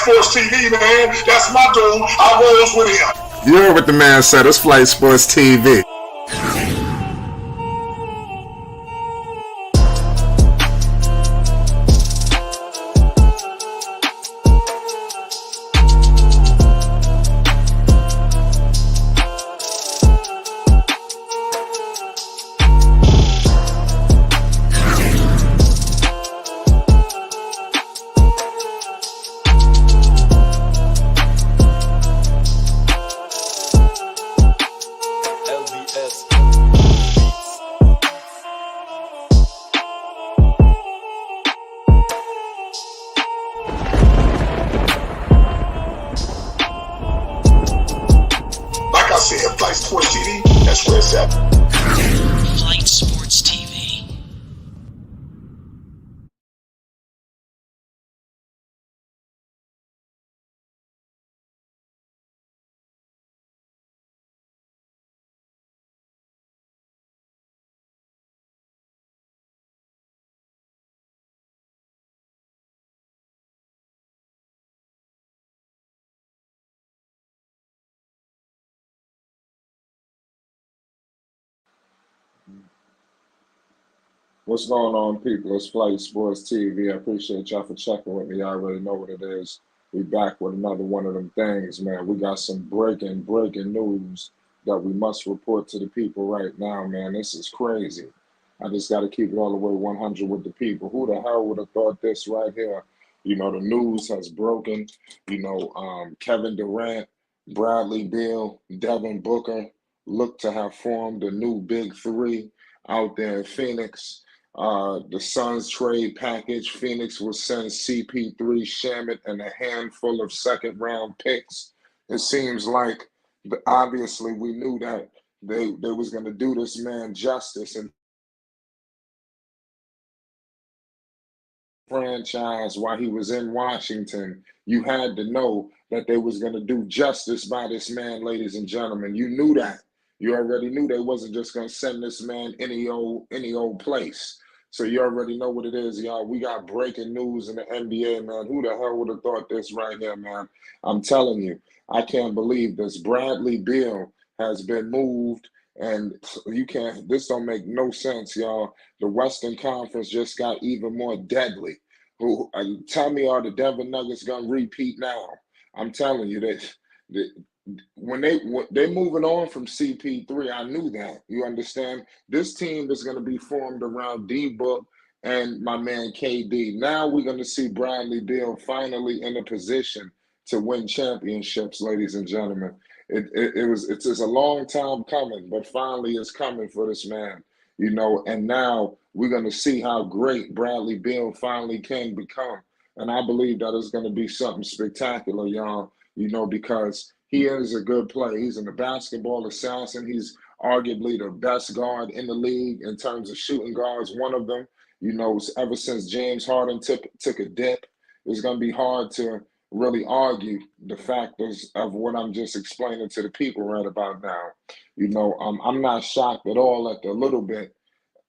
Sports TV, man. That's my dude. I rolls with him. You heard what the man said. It's Flight Sports TV. Flight Sports TV, that's where it's at. Flight Sports TV. What's going on, people? It's Flight Sports TV. I appreciate y'all for checking with me. I already know what it is. We back with another one of them things, man. We got some breaking news that we must report to the people right now, man. This is crazy. I just got to keep it all the way 100 with the people. Who the hell would have thought this right here? You know, the news has broken. You know, Kevin Durant, Bradley Beal, Devin Booker look to have formed a new big three out there in Phoenix. The Suns trade package, Phoenix will send CP3, Shamet, and a handful of second-round picks. It seems like, obviously, we knew that they was going to do this man justice and franchise while he was in Washington. You had to know that they was going to do justice by this man, ladies and gentlemen. You knew that. You already knew they wasn't just going to send this man any old place. So you already know what it is, y'all. We got breaking news in the NBA, man. Who the hell would have thought this right here, man? I'm telling you, I can't believe this. Bradley Beal has been moved, and this don't make no sense, y'all. The Western Conference just got even more deadly. Tell me, are the Denver Nuggets going to repeat now? I'm telling you that. When they're moving on from CP3, I knew that. You understand? This team is going to be formed around D-Book and my man KD. Now we're going to see Bradley Beal finally in a position to win championships, ladies and gentlemen. It's just a long time coming, but finally it's coming for this man. You know, and now we're going to see how great Bradley Beal finally can become. And I believe that it's going to be something spectacular, y'all, you know, because he is a good player. He's a basketball assassin. He's arguably the best guard in the league in terms of shooting guards, one of them. You know, ever since James Harden took a dip, it's going to be hard to really argue the factors of what I'm just explaining to the people right about now. You know, I'm not shocked at all at the little bit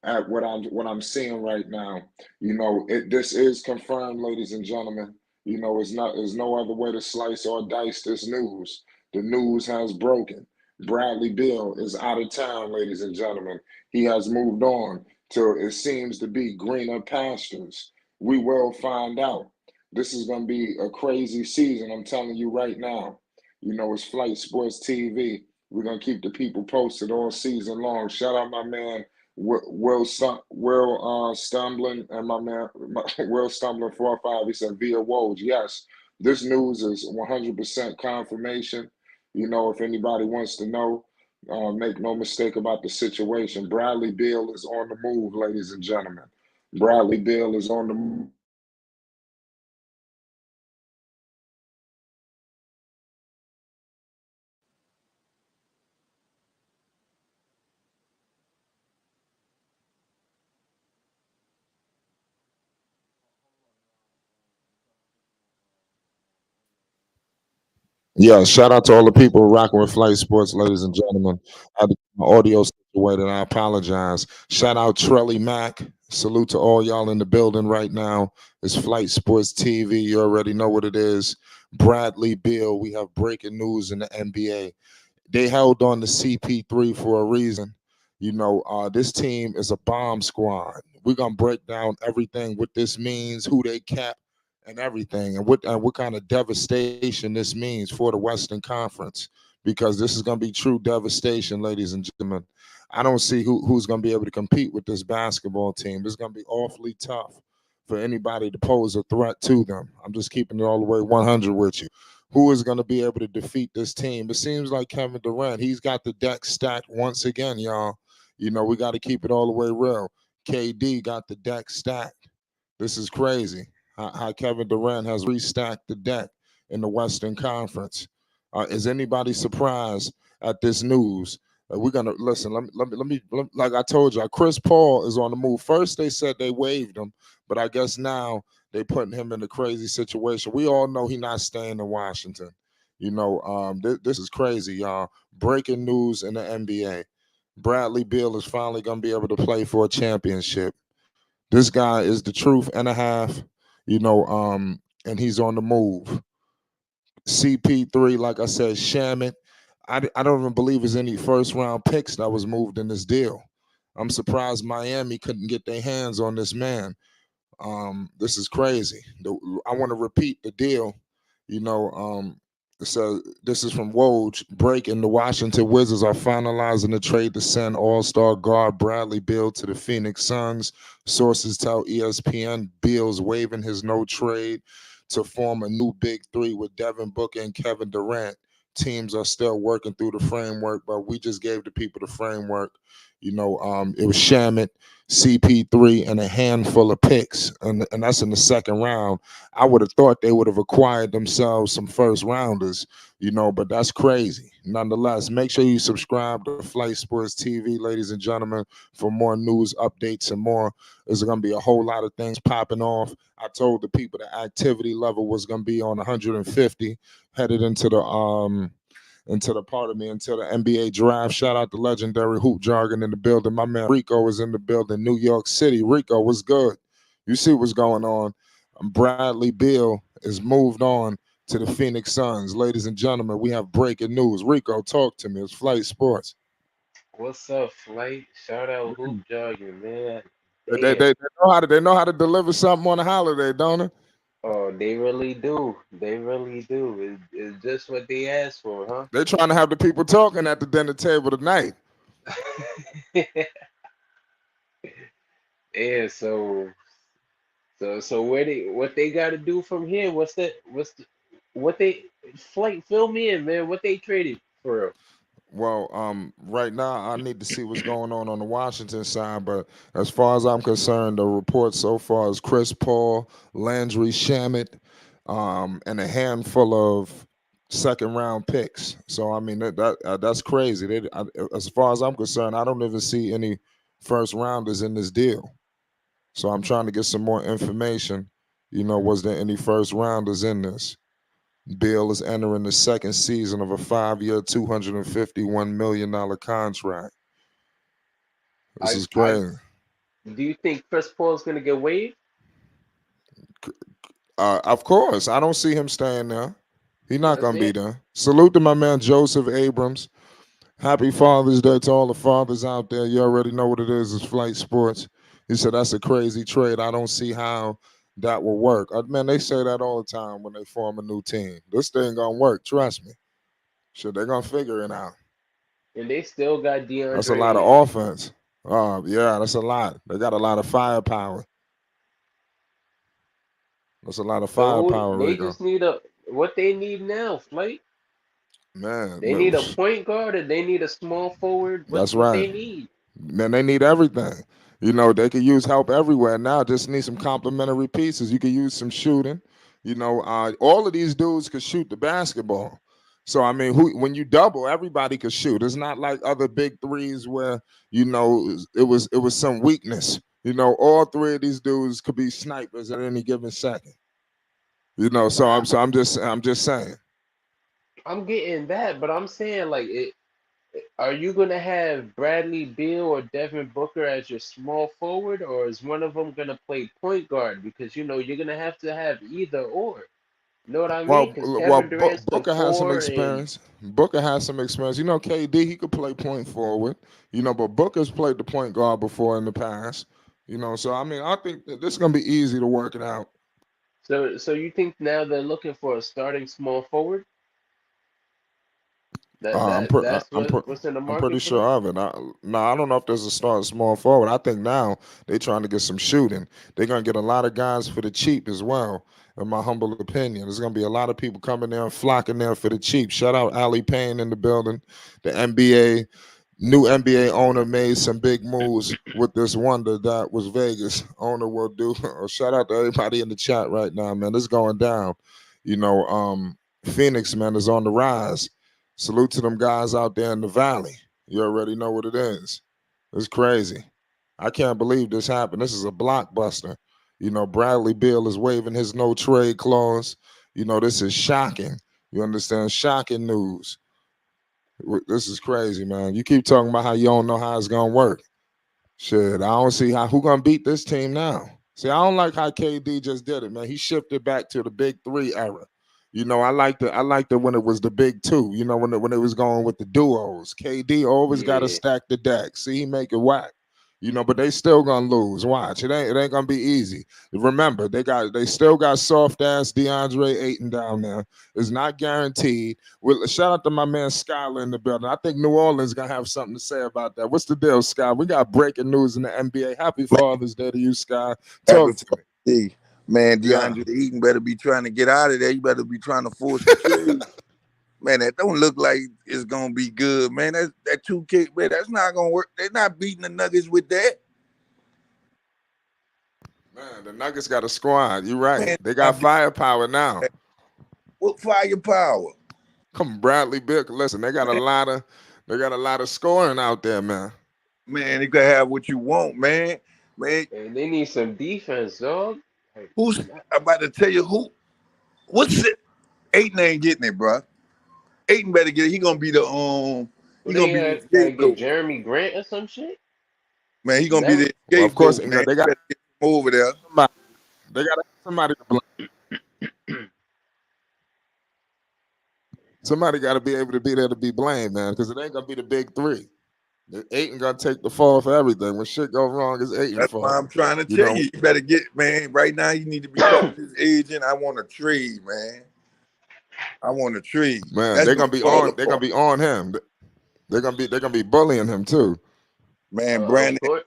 at what I'm seeing right now. You know, this is confirmed, ladies and gentlemen. You know, there's no other way to slice or dice this news. The news has broken. Bradley Beal is out of town, ladies and gentlemen. He has moved on to, it seems to be, greener pastures. We will find out. This is going to be a crazy season, I'm telling you right now. You know, it's Flight Sports TV. We're going to keep the people posted all season long. Shout out my man, Will Stumbling, and my man Will Stumbling 45. He said via Woj. Yes, this news is 100% confirmation. You know, if anybody wants to know, make no mistake about the situation. Bradley Beal is on the move, ladies and gentlemen. Bradley Beal is on the move. Yeah, shout out to all the people rocking with Flight Sports, ladies and gentlemen. I had my audio situated, I apologize. Shout out Trelly Mack. Salute to all y'all in the building right now. It's Flight Sports TV. You already know what it is. Bradley Beal. We have breaking news in the NBA. They held on to CP3 for a reason. This team is a bomb squad. We're gonna break down everything, what this means, who they cap, and everything, and what kind of devastation this means for the Western Conference. Because this is gonna be true devastation, ladies and gentlemen. I don't see who's gonna be able to compete with this basketball team. It's gonna be awfully tough for anybody to pose a threat to them. I'm just keeping it all the way 100 with you. Who is going to be able to defeat this team? It seems like Kevin Durant. He's got the deck stacked once again, y'all. We got to keep it all the way real. KD got the deck stacked. This is crazy. How Kevin Durant has restacked the deck in the Western Conference. Is anybody surprised at this news? We're gonna listen. Like I told you, Chris Paul is on the move. First, they said they waived him, but I guess now they putting him in a crazy situation. We all know he's not staying in Washington. This is crazy, y'all. Breaking news in the NBA. Bradley Beal is finally going to be able to play for a championship. This guy is the truth and a half, and he's on the move. CP3, like I said, Shamit. I don't even believe there's any first round picks that was moved in this deal. I'm surprised Miami couldn't get their hands on this man. This is crazy. I want to repeat the deal. So this is from Woj. Breaking: the Washington Wizards are finalizing the trade to send All-Star guard Bradley Beal to the Phoenix Suns. Sources tell ESPN Beal's waiving his no trade to form a new big three with Devin Booker and Kevin Durant. Teams are still working through the framework, but we just gave the people the framework. It was Shamit, CP3, and a handful of picks, and that's in the second round. I would have thought they would have acquired themselves some first rounders, but that's crazy. Nonetheless, make sure you subscribe to Flight Sports TV, ladies and gentlemen, for more news updates and more. There's going to be a whole lot of things popping off. I told the people the activity level was going to be on 150 headed into the part of me until the NBA draft. Shout out to legendary hoop jargon in the building. My man Rico is in the building, New York City. Rico, what's good? You see what's going on. Bradley Beal is moved on to the Phoenix Suns. Ladies and gentlemen, we have breaking news. Rico, talk to me. It's Flight Sports. What's up, Flight? Shout out Hoop Jargon, man. They, Damn. they, they know how to deliver something on a holiday, don't they? Oh, they really do. They really do. It's just what they asked for, They're trying to have the people talking at the dinner table tonight. huh? Yeah, so what they got to do from here? What they Flight? Fill me in, man. What they traded for real? Well, right now I need to see what's going on the Washington side, but as far as I'm concerned, the report so far is Chris Paul, Landry Shamit, and a handful of second round picks. So I mean that's crazy. As far as I'm concerned, I don't even see any first rounders in this deal. So I'm trying to get some more information. Was there any first rounders in this? Bill is entering the second season of a 5-year, $251 million contract. This I is I crazy. Do you think Chris Paul's gonna get waived? Of course, I don't see him staying there. He's You know not what I'm going to be saying? there. Salute to my man Joseph Abrams. Happy Father's Day to all the fathers out there. You already know what it is. It's Flight Sports. He said that's a crazy trade. I don't see how that will work. Man, they say that all the time when they form a new team. This thing gonna work. Trust me. Shit, they're gonna figure it out. And they still got That's a Deandre lot of Ayton. offense. Yeah, that's a lot. They got a lot of firepower. That's a lot of So firepower, they Rico. just need a what they need now, Flight. Man, They need a point guard and they need a small forward. that's What right. they need? Man, they need everything. They could use help everywhere now. Just need some complementary pieces. You could use some shooting. All of these dudes could shoot the basketball. So I mean, when you double, everybody could shoot. It's not like other big threes where it was some weakness. All three of these dudes could be snipers at any given second. So I'm just saying. I'm getting that, but I'm saying like are you gonna have Bradley Beal or Devin Booker as your small forward, or is one of them gonna play point guard? Because you're gonna have to have either or. You know what I mean? Because Well, Kevin Durant's the Booker has some four, and experience. Booker has some experience. You know, KD, he could play point forward. You know, but Booker's played the point guard before in the past. You know, so I mean, I think that this is gonna be easy to work it out. so you think now they're looking for a starting small forward? That Uh, I'm that pre- I- that's I'm pre- what's in the I'm pretty market for sure them? of it. No, I don't know if there's a start small forward. I think now they're trying to get some shooting. They're gonna get a lot of guys for the cheap as well. In my humble opinion, there's gonna be a lot of people coming there and flocking there for the cheap. Shout out Ali Payne in the building. The NBA new NBA owner made some big moves with this wonder that was Vegas. Owner will do. Shout out to everybody in the chat right now, man. It's going down. You know, Phoenix, man, is on the rise. Salute to them guys out there in the valley. You already know what it is. It's crazy. I can't believe this happened. This is a blockbuster. You know, Bradley Beal is waiving his no trade clause. You know, this is shocking. You understand? Shocking news. This is crazy, man. You keep talking about how you don't know how it's gonna work. Shit, I don't see how who gonna beat this team now. See, I don't like how KD just did it, man. He shifted back to the big three era. You know, I liked it when it was the big two. You know, when it was going with the duos. KD always got to Yeah, stack the deck. See, he make it whack. You know, but they still gonna lose. Watch, it ain't gonna be easy. Remember, they still got soft ass DeAndre Ayton down there. It's not guaranteed. Well, shout out to my man Skyler in the building. I think New Orleans gonna have something to say about that. What's the deal, Sky? We got breaking news in the NBA. Happy Father's Day to you, Sky. Happy Talk to me. Friday. Man, Yeah. DeAndre Ayton better be trying to get out of there. You better be trying to force a trade. Man, that don't look like it's gonna be good, man. That 2K, man, that's not gonna work. They're not beating the Nuggets with that. Man, the Nuggets got a squad. You right. Man, They got not beating firepower now. that. What firepower? Come Bradley Bill. Listen, they got a lot of scoring out there, man. Man, you can have what you want, man. Man, and they need some defense, dog. Like, who's not- I'm about to tell you what's it? Ayton ain't getting it, bro. Ayton better get it. He what gonna they be the gotta get scapegoat. Jeremy Grant or some shit? Man, he Is gonna be that the Well, of course, scapegoat, you man. know, they You got better get him over there. somebody. They got somebody to blame. Somebody got to be able to be there to be blamed, man, because it ain't gonna be the big three. Aiton gonna take the fall for everything. When shit go wrong, it's Aiton That's why fault. I'm trying to You tell know, you. You better get, man. Right now, you need to be talking to his agent. I want a trade, man. I want a trade. man, That's they're gonna gonna be fall on. They're gonna apart, be on him. They're gonna be bullying him too. man. of Brandon, course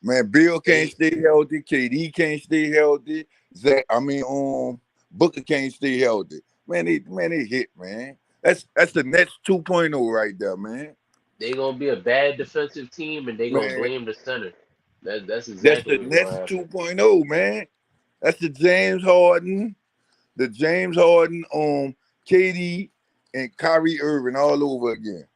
man. Bill can't they stay healthy. KD can't stay healthy. Booker can't stay healthy. Man, they hit, man. That's the Nets 2.0 right there, man. they gonna be a bad defensive team, and they gonna Man, blame the center. That's that's exactly the what's Nets gonna happen. 2.0, man. That's the James Harden, KD, and Kyrie Irving all over again.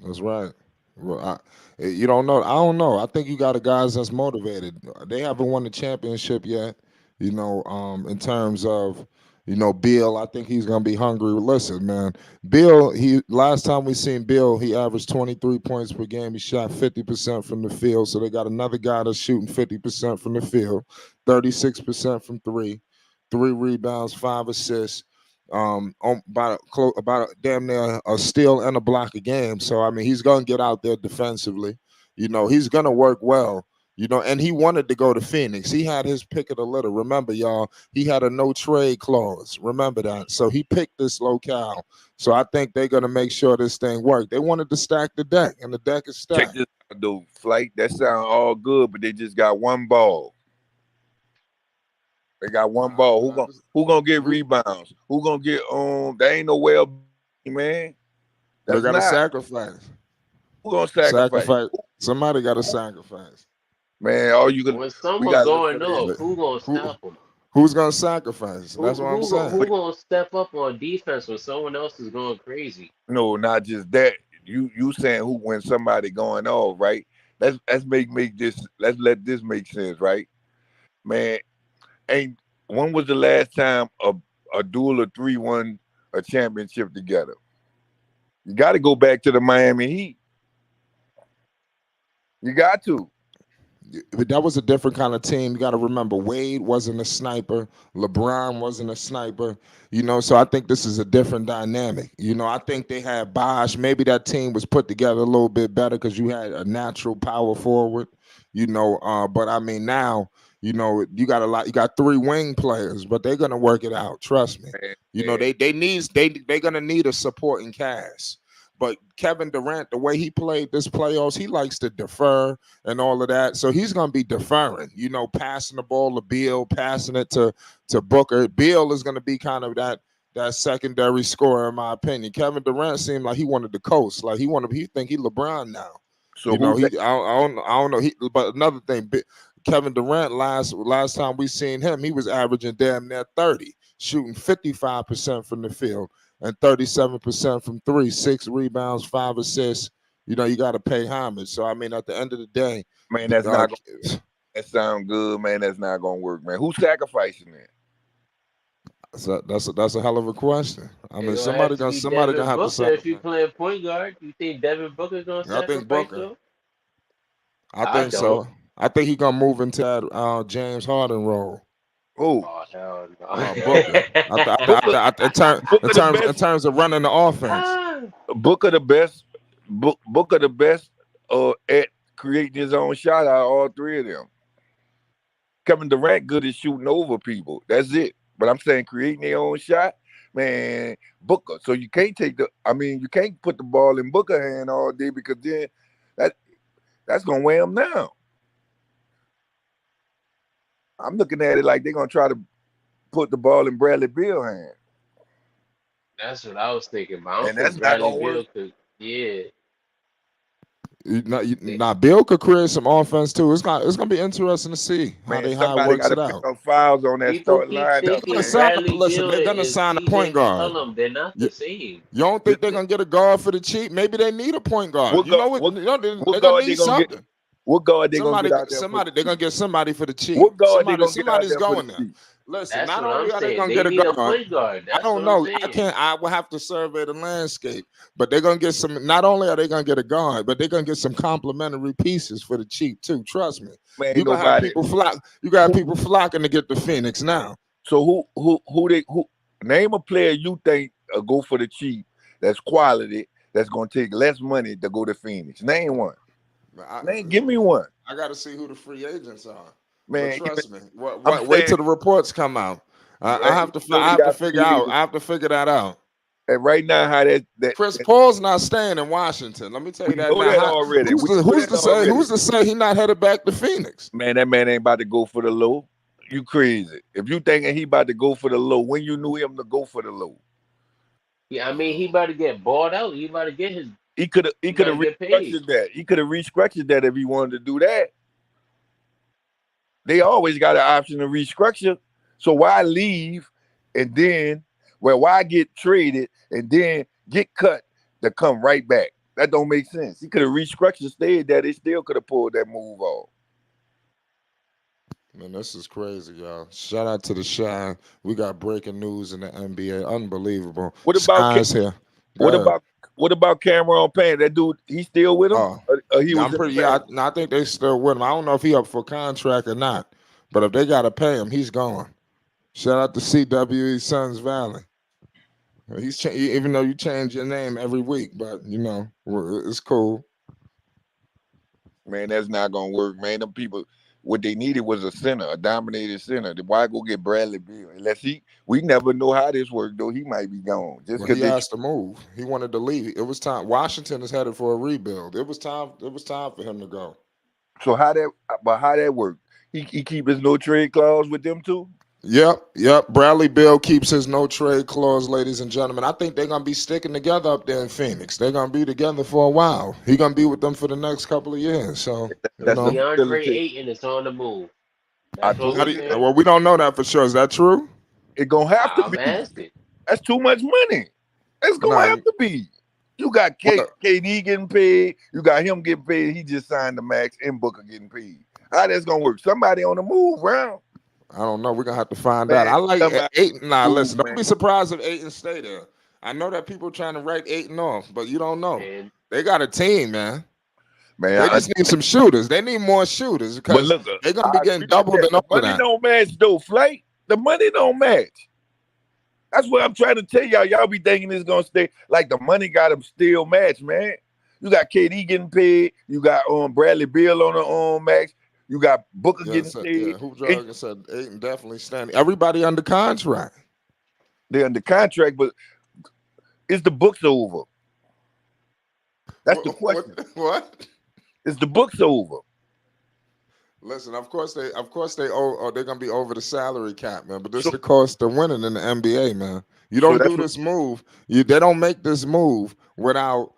That's right. Well, you don't know. I don't know. I think you got a guys that's motivated. They haven't won the championship yet. You know, in terms of, Beal. I think he's gonna be hungry. Listen, man, Bill. He last time we seen Bill, he averaged 23 points per game. He shot 50% from the field. So they got another guy that's shooting 50% from the field, 36% from three, 3 rebounds, 5 assists on about damn near a steal and a block a game. So I mean, he's gonna get out there defensively. He's gonna work well. And he wanted to go to Phoenix. He had his pick of the litter. Remember, y'all, he had a no trade clause. Remember that. So he picked this locale. So I think they're gonna make sure this thing worked. They wanted to stack the deck, and the deck is Check stacked. this out, though. Flight, that sound all good, but they just got one ball. They got one ball. Who gonna get rebounds? Who gonna get There ain't no way, man. They That's got to not. sacrifice. Who gonna sacrifice? Sacrifice. Somebody got to sacrifice. Man, all you gonna When we someone gotta look going for this. off, who gonna Who stop them? who's gonna sacrifice? Who That's what I'm who go- saying. who gonna step up on defense when someone else is going crazy? No, not just that. You saying who when somebody going off, right? Let's make this. Let's let this make sense, right? Man, ain't when was the last time a duel of three won a championship together? You got to go back to the Miami Heat. You got to. But that was a different kind of team. You got to remember, Wade wasn't a sniper. LeBron wasn't a sniper. So I think this is a different dynamic. I think they had Bosh. Maybe that team was put together a little bit better because you had a natural power forward. But I mean now, you got a lot. You got 3 wing players, but they're gonna work it out. Trust me. They're gonna need a supporting cast. But Kevin Durant, the way he played this playoffs, he likes to defer and all of that. So he's going to be deferring, passing the ball to Beal, passing it to Booker. Beal is going to be kind of that secondary scorer, in my opinion. Kevin Durant seemed like he wanted to coast. Like he think he LeBron now. So I don't know. But another thing, Kevin Durant, last time we seen him, he was averaging damn near 30, shooting 55% from the field and 37% from 3, 6 rebounds, 5 assists. You got to pay homage. So I mean, at the end of the day, man, that sound good, man. That's not gonna work, man. Who's sacrificing that? That's a hell of a question. I mean, somebody gonna have to say. If you playing point guard, you think Devin Booker's gonna sacrifice? I think Booker. Him? I think so. I think he's gonna move into that James Harden role. Oh hell no! Booker. In terms of running the offense, Booker the best. Booker the best at creating his own shot out of all 3 of them. Kevin Durant good at shooting over people. That's it. But I'm saying creating their own shot, man. Booker. So you can't you can't put the ball in Booker's hand all day because then that's gonna weigh him down. I'm looking at it like they're gonna try to put the ball in Bradley Beal's hand. That's what I was thinking about. And that's not gonna work. Bill could create some offense too. It's gonna be interesting to see how it works it out. Some fouls on that starting line. They're gonna sign a point guard. They're not the same. You don't think they're gonna get a guard for the cheap? Maybe they need a point guard. They're gonna need something. What guard they gonna get out there? They're gonna get somebody for the cheap. What guard somebody's going there. Listen, not only are they gonna get a guard, I don't know. I will have to survey the landscape. But they're gonna get some. Not only are they gonna get a guard, but they're gonna get some complimentary pieces for the cheap too. Trust me. Man, you gonna have people flock. You got people flocking to get to Phoenix now. So who name a player you think go for the cheap? That's quality. That's gonna take less money to go to Phoenix. Name one. Give me one. I got to see who the free agents are. Man, trust me. Wait till the reports come out. I have to figure that out. And right now, how that Chris Paul's not staying in Washington. Let me tell you that now. Already. Who's to say he's not headed back to Phoenix? Man, that man ain't about to go for the low. You crazy. If you thinking he about to go for the low, when you knew him to go for the low? Yeah, I mean, he about to get bought out. He about to get his. He could have restructured that. He could have restructured that if he wanted to do that. They always got an option to restructure. So why leave and then, why get traded and then get cut to come right back? That don't make sense. He could have restructured, stayed there. They still could have pulled that move off. Man, this is crazy, y'all. Shout out to the Shine. We got breaking news in the NBA. Unbelievable. What about here? What about Cameron Payne? That dude, he still with him? I think they still with him. I don't know if he up for contract or not, but if they gotta pay him, he's gone. Shout out to CWE Sons Valley. Even though you change your name every week, but it's cool. Man, that's not gonna work, man. Them people, what they needed was a center, a dominated center. Why go get Bradley Beal? We never know how this worked, though. He might be gone. Just because he has to move. He wanted to leave. It was time. Washington is headed for a rebuild. It was time for him to go. So how that work? He keep his no trade clause with them too? Yep. Bradley Beal keeps his no trade clause, ladies and gentlemen. I think they're gonna be sticking together up there in Phoenix. They're gonna be together for a while. He's gonna be with them for the next couple of years. So Deandre Ayton is on the move. We don't know that for sure. Is that true? It's gonna have to be. Asking. That's too much money. It's gonna have to be. You got KD getting paid. You got him getting paid. He just signed the max and Booker getting paid. How that's gonna work? Somebody on the move, round. I don't know. We're gonna have to find out. I like Ayton. Listen, don't be surprised if Ayton stay there. I know that people trying to write Ayton off, but you don't know. They got a team, man. Man, They just need some shooters. They need more shooters but because look, they're gonna I be agree getting with doubled that. and The all of money that. don't match though, Flight. The money don't match. That's what I'm trying to tell y'all. Y'all be thinking it's gonna stay like the money got them still match, man. You got KD getting paid. You got Bradley Beal on the max. You got Booker getting paid. Hoop Dragon said Ayton definitely standing. Everybody under contract. They're under contract, but is the books over? That's the question. What? Is the books over? Listen, of course they're gonna be over the salary cap, man. But this is So, the cost of winning in the NBA, man. You so don't that's do what, this move. They don't make this move without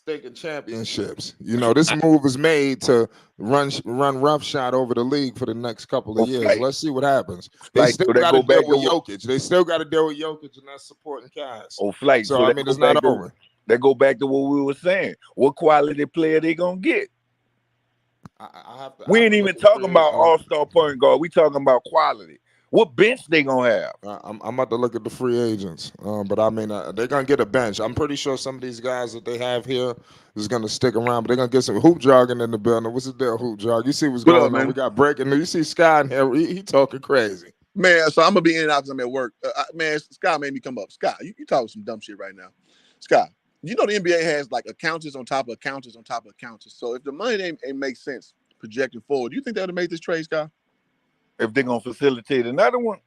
taking championships. This move is made to run roughshod over the league for the next couple of years. Flight. Let's see what happens. They Flight. still So that got to go deal back with to what? Jokic. They still got to deal with Jokic and that supporting cast. Flight. So So I that mean, go it's not back to over. that go back to what we were saying. What quality player they gonna get? I have to. We I have ain't to even look at talking about all-star point guard. We talking about quality. What bench they gonna have? I'm about to look at the free agents, but I mean they're gonna get a bench. I'm pretty sure some of these guys that they have here is gonna stick around, but they're gonna get some hoop jogging in the building. What's the deal, hoop jog? You see what's What going up, on? man? We got breaking news. You see Sky in here? He talking crazy. Man, so I'm gonna be in and out because I'm at work. Man, Scott made me come up. Scott, you talking some dumb shit right now. Scott, the NBA has like accountants on top of accountants on top of accountants. So if the money ain't make sense projecting forward, do you think they would have made this trade, Scott? If they're gonna facilitate another one,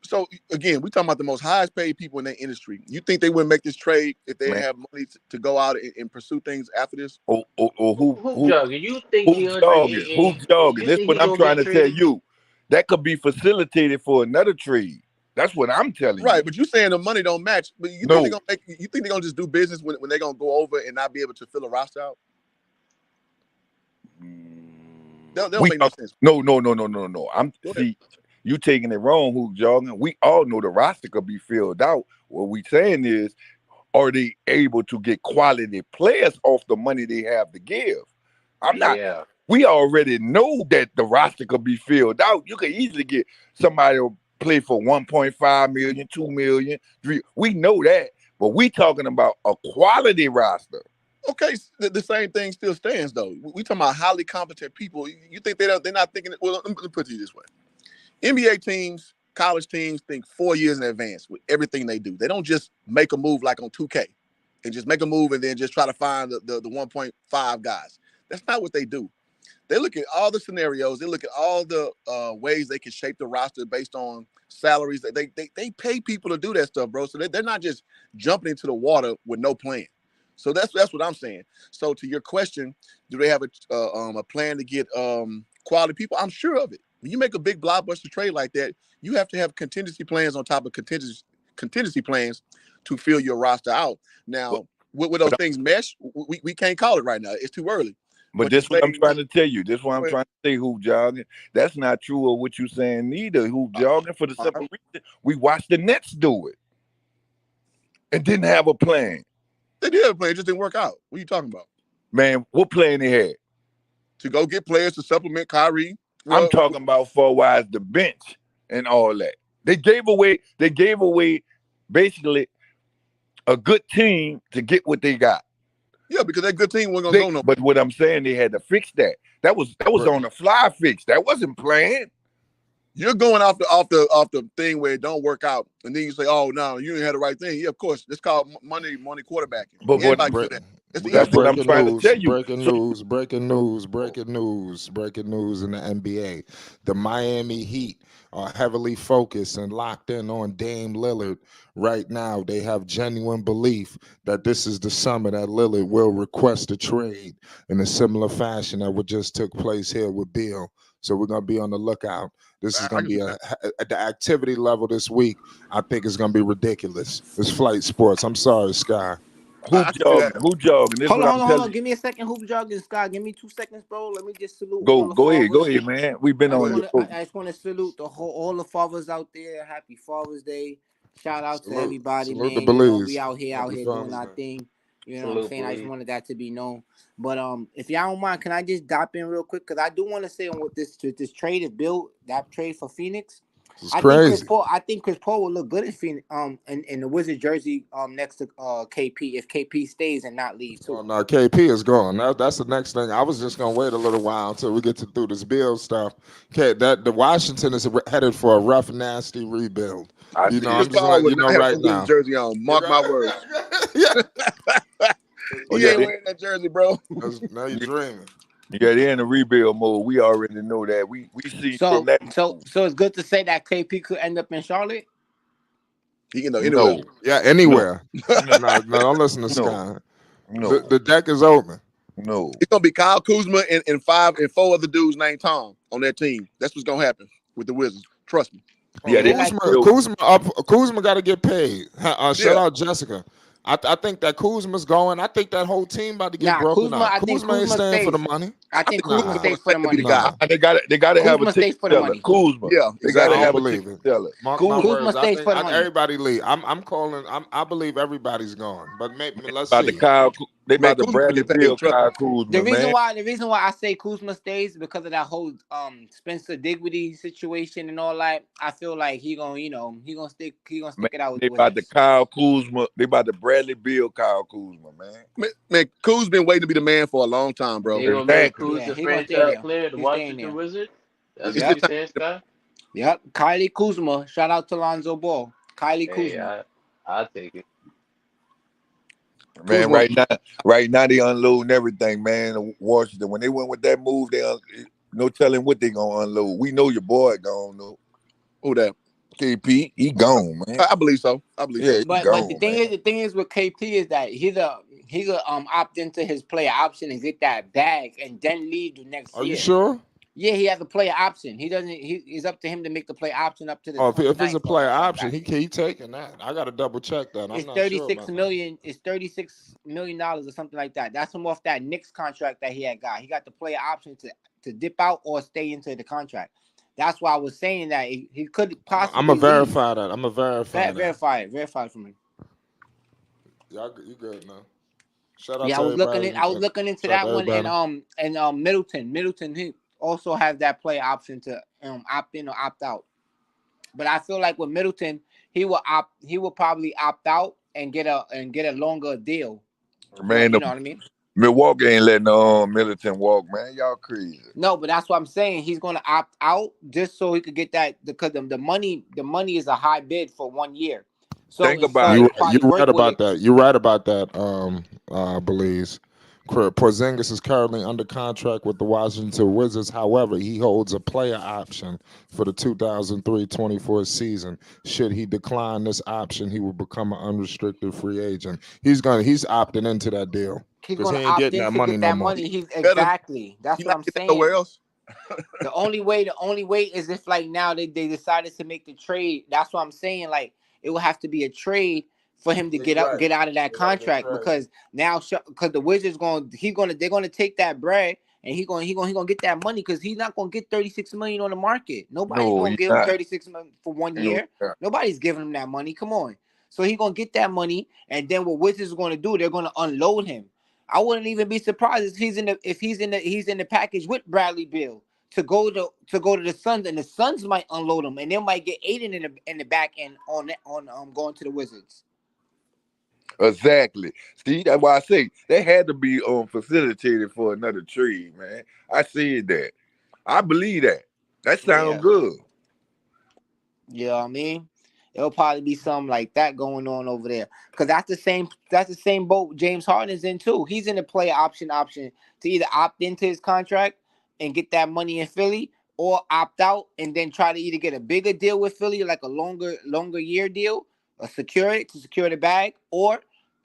So again, we talking about the most highest paid people in that industry. You think they wouldn't make this trade if they man. didn't have money to go out and pursue things after this? Or Who jogging? You think who's DeAndre jogging? Who's Ayton? jogging? You That's think what he I'm gonna trying get to tell traded? you. That could be facilitated for another trade. That's what I'm telling Right, you. but you saying the money don't match. But you think No. they're gonna make? You think they're gonna just do business when they're gonna go over and not be able to fill a roster out? That don't make no sense. No. Go ahead. See, you taking it wrong, who's jogging. We all know the roster could be filled out. What we saying is, are they able to get quality players off the money they have to give? Yeah. We already know that the roster could be filled out. You could easily get somebody to play for 1.5 million, 2 million, 3. We know that, but we talking about a quality roster. Okay, the same thing still stands though. We talking about highly competent people. You think they're not thinking? Well, let me put it this way: NBA teams, college teams think 4 years in advance with everything they do. They don't just make a move like on 2K and just make a move and then just try to find the 1.5 guys. That's not what they do. They look at all the scenarios. They look at all the ways they can shape the roster based on salaries. They pay people to do that stuff, bro. So they're not just jumping into the water with no plan. So that's what I'm saying. So to your question, do they have a plan to get quality people? I'm sure of it. When you make a big blockbuster trade like that, you have to have contingency plans on top of contingency plans to fill your roster out. Now, with those things mesh, we can't call it right now. It's too early. But this what I'm trying to tell you. This what I'm trying to say, hoop jogging. That's not true of what you're saying neither, hoop jogging, for the simple reason we watched the Nets do it and didn't have a plan. They did have a plan, it just didn't work out. What are you talking about? Man, what plan they had? To go get players to supplement Kyrie. Well, I'm talking about for the bench and all that. They gave away basically a good team to get what they got. Yeah, because that good team wasn't gonna go no. But what I'm saying, they had to fix that. That was on the fly fix. That wasn't planned. You're going off the thing where it don't work out, and then you say, "Oh no, you didn't have the right thing." Yeah, of course, it's called money quarterbacking. But that's what I'm trying to tell you. Breaking news in the NBA. The Miami Heat are heavily focused and locked in on Dame Lillard right now. They have genuine belief that this is the summer that Lillard will request a trade in a similar fashion that what just took place here with Beal. So we're going to be on the lookout. This is going to be at the activity level this week. I think it's going to be ridiculous. It's flight sports. I'm sorry, Sky. Who jogging? Hold on. Give me a second. Hoop jogging, Sky. Give me 2 seconds, bro. Let me just salute all the Go fathers. ahead, man. We've been on your I just want to salute all the fathers out there. Happy Father's Day. Shout out to everybody, man. The Belize. We out here doing our thing. You know what I'm saying? I just wanted that to be known. But if y'all don't mind, can I just dip in real quick? Because I do want to say on what this trade is built, that trade for Phoenix. It's crazy. I think Chris Paul will look good in the Wizard jersey next to KP if KP stays and not leave too. Oh no, KP is gone. That's the next thing. I was just gonna wait a little while until we get through this Beal stuff. Okay, the Washington is headed for a rough, nasty rebuild. I You see know, Chris I'm just Paul letting would you know not have right the Wizards now. jersey on. Mark my words. Yeah. Oh He yeah, ain't wearing that jersey, bro. Now you're dreaming. yeah, they're in the rebuild mode. We already know that. We see from So that so move. so it's good to say that KP could end up in Charlotte. He can go anywhere. No, Yeah, no, anywhere. no, No, don't listen to no, Sky. no, The deck is open. no. It's gonna be Kyle Kuzma and four other dudes named Tom on that team. That's what's gonna happen with the Wizards. Trust me. Oh, Yeah, Yeah, they like Kuzma got to get paid. Shout Yeah. out Jessica. I think that Kuzma's going. I think that whole team about to get broken Kuzma. up. I think Kuzma ain't Kuzma staying for the stays. money. I I think think Kuzma Kuzma's Nah, gonna stays for stay the to be the money. guy. They gotta have a Kuzma stays ticket for the seller. money. Kuzma. Yeah, They I gotta exactly. don't have a believe ticket it. seller. Mark my Kuzma Kuzma words. I stays think for the money. everybody leave. I'm calling. I believe everybody's gone. But maybe let's about to see. They Man, about to Kuzma gonna Bradley get paid. Bill Trust me. Kyle Kuzma, man. The reason why I say Kuzma stays because of that whole Spencer Dinwiddie situation and all that. I feel like he gonna stick Man, it out with they the about to Wizards. Kyle Kuzma. They about to Bradley Bill Kyle Kuzma, man. Man, Kuz's been waiting to be the man for a long time, bro. They gonna make Exactly. Kuz Yeah, the he gonna stay franchise there. player, the He's staying Washington there. Wizard. That's It's what Yep. his you time. saying, Scott? Yep. Kylie Kuzma. Shout out to Lonzo Ball. Kylie Hey, Kuzma. I'll take it. Man, Kuzma, right now they unloading everything, man. Washington. When they went with that move, no telling what they gonna unload. We know your boy gone though. who that? KP, he gone, man. I believe so. I believe Yeah, so. he But gone, man. the thing is with KP is that he'll opt into his player option and get that bag and then leave the next Are you year. sure? Yeah, he has a player option. He doesn't. It's up to him to make the player option up to the Oh, if it's 29th a or player something like option, that. he taking that. I got to double check that. I'm It's not sure 36 about that. million. It's $36 million or something like that. That's from off that Knicks contract that he had got. He got the player option to dip out or stay into the contract. That's why I was saying that he could I'm possibly gonna leave. verify that. I'm gonna verify that. Verify it for me. You good now? Shout out Yeah, to everybody. I was looking into Shout out that to one everybody. and Middleton he also has that player option to opt in or opt out. But I feel like with Middleton, he will probably opt out and get a longer deal. Man, You know what I mean? Milwaukee ain't letting Militant walk, man. Y'all crazy. No, but that's what I'm saying. He's gonna opt out just so he could get that because the money is a high bid for 1 year. So Think his about son it. will You probably work right with about it. that. You're right about that. Belize. Porzingis is currently under contract with the Washington Wizards. However, he holds a player option for the 2023-24 season. Should he decline this option, he will become an unrestricted free agent. He's opting into that deal He's because he gonna ain't opt getting in that to money get no that more. money. He's Better- exactly. That's He what not I'm get that nowhere saying. else. The only way is if like now they decided to make the trade. That's what I'm saying. Like it will have to be a trade for him to Yeah, you're right. get out of that You're right, contract you're right. because now because the Wizards they're gonna take that bread and he gonna get that money because he's not gonna get 36 million on the market. Nobody's No, gonna he's give him not. 36 million for 1 year. Yeah. Nobody's giving him that money. Come on. So he gonna get that money and then what Wizards is gonna do? They're gonna unload him. I wouldn't even be surprised if he's in the package with Bradley Beal to go to the Suns, and the Suns might unload him, and they might get Aiden in the back end on going to the Wizards. Exactly. See, that's why I say they had to be facilitated for another trade, man. I see that. I believe that. That sounds Yeah, good. you know what I mean. It'll probably be something like that going on over there, because that's the same boat James Harden's in too. He's in the player option to either opt into his contract and get that money in Philly, or opt out and then try to either get a bigger deal with Philly, like a longer year deal, or secure the bag, or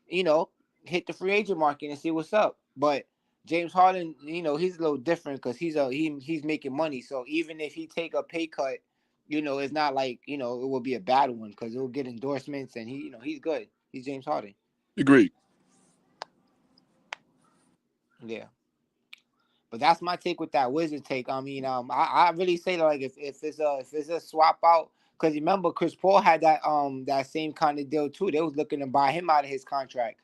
hit the free agent market and see what's up. But James Harden, he's a little different because he's making money. So even if he take a pay cut, it's not like it will be a bad one because he'll get endorsements and he's good. He's James Harden. Agreed. Yeah. But that's my take with that Wizard take. I mean, I really say that like if it's a swap out, because remember Chris Paul had that same kind of deal too. They was looking to buy him out of his contract.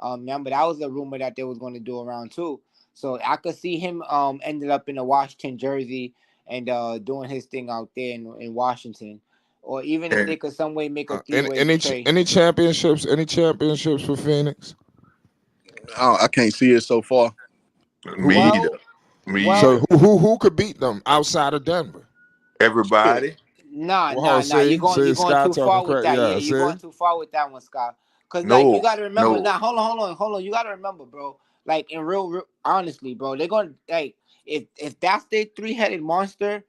Remember that was a rumor that they was going to do around too. So I could see him ended up in a Washington jersey and doing his thing out there in Washington. or even if And they could some way make a Any three-way any trade. any championships? Any championships for Phoenix? I can't see it so far. me either. Well, Me well, So either. who could beat them outside of Denver? Shit. Everybody. Well, nah. You're going see, you're going Scott too talking far with crazy. that. Yeah, Yeah, you're see. going too far with that one, Scott. Cause like you No, gotta remember. no. Now, hold on. You gotta remember, bro. Like in real honestly, bro, they're gonna like if that's their three-headed monster.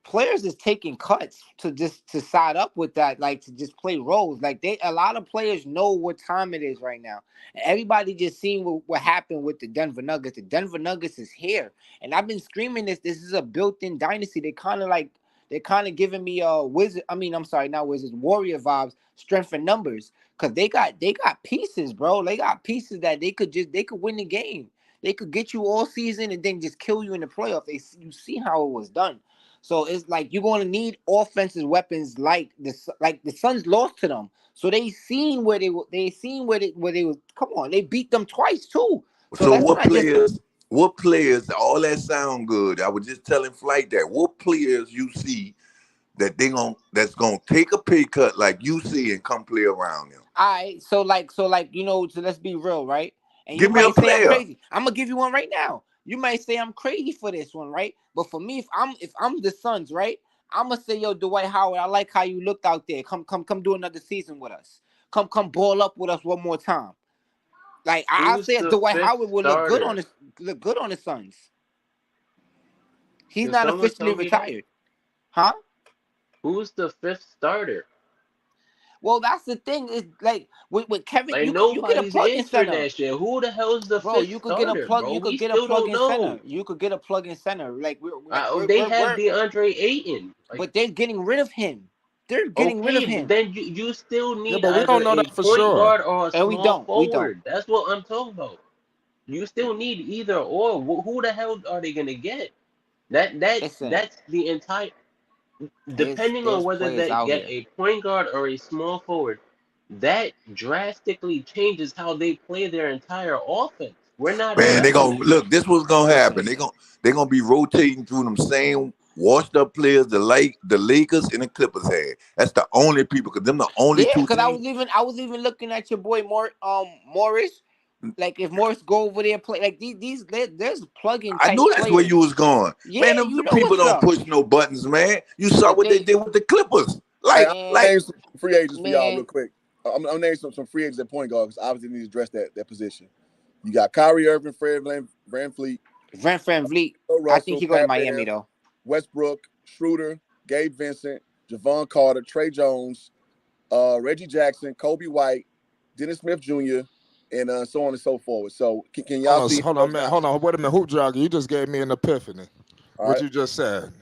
Players is taking cuts to side up with that, like to just play roles. Like a lot of players know what time it is right now. And everybody just seen what happened with the Denver Nuggets. The Denver Nuggets is here, and I've been screaming this. This is a built-in dynasty. They're kind of giving me wizard. I mean, I'm sorry, not wizards, warrior vibes, strength in numbers, because they got pieces, bro. They got pieces that they could win the game. They could get you all season and then just kill you in the playoff. You see how it was done. So it's like you're going to need offensive weapons like the Suns lost to them. So they seen where they was. Come on, they beat them twice too. So So let's what not just. players? What players? All that sound good. I was just telling Flight that. What players you see that that's gonna take a pay cut like you see and come play around them? All right, so let's be real, right? And you Give me a might say I'm player. crazy. I'm gonna give you one right now. You might say I'm crazy for this one, right? But for me, if I'm the Suns, right? I'm gonna say, yo, Dwight Howard, I like how you looked out there. Come do another season with us. Come ball up with us one more time. Like I'll Who's say the Dwight fifth Howard will starter? look good on the Suns. He's Can not someone officially tell me that? retired, huh? Who's the fifth starter? Well, that's the thing. Is like with Kevin, Like you get a nobody's plug in answering center. that shit. Who the hell's the Bro, fifth you could get a starter, plug. bro? You could We get a still plug don't in know. center. You could get a plug in center. Like They have Deandre Ayton. Like, but they're getting rid of him. They're getting rid of okay, but him, then you still Yeah, need but we don't either know a that for point sure. guard or a and we small don't. We don't. forward. That's what I'm talking about. You still need either or. Who the hell are they gonna get? Listen, That's the entire. Depending on there's whether players they out get here. a point guard or a small forward, that drastically changes how they play their entire offense. We're not in Man, they that Listen, gonna look. position. This what's gonna happen. listen. They gonna be rotating through them same washed up players the Lakers and the Clippers had. That's the only people, because them the only Yeah, two because teams. I was even looking at your boy Morris. Like if Morris go over there play like there's plug-in I type knew that's where you players. was going. Yeah, Man, them you know people what's don't up. push no buttons, man. You saw But what they did with the Clippers. Hey, Like, I'll man, name some free agents for y'all real man, quick. I'm name some free agents at point guard because obviously they need to address that position. You got Kyrie Irving, Fred VanVleet, Van Vliet. I think Russell, he go to Pat Miami Bev, though. Westbrook, Schroeder, Gabe Vincent, Javon Carter, Trey Jones, Reggie Jackson, Kobe White, Dennis Smith Jr., and so on and so forth. So can y'all see Hold on, those man. guys? Hold on. Wait a minute. Hoop jogger, you just gave me an epiphany. All What right. you just said.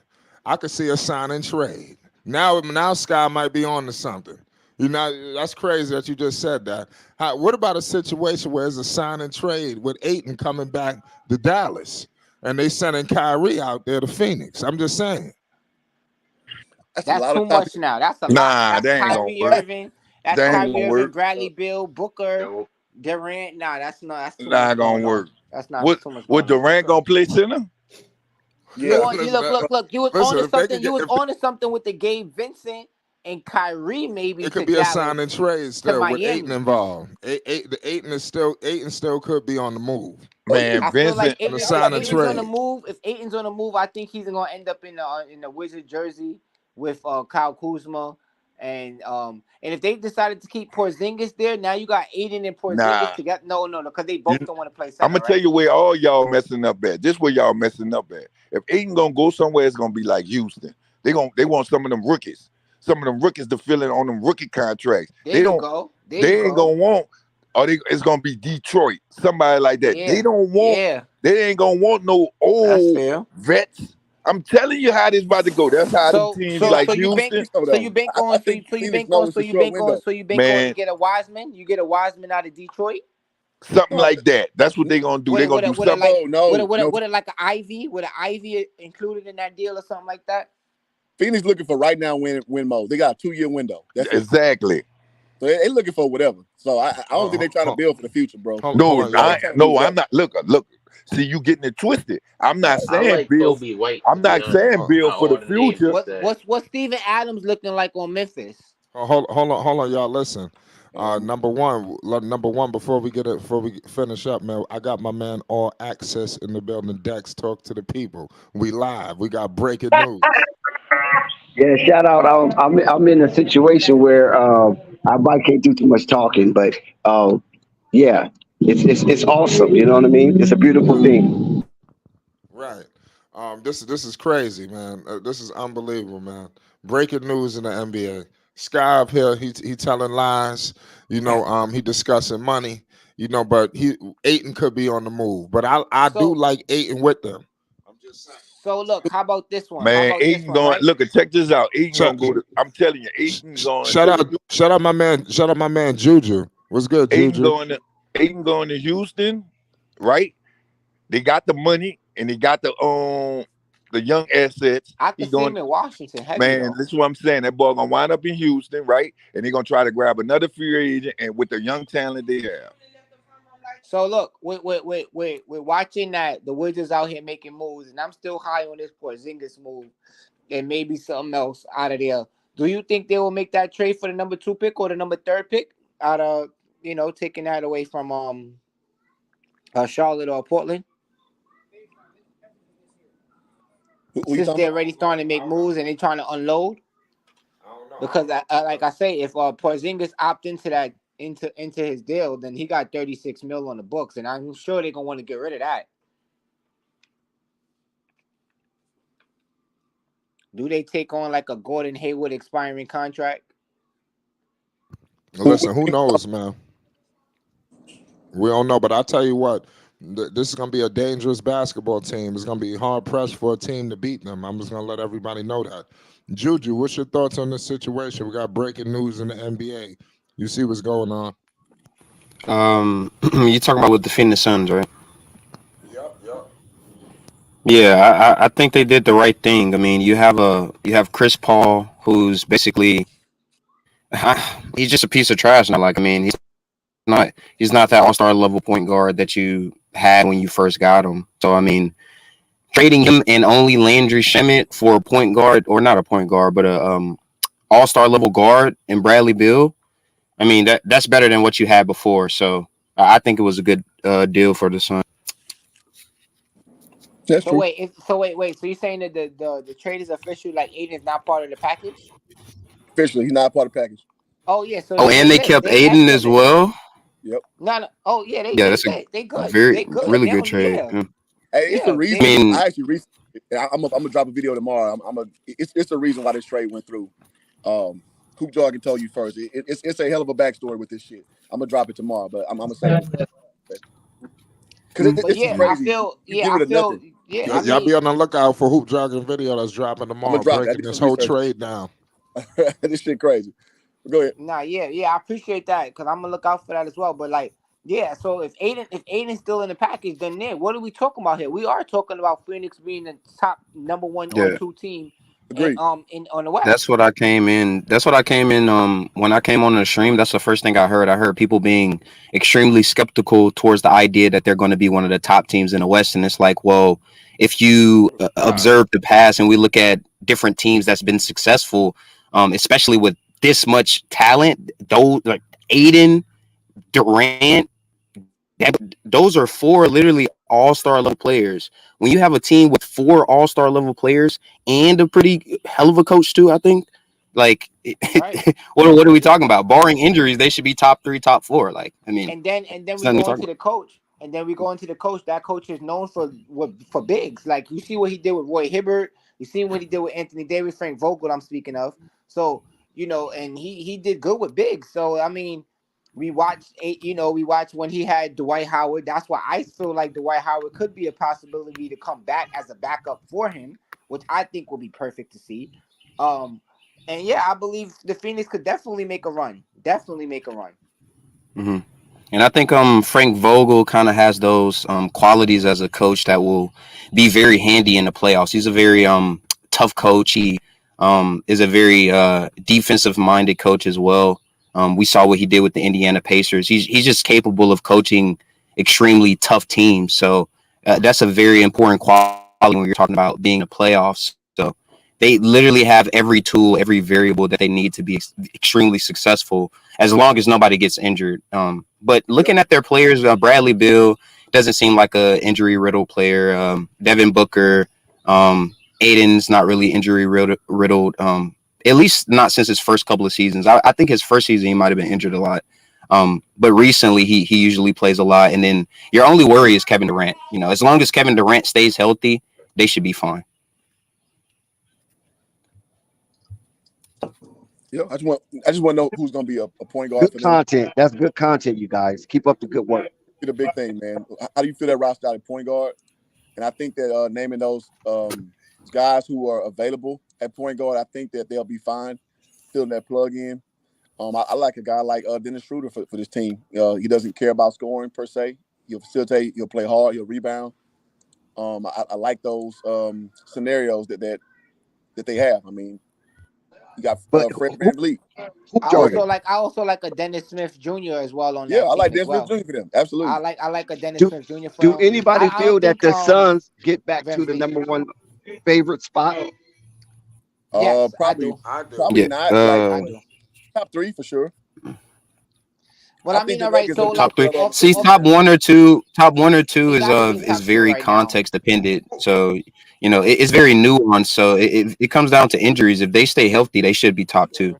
I could see a sign and trade. Now Sky might be on to something. You know, that's crazy that you just said that. What about a situation where it's a sign and trade with Ayton coming back to Dallas and they sending Kyrie out there to Phoenix? I'm just saying. That's a That's lot of too topics. much now. That's a lot. nah, That's that ain't gonna Kyrie work. Irving. That's That ain't Kyrie gonna Irving, work. Bradley Beal, Booker, Nope. Durant. Nah, that's not. That's too much Not gonna going on. work. That's not What too much what going on. Durant gonna play center? You Yeah. want you look. You was on Listen, to if they something. could You get, was if on to something with the Gabe Vincent and Kyrie maybe it to could be a sign Dallas and trade to still with Ayton Miami. involved. Ayton still could be on the move. Oh yeah. Man, I feel like Vincent. On the Ayton, if sign and Aiton's on the trade. move, I think he's gonna end up in the Wizard jersey with Kyle Kuzma, and if they decided to keep Porzingis there, now you got Aiden and Porzingis Nah. together. No, because they You, both don't want to play I'm center, gonna tell right? you where all y'all messing up at. This where y'all messing up at. If Aiden gonna go somewhere, it's gonna be like Houston. They want some of them rookies. Some of them rookies to fill in on them rookie contracts. There you go. There you They ain't go. gonna want, it's gonna be Detroit, somebody like that. They Yeah, don't want, yeah, they ain't gonna want no that's old fair. vets. I'm telling you how this about to go. That's how them So teams so like so you bank Houston, Some of so you those. bank I on think Phoenix knows it's a short window. so you bank on to man, get a Wiseman. You get a Wiseman out of Detroit. something No, like that. That's what they gonna do. They gonna do With a something. like no. with a like an Ivy with an Ivy included in that deal or something like that. Phoenix looking for right now win mode. They got a 2-year window. That's it. Exactly. So they looking for whatever. So I don't think they're trying to build for the future, bro. Hold No, on, y'all. I'm not. Look. See, you getting it twisted. I'm not I saying like Bill. Kobe White, to I'm be not honest. saying Bill Out for the all the names future. you What said. what's Steven Adams looking like on Memphis? Hold on, y'all. Listen. Number one. Before we finish up, man, I got my man All Access in the building. Dex, talk to the people. We live. We got breaking news. Yeah, shout out. I'm in a situation where I might can't do too much talking, but yeah, it's awesome. You know what I mean? It's a beautiful thing. Right. This is crazy, man. This is unbelievable, man. Breaking news in the NBA. Sky up here, he telling lies. He discussing money. But Aiton could be on the move. But I do So like Aiton with them. I'm just saying. so look, how about this one? How Man, about this Aiton one, going. right? Look, check this out. Aiton Shut, gonna go to. I'm telling you, Aiton going shut to up, the. shut up, my man Juju. What's good, Aiton Juju? going to. Aiton going to Houston, right? They got the money and they got the young assets. I He could see him going. in Washington heavy Man, though. this is what I'm saying. That boy gonna wind up in Houston, right? And they're gonna try to grab another free agent, and with the young talent they have. So look, we're watching that the Wizards out here making moves, and I'm still high on this Porzingis move, and maybe something else out of there. Do you think they will make that trade for the number 2 pick or the number 3rd pick out of taking that away from Charlotte or Portland? Who you Since talking they're about? already starting to make moves and they're trying to unload, I don't know. because like I say, if Porzingis opt into that into his deal, then he got 36 mil on the books, and I'm sure they're gonna want to get rid of that. Do they take on like a Gordon Hayward expiring contract? Listen, who knows, man? We don't know, but I tell you what, this is gonna be a dangerous basketball team. It's gonna be hard pressed for a team to beat them. I'm just gonna let everybody know that. Juju, what's your thoughts on this situation? We got breaking news in the NBA. You see what's going on? You talking about with the Phoenix Suns, right? Yep. Yeah, I think they did the right thing. I mean, you have Chris Paul, who's basically he's just a piece of trash now. Like, I mean, he's not that all-star level point guard that you had when you first got him. So I mean, trading him and only Landry Shamet for a point guard, or not a point guard, but a all-star level guard and Bradley Beal. I mean, that's better than what you had before. So I think it was a good deal for the Suns. That's So true. wait, wait. So you're saying that the trade is official? Like Aiden is not part of the package? Officially, he's not part of the package. Oh yeah, so Oh, and they they lit. kept They Aiden as excellent. well. Yep. No. Oh yeah, they Yeah, they that's a lit. They good. very They good. really They good don't. trade. Yeah, Yeah. Hey, it's the yeah. I reason. They mean, I actually, I'm gonna drop a video tomorrow. It's the reason why this trade went through. Hoop Dog can tell you first. It's a hell of a backstory with this shit. I'm gonna drop it tomorrow, but I'm gonna say because But this is yeah, crazy. You give it a nothing. yeah. I Y'all be mean, on the lookout for Hoop Jogging video that's dropping I'm gonna tomorrow, drop it. I breaking did this some whole research. trade down. This shit crazy. But go ahead. nah, yeah. I appreciate that because I'm gonna look out for that as well. But like, yeah. So if Aiden's still in the package, then what are we talking about here? We are talking about Phoenix being the top number 1 or yeah, 2 team, and Agreed. on the West. that's what I came in. That's what I came in. When I came on the stream, that's the first thing I heard. I heard people being extremely skeptical towards the idea that they're going to be one of the top teams in the West, and it's like, well, if you Right. observe the past and we look at different teams that's been successful, especially with this much talent, those like Aiden, Durant. That, those are 4 literally all-star level players. When you have a team with 4 all-star level players and a pretty hell of a coach too, I think. Like, Right. what are we talking about? Barring injuries, they should be top 3, top 4. Like, I mean, And then it's we nothing to go talk into about. the coach. And then we go into the coach. That coach is known for bigs. Like you see what he did with Roy Hibbert. You see what he did with Anthony Davis, Frank Vogel. I'm speaking of. So and he did good with bigs. So I mean, we watched when he had Dwight Howard. That's why I feel like Dwight Howard could be a possibility to come back as a backup for him, which I think will be perfect to see. And yeah, I believe the Phoenix could definitely make a run. Definitely make a run. Hmm. And I think Frank Vogel kind of has those qualities as a coach that will be very handy in the playoffs. He's a very tough coach. He is a very defensive minded coach as well. We saw what he did with the Indiana Pacers. He's just capable of coaching extremely tough teams. So That's a very important quality when you're talking about being in the playoffs. So they literally have every tool, every variable that they need to be extremely successful, as long as nobody gets injured. But Yep. looking at their players, Bradley Beal doesn't seem like a injury riddled player. Devin Booker, Aiden's not really injury riddled. At least not since his first couple of seasons. I think his first season he might have been injured a lot. But recently he usually plays a lot. And then your only worry is Kevin Durant. You know, as long as Kevin Durant stays healthy, they should be fine. Yeah, I just want to know who's going to be a point guard Good for them. content. That's good content, you guys. Keep up the good work. Be the big thing, man. How do you feel that roster out at point guard? And I think that naming those guys who are available at point guard, I think that they'll be fine filling that plug in. I like a guy like Dennis Schroeder for this team. He doesn't care about scoring per se. He'll facilitate. He'll play hard. He'll rebound. I like those scenarios that they have. I mean, you got But Fred VanVleet. who, I Jordan? also like a Dennis Smith Jr. as well on Yeah, that I like team as Dennis Smith well. Jr. for them. Absolutely. I like a Dennis Do Smith Jr. for do him. anybody I feel don't that think the Suns get back Van to the Vliet. number one favorite spot? Yes, I Probably do. I do. probably Yeah. not like I do. top 3 for sure. Well, I I think mean, the all right. Nuggets So are like Top three. well See, off top one or two. Top one or two it got to be is top two very right now. context dependent. So you know it's very nuanced. So it comes down to injuries. If they stay healthy, they should be top two.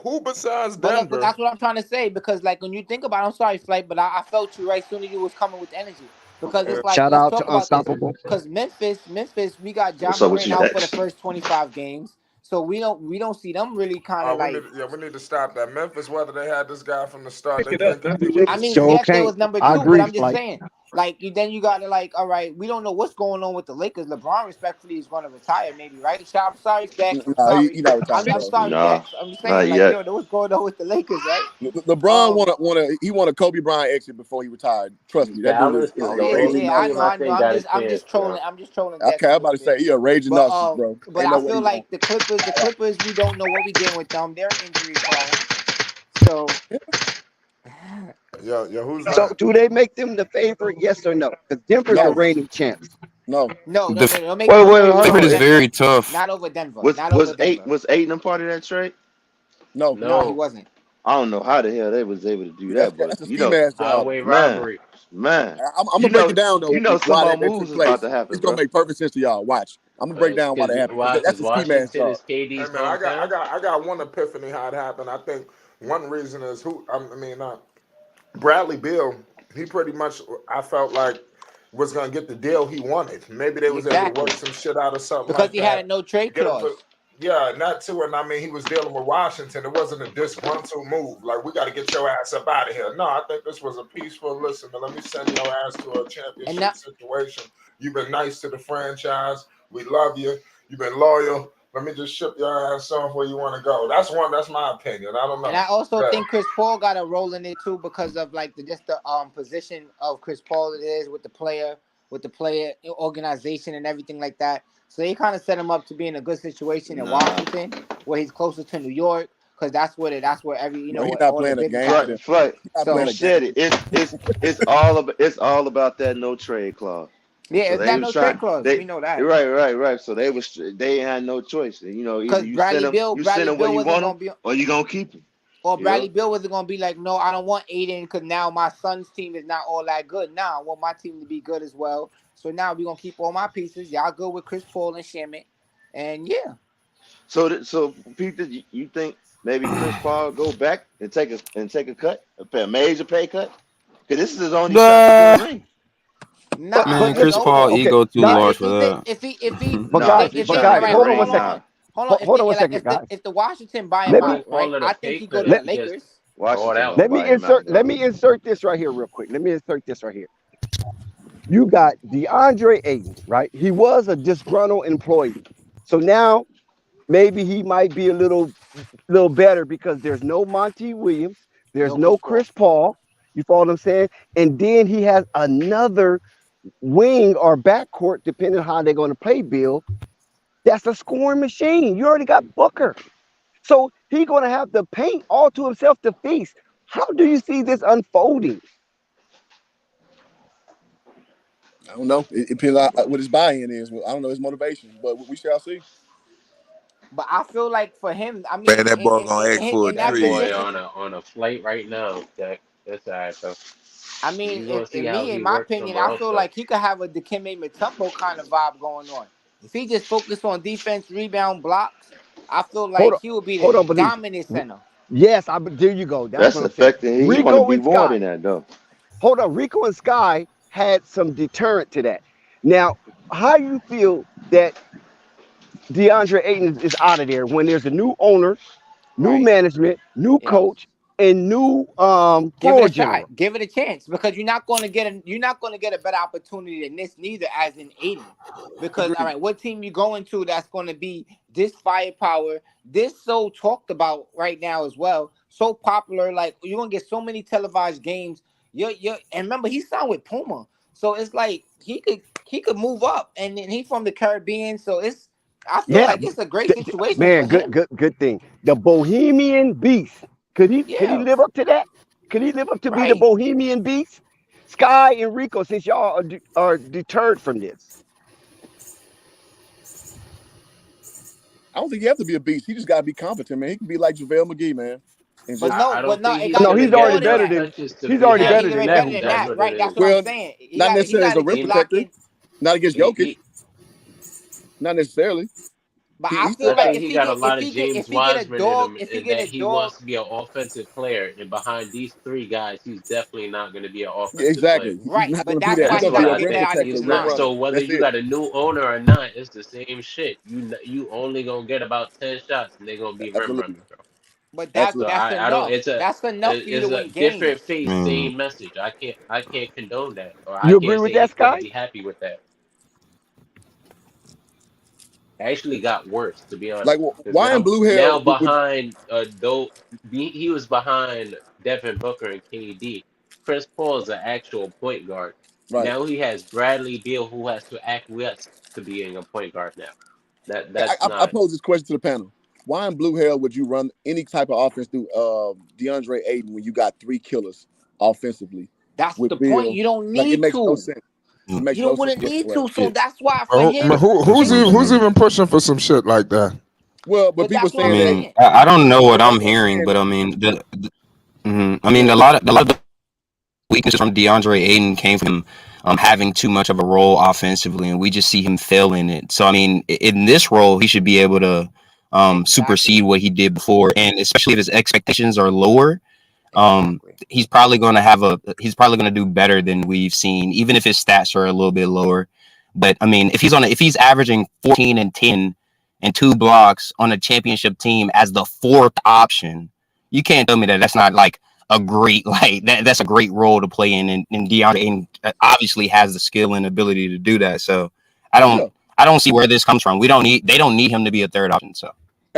Who besides But look, but Denver? that's what I'm trying to say because like when you think about, I'm sorry, Flight, but I felt you right soon as you was coming with the energy because it's like Shout let's out talk to about this Unstoppable. because Memphis, we got What's John up with Morant you, out for the Dex? first 25 games, so we don't see them really kind of like. We need to stop that. Memphis, whether they had this guy from the start, they couldn't compete with I this mean, team. Sure yes, they can't. was number I two, but agree, I'm just Flight. saying, like, then you got to like, all right, we don't know what's going on with the Lakers. LeBron, respectfully, is going to retire, maybe, right? I'm sorry, Dex. I'm nah, sorry. he not retiring, I'm bro. sorry, Nah, Dex. I'm just not saying, like, we yet. don't know what's going on with the Lakers, right? LeBron Um, won a Kobe Bryant exit before he retired. Trust me, that dude Dallas is is Oh a yeah, the raging only I team know, I narcissist. I know. think got a I'm just chance, trolling. bro. I'm just trolling Okay, Dex a I'm about little to say bit. he a raging But narcissist, bro. but Ain't I no way feel he won't. like the Clippers, we don't know what we getting with them. They're injury prone. So Yeah, who's So that? do they make them the favorite? Yes or no? Because Denver's the No, reigning champs. no. no, The no, no. Make Wait, them the wait, favorite hold favorite over on. is Denver. very tough. Not over Denver. Was Not over was eight Denver. was eight and part of that trade? No. No, he No, wasn't. I don't know how the hell they was able to do That's that, but that's a you ski know, mask job. highway man, robbery. man, I'm gonna break it down you though know, some why more that moves took is about place. to happen, It's gonna bro. make perfect sense to y'all. Watch. I'm gonna break down why that happened. That's Because a ski mask Washington job. is Hey KD's man, hometown. I got one epiphany how it happened. I think one reason is Bradley Beal. He pretty much I felt like was gonna get the deal he wanted. Maybe they was able to work Exactly. some shit out or something Because like he had a that. no trade Get him for clause. yeah, not too. And I mean, he was dealing with Washington. It wasn't a disgruntled move. Like we got to get your ass up out of here. No, I think this was a peaceful. Listen, man, let me send your ass to a And championship now situation. You've been nice to the franchise. We love you. You've been loyal. Let me just ship your ass off where you want to go. That's one. That's my opinion. I don't and know. I also Yeah. think Chris Paul got a role in it too because of like the position of Chris Paul it is with the player organization and everything like that. So they kind of set him up to be in a good situation in Nah, Washington, where he's closer to New York, because that's where every No, he's where not all the playing a business game for them. happens. Flight. He's not You playing So a game said for it. It's all about that no trade clause. yeah, So it's they not was no trying. trade clause. They We know that right. So they had no choice. And, either because you send Bradley them where Bill you wasn't want them, gonna be. or you gonna keep them. Or You know. Bradley Bill wasn't gonna be like, no, I don't want Aiden because now my son's team is not all that good. Now I want my team to be good as well. So now we're gonna keep all my pieces. Y'all good with Chris Paul and Shamit. And yeah. So Peter, you think maybe Chris Paul go back and take a cut, a major pay cut? Because this is his only shot to win a Nah, ring. Nah, man, it's Chris over. Paul Okay, ego too guys. large If for he think that. But Nah, guys, if he if but they trying to all guys, win a right, hold on one ring, second. nah. hold on. Hold on one If second, guys. if the Washington buy him Let I me wouldn't out, call right? it a I think pay he go cut. to the let It's just Lakers. bought Washington out. gonna let me buy him out, insert let dog. me insert this right here real quick. Let me insert this right here. You got DeAndre Ayton, right? He was a disgruntled employee. So now maybe he might be a little better because there's no Monty Williams, there's No Chris no Paul. Chris Paul. You follow what I'm saying? And then he has another wing or backcourt, depending on how they're going to play Bill. That's a scoring machine. You already got Booker. So he's going to have the paint all to himself to feast. How do you see this unfolding? I don't know. It depends on what his buy-in is. I don't know his motivation, but we shall see. But I feel like for him, I Man, mean, that boy gonna ask for a in that That boy trade. position, on a flight right now. That's all right though. I mean, You're gonna see how in he my works opinion, somewhere I else feel though. like he could have a Dikembe Mutombo kind of vibe going on. If he just focused on defense, rebound, blocks, I feel Hold like on, he would be hold the on, please. dominant center. Yes, there you go. That's That's what I'm saying. affecting. He want to Rico be and more Sky. than that, though. Hold on, Rico and Sky had some deterrent to that. Now, how you feel that DeAndre Ayton is out of there when there's a new owner, new Right. management, new Yeah. coach, and new Give it floor a shot. general? Give it a chance because you're not going to get a better opportunity than this neither as in Aiden. Because all Agreed. right, what team you going to that's going to be this firepower, this so talked about right now as well, so popular. Like you're gonna get so many televised games. And remember he signed with Puma, so it's like he could move up, and then he from the Caribbean, so I feel Yeah, like it's a great situation for man, him. good thing. The Bohemian Beast. Could he Yeah, live up to that? Could he live up to be the right. Bohemian Beast? Sky and Rico, since y'all are deterred from this. I don't think you have to be a beast. He just got to be competent, man. He can be like JaVale McGee, man, and But just no, I but don't no, think it he's got to No, gonna be he's get already more than better enough that. than touches to he's be already Yeah, better he's happy than way that. better level. than That's that. what it Right. That's is. what I'm well, saying. not He necessarily got as a to rim keep He, protector, blocking. not against he, Jokic, he not necessarily. But I He feel still I like got. think he got a lot of James if he get a Wiseman in dog, him, if he and get that a he dog, wants to be an offensive player. And behind these three guys, he's definitely not going to be an Yeah, offensive player. exactly. He's right? not But going to be that's that. He's why That's he going to got be what to a I get rim that think. out of protector, his He's rim not. mind. runner. So whether That's you it. got a new owner or not, it's the same shit. You only gonna get about 10 shots, and they're gonna be rim Absolutely, runners, bro. But So absolutely. I don't. That's enough for you It's to a win different games. face, I mean, same message. I can't condone that, or I You agree can't with say that, he's gonna Sky? be happy with that. Actually got worse, to be Like honest. Because why in blue now hell would behind though he was behind Devin Booker and KD. Chris Paul is an actual point guard. right? Now he has Bradley Beal who has to acquiesce to being a point guard now. I, That's I, I not pose this question to the panel: why in blue hell would you run any type of offense through DeAndre Ayton when you got three killers offensively That's with the point. Bill? You don't Like it need makes no to. sense. It mm, makes You no don't sense wouldn't need whatsoever. to. So that's why for Bro, him, who's it's even mm, who's even pushing for some shit like that? Well, but but people that's what I I'm saying that. mean, saying. I don't know what That's I'm what I'm hearing, saying. but I mean, I Go mean, ahead. a lot of the weaknesses from DeAndre Ayton came from having too much of a role offensively, and we just see him fail in it. So, I mean, in this role, he should be able to Exactly. supersede what he did before, and especially if his expectations are lower, Exactly. he's probably going to do better than we've seen, even if his stats are a little bit lower. But I mean, if he's averaging 14 and 10 and 2 blocks on a championship team as the fourth option, you can't tell me that that's not like a great that's a great role to play in. And DeAndre Ayton obviously has the skill and ability to do that. So I don't Yeah, I don't see where this comes from. They don't need him to be a third option. So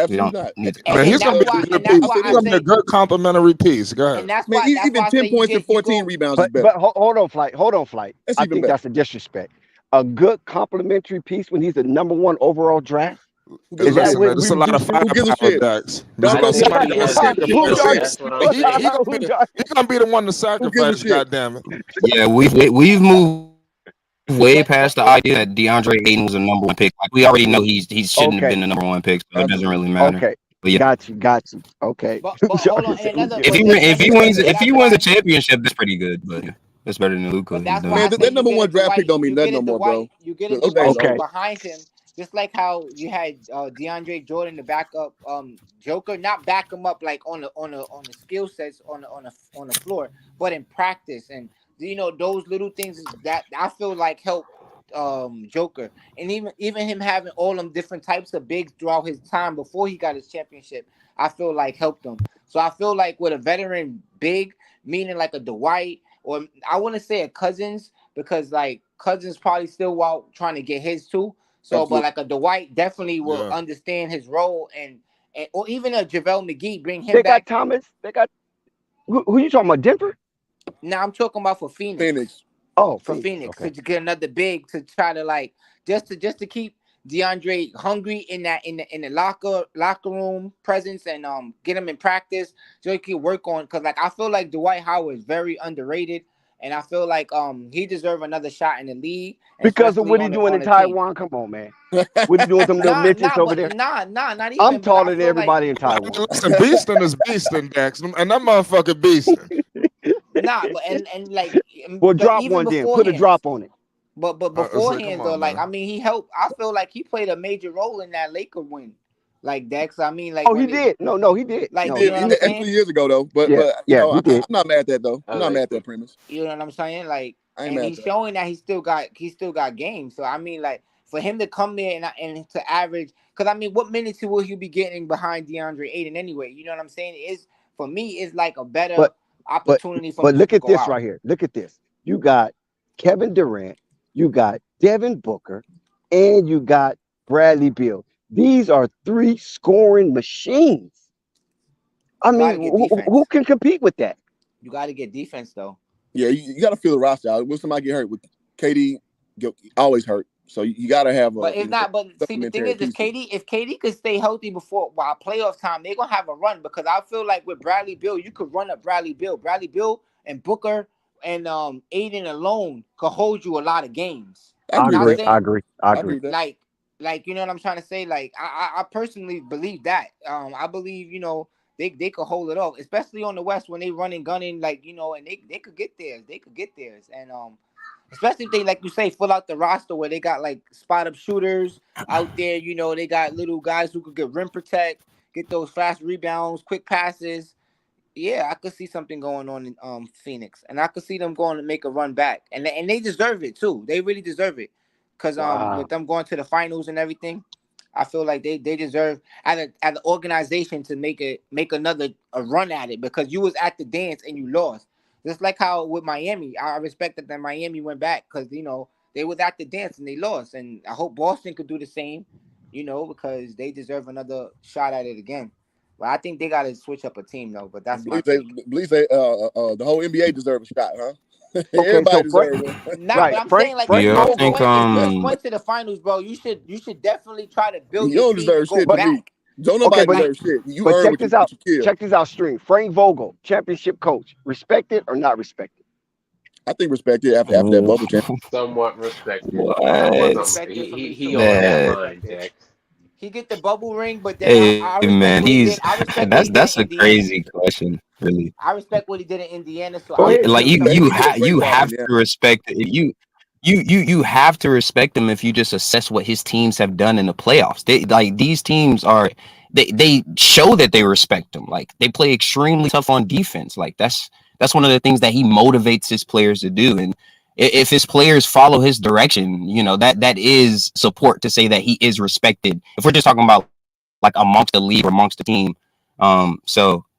we don't absolutely not. need to I, Man, coach. I, And he's gonna that's be why a good that's I'll piece. why say He's I this, gonna be a say good complimentary piece. Go ahead. man. that's Even why I say 10 points and you 14 go rebounds is But better. hold on, flight. That's I even think better. that's a disrespect. A good complimentary piece when he's the number one overall draft. Who Hey, gives Is a that listen, shit? what man, there's we a would lot do of to you? Who gives a firepower, shit? Dax. There's a I lot of think he Nobody. has the sacrifice. Who ego. does? That's what I'm He saying. gonna be he gonna be the one to Who gives a sacrifice. shit? God damn it. Yeah, we've moved way but past the idea that DeAndre Ayton was a number one pick. Like we already know he shouldn't have Okay, been the number one pick, so it doesn't Absolutely. really matter. okay, But yeah, got you. Okay, but hold on. And another if but he then if another he thing wins is if he that's wins a why championship, that's pretty good. But yeah, that's better than Luka but he's that's why done. I Man, say that number one draft pick don't mean you nothing get no a more, bro. Those days Dwight are over. okay. behind him, just like how you had DeAndre Jordan to back up Joker, not back him up like on the skill sets on the floor, but in practice and those little things that I feel like help Joker and even him having all them different types of bigs throughout his time before he got his championship, I feel like helped him. So I feel like with a veteran big, meaning like a Dwight or I wouldn't say a Cousins because like Cousins probably still out trying to get his too. So, but Absolutely. like a Dwight definitely will Yeah. understand his role and or even a JaVale McGee, bring him They got back. Thomas. They got who you talking about? Denver? Now I'm talking about for Phoenix. Phoenix. Oh, For Phoenix. Phoenix Okay. to get another big to try to like just to keep DeAndre hungry in that in the locker room presence and get him in practice so he can work on because like I feel like Dwight Howard is very underrated and I feel like he deserves another shot in the league, Because of especially what he on doing in the team. Taiwan. Come on, man. What he doing with them little midgets over there? Not I'm even. But I taller than feel like everybody in Taiwan. Listen, beasting is beasting, Dex, and that motherfucker beasting. but like, Well, but drop even one then. Put a beforehand. drop on it. But So come beforehand though, on, like I man. mean, he helped. I feel like he played a major role in that Laker win, like Dex. I mean, like Oh, he when it, did. No, he did. like No, you he know what He I'm did. did. That's 2 saying. years ago though. But Yeah, you yeah, know, he did. I'm not mad at that though. I I'm not like mad at it. that premise. You know what I'm saying? Like, I ain't and mad he's at that. showing that he still got games. So I mean, like for him to come there and to average, because I mean, what minutes will he be getting behind DeAndre Ayton anyway? You know what I'm saying? Is for me, it's like a better But but opportunity for him but to just look to at go this out. right here. Look at this. You got Kevin Durant, you got Devin Booker, and you got Bradley Beal. These are three scoring machines. I You got mean, to get who defense. can compete with that? You got to get defense though. Yeah, you got to feel the roster out. When somebody get hurt, with KD always hurt, so you got to have But it's not. But see, the thing supplementary is, pieces. If KD could stay healthy before while playoff time, they're gonna have a run because I feel like with Bradley Bill, you could run up Bradley Bill and Booker and Aiden alone could hold you a lot of games. I I agree with Not agree. that. I saying agree. I I agree agree. with that. like you know what I'm trying to say. Like I personally believe that. I believe they could hold it off, especially on the West when they running gunning like and they could get theirs. They could get theirs and especially if they, like you say, fill out the roster where they got like spot up shooters out there. They got little guys who could get rim protect, get those fast rebounds, quick passes. Yeah, I could see something going on in Phoenix, and I could see them going to make a run back, and they deserve it too. They really deserve it, cause with Wow. them going to the finals and everything, I feel like they deserve as an organization to make another a run at it because you was at the dance and you lost. Just like how with Miami, I respect that Miami went back because they was at the dance and they lost, and I hope Boston could do the same, because they deserve another shot at it again. But I think they got to switch up a team though. But that's my take. The whole NBA deserves a shot, huh? Okay, Everybody so deserves one. Nah, but right, I'm saying like Frank Yeah, I think Vogel, if you just went to the finals, bro, you should definitely try to build You your don't team and deserve go shit to but me. back. Don't okay, nobody but Like deserve shit. You but earn check what this you out. kill. Check this out, stream. Frank Vogel, championship coach, respected or not respected? I think respect it after that bubble champ. Somewhat respected. somewhat what? respected for me He too. on Somewhat that Man, line, respected. Jack. He get the bubble ring, but then hey I respect man, what he did. I respect what he did in that's a Indiana. crazy question, really. I respect what he did in Indiana, so Go I Yeah, ahead, could like see Stream. him you coming He you did back. a have great you ball have in there. to respect it. You have to respect him if you just assess what his teams have done in the playoffs. These teams are they show that they respect him. Like they play extremely tough on defense. Like that's one of the things that he motivates his players to do. And if his players follow his direction, that is support to say that he is respected. If we're just talking about like amongst the league or amongst the team,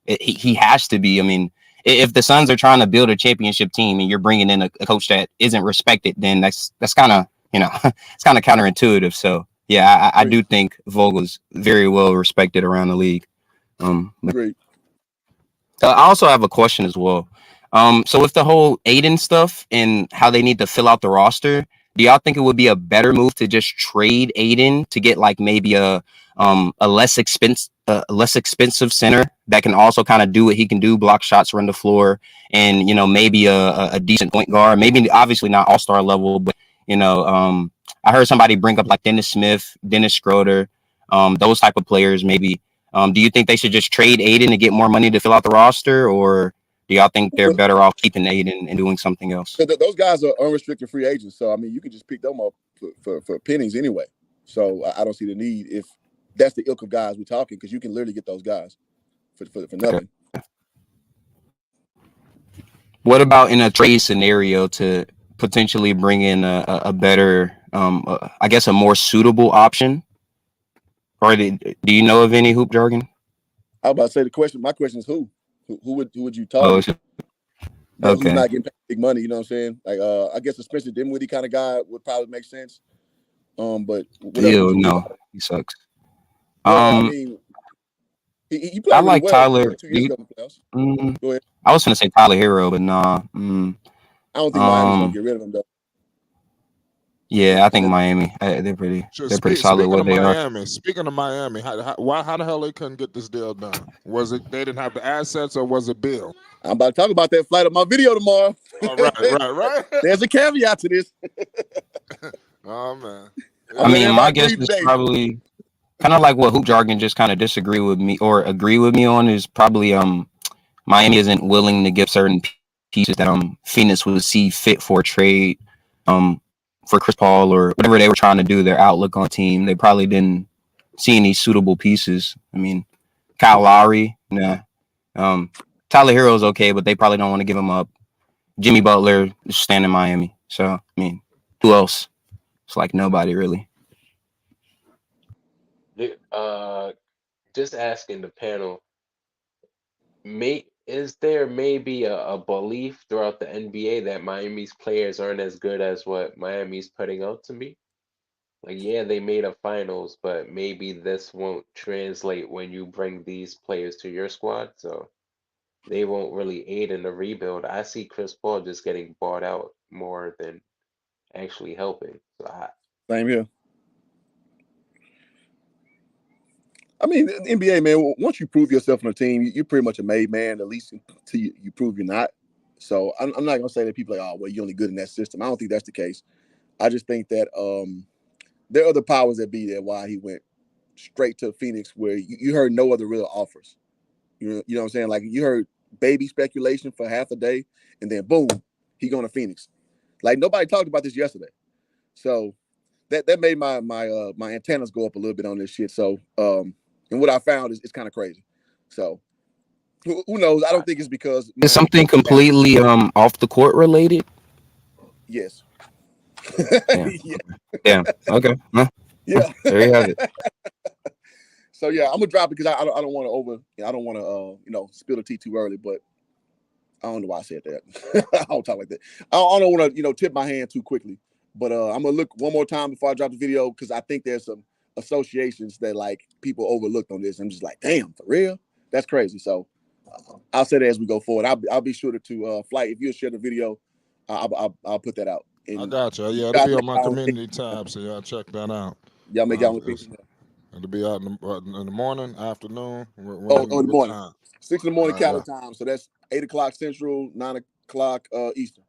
he has to be. I mean, if the Suns are trying to build a championship team and you're bringing in a coach that isn't respected, then that's kind of it's kind of counterintuitive. So yeah, I Agreed. do think Vogel's very well respected around the league. Agreed. I also have a question as well. So with the whole Aiden stuff and how they need to fill out the roster, do y'all think it would be a better move to just trade Aiden to get like maybe a less expensive center that can also kind of do what he can do, block shots, run the floor, and maybe a decent point guard, maybe obviously not all-star level, but I heard somebody bring up like Dennis Smith, Dennis Schroeder, those type of players maybe. Do you think they should just trade Aiden to get more money to fill out the roster, or do y'all think they're better off keeping Aiden and doing something else? Those guys are unrestricted free agents, so I mean, you can just pick them up for pennies anyway. So I don't see the need if that's the ilk of guys we're talking, because you can literally get those guys for nothing. What about in a trade scenario to potentially bring in a better, I guess, a more suitable option? Or do you know of any hoop jargon? I was about to say my question is who would you Oh, target who's okay. not getting paid big money? You know what I'm saying? Like I guess a Spencer Dinwiddie kind of guy would probably make sense. But what else would Ew, you do? no, he sucks. Well, I mean, he I played really like well Tyler. 2 years ago in the playoffs. Go ahead. I was gonna say Tyler Hero, but nah. I don't think Miami's gonna get rid of him though. Yeah, I think And Miami. So They're pretty solid where they are. Speaking of Miami, how the hell they couldn't get this deal done? Was it they didn't have the assets, or was it Bill? I'm about to talk about that flight of my video tomorrow. Oh, right. There's a caveat to this. Oh man. I mean, my Everybody guess breathe is today. probably kind of like what Hoop Jargon just kind of disagree with me or agree with me on is probably Miami isn't willing to give certain pieces that Phoenix would see fit for a trade for Chris Paul or whatever they were trying to do, their outlook on the team. They probably didn't see any suitable pieces. I mean, Kyle Lowry, nah. Tyler Hero's okay, but they probably don't want to give him up. Jimmy Butler is staying in Miami. So, I mean, who else? It's like nobody really. Just asking the panel, is there maybe a belief throughout the NBA that Miami's players aren't as good as what Miami's putting out to be? Like, yeah, they made a finals, but maybe this won't translate when you bring these players to your squad, so they won't really aid in the rebuild. I see Chris Paul just getting bought out more than actually helping. So Same here. I mean, the NBA, man, once you prove yourself on a team, you're pretty much a made man, at least until you prove you're not. So I'm not going to say that people are like, oh, well, you're only good in that system. I don't think that's the case. I just think that there are other powers that be there why he went straight to Phoenix where you heard no other real offers. You know what I'm saying? Like, you heard baby speculation for half a day, and then boom, he going to Phoenix. Like, nobody talked about this yesterday. So that made my antennas go up a little bit on this shit. So and what I found is kind of crazy. So who knows? I don't think it's because Is something completely off the court related? Yes. Yeah. Yeah. Okay. Huh. Yeah. There you have it. So yeah, I'm gonna drop it because I don't want to I don't want to spill the tea too early, but I don't know why I said that. I don't talk like that. I don't want to tip my hand too quickly, but I'm gonna look one more time before I drop the video because I think there's some associations that like people overlooked on this. I'm just like, damn, for real? That's crazy. So I'll say that as we go forward. I'll be sure to Flight. If you'll share the video, I'll put that out. And I got you. Yeah, it'll be on my community tab, so y'all check that out. Y'all make y'all opinion. It'll be out in the morning, afternoon. In the morning. Time. 6 in the morning Cali time. So that's 8 o'clock Central, 9 o'clock Eastern.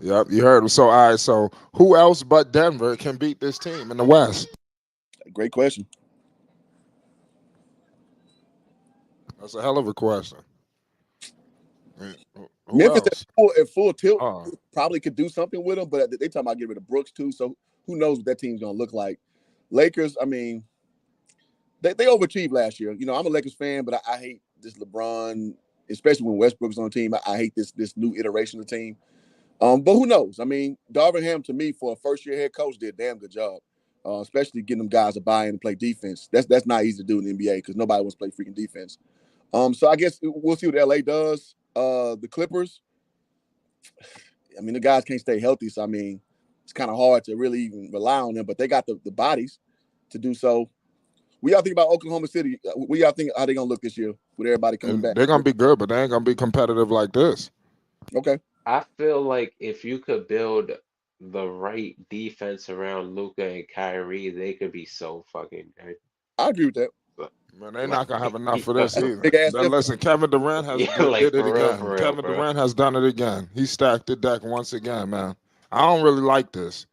Yep, you heard him. So, all right. So, who else but Denver can beat this team in the West? Great question. That's a hell of a question. Memphis at full tilt probably could do something with them, but they talking about getting rid of Brooks too. So who knows what that team's gonna look like? Lakers, I mean, they overachieved last year. I'm a Lakers fan, but I hate this LeBron, especially when Westbrook's on the team. I hate this new iteration of the team. But who knows? I mean, Darvin Ham to me for a first-year head coach did a damn good job, especially getting them guys to buy in and play defense. That's not easy to do in the NBA because nobody wants to play freaking defense. So I guess we'll see what LA does. The Clippers, I mean, the guys can't stay healthy, so I mean, it's kind of hard to really even rely on them. But they got the bodies to do so. What y'all think about Oklahoma City? What y'all think how they gonna look this year with everybody coming back? They're gonna be good, but they ain't gonna be competitive like this. Okay. I feel like if you could build the right defense around Luka and Kyrie, they could be so fucking good. I agree with that. Man, they're not gonna have enough for this either. Now, listen, Kevin Durant has did it again. Kevin Durant has done it again. He stacked the deck once again, man. I don't really like this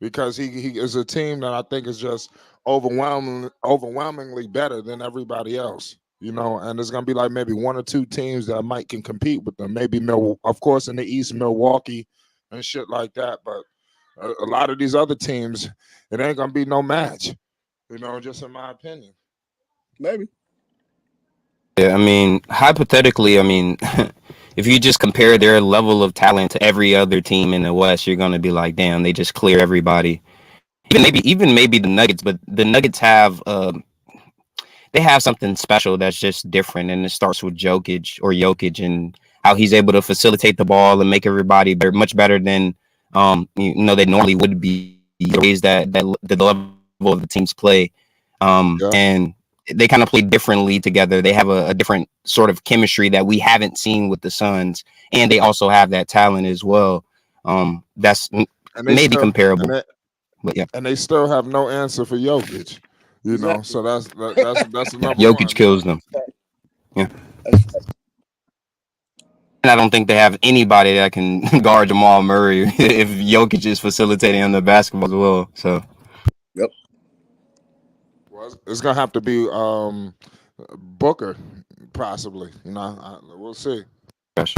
because he is a team that I think is just overwhelmingly better than everybody else. And there's gonna be like maybe one or two teams that can compete with them. Maybe of course in the East, Milwaukee and shit like that. But a lot of these other teams, it ain't gonna be no match. Just in my opinion. Maybe. Yeah, I mean, hypothetically, if you just compare their level of talent to every other team in the West, you're gonna be like, damn, they just clear everybody. Even maybe the Nuggets, but the Nuggets have they have something special that's just different, and it starts with Jokic and how he's able to facilitate the ball and make everybody better, much better than they normally would be. Ways that the level of the teams play, and they kind of play differently together. They have a different sort of chemistry that we haven't seen with the Suns, and they also have that talent as well. That's and they maybe still and comparable, they but yeah, and they still have no answer for Jokic. You know, Exactly. so that's number Jokic one. kills them. Yeah, That's fact. and I don't think they have anybody that can guard Jamal Murray if Jokic is facilitating on the basketball as well. So Yep. Well, it's gonna have to be Booker, possibly. You know, we'll see. gosh.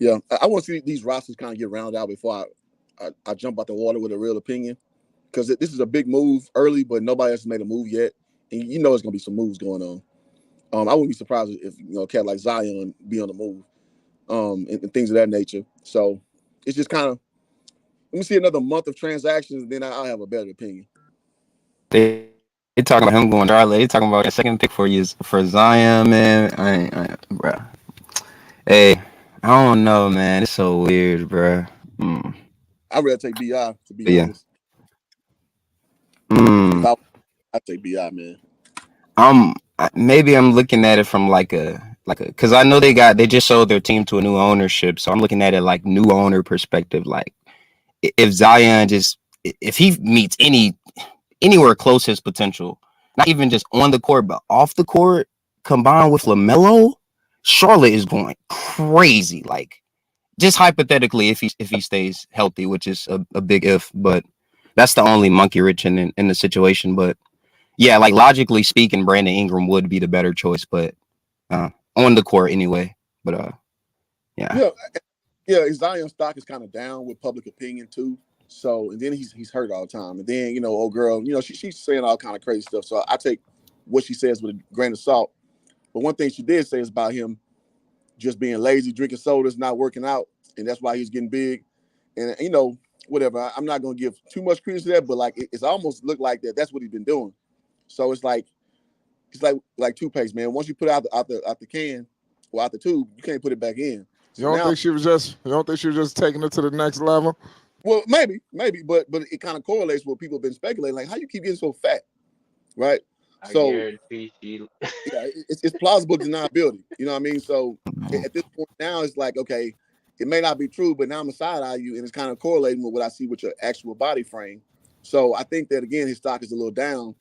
Yeah. I want to see these rosters kind of get rounded out before I jump out the water with a real opinion. Because this is a big move early, but nobody else made a move yet. And you know there's gonna be some moves going on. I wouldn't be surprised if a cat like Zion be on the move, and things of that nature. So it's just kind of let me see another month of transactions, and then I'll have a better opinion. They they talking about him going Charlotte. They talking about a second pick for Zion, man. Bruh. Hey, I don't know, man. It's so weird, bruh. I'd rather take Bi to be But yeah. honest. If Mm. I'd take Bi, man. Maybe I'm looking at it from like a because I know they just sold their team to a new ownership, so I'm looking at it like new owner perspective. Like if Zion if he meets anywhere close to his potential, not even just on the court but off the court, combined with LaMelo, Charlotte is going crazy. Like just hypothetically, if he stays healthy, which is a big if, but that's the only monkey wrench in the situation. But yeah, like logically speaking, Brandon Ingram would be the better choice, but on the court anyway. But yeah. Yeah. Zion's stock is kind of down with public opinion too. So and then he's hurt all the time. And then old girl, she's saying all kind of crazy stuff. So I take what she says with a grain of salt. But one thing she did say is about him just being lazy, drinking sodas, not working out, and that's why he's getting big. And whatever. I'm not gonna give too much credence to that, but like it's almost looked like that's what he's been doing. So it's like toothpaste, man. Once you put it out the can or out the tube, you can't put it back in. You So don't now, think she was just taking it to the next level? well, maybe, but it kind of correlates with what people have been speculating. Like, how you keep getting so fat, right? I So guarantee she. yeah, it's plausible deniability. You know what I mean? So at this point now, it's like, okay, it may not be true, but now I'm a side eye you, and it's kind of correlating with what I see with your actual body frame. So I think that again, his stock is a little down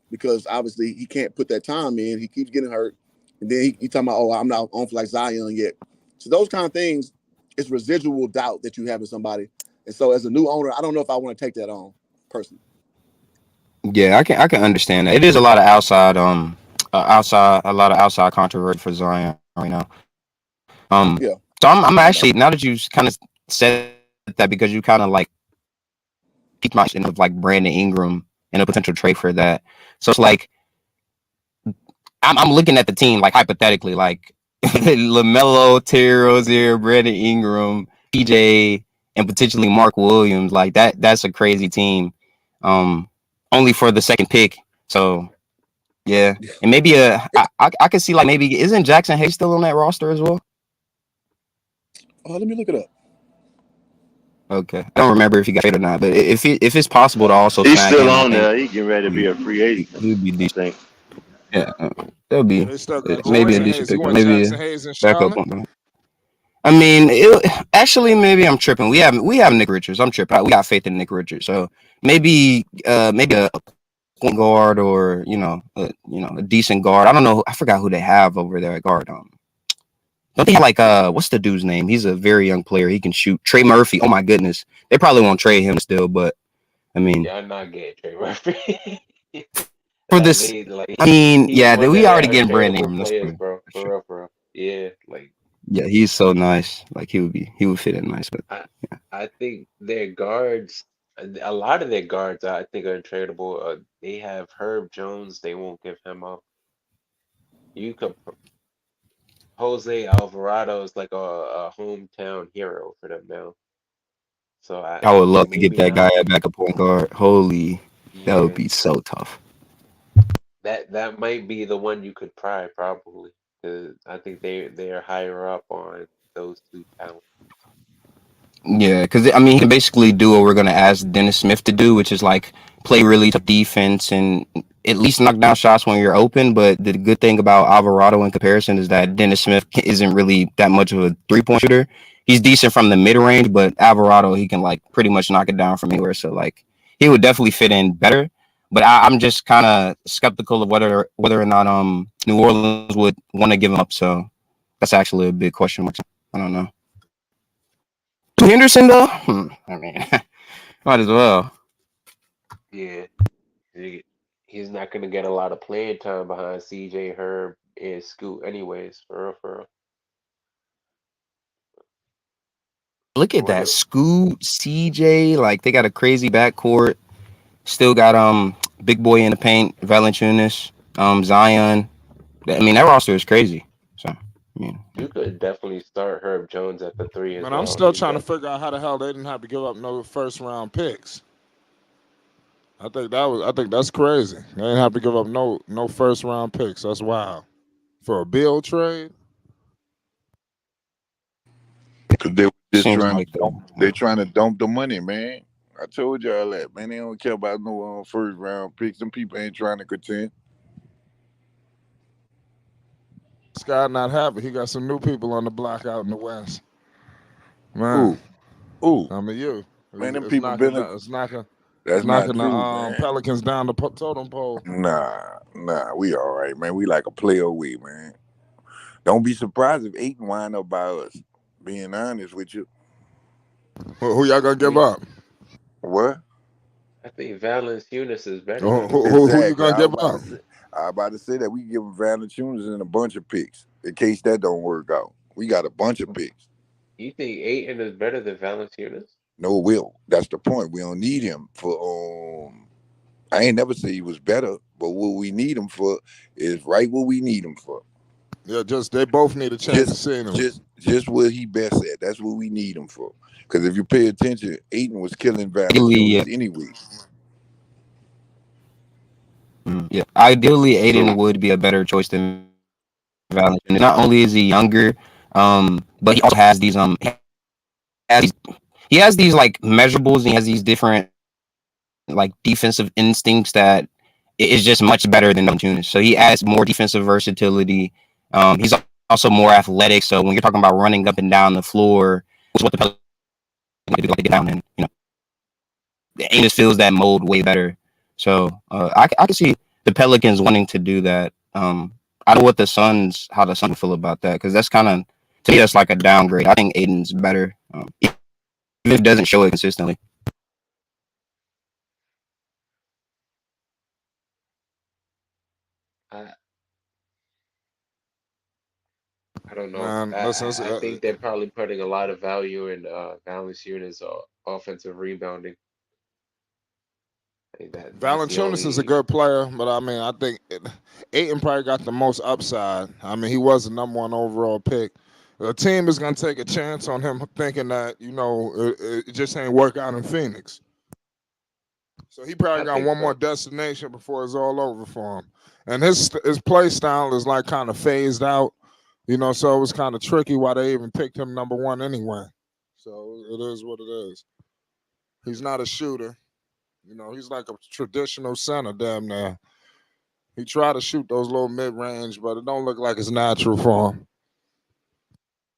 because obviously he can't put that time in. He keeps getting hurt, and then he talking about, oh, I'm not on for like Zion yet. So those kind of things, it's residual doubt that you have in somebody. And so as a new owner, I don't know if I want to take that on personally. Yeah, I can understand that. It is a lot of a lot of outside controversy for Zion right now. Yeah. So I'm actually, now that you kind of said that, because you kind of like piqued my interest of like Brandon Ingram and a potential trade for that. So it's like I'm looking at the team like hypothetically, like LaMelo, Terry Rozier, Brandon Ingram, PJ, and potentially Mark Williams. Like that's a crazy team. Only for the second pick. So yeah, and maybe I could see like maybe isn't Jackson Hayes still on that roster as well? Oh, let me look it up. Okay, I don't remember if he got traded or not, but if it's possible to also He's snag still him, I on think there. He getting ready to be a free agent, he would be I decent. think. Yeah, that'll Yeah, be they still got maybe a Jackson decent Hayes. You pick, want maybe a Jackson Hayes in backup. Charlotte? I mean, actually, maybe I'm tripping. We have Nick Richards. I'm tripping. We got faith in Nick Richards, so maybe a point guard or a decent guard. I don't know. I forgot who they have over there at guard. Don't they have like what's the dude's name? He's a very young player. He can shoot. Trey Murphy. Oh my goodness. They probably won't trade him still, but I mean Y'all not getting Trey Murphy. for Like this, they like I mean he's yeah, one of we already the getting Brandon untradeable Ingram. Let's players, play. bro. Sure. For real. Yeah, like Yeah, he's so nice. Like he would fit in nice, but I yeah. I think their guards, a lot of their guards, I think are untradeable. They have Herb Jones. They won't give him up. You could Jose Alvarado is like a hometown hero for them now. So I would love to get maybe that guy not. at backup point guard. Holy, that would Yeah, be so tough. that might be the one you could pry probably because I think they're higher up on those two talents. Yeah, because I mean, he can basically do what we're gonna ask Dennis Smith to do, which is like play really tough defense and at least knock down shots when you're open. But the good thing about Alvarado in comparison is that Dennis Smith isn't really that much of a 3-point shooter. he's decent from the mid range, but Alvarado, he can like pretty much knock it down from anywhere. So like he would definitely fit in better. But I'm just kind of skeptical of whether or not New Orleans would want to give him up. So that's actually a big question mark. I don't know. Henderson though, I mean, might as well. Yeah, he- he's not gonna get a lot of playing time behind CJ Herb and Scoot, anyways. For real, for real. Look at that, Wonder, Scoot, CJ, like they got a crazy backcourt. Still got big boy in the paint, Valanciunas, Zion. I mean that roster is crazy. So I mean, you could definitely start Herb Jones at the three as Man, I'm well. still He's trying to got figure out how the hell they didn't have to give up no first round picks. I think that's crazy. They didn't have to give up no first round picks. That's wild. For a Beal trade? Cause they were just seems trying to like they trying to dump the money, man. I told y'all that, man. They don't care about no first round picks. Them people ain't trying to contend. Scott not happy. He got some new people on the block out in the West. Man, Ooh, ooh, I mean you. man. Them It's people knocking been. the, it's That's not knocking the true, man. Pelicans down the totem pole. Nah. We all right, man. We like a play away, man. Don't be surprised if Aiton wind up by us. Being honest with you. Who y'all gonna give we. up? What? I think Valanciunas is better Who, than him. who you Exactly. gonna give up? I was about to say that we give Valanciunas and a bunch of picks in case that don't work out. We got a bunch of picks. You think Ayton is better than Valanciunas? No, Will. That's the point. We don't need him for. I ain't never say he was better, but what we need him for is right what we need him for. Yeah, just they both need a change of Just, scenery. just what he best at. That's what we need him for. Because if you pay attention, Aiton was killing ideally, Valanciunas anyway. yeah, ideally Aiden would be a better choice than Valanciunas. Not only is he younger, but he also has has he has these like measurables and he has these different like defensive instincts that is just much better than Valanciunas. So he adds more defensive versatility. He's also more athletic. So when you're talking about running up and down the floor, which is what the Pelicans do, like to get down and Amos fills that mold way better. So I can see the Pelicans wanting to do that. I don't know how the Suns feel about that because that's kind of to me that's like a downgrade. I think Aiden's better, even if it doesn't show it consistently. I I don't know. Man, I, listen, I I think they're probably putting a lot of value in Valanciunas' offensive rebounding. I think that's the Valanciunas is a only. good player, but I mean, I think Aiton probably got the most upside. I mean, he was the number one overall pick. The team is going to take a chance on him, thinking that it just ain't work out in Phoenix. So he probably I got think one more so. destination before it's all over for him. And his play style is like kind of phased out, so it was kind of tricky why they even picked him number one anyway. So it is what it is. He's not a shooter. He's like a traditional center, damn near. He tried to shoot those little mid range, but it don't look like it's natural for him.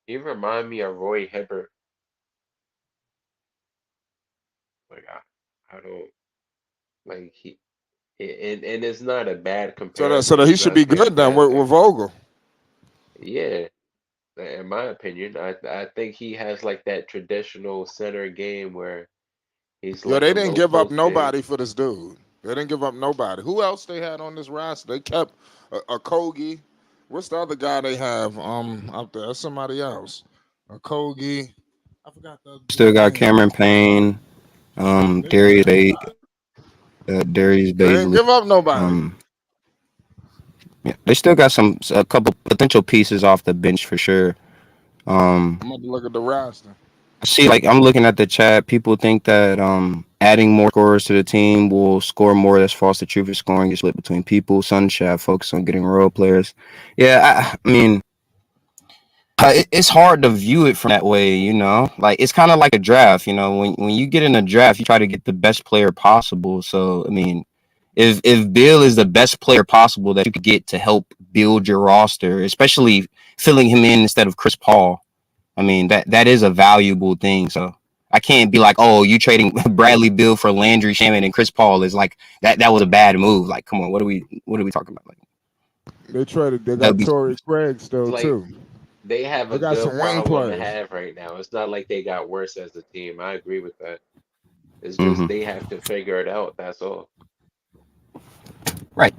He remind me of Roy Hibbert. Like I don't like and it's not a bad So that comparison. he He's should not be saying good then bad with things. Vogel. Yeah, in my opinion, I think he has like that traditional center game where he's Yo, like they a didn't low give up post big. nobody for this dude. They didn't give up nobody. Who else they had on this roster? They kept a Kogi. What's the other guy they have out there? That's somebody else. A Kogi. I forgot the Still dude's got name. Cameron Payne, They didn't give up. Darius They didn't Baisley. give up nobody. Yeah, they still got a couple potential pieces off the bench for sure. I'm about to look at the roster. See, like I'm looking at the chat, people think that adding more scorers to the team will score more. That's false. The truth is scoring is split between people. Sunshine focus on getting role players. Yeah, I mean, it's hard to view it from that way. Like it's kind of like a draft. When you get in a draft, you try to get the best player possible. So I mean, if Bill is the best player possible that you could get to help build your roster, especially filling him in instead of Chris Paul. I mean, that is a valuable thing. So I can't be like, oh, you trading Bradley Beal for Landry Shamet and Chris Paul is like that was a bad move. Like, come on, what are we talking about? Like, They traded. They that would got be Torrey Craig It's still like too. they have They a got good some wing problem to players. have right now. It's not like they got worse as a team. I agree with that. It's just hmm they have to figure it out. That's all. right.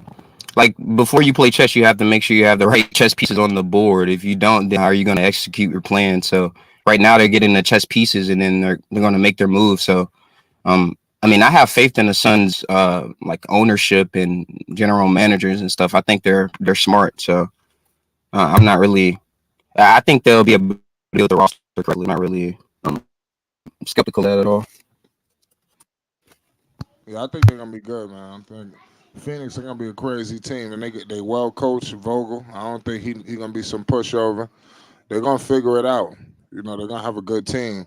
Like before you play chess, you have to make sure you have the right chess pieces on the board. If you don't, then how are you going to execute your plan? So right now they're getting the chess pieces, and then they're going to make their move. So I mean, I have faith in the Suns, like ownership and general managers and stuff. I think they're smart. So I'm not really. I think they'll be able to deal with the roster correctly. Not really skeptical of that at all. Yeah, I think they're gonna be good, man. I think Phoenix are gonna be a crazy team, and they well coached Vogel. I don't think he gonna be some pushover. They're gonna figure it out. You know, they're gonna have a good team.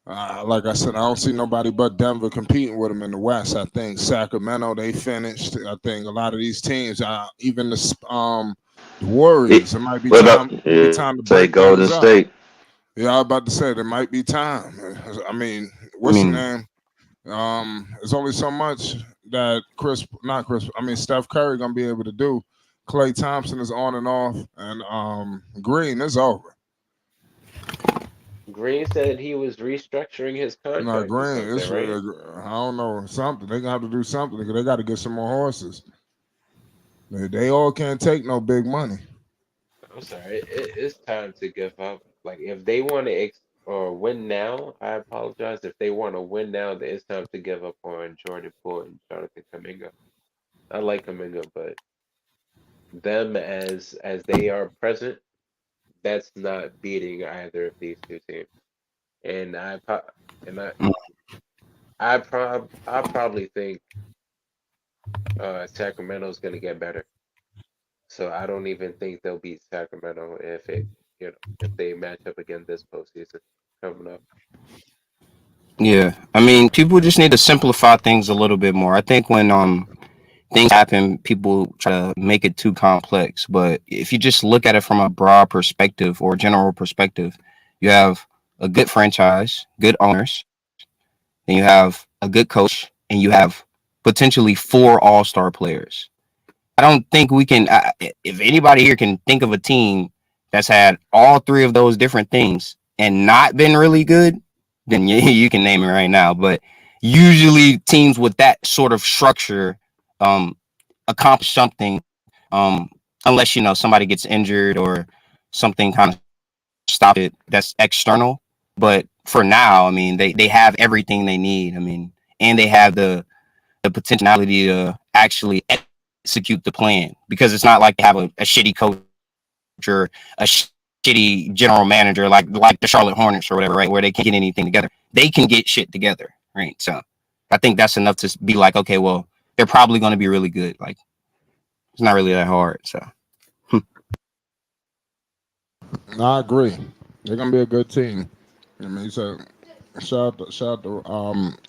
Like I said, I don't see nobody but Denver competing with them in the West. I think Sacramento they finished. I think a lot of these teams, even the It, Warriors, it might be what about time to say break Golden things up. State? Yeah, I was about to say there might be time. I mean, I what's the mean, name? There's only so much that not Chris. I mean, Steph Curry gonna be able to do. Klay Thompson is on and off, and Green is over. Green said he was restructuring his No, contract or Green, something, it's right? I don't know something. They gonna have to do something because they got to get some more horses. They all can't take no big money. I'm sorry. It's time to give up. Like if they want to ex or win now, I apologize. If they want to win now, then it's time to give up on Jordan Poole and Jonathan Kuminga. I like Kuminga, but them as they are present, that's not beating either of these two teams. And I pro- and I probably think Sacramento's gonna get better. So I don't even think they'll beat Sacramento if if they match up again this postseason coming up. yeah. I mean, people just need to simplify things a little bit more. I think when things happen, people try to make it too complex. But if you just look at it from a broad perspective or general perspective, you have a good franchise, good owners, and you have a good coach, and you have potentially four all-star players. I don't think we can. If anybody here can think of a team that's had all three of those different things and not been really good, then you can name it right now. But usually, teams with that sort of structure um, accomplish something, um, unless somebody gets injured or something kind of stop it that's external. But for now, I mean, they have everything they need. I mean, and they have the potentiality to actually execute the plan because it's not like they have a shitty coach or a shitty general manager like the Charlotte Hornets or whatever, right? Where they can't get anything together. They can get shit together, right? So I think that's enough to be like, okay, well, they're probably going to be really good. Like it's not really that hard. So I agree. They're gonna be a good team. I mean, so shout out to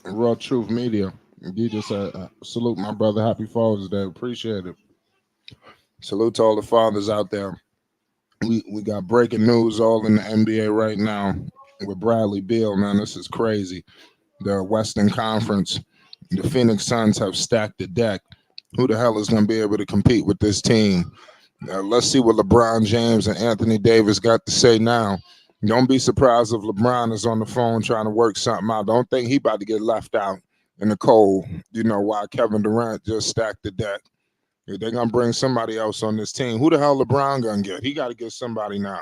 Raw Truth Media. You just said salute my brother. Happy Father's Day. Appreciate it. Salute to all the fathers out there. We got breaking news all in the NBA right now with Bradley Beal. Man, this is crazy. The Western Conference, the Phoenix Suns have stacked the deck. Who the hell is going to be able to compete with this team? Let's see what LeBron James and Anthony Davis got to say now. Don't be surprised if LeBron is on the phone trying to work something out. Don't think he about to get left out in the cold, while Kevin Durant just stacked the deck. They're going to bring somebody else on this team. Who the hell LeBron going to get? He got to get somebody now.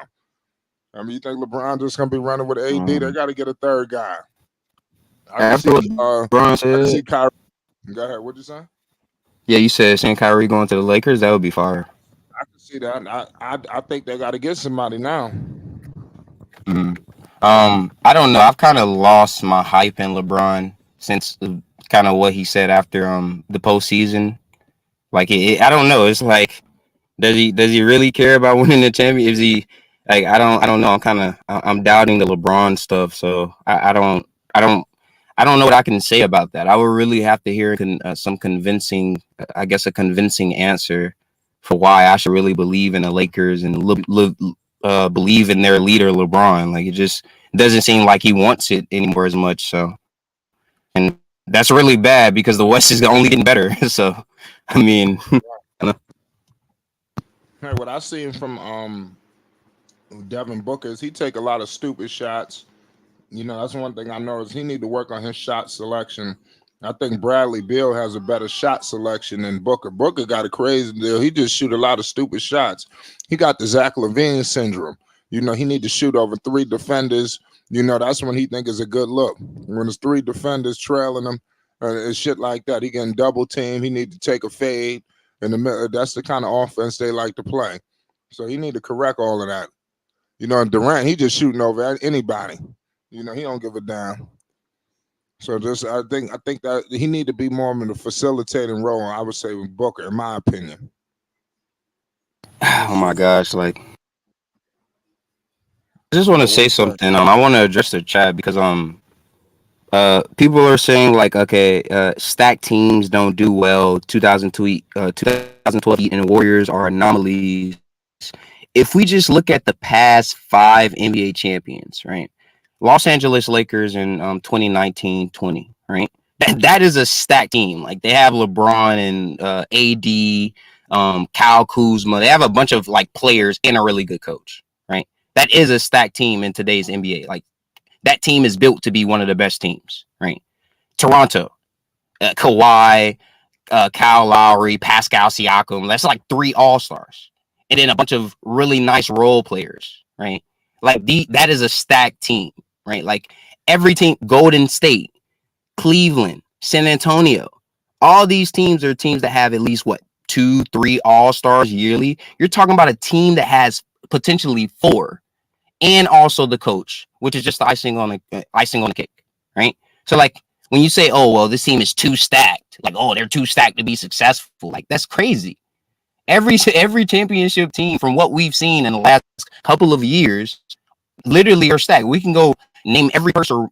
I mean, you think LeBron just going to be running with AD? They got to get a third guy. after what LeBron I can said, see Kyrie. Go ahead. What'd you say? yeah, you said seeing Kyrie going to the Lakers, that would be fire. I can see that. I think they got to get somebody now. Mhm. I don't know. I've kind of lost my hype in LeBron since kind of what he said after the postseason. Like I don't know. It's like does he really care about winning the championship? Is he like I don't know. I'm doubting the LeBron stuff. So I don't know what I can say about that. I would really have to hear some convincing, a convincing answer for why I should really believe in the Lakers and believe in their leader, LeBron. Like, it just doesn't seem like he wants it anymore as much. So, and that's really bad because the West is only getting better. So, I mean, Hey, what I seen from Devin Booker is he take a lot of stupid shots. You know, that's one thing I noticed. He need to work on his shot selection. I think Bradley Beal has a better shot selection than Booker. Booker got a crazy deal. He just shoot a lot of stupid shots. He got the Zach LaVine syndrome. You know, he need to shoot over 3 defenders. You know, that's when he think is a good look. When there's 3 defenders trailing him and shit like that, he getting double team. He need to take a fade in the middle. That's the kind of offense they like to play. So he need to correct all of that. You know, and Durant, he just shooting over anybody. You know, he don't give a damn. So just I think that he need to be more in the facilitating role, I would say, with Booker, in my opinion. oh my gosh, like, I just want Yeah, to what say you say? something. I want to address the chat because people are saying like, okay, stacked teams don't do well. 2012 Heat and Warriors are anomalies. If we just look at the past 5 NBA champions, right? Los Angeles Lakers in 2019-20, right? That is a stacked team. Like, they have LeBron and AD, Kyle Kuzma. They have a bunch of like players and a really good coach, right? That is a stacked team in today's NBA. Like, that team is built to be one of the best teams, right? Toronto, Kawhi, Kyle Lowry, Pascal Siakam. That's like 3 All-Stars. And then a bunch of really nice role players, right? Like, that is a stacked team, right? Like, every team, Golden State, Cleveland, San Antonio, all these teams are teams that have at least, what, 2, 3 All-Stars yearly. You're talking about a team that has potentially 4, and also the coach, which is just the icing on the cake, right? So, like, when you say, oh, well, this team is too stacked, like, oh, they're too stacked to be successful, like, that's crazy. Every championship team, from what we've seen in the last couple of years, literally are stacked. We can go name every person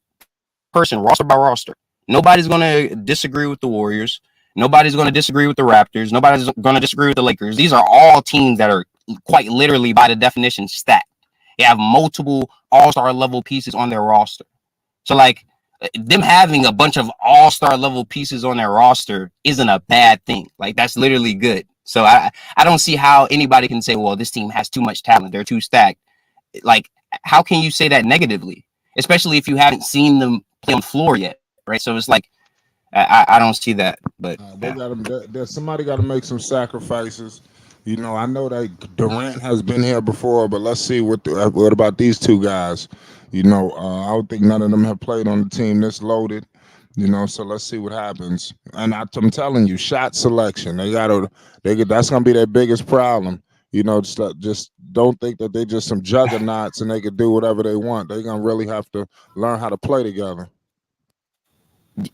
roster by roster. Nobody's going to disagree with the Warriors. Nobody's going to disagree with the Raptors. Nobody's going to disagree with the Lakers. These are all teams that are quite literally, by the definition, stacked. They have multiple all-star level pieces on their roster. So, like, them having a bunch of all-star level pieces on their roster isn't a bad thing. Like, that's literally good. So I don't see how anybody can say, well, this team has too much talent. They're too stacked. Like, how can you say that negatively? Especially if you haven't seen them play on the floor yet, right? So it's like, I don't see that. But They got them. Somebody got to make some sacrifices. You know, I know that Durant has been here before, but let's see what about these 2 guys. You know, I don't think none of them have played on the team this loaded. You know, so let's see what happens. And I'm telling you, shot selection. That's gonna be their biggest problem. You know, just don't think that they just some juggernauts and they could do whatever they want. They're gonna really have to learn how to play together.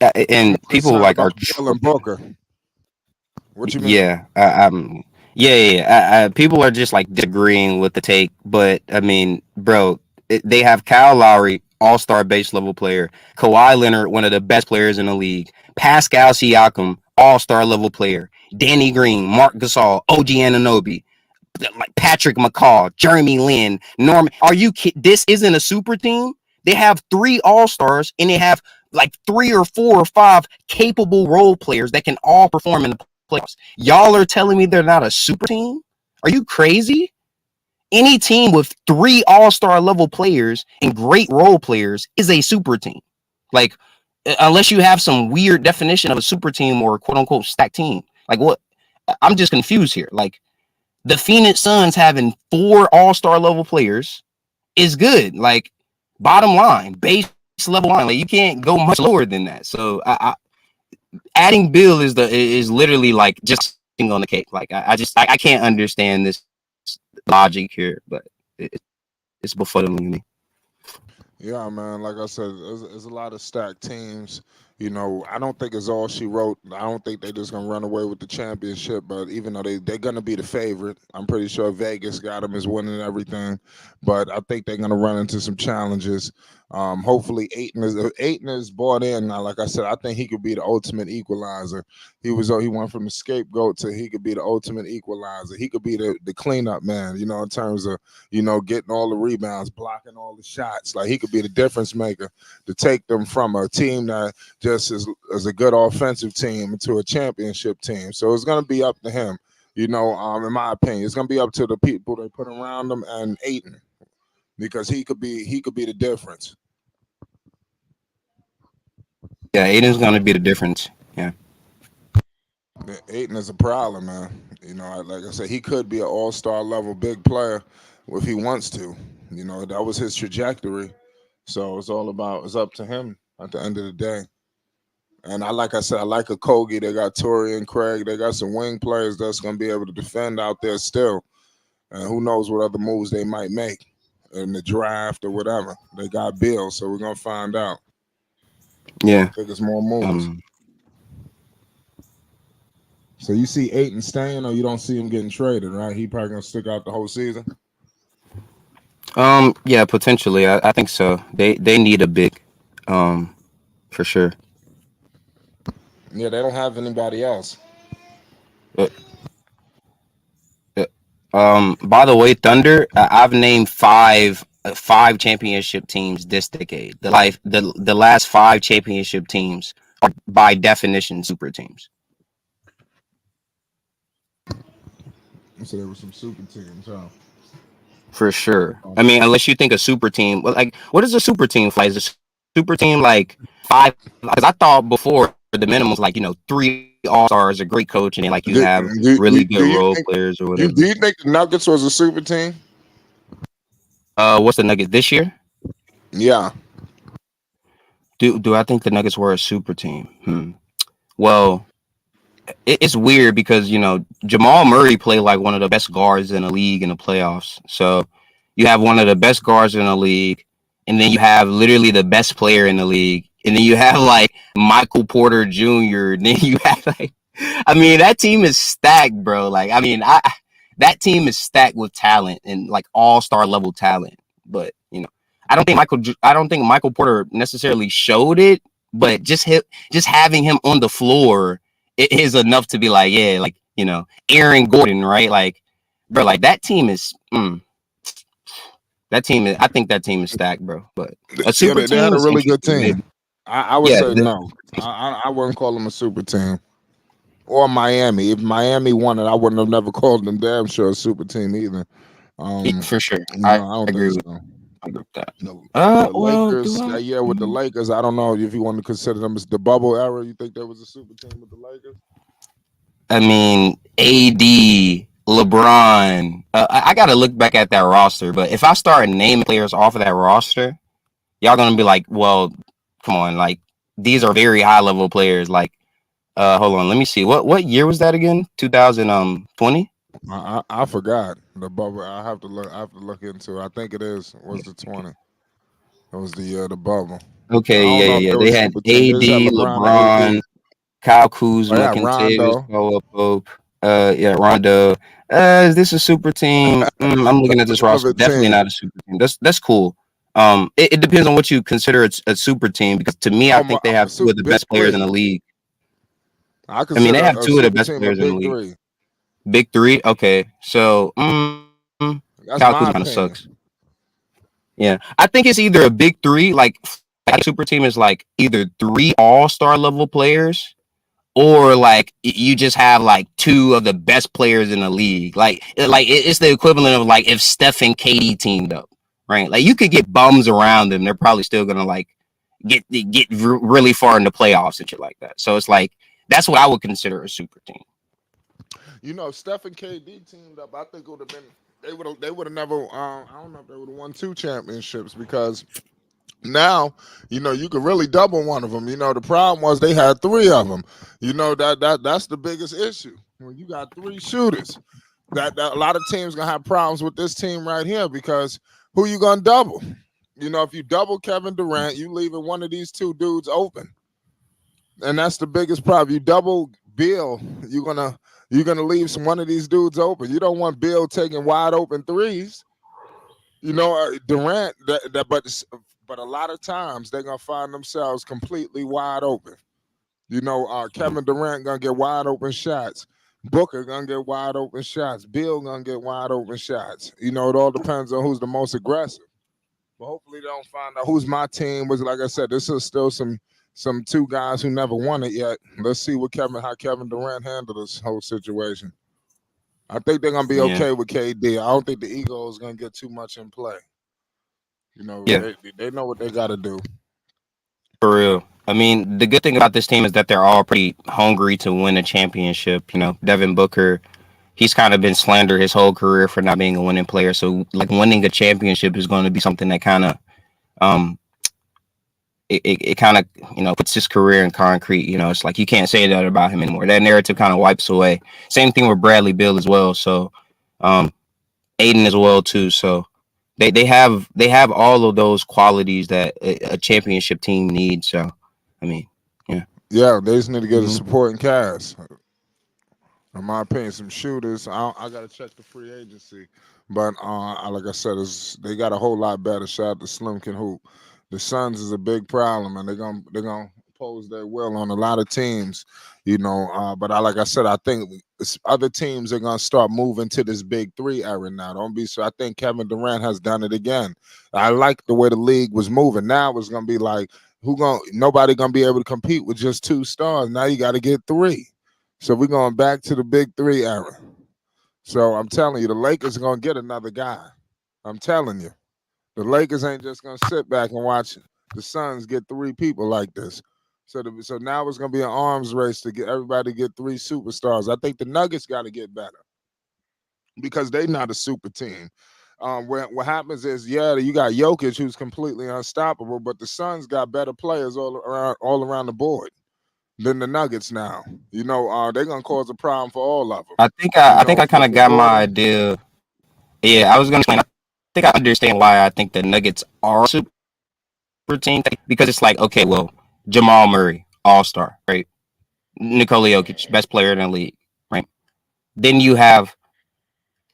I'm and more people concerned like are about Beal and Booker. What you mean? yeah, people are just like disagreeing with the take, but I mean, bro, they have Kyle Lowry, all-star base level player, Kawhi Leonard, one of the best players in the league, Pascal Siakam, all-star level player, Danny Green, Mark Gasol, OG Anunoby, like Patrick McCaw, Jeremy Lin, Norman. Are you kidding? This isn't a super team. They have 3 all-stars and they have like 3 or 4 or 5 capable role players that can all perform in the playoffs. Y'all are telling me they're not a super team? Are you crazy? Any team with 3 all-star level players and great role players is a super team. Like, unless you have some weird definition of a super team or quote unquote stacked team. Like, what? I'm just confused here. Like, the Phoenix Suns having 4 all-star level players is good. Like, bottom line, base level line. Like, you can't go much lower than that. So adding Bill is literally like just on the cake. Like, I can't understand this logic here, but it's befuddling me. Yeah, man. Like I said, there's a lot of stacked teams. You know, I don't think it's all she wrote. I don't think they're just gonna run away with the championship. But even though they're gonna be the favorite, I'm pretty sure Vegas got them as winning everything. But I think they're gonna run into some challenges. Hopefully, Ayton is bought in now. Like I said, I think he could be the ultimate equalizer. He went from the scapegoat to he could be the ultimate equalizer. He could be the cleanup man. You know, in terms of getting all the rebounds, blocking all the shots. Like he could be the difference maker to take them from a team that just as a good offensive team into a championship team. So it's going to be up to him, in my opinion. It's going to be up to the people they put around him and Ayton, because he could be the difference. Yeah, Aiden's gonna be the difference. Yeah. Ayton is a problem, man. Like I said, he could be an all-star level big player if he wants to. That was his trajectory. So it's up to him at the end of the day. And like I said, I like a Kogi. They got Torrey and Craig. They got some wing players that's going to be able to defend out there still. And who knows what other moves they might make in the draft or whatever. They got Beal, so we're going to find out. Yeah. I think it's more moves. So you see Ayton staying, or you don't see him getting traded, right? He probably going to stick out the whole season? Yeah, potentially. I think so. They need a big, for sure. Yeah, they don't have anybody else. By the way, Thunder, I've named five championship teams this decade. The last 5 championship teams are by definition super teams. So there were some super teams, huh? For sure. I mean, unless you think a super team, like, what is a super team? Like, is a super team like 5? Because I thought before the minimum was like 3 all-stars, a great coach, and then like you have really good role players or whatever. Do you think the Nuggets was a super team? What's the Nuggets this year? Yeah. Do I think the Nuggets were a super team? Well, it's weird because Jamal Murray played like one of the best guards in the league in the playoffs. So you have one of the best guards in the league, and then you have literally the best player in the league, and then you have like Michael Porter Jr. And then you have that team is stacked, bro. That team is stacked with talent and like all-star level talent. But I don't think Michael Porter necessarily showed it, but just having him on the floor, it is enough to be like, yeah, like, Aaron Gordon, right? Like, bro, like that team is I think that team is stacked, bro. But a super team, they had a really good team. Maybe. I would say no. I wouldn't call them a super team. Or Miami. If Miami won it, I wouldn't have never called them damn sure a super team either. For sure. I don't agree think with so. that. No. Well, Lakers, that year with the Lakers, I don't know if you want to consider them as the bubble era. You think there was a super team with the Lakers? I mean, AD, LeBron. I got to look back at that roster, but if I start naming players off of that roster, y'all gonna be like, well, come on, like these are very high level players. Like, hold on, let me see. What year was that again? 2020? I forgot the bubble. I have to look into it. I think it was the 20. It was the bubble. Okay, yeah. They had AD, LeBron, Kyle Kuzma, Kentavious, Pope. Rondo. Is this a super team? I'm looking at this roster. Definitely not a super team. That's cool. It depends on what you consider a super team, because to me, I think they have 2 of the best players in the league. I mean, they have 2 of the best players in the league. Big 3? Okay. So, Kyle Kuzma kind of sucks. Yeah. I think it's either a big 3, like a super team is like either 3 all-star level players, or like you just have like 2 of the best players in the league. Like it's the equivalent of like if Steph and KD teamed up, right? Like you could get bums around them, they're probably still gonna like get really far in the playoffs and shit like that. So it's like that's what I would consider a super team. Steph and KD teamed up, I think it would have been they would have never. I don't know if they would have won 2 championships, because now you could really double one of them. The problem was they had 3 of them. That's the biggest issue. When you got 3 shooters, that a lot of teams gonna have problems with this team right here, because who you gonna double? If you double Kevin Durant, you leaving one of these 2 dudes open. And that's the biggest problem. You double Beal, you're gonna leave one of these dudes open. You don't want Beal taking wide open threes. Durant. But a lot of times they're gonna find themselves completely wide open. Kevin Durant gonna get wide open shots. Booker gonna get wide open shots. Beal gonna get wide open shots. It all depends on who's the most aggressive. But hopefully they don't find out who's my team. Was like I said, this is still some two guys who never won it yet. Let's see how Kevin Durant handled this whole situation. I think they're gonna be Yeah. okay with KD. I don't think the ego is gonna get too much in play. Yeah. They know what they got to do. For real. I mean, the good thing about this team is that they're all pretty hungry to win a championship. Devin Booker, he's kind of been slandered his whole career for not being a winning player. So, like, winning a championship is going to be something that kind of, it kind of, puts his career in concrete. It's like you can't say that about him anymore. That narrative kind of wipes away. Same thing with Bradley Beal as well. So, Aiden as well too. So, they have all of those qualities that a championship team needs. So, I mean, yeah. Yeah, they just need to get a supporting cast. In my opinion, some shooters. I got to check the free agency, but like I said, they got a whole lot better. Shout out to Slim Can Hoop. The Suns is a big problem, and they're gonna pose their will on a lot of teams. But like I said, I think other teams are gonna start moving to this big three era now. Don't be so. I think Kevin Durant has done it again. I like the way the league was moving. Now it's gonna be like nobody gonna be able to compete with just two stars. Now you got to get three. So we're going back to the big three era. So I'm telling you, the Lakers are going to get another guy. I'm telling you. The Lakers ain't just going to sit back and watch the Suns get three people like this. So now it's going to be an arms race to get everybody to get three superstars. I think the Nuggets got to get better because they're not a super team. What happens is, you got Jokic, who's completely unstoppable, but the Suns got better players all around the board than the Nuggets now. They're gonna cause a problem for all of them. I think I kind of got my idea. Yeah, I was gonna explain. I think I understand why I think the Nuggets are a super team, because it's like, okay, well, Jamal Murray, all-star, right? Nikola Jokic, best player in the league, right? Then you have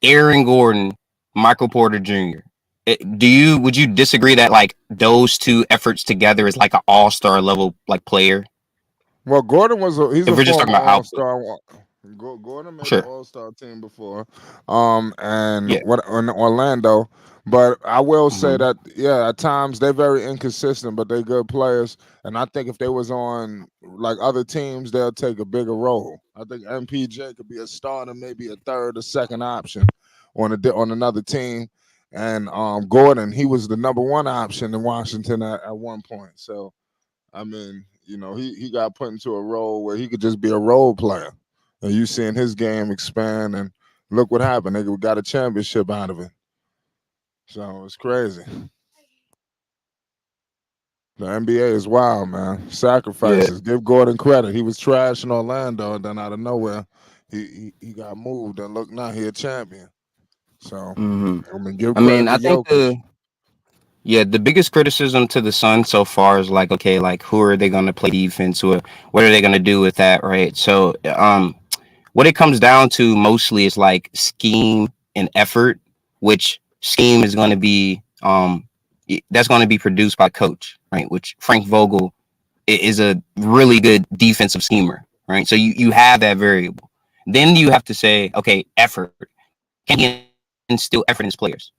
Aaron Gordon, Michael Porter Jr. Would you disagree that like those two efforts together is like an all-star level like player? Well, Gordon he's If a we're just former talking about all-star. Gordon made Sure. the all-star team before, in Orlando. But I will say that, at times they're very inconsistent, but they're good players. And I think if they was on like other teams, they'll take a bigger role. I think MPJ could be a starter, maybe a third or second option on another team. And Gordon, he was the number one option in Washington at one point. So, I mean, he got put into a role where he could just be a role player. And you seeing his game expand, and look what happened. They got a championship out of it. So it's crazy. The NBA is wild, man. Sacrifices. Give Gordon credit. He was trash in Orlando, and then out of nowhere, he got moved, and look now, he a champion. So, give credit to Jokic. The biggest criticism to the Suns so far is like, okay, like who are they going to play defense with? What are they going to do with that, right? So, what it comes down to mostly is like scheme and effort, which scheme is going to be that's going to be produced by coach, right? Which Frank Vogel is a really good defensive schemer, right? So you have that variable. Then you have to say, okay, effort. Can he instill effort in his players?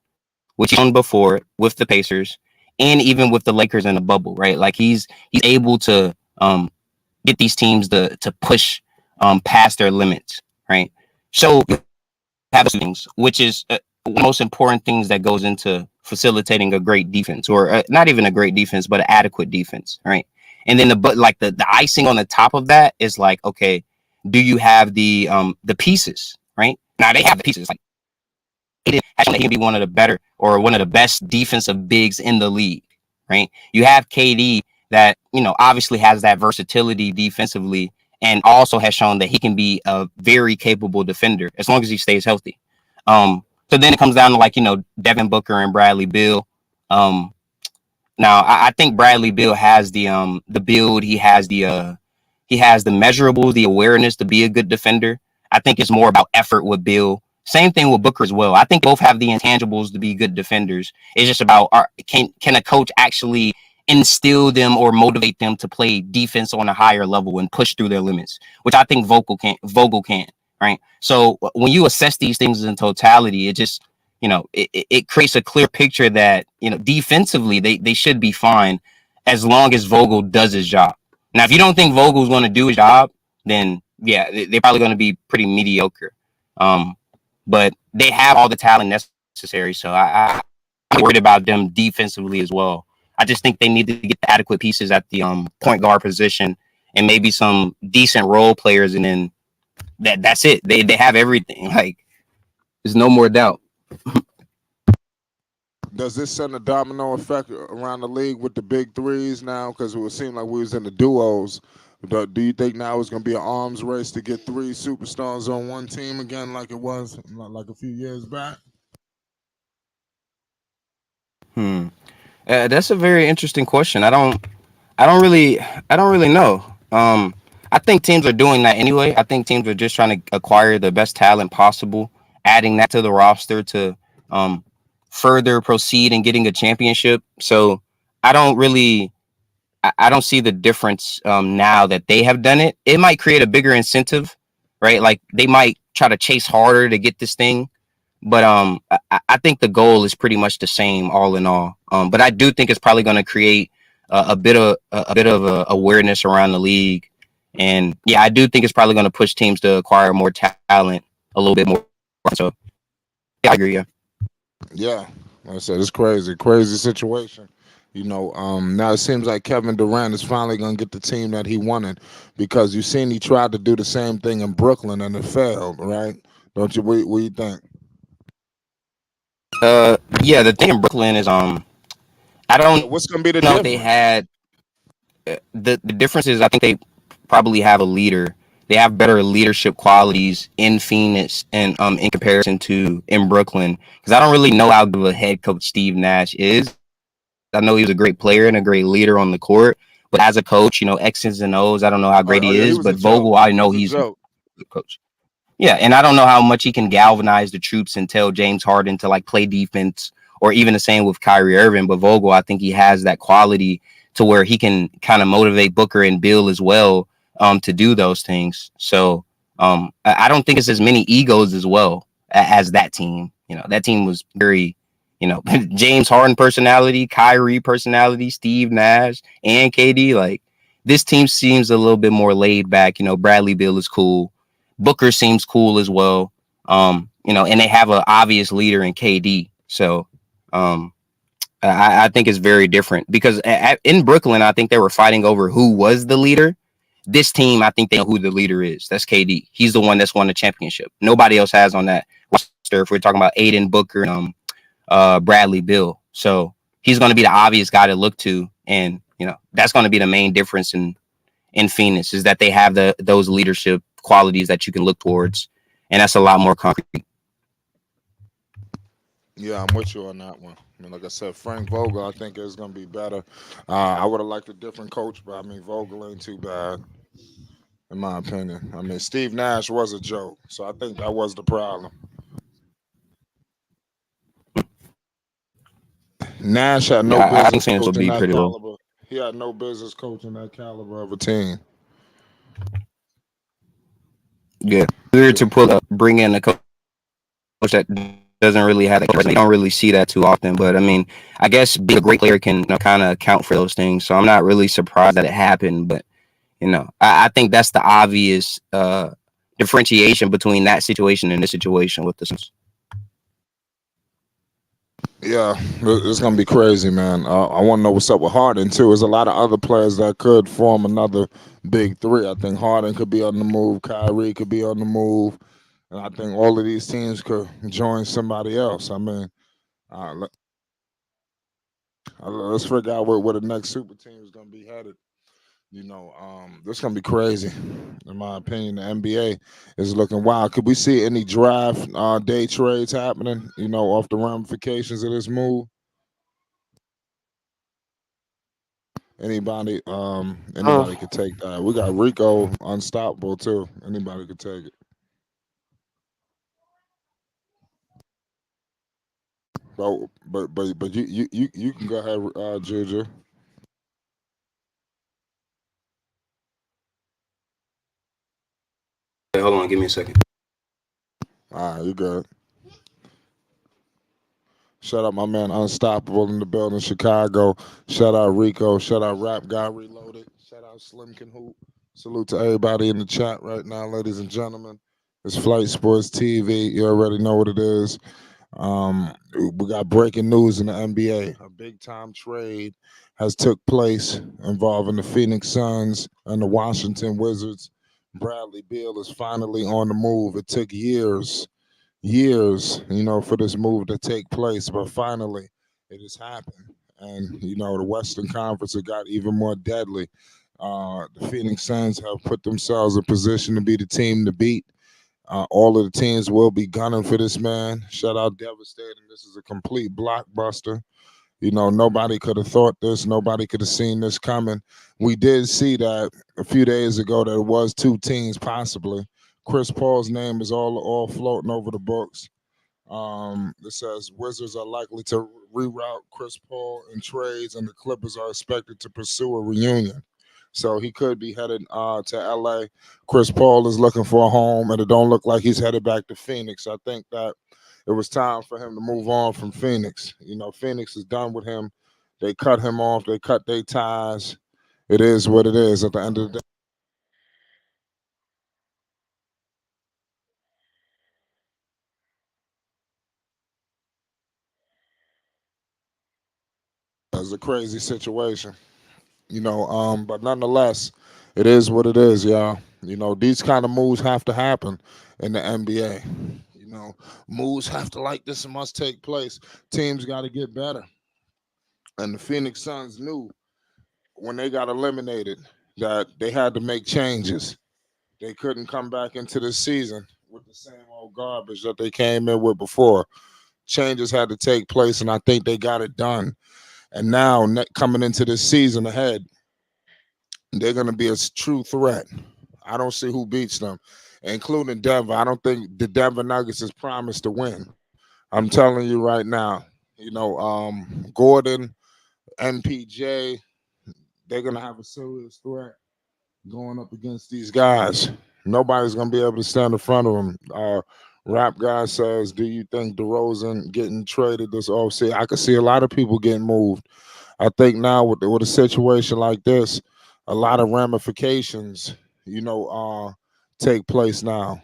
Which he's done before with the Pacers and even with the Lakers in the bubble, right? Like he's able to get these teams to push past their limits, right? So you have those things, which is one of the most important things that goes into facilitating a great defense, or not even a great defense, but an adequate defense, right? And then the icing on the top of that is like, okay, do you have the pieces, right? Now they have the pieces. Like he can be one of the better or one of the best defensive bigs in the league, right? You have KD that, obviously has that versatility defensively and also has shown that he can be a very capable defender as long as he stays healthy. So then it comes down to like, Devin Booker and Bradley Beal. Now I think Bradley Beal has the build. He has the He has the measurables, the awareness to be a good defender. I think it's more about effort with Beal. Same thing with Booker as well. I think both have the intangibles to be good defenders. It's just about can a coach actually instill them or motivate them to play defense on a higher level and push through their limits, which I think Vogel can, right? So when you assess these things in totality, it just, it creates a clear picture that, defensively they should be fine as long as Vogel does his job. Now, if you don't think Vogel's going to do his job, then yeah, they're probably going to be pretty mediocre. But they have all the talent necessary, so I'm worried about them defensively as well. I just think they need to get the adequate pieces at the point guard position and maybe some decent role players, and then that's it. They have everything. Like, there's no more doubt. Does this send a domino effect around the league with the big threes now? Because it would seem like we was in the duos. Do you think now it's going to be an arms race to get three superstars on one team again, like it was like a few years back? That's a very interesting question. I don't really know. I think teams are doing that anyway. I think teams are just trying to acquire the best talent possible, adding that to the roster to further proceed in getting a championship. So I don't really, I don't see the difference now that they have done it. It might create a bigger incentive, right? Like they might try to chase harder to get this thing. But I think the goal is pretty much the same, all in all. But I do think it's probably going to create a bit of awareness around the league, and yeah, I do think it's probably going to push teams to acquire more talent a little bit more. So yeah, I agree. Yeah, like I said, it's crazy situation. Now it seems like Kevin Durant is finally going to get the team that he wanted, because you've seen he tried to do the same thing in Brooklyn and it failed, right? Don't you? What do you think? Yeah, the thing in Brooklyn is I don't What's going to be the know if difference? they had the difference is I think they probably have a leader. They have better leadership qualities in Phoenix and in comparison to in Brooklyn, because I don't really know how good of a head coach Steve Nash is. I know he was a great player and a great leader on the court, but as a coach, X's and O's, I don't know how great he Yeah, he is. was a But Vogel, joke. I He know was a he's a joke. good coach. Yeah, and I don't know how much he can galvanize the troops and tell James Harden to like play defense, or even the same with Kyrie Irving. But Vogel, I think he has that quality to where he can kind of motivate Booker and Bill as well to do those things. So I don't think it's as many egos as well as that team. That team was very, James Harden personality, Kyrie personality, Steve Nash, and KD. Like, this team seems a little bit more laid back. Bradley Beal is cool. Booker seems cool as well. And they have an obvious leader in KD. So I think it's very different, because in Brooklyn, I think they were fighting over who was the leader. This team, I think they know who the leader is. That's KD. He's the one that's won the championship. Nobody else has on that roster. If we're talking about Ayton, Booker, and Bradley Beal. So he's going to be the obvious guy to look to. And, that's going to be the main difference in Phoenix, is that they have those leadership qualities that you can look towards, and that's a lot more concrete. Yeah, I'm with you on that one. I mean, like I said, Frank Vogel, I think is going to be better. I would have liked a different coach, but I mean, Vogel ain't too bad, in my opinion. I mean, Steve Nash was a joke, so I think that was the problem. Nash had no Yeah, I think business Phoenix will coaching be that pretty low. caliber. He had no business coaching that caliber of a team. Yeah, weird to bring in a coach that doesn't really have that. You don't really see that too often. But I mean, I guess being a great player can kind of account for those things. So I'm not really surprised that it happened. But I think that's the obvious differentiation between that situation and this situation with the Suns. Yeah, it's gonna be crazy, man. I want to know what's up with Harden too. There's a lot of other players that could form another big three. I think Harden could be on the move. Kyrie could be on the move, and I think all of these teams could join somebody else. I mean, uh, let, let's figure out where the next super team is gonna be headed. This is gonna be crazy. In my opinion, the NBA is looking wild. Could we see any draft day trades happening? Off the ramifications of this move. Anybody could take that. We got Rico unstoppable too. Anybody could take it. But you can go ahead, Juju. Hey, hold on, give me a second. All right, you good. Shout out my man Unstoppable in the building, Chicago. Shout out Rico. Shout out Rap Guy Reloaded. Shout out Slim Can Hoop. Salute to everybody in the chat right now, ladies and gentlemen. It's Flight Sports TV. You already know what it is. We got breaking news in the NBA. A big time trade has took place involving the Phoenix Suns and the Washington Wizards. Bradley Beal is finally on the move. It took years, for this move to take place, but finally it has happened. And the Western Conference it got even more deadly. The Phoenix Suns have put themselves in position to be the team to beat. All of the teams will be gunning for this man. Shout out Devastating. This is a complete blockbuster. Nobody could have thought this. Nobody could have seen this coming. We did see that a few days ago that it was two teams possibly. Chris Paul's name is all floating over the books. It says Wizards are likely to reroute Chris Paul in trades, and the Clippers are expected to pursue a reunion. So he could be headed to LA. Chris Paul is looking for a home, and it don't look like he's headed back to Phoenix. I think that it was time for him to move on from Phoenix. Phoenix is done with him. They cut him off. They cut their ties. It is what it is at the end of the day. It's a crazy situation. But nonetheless, it is what it is, y'all. These kind of moves have to happen in the NBA. Moves have to like this must take place. Teams got to get better. And the Phoenix Suns knew when they got eliminated that they had to make changes. They couldn't come back into the season with the same old garbage that they came in with before. Changes had to take place, and I think they got it done. And now, coming into this season ahead, they're going to be a true threat. I don't see who beats them, including Denver. I don't think the Denver Nuggets is promised to win. I'm telling you right now. Gordon, MPJ, they're going to have a serious threat going up against these guys. Nobody's going to be able to stand in front of them. Rap Guy says, do you think DeRozan getting traded this offseason? I could see a lot of people getting moved. I think now with a situation like this, a lot of ramifications, take place now.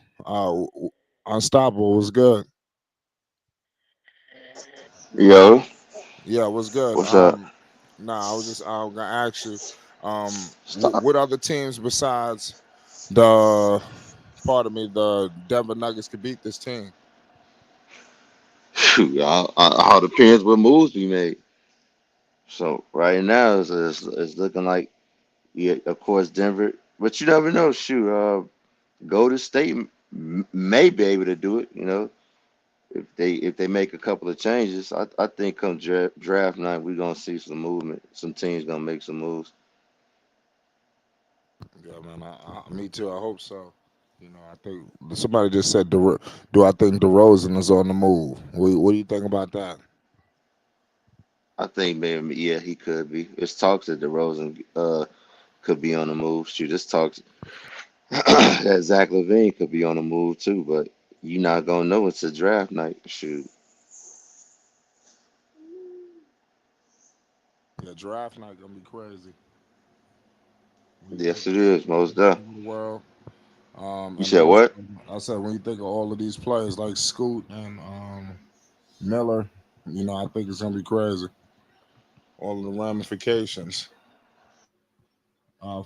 Unstoppable was good. Yo, Yeah, it was good. what's up? I was just gonna ask you, Stop. what other teams besides the the Denver Nuggets could beat this team? Shoot, all depends what moves we made. So right now it's looking like, yeah, of course Denver, but you never know. Shoot, Golden State may be able to do it. If they make a couple of changes, I think come draft night we're gonna see some movement. Some teams gonna make some moves. Yeah, man. Me too. I hope so. I think somebody just said, do I think DeRozan is on the move? What do you think about that? I think maybe, yeah, he could be. It's talks that DeRozan could be on the move. Shoot, this talks that Zach LaVine could be on the move too, but you're not gonna know until draft night. Shoot, Yeah, draft night gonna be crazy. When you think yes it of some is, of these most players definitely. in the world, You and said also what? I said when you think of all of these players like Scoot and Miller, I think it's gonna be crazy. All of the ramifications.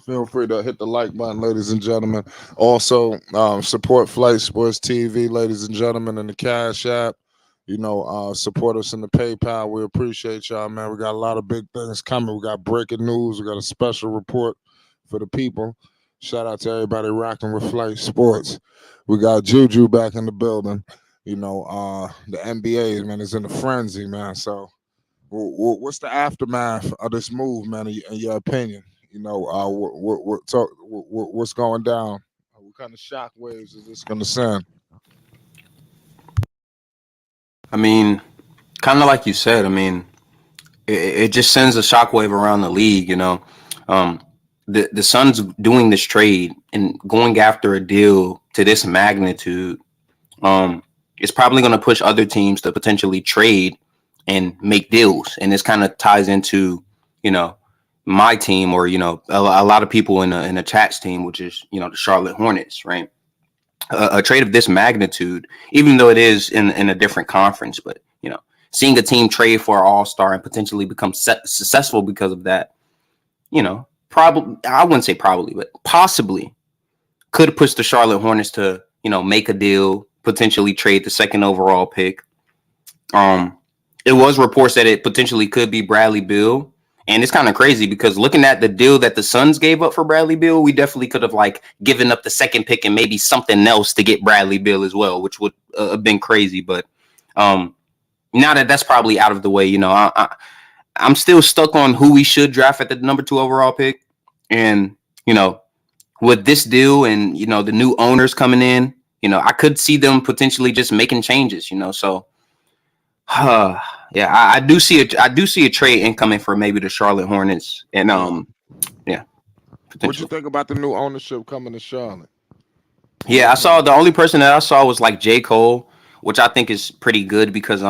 Feel free to hit the like button, ladies and gentlemen. Also, support Flight Sports TV, ladies and gentlemen, in the Cash App. Support us in the PayPal. We appreciate y'all, man. We got a lot of big things coming. We got breaking news. We got a special report for the people. Shout out to everybody rocking with Flight Sports. We got Juju back in the building. The NBA, man, is in a frenzy, man. So What's the aftermath of this move, man? In your opinion, what's going down? What kind of shock waves is this going to send? I mean, kind of like you said. I mean, it just sends a shockwave around the league. Um, the Suns doing this trade and going after a deal to this magnitude. It's probably going to push other teams to potentially trade and make deals, and this kind of ties into my team, or a lot of people in a chats team, which is the Charlotte Hornets, right? A trade of this magnitude, even though it is in a different conference, but seeing a team trade for an all-star and potentially become successful because of that, probably, I wouldn't say probably, but possibly could push the Charlotte Hornets to make a deal, potentially trade the second overall pick. It was reports that it potentially could be Bradley Beal. And it's kind of crazy because looking at the deal that the Suns gave up for Bradley Beal, we definitely could have given up the second pick and maybe something else to get Bradley Beal as well, which would have been crazy. But now that that's probably out of the way, I'm still stuck on who we should draft at the number 2 overall pick. And, with this deal and, the new owners coming in, I could see them potentially just making changes, so. Yeah, I do see a trade incoming for maybe the Charlotte Hornets, and yeah, What you potentially. think about the new ownership coming to Charlotte? Yeah, I saw the only person that I saw was J. Cole, which I think is pretty good because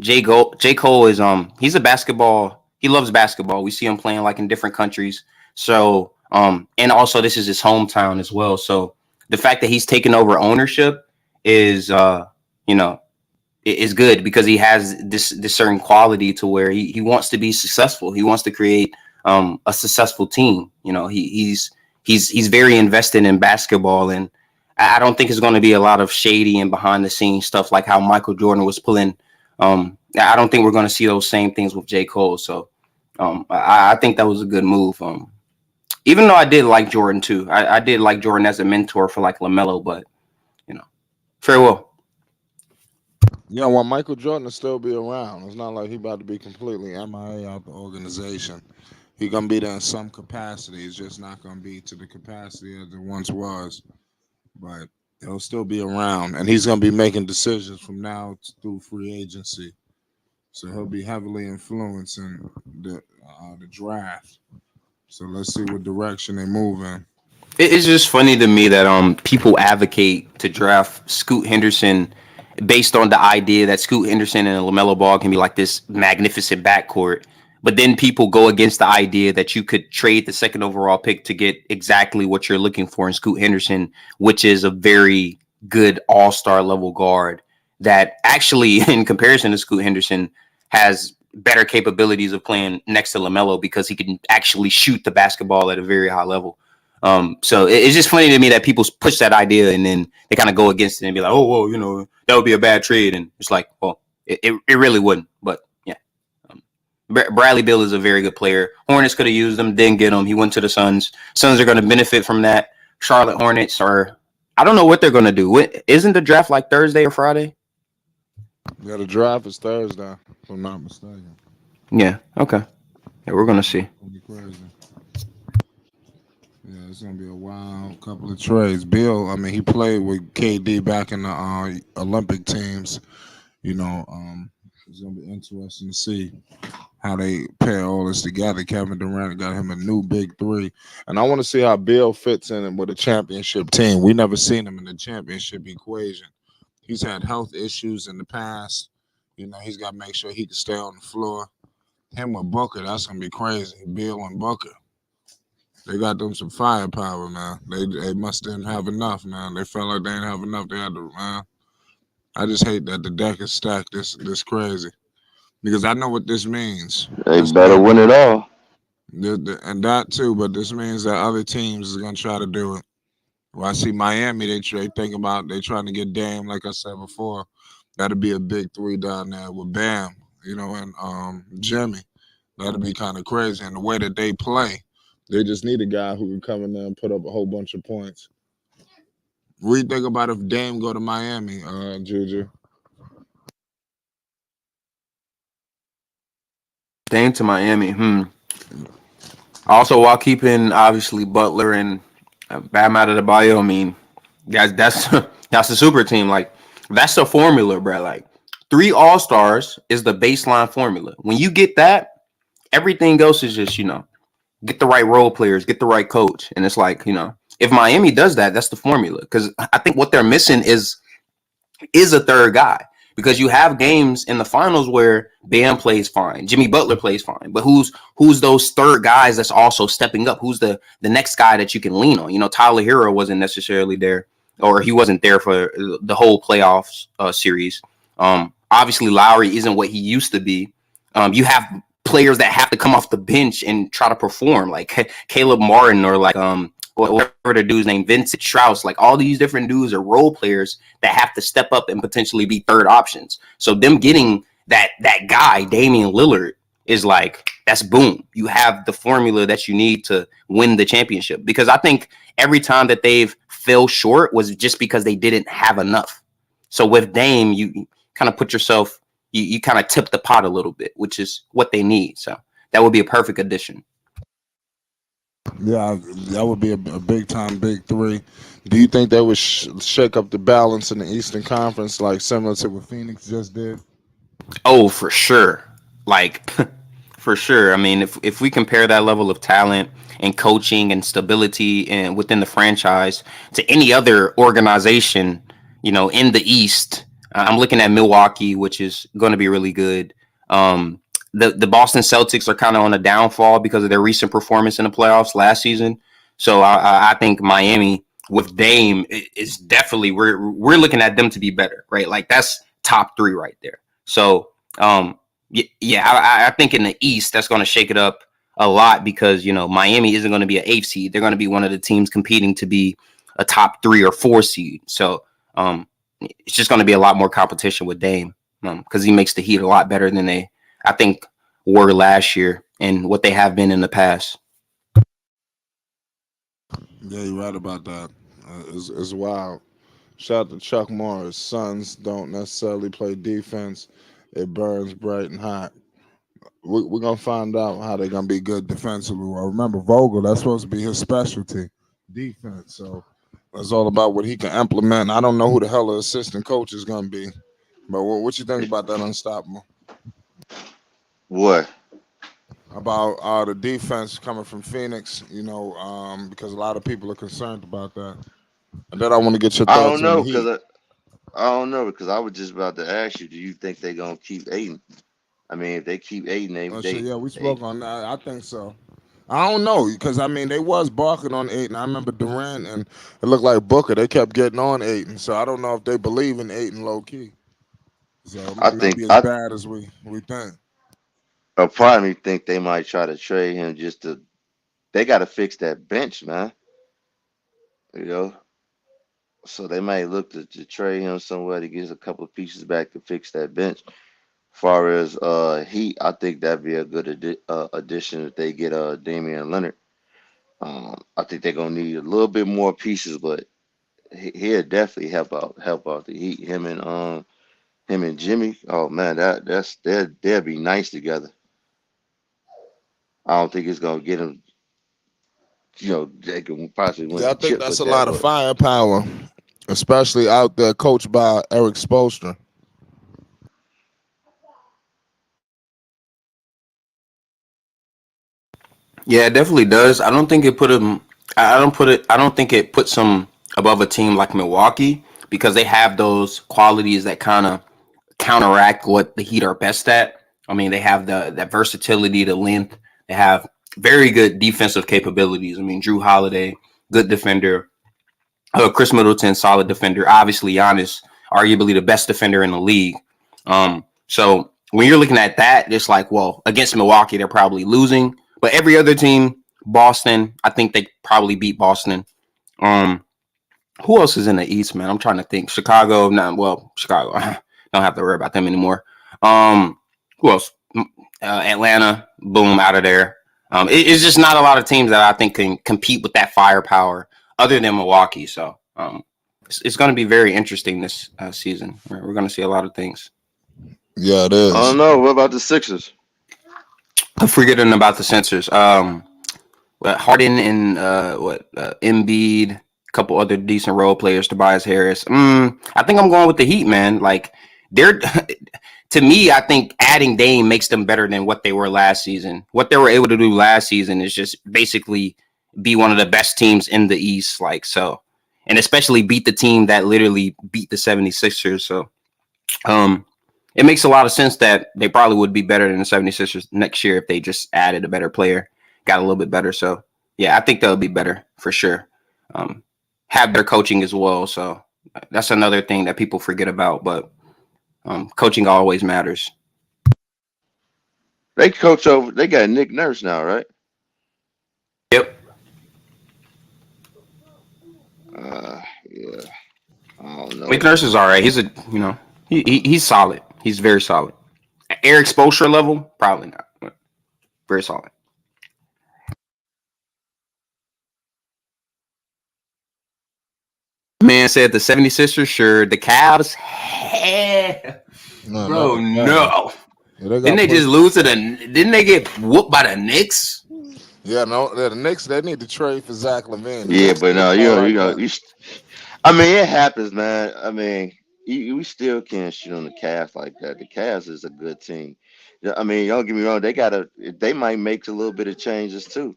J. Cole is he's he loves basketball. We see him playing in different countries. So and also this is his hometown as well. So the fact that he's taken over ownership is is good because he has this certain quality to where he wants to be successful. He wants to create a successful team. He's very invested in basketball, and I don't think it's going to be a lot of shady and behind the scenes stuff like how Michael Jordan was pulling. I don't think we're going to see those same things with J. Cole. So I think that was a good move. Even though I did like Jordan too, I did like Jordan as a mentor for LaMelo, but farewell. Yeah, well, Michael Jordan will still be around. It's not like he about to be completely MIA out the organization. He gonna be there in some capacity. It's just not gonna be to the capacity as it once was. But he'll still be around, and he's gonna be making decisions from now through free agency. So he'll be heavily influencing the draft. So let's see what direction they move in. It's just funny to me that people advocate to draft Scoot Henderson based on the idea that Scoot Henderson and LaMelo Ball can be this magnificent backcourt. But then people go against the idea that you could trade the second overall pick to get exactly what you're looking for in Scoot Henderson, which is a very good all-star level guard that actually, in comparison to Scoot Henderson, has better capabilities of playing next to LaMelo because he can actually shoot the basketball at a very high level. So it's just funny to me that people push that idea and then they kind of go against it and be like, oh, well, that would be a bad trade. And it's well, it really wouldn't. But yeah, Bradley Beal is a very good player. Hornets could have used him, didn't get him. He went to the Suns. Suns are going to benefit from that. Charlotte Hornets I don't know what they're going to do. Isn't the draft Thursday or Friday? Yeah, the draft is Thursday, if I'm not mistaken. Yeah, okay. Yeah, we're going to see. It'll be crazy. Yeah, it's gonna be a wild couple of trades. Bill, I mean, he played with KD back in the Olympic teams. It's gonna be interesting to see how they pair all this together. Kevin Durant got him a new big 3, and I want to see how Bill fits in with a championship team. We never seen him in the championship equation. He's had health issues in the past. He's got to make sure he can stay on the floor. Him with Booker, that's gonna be crazy. Bill and Booker. They got them some firepower, man. They must didn't have enough, man. They felt like they didn't have enough. They had to, man. I just hate that the deck is stacked this crazy because I know what this means. They This better means, win it all. and that too, but this means that other teams is gonna try to do it. Well, I see Miami. They trying to get Dame. Like I said before, that'd be a big 3 down there with Bam, and Jimmy. That'd be kind of crazy. And the way that they play. They just need a guy who can come in there and put up a whole bunch of points. What do you think about if Dame go to Miami, Juju? Dame to Miami. Also, while keeping obviously Butler and Bam out of the bio, I mean, guys, that's that's a super team. Like that's the formula, bro. Like 3 All-Stars is the baseline formula. When you get that, everything else is just get the right role players, get the right coach, and it's like if Miami does that, that's the formula. Because I think what they're missing is a third guy because you have games in the finals where Bam plays fine, Jimmy Butler plays fine, but who's those third guys that's also stepping up? Who's the next guy that you can lean on? Tyler Hero wasn't necessarily there, or he wasn't there for the whole playoffs series. Obviously, Lowry isn't what he used to be. You have players that have to come off the bench and try to perform, like Caleb Martin or like whatever the dude's name, Vincent Strauss. Like all these different dudes are role players that have to step up and potentially be third options. So them getting that guy, Damian Lillard, is like, that's boom. You have the formula that you need to win the championship. Because I think every time that they've fell short was just because they didn't have enough. So with Dame, you kind of put yourself, you kind of tip the pot a little bit, which is what they need. So that would be a perfect addition. Yeah, that would be a big time big three. Do you think they would shake up the balance in the Eastern Conference, like similar to what Phoenix just did? Oh, for sure. Like, for sure. I mean, if we compare that level of talent and coaching and stability and within the franchise to any other organization, in the East, I'm looking at Milwaukee, which is going to be really good. The Boston Celtics are kind of on a downfall because of their recent performance in the playoffs last season. So I think Miami with Dame is definitely we're looking at them to be better, right? Like that's top 3 right there. So I think in the East that's going to shake it up a lot because Miami isn't going to be an 8th seed. They're going to be one of the teams competing to be a top 3 or 4 seed. So it's just going to be a lot more competition with Dame because he makes the Heat a lot better than they, I think, were last year and what they have been in the past. Yeah, you're right about that. It's wild. Shout out to Chuck Morris. Suns don't necessarily play defense. It burns bright and hot. We're going to find out how they're going to be good defensively. Well, remember, Vogel, that's supposed to be his specialty, defense. So it's all about what he can implement. I don't know who the hell the assistant coach is going to be. But what you think about that Unstoppable? What? About the defense coming from Phoenix, because a lot of people are concerned about that. And then I want to get your I thoughts don't on the know Heat. I don't know because I was just about to ask you, do you think they're gonna keep Aiden? I mean, if they keep Aiden, Yeah, we spoke on that. I think so. I don't know because they was barking on Ayton. I remember Durant and it looked like Booker. They kept getting on Ayton, so I don't know if they believe in Ayton low key. So it I might not think be as bad as we think. a part of me think they might try to trade him just to. They got to fix that bench, man. You know, so they might look to trade him somewhere to get a couple of pieces back to fix that bench. Far as Heat, I think that'd be a good addition if they get Damian Leonard. I think they're gonna need a little bit more pieces, but he'll definitely help out the Heat. Him and Jimmy. Oh man, they'll be nice together. I don't think it's gonna get them. They can possibly win Yeah, I the think chip that's with a that, lot of but firepower, especially out there coached by Eric Spoelstra. Yeah, it definitely does. I don't think it put him. I don't put it. I don't think it puts him above a team like Milwaukee because they have those qualities that kind of counteract what the Heat are best at. I mean, they have that versatility, the length. They have very good defensive capabilities. I mean, Drew Holiday, good defender. Chris Middleton, solid defender. Obviously, Giannis, arguably the best defender in the league. So when you're looking at that, it's like, well, against Milwaukee, they're probably losing. But every other team, Boston, I think they probably beat Boston. Um, who else is in the East, man? I'm trying to think. Chicago, not well, Chicago. Don't have to worry about them anymore. Who else? Atlanta, boom, out of there. It's just not a lot of teams that I think can compete with that firepower other than Milwaukee. So it's going to be very interesting this season. We're going to see a lot of things. Yeah, it I is. don't know. What about the Sixers? I'm forgetting about the censors. Harden and Embiid, a couple other decent role players, Tobias Harris. I think I'm going with the Heat, man. Like they're to me, I think adding Dame makes them better than what they were last season. What they were able to do last season is just basically be one of the best teams in the East, like so. And especially beat the team that literally beat the 76ers. So um it makes a lot of sense that they probably would be better than the 76ers next year if they just added a better player, got a little bit better. So, yeah, I think they'll be better for sure. Um, have better coaching as well. So, that's another thing that people forget about. But coaching always matters. They coach over. They got Nick Nurse now, right? Yep. Yeah. I don't Nick know. Nurse is all right. He's solid. He's very solid. Eric Spoelstra level, probably not. But very solid. Man said the 76ers, sure. The Cavs, hell, No, not bro, the Cavs. no. Yeah, they Didn't got they just pushed. lose to the? Didn't they get whooped by the Knicks? Yeah, no, the Knicks, they need to trade for Zach LaVine. The Yeah, Knicks but need to no, go you right know, now. you. I mean, it happens, man. I mean, we still can't shit on the Cavs like that. The Cavs is a good team. Yeah, I mean, don't get me wrong. They might make a little bit of changes too,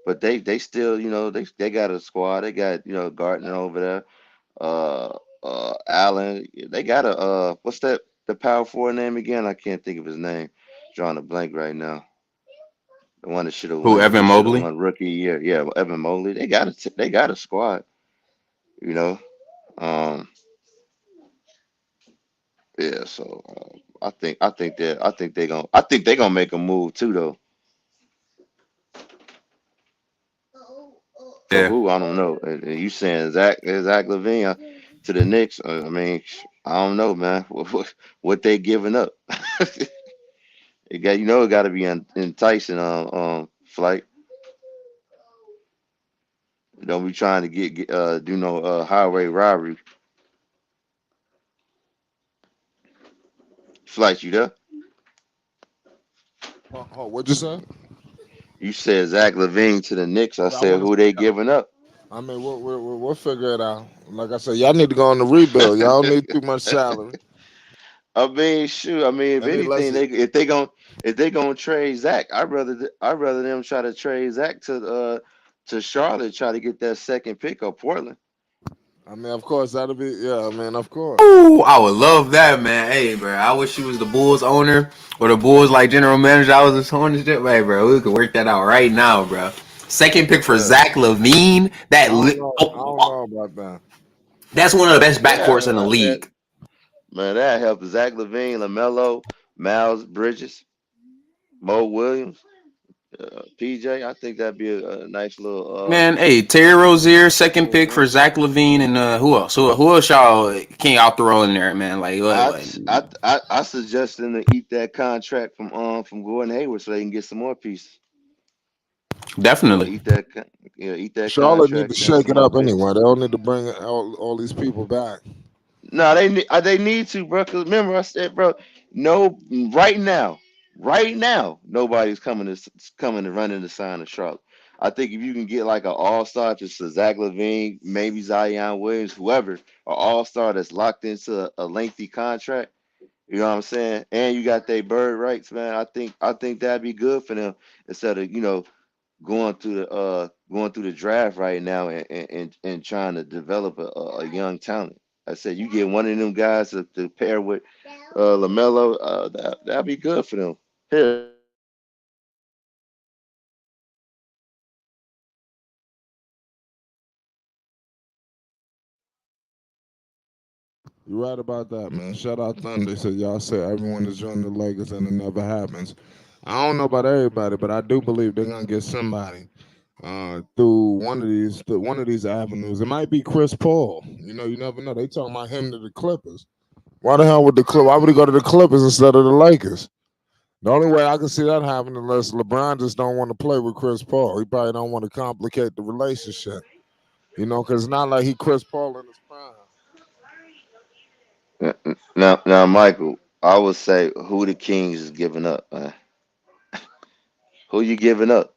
but they still, they got a squad. They got Gardner over there. Allen. They got what's that? The power forward name again? I can't think of his name. Drawing a blank right now. The one that should have Who? won. Evan He should have Mobley? won rookie year. Yeah, Evan Mobley. They got a squad. You know. Um. Yeah. So I think they're gonna make a move too though. For Yeah. who I don't know. And you saying Zach Levine to the Knicks? I mean, I don't know, man. What they giving up? It got to be enticing. Flight. Don't be trying to do no highway robbery. Flight, you there? What'd you say? You said Zach Levine to the Knicks. I Yeah, I said want to who see they y'all. giving up? I mean, we'll figure it out. Like I said, y'all need to go on the rebuild. Y'all don't need too much salary. I mean, shoot. I mean, if I need less. anything, if they gonna trade Zach, I'd rather them try to trade Zach to Charlotte, try to get that second pick or Portland. I mean, of course, that'll be, yeah, I mean, of course. Ooh, I would love that, man. Hey, bro, I wish you was the Bulls owner or the Bulls like general manager. I was this Hornets. Hey, bro, we could work that out right now, bro. Second pick for Yeah. Zach Levine. I don't know. I don't know about that. That's one of the best backcourts Yeah, in the league. man, that helped Zach Levine, Lamelo, Miles Bridges, Mo Williams, PJ. I think that'd be a nice little. Man, hey, Terry Rozier, second pick Mhm. for Zach Levine, and who else? Who else y'all throw in there, man? Like, I what? I suggest them to eat that contract from Gordon Hayward so they can get some more pieces. Definitely. Eat that Charlotte need to contract, send shake some it more up picks. anyway. They don't need to bring all these people back. No, they need to, bro. Cause remember I said, bro, no, right now, nobody's coming to running the sign of Charlotte. I think if you can get like an all-star, just a Zach Levine, maybe Zion Williams, whoever, an all-star that's locked into a lengthy contract. You know what I'm saying? And you got their bird rights, man. I think that'd be good for them instead of going through the draft right now and trying to develop a young talent. I said you get one of them guys to pair with Lamelo, that'd be good for them. Here, You're right about that, man. Shout out Thunder. So y'all say everyone is joining the Lakers and it never happens. I don't know about everybody, but I do believe they're gonna get somebody through one of these avenues. It might be Chris Paul. You never know. They talking about him to the Clippers. Why the hell would the Clip? Why would he go to the Clippers instead of the Lakers? The only way I can see that happening unless LeBron just don't want to play with Chris Paul. He probably don't want to complicate the relationship. Because it's not like he Chris Paul in his prime. now, Michael, I would say who the Kings is giving up, man. Who you giving up?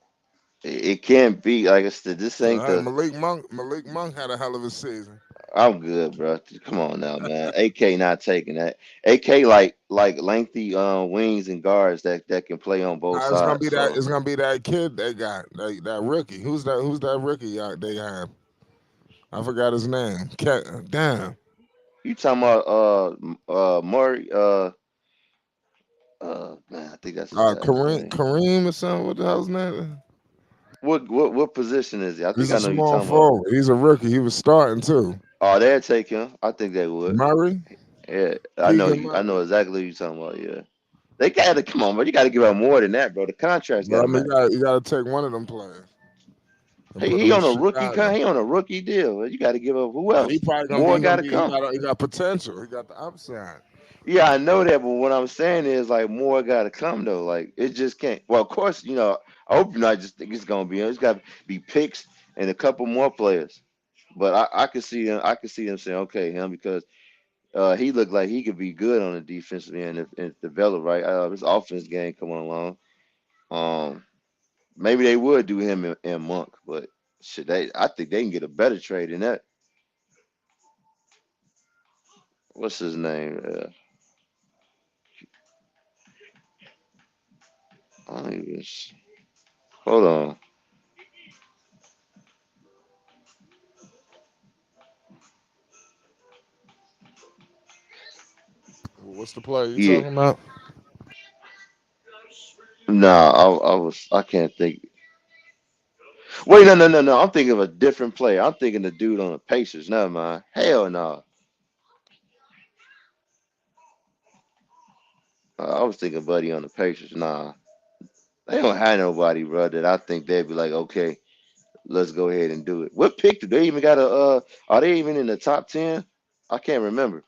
It can't be like I said. This ain't Hey, the. Malik Monk had a hell of a season. I'm good, bro. Come on now, man. AK not taking that. AK like lengthy wings and guards that can play on both Nah, it's gonna sides. be that. So It's gonna be that kid they got. That rookie. Who's that? Who's that rookie they have? I forgot his name. Damn. you talking about Murray man, I think that's the guy's name. Kareem or something. What the hell's name? What position is he? I He's think a I know you small talking about. forward. He's a rookie. He was starting too. Oh, they'd take him. I think they would. Murray, Yeah, I know Keegan you. I Murray. know exactly what you talking about. Yeah, they gotta come on, bro. You gotta give up more than that, bro. The contracts But I gotta mean, match. you gotta take one of them players and put He him in on a rookie Chicago. he on a rookie deal. You got to give up who He else? probably gonna be. More He gonna got to be. He come. got. He got potential. He got the upside. Yeah, I know that, but what I'm saying is like more got to come though. Like it just can't. Well, of course, I hope you're not just think it's gonna be. It's got to be picks and a couple more players. But I could see him. I could see them saying, okay, him because he looked like he could be good on the defensive end if develop right. His offense game coming along. Um, maybe they would do him and Monk, but shit, I think they can get a better trade than that. What's his name? I don't even. Hold on. What's the player you Yeah. talking about? Nah, I can't think. Wait, no. I'm thinking of a different player. I'm thinking the dude on the Pacers. Never mind. Hell no. I was thinking Buddy on the Pacers. Nah, they don't have nobody, bro. That I think they'd be like, okay, let's go ahead and do it. What pick do they even got a? Are they even in the top 10? I can't remember.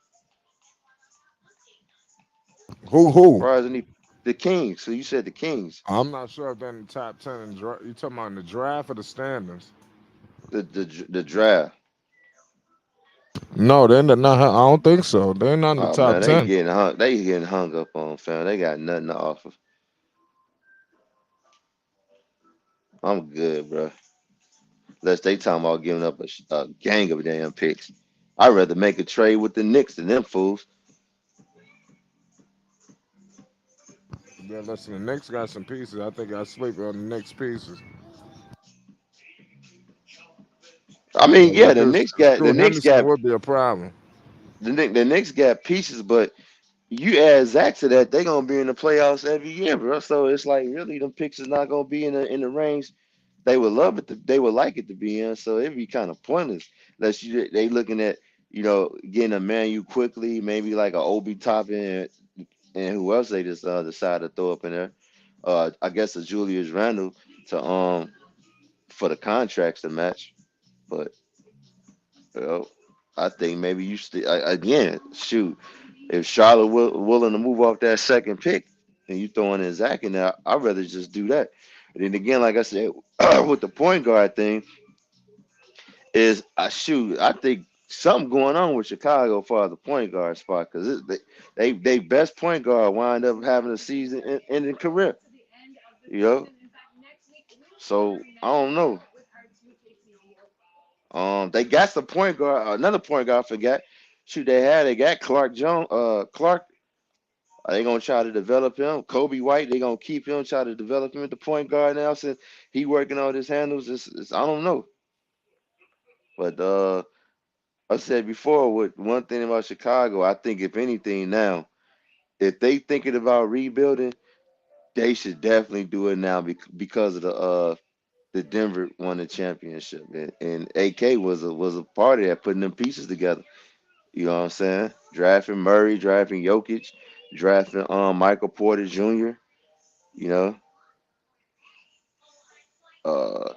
Who? Far as any, the Kings. So you said the Kings. I'm not sure if they're in the top 10. You talking about in the draft or the standings? The draft. No, they're not. I don't think so. They're not in the Oh top man, they 10. getting hung. They getting hung up on, fam. They got nothing to offer. I'm good, bro. Unless they talking about giving up a gang of damn picks. I'd rather make a trade with the Knicks than them fools. Yeah, listen, the Knicks got some pieces. I think I sleep on the Knicks pieces. I mean, But yeah, with this, The Scoot Knicks Henderson got would be a problem. the Knicks got pieces, but you add Zach to that, they gonna be in the playoffs every year, bro. So it's like really them picks is not gonna be in the range they would love it to, they would like it to be in. So it'd be kind of pointless unless they looking at getting a Manu quickly, maybe like a Obi Toppin and who else they just decide to throw up in there. I guess a Julius Randle to for the contracts to match, but you know, I think maybe you still again shoot if Charlotte willing to move off that second pick and you throwing in Zach in there, I'd rather just do that. And then again, like I said, with the point guard thing is I shoot I think something going on with Chicago for the point guard spot because they best point guard wind up having a season ending career, you know. So I don't know. They got some point guard, another point guard. I forgot. Shoot, they got Clark Jones. Clark. Are they gonna try to develop him? Kobe White. They gonna keep him, try to develop him at the point guard now since he working all his handles. I don't know. But I said before, with one thing about Chicago, I think if anything now, if they thinking about rebuilding, they should definitely do it now because of the Denver won the championship and AK was a part of that, putting them pieces together. You know what I'm saying? Drafting Murray, drafting Jokic, drafting Michael Porter Jr. You know, uh,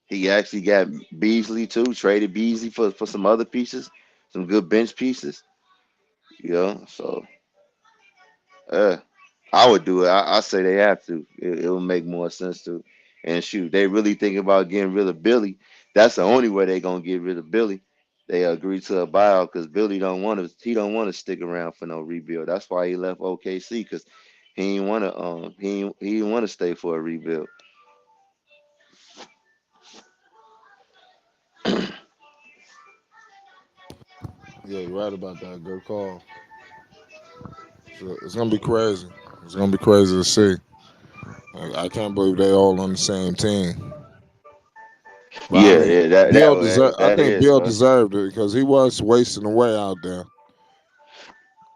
he actually got Beasley too. Traded Beasley for some other pieces, some good bench pieces. You know, so uh, I would do it. I say they have to. It will make more sense to. And shoot, they really think about getting rid of Billy. That's the only way they gonna get rid of Billy. They agree to a buyout because Billy don't want to. He don't want to stick around for no rebuild. That's why he left OKC because he didn't want to. He didn't want to stay for a rebuild. Yeah, you're right about that. Good call. So it's gonna be crazy. It's gonna be crazy to see. I can't believe they all on the same team. But I Yeah, mean, yeah, Beal deserved. I that think is, Beal bro. deserved it because he was wasting away out there.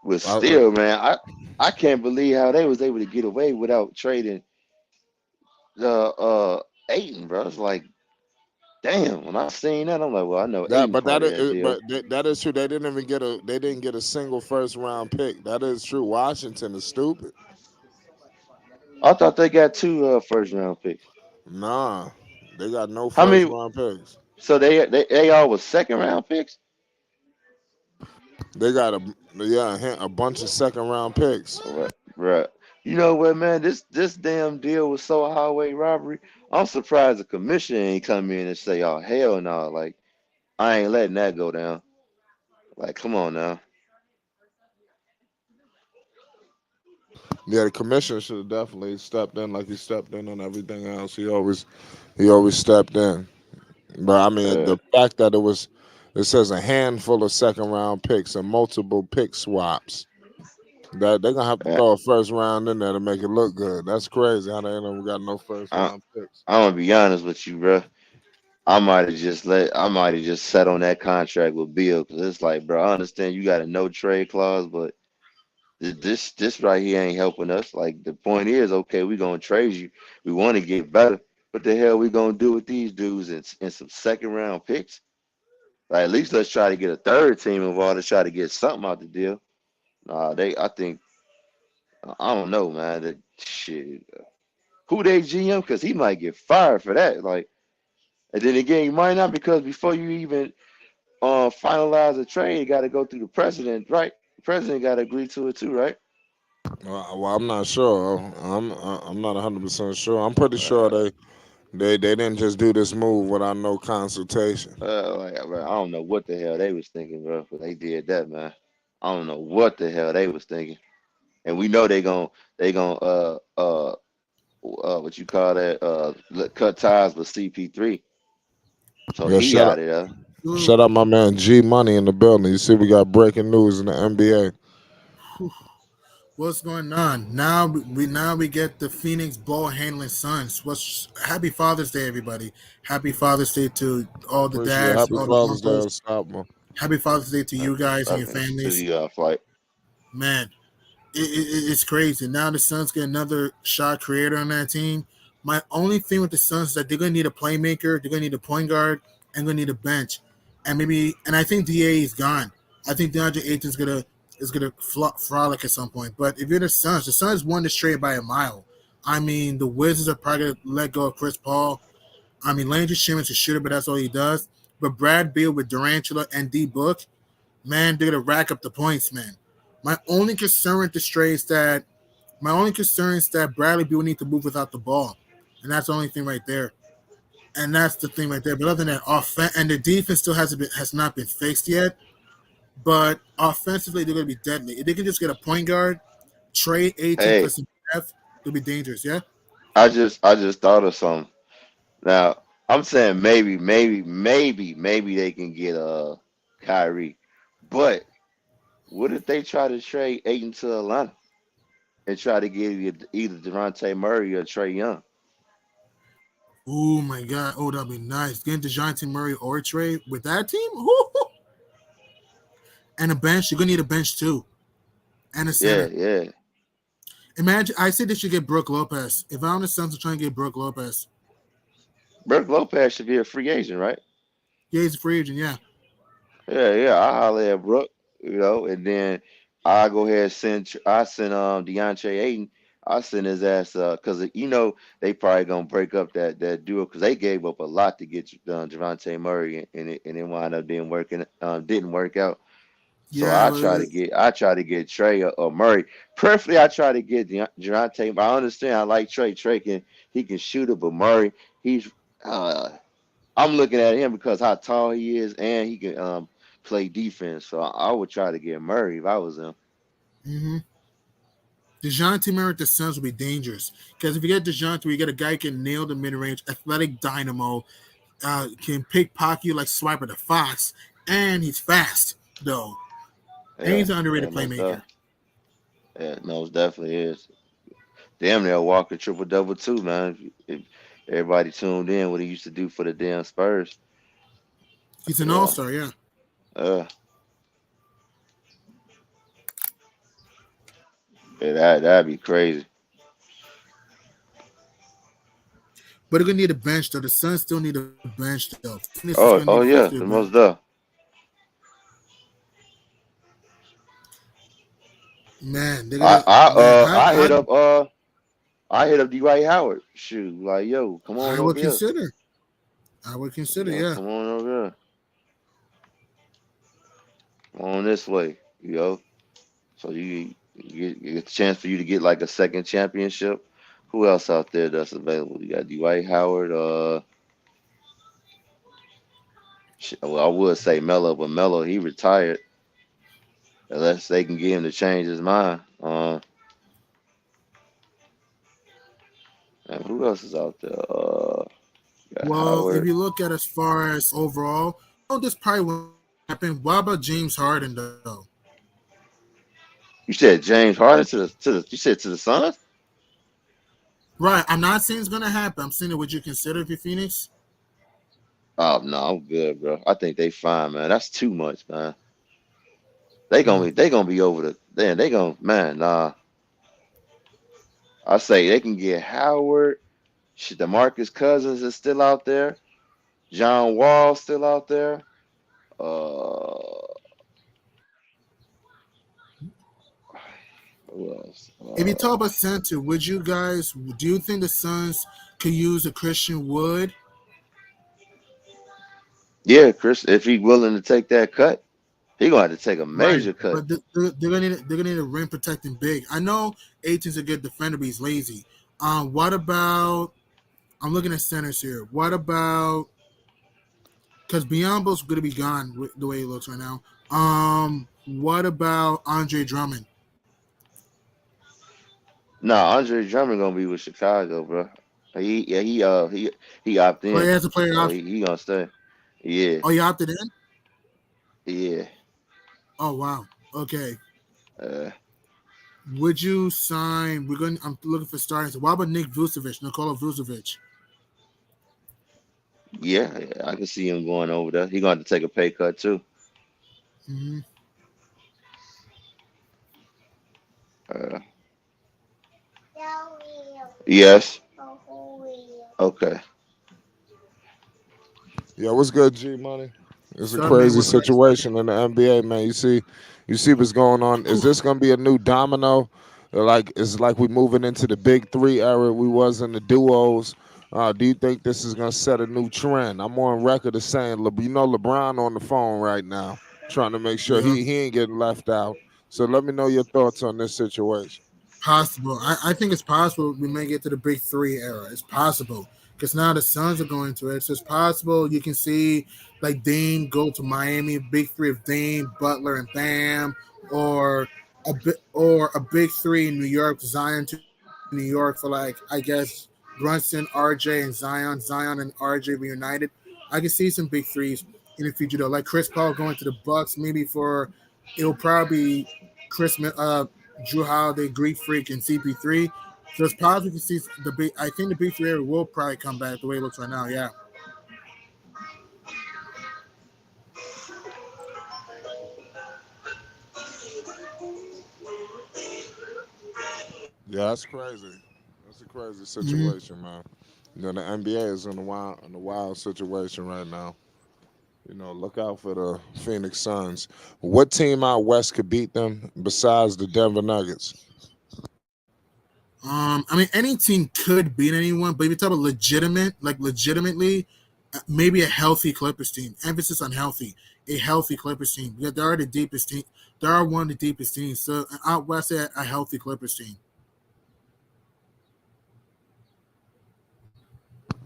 But I, still, man, I can't believe how they was able to get away without trading Ayton, bro. It's like, damn. When I seen that, I'm like, well, I know that, Ayton but part that of that is, deal. but that is true. They didn't even get a. They didn't get a single first round pick. That is true. Washington is stupid. I thought they got two first round picks. Nah, they got no How first many? round picks. So they all was second round picks. They got a bunch of second round picks. Right, right. You know what, man? This damn deal was so highway robbery. I'm surprised the commission ain't come in and say, "Oh hell no!" Like I ain't letting that go down. Like, come on now. Yeah, the commissioner should have definitely stepped in like he stepped in on everything else. He always stepped in. But I mean, Uh, the fact that it says a handful of second round picks and multiple pick swaps. That they're gonna have to uh, throw a first round in there to make it look good. That's crazy how they ain't even got no first I, round picks. I'm gonna be honest with you, bro. I might have just sat on that contract with Bill because it's like, bro, I understand you got a no trade clause, but this right here ain't helping us. Like the point is, okay, we gonna trade you. We want to get better. What the hell we gonna do with these dudes and some second round picks? Like at least let's try to get a third team involved to try to get something out the deal. I think I don't know, man. That shit. Who they GM? Because he might get fired for that. Like, and then again, you might not because before you even finalize a trade, you got to go through the president, right? The president got to agree to it too, right? Well, I'm not sure. I'm not 100% sure. I'm pretty sure Uh, they didn't just do this move without no consultation. like, bro, I don't know what the hell they was thinking, bro, but they did that, man. I don't know what the hell they was thinking, and we know they gon' what you call that cut ties with CP3, so Yeah, he out of there. shout out my man G Money in the building. You see, we got breaking news in the NBA. What's going on? Now we get the Phoenix ball handling Suns. What's Happy Father's Day, everybody. Happy Father's Day to all the Appreciate it. dads, Happy all the Father's Day, uncles. Unstoppable. Happy Father's Day to you guys and your Fucking families. studio flight. Man, it's crazy. Now the Suns get another shot creator on that team. My only thing with the Suns is that they're gonna need a playmaker, they're gonna need a point guard, and gonna need a bench, and I think Da is gone. I think Deandre Ayton is gonna frolic at some point. But if you're the Suns won this trade by a mile. I mean, the Wizards are probably gonna let go of Chris Paul. I mean, Landry Shamet's a shooter, but that's all he does. But Brad Beal with Durantula and D Book, man, they're gonna rack up the points, man. My only concern with this trade is that Bradley Beal need to move without the ball, and that's the only thing right there. And that's the thing right there. But other than that, and the defense still has not been fixed yet. But offensively, they're gonna be deadly. If they can just get a point guard, trade 18 for Hey, some depth, they'll be dangerous. Yeah. I just thought of something. Now I'm saying maybe they can get Kyrie, but what if they try to trade Aiton to Atlanta and try to get either Dejounte Murray or Trey Young? Oh my God. Oh, that'd be nice. Getting DeJounte Murray or trade with that team, and a bench. You're gonna need a bench too, and a Yeah, center. yeah. Imagine. I said they should get Brooke Lopez. If I'm the Suns, are trying to get Brooke Lopez. Burke Lopez should be a free agent, right? Yeah, he's a free agent. Yeah. Yeah, yeah. I holler at Brooke, and then I go ahead and send DeAndre Ayton. I send his ass because they probably gonna break up that duo because they gave up a lot to get Javante Murray and it wound up didn't work out. So Yeah. I try to get Trey or Murray. Preferably I try to get Javante. I understand I like Trey. He can shoot it, but Murray he's uh I'm looking at him because how tall he is and he can play defense. So I would try to get Murray if I was him. Mm-hmm. DeJounte Murray at the Suns will be dangerous because if you get DeJounte, you get a guy who can nail the mid range, athletic dynamo, can pickpocket you like Swiper the Fox, and he's fast though. And Yeah, he's an yeah, underrated most playmaker. yeah, most definitely is. Damn near Walker triple double too, man. If everybody tuned in what he used to do for the damn Spurs. He's an Yeah, all-star, yeah. uh, yeah, that'd be crazy. But they're gonna need a bench though. The Suns still need a bench though. Phoenix is gonna Oh, need a oh fifth yeah, year the bench. most def. Man, they're I gonna man. I hit up Dwight Howard. Shoot, like yo, come on I over would here. consider. I would consider, Yo, yeah. come on over here. Come on this way. So you get a chance for you to get like a second championship. Who else out there that's available? You got Dwight Howard. Well, I would say Melo, but Melo he retired. Unless they can get him to change his mind. And who else is out there? You got Well, if Howard. you look at as far as overall, oh, this probably won't happen. What about James Harden though? You said James Harden to the you said to the Suns? Right. I'm not saying it's gonna happen. I'm saying it. Would you consider if you're Phoenix? Oh no, I'm good, bro. I think they fine, man. That's too much, man. They gonna be over the they gonna man, nah. I say they can get Howard. Shit, DeMarcus Cousins is still out there. John Wall still out there. Uh, who else? If you talk about center, would you guys? Do you think the Suns could use a Christian Wood? Yeah, Chris, if he's willing to take that cut, he gonna have to take a Right. major cut. But they're gonna need a rim protecting big. I know Aiton's a good defender, but he's lazy. What about? I'm looking at centers here. What about? Because Biombo's going to be gone the way he looks right now. What about Andre Drummond? Nah, Andre Drummond gonna be with Chicago, bro. He opted Oh, he in, has a player so option. he gonna stay. Yeah, Oh, he opted in? yeah. Oh, wow. Okay. Uh, Would you sign? I'm looking for starters. What about Nikola Vucevic? yeah, I can see him going over there. He gonna have to take a pay cut too. Mm-hmm. Uh, yes. Okay. Yeah, what's good, G Money? It's a What's up, man? crazy What's up? situation in the NBA, man. You see what's going on. Is this gonna be a new domino? Like it's like we moving into the big three era we was in the duos. Do you think this is gonna set a new trend? I'm on record as saying, LeBron on the phone right now, trying to make sure Yeah. he ain't getting left out. So let me know your thoughts on this situation. Possible. I think it's possible we may get to the big three era. It's possible because now the Suns are going to it. So it's possible you can see like Dame go to Miami, big three of Dame, Butler, and Bam, or a big three in New York, Zion to New York for like I guess Brunson, RJ, and Zion and RJ reunited. I can see some big threes in the future though, like Chris Paul going to the Bucks, maybe for it'll probably Chris Drew Holiday, Greek Freak, and CP3. So it's possible to see the big. I think the big three area will probably come back the way it looks right now. Yeah. Yeah, that's crazy. That's a crazy Mm-hmm. situation, man. The NBA is in a wild situation right now. Look out for the Phoenix Suns. What team out west could beat them besides the Denver Nuggets? I mean, any team could beat anyone, but if you talk about legitimately, maybe a healthy Clippers team. Emphasis on healthy. A healthy Clippers team. Yeah, they are the deepest team. They are one of the deepest teams. So out west, a healthy Clippers team.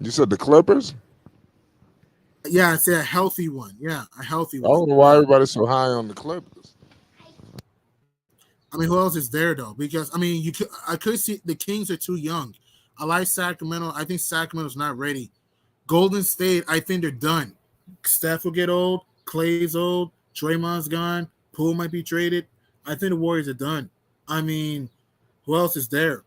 You said the Clippers? Yeah, I'd say a healthy one. Yeah, a healthy I one. don't know why everybody's so high on the Clippers. I mean, who else is there though? Because I mean, I could see the Kings are too young. I like Sacramento. I think Sacramento's not ready. Golden State, I think they're done. Steph will get old. Clay's old. Draymond's gone. Poole might be traded. I think the Warriors are done. I mean, who else is there?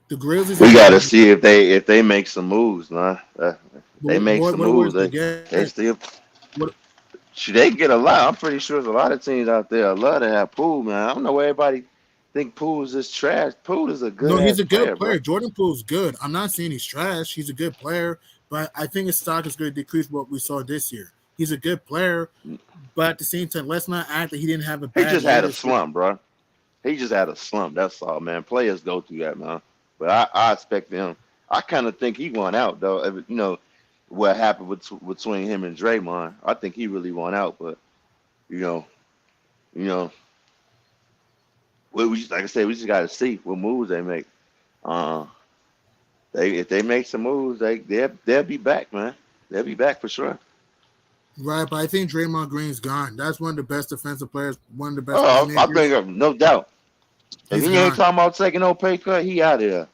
The Grizzlies are We got done. to see if they make some moves, man. If they make some What moves, Warriors they get? they still What should they get a lot. I'm pretty sure there's a lot of teams out there that love to have Poole, man. I don't know why everybody think Poole is just trash. Poole is a good No, he's ass a good player, player. bro. Jordan Poole's good. I'm not saying he's trash. He's a good player, but I think his stock is going to decrease what we saw this year. He's a good player, but at the same time, let's not act that he didn't have a He bad just had year a this year. slump, bro. He just had a slump. That's all, man. Players go through that, man. But I expect him. I kind of think he won out, though. What happened between him and Draymond. I think he really won out, but you know, you know, like I said, we just got to see what moves they make. Uh, if they make some moves, they'll be back, man. They'll be back for sure. Right, but I think Draymond Green's gone. That's one of the best defensive players, one of the best Oh, I playmakers. think no doubt. If He's he ain't gone. talking about taking no pay cut, he out of there.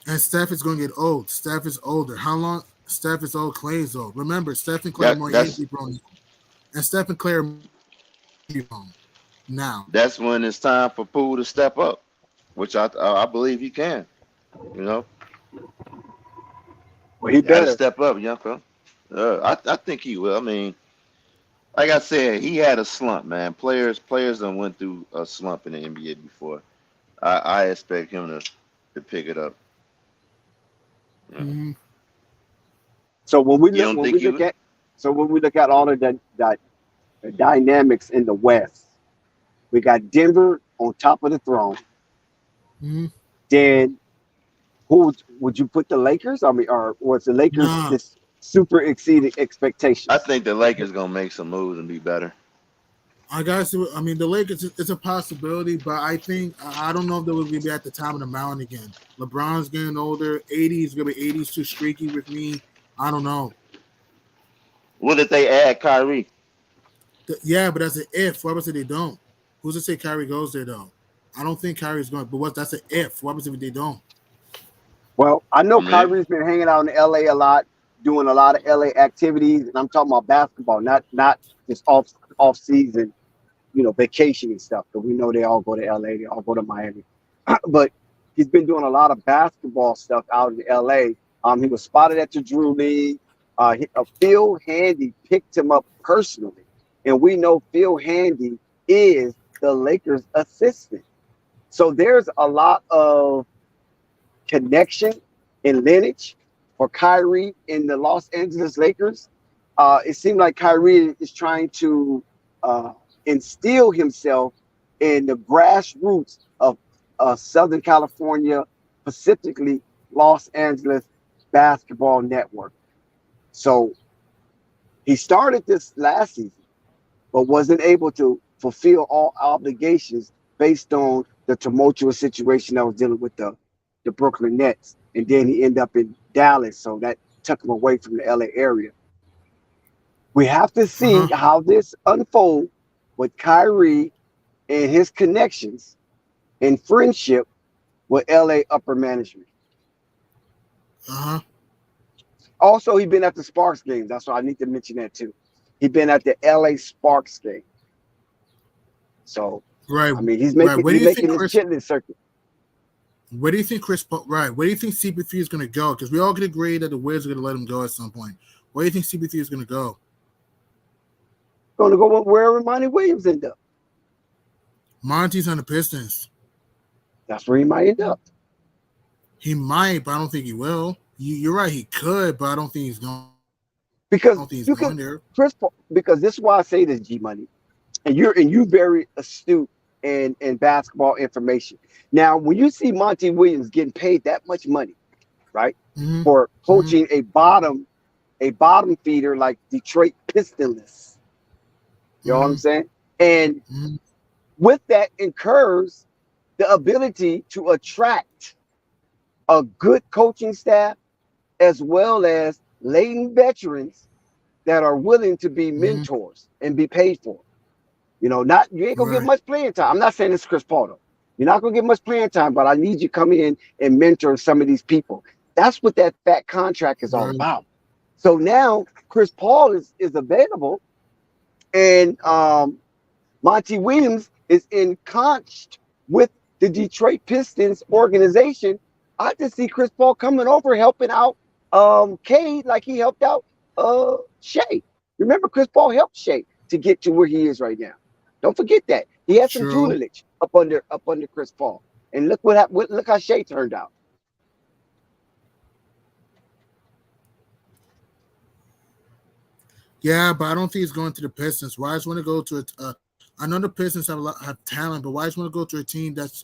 And Steph is going to get old. Steph is older. How long? Steph is old. Clay is old. Remember, Steph and Clay are more That's injury prone. And Steph and Clay are injury prone now. that's when it's time for Poole to step up, which I believe he can. You know, Well, he got to better. step up, young fella. I think he will. I mean, like I said, he had a slump, man. Players done went through a slump in the NBA before. I expect him to pick it up. Mhm. So when we You look don't when think we he look would? at when we look at all of the dynamics in the West, we got Denver on top of the throne. Mhm. Then who would you put the Lakers? I mean, or was the Lakers Nah, just super exceeding I expectations? think the Lakers gonna make some moves and be better. I guess. I mean, the Lakers. It's a possibility, but I think I don't know if they will be at the top of the mountain again. LeBron's getting older. 80 is gonna be 80's too streaky with me. I don't know. What if they add Kyrie? Yeah, but that's an if. What happens if they don't? Who's to say Kyrie goes there though? I don't think Kyrie's going. But that's an if. What happens if they don't? Well, I I know mean, Kyrie's been hanging out in LA a lot, doing a lot of LA activities, and I'm talking about basketball, not just off season, vacation and stuff. But we know they all go to LA, they all go to Miami. But he's been doing a lot of basketball stuff out in LA. He was spotted at the Drew League. Phil Handy picked him up personally, and we know Phil Handy is the Lakers' assistant. So there's a lot of connection and lineage for Kyrie in the Los Angeles Lakers. It seemed like Kyrie is trying to instill himself in the grassroots of Southern California, specifically Los Angeles basketball network. So he started this last season, but wasn't able to fulfill all obligations based on the tumultuous situation that was dealing with the Brooklyn Nets. And then he ended up in Dallas, so that took him away from the LA area. We have to see Uh-huh. how this unfolds with Kyrie and his connections and friendship with LA upper management. Uh-huh. Also, he's been at the Sparks games. That's why I need to mention that too. He's been at the LA Sparks game. So, Right. I mean, he's Right. making his chitlin circuit. Where do you think Chris Paul? Right. Where do you think CP3 is going to go? Because we all can agree that the Wizards are going to let him go at some point. Where do you think CP3 is going to go? Going to go wherever Monty Williams end up. Monty's on the Pistons. That's where he might end up. He might, but I don't think he will. You're right. He could, but I don't think he's going. I Because don't think he's you going can there. Chris Paul, because this is why I say this, G Money. And you very astute in basketball information. Now, when you see Monty Williams getting paid that much money, right, Mhm. for Mhm. coaching a bottom feeder like Detroit Pistons, you know what I'm Mhm. saying? And Mhm. with that incurs the ability to attract a good coaching staff as well as latent veterans that are willing to be Mhm. mentors and be paid for. Not you ain't gonna get Right. much playing time. I'm not saying it's Chris Paul though. You're not gonna get much playing time, but I need you to come in and mentor some of these people. That's what that fat contract is all Right. about. So now Chris Paul is available, and Monty Williams is entrenched with the Detroit Pistons organization. I just see Chris Paul coming over helping out Cade like he helped out Shea. Remember, Chris Paul helped Shea to get to where he is right now. Don't forget that. He had some True. tutelage up under Chris Paul. And look what happened. Look how Shea turned out. Yeah, but I don't think he's going to the Pistons. Why does want to go to a? I know the Pistons have talent, but why does want to go to a team that's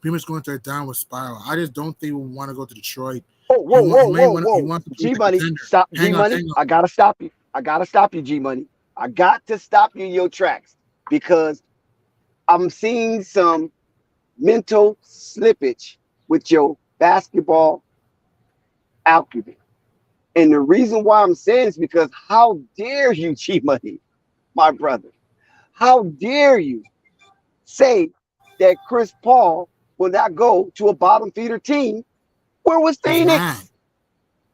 pretty much going through a downward spiral? I just don't think we want to go to Detroit. Oh, whoa, whoa, whoa, He whoa. wants to be G a Money, contender. stop. G Hang on, Money, hang on. I gotta stop you. I gotta stop you, G Money. I got to stop you in your tracks because I'm seeing some mental slippage with your basketball alchemy. And the reason why I'm saying is because how dare you, G Money, my brother? How dare you say that Chris Paul will not go to a bottom feeder team? Where was He's Phoenix? not.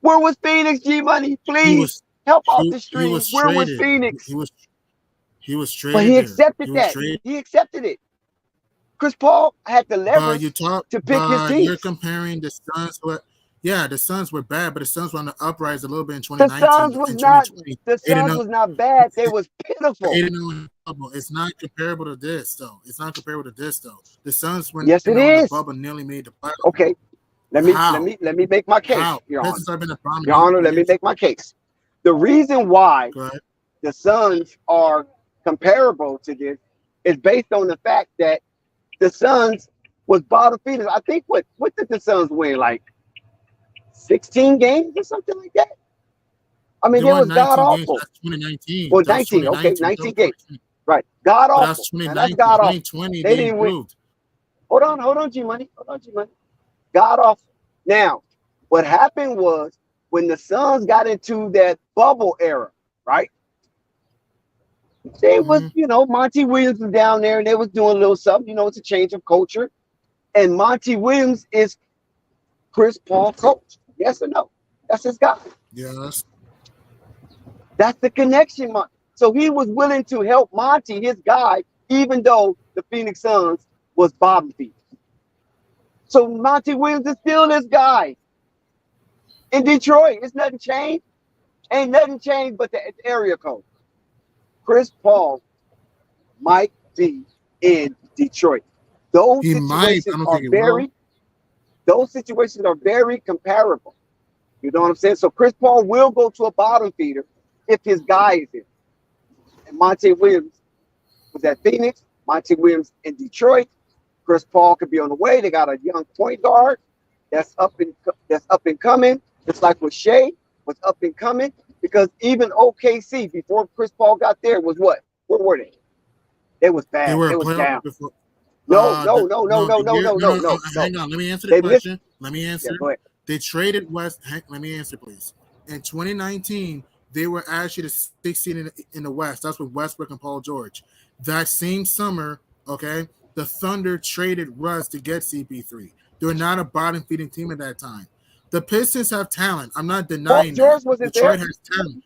Where was Phoenix, G Money? Please help out the He stream. was Where was traded. Phoenix? He was traded. But he there. accepted He was that. traded. He accepted it. Chris Paul had the leverage to pick his teams. You're comparing the Suns. The Suns were bad, but the Suns were on the uprise a little bit in The 2019 Suns was and not 2020. the Suns was not bad. They was pitiful. 8-0 bubble. It's not comparable to this, though. The Suns were Yes, it in the is. bubble nearly made the playoffs. Okay. Let me make my case, How? Your Honor. Pistons have been a problem. Your Honor, let me make my case. The reason why Go ahead. the Suns are comparable to this is based on the fact that the Suns was bottom feeders. I think what did the Suns win? Like 16 games or something like that? I mean, it was god awful. That's 2019. Well, 19, okay, 19 games. Right. God But awful. that's Now, 2019. that's god awful. 2020, They they didn't win. improved. Hold on, G Money. God awful. Now, what happened was when the Suns got into that bubble era, right? They was, Monty Williams was down there and they was doing a little something. It's a change of culture. And Monty Williams is Chris Paul coach. Yes or no? That's his guy. Yes. That's the connection, Monty. So he was willing to help Monty, his guy, even though the Phoenix Suns was bottom feeders. So Monty Williams is still this guy. In Detroit, it's nothing changed. Ain't nothing changed but the area code. Chris Paul might be in Detroit. Those He might. I situations don't are think he will. those situations are very comparable. You know what I'm saying? So Chris Paul will go to a bottom feeder if his guy is in. And Monty Williams was at Phoenix. Monty Williams in Detroit. Chris Paul could be on the way. They got a young point guard that's up and coming. It's like with Shea was up and coming because even OKC before Chris Paul got there was what? Where were they? They was bad. They were They a was playoff down. before. No. Hang on. Let me answer the question. Let me answer. Yeah, go ahead. They traded West. Let me answer, please. In 2019, they were actually the 6th seed in the West. That's with Westbrook and Paul George. That same summer, okay, the Thunder traded Russ to get CP3. They were not a bottom feeding team at that time. The Pistons have talent. I'm not denying Paul George that. wasn't Detroit there. has talent.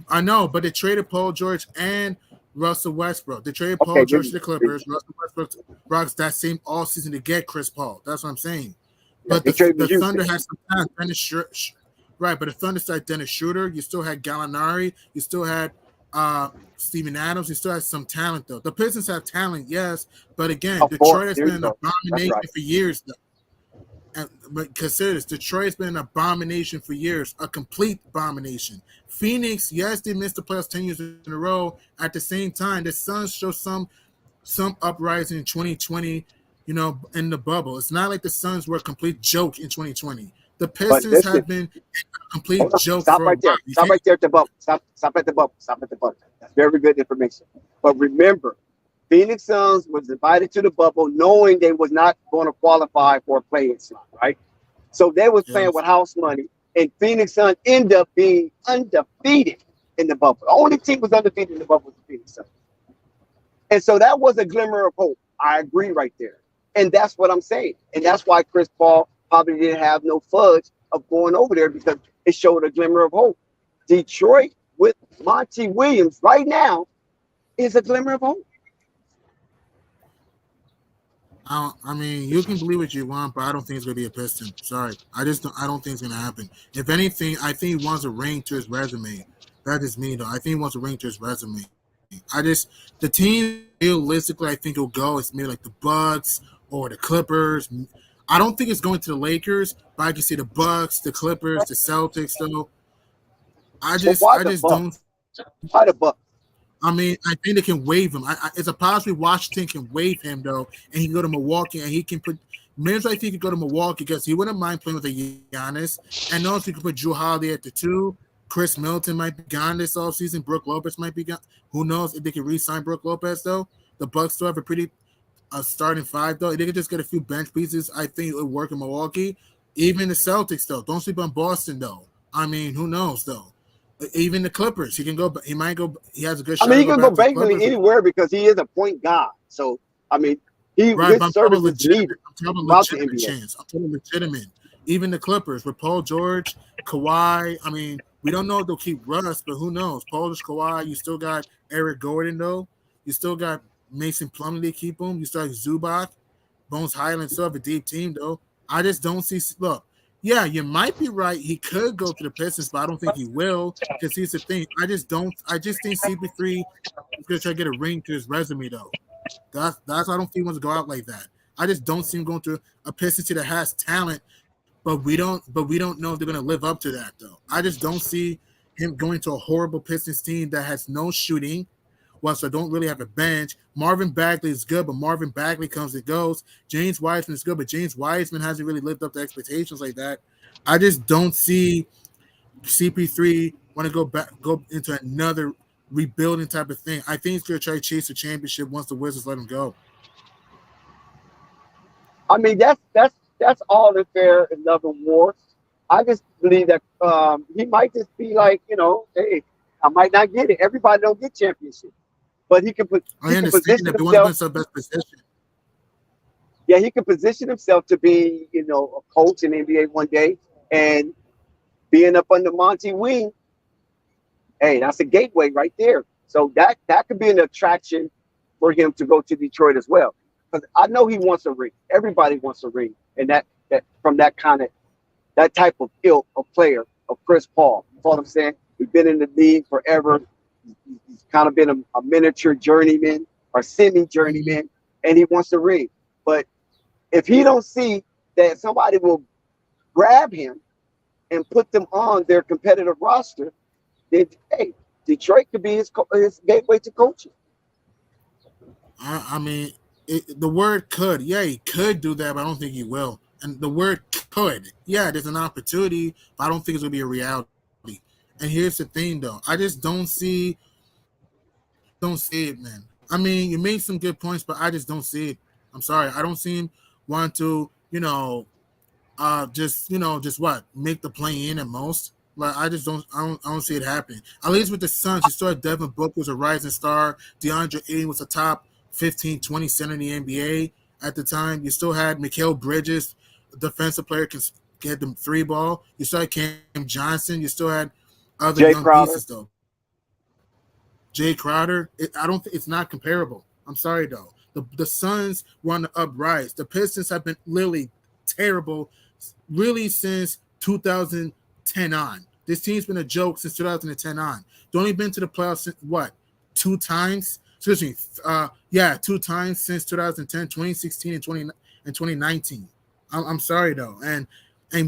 I know, but they traded Paul George and Russell Westbrook. They traded Paul George to the Clippers. Russell Westbrook rocks that same all season to get Chris Paul. That's what I'm saying. But the Thunder had some talent. Right, but the Thunder had Dennis Schroeder. You still had Gallinari. You still had Steven Adams. You still had some talent, though. The Pistons have talent, yes. But again, Detroit has been an abomination for years, though. But consider this, Detroit has been an abomination for years, a complete abomination. Phoenix, yes, they missed the playoffs 10 years in a row. At the same time, the Suns show some uprising in 2020, in the bubble. It's not like the Suns were a complete joke in 2020. The Pistons have been a complete joke. Stop right there. Stop right there at the bubble. Stop at the bubble. Stop at the bubble. That's very good information. But remember, Phoenix Suns was invited to the bubble knowing they was not going to qualify for a play-in slot, right? So they was playing with house money, and Phoenix Suns ended up being undefeated in the bubble. The only team was undefeated in the bubble was the Phoenix Suns. And so that was a glimmer of hope. I agree right there. And that's what I'm saying. And that's why Chris Paul probably didn't have no fudge of going over there because it showed a glimmer of hope. Detroit with Monty Williams right now is a glimmer of hope. I mean, you can believe what you want, but I don't think it's gonna be a Piston. Sorry, I don't think it's gonna happen. If anything, I think he wants a ring to his resume. That is me though. I think he wants a ring to his resume. The team realistically I think will go is maybe like the Bucks or the Clippers. I don't think it's going to the Lakers, but I can see the Bucks, the Clippers, the Celtics. Though But why I the just don't. Bucks? Why the Bucks? I mean, I think they can waive him. It's a possibility Washington can waive him though, and he can go to Milwaukee, and he can put. Maybe I think he could go to Milwaukee because he wouldn't mind playing with a Giannis, and also he could put Drew Holiday at the 2. Chris Middleton might be gone this offseason. Brooke Lopez might be gone. Who knows if they can re-sign Brooke Lopez though? The Bucks still have a pretty starting 5 though. If they could just get a few bench pieces, I think it would work in Milwaukee. Even the Celtics though, don't sleep on Boston though. I mean, who knows though? Even the Clippers, he can go. He might go. He has a good shot. I mean, he to can go go back to the basically Clippers. anywhere because he is a point guard. So I mean, Right, but his service is needed I'm talking about throughout the legitimate NBA. chance. I'm talking legitimate. Even the Clippers with Paul George, Kawhi. I mean, we don't know if they'll keep Russ, but who knows? Paul George, Kawhi. You still got Eric Gordon though. You still got Mason Plumlee to keep him. You still have Zubac, Bones Highland. Still have a deep team though. I just don't see. Look, yeah, you might be right. He could go to the Pistons, but I don't think he will because here's the thing. I just think CP3 is gonna try to get a ring to his resume though. That's why I don't think he wants to go out like that. I just don't see him going to a Pistons team that has talent, but we don't know if they're gonna live up to that though. I just don't see him going to a horrible Pistons team that has no shooting. Well, so don't really have a bench. Marvin Bagley is good, but Marvin Bagley comes and goes. James Wiseman is good, but James Wiseman hasn't really lived up to expectations like that. I just don't see CP3 want to go into another rebuilding type of thing. I think he's going to try to chase the championship once the Wizards let him go. I mean, that's all in fair and love and war. I just believe that he might just be like, hey, I might not get it. Everybody don't get championships, but he can I understand position that they want to himself. put himself best position. Yeah, he can position himself to be, a coach in the NBA one day, and being up under Monty wing. Hey, that's a gateway right there. So that could be an attraction for him to go to Detroit as well. Because I know he wants a ring. Everybody wants a ring, and that from that type of ilk of player of Chris Paul. You know what I'm saying? He's been in the league forever. He's kind of been a miniature journeyman or semi-journeyman, and he wants a ring. But if he don't see that somebody will grab him and put them on their competitive roster, then hey, Detroit could be his gateway to coaching. I mean, the word could. Yeah, he could do that, but I don't think he will. And the word could. Yeah, there's an opportunity, but I don't think it's going to be a reality. And here's the thing, though. I just don't see it, man. I mean, you made some good points, but I just don't see it. I'm sorry. I don't see him want to, just what? Make the play in at most. Like I don't see it happen. At least with the Suns, you saw Devin Booker was a rising star. Deandre Ayton was a top 15, 20 center in the NBA at the time. You still had Mikal Bridges, a defensive player, can get them 3 ball. You still had Cam Johnson. You still had other Jay young Crowder. pieces though. Jay Crowder. It's not comparable. I'm sorry though. The Suns were on the uprise. The Pistons have been literally terrible, really since 2010 on. This team's been a joke since 2010 on. They've only been to the playoffs since, what, 2 times? Excuse me. 2 times since 2010, 2016, and 2019. I'm sorry though, and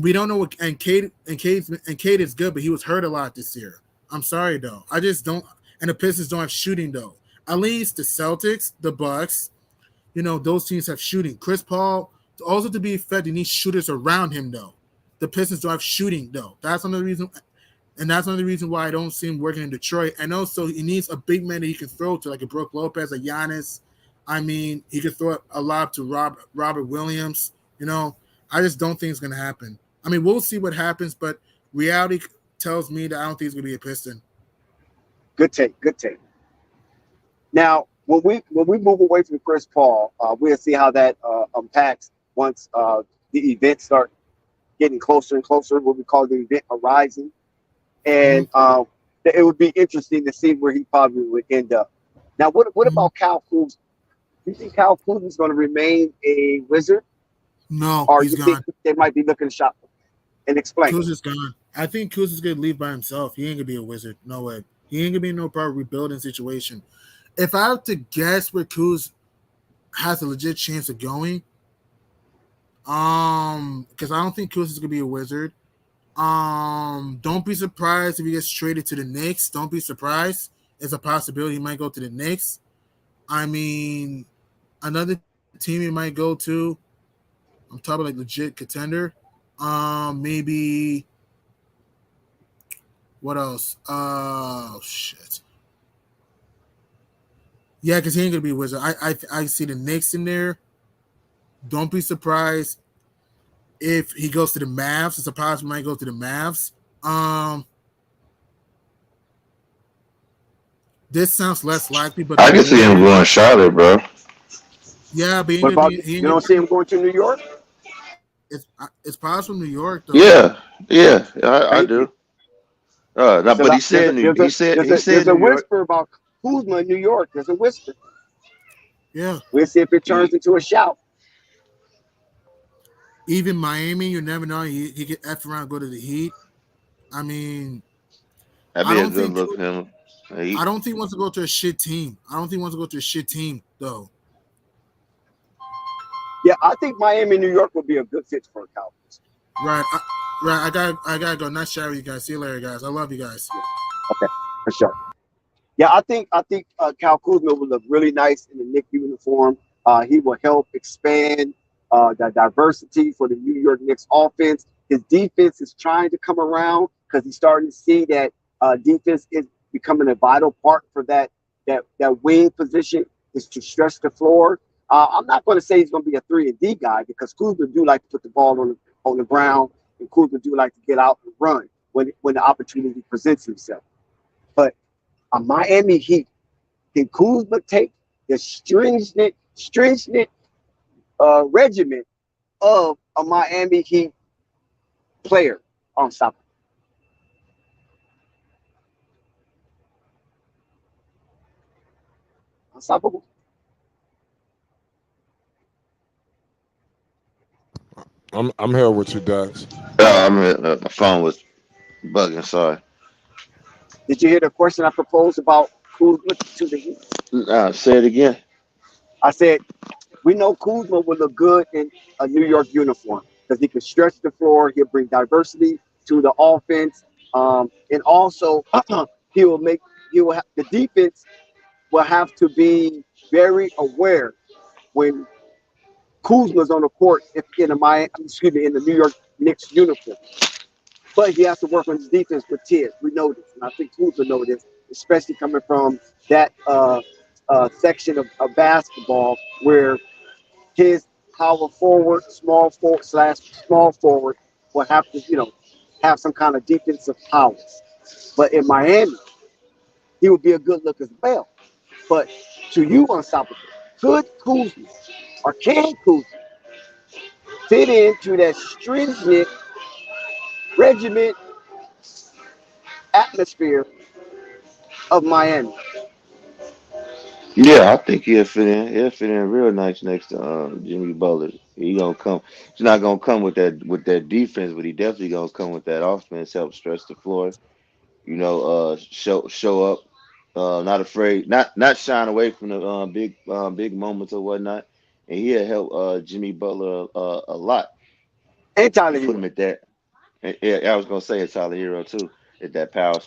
we don't know what. And Cade is good, but he was hurt a lot this year. I'm sorry though. I just don't. And the Pistons don't have shooting though. At least the Celtics, the Bucks, those teams have shooting. Chris Paul, also to be effective, needs shooters around him though. The Pistons don't have shooting though. That's another reason, and that's another reason why I don't see him working in Detroit. And also, he needs a big man that he can throw to, like a Brooke Lopez, a Giannis. I mean, he could throw a lob to Robert Williams. I just don't think it's going to happen. I mean, we'll see what happens, but reality tells me that I don't think it's going to be a Piston. Good take. Now, when we move away from Chris Paul, we'll see how that unpacks once the events start getting closer and closer, what we call the event horizon. Hmm. And it would be interesting to see where he probably would end up. Now, what Hmm. about Kyle Kuzma? Do you think Kyle Kuzma is going to remain a Wizard, No, or he's you think gone. they might be looking to shop? And explain. Kuz is gone. I think Kuz is gonna leave by himself. He ain't gonna be a Wizard. No way. He ain't gonna be in no proper rebuilding situation. If I have to guess where Kuz has a legit chance of going, because I don't think Kuz is gonna be a Wizard. Don't be surprised if he gets traded to the Knicks. Don't be surprised. It's a possibility he might go to the Knicks. I mean, another team he might go to. I'm talking like legit contender. Maybe what else? Shit. Yeah, because he ain't gonna be a Wizard. I see the Knicks in there. Don't be surprised if he goes to the Mavs. It's a possibility he might go to the Mavs. Um, this sounds less likely, but the I can see him Warriors. going Charlotte, bro. Yeah, but What about he ain't you? gonna Don't see be. him going to New York? It's possible New York though. Yeah, yeah, I Thank you. do. No, There's a but he lot. said New. He There's said a New York. whisper about Kuzma in New York. There's a whisper. Yeah, We'll see if it turns He, into a shout. even Miami, you never know. He get F around, and go to the Heat. I mean, that'd I be a don't good think look for him. I He, don't think he wants to go to a shit team. I don't think he wants to go to a shit team though. Yeah, I think Miami, New York would be a good fit for a Cowboys. Right, I gotta go. Nice chat with you guys. See you later, guys. I love you guys. Yeah. Okay, for sure. Yeah, I think Cal Kuzma will look really nice in the Knicks uniform. He will help expand the diversity for the New York Knicks offense. His defense is trying to come around because he's starting to see that defense is becoming a vital part for that wing position is to stretch the floor. I'm not going to say he's going to be a 3-and-D guy because Kuzma do like to put the ball on the ground, and Kuzma do like to get out and run when the opportunity presents himself. But a Miami Heat, can Kuzma take the stringent regiment of a Miami Heat player unstoppable? Unstoppable? I'm here with you, Dax. my phone was bugging. Sorry. Did you hear the question I proposed about Kuzma to the Heat? Say it again. I said, we know Kuzma will look good in a New York uniform because he can stretch the floor. He'll bring diversity to the offense. And also, he will have, the defense will have to be very aware when Kuzma's on the court if in a Miami, excuse me, in the New York Knicks uniform. But he has to work on his defense with Tibbs. We know this, and I think Kuzma know this, especially coming from that section of basketball where his power forward, small forward slash small forward will have to, have some kind of defensive powers. But in Miami, he would be a good look as well. But to you, unstoppable, could Kuzma or can Kuzma fit into that stringent regiment atmosphere of Miami? Yeah, I think he'll fit in. He'll fit in real nice next to Jimmy Butler. He gonna come. He's not gonna come with that defense, but he definitely gonna come with that offense. Help stretch the floor. Show up. Not afraid. Not shying away from the big moments or whatnot. And he'll help Jimmy Butler a lot. And Tyler And put him Hero. at that. Yeah, I was gonna say a Tyler Hero too at that power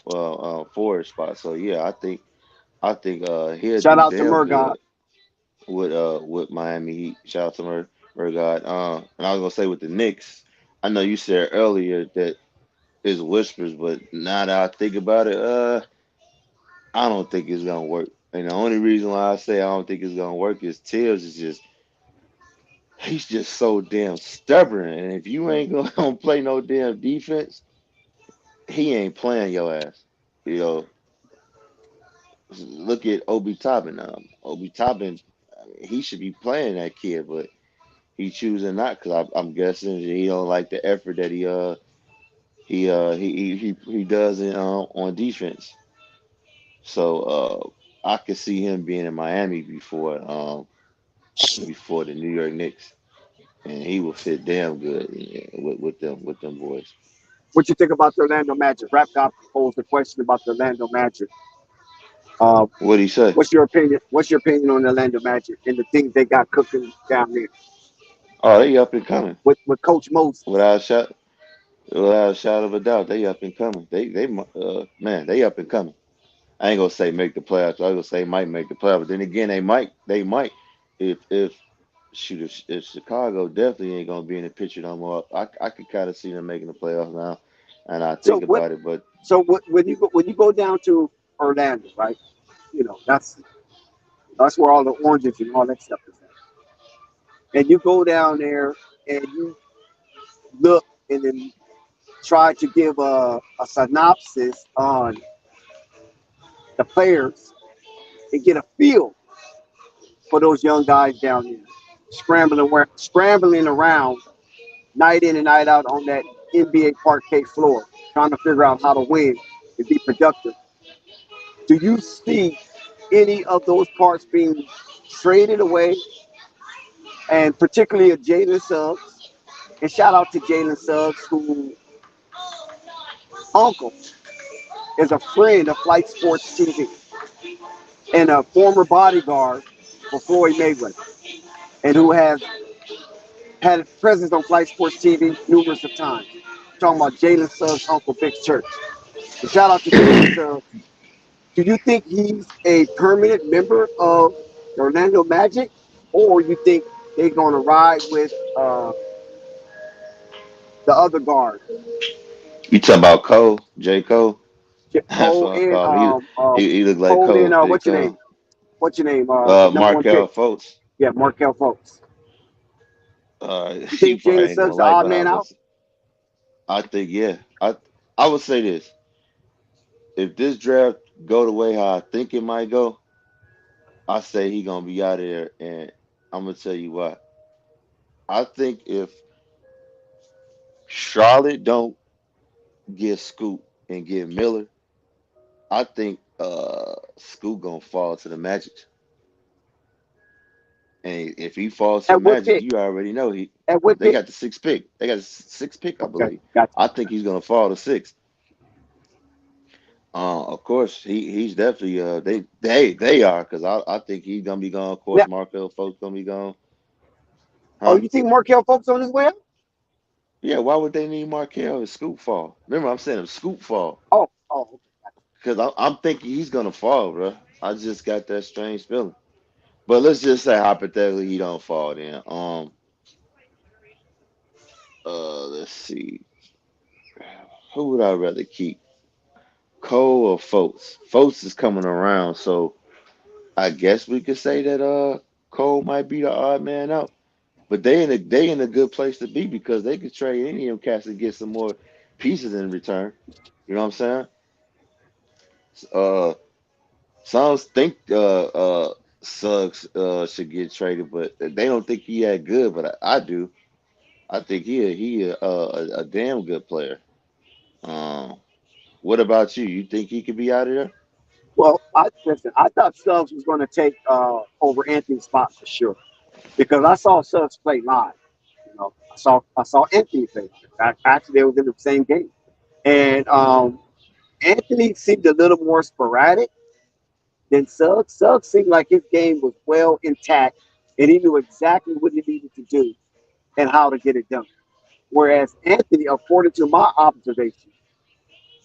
forward spot. So yeah, I think he'll Shout do out to damn Murgod. good with Miami Heat. Shout out to Murgod. And I was gonna say with the Knicks, I know you said earlier that it's whispers, but now that I think about it, I don't think it's gonna work. And the only reason why I say I don't think it's gonna work is Tibbs is just he's just so damn stubborn. And if you ain't gonna play no damn defense, he ain't playing your ass. You know, look at Obi Toppin. Obi Toppin, I mean, he should be playing that kid, but he choosing not because I'm guessing he don't like the effort that he does on defense. So I could see him being in Miami before the New York Knicks, and he will fit damn good with them boys. What you think about the Orlando Magic? Rap God posed a question about the Orlando Magic. What'd he say? What's your opinion? What's your opinion on the Orlando Magic and the things they got cooking down there Oh, they up and coming with Coach Moses? without a shot without a shadow of a doubt. They up and coming. Man, they up and coming. I ain't gonna say make the playoffs. I gonna say might make the playoffs. But then again, they might if shoot if Chicago definitely ain't gonna be in the picture no more. I could kind of see them making the playoffs now, and I So think what? about it. But So what, when you go down to Orlando, right? You know that's where all the oranges and all that stuff is at. And you go down there and you look and then try to give a synopsis on the players and get a feel for those young guys down there, scrambling around night in and night out on that NBA parquet floor, trying to figure out how to win and be productive. Do you see any of those parts being traded away, and particularly a Jalen Suggs? And shout out to Jalen Suggs, who uncle is a friend of Flight Sports TV and a former bodyguard for Floyd Mayweather, and who has had a presence on Flight Sports TV numerous of times. I'm talking about Jalen Suggs' uncle, Big Church. So shout out to Jalen Suggs. Do you think he's a permanent member of the Orlando Magic, or you think they're going to ride with the other guard, you talking about Cole, J. Cole? That's Cole what I and call him. He look like Cole and Cole, J. what's your name? Cole. What's your name? The number one Markel pick. Fultz. Yeah, Markel Fultz. You You think probably Jalen ain't gonna Suggs the like, odd but man out? I think yeah. I would say this: if this draft go the way how I think it might go, I say he gonna be out of there, and I'm gonna tell you why. I think if Charlotte don't get Scoot and get Miller, I think Scoot gonna fall to the Magic. And if he falls to the At what Magic, pick? you already know At what they pick? got the sixth pick. They got the sixth pick, I Okay, believe. gotcha. I think he's gonna fall to six. Of course, he's definitely they are because I think he's gonna be gone. Of Now, course, Markel folks gonna be gone, oh, huh? you think Markel Fultz on his way out? Yeah, why would they need Markel if Scoop fall? Remember, I'm saying if Scoop fall Oh, because I'm thinking he's gonna fall, bro. I just got that strange feeling. But let's just say hypothetically he don't fall. Then let's see, who would I rather keep, Cole or Folks? Folks is coming around, so I guess we could say that Cole might be the odd man out. But they in a good place to be because they could trade any of them cats and get some more pieces in return. You know what I'm saying? Uh, some think Suggs should get traded, but they don't think he that good. But I do. I think a damn good player. Um, what about you? You think he could be out of there? well, I thought Suggs was going to take over Anthony's spot for sure because I saw Suggs play live. You know, I saw Anthony play. Actually, they was in the same game, and Anthony seemed a little more sporadic than Suggs. Suggs seemed like his game was well intact, and he knew exactly what he needed to do and how to get it done. Whereas Anthony, according to my observation,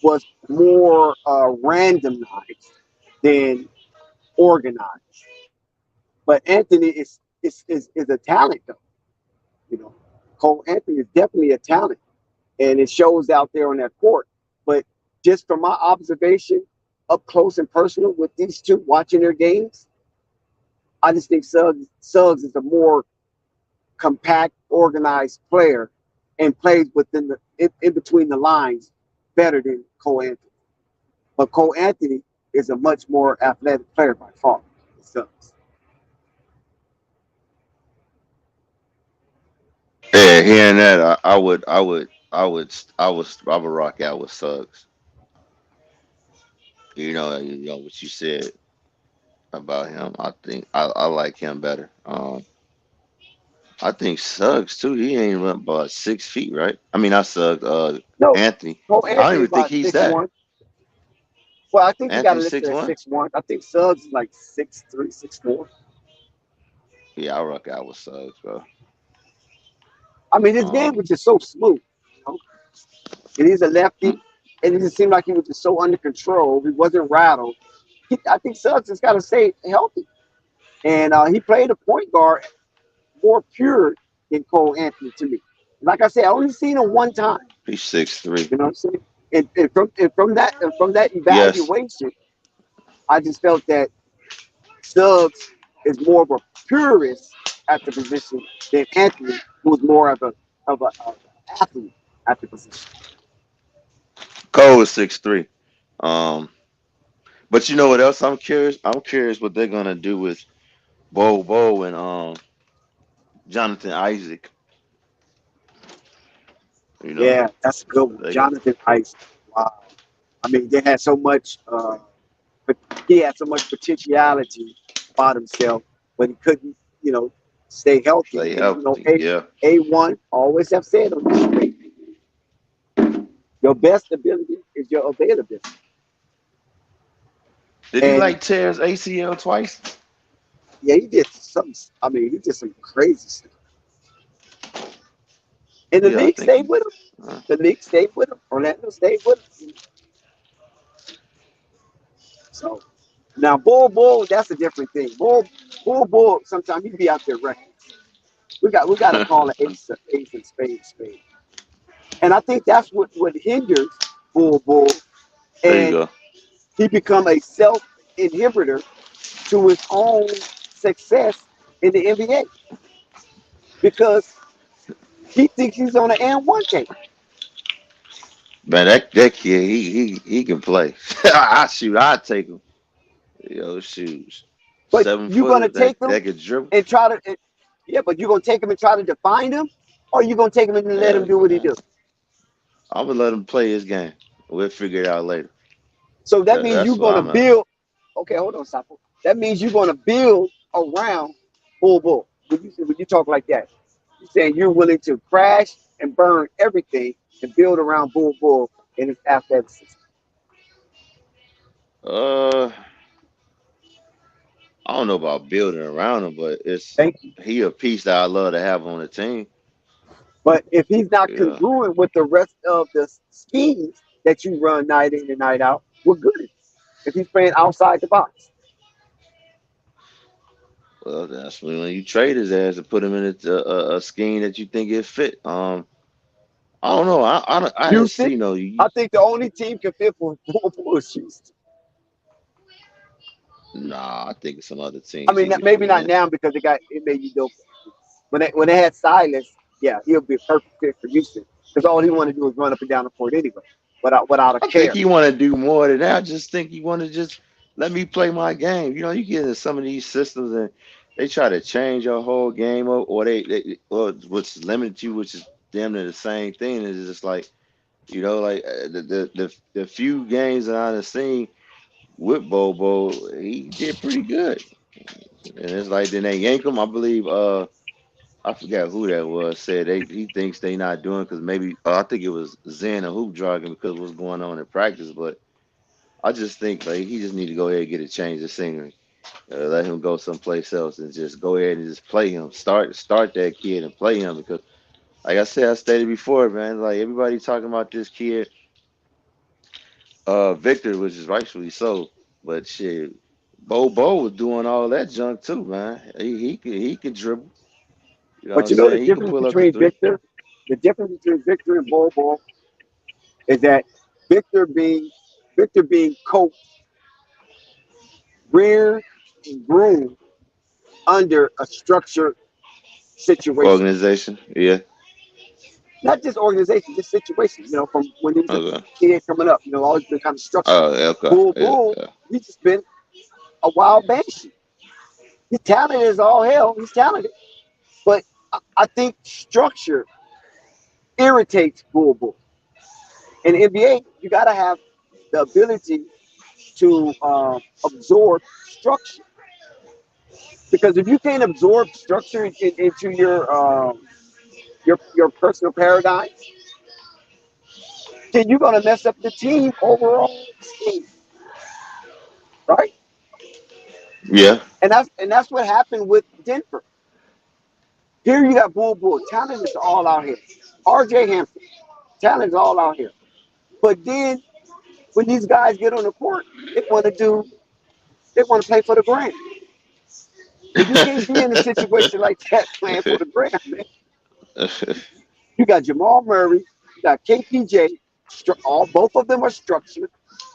was more randomized than organized. But Anthony is a talent, though. You know, Cole Anthony is definitely a talent, and it shows out there on that court. But just from my observation, up close and personal with these two, watching their games, I just think Suggs is a more compact, organized player, and plays within in between the lines better than Cole Anthony. But Cole Anthony is a much more athletic player by far. Suggs. Yeah, hearing that, I would rock out with Suggs. You know what you said about him. I think I like him better. I think Suggs too. He ain't run about 6 feet, right? I mean, not Suggs. No, Anthony. Cole I don't Anthony even think about he's that. 6'1". Well, I think you got to Anthony listen six at one. 6'1". I think Suggs is like 6'3", 6'4". Yeah, I rock out with Suggs, bro. I mean, his game Um, was just so smooth. And he's a mm, lefty, and it just seemed like he was just so under control. He wasn't rattled. I think Suggs has got to stay healthy. And he played a point guard more pure than Cole Anthony to me. Like I said, I only seen him one time. he's 6'3". You know what I'm saying? And from that Yes, evaluation, I just felt that Suggs is more of a purist at the position than Anthony, who's more of an athlete at the position. Cole is 6'3". Um, but you know what else? I'm curious. I'm curious what they're gonna do with Bo and Jonathan Isaac. You know, Yeah, that's a good one. they got Jonathan Ice. Wow. I mean, they had so much, but he had so much potentiality about himself, but he couldn't, stay healthy. stay And healthy. Yeah. A1 always have said on this thing, your best ability is your availability. Did he And like tear his ACL twice? yeah, he did some. I mean, he did some crazy stuff. And the Yeah, I league think stayed he. with him. Uh, The league stayed with him. Orlando stayed with him. So now Bull, that's a different thing. Bull. Sometimes he be out there reckless. We got to call an ace and spade. And I think that's what hinders Bull, there you and go. he become a self inhibitor to his own success in the NBA because he thinks he's on an and one game. Man, that kid, he can play. I shoot. I take him. Shoes. But 7 footers that could dribble. and try to, and, yeah, but you're gonna take him and try to define him, or you gonna take him and let him Hell do what he nah. do. I'm gonna let him play his game. We'll figure it out later. So that means That's you're where gonna I'm at. build. Okay, hold on, Sapo. That means you're gonna build around Bull. When you talk like that, you're saying you're willing to crash and burn everything and build around Bull and his athleticism. Uh, I don't know about building around him, but Thank you. he a piece that I love to have on the team. But if he's not Yeah. congruent with the rest of the schemes that you run night in and night out, we're good. If he's playing outside the box, Well, that's when you trade his ass and put him in a scheme that you think it fit. I don't know. I didn't Houston, see no. You, I think the only team can fit for Bull is Houston. nah, I think some other I teams he mean, could maybe fit not in. now because it made you dope. When they had Silas, yeah, he'll be a perfect fit for Houston because all he want to do is run up and down the court anyway, without a I think care. he want to do more than that. I just think he want to just let me play my game. You get into some of these systems and they try to change your whole game or or what's limited you, which is damn near the same thing. It's just like like the few games that I've seen with Bobo, he did pretty good. And it's like then they yank him. I believe I forgot who that was said he thinks they not doing because maybe I think it was Zen or Hoop Dragon because of what's going on in practice, but. I just think like he just need to go ahead and get a change of scenery. Let him go someplace else and just go ahead and just play him. Start that kid and play him because, like I said, I stated before, man. Like everybody talking about this kid, Victor, which is rightfully so. But shit, Bo was doing all that junk too, man. He can dribble. You know what But I'm you know the saying? He can difference pull up the between three. Victor and Bobo is that Victor being Victor being coached, reared, and groomed under a structured situation. Organization, yeah. Not just organization, just situation. From when he was a Okay. kid coming up, always been kind of structured. Oh, yeah, okay. Yeah, Bull, yeah. he's just been a wild banshee. He's talented as all hell. He's talented, but I think structure irritates Bull. In the NBA, you got to have the ability to absorb structure. Because if you can't absorb structure into your personal paradigm, then you're gonna mess up the team overall scheme, right? Yeah. And that's what happened with Denver. Here you got Bull. Talent is all out here. RJ Hampton, talent is all out here. But then when these guys get on the court, they want to play for the gram. And you can't be in a situation like that playing for the gram, man. You got Jamal Murray, you got KPJ, both of them are structured,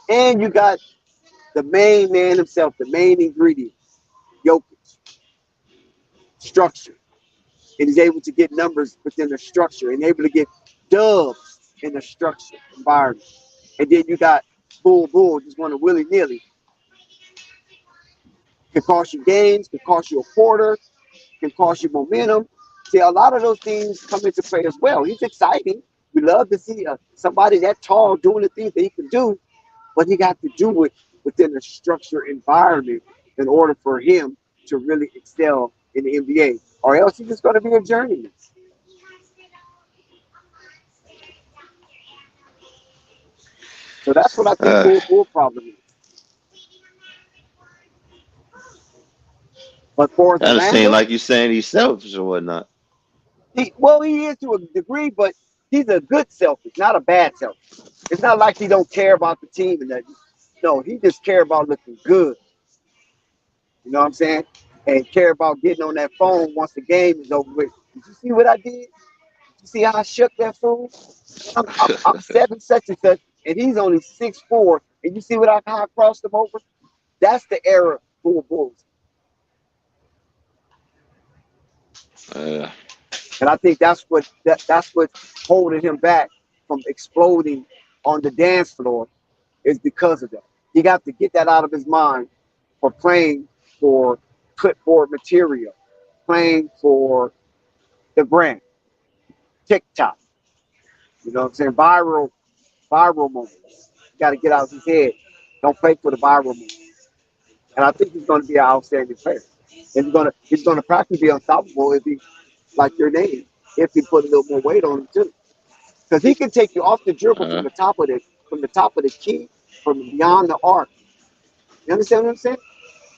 and you got the main man himself, the main ingredient, Jokic, structure. And he's able to get numbers within the structure and able to get dubs in the structured environment. And then you got Bull just want to willy nilly. Can cost you games, can cost you a quarter, can cost you momentum. See, a lot of those things come into play as well. He's exciting. We love to see somebody that tall doing the things that he can do, but he got to do it within a structured environment in order for him to really excel in the NBA, or else he's just going to be a journeyman. So that's what I think uh, Bull problem is. But for kind of seem Atlanta, like you're saying he's selfish or whatnot. he is to a degree, but he's a good selfish, not a bad selfish. It's not like he don't care about the team and that. No, he just care about looking good. You know what I'm saying? And care about getting on that phone once the game is over with. Did you see what I did? Did you see how I shook that fool? I'm 7 such and such, and he's only 6'4". And you see how I crossed him over? That's the era Bulls. uh, And I think that's what's holding him back from exploding on the dance floor is because of that. He got to get that out of his mind for playing for clipboard material, playing for the brand, TikTok. You know what I'm saying? Viral moments. You got to get out of his head. Don't play for the viral moments. And I think he's going to be an outstanding player. And he's gonna practically be unstoppable if he like your name, if he put a little more weight on him too. Because he can take you off the dribble uh, from the top of the key, from beyond the arc. You understand what I'm saying?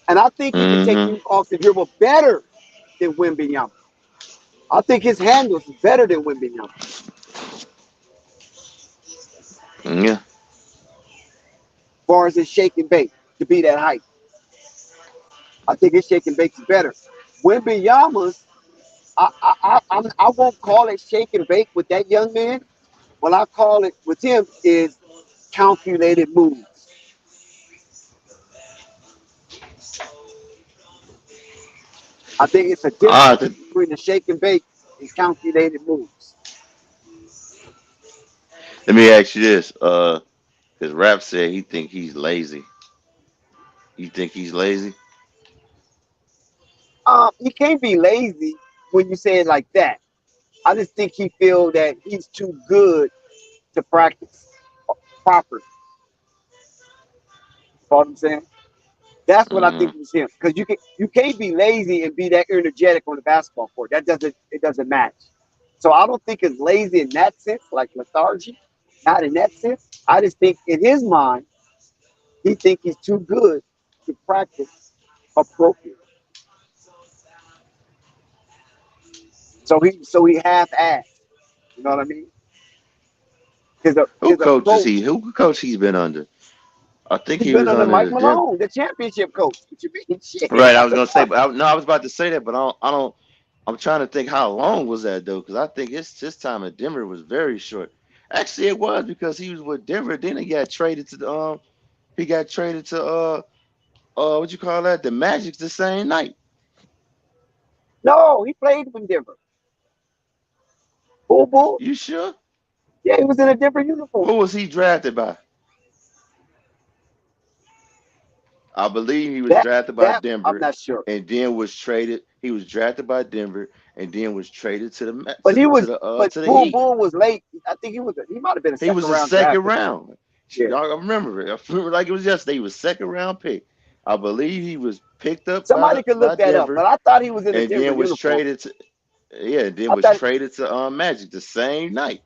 And I think he can take mm-hmm. you off the dribble better than Wembanyama. I think his handles is better than Wembanyama. Yeah. As far as his shake and bake to be that height. I think his shake and bake is better. Wembanyama's, I won't call it shake and bake with that young man. What I call it with him is calculated moves. I think it's a Ah, difference between the shake and bake and calculated moves. let me ask you this. Because Rap said he think he's lazy. You think he's lazy? He can't be lazy when you say it like that. I just think he feel that he's too good to practice properly. You know what I'm saying? That's what I Mm-hmm. think was him. Because you can't be lazy and be that energetic on the basketball court. It doesn't match. So I don't think it's lazy in that sense, like lethargy. Not in that sense. I just think in his mind, he think he's too good to practice appropriately. So he half-assed. You know what I mean? His Who his coach is approach. he? Who coach he's been under? I think He's he been was under under Mike the Denver. Malone, the championship coach. What you mean? Shit. Right, I was gonna say, but no, I was about to say that, but I don't. I'm trying to think how long was that though, because I think his time at Denver was very short. Actually, it was because he was with Denver. Then he got traded to what you call that, the Magic the same night. No, he played in Denver. Bull. You sure? Yeah, he was in a different uniform. Who was he drafted by? I believe he was That drafted by that I'm Denver not sure. and then was traded. He was drafted by Denver and then was traded to the But he was, but to the Boom Heat. Boom was late. I think he might have been a He second was a round draft second pick. round. Yeah. Y'all remember it. I remember like it was yesterday. He was second round pick. I believe he was picked up Somebody could by look that up, but Denver I thought he was in a and Denver then was uniform. traded to then I was thought, traded to Magic the same night.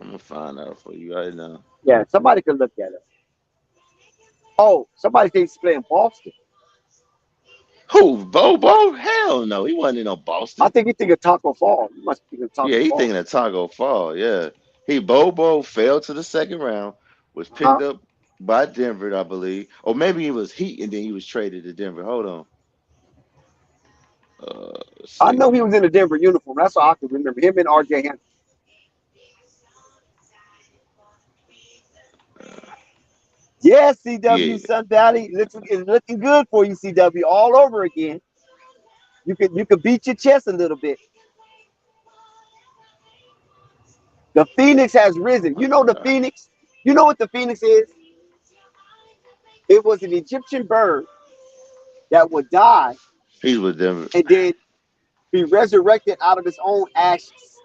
I'm gonna find out for you right now. yeah, somebody could look that up. Oh, somebody thinks he's playing Boston. Who? Bobo? Hell no, he wasn't in no I Boston. think he think of Taco Fall. You must think of Yeah, Taco he Fall. thinking of Taco Fall. Yeah, Bobo fell to the second round, was Huh? picked up by Denver, I believe, or maybe it was Heat, and then he was traded to Denver. Hold on, let's I see. know he was in a Denver uniform. That's all I can remember. Him and RJ Hampton. Yeah, CW Yeah, Sun Valley. It's looking good for you, CW, all over again. You could beat your chest a little bit. The Phoenix has risen. You know the Phoenix? You know what the Phoenix is? It was an Egyptian bird that would die he's with Denver. and then be resurrected out of its own ashes.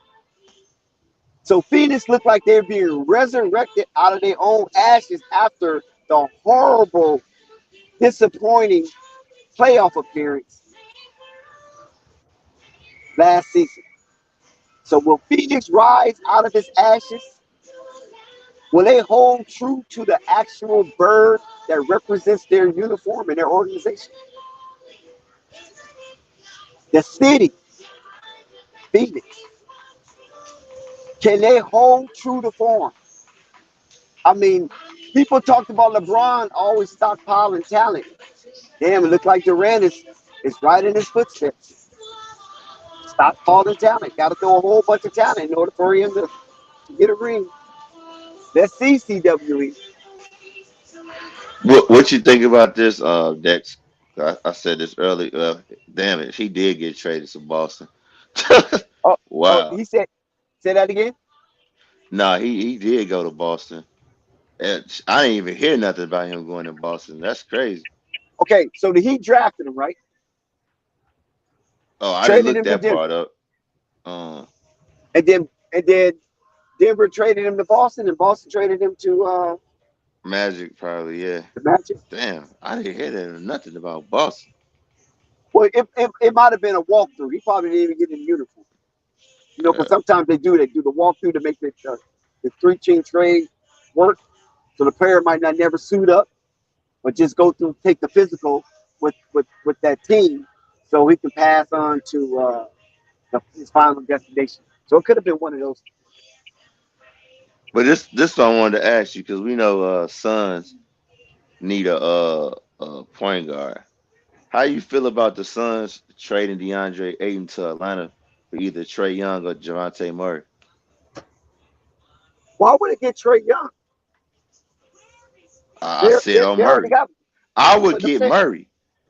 So Phoenix looked like they're being resurrected out of their own ashes after the horrible, disappointing playoff appearance last season. So will Phoenix rise out of its ashes? Will they hold true to the actual bird that represents their uniform and their organization? The city, Phoenix. Can they hold true to form? I mean, people talked about LeBron always stockpiling talent. Damn, it looked like Durant is right in his footsteps. Stockpiling talent. Got to throw a whole bunch of talent in order for him to get a ring. Let's see, CWE. What you think about this, Dex? I said this earlier. Damn it, he did get traded to Boston. Oh, oh, Wow. he said, say that again. Nah, he did go to Boston. And I didn't even hear nothing about him going to Boston. That's crazy. Okay, so the Heat drafted him, right? Oh, I didn't Traded look him to that part Denver. up. And then Denver traded him to Boston, and Boston traded him to Magic probably, yeah. the Magic. Damn, I didn't hear that nothing about Boston. Well, it might have been a walkthrough. He probably didn't even get in uniform. You know, because Yeah. sometimes they do the walkthrough to make the three-team trade work. So the player might not never suit up, but just go through, take the physical with that team, so he can pass on to his final destination. So it could have been one of those. But this what I wanted to ask you because we know Suns need a point guard. How you feel about the Suns trading DeAndre Ayton to Atlanta for either Trey Young or Javante Murray? Why would it get Trey Young? I said on They already Murray. got. I would But I'm get saying, Murray.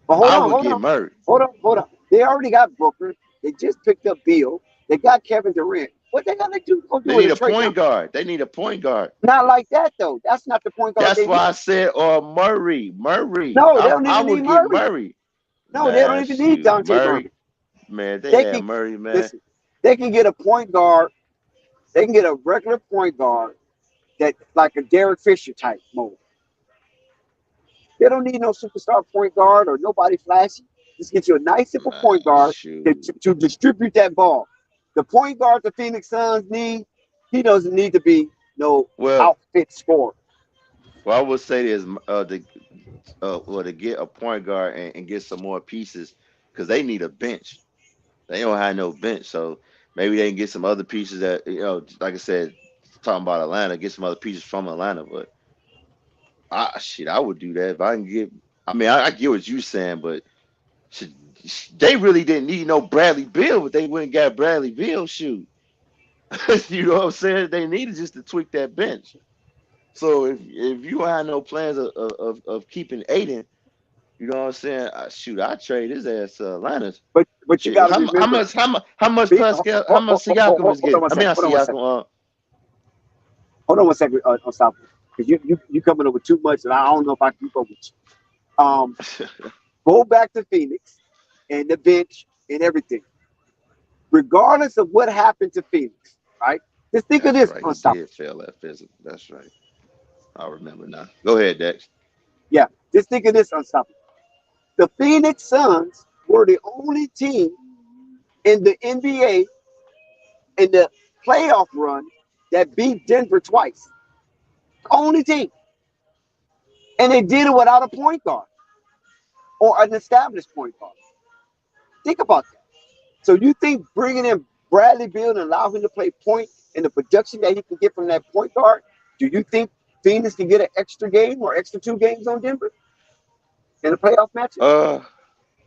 but hold I on, would hold get on, Murray. hold on. They already got Booker. They just picked up Beal. They got Kevin Durant. What they gonna do They with need a a Trey Young? point guard. They need a point guard. Not like that though. That's not the point guard That's they why I need. said Murray. Murray. No, they don't I even need would get Murray. Murray. No, they don't Man, even need shoot. Dante Murray. Murray. Man, they They had can Murray, man. listen. They can get a point guard. They can get a regular point guard that like a Derek Fisher type mode. They don't need no superstar point guard or nobody flashy. Just get you a nice simple Man, point guard shoot. to distribute that ball. The point guard the Phoenix Suns need, he doesn't need to be no Well, outfit scorer. I would say is to get a point guard and get some more pieces because they need a bench. They don't have no bench, so maybe they can get some other pieces that like I said, talking about Atlanta, get some other pieces from Atlanta. But I would do that if I can get. I mean, I get what you're saying, but shit, they really didn't need no Bradley Beal, but they wouldn't got Bradley Beal. Shoot, you know what I'm saying? They needed just to tweak that bench. So if you have no plans of keeping Aiden, you know what I'm saying? Shoot, I trade his ass to Atlanta. But you got Shit, to remember, how much Pascal how much Siakam is hold on getting? one I mean, second. not Siakam. Hold on one second, on stop. because you coming up with too much, and I don't know if I can keep up with you. Go back to Phoenix and the bench and everything, regardless of what happened to Phoenix, right? Just think of That's this, right. He unstoppable. did fail that physical. That's right. I remember now. Go ahead, Dex. Yeah, just think of this, unstoppable. The Phoenix Suns were the only team in the NBA in the playoff run that beat Denver twice. Only team. And they did it without a point guard or an established point guard. Think about that. So you think bringing in Bradley Beal and allow him to play point and the production that he can get from that point guard, do you think Phoenix can get an extra game or extra 2 games on Denver in a playoff matchup? Uh,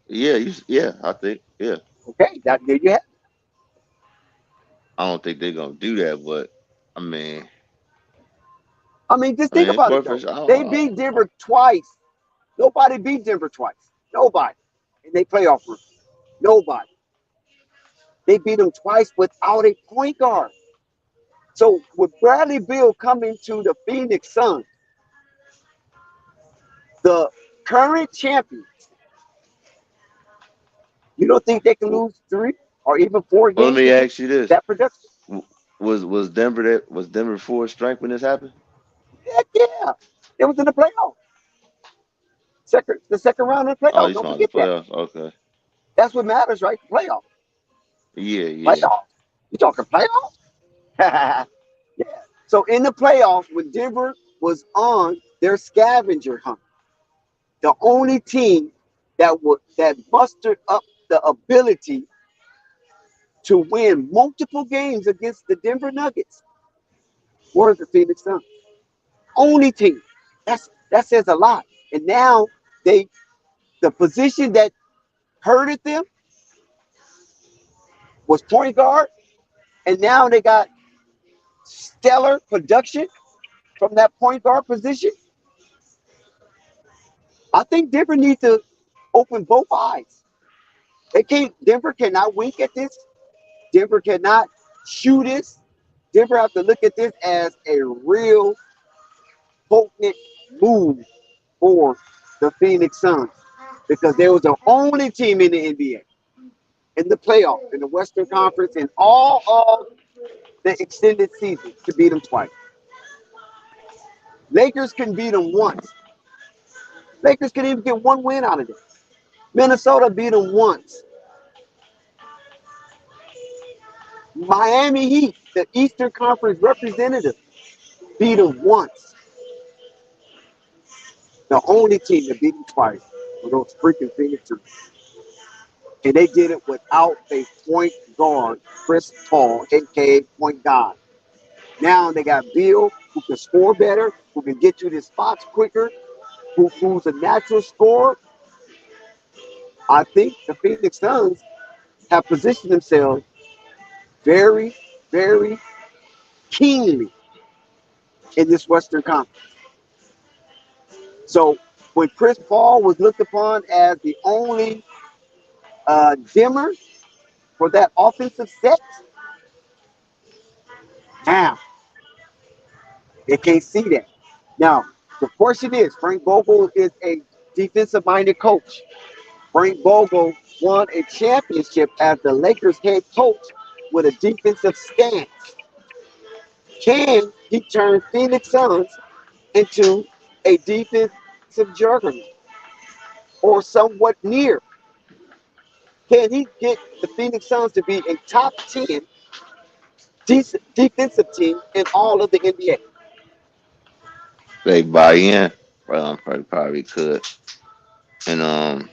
yeah, yeah, I think, yeah. Okay, there you have it. I don't think they're gonna do that, but I mean, I mean, just think about it for though. sure. They beat Denver twice. Nobody beat Denver twice. Nobody. In their playoff run. Nobody. They beat them twice without a point guard. So with Bradley Beal coming to the Phoenix Suns, the current champions, you don't think they can lose 3 or even 4 Well, let games me against ask you this: that production? was Denver full strength when this happened? Heck yeah. It was in the playoffs. The second round of the Oh, playoffs. you Don't talking the forget that. playoffs? Okay. That's what matters, right? The playoffs. Yeah, yeah. Playoffs. You talking playoffs? Yeah. So in the playoffs, when Denver was on their scavenger hunt, the only team that mustered up the ability to win multiple games against the Denver Nuggets were the Phoenix Suns. Only team. That says a lot. And now they the position that hurted them was point guard, and now they got stellar production from that point guard position. I think Denver needs to open both eyes. Denver cannot wink at this. Denver cannot shoot this. Denver have to look at this as a real potent move for the Phoenix Suns because they was the only team in the NBA in the playoff in the Western Conference in all of the extended season to beat them twice. Lakers can beat them once. Lakers can even get one win out of it. Minnesota beat them once. Miami Heat, the Eastern Conference representative, beat them once. The only team that beat them twice were those freaking Phoenix Suns. And they did it without a point guard, Chris Paul, aka point guard. Now they got Beal, who can score better, who can get you the spots quicker, who's a natural scorer. I think the Phoenix Suns have positioned themselves very, very keenly in this Western Conference. So when Chris Paul was looked upon as the only dimmer for that offensive set, now they can't see that. Now, the question is, Frank Vogel is a defensive-minded coach. Frank Vogel won a championship as the Lakers head coach with a defensive stance. Can he turn Phoenix Suns into a defensive juggernaut or somewhat near? Can he get the Phoenix Suns to be a top 10 defensive team in all of the NBA? They buy in. Probably could. And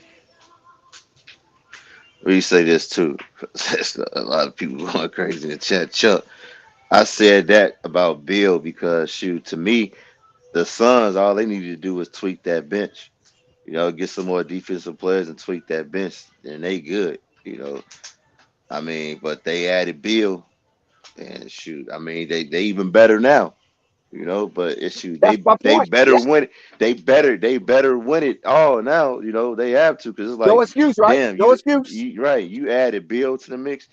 we say this too. A lot of people going crazy in the chat. Chuck, I said that about Bill because shoot, to me, the Suns, all they needed to do was tweak that bench. Get some more defensive players and tweak that bench, and they good. I mean, but they added Bill, and shoot, I mean, they even better now. But it's shoot, That's my they point. better Yeah. win it. They better win it all now. They have to because it's No like, excuse, right? damn, No excuse. you right, you added Bill to the mix,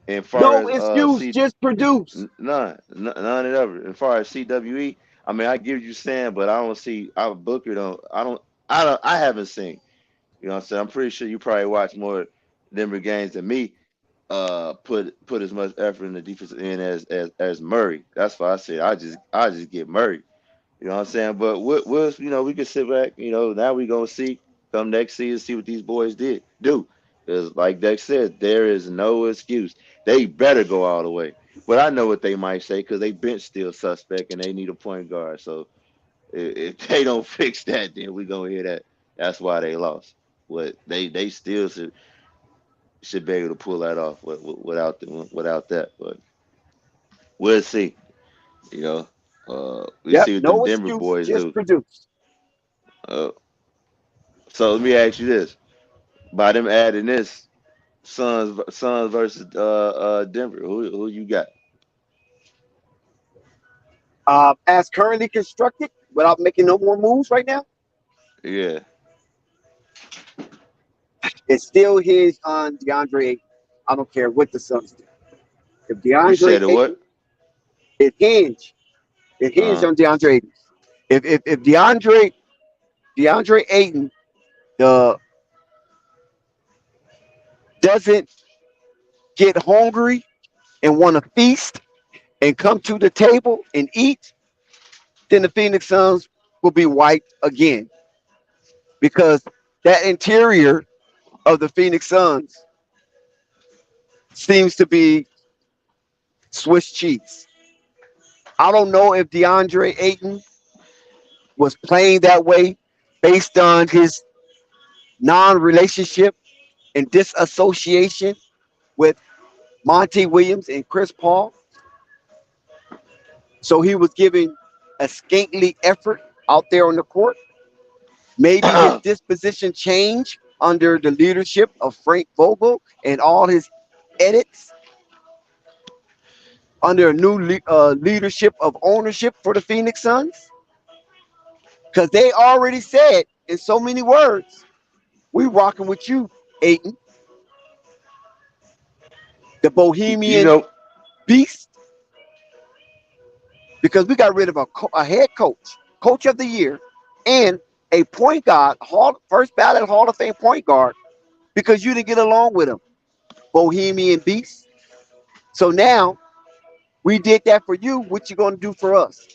and far No as excuse. C Just produce. none of it. As far as CWE, I mean, I get what you're saying, but I don't see. I Booker don't. I don't. I don't. I haven't seen. You know what I'm saying? I'm pretty sure you probably watch more Denver games than me. Put as much effort in the defensive end as Murray. That's why I said I just get Murray. You know what I'm saying? But we'll we can sit back. Now we gonna see come next season, see what these boys do. Because like Dex said, there is no excuse. They better go all the way. But I know what they might say because they bench still suspect and they need a point guard. So if they don't fix that, then we gonna hear that. That's why they lost. But they still should be able to pull that off without that. But we'll see. You know, we Yep, see what them no Denver excuse, boys just do. produce. Uh, so let me ask you this: by them adding this Suns versus Denver, who you got? As currently constructed, without making no more moves right now, Yeah, it's still hinged on DeAndre Ayton. I don't care what the Suns do. If you DeAndre said it Ayton, what? it hinged. It hinged Uh, on DeAndre Ayton. If DeAndre Ayton uh, doesn't get hungry and want to feast and come to the table and eat, then the Phoenix Suns will be wiped again because that interior of the Phoenix Suns seems to be Swiss cheese. I don't know if DeAndre Ayton was playing that way based on his non-relationship and disassociation with Monty Williams and Chris Paul. So he was giving a scantily effort out there on the court. Maybe his disposition changed under the leadership of Frank Vogel and all his edits under a new leadership of ownership for the Phoenix Suns. Because they already said in so many words, we rocking with you, Aiton, the you Bohemian know, beast, because we got rid of a head coach, coach of the year, and a point guard, first ballot Hall of Fame point guard, because you didn't get along with him, Bohemian beast. So now we did that for you. What you gonna do for us?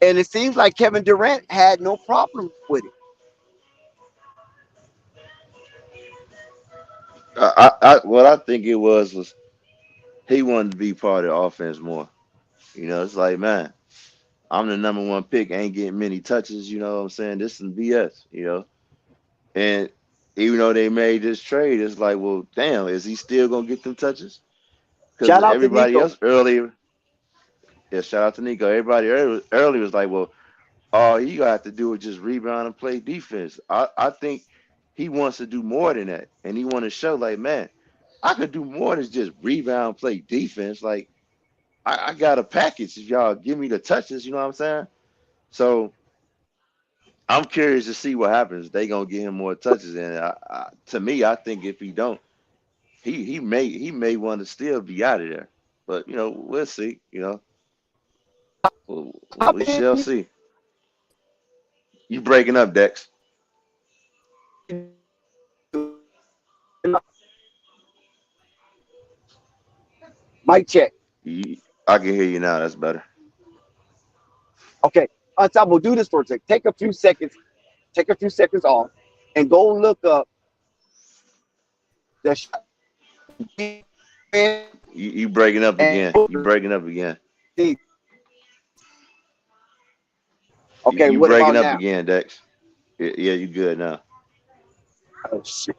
And it seems like Kevin Durant had no problem with it. what I think it was he wanted to be part of the offense more. It's like, man, I'm the number one pick, ain't getting many touches. You know what I'm saying? This is some BS. And even though they made this trade, it's like, well, damn, is he still gonna get them touches? Because Shout out to everybody Nico. else earlier, yeah, shout out to Nico. Everybody earlier was like, well, all he gonna have to do is just rebound and play defense. I think he wants to do more than that, and he want to show like, man, I could do more than just rebound, play defense. Like I got a package if y'all give me the touches. You know what I'm saying? So I'm curious to see what happens. They gonna get him more touches, and to me, I think if he don't, he may want to still be out of there. But we'll see. We shall see. You breaking up, Dex? Mic check. You, I can hear you now. That's better. Okay. Top, we'll do this for a second. Take a few seconds off and go look up the shot You breaking up and again. You breaking up again. You, okay, you what breaking about up now? again, Dex. Yeah, you good now. Oh, shit.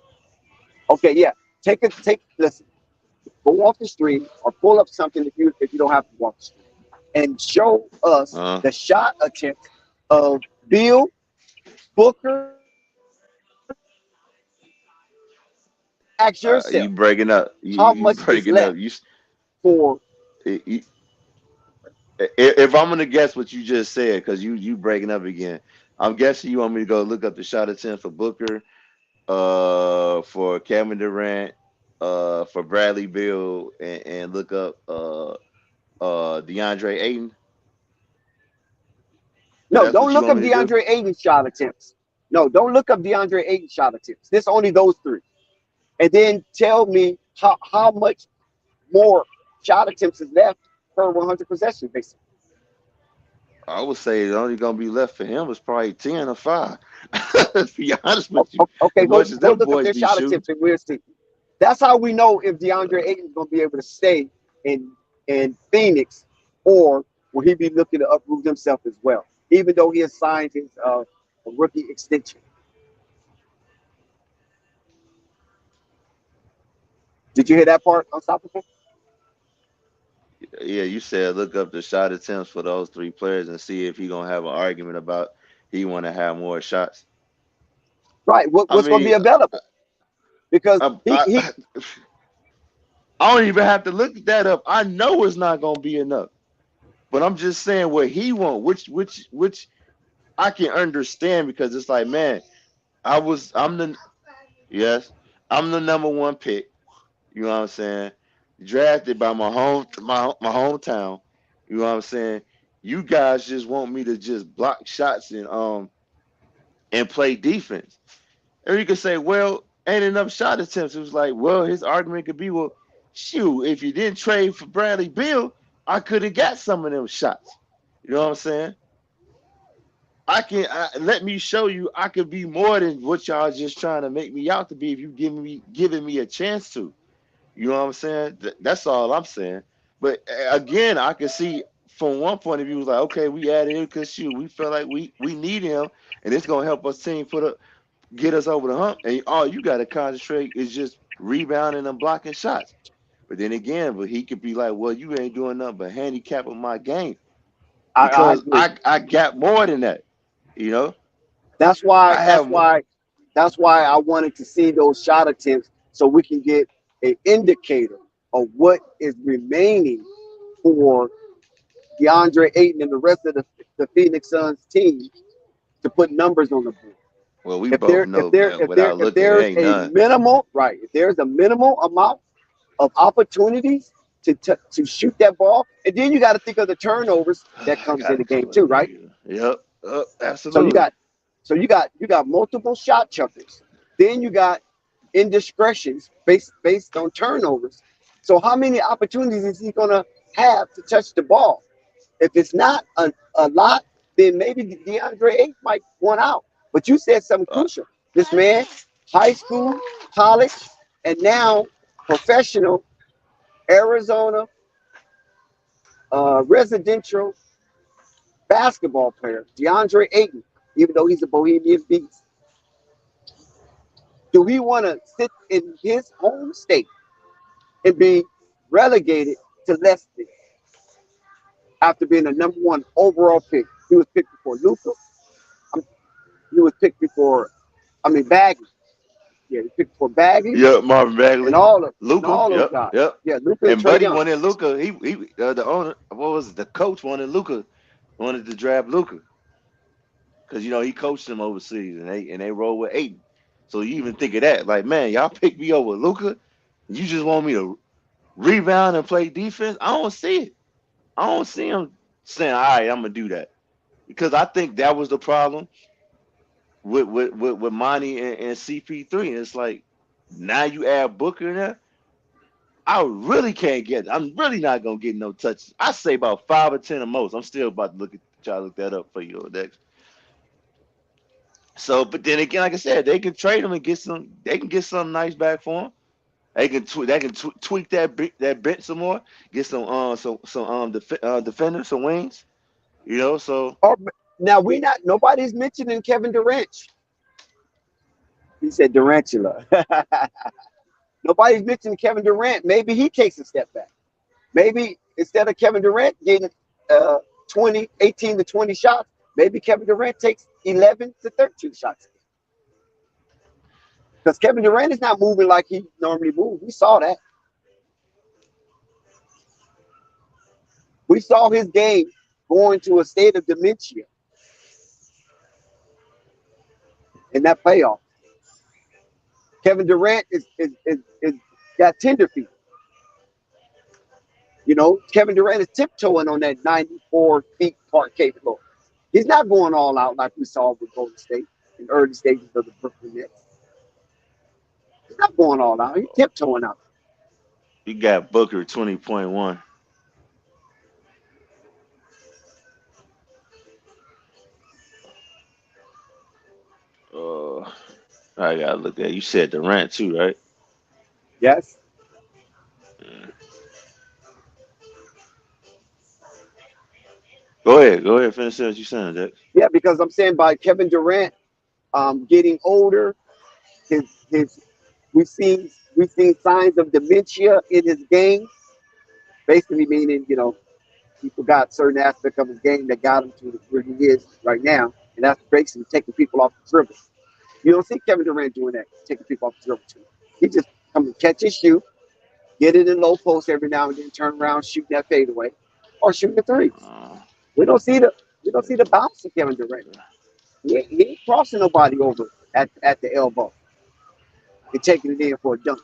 Okay, yeah. Listen, go off the stream or pull up something if you don't have to watch the stream and show us Uh, the shot attempt of Beal, Booker. Ask you yourself breaking up. how You much is breaking up. left for You if I'm gonna guess what you just said, because you breaking up again, I'm guessing you want me to go look up the shot attempt for Booker, for Kevin Durant, for Bradley Beal, and look up DeAndre Ayton. No, That's don't what you look want up me to do? DeAndre Ayton shot attempts. No, don't look up DeAndre Ayton shot attempts. This only those three. And then tell me how much more shot attempts is left per 100 possessions, basically. I would say the only gonna be left for him is probably 10 or 5. To be honest with you, Okay, as go much as them look up boys their be shot shooting. attempts and we'll see. That's how we know if DeAndre Ayton's going to be able to stay in Phoenix, or will he be looking to uproot himself as well, even though he has signed his rookie extension. Did you hear that part, Unstoppable? Yeah, you said look up the shot attempts for those 3 players and see if he gonna have an argument about he want to have more shots. Right. I What's going to be mean, available? Because I, he I, I don't even have to look that up. I know it's not gonna be enough. But I'm just saying what he want, which I can understand because it's like, man, I'm the yes, I'm the number 1 pick. You know what I'm saying? Drafted by my hometown. You know what I'm saying? You guys just want me to just block shots and play defense. Or you could say, well, ain't enough shot attempts. It was like, well, his argument could be, well, shoot, if you didn't trade for Bradley Beal, I could have got some of them shots. You know what I'm saying? Let me show you I could be more than what y'all just trying to make me out to be if you giving me a chance to. You know what I'm saying? That's all I'm saying. But again, I can see from one point of view, like, okay, we added him because shoot, we feel like we need him, and it's gonna help us team get us over the hump. And all you got to concentrate is just rebounding and blocking shots. But then again, but he could be like, well, you ain't doing nothing but handicapping my game I because agree. I got more than that. You know, That's why I that's have more. why that's why I wanted to see those shot attempts so we can get an indicator of what is remaining for DeAndre Ayton and the rest of the Phoenix Suns team to put numbers on the board. Well, we If both there if know there that if there without if looking, it there's ain't a none. minimal right, if there's a minimal amount of opportunities to shoot that ball, and then you got to think of the turnovers that I comes in gotta the game pull it too, up right? here. Yep, So you absolutely. got you got multiple shot chuckers. Then you got indiscretions based on turnovers. So how many opportunities is he gonna have to touch the ball? If it's not a lot, then maybe DeAndre Ayton might want out. But you said something Uh, crucial. This man, high school, college, and now professional, Arizona residential basketball player, DeAndre Ayton, even though he's a Bohemian beast. Do we want to sit in his home state and be relegated to less than after being a number 1 overall pick? He was picked before Luca. He was picked before, Bagley. Yeah, he picked before Bagley yep, Marvin and Bagley, all Luca. those Yep, guys. yep. Yeah, Luca and And Trey Buddy Young. wanted Luca. He the owner. What was it? The coach wanted Luca. Wanted to draft Luca because he coached them overseas and they roll with Aiden. So you even think of that, like, man, y'all picked me over Luca. You just want me to rebound and play defense? I don't see it. I don't see him saying, all right, I'm gonna do that. Because I think that was the problem with Monty and CP3. And it's like now you add Booker in there. I really can't get. I'm really not gonna get no touches. I say about 5 or 10 at most. I'm still about to try to look that up for you next. So, but then again, like I said, they can trade him and get some. They can get something nice back for him. Tweak that bench some more. Get some defenders, some wings. So Or now nobody's mentioning Kevin Durant. He said Durantula. Nobody's mentioning Kevin Durant. Maybe he takes a step back. Maybe instead of Kevin Durant getting 18 to 20 shots, maybe Kevin Durant takes 11 to 13 shots. Because Kevin Durant is not moving like he normally moves. We saw that. We saw his game going to a state of dementia in that playoff. Kevin Durant is got tender feet. Kevin Durant is tiptoeing on that 94 feet parquet floor. He's not going all out like we saw with Golden State in early stages of the Brooklyn Nets. He's not going all out. He's tiptoeing out. You got Booker 20.1. I gotta look at. You said Durant too, right? Yes. Yeah. Go ahead. Finish what you saying, Jack. Yeah, because I'm saying by Kevin Durant getting older, his we've seen signs of dementia in his game. Basically meaning, he forgot certain aspect of his game that got him to where he is right now, and that's basically taking people off the dribble. You don't see Kevin Durant doing that, taking people off the dribble too. He just come and catch his shoe, get it in low post every now and then, turn around, shoot that fadeaway, or shoot the threes. Uh, We don't see the bounce of Kevin Durant. He ain't crossing nobody over at the elbow and taking it in for a dunk.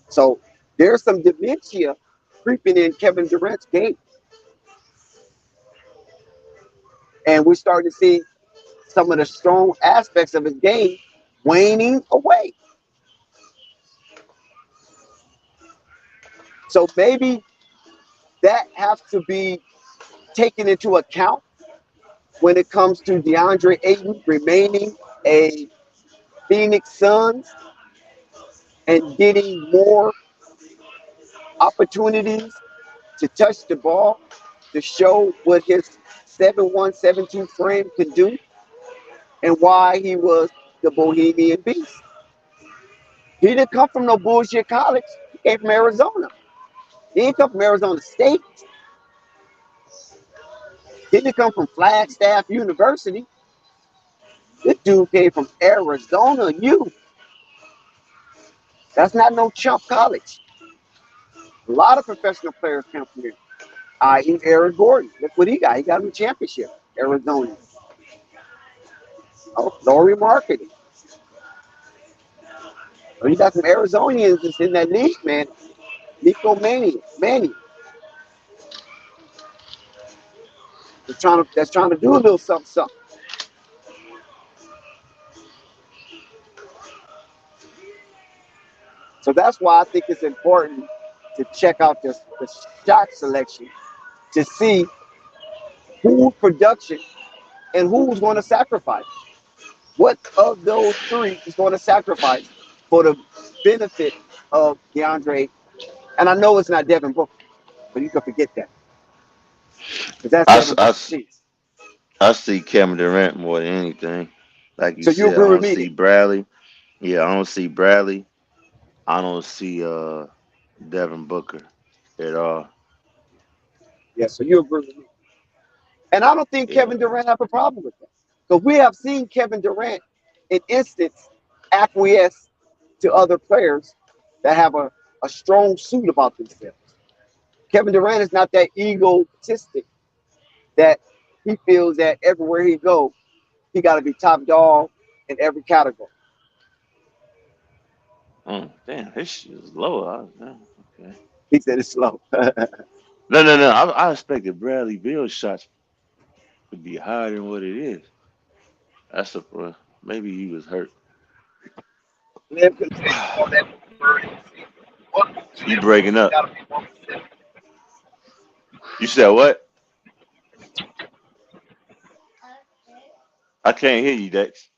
So there's some dementia creeping in Kevin Durant's game, and we're starting to see some of the strong aspects of his game waning away. So maybe that has to be taken into account when it comes to DeAndre Ayton remaining a Phoenix Suns and getting more opportunities to touch the ball, to show what his 7'1", 7'2" frame can do, and why he was the Bohemian Beast. He didn't come from no bullshit college. He came from Arizona. He didn't come from Arizona State. He didn't come from Flagstaff University. This dude came from Arizona U. That's not no chump college. A lot of professional players come from here. I.e. Eric Gordon. Look what he got. He got him a championship. Arizona. Oh, Laurie Marketing. Oh, you got some Arizonians that's in that league, man. Nico Manny. That's trying to do a little something, something. So that's why I think it's important to check out the shot selection to see who's production and who's going to sacrifice. What of those three is going to sacrifice for the benefit of DeAndre? And I know it's not Devin Booker, but you can forget that because that's I, Devin s- I, Booker's s- team. I see Kevin Durant more than anything. Like you So you said, agree I with don't me see then? Bradley. Yeah, I don't see Bradley. I don't see Devin Booker at all. Yeah, so you agree with me. And I don't think Yeah. Kevin Durant have a problem with that. Because we have seen Kevin Durant in instance acquiesce to other players that have a strong suit about themselves. Kevin Durant is not that egotistic that he feels that everywhere he go, he got to be top dog in every category. Damn, his shit is low. Okay. He said it's slow. No. I expected Bradley Beal shots to be higher than what it is. That's maybe he was hurt. You breaking up? You said what? I can't hear you, Dex.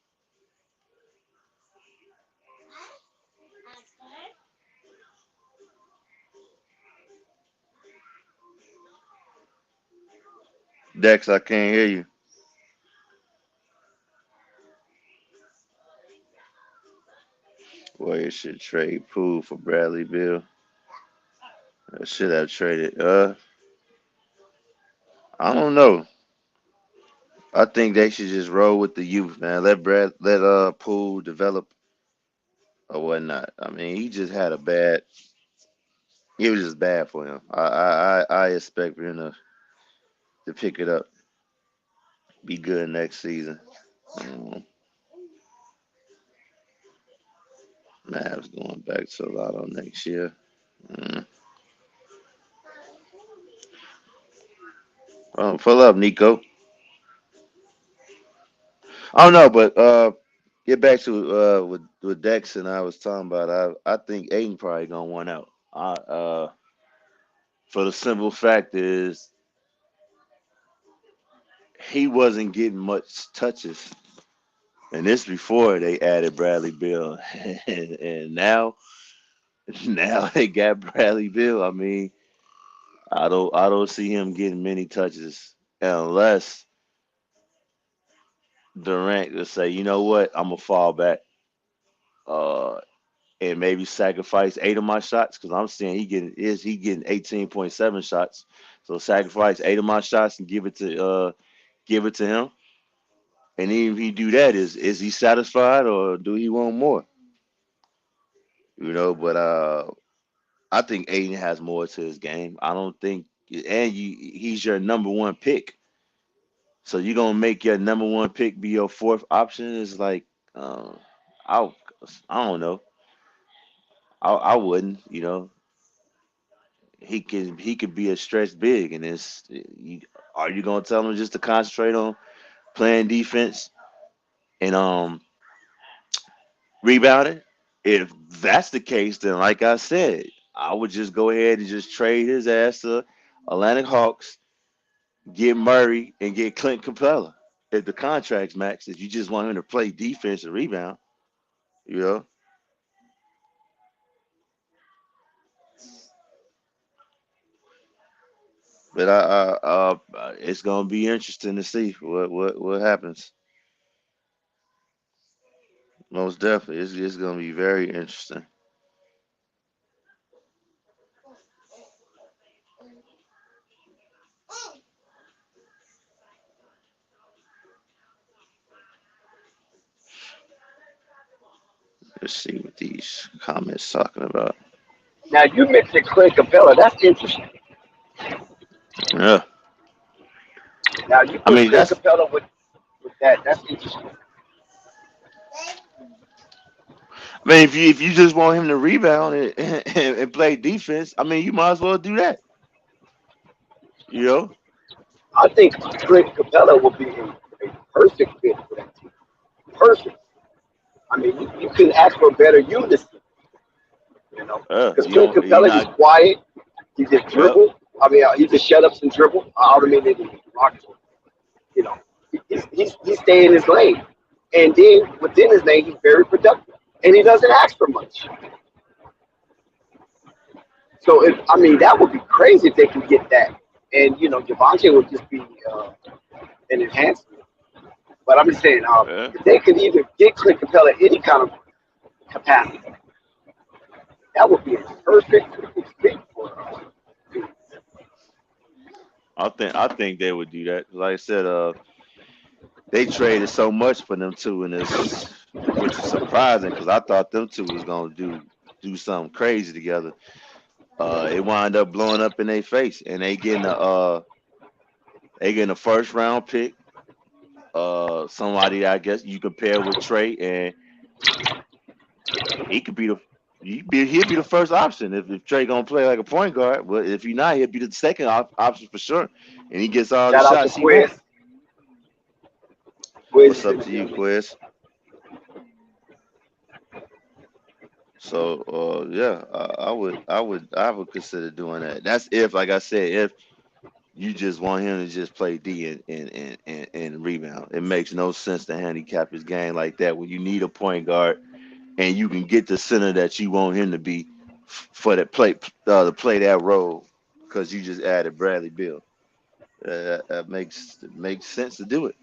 Dex, I can't hear you. Warriors should trade Poole for Bradley Bill. Should have traded. I don't know. I think they should just roll with the youth, man. Let Poole develop or whatnot. I mean, he just had a bad. It was just bad for him. I expect him to pick it up, be good next season. Um, Mavs going back to Lotto next year. Mm. Pull up, Nico. I don't know, but get back to with Dex and I was talking about. I think Aiden probably gonna want out. For the simple fact is he wasn't getting much touches, and this before they added Bradley Bill, and now they got Bradley Bill. I mean, I don't see him getting many touches unless Durant will say, you know what, I'm gonna fall back. And maybe sacrifice 8 of my shots because I'm seeing he getting 18.7 shots. So sacrifice 8 of my shots and give it to him. And even if he do that, is he satisfied or do he want more? But I think Aiden has more to his game. I don't think, and he's your number one pick. So you're gonna make your number one pick be your fourth option? Is like, I I don't know. I wouldn't. He could be a stretch big, and are you gonna tell him just to concentrate on playing defense and rebounding? If that's the case, then like I said, I would just go ahead and just trade his ass to Atlantic Hawks, get Murray, and get Clint Capella if the contract's max. If you just want him to play defense and rebound, you know. But it's gonna be interesting to see what happens. Most definitely, it's gonna be very interesting. Let's see what these comments talking about. Now you mentioned Clint Capella. That's interesting. Yeah, Now you I put mean Clint that's. Capella with that. That's interesting. I mean, if you just want him to rebound and play defense, I mean, you might as well do that. You know. I think Clint Capella will be a perfect fit for that team. Perfect. I mean, you couldn't ask for a better unison, because You Clint don't. He Capella is not. quiet. He just Yep. dribble. I mean, he just shut ups and dribble. I don't mean that he's derogatory. You know, he's staying in his lane, and then within his lane, he's very productive, and he doesn't ask for much. So, I mean, that would be crazy if they can get that, and Javante would just be an enhancement. But I'm just saying, Yeah. if they could either get Clint Capella any kind of capacity, that would be a perfect fit for I think they would do that. Like I said, they traded so much for them two in this, which is surprising because I thought them two was gonna do something crazy together. It wound up blowing up in their face, and they getting a first round pick. Somebody I guess you compare with Trey, and he could be the he'll be the first option if Trey gonna play like a point guard. But if he not, he'll be the second option for sure, and he gets all the shout out to shots he wants. Quiz. Quiz What's is up going to to be you, amazing. Quiz? So yeah, I would consider doing that. That's if, like I said, if you just want him to just play D and rebound. It makes no sense to handicap his game like that when you need a point guard and you can get the center that you want him to be for that play to play that role because you just added Bradley Bill. That makes sense to do it.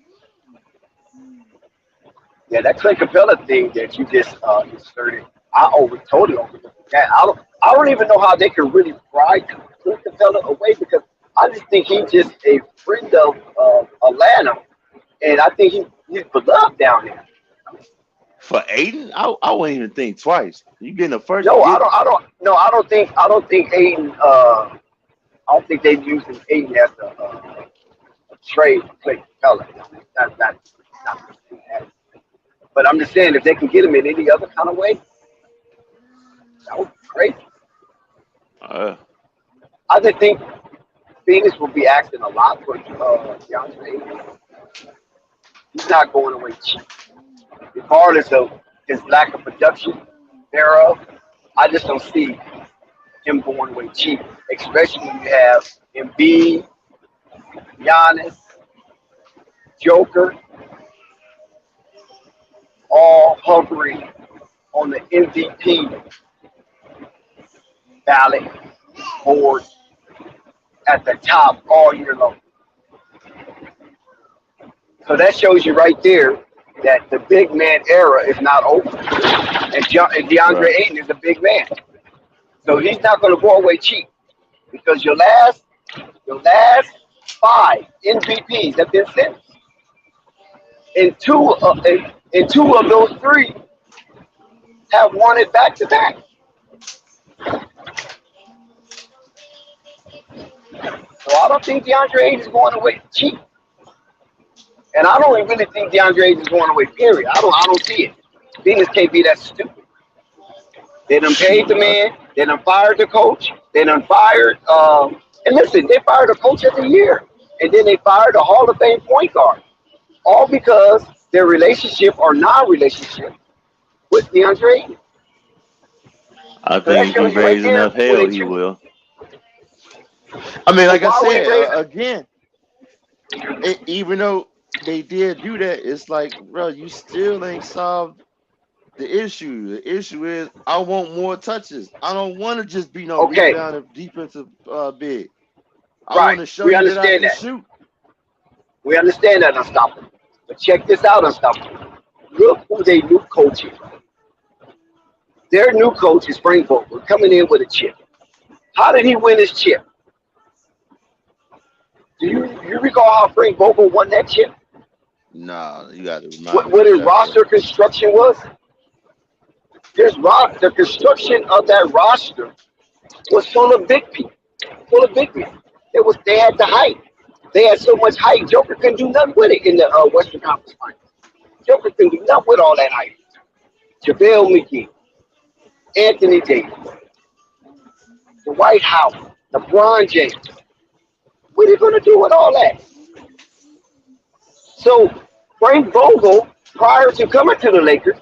Yeah, that Clint Capella thing that you just inserted, totally overlooked that. I don't even know how they can really pry Clint Capella away because I just think he's just a friend of Atlanta, and I think he's beloved down there. For Aiden, I wouldn't even think twice. You getting a first, you No, I get don't. I don't. No, I don't think Aiden. I don't think they're using Aiden as a trade for Clint Capella. Not, but I'm just saying, if they can get him in any other kind of way, that would be great. uh, I just think Phoenix will be asking a lot for Deandre Ayton. He's not going away cheap, regardless of his lack of production thereof. I just don't see him going away cheap, especially when you have Embiid, Giannis, Joker, all hovering on the MVP ballot board at the top all year long. So that shows you right there that the big man era is not over. And DeAndre Right. Ayton is a big man. So he's not going to go away cheap because your last 5 MVPs have been finished. And two of those 3 have won it back to back. So I don't think DeAndre Ayton is going away cheap. And I don't really think DeAndre Ayton is going away, period. I don't see it. Phoenix can't be that stupid. They done paid the man. They done fired the coach. They done fired. And listen, they fired a coach of the year. And then they fired a Hall of Fame point guard. All because their relationship or non-relationship with DeAndre Ayton. I So that think if he shows you right raised there enough where hell, they he choose. will. I mean, So like I why would he said, raise again, even though they did do that, it's like, bro, you still ain't solved the issue. The issue is I want more touches. I don't want to just be no Okay, rebounder defensive big. I right. want to show We you that I understand can that. shoot. We understand that, Unstoppable. But check this out, Unstoppable. Look who they new coach is. Their new coach is Frank Vogel coming in with a chip. How did he win his chip? Do you recall how Frank Vogel won that chip? Nah, you got to remind me What of his that, bro. roster construction was? The construction of that roster was full of big people, full of big men. They had the height. They had so much height. Joker couldn't do nothing with it in the Western Conference Finals. Joker couldn't do nothing with all that height. JaVale McGee, Anthony Davis, Dwight Howard, LeBron James. What are they going to do with all that? So Frank Vogel, prior to coming to the Lakers,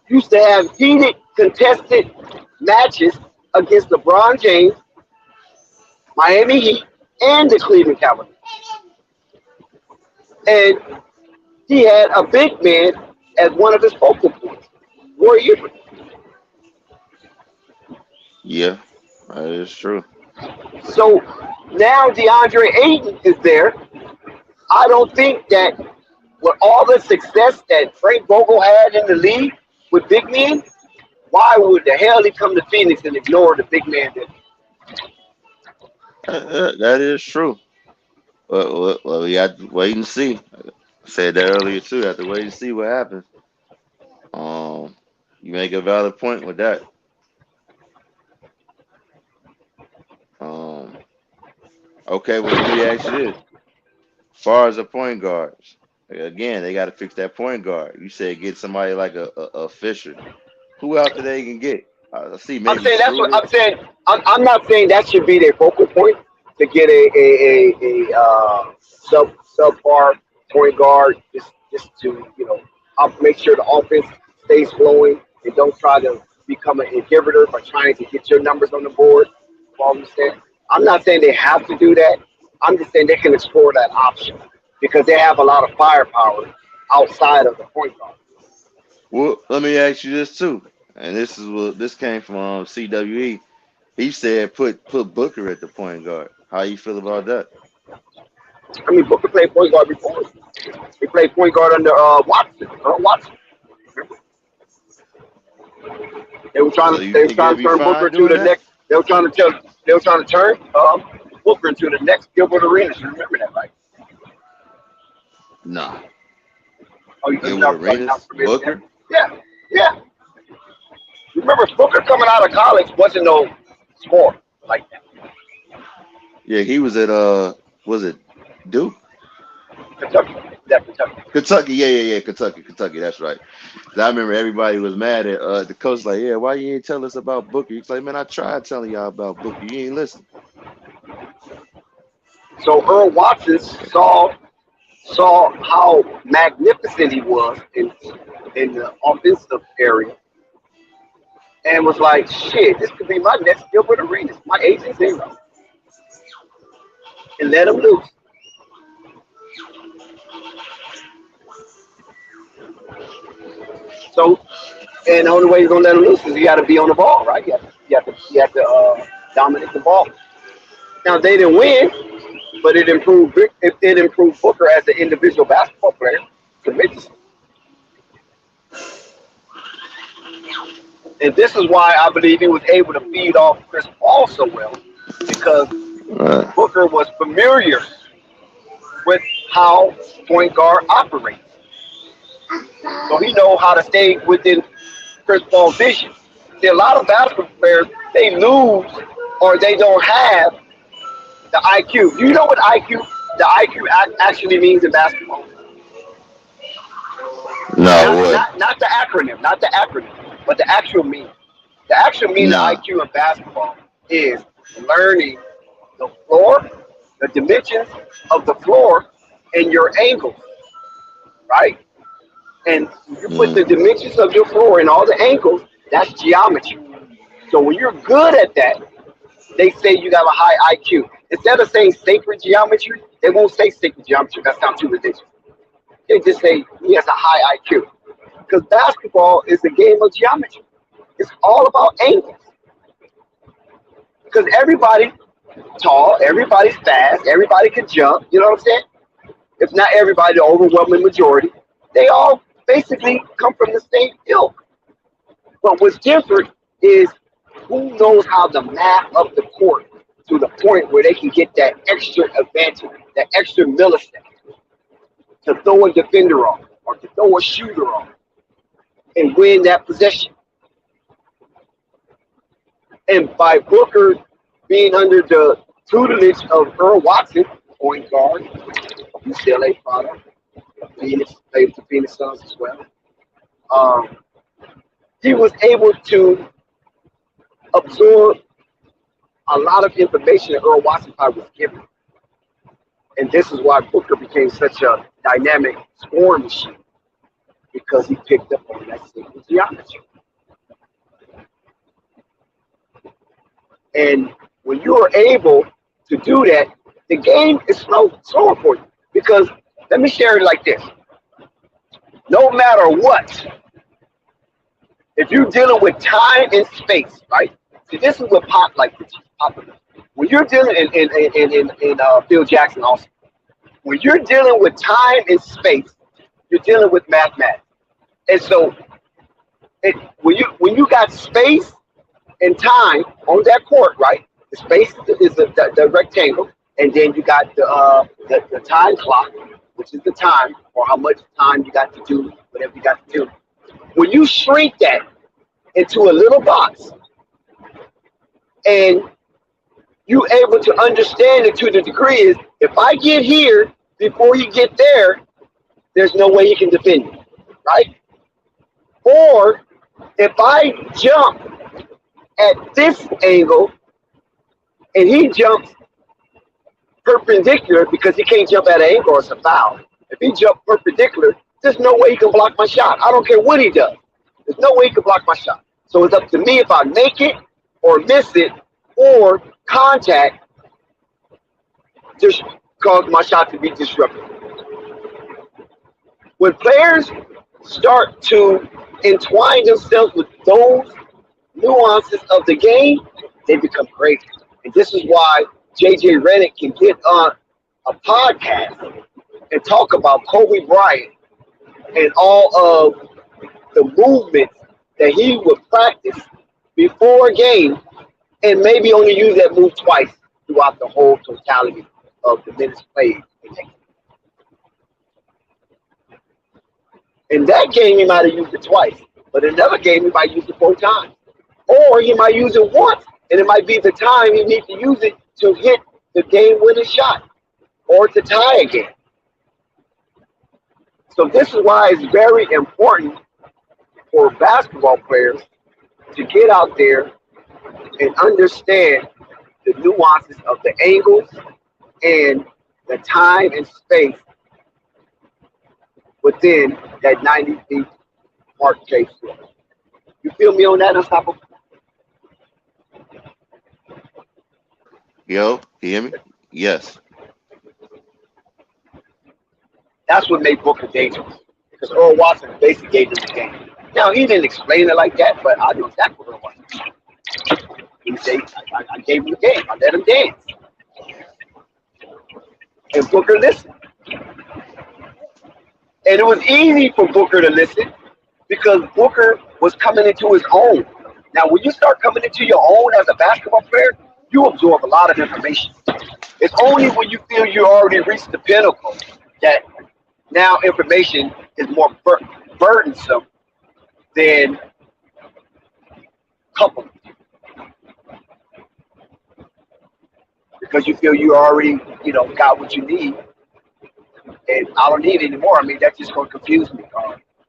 used to have heated, contested matches against LeBron James, Miami Heat, and the Cleveland Cavaliers. And he had a big man as one of his focal points, Roy Hibbert. Yeah, that is true. So now DeAndre Ayton is there. I don't think that with all the success that Frank Vogel had in the league with big men, why would the hell he come to Phoenix and ignore the big man? That is true. Well, we have to wait and see. I said that earlier too. Have to wait and see what happens. Um, you make a valid point with that. Um, okay, well, let me ask you this: as far as the point guards, again, they got to fix that point guard. You said get somebody like a Fisher. Who else do they can get? I see I'm maybe saying that's what Schroeder. I'm saying. I'm not saying that should be their focal point to get a subpar point guard just to make sure the offense stays flowing and don't try to become an inhibitor by trying to get your numbers on the board. Follow what I'm saying? I'm not saying they have to do that. I'm just saying they can explore that option because they have a lot of firepower outside of the point guard. Well, let me ask you this too, and this came from CWE. He said put Booker at the point guard. How you feel about that? I mean, Booker played point guard before. He played point guard under Watson. Watson. They were trying So to you they were think trying he'll to be turn Booker fine into doing the that? next. They were trying to turn Booker into the next Gilbert Arenas. You remember that, right? Nah. Oh, you're Gilbert not Arenas, familiar with that? Booker. Yeah. Remember, Booker coming out of college wasn't no scorer like that. Yeah, he was at was it Duke? Kentucky. Yeah, Kentucky. Kentucky, yeah, Kentucky, that's right. 'Cause I remember everybody was mad at the coach, like, yeah, why you ain't tell us about Booker? He's like, man, I tried telling y'all about Booker, you ain't listen. So Earl Watson saw how magnificent he was in the offensive area, and was like, "Shit, this could be my next Gilbert Arenas, my agent zero," and let him loose. So, and the only way you're gonna let him loose is you got to be on the ball, right? You have to dominate the ball. Now they didn't win, but it improved Booker as an individual basketball player tremendously. And this is why I believe he was able to feed off Chris Paul so well, because Right. Booker was familiar with how point guard operates. So he knows how to stay within Chris Paul's vision. See, a lot of basketball players, they lose or they don't have the IQ. Do you know what the IQ actually means in basketball? No, Not, what? not, not the acronym, not the acronym, but the actual meaning. The actual meaning of Nah. IQ in basketball is learning the floor, the dimensions of the floor, and your angles, right? And you put the Mm. dimensions of your floor and all the angles, that's geometry. So when you're good at that, they say you have a high IQ. Instead of saying sacred geometry, they won't say sacred geometry. That sounds too ridiculous. They just say he has a high IQ. Because basketball is a game of geometry. It's all about angles. Because everybody tall, everybody's fast, everybody can jump. You know what I'm saying? If not everybody, the overwhelming majority, they all basically come from the same ilk. But what's different is who knows how to map up the court to the point where they can get that extra advantage, that extra millisecond to throw a defender off or to throw a shooter off and win that possession. And by Booker being under the tutelage of Earl Watson, point guard, UCLA product, Phoenix, played for Phoenix Suns as well. Um, he was able to absorb a lot of information that Earl Watson probably was given. And this is why Booker became such a dynamic scoring machine, because he picked up on that sacred geometry. And when you are able to do that, the game is slower for you. Because let me share it like this. No matter what, if you're dealing with time and space, right? See, this is what pop like this. Popular. When you're dealing in Phil Jackson also, when you're dealing with time and space, you're dealing with mathematics. And so, when you got space and time on that court, right? The space is the rectangle, and then you got the time clock, which is the time or how much time you got to do whatever you got to do. When you shrink that into a little box, and you able to understand it to the degree is, if I get here before you get there, there's no way you can defend me, right? Or if I jump at this angle and he jumps perpendicular, because he can't jump at an angle or it's a foul. If he jumps perpendicular, there's no way he can block my shot. I don't care what he does. There's no way he can block my shot. So it's up to me if I make it or miss it or contact, just cause my shot to be disrupted. When players start to entwine themselves with those nuances of the game, they become great. And this is why JJ Redick can get on a podcast and talk about Kobe Bryant and all of the movements that he would practice before a game, and maybe only use that move twice throughout the whole totality of the minutes played. In that game, he might have used it twice, but in another game, he might use it 4 times. Or he might use it once, and it might be the time he needs to use it to hit the game-winning shot or to tie a game. So this is why it's very important for basketball players to get out there and understand the nuances of the angles, and the time and space within that 90 feet mark chase. You feel me on that, Unstoppable? Yo, can you hear me? Yes. That's what made Booker dangerous. Because Earl Watson basically gave him the game. Now, he didn't explain it like that, but I know exactly what Earl Watson did. He said, I gave him the game. I let him dance. And Booker listened. And it was easy for Booker to listen because Booker was coming into his own. Now, when you start coming into your own as a basketball player, you absorb a lot of information. It's only when you feel you already reached the pinnacle that now information is more burdensome than coupled. Because you feel you already, got what you need, and I don't need it anymore. I mean, that's just going to confuse me.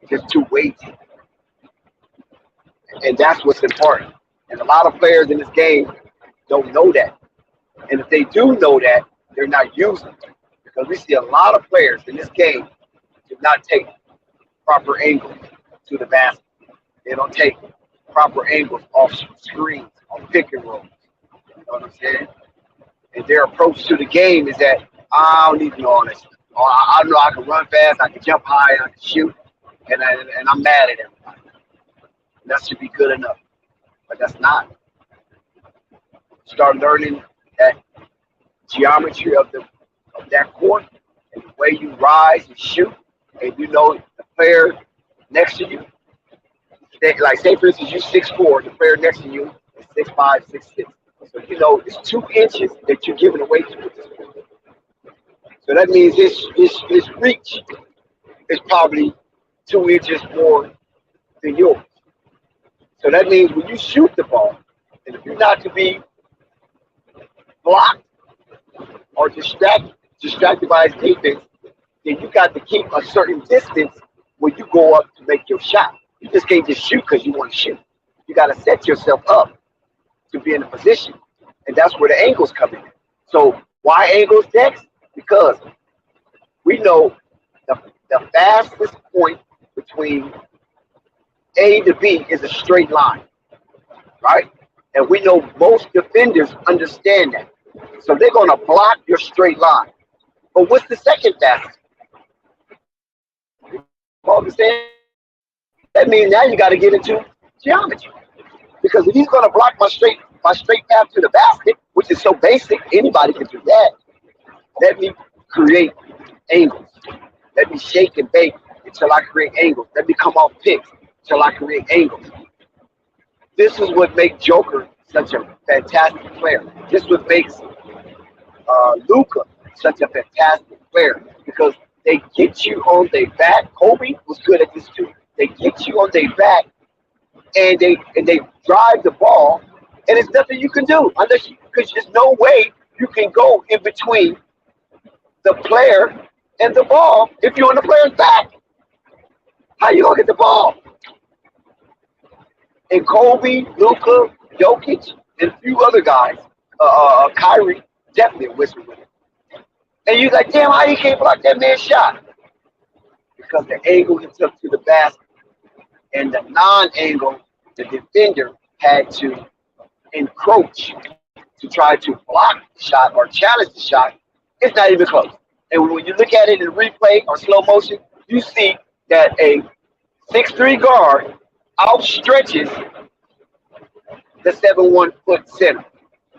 Just too weighty, and that's what's important. And a lot of players in this game don't know that, and if they do know that, they're not using it. Because we see a lot of players in this game do not take proper angles to the basket. They don't take proper angles off screens, on pick and rolls. You know what I'm saying? And their approach to the game is that I don't need to know all this. I know I can run fast, I can jump high, I can shoot, and I'm mad at everybody. And that should be good enough, but that's not. Start learning that geometry of that court and the way you rise and shoot, and the player next to you. Like say for instance, you're 6'4", the player next to you is 6'5", 6'6". So it's 2 inches that you're giving away to at this point. So that means his reach is probably 2 inches more than yours. So that means when you shoot the ball, and if you're not to be blocked or distracted by his defense, then you got to keep a certain distance when you go up to make your shot. You just can't just shoot because you want to shoot. You got to set yourself up to be in a position, and that's where the angles come in. So why angles next? Because we know the fastest point between A to B is a straight line, right? And we know most defenders understand that. So they're going to block your straight line. But what's the second fastest? You understand? That means now you got to get into geometry. Because if he's going to block my straight path to the basket, which is so basic, anybody can do that. Let me create angles. Let me shake and bake until I create angles. Let me come off picks until I create angles. This is what makes Joker such a fantastic player. This is what makes Luka such a fantastic player, because they get you on their back. Kobe was good at this too. They get you on their back, and they drive the ball, and there's nothing you can do because there's no way you can go in between the player and the ball if you're on the player's back. How you gonna get the ball? And Kobe, Luka, Jokic, and a few other guys, Kyrie, definitely a whistle with it. And you're like, damn, how you can't block that man's shot? Because the angle he took to the basket and the non-angle, the defender had to encroach to try to block the shot or challenge the shot. It's not even close. And when you look at it in replay or slow motion, you see that a 6'3" guard outstretches the 7'1" center.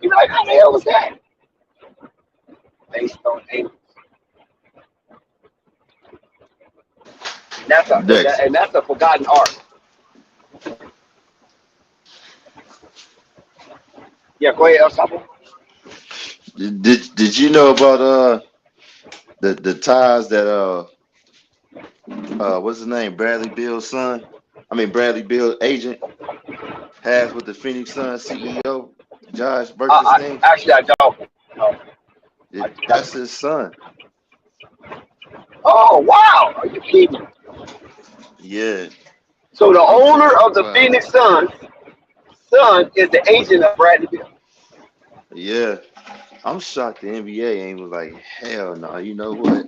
You're like, how the hell was that? Based on angles. And that's a forgotten art. Yeah, go ahead, Osama. Did you know about the ties that what's his name, Bradley Beal's son? I mean Bradley Beal's agent has with the Phoenix Suns CEO, Josh Burke's name? Actually, I don't. No. That's his son. Oh, wow. Are you kidding? Yeah. So the owner of the Phoenix Suns' son is the agent of Bradley Beal. Yeah. I'm shocked the NBA ain't was like, hell no, you know what?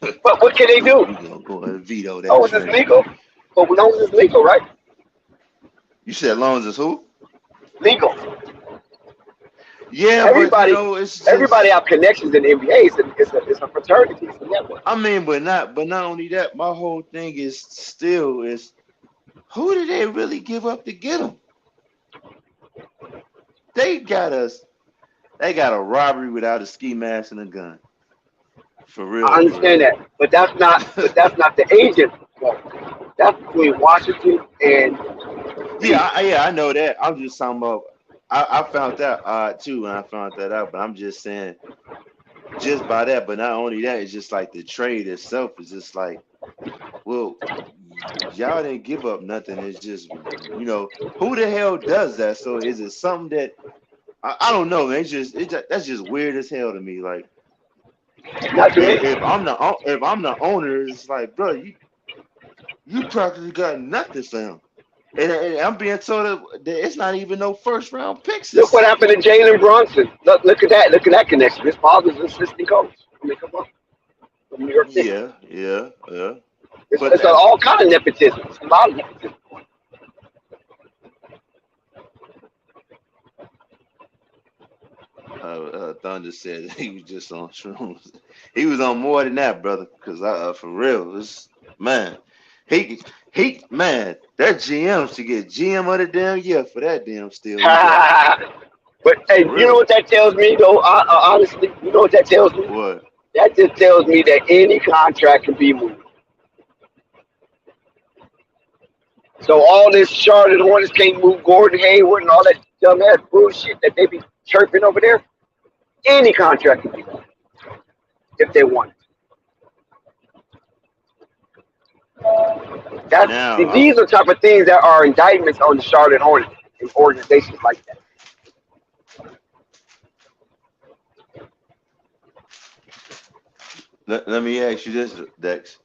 But what can they we do? we gonna go ahead and veto that Oh, is this trade. legal? But no, it's legal, right? You said Loans is who? Legal. Yeah, but you Everybody, know, it's everybody just have connections in the NBA. It's a fraternity. It's a network. I mean, but not only that, my whole thing is still is who did they really give up to get them? They got us. They got a robbery without a ski mask and a gun. For real, I for understand real. that, but that's not. But that's not the agent. That's between Washington and Beal. Yeah, I know that. I'm just talking about. I found that odd too when I found that out. But I'm just saying, just by that. But not only that, it's just like the trade itself is just like, well, y'all didn't give up nothing. It's just, who the hell does that? So is it something that I don't know, man. That's just weird as hell to me. Like, Not to me. if I'm the owner, it's like, bro, you practically got nothing for him. And I'm being told that it's not even no first round picks. Look what happened to Jalen Brunson. Look at that. Look at that connection. His father's an assistant coach. I mean, come on, from New York City. Yeah. But It's all kind of nepotism. It's a lot of nepotism. Thunder said he was just on shrooms. He was on more than that, brother. Cause for real, man, he man, that GM should get GM of the damn year for that damn steal he got. But hey, For you know real. what that tells me though? Honestly, you know what that tells me? What? That just tells me that any contract can be moved. So all this Charlotte Hornets can't move Gordon Hayward and all that dumbass bullshit that they be chirping over there. Any contract can be moved if they want it. Now, These are type of things that are indictments on the Charlotte Hornets and organizations like that. let me ask you this, Dex.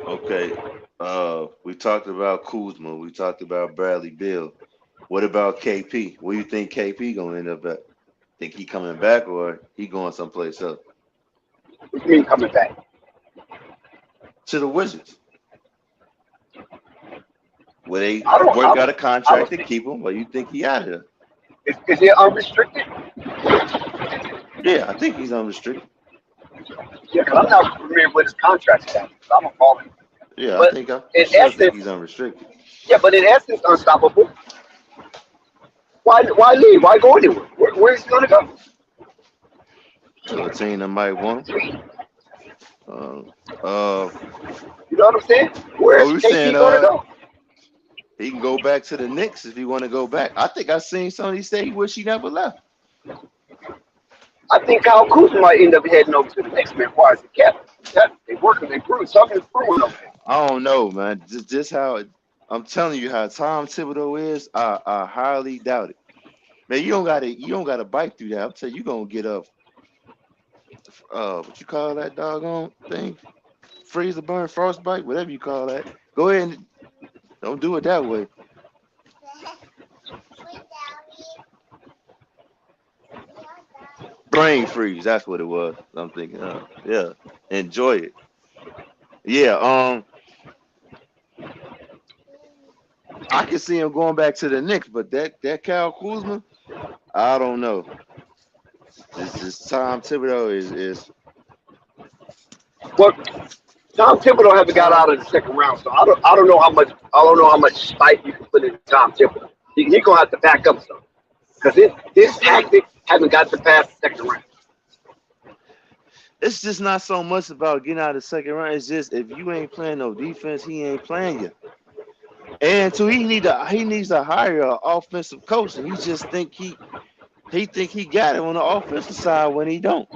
Okay. We talked about Kuzma. We talked about Bradley Beal. What about KP? Where you think KP gonna end up at? Think he coming back or he going someplace else? What do you mean coming back? To the Wizards. Where they I don't work know. out a contract to keep him, or you think he out of here? Is he unrestricted? Yeah, I think he's unrestricted. Yeah, because I'm not familiar with his contract status. I'm a baller. Yeah, But I in sure think essence, he's unrestricted. yeah, but in essence, unstoppable. Why leave? Why go anywhere? Where's he gonna go? To a team that might want him. You know what I'm saying? Where's we KP saying gonna go? he can go back to the Knicks if he want to go back. I think I seen somebody say he wish he never left. I think Kyle Kuzma might end up heading over to the next man. Why is it kept? They working, they brewing. Something is brewing over there. I don't know, man. Just how I'm telling you how Tom Thibodeau is. I highly doubt it. Man, you don't gotta bite through that. I'm telling you, you gonna get up. What you call that doggone thing? Freeze or burn, frostbite, whatever you call that. Go ahead and don't do it that way. Brain freeze. That's what it was. I'm thinking. Yeah. Enjoy it. Yeah. I can see him going back to the Knicks, but that Kyle Kuzma, I don't know. This Tom Thibodeau is Well, Tom Thibodeau haven't got out of the second round, so I don't know how much spike you can put in Tom Thibodeau. He gonna have to back up some because his tactics haven't got to pass the second round. it's just not so much about getting out of the second round. It's just if you ain't playing no defense, he ain't playing you. And so he needs to hire an offensive coach, and he just think he got it on the offensive side when he don't.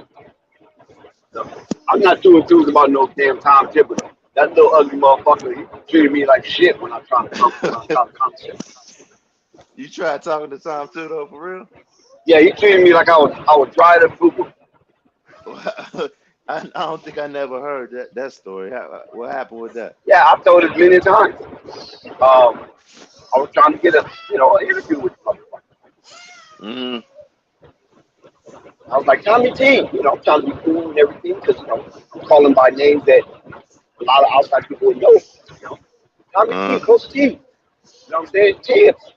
So, I'm not too enthused about no damn Tom Thibodeau. That little ugly motherfucker, he treated me like shit when I tried to conversation. You tried talking to Tom Thibodeau for real? Yeah, he treated me like I was dried up boo. I don't think I never heard that story. What happened with that? Yeah, I've told it many times. I was trying to get an interview with the motherfucker. Mm. I was like, Tommy T, I'm trying to be cool and everything because, I'm calling by names that a lot of outside people would know. Tommy T, Uh, Coach T, what I'm saying? Tibbs.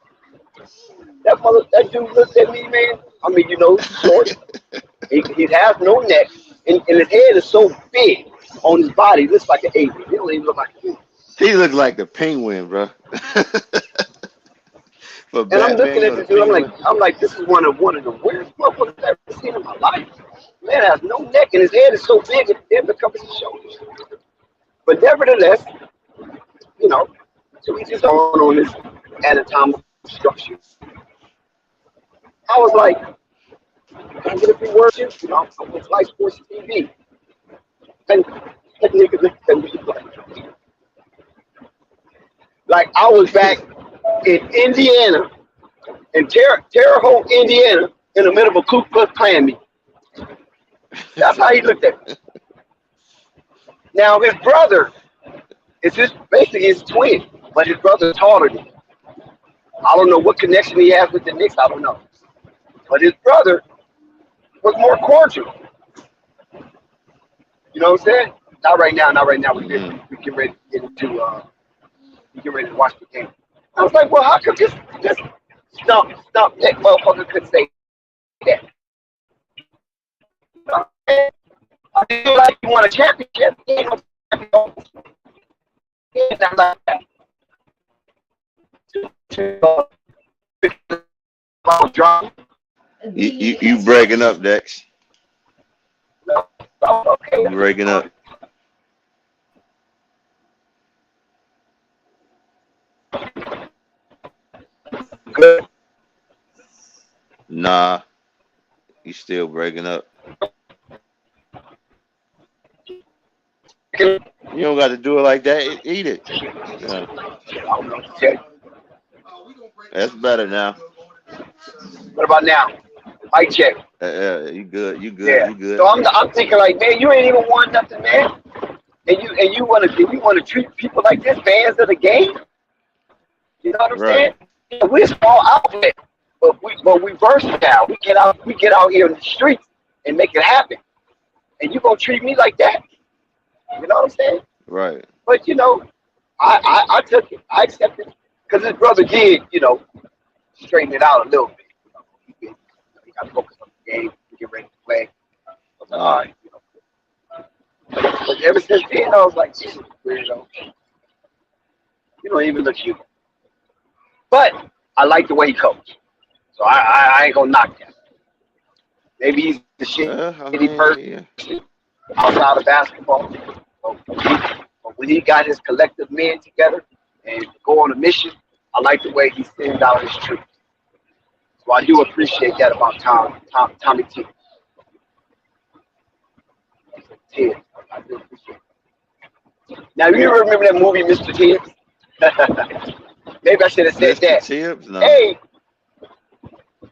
That dude looked at me, man. I mean, he's short. He has no neck, and his head is so big on his body. He looks like an alien. He don't even look like a human. he looked like the penguin, bro. For And I'm looking Batman at or the this dude. penguin. I'm like, this is one of the weirdest motherfuckers I've ever seen in my life. Man has no neck, and his head is so big it covers his shoulders. But nevertheless, to each his own on his anatomical structure. I was like, can I get a few words in? I'm with Life Sports TV. And that nigga looked at me like I was back in Indiana, in Terre Haute, Indiana, in the middle of a Ku Klux Klan meeting. That's how he looked at me. Now his brother is basically his twin, but his brother's taller than him. I don't know what connection he has with the Knicks. I don't know, but his brother was more cordial. You know what I'm saying? Not right now. Not right now. We Mm-hmm. get ready to get into. We get ready to watch the game. I was like, well, how come this stump neck motherfucker could say that? I feel like you want a championship. You ain't no championship. It's not like that. You breaking up, Dex. Okay. You breaking up. Good. Nah, you still breaking up. You don't got to do it like that. Eat it. Yeah. That's better now. What about now? Mic check. You good. You good. Yeah. You good. So I'm thinking like, man, you ain't even won nothing, man. And you want to treat people like this, fans of the game. You know what I'm saying? Right. We're a small outlet, but we versatile. We get out here in the streets and make it happen. And you gonna treat me like that? You know what I'm saying? Right. But I took it. I accepted it because his brother did, straighten it out a little bit. He got to focus on the game. Get ready to play. I was like, all right. But ever since then, I was like, Jesus, weirdo. You don't even look human. But I like the way he coached. So I ain't gonna knock that. Maybe he's the shitty person outside of basketball. But when he got his collective men together and go on a mission, I like the way he sends out his troops. So I do appreciate that about Tommy T. Tibbs. I do appreciate it. Now, you remember that movie, Mr. Tibbs? Maybe I should have said Mr. that. Tibbs? No. Hey!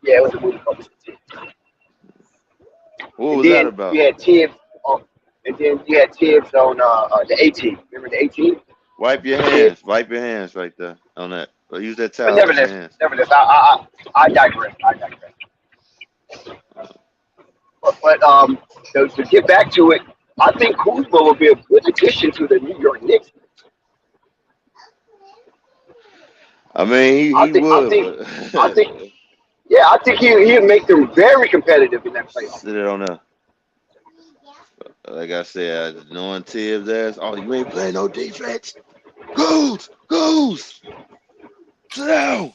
Yeah, it was a movie called Mr. Tibbs. What was that about? You had Tibbs and then you had Tibbs on the 18. Remember the 18? Wipe your hands. Wipe your hands right there on that. Or use that towel. But nevertheless, I digress. But to get back to it, I think Kuzma will be a good addition to the New York Knicks. I mean, I think he'll make them very competitive in that playoff. Sit it on there. Like I said, knowing Tibbs' ass, you ain't playing no defense. Goose! Sit down!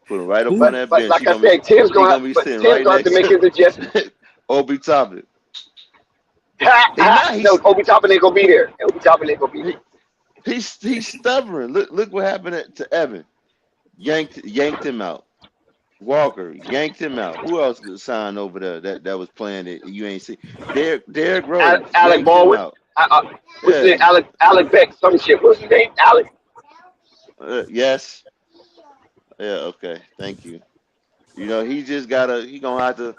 Put him right up on that bench. Like I said, Tibbs gonna be sitting right have to make his adjustment. Obi Toppin. No, Obi Toppin ain't gonna be there. He's stubborn. Look what happened to Evan. Yanked him out. Walker yanked him out. Who else signed over there that was playing it? You ain't see. Derrick Rose. Alec Baldwin. What's his name? Alec Beck. Some shit. What's his name? Alec. Yes. Yeah. Okay. Thank you. He just gotta. He gonna have to.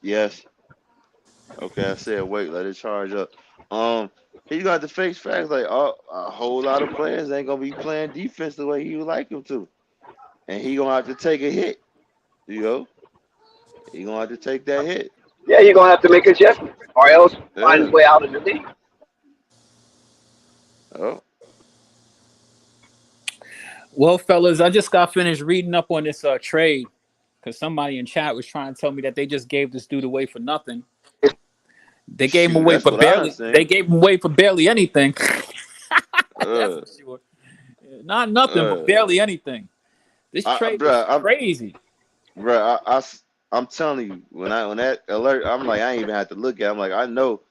Yes. Okay. I said wait. Let it charge up. He got to face facts like a whole lot of players ain't gonna be playing defense the way he would like them to, and he gonna have to take a hit. He gonna have to take that hit. Yeah, you're gonna have to make adjustments, or else find his Yeah. way out of the league. Oh, Well, fellas, I just got finished reading up on this trade because somebody in chat was trying to tell me that they just gave this dude away for nothing. They gave him shoot, away that's for what I done barely. They seen. gave him away for barely anything. That's Uh, for sure. Not nothing, but uh, barely anything. This trade was bruh, crazy. I'm telling you, when that alert, I'm like, I ain't even have to look at. I'm like, I know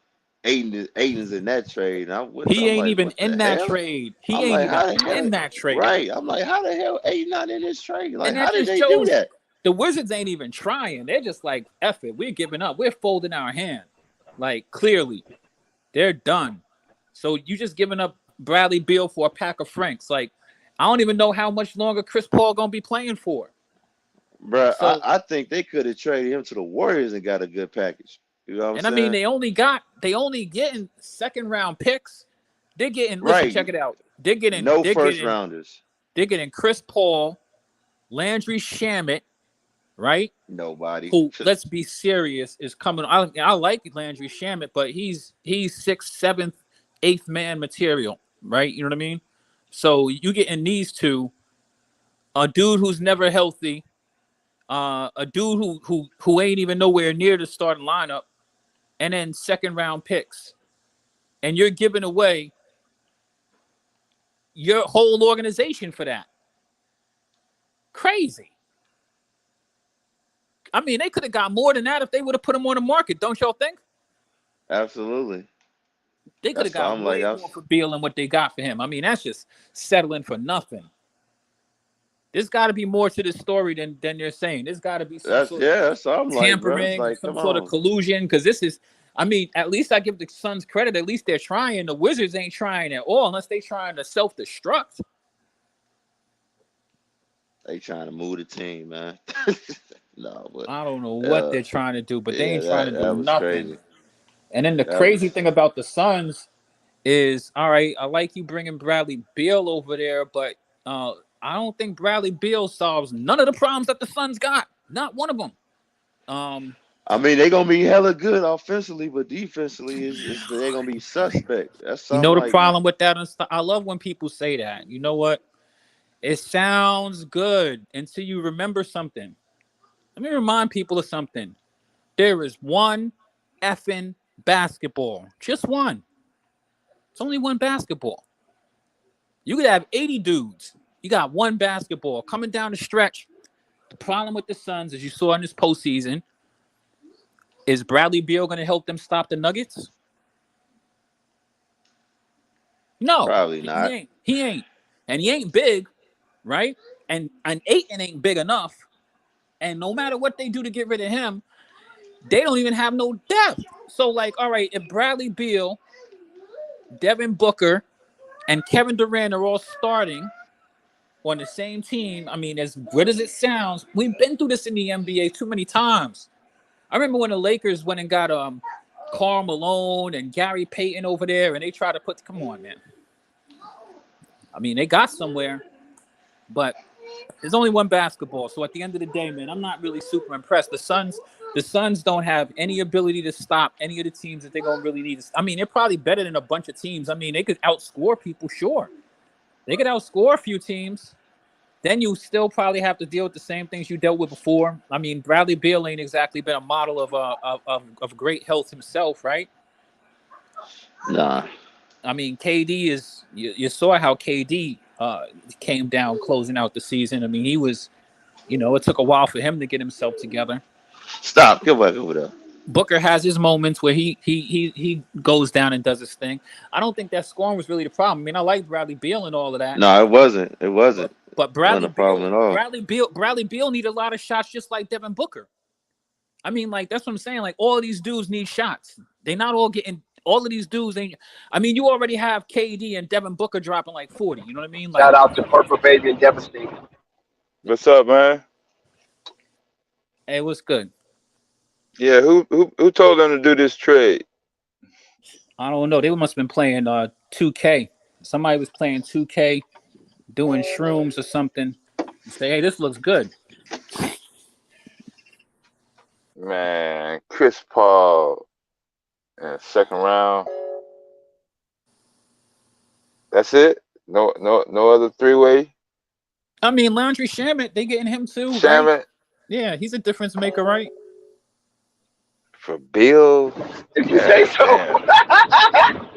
Aiden's in that trade. And He I'm ain't like, even what the in that hell? trade. He I'm ain't like, even how the hell? in that trade. Right. I'm like, how the hell Aiden not in this trade? Like, And how that did just they do shows that? the Wizards ain't even trying. They're just like, F it. We're giving up. We're folding our hand. Like, clearly, they're done. So you just giving up Bradley Beal for a pack of Franks. Like, I don't even know how much longer Chris Paul gonna be playing for. Bruh, So, I think they could have traded him to the Warriors and got a good package. You know what I'm and I mean, saying? they only getting second round picks. They're getting, listen, Right. check it out. They're getting, No they're first getting, rounders. they're getting Chris Paul, Landry Shamet, right? Nobody. Who, let's be serious, is coming. I like Landry Shamet, but he's sixth, seventh, eighth man material, right? You know what I mean? So you getting these two, a dude who's never healthy, a dude who ain't even nowhere near the starting lineup, and then second round picks, and you're giving away your whole organization for that. Crazy. I mean, they could have got more than that if they would have put him on the market, don't y'all think? Absolutely. They could have That's why got I'm like, way more for Beal than what they got for him. I mean, that's just settling for nothing. There's got to be more to this story than they're saying. There's got to be some sort of that's what I'm like, bro. It's tampering or like, some come sort of on. collusion, because this is, I mean, at least I give the Suns credit. At least they're trying. The Wizards ain't trying at all unless they trying to self-destruct. They trying to move the team, man. No, but I don't know what they're trying to do, but they yeah, ain't trying to do that was nothing. crazy. And then the That crazy was thing about the Suns is, all right, I like you bringing Bradley Beal over there, but I don't think Bradley Beal solves none of the problems that the Suns got. Not one of them. I mean, they're gonna be hella good offensively, but defensively is they're gonna be suspect. That's You something know the like problem with that? I love when people say that. You know what? It sounds good until you remember something. Let me remind people of something. There is one effing basketball. Just one. It's only one basketball. You could have 80 dudes. You got one basketball coming down the stretch. The problem with the Suns, as you saw in this postseason, is Bradley Beal going to help them stop the Nuggets? No, probably he not. ain't. He ain't. And he ain't big, right? And Ayton ain't big enough. And no matter what they do to get rid of him, they don't even have no depth. So, like, all right, if Bradley Beal, Devin Booker, and Kevin Durant are all starting on the same team, I mean, as good as it sounds, we've been through this in the NBA too many times. I remember when the Lakers went and got Karl Malone and Gary Payton over there, and they tried to put, come on, man. I mean, they got somewhere, but there's only one basketball. So at the end of the day, man, I'm not really super impressed. The Suns don't have any ability to stop any of the teams that they're going to really need. I mean, they're probably better than a bunch of teams. I mean, they could outscore people, sure. They could outscore a few teams. Then you still probably have to deal with the same things you dealt with before. I mean, Bradley Beal ain't exactly been a model of great health himself, right? Nah. I mean, KD is, you saw how KD came down closing out the season. I mean, he was, it took a while for him to get himself together. Stop. Get back over there. Booker has his moments where he goes down and does his thing. I don't think that scoring was really the problem. I mean, I like Bradley Beal and all of that. No, it wasn't. It wasn't. But Wasn't a problem at all. Bradley Beal need a lot of shots just like Devin Booker. I mean, like, that's what I'm saying. Like, all of these dudes need shots. They not all getting. All of these dudes ain't. I mean, you already have KD and Devin Booker dropping like 40. You know what I mean? Like, Shout out to Purple Baby and Devastate. What's up, man? hey, what's good? Yeah, who told them to do this trade? I don't know. They must have been playing 2K. Somebody was playing 2K, doing shrooms or something. Say, hey, this looks good. Man, Chris Paul in the second round. That's it. No other three-way. I mean, Landry Shamet, they getting him too, right? Shaman Yeah, he's a difference maker, right? for Beal. If you say so. Damn.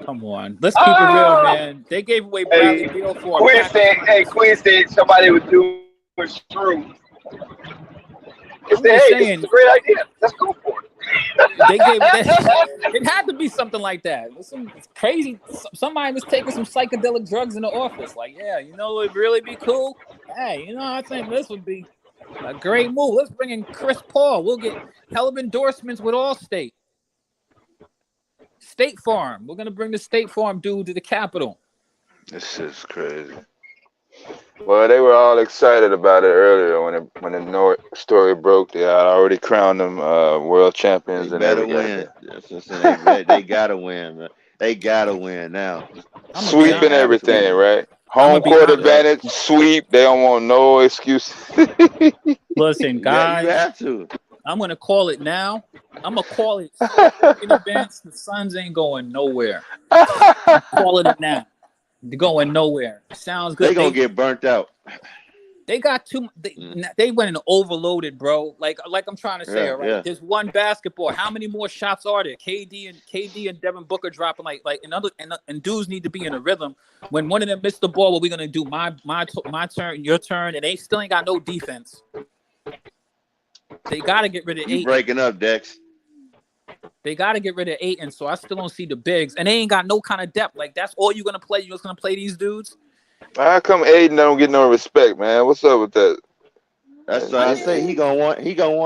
Come on, let's keep it real, man. They gave away Bradley Beal for a Quinn pack said, of hey, punches. Quinn said somebody would do a shrew. He I'm said, just hey, this is saying, a great idea. Let's go for it. they gave it had to be something like that. It's crazy. Somebody was taking some psychedelic drugs in the office. Like, yeah, you know, it would really be cool. Hey, you know, I think this would be a great move. Let's bring in Chris Paul. We'll get hell of endorsements with Allstate, State Farm. We're gonna bring the State Farm dude to the Capitol. This is crazy. Well, they were all excited about it earlier when the story broke. They had already crowned them world champions They and better everything. win. That's what I'm saying. They gotta win, man. They gotta win now. I'm gonna be Sweep and They have to everything, win. right? I'm gonna Home be court honest. Yep. advantage, sweep. They don't want no excuses. Listen, Yeah, you guys, have to. I'm gonna call it now. I'm gonna call it so quick in advance. The Suns ain't going nowhere. I'm calling it now. They're going nowhere. Sounds good. They gonna get burnt out. They got too. They went in overloaded, bro. Like I'm trying to say, Yeah, all right. yeah. There's one basketball. How many more shots are there? KD and Devin Booker dropping like and dudes need to be in a rhythm. When one of them missed the ball, what we gonna do? My turn, your turn, and they still ain't got no defense. They got to get rid of You Ayton. breaking up, Dex. They got to get rid of Ayton. So I still don't see the bigs, and they ain't got no kind of depth. Like that's all you're gonna play. You're just gonna play these dudes. How come Aiden don't get no respect, man? What's up with that? That's why I say he gonna want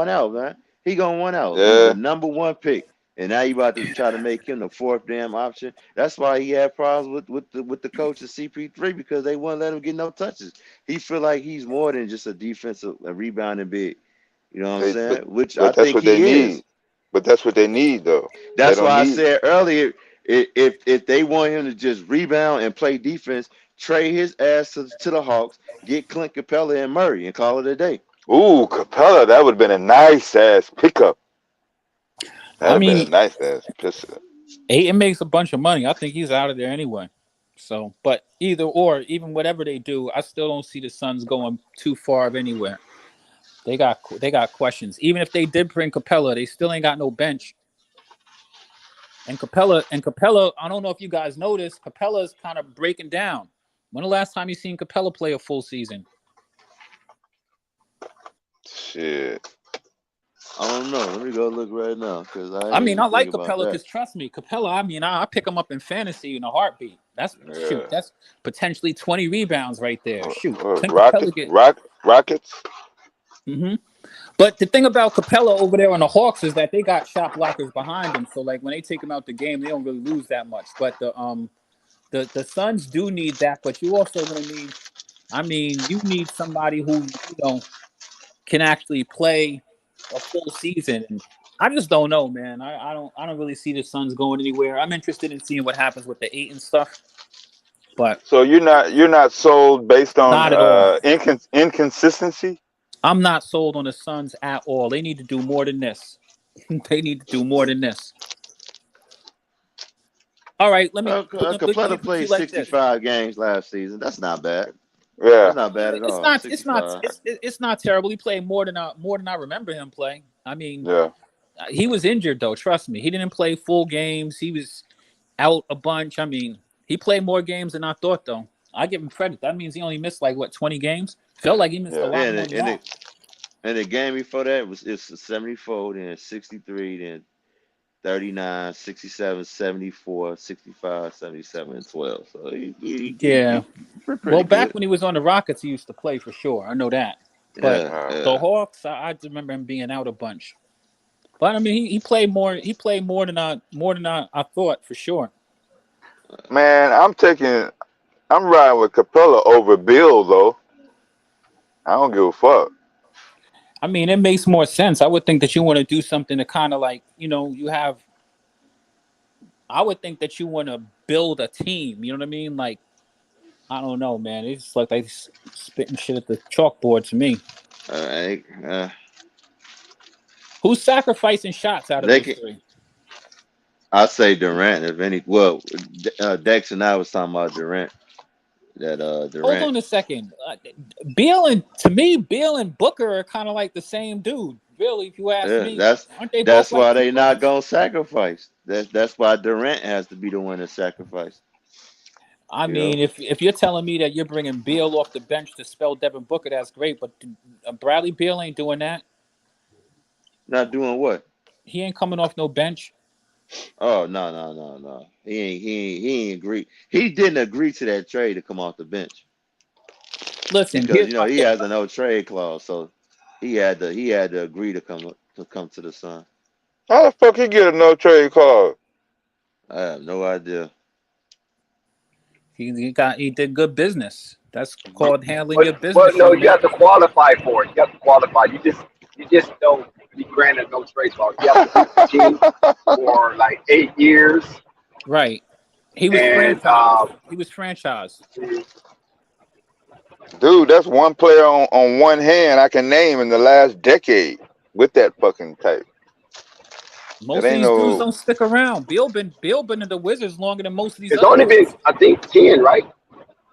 out, man. He gonna want out. He Yeah. the number one pick. And now you about to try to make him the fourth damn option. That's why he had problems with the coach of CP3 because they wouldn't let him get no touches. He feel like he's more than just a defensive rebounding big. You know what I'm saying? Which I But that's think what they he is. need. But that's what they need, though. That's They why don't I need. said earlier, if they want him to just rebound and play defense, trade his ass to the Hawks, get Clint Capella and Murray, and call it a day. Ooh, Capella, that would have been a nice ass pickup. That'd have been a nice ass pickup. Ayton makes a bunch of money. I think he's out of there anyway. So, but either or, even whatever they do, I still don't see the Suns going too far of anywhere. They got questions. Even if they did bring Capella, they still ain't got no bench. And Capella, I don't know if you guys noticed, Capella's kind of breaking down. When the last time you seen Capella play a full season? Shit. I don't know. Let me go look right now because I I like Capella because trust me, Capella. I pick him up in fantasy in a heartbeat. That's potentially 20 rebounds right there. Shoot, Rockets. Mm-hmm. But the thing about Capella over there on the Hawks is that they got shot blockers behind him. So like when they take him out the game, they don't really lose that much. But the Suns do need that. But you also gonna need. You need somebody who can actually play a full season. And I just don't know, man. I don't really see the Suns going anywhere. I'm interested in seeing what happens with the Ayton stuff. But so you're not sold based on not at all. Inconsistency? I'm not sold on the Suns at all. They need to do more than this. They need to do more than this. All right, let me. Capella played 65 games last season. That's not bad. Yeah, that's not bad at all. It's not terrible. He played more than I remember him playing. Yeah. He was injured though. Trust me, he didn't play full games. He was out a bunch. He played more games than I thought though. I give him credit. That means he only missed 20 games. Felt like he missed a lot more than that. And the game before that it's 74, then 63, then 39, 67, 74, 65, 77, and 12. So Well, back when he was on the Rockets, he used to play for sure. I know that. But the Hawks, I just remember him being out a bunch. But he played more. He played more than I thought for sure. Man, I'm riding with Capella over Beal though. I don't give a fuck. It makes more sense. I would think that you want to do something to kind of you have. I would think that you want to build a team. You know what I mean? Like, I don't know, man. It's like they spitting shit at the chalkboard to me. Who's sacrificing shots out of They those can. three? I say Durant, if any. Well, Dex and I was talking about Durant. That Hold Durant. on a second. Beal and Booker are kind of like the same dude. Really, if you ask Yeah, me, aren't they both that's like why two they not guards? gonna sacrifice. That's why Durant has to be the one to sacrifice. I You know, mean, if you're telling me that you're bringing Beal off the bench to spell Devin Booker, that's great. But Bradley Beal ain't doing that. not doing what? He ain't coming off no bench. Oh no. He ain't agree. He didn't agree to that trade to come off the bench Listen, because here's my he thing. has a no trade clause, so he had to agree to come to the Sun. How the fuck he get a no trade clause? I have no idea. He did good business. That's called handling But your business, no, young you man. have to qualify for it. You have to qualify. You just don't be granted no trade clause. You have to be with the team for like 8 years, Right. He was and franchised. He was franchised. Dude, that's one player on one hand I can name in the last decade with that fucking type. That Most of ain't these dudes no. don't stick around. Bill been in the Wizards longer than most of these it's other only been, dudes. I think, 10, right?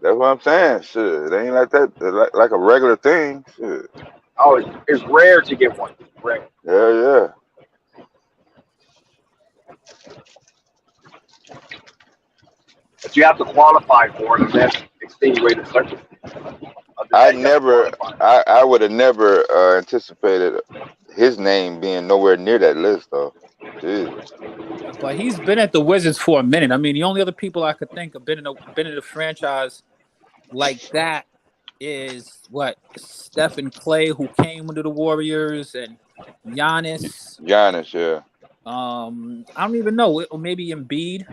That's what I'm saying. Shit, it ain't like that. Like a regular thing. Shit. Oh, it's rare to get one. Rare. Yeah. But you have to qualify for it, and that's extenuating circumstances. Other than I that, you have to never. qualify. I would have never anticipated his name being nowhere near that list though. Jesus. But he's been at the Wizards for a minute. I mean, the only other people I could think of been in a franchise like that is what Stephen Clay, who came into the Warriors, and Giannis. Giannis, yeah. I don't even know, or maybe Embiid.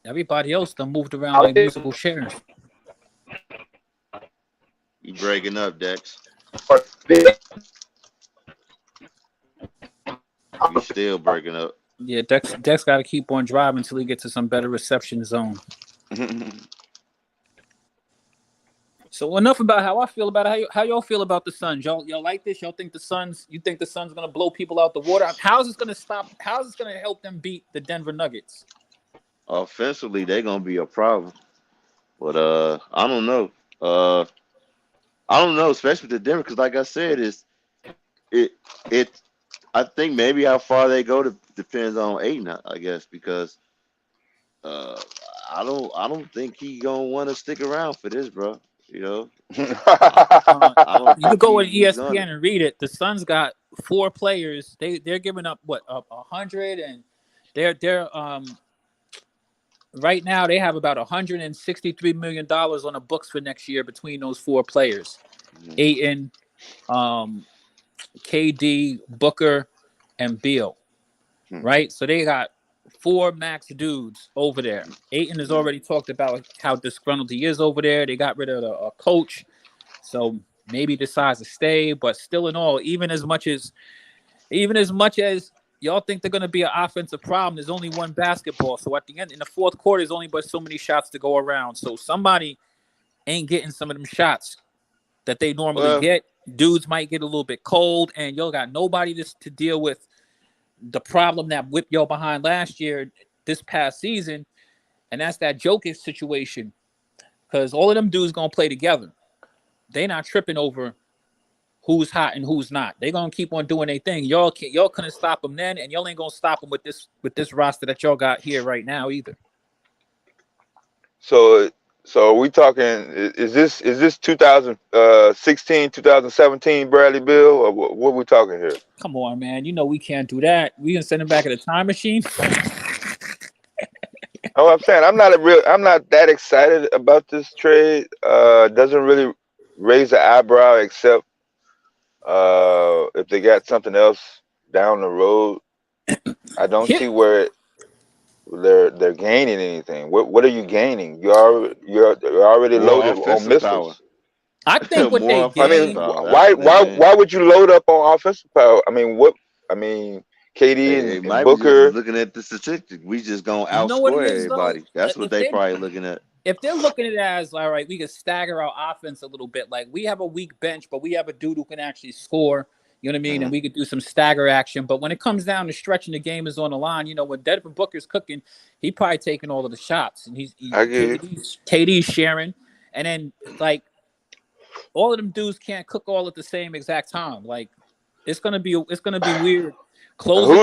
Everybody else done moved around I like think musical chairs. You breaking up, Dex? for this, You still breaking up? Yeah, Dex got to keep on driving until he gets to some better reception zone. So enough about how I feel about it. How y'all feel about the Suns? Y'all like this? Y'all think the Suns? You think the Suns gonna blow people out the water? How's this gonna stop? How's this gonna help them beat the Denver Nuggets? Offensively, they're gonna be a problem, but I don't know. I don't know, especially with the Denver, because like I said, it it. I think maybe how far they go depends on Ayton, I guess, because uh, I don't think he gonna want to stick around for this, bro. You know, I don't You could think go on he's gonna. ESPN and read it. The Suns got 4 players. They're giving up what 100, and they're right now they have about $163 million on the books for next year between those 4 players: Ayton, KD, Booker, and Beal. Right, so they got 4 max dudes over there. Ayton has already talked about how disgruntled he is over there. They got rid of a coach, so maybe decides to stay. But still, in all, even as much as y'all think they're going to be an offensive problem, there's only one basketball. So at the end, in the fourth quarter, there's only but so many shots to go around. So somebody ain't getting some of them shots that they normally Well, get. Dudes might get a little bit cold, and y'all got nobody to deal with the problem that whipped y'all behind last year, this past season, and that's that Jokic situation. Because all of them dudes gonna play together. They not tripping over who's hot and who's not. They gonna keep on doing their thing. Y'all couldn't stop them then, and y'all ain't gonna stop them with this roster that y'all got here right now either. so are we talking? Is this 2016, 2017 Bradley Bill, or what we talking here? Come on, man. You know we can't do that. We gonna send him back in the time machine. Oh, I'm saying I'm not that excited about this trade. Doesn't really raise the eyebrow except if they got something else down the road. I don't Here, see where they're gaining anything. What are you gaining? You're already More loaded on offensive power. missiles. I think what they More I mean, offensive gained. power. That's what they gain. why would you load up on offensive power? I mean, what? I mean, KD They and might be just Booker. looking at the statistic. We just gonna You know what it outscore is though. everybody. That's what If they they probably looking at. if they're looking at it as all right, we can stagger our offense a little bit. Like we have a weak bench, but we have a dude who can actually score. You know what I mean? And we could do some stagger action. But when it comes down to stretching, the game is on the line. You know, when Devin Booker's cooking, he probably taking all of the shots, and I get it. KD's sharing, and then like all of them dudes can't cook all at the same exact time. Like it's gonna be weird. Closing.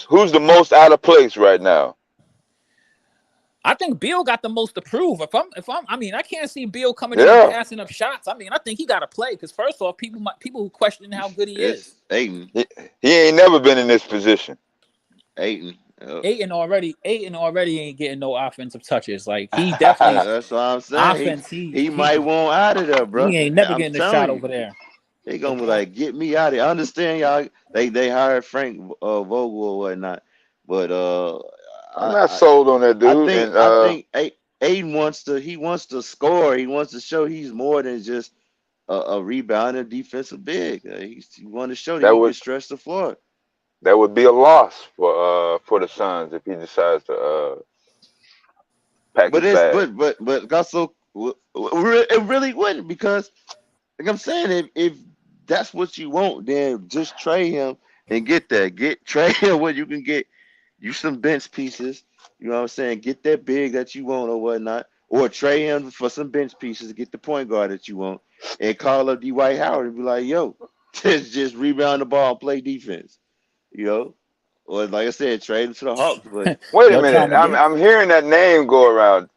Who's the most out of place right now? I think Beal got the most to prove. I mean, I can't see Beal coming in and passing up shots. I mean, I think he got to play because first off, people question how good he is. Ayton. He ain't never been in this position. Ayton. Ayton already ain't getting no offensive touches. Like he definitely. That's what I'm saying. Offense, he might want out of there, bro. He ain't never getting a shot over there. They gonna be like, get me out of here. I understand y'all. They hired Frank Vogel or whatnot, but I'm not sold on that dude. I think Ayton wants to score. He wants to show he's more than just a rebounder, defensive big. He wants to show that he can stretch the floor. That would be a loss for the Suns if he decides to pack his bag. But also it really wouldn't, because like I'm saying, if that's what you want, then just trade him and get that. Trade him where you can get you some bench pieces. You know what I'm saying? Get that big that you want or whatnot. Or trade him for some bench pieces to get the point guard that you want. And call up Dwight Howard and be like, yo, just rebound the ball and play defense. You know? Or like I said, trade him to the Hawks. But wait a minute. I'm hearing that name go around.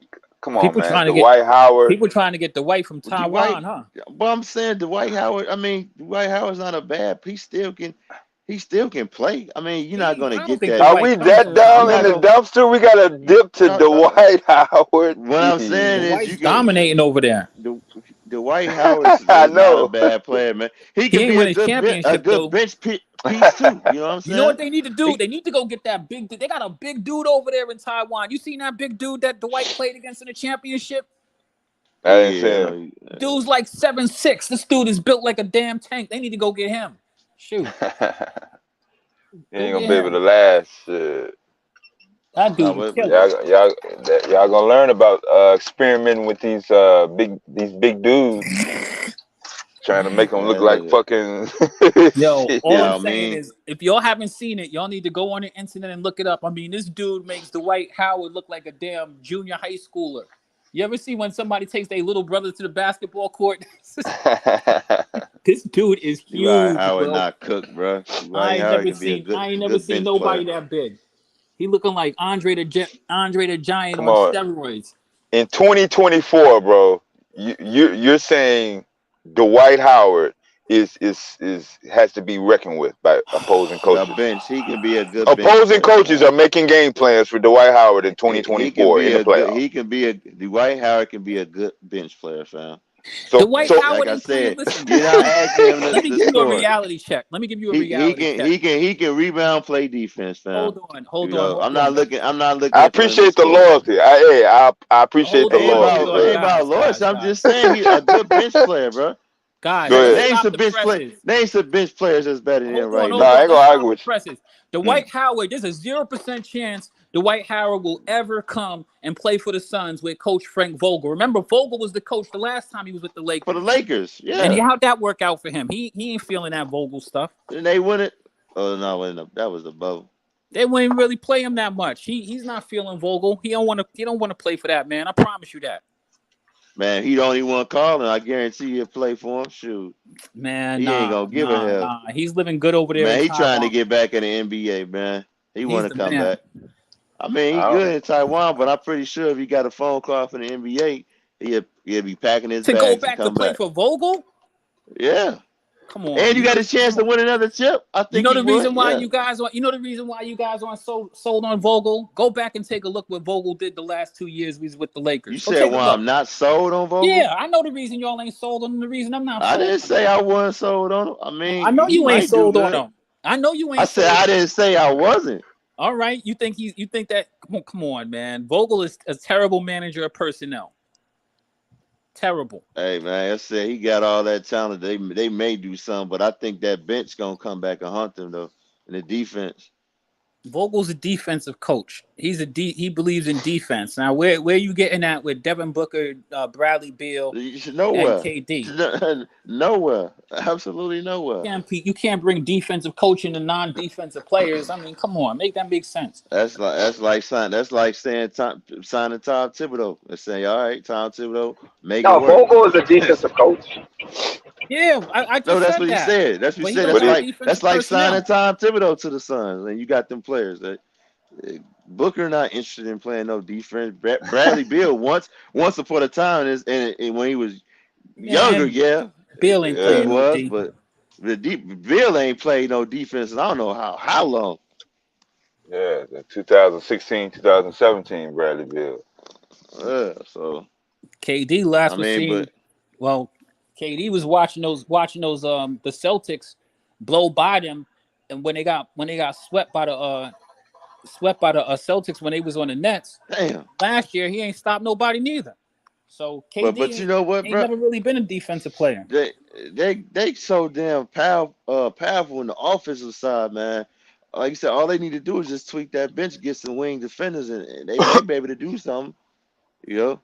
Come on, people man. Dwight Howard. People trying to get Dwight from Taiwan, huh? But I'm saying Dwight Howard, Dwight Howard's not a bad. He still can play. I mean, you're not gonna get that. Are we that down in the dumpster? We gotta dip to Dwight Howard. What I'm saying is, you dominating over there. Dwight Howard is not a bad player, man. He can be a good bench piece too. You know what I'm saying? You know what they need to do? They need to go get that big. They got a big dude over there in Taiwan. You seen that big dude that Dwight played against in the championship? I didn't see him. Dude's like 7'6". This dude is built like a damn tank. They need to go get him. Shoot. He ain't gonna be able to last. That dude. Y'all gonna learn about experimenting with these big dudes, trying to make them look like fucking. Yo, all I'm saying is, if y'all haven't seen it, y'all need to go on the internet and look it up. I mean, this dude makes Dwight Howard look like a damn junior high schooler. You ever see when somebody takes their little brother to the basketball court? This dude is huge, Dwight Howard bro. Not cooked, bro. I ain't never seen nobody that big. He looking like Andre the Giant on steroids. In 2024, bro, you're saying Dwight Howard has to be reckoned with by opposing coaches. The bench, he can be a good. Opposing coaches are making game plans for Dwight Howard in 2024 in the playoffs. Dwight Howard can be a good bench player, fam. Dwight Howard, like I said, let me give you a reality check. He can rebound, play defense, fam. Hold on. I'm not looking. I appreciate the loyalty. I appreciate the loyalty. Ain't about loyalty. I'm just saying he's a good bench player, bro. Guys, name some bench players that's better than him right now. I ain't gonna argue with you. Dwight Howard, there's a 0% chance Dwight Howard will ever come and play for the Suns with Coach Frank Vogel. Remember, Vogel was the coach the last time he was with the Lakers. For the Lakers, yeah. And how'd that work out for him? He ain't feeling that Vogel stuff. And they wouldn't. Oh no, that was the bubble. They wouldn't really play him that much. He's not feeling Vogel. He don't want to play for that, man. I promise you that. Man, he don't even want to call him. I guarantee he'll play for him. Shoot. Man, he ain't gonna give a hell. Nah. He's living good over there. Man, he trying to get back in the NBA, man. He want to come back. I mean, he's good in Taiwan, but I'm pretty sure if he got a phone call from the NBA, he'll be packing his bags go back to play for Vogel. Yeah. Come on. And you got a chance to win another chip. I think the reason why you guys aren't sold on Vogel. Go back and take a look what Vogel did the last 2 years we was with the Lakers. You said I'm not sold on Vogel? Yeah, I know the reason y'all ain't sold on him. The reason I'm not sold. I didn't say I wasn't sold on him. I mean, I know you ain't sold on him. I know you ain't. I said I didn't say I wasn't. All right, you think that? Come on, man. Vogel is a terrible manager of personnel. Terrible. Hey man, I said he got all that talent. They may do something, but I think that bench gonna come back and hunt them though in the defense. Vogel's a defensive coach. He believes in defense. Now, where are you getting at with Devin Booker, Bradley Beal, You should and nowhere. KD? Nowhere. Absolutely nowhere. You can't bring defensive coaching to non-defensive players. I mean, come on, make that make sense. That's like saying signing Tom Thibodeau and saying, all right, Tom Thibodeau, make it No, work. Vogel is a defensive coach. Yeah, I No, just that's said what he that. said. That's what But he he said. don't have That's defensive like personnel. signing Tom Thibodeau to the Suns, and you got them players. Booker not interested in playing no defense. Bradley Beal once upon a time and when he was younger, Man, yeah, Beal ain't he playing no was, D. but Bill ain't played no defense in I don't know how long. Yeah, the 2016, 2017 Bradley Beal. So KD last I was mean, seen. but Well, KD was watching those the Celtics blow by them, and when they got swept by the Celtics when they was on the Nets damn. last year, he ain't stopped nobody neither. So But you know what, ain't bro? never really been a defensive player. They so damn powerful in the offensive side, man. Like you said, all they need to do is just tweak that bench, get some wing defenders, and they might be able to do something. You know?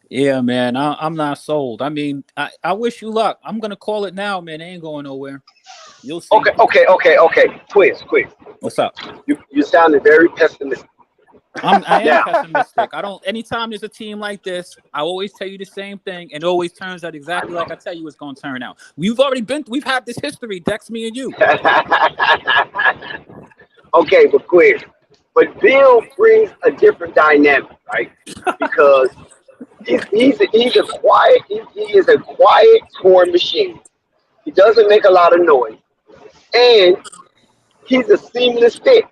Yeah, man, I'm not sold. I mean, I wish you luck. I'm gonna call it now, man. They ain't going nowhere. You'll see. Okay. Quiz. What's up? You sounded very pessimistic. I am Now, pessimistic. I don't. Anytime there's a team like this, I always tell you the same thing, and it always turns out exactly like I tell you it's going to turn out. We've had this history, Dex, me and you. okay, but quiz. But Bill brings a different dynamic, right? Because he's a quiet he is a quiet scoring machine. He doesn't make a lot of noise, and he's a seamless fit.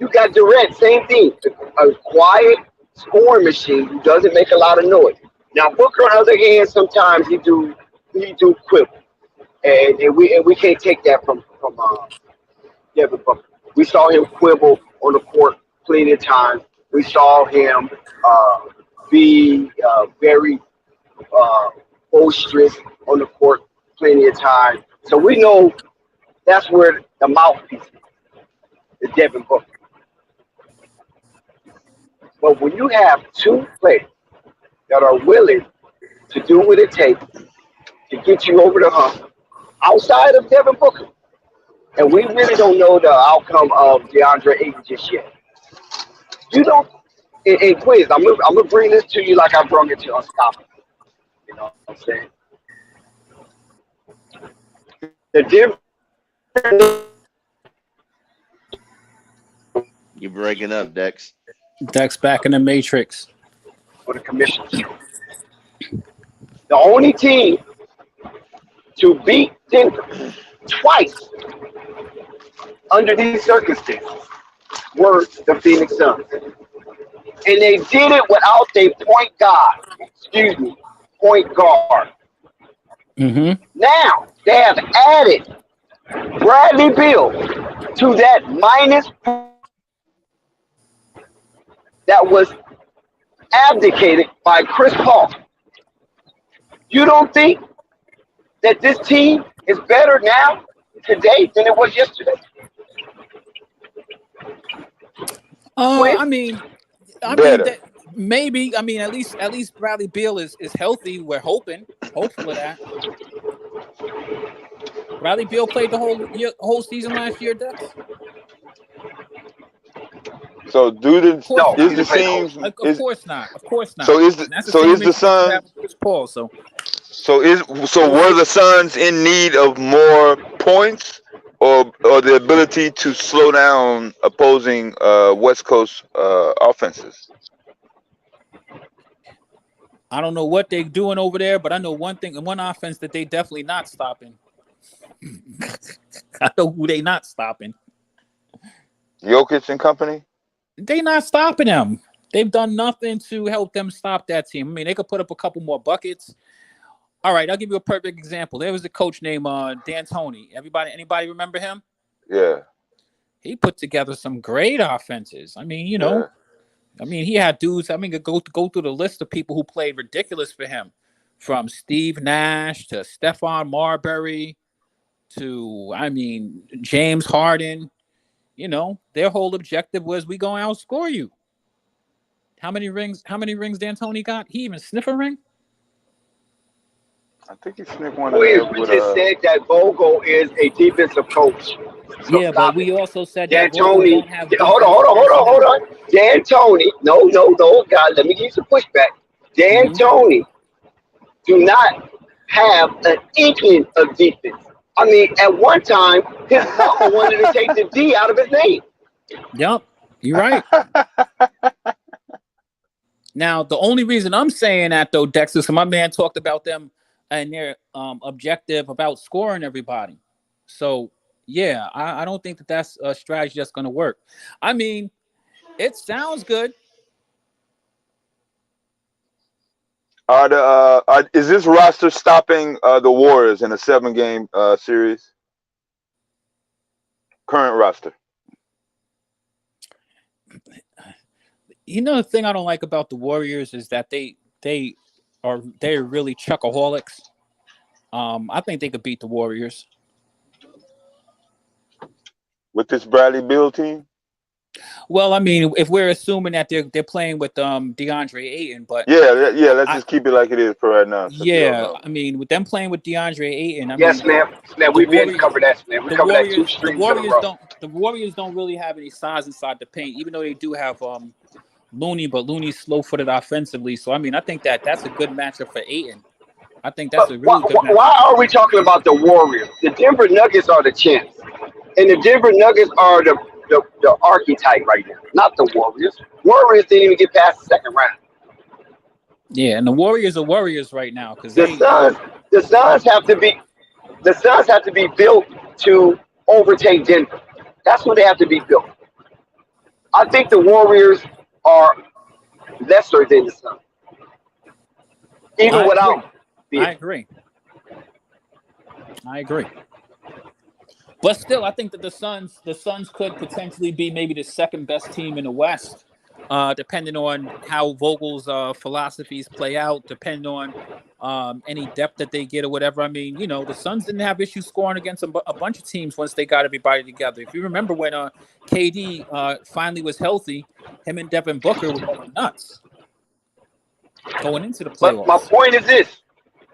You got Durant, same thing. A quiet scoring machine who doesn't make a lot of noise. Now Booker, on the other hand, sometimes he do quibble, and we can't take that from Devin Booker. We saw him quibble on the court plenty of times. We saw him uh, be very uh, boisterous on the court plenty of times. So we know that's where the mouthpiece is Devin Booker. But when you have two players that are willing to do what it takes to get you over the hump outside of Devin Booker, and we really don't know the outcome of Deandre Ayton just yet. You don't. In quiz, I'm gonna bring this to you like I brought it to Unstoppable. You know what I'm saying? The difference. You're breaking up, Dex. Dex back in the Matrix. For the commissioners. The only team to beat Denver twice under these circumstances were the Phoenix Suns. And they did it without their point guard. Mm-hmm. Now they have added Bradley Beal to that minus that was abdicated by Chris Paul. You don't think that this team is better now, today, than it was yesterday? I mean Better. that maybe. I mean, at least Bradley Beal is healthy. We're hopeful of that. Bradley Beal played the whole season last year, Dex. So do the No, is he the didn't play the teams Of is course not. Of course not. so is And that's the so same is the issue you have Suns with Chris Paul. So so we'll were see. the Suns in need of more points or the ability to slow down opposing West Coast offenses? I don't know what they're doing over there, but I know one thing and one offense that they definitely not stopping. I know who they not stopping. Jokic and company? They not stopping them. They've done nothing to help them stop that team. I mean, they could put up a couple more buckets. All right, I'll give you a perfect example. There was a coach named D'Antoni. Anybody remember him? Yeah, He put together some great offenses. I mean, yeah. he had dudes. I mean, go through the list of people who played ridiculous for him, from Steve Nash to Stephon Marbury to James Harden. their whole objective was we gonna outscore you. How many rings D'Antoni got? He even sniff a ring? I think he sniffed one in Please, there we with just said that Vogel is a defensive coach. So Yeah, but stop it. we also said that Vogel D'Antoni, don't have hold on, defensive hold personnel. on. D'Antoni, no, God, let me give you some pushback. D'Antoni do not have an inkling of defense. I mean, at one time, his mama wanted to take the D out of his name. Yep, you're right. Now, the only reason I'm saying that, though, Dexter, so my man talked about them and their objective about scoring everybody. So, yeah, I don't think that that's a strategy that's going to work. I mean, it sounds good. Is this roster stopping the Warriors in a 7-game series? Current roster. The thing I don't like about the Warriors is that they're really chuckaholics. I think they could beat the Warriors With this Bradley Beal team? Well, I mean, if we're assuming that they're playing with Deandre Ayton, but yeah, let's just keep it like it is for right now. I mean, with them playing with Deandre Ayton, I yes, mean, ma'am, we've been covered that, man. We covered that 2 streams in a row. The Warriors don't really have any size inside the paint, even though they do have Looney, but Looney's slow-footed offensively. So I mean, I think that's a good matchup for Ayton. I think that's a really good matchup. Why are we talking about the Warriors? The Denver Nuggets are the champs, and the Denver Nuggets are the archetype right now, not the Warriors. Warriors didn't even get past the second round. Yeah, and the Warriors are Warriors right now because the Suns have to be built to overtake Denver. That's what they have to be built. I think the Warriors are lesser than the Suns, even without. I agree. But still, I think that the Suns could potentially be maybe the second best team in the West, depending on how Vogel's philosophies play out, depending on any depth that they get or whatever. I mean, the Suns didn't have issues scoring against a bunch of teams once they got everybody together. If you remember when KD finally was healthy, him and Devin Booker were going nuts going into the playoffs. But my point is this: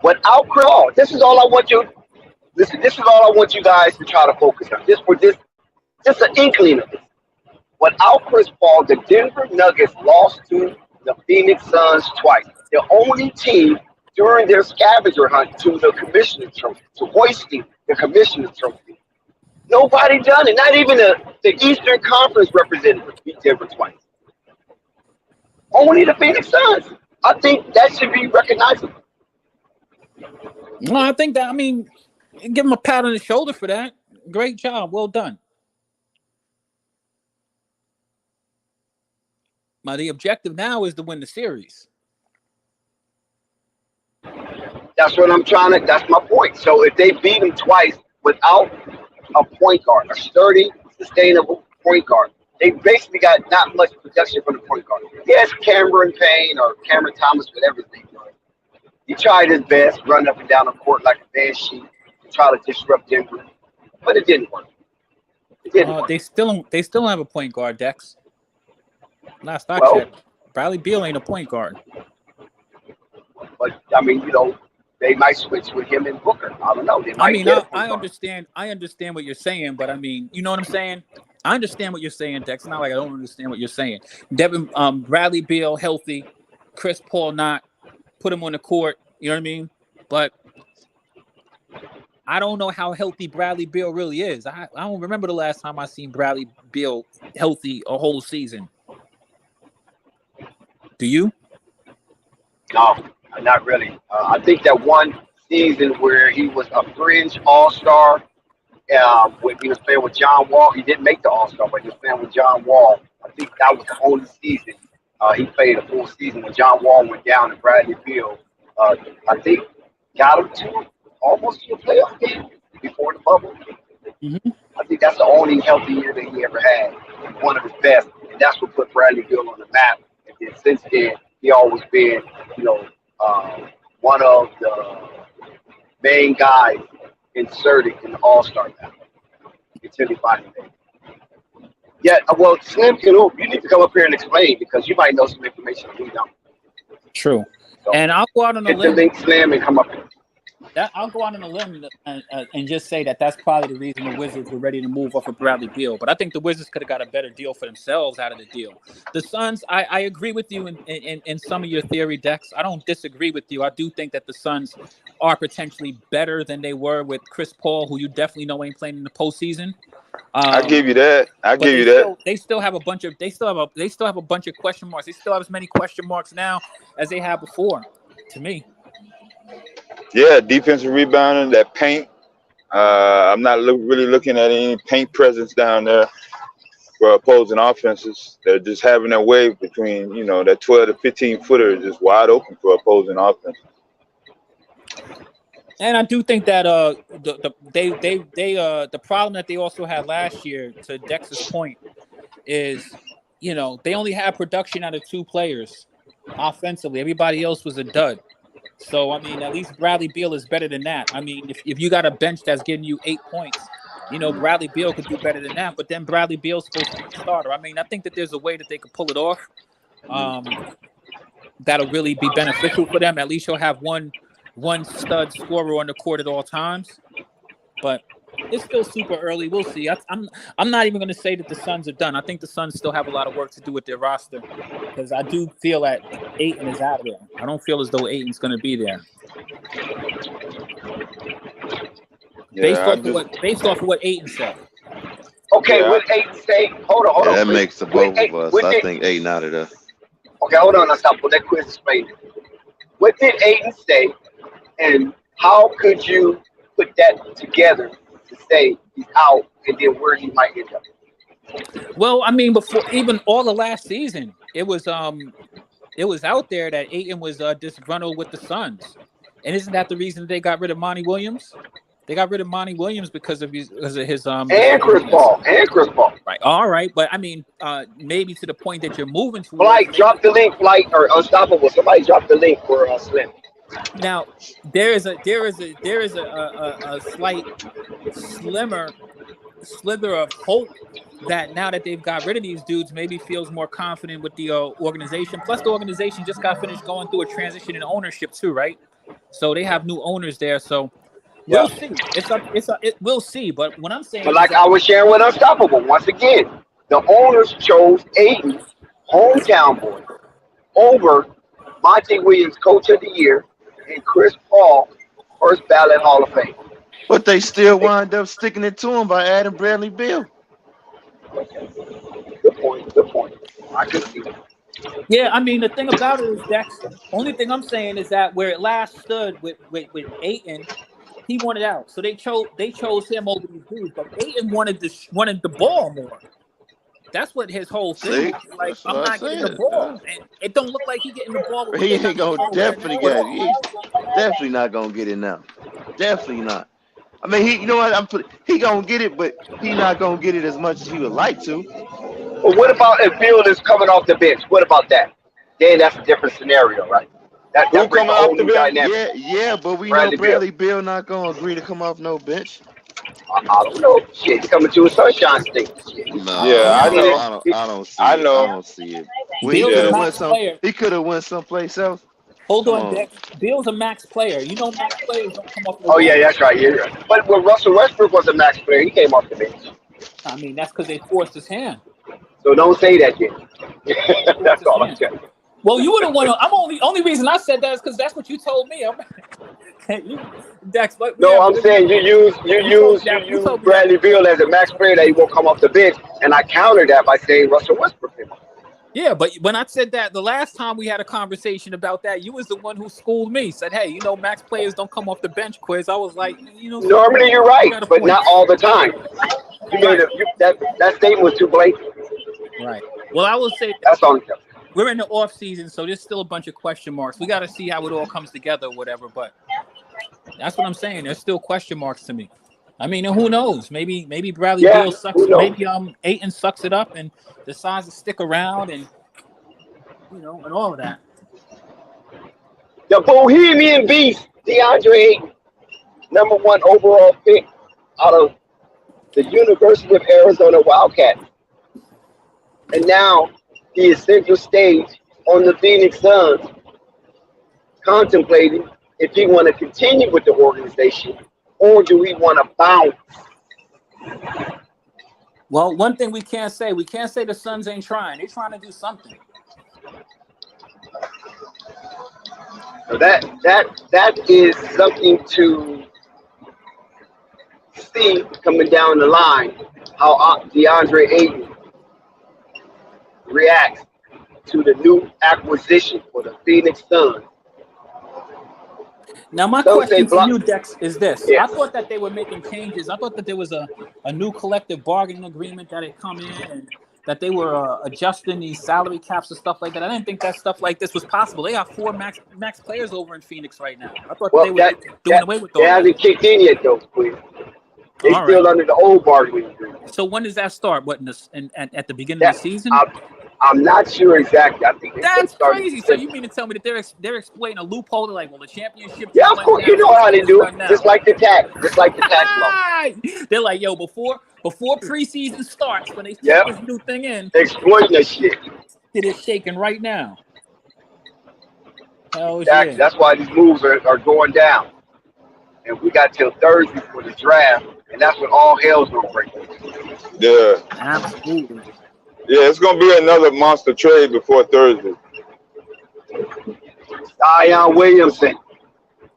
without Chris, this is all I want you. This is all I want you guys to try to focus on. Just an inkling of this. Without Chris Paul, the Denver Nuggets lost to the Phoenix Suns twice. The only team during their scavenger hunt to the Commissioner's Trophy, to hoisting the Commissioner's Trophy. Nobody done it. Not even the Eastern Conference representatives beat Denver twice. Only the Phoenix Suns. I think that should be recognizable. No, I think that, give him a pat on the shoulder for that. Great job. Well done. Now, the objective now is to win the series. That's what I'm trying to, that's my point. So if they beat them twice without a point guard, a sturdy, sustainable point guard, they basically got not much protection from the point guard. Yes, Cameron Payne or Cameron Thomas, whatever his name was. He tried his best, run up and down the court like a banshee, to try to disrupt Denver, but it didn't work. They still don't have a point guard, Dex. Last I checked, Bradley Beal ain't a point guard. But they might switch with him and Booker. I don't know. They might I understand what you're saying, but you know what I'm saying? I understand what you're saying, Dex. It's not like I don't understand what you're saying. Bradley Beal healthy, Chris Paul not, put him on the court. You know what I mean? But I don't know how healthy Bradley Beal really is. I don't remember the last time I seen Bradley Beal healthy a whole season. Do you? No, not really. I think that one season where he was a fringe all-star, when he was playing with John Wall, he didn't make the all-star, but he was playing with John Wall. I think that was the only season he played a full season when John Wall went down and Bradley Beal, I think, got him to almost to a playoff game before the bubble. Mm-hmm. I think that's the only healthy year that he ever had, one of his best, and that's what put Bradley Beal on the map. And then since then, he always been, one of the main guys inserted in the All-Star battle until he finally made it. Yeah, well, Slim can hoop. You need to come up here and explain because you might know some information we don't. True. So And I'll go out on a hit the limb. link, Slim, and come up here. I'll go out on a limb and just say that that's probably the reason the Wizards were ready to move off of Bradley Beal. But I think the Wizards could have got a better deal for themselves out of the deal. The Suns, I agree with you in some of your theory, Dex. I don't disagree with you. I do think that the Suns are potentially better than they were with Chris Paul, who you definitely know ain't playing in the postseason. I give you that. They still have a bunch of question marks. They still have as many question marks now as they had before. To me. Yeah, defensive rebounding, that paint. I'm not really looking at any paint presence down there for opposing offenses. They're just having that wave between, that 12 to 15 footer is just wide open for opposing offense. And I do think that the problem that they also had last year, to Dex's point, is they only had production out of 2 players offensively. Everybody else was a dud. So, I mean, at least Bradley Beal is better than that. I mean, if you got a bench that's getting you 8 points, Bradley Beal could do better than that. But then Bradley Beal's supposed to be a starter. I mean, I think that there's a way that they could pull it off. That'll really be beneficial for them. At least you'll have one stud scorer on the court at all times. But it's still super early. We'll see. I'm not even going to say that the Suns are done. I think the Suns still have a lot of work to do with their roster because I do feel that Ayton is out of there. I don't feel as though Ayton's going to be there. Based off of what Ayton said. Okay, what Ayton say? Hold on. That makes the both of us. I think Ayton out of there. Okay, hold on. Let's stop. Let Chris explain it. What did Ayton say, and how could you put that together to say he's out and then where he might end up? Well, I mean, before even all the last season, it was out there that Ayton was disgruntled with the Suns, and isn't that the reason they got rid of Monty Williams? They got rid of Monty Williams because of his and Chris Paul. Right. All right, but I mean, maybe to the point that you're moving to. Flight, drop the link. Flight or Unstoppable. Somebody drop the link for Slim. Now there is a slight slither of hope that now that they've got rid of these dudes, maybe feels more confident with the organization. Plus, the organization just got finished going through a transition in ownership too, right? So they have new owners there. So we'll see. We'll see. But what I'm saying, but like I was sharing with Unstoppable, once again, the owners chose Ayton, hometown boy, over Monty Williams, Coach of the Year, and Chris Paul, first ballot Hall of Fame. But they still wind up sticking it to him by adding Bradley Beal. Good point. I can see that. Yeah, I mean, the thing about it is that only thing I'm saying is that where it last stood with Ayton, he wanted out. So they chose him over these dudes. But Ayton wanted the ball more. That's what his whole thing was. Like, I'm not getting the ball. And it don't look like he's getting the ball. He ain't gonna definitely get it. He's definitely not gonna get it now. Definitely not. I mean, he gonna get it, but he not gonna get it as much as he would like to. Well, what about if Beal is coming off the bench? What about that? Then that's a different scenario, right? That coming off the bench? Dynamic. Yeah, but we know Bradley Beal not gonna agree to come off no bench. I don't know. Shit, he's coming to a sunshine state. No, yeah, I don't see it. I don't see it. He could have went someplace else. Hold on, Dex. Beal's a max player. You know max players don't come off the bench. Oh, yeah, that's right. Yeah, right. But when Russell Westbrook was a max player, he came off the bench. I mean, that's because they forced his hand. So don't say that yet. That's all I'm saying. Well, you wouldn't want to. Only reason I said that is because that's what you told me. Dex, I'm saying you use Bradley Beal as a max player that he won't come off the bench, and I countered that by saying Russell Westbrook. Yeah, but when I said that the last time we had a conversation about that, you was the one who schooled me. Said, "Hey, max players don't come off the bench." Quiz. I was like, normally you're right, but not all the time. That statement was too blatant. Right. Well, I will say that's all. We're in the off season, so there's still a bunch of question marks. We got to see how it all comes together, or whatever. But that's what I'm saying. There's still question marks to me. I mean, and who knows? Maybe Bradley Beal sucks. Maybe Ayton sucks it up and decides to stick around, and and all of that. The Bohemian Beast, Deandre Ayton, #1 overall pick out of the University of Arizona Wildcats. And now he is center stage on the Phoenix Suns, contemplating if he want to continue with the organization or do we want to bounce. Well, one thing we can't say the Suns ain't trying. They're trying to do something. So that is something to see coming down the line, how Deandre Ayton reacts to the new acquisition for the Phoenix Suns. Now, my Some say question to block. you, Dex, is this. Yeah. I thought that they were making changes. I thought that there was a new collective bargaining agreement that had come in and that they were adjusting these salary caps and stuff like that. I didn't think that stuff like this was possible. They have 4 max players over in Phoenix right now. I thought Well, they were doing away with all that that. hasn't kicked in yet, though, Quinn. They All still right. under the old bargaining agreement. So when does that start? What, at the beginning of the season? I'm not sure exactly. I think That's crazy. So you mean to tell me that they're exploiting a loophole? They're like, well, the championship. Yeah, of course. You know how they do it. Just like the tax law. They're like, yo, before preseason starts, when they put this new thing in, exploiting that shit. It is shaking right now. Exactly. That's why these moves are going down. And we got till Thursday for the draft, and that's when all hell's gonna break loose. Yeah. Absolutely. Yeah, it's gonna be another monster trade before Thursday. Zion Williamson.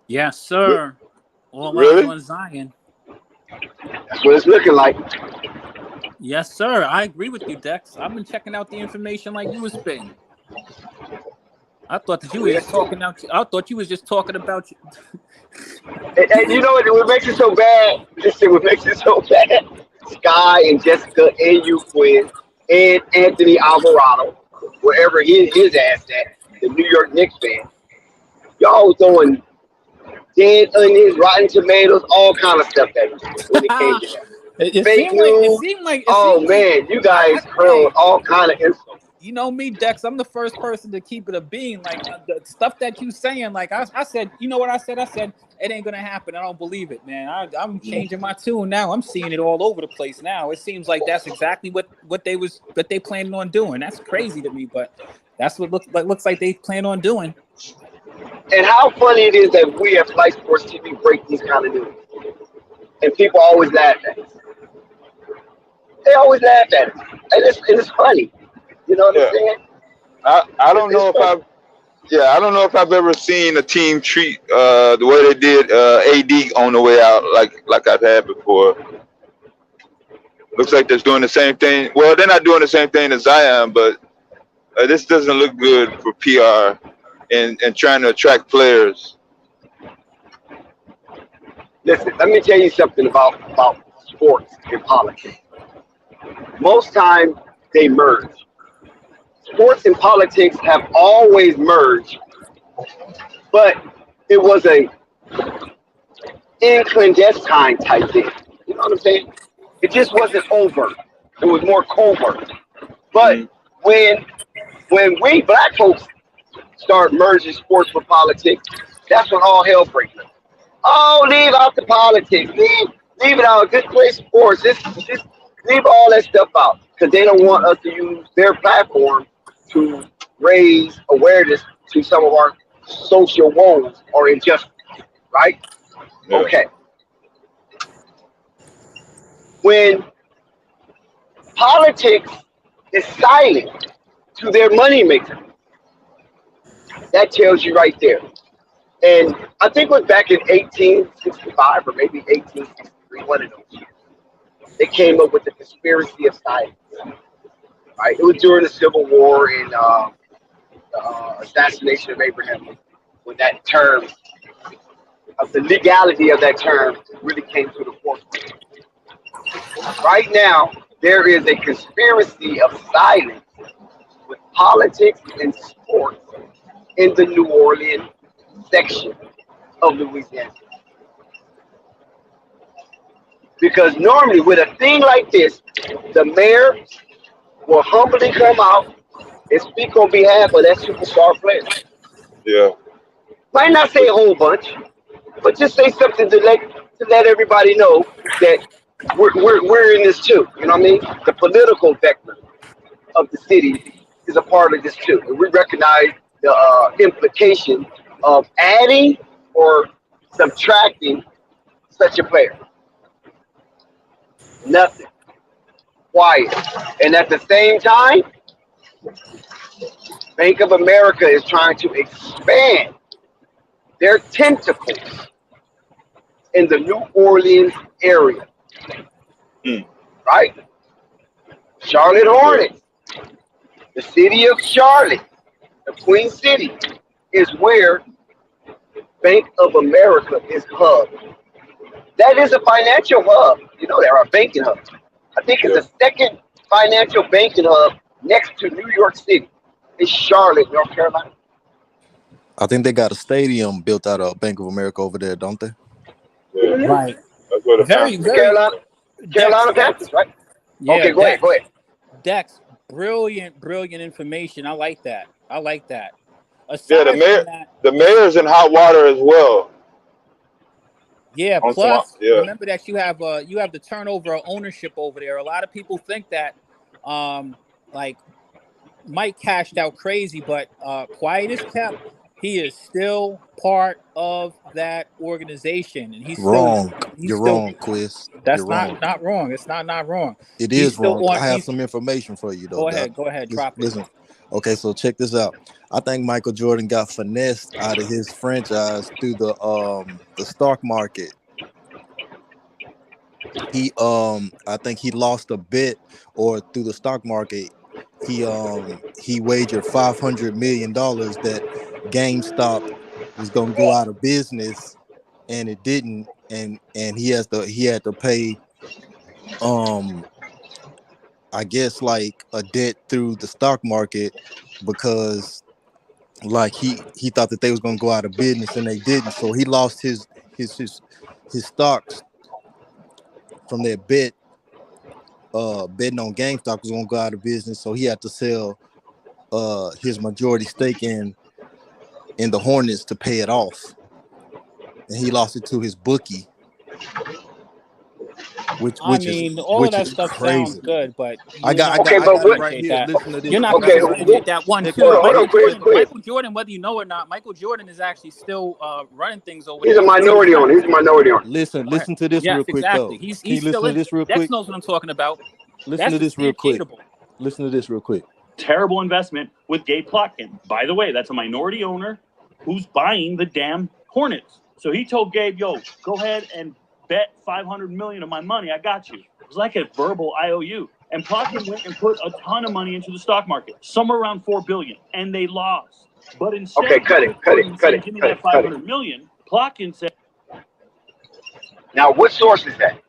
Yes, sir. All Really? eyes on Zion. That's what it's looking like. Yes, sir. I agree with you, Dex. I've been checking out the information like you was spitting. I thought that you were just talking out. I thought you was just talking about you. And you know what makes it so bad? Listen, what makes it so bad? Sky and Jessica and you, Quinn, and Anthony Alvarado, wherever his ass at, the New York Knicks fan. Y'all throwing dead onions, rotten tomatoes, all kind of stuff at me when it came to that. It Fake seemed like you guys hurled all kind of insults. You know me, Dex. I'm the first person to keep it a bean. Like the stuff that you saying, like I said, you know what I said? I said it ain't gonna happen. I don't believe it, man. I'm changing my tune now. I'm seeing it all over the place now. It seems like that's exactly what they planning on doing. That's crazy to me, but that's what looks like they plan on doing. And how funny it is that we at Flight Sports TV break these kind of news, and people always laugh at us. They always laugh at us, and it's funny. You know what I'm saying? I don't know if I've ever seen a team treat the way they did AD on the way out like I've had before. Looks like they're doing the same thing. Well, they're not doing the same thing as Zion, but this doesn't look good for PR and trying to attract players. Listen, let me tell you something about sports and politics. Most times they merge. Sports and politics have always merged, but it was a in clandestine type thing. You know what I'm saying? It just wasn't overt. It was more covert. But when we black folks start merging sports with politics, that's when all hell breaks loose. Oh, leave out the politics. Leave it out. Just play sports. Just leave all that stuff out because they don't want us to use their platform to raise awareness to some of our social woes or injustices, right? Yeah. Okay. When politics is silent to their moneymaker, that tells you right there. And I think it was back in 1865 or maybe 1863, one of those years, they came up with the conspiracy of silence. Right? It was during the Civil War and the assassination of Abraham Lincoln when that term, of the legality of that term, really came to the forefront. Right now, there is a conspiracy of silence with politics and sports in the New Orleans section of Louisiana. Because normally with a thing like this, the mayor will humbly come out and speak on behalf of that superstar player. Yeah. Might not say a whole bunch, but just say something to let everybody know that we're in this too. You know what I mean? The political vector. of the city is a part of this too. And we recognize the implication of adding or subtracting such a player. Nothing. Quiet. And at the same time, Bank of America is trying to expand their tentacles in the New Orleans area. Right? Charlotte Hornets, the city of Charlotte, the Queen City, is where Bank of America is hub. That is a financial hub. You know, there are banking hubs. I think it's the second financial banking hub next to New York City. It's Charlotte, North Carolina. I think they got a stadium built out of Bank of America over there, don't they? Mm-hmm. Right. That's what it Very, sounds. very. Carolina Panthers, right? Yeah, Okay, go ahead. Dex, brilliant information. I like that. Yeah, Aside the mayor, from that, the mayor's in hot water as well. yeah. On some, Plus, yeah. remember that you have the turnover of ownership over there. A lot of people think that, like Mike cashed out crazy, but quiet as kept, he is still part of that organization, and he's Wrong. You're still wrong, Quiz. That's You're not wrong. not wrong. It's not wrong. It He's is still wrong. on. I have He's some information for you, though. go Doc. ahead. Go ahead. Drop it. Listen. Okay, so check this out. I think Michael Jordan got finessed out of his franchise through the stock market. I think he lost a bet, or through the stock market, he wagered $500 million that GameStop was gonna go out of business, and it didn't, and he had to pay I guess like a debt through the stock market, because like he thought that they was gonna go out of business and they didn't, so he lost his stocks from that bet. Betting on GameStop was gonna go out of business, so he had to sell his majority stake in the Hornets to pay it off, and he lost it to his bookie, which All of that stuff crazy. sounds good, but I got Okay, it but right here. that. Listen to this. You're not Okay, going to get that one Check too. it out. hold on, Quiz. Michael Jordan, whether you know or not, Michael Jordan is actually still running things over He's there. a minority owner. He's a minority owner. Listen to this Yes, real quick, exactly. though. He's Can you still listen to in. this real Dex quick? knows what I'm talking about. Listen That's to this real quick. substantiatable. Listen to this real quick. Terrible investment with Gabe Plotkin. By the way, that's a minority owner who's buying the damn Hornets. So he told Gabe, yo, go ahead and bet $500 million of my money. I got you. It was like a verbal IOU. And Plotkin went and put a ton of money into the stock market, somewhere around $4 billion, and they lost. But instead Okay, cut it. give me that $500 million, Plotkin said. Now, what source is that?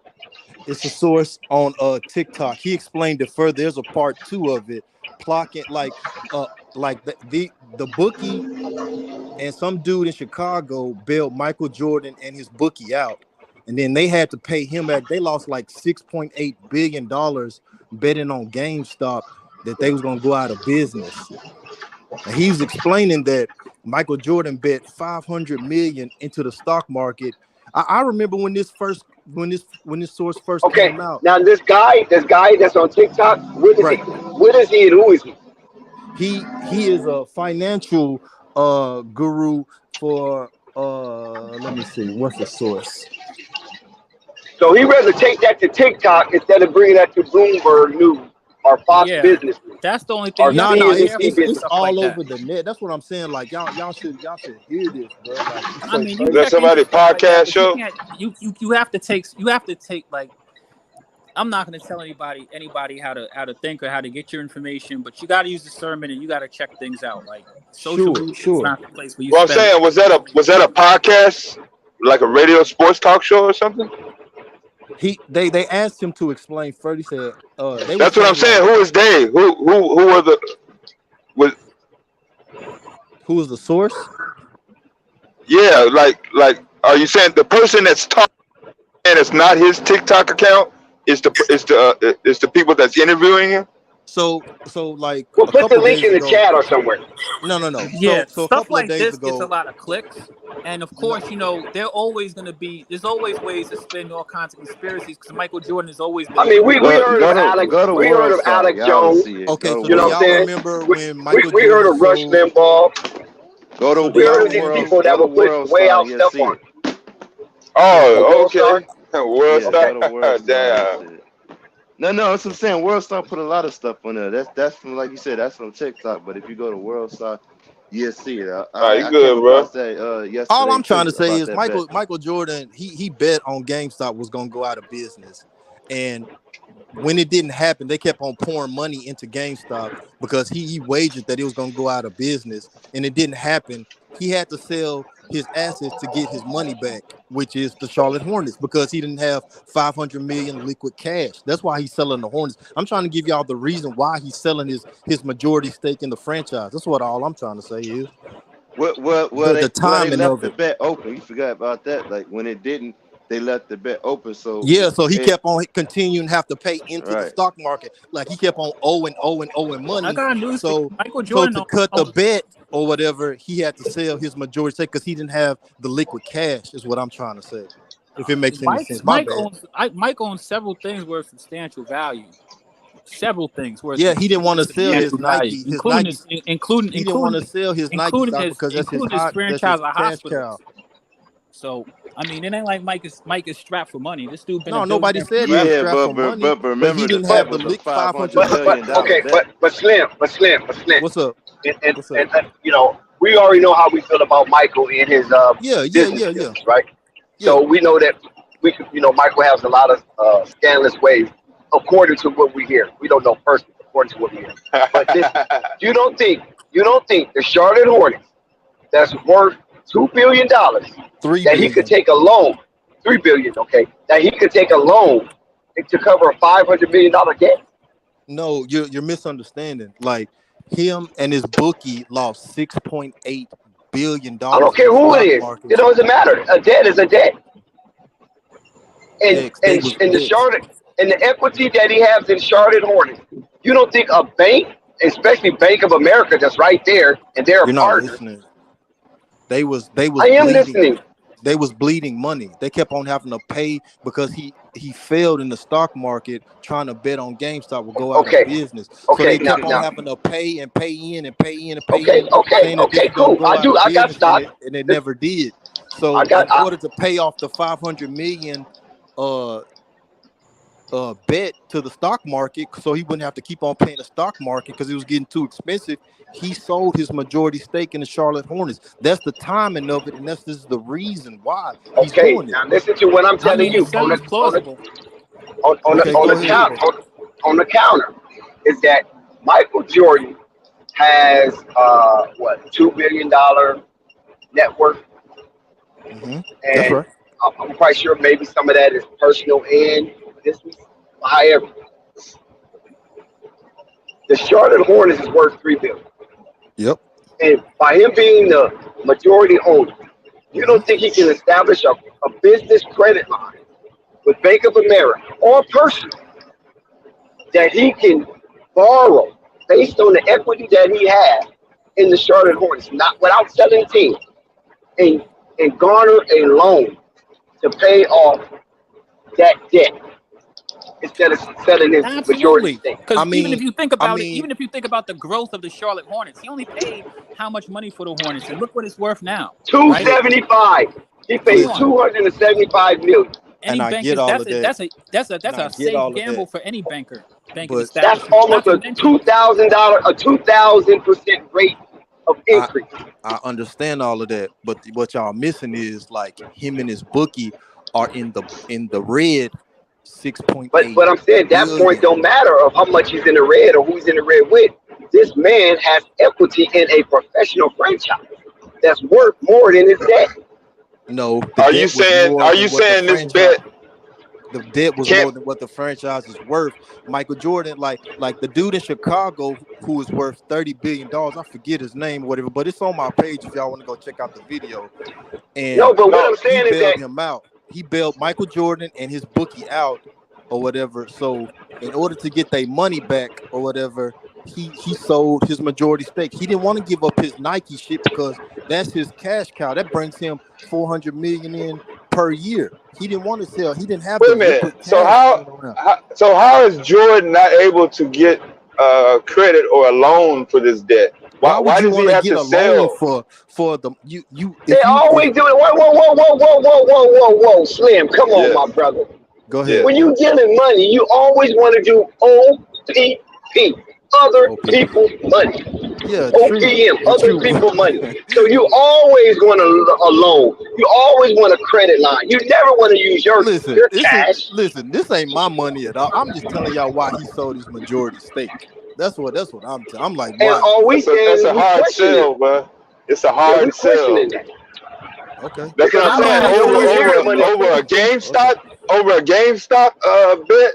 It's a source on TikTok. He explained it further. There's a part 2 of it. Plotkin, like the bookie and some dude in Chicago bailed Michael Jordan and his bookie out, and then they had to pay him back. They lost like $6.8 billion betting on GameStop that they was gonna go out of business. And he was explaining that Michael Jordan bet $500 million into the stock market. I remember when this source first came out. Now this guy that's on TikTok, what is he? What is he and who is he? He is a financial guru for let me see, what's the source? So he rather take that to TikTok instead of bringing that to Bloomberg News or Fox Business News. That's the only thing. No, it's all like over the net. That's what I'm saying. Like y'all should hear this, bro. Like, I mean, Is that somebody's podcast show? You have to take like. I'm not going to tell anybody how to think or how to get your information, but you got to use discernment and you got to check things out. Like social media is not the place where you. Well, I'm saying, was that a podcast, like a radio sports talk show or something? They asked him to explain further. He said, "That's what I'm saying. Who is they? Who are the? Who is the source? Yeah, like, are you saying the person that's talking and it's not his TikTok account? Is the people that's interviewing him? So like We'll a put the couple link days in the ago. chat or somewhere. No. Yeah, So a stuff couple of like days this gets a ago. lot of clicks, and of course, there's always ways to spin all kinds of conspiracies because Michael Jordan has always been I a mean, we conspiracy. heard of Alex. Go to We heard World of Star. Alex Y'all will Jones. see it. Okay, Go to so You do know World what I'm y'all saying? Star. remember when Michael We heard Jordan of Rush sold? Limbaugh. Go to So do We y'all heard of these remember? people that Go to were putting World way Star. out You'll stuff see on it. it. A Oh, World okay. Star. World Yeah, Star. go to World Star. You'll Damn. see it. No, that's what I'm saying. World Star put a lot of stuff on there. That's from, like you said, that's from TikTok. But if you go to World Star, you'll see it. Nah, you I came good, bro. across that All yesterday I'm trying to too say about is that bet. Michael Jordan, he bet on GameStop was gonna go out of business, and when it didn't happen, they kept on pouring money into GameStop because he wagered that it was going to go out of business, and it didn't happen. He had to sell his assets to get his money back, which is the Charlotte Hornets, because he didn't have 500 million liquid cash. That's why he's selling the Hornets. I'm trying to give y'all the reason why he's selling his majority stake in the franchise. That's what all I'm trying to say is the They timing left of the it. bet open. You forgot about that. Like when it didn't, they left the bet open. So Yeah, so he it kept on continuing to have to pay into the right. stock market. Like he kept on owing I money. got news for you. So Michael so Jordan to cut the owns. bet or whatever, he had to sell his majority stake because he didn't have the liquid cash, is what I'm trying to say. If it makes any sense. My bad. Mike owns several things worth substantial value. Several things worth Yeah, he didn't want to sell his substantial value, Nike, including his he didn't want to sell his Nike stock because that's his franchise of cash hospitals. cow. So I mean, it ain't like Mike is strapped for money. This dude been a No, nobody billionaire said he forever. was Yeah, strapped for money, but but he remember the didn't bet have the was a lick $500 $500 million. million bet. But Slim. What's up? And, What's up? we already know how we feel about Michael and his Yeah. business skills, right? So we know that Michael has a lot of scandalous ways, according to what we hear. We don't know personally, according to what we hear. But listen, you don't think the Charlotte Hornets, that's worth $2 billion, $3 that he could billion. take a loan, $3 billion, okay, that he could take a loan to cover a $500 million debt? No, you're misunderstanding. Like him and his bookie lost $6.8 billion I don't in care the who it stock is. It market. doesn't matter. A debt is a debt. And They and was and the debts. Charlotte and the equity that he has in Charlotte Hornets, you don't think a bank, especially Bank of America, that's right there, and they're a You're not partner. listening. They was I am bleeding. listening. They was bleeding money. They kept on having to pay because he failed in the stock market trying to bet on GameStop would go out of Okay, business. So they kept on now, having to pay and pay in and pay in and pay okay, in, saying that this was gonna cool. go out of I got business, stock. and it never did. I So got. in order to pay off the 500 million bet to the stock market, so he wouldn't have to keep on paying the stock market because it was getting too expensive, he sold his majority stake in the Charlotte Hornets. That's the timing of it, and this is the reason why he's Okay, doing it. now listen to what I'm I telling mean, you. it sounds plausible. On the counter is that Michael Jordan has $2 billion net worth, That's and right. I'm quite sure maybe some of that is personal and business. However, the Charlotte Hornets is worth $3 billion, and by him being the majority owner, you don't think he can establish a business credit line with Bank of America or personal that he can borrow based on the equity that he has in the Charlotte Hornets, not without selling the team, and garner a loan to pay off that debt instead of selling his majority Absolutely, stake? because even if you think about it, even if you think about the growth of the Charlotte Hornets, he only paid how much money for the Hornets, and look what it's worth now. Right? 275. He pays 275 million. Any And I bank get is all of that's that. a safe gamble for any banking But That's establishment. almost a $2,000, a 2,000% rate of increase. I understand all of that, but what y'all missing is like him and his bookie are in the red 6.8. But I'm saying that point don't matter of how much he's in the red or who he's in the red with. This man has equity in a professional franchise that's worth more than his debt. No, Are you saying this bet? The debt was more than what the franchise is worth. Michael Jordan, like the dude in Chicago who is worth $30 billion. I forget his name or whatever, but it's on my page if y'all want to go check out the video. And but what I'm saying he is bailed that him out. He bailed Michael Jordan and his bookie out or whatever. So in order to get their money back or whatever, he sold his majority stake. He didn't want to give up his Nike shit because that's his cash cow. That brings him $400 million in per year. He didn't want to sell. He didn't have Wait the a minute. liquid So cash laying around. how is Jordan not able to get credit or a loan for this debt? Why would Why you does he want to have get to a loan sell? for the you They if you always do it. Whoa, Slim. Come on, Yeah, my brother. go yeah. ahead. When you dealing money, you always want to do OPP, other OPP. people's money. Yeah, true. OPM, And other true. people's money. So you always want a loan. You always want a credit line. You never want to use your cash. This ain't my money at all. I'm just telling y'all why he sold his majority stake. That's what I'm telling. I'm like, And why? all we saying That's is a we hard questioning sell, it. bro. It's a Yeah, we hard sell. questioning that. Okay. That's what Because I'm I mean, saying. somebody don't use their money. Over a Okay. GameStop bet.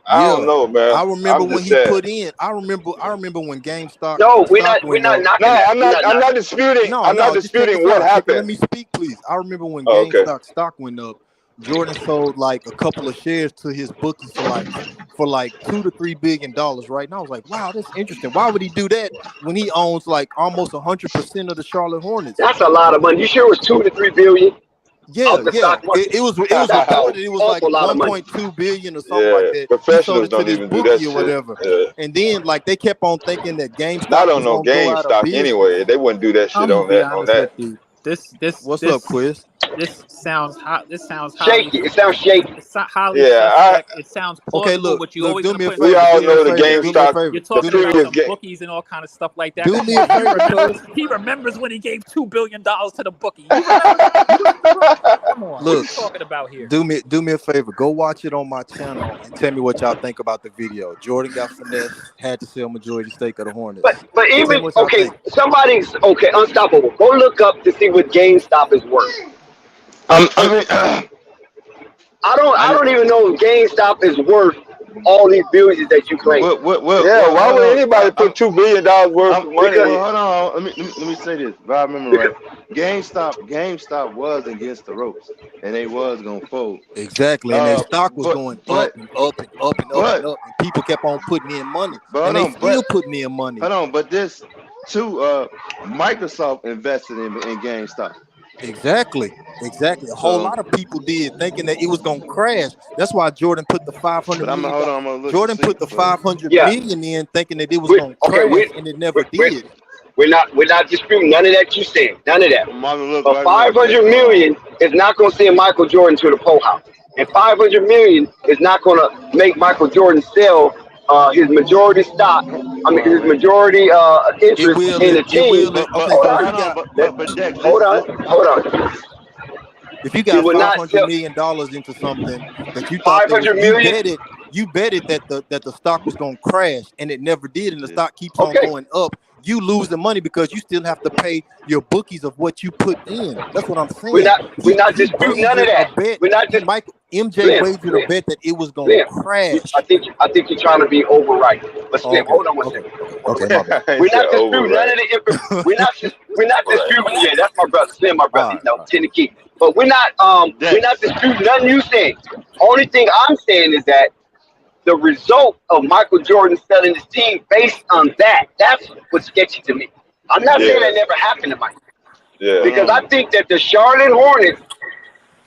I Yeah. don't know, man. I remember I'm when just he saying. put in. I remember when GameStop No, we're stock not went up. knocking No, that. I'm We're not. not I'm not knocking. disputing. No, I'm not just check disputing this what out. Let happened. me speak, please. I remember when Oh, okay. GameStop stock went up, Jordan sold like a couple of shares to his bookies for like $2 to $3 billion, right? And I was like, wow, that's interesting. Why would he do that when he owns like almost 100% of the Charlotte Hornets? That's a lot of money. You sure it was 2 to 3 billion Yeah, off the stock market? It was That's an reported it was like awful lot of money. 1.2 billion or something like Yeah, that. He sold professionals it to don't this even do that bookie or shit. whatever. Yeah. And then like they kept on thinking that I GameStop don't was know gonna go out of GameStop business. anyway. They wouldn't do that shit I'm gonna on be that. On honest with that. you. This What's up, Quiz? sounds hot. This sounds highly. Shaky. It sounds shaky. It's highly Yeah, suspect. It sounds Okay, plausible, look, but you're always do gonna me a put we favor, all do me a know the favor, do me a GameStop, favor, You're the do talking me a about previous favor, some game. bookies and all kind of stuff like that. do Come me a on, he favor, remembers. cuz. He remembers when he gave $2 billion to the bookie. You remember? Come on, what Look, you talking about here? do me a favor. Go watch it on my channel and tell me what y'all think about the video. Jordan got finesse, had to sell majority stake of the Hornets. But Tell me even what y'all okay, think. somebody's okay. Unstoppable. Go look up to see what GameStop is worth. I mean, I I don't even know if GameStop is worth all these billions that you claim. Yeah, why hold would on. anybody put $2 billion worth of money? Because Hold on. Let me say this. If I remember right, GameStop was against the ropes, and they was gonna fold. Exactly. And their stock was going up But and up and up and up and up. And people kept on putting in money. And they still putting in money. hold on. But this too, Microsoft invested in GameStop. Exactly. A whole So, lot of people did, thinking that it was gonna crash. That's why Jordan put the $500 but I'm million. hold on. I'm gonna look and Jordan see. put the But 500 yeah, million in, thinking that it was gonna crash, and it never did. we're not disputing none of that you said. None of that. I'm gonna look But right now. 500 million is not going to send Michael Jordan to the pole house, and 500 million is not going to make Michael Jordan sell his majority stock. I mean, his majority It interest will. in the It will. team. But Okay, Hold so if on, you got but Dex, hold this on. if you It got will not $500 sell million into something that you thought that was 500 million. you betted that the stock was gonna crash, and it never did, and the stock keeps on Okay, going up. You lose the money because you still have to pay your bookies of what you put in. That's what I'm we're saying. not He disputing none of wagered a that. bet. We're not just MJ Slim, wagered a bet that it was gonna Slim. crash. I think you're trying to be overright. But Oh, Slim, okay, hold on one second. my bad. We're not disputing none of the we're not disputing. Yeah, that's my brother. Slim, my brother. All You know, right. Tennessee. But we're not disputing nothing you saying. Only thing I'm saying is that the result of Michael Jordan selling his team based on that's what's sketchy to me. I'm not saying that never happened to Michael. Yeah. Because I think that the Charlotte Hornets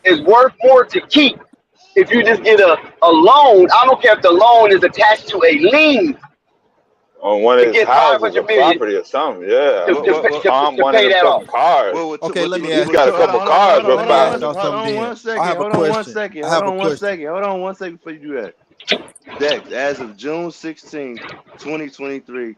is worth more to keep if you just get a loan. I don't care if the loan is attached to a lien On one to of his get houses 500 or million property or something. Yeah. to One of pay them that off. fucking cars. Okay, let me He's ask. got a couple cars worth Let me ask 500. y'all hold something. on Then one second. I have a Hold on one question. second. I have Hold a on one question. second. Hold on one second before you do that. Dex, as of June 16, 2023,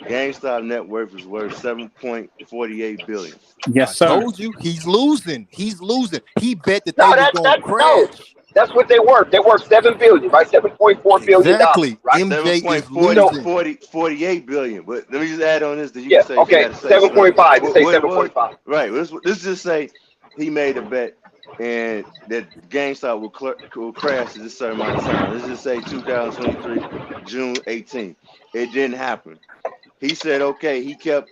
GameStop net worth is worth $7.48 billion. Yes, I sir. told you he's losing. He bet that No, they was gonna crash. that's what they worth. They worth $7 billion, right? $7.4 billion, Exactly. right? MJ is So losing. 48 billion. But let me just add on this that you yeah, can say okay, you gotta say 7.5. Just say what 7.5. right. Let's just say he made a bet and that GameStop will crash at this certain amount of time. Let's just say 2023, June 18th. It didn't happen. He said, okay, he kept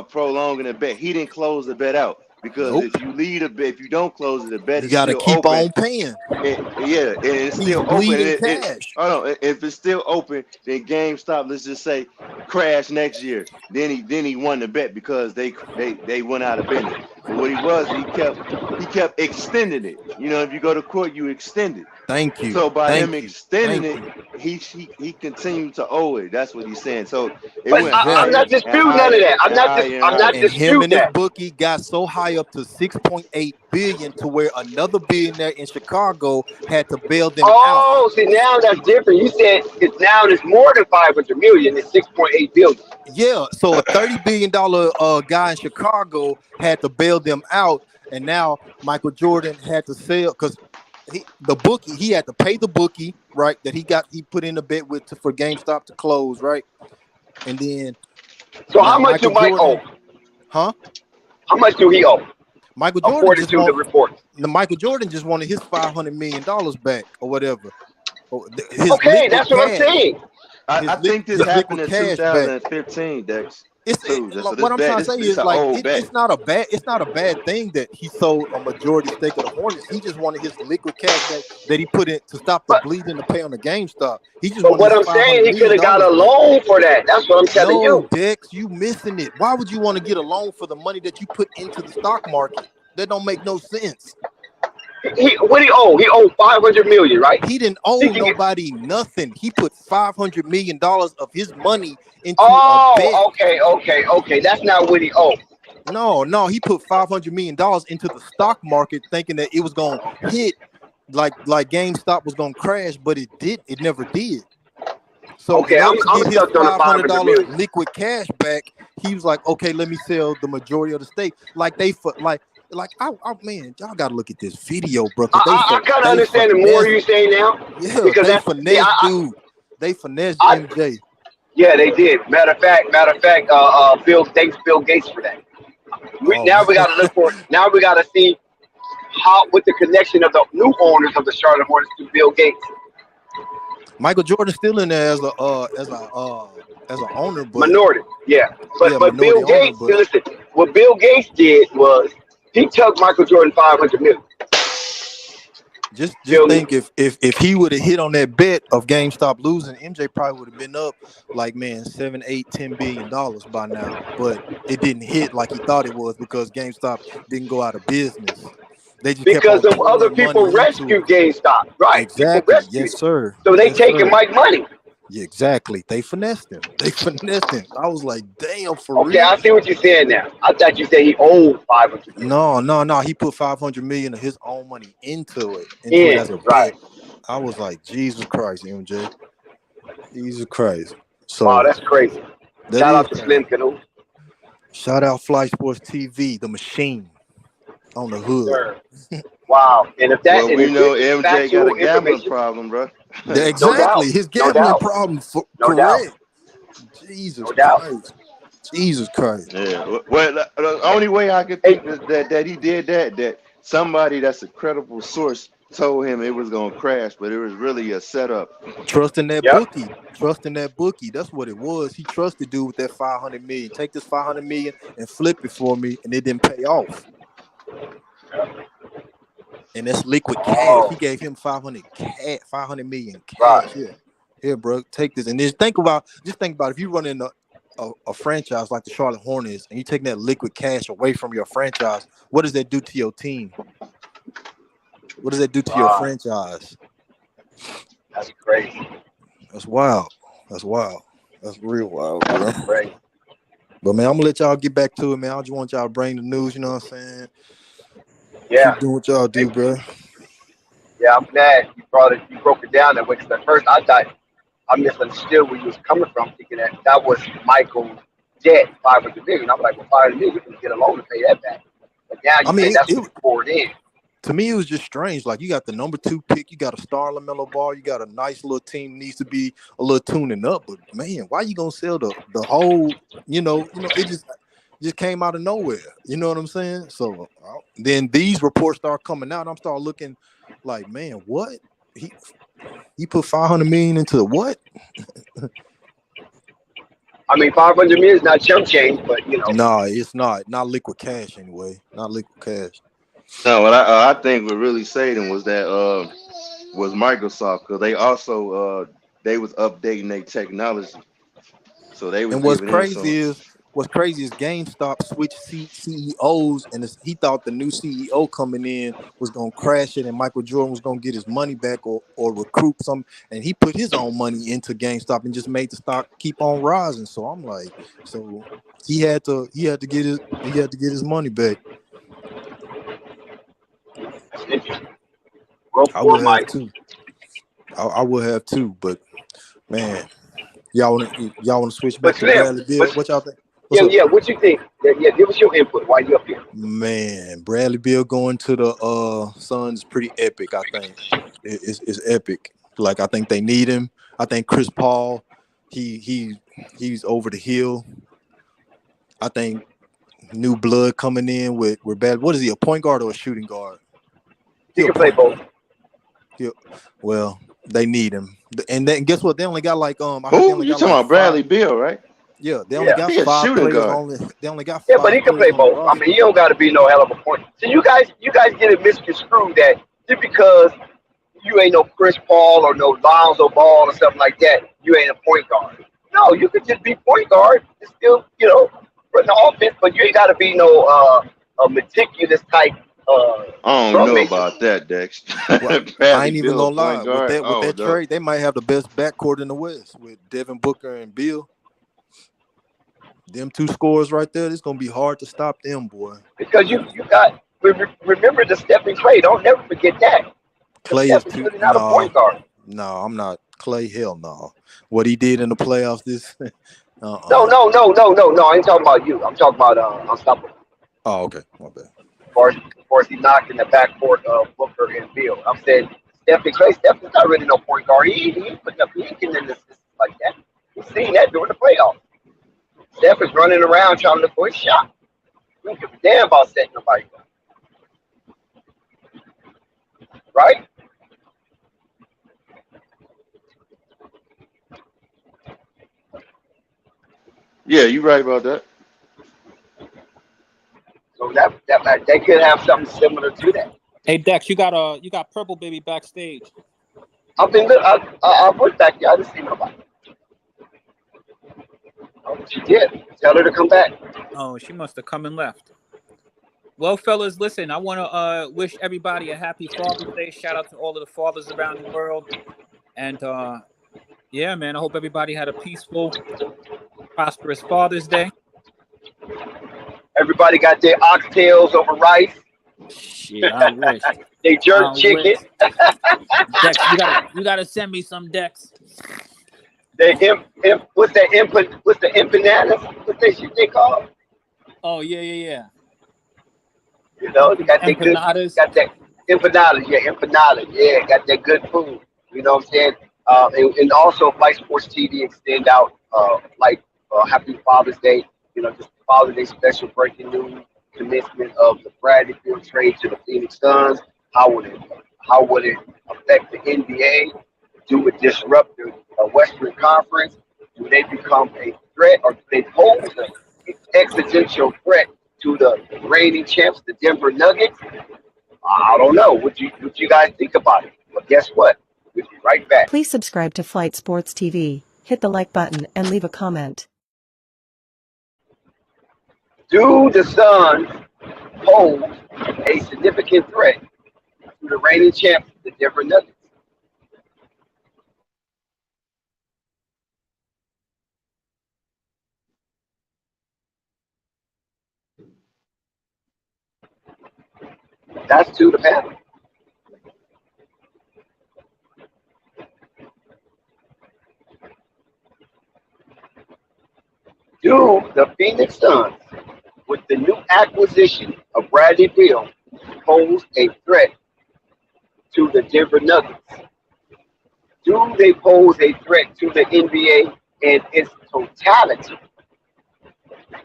prolonging the bet. He didn't close the bet out. because Nope. if you lead a bet, if you don't close it, the bet You is got to still keep open. on paying. And it's He's still open. bleeding cash. Hold on, if it's still open, then GameStop, let's just say, crash next year. Then he won the bet because they went out of business. But what he kept extending it. You know, if you go to court, you extend it. Thank you. So by him Thank you. extending Thank it, you. he continued to owe it. That's what he's saying. So it But went I'm higher not Exactly. and disputing none higher of that. and higher and I'm not higher. And him disputing and his that. bookie got so high up to 6.8 billion to where another billionaire in Chicago had to bail them out. Oh, see now that's different. You said it's more than 500 million. It's 6.8 billion. Yeah, so a $30 billion guy in Chicago had to bail them out, and now Michael Jordan had to sell because he had to pay the bookie, right, that he put in the bet with for GameStop to close, right, and then So how now much do Michael Mike owe? Jordan, huh? How much do he owe? Michael Jordan According just to the want report. Michael Jordan just wanted his $500 million back or whatever, his Okay, liquid that's what I'm cash, saying. I think this his happened liquid in cash back. 2015, Dex. It's Too. So what this I'm trying to bet, say this is an like old bet. it's not a bad thing that he sold a majority stake of the Hornets. He just wanted his liquid cash back that he put in to stop the But bleeding to pay on the GameStop. He just but wanted what his I'm saying, $500 he could million have got a back. loan for that. That's what I'm telling No, you. Dex, you missing it. Why would you want to get a loan for the money that you put into the stock market? That don't make no sense. What he owe? He owed 500 million, right? He didn't He owe can get. nobody nothing. He put $500 million of his money into a bet. Oh, okay. That's not what he owed. No, he put $500 million into the stock market thinking that it was gonna hit like GameStop was gonna crash, but it did. It never did. So in Okay, order to I'm get his stuck on the 500 $500 million. liquid cash back, he was like, okay, let me sell the majority of the stake. Like man, y'all gotta look at this video, bro. Cause I kind of they understand the more finessed, you say now, yeah, because they that's finessed dude. They finessed I MJ. yeah, they did. Matter of fact, thanks Bill Gates for that. Oh, Now we got to look for. Now we got to see what the connection of the new owners of the Charlotte Hornets to Bill Gates. Michael Jordan's still in there as an owner, but Minority, yeah. yeah, But Bill minority owner, Gates, but listen, what Bill Gates did was he took Michael Jordan 500 million. just Feel me? think if he would have hit on that bet of GameStop losing, MJ probably would have been up like $7, $8, $10 billion by now. But it didn't hit like he thought it was because GameStop didn't go out of business. They just kept Because on of other pouring people money into rescued it. GameStop, right? People Exactly. rescued Yes, it, sir. so they Yes, taking sir. Mike money. Yeah, exactly. They finessed him. They finessed him. I was like, damn, for Okay, real? I see what you're saying now. I thought you said he owed 500 million. No. He put $500 million of his own money into it In as a right. bet. I was like, Jesus Christ, MJ. Jesus Christ. Wow, So that's crazy. that Shout is out to crazy. Slim Canoe. Shout out Fly Sports TV, the machine on the hood. Sir. Wow. And if Well, we this know is MJ got factual a gambling information, problem, bro. no doubt. Exactly. His No gambling doubt. problem, No doubt. correct. Jesus No doubt. Christ. Jesus Christ. Yeah. Well, the only way I could Hey, think is that he did that somebody that's a credible source told him it was gonna crash, but it was really a setup. Trusting that yep. bookie. Trusting that bookie. That's what it was. He trusted dude with that $500 million. Take this $500 million and flip it for me, and it didn't pay off. And that's liquid cash. He Oh, gave him $500 million right. cash. Here, bro. Take this. And just think about if you run in a franchise like the Charlotte Hornets and you taking that liquid cash away from your franchise, what does that do to your team? What does that do to your franchise? That's crazy. That's wild. That's real wild, bro. That's crazy. But man, I'm gonna let y'all get back to it, man. I just want y'all to bring the news, you know what I'm saying? Yeah. Keep doing what y'all do, bro. Yeah, I'm glad you broke it down that way. Because at first I thought I misunderstood where you was coming from, thinking that was Michael's debt, 500 million. I'm like, well, 500 million, we can get a loan to pay that back. But now you say that's what you poured in. To me, it was just strange. Like, you got the number 2 pick, you got a star LaMelo Ball, you got a nice little team, needs to be a little tuning up. But man, why you gonna sell the whole? It just came out of nowhere. You know what I'm saying? So then these reports start coming out. I'm start looking like, man, what he put $500 million into what? I mean, 500 million is not chump change, but you know. No, it's not. Not liquid cash anyway. Not liquid cash. No, what I think what really saved him was that was Microsoft, because they also they was updating their technology, so they was And what's giving him crazy some. is GameStop switched CEOs, and he thought the new CEO coming in was gonna crash it, and Michael Jordan was gonna get his money back or recruit some, and he put his own money into GameStop and just made the stock keep on rising. So I'm like, so he had to get his money back. I would have too. I would have too, but man, y'all want to switch back to Bradley Beal? What y'all think? Yeah. What you think? Yeah, give us your input while you're up here. Man, Bradley Beal going to the Suns is pretty epic. I think it's epic. Like, I think they need him. I think Chris Paul, he's over the hill. I think new blood coming in with Bradley. What is he, a point guard or a shooting guard? He can play both. Well, they need him, and then guess what? They only got like Who you talking about? Bradley Beal, right? Yeah, they only got 5 players. They only got 5. Yeah, but he can play both. I mean, he don't got to be no hell of a point. So you guys get it misconstrued that just because you ain't no Chris Paul or no Lonzo Ball or something like that, you ain't a point guard. No, you could just be point guard and still, run the offense, but you ain't got to be no a meticulous type. I don't know about that, Dex. Well, I ain't even gonna lie. With that trade, they might have the best backcourt in the West with Devin Booker and Beal. Them two scores right there, it's gonna be hard to stop them, boy. Because you got remember the Stephen Clay. Don't never forget that. Clay is really not a point guard. No, I'm not. Clay, hell no. What he did in the playoffs this. No. I ain't talking about you. I'm talking about Unstoppable. Oh, okay. My bad. Of course, he knocked in the backcourt of Booker and Beal. I'm saying Stephen Clay. Stephen's not really no point guard. He putting up. He ain't getting in the system like that. We've seen that during the playoffs. Steph is running around trying to look for his shot. We don't give a damn about setting nobody down. Right? Yeah, you right about that. So that they could have something similar to that. Hey Dex, you got Purple Baby backstage. I went back there. I didn't see nobody. Oh, she did. Tell her to come back. Oh, she must have come and left. Well, fellas, listen, I want to wish everybody a happy Father's Day. Shout out to all of the fathers around the world. And, yeah, man, I hope everybody had a peaceful, prosperous Father's Day. Everybody got their oxtails over rice. Shit, I wish. They jerk chicken. Dex, you gotta send me some Dex. What's the empanadas? What's that shit they call? Oh yeah. You know, they got that good. Got that empanadas. Yeah, empanadas. Yeah, got that good food. You know what I'm saying? And also, Flight Sports TV extend out Happy Father's Day. You know, just Father's Day special breaking news. Commencement of the Bradley Beal trade to the Phoenix Suns. How would it affect the NBA? Do it disrupt the Western Conference? Do they become a threat, or do they pose an existential threat to the reigning champs, the Denver Nuggets? I don't know. What you guys think about it? But guess what? We'll be right back. Please subscribe to Flight Sports TV, hit the like button, and leave a comment. Do the Suns pose a significant threat to the reigning champs, the Denver Nuggets? That's to the panel. Do the Phoenix Suns, with the new acquisition of Bradley Beal, pose a threat to the Denver Nuggets? Do they pose a threat to the NBA in its totality?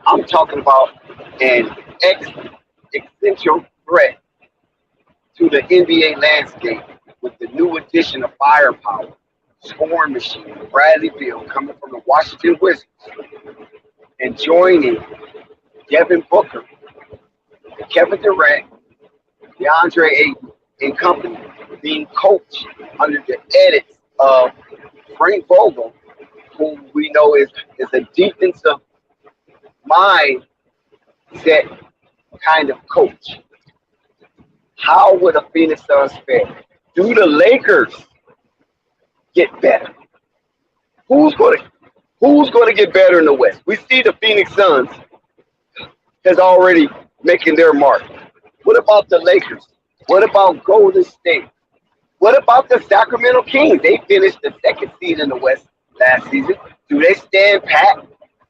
I'm talking about an existential threat to the NBA landscape with the new addition of firepower, scoring machine, Bradley Beal, coming from the Washington Wizards and joining Devin Booker, Kevin Durant, Deandre Ayton, and company, being coached under the edits of Frank Vogel, who we know is a defensive mindset kind of coach. How would a Phoenix Suns fare? Do the Lakers get better? Who's gonna get better in the West? We see the Phoenix Suns has already making their mark. What about the Lakers? What about Golden State? What about the Sacramento Kings? They finished the second seed in the West last season. Do they stand pat?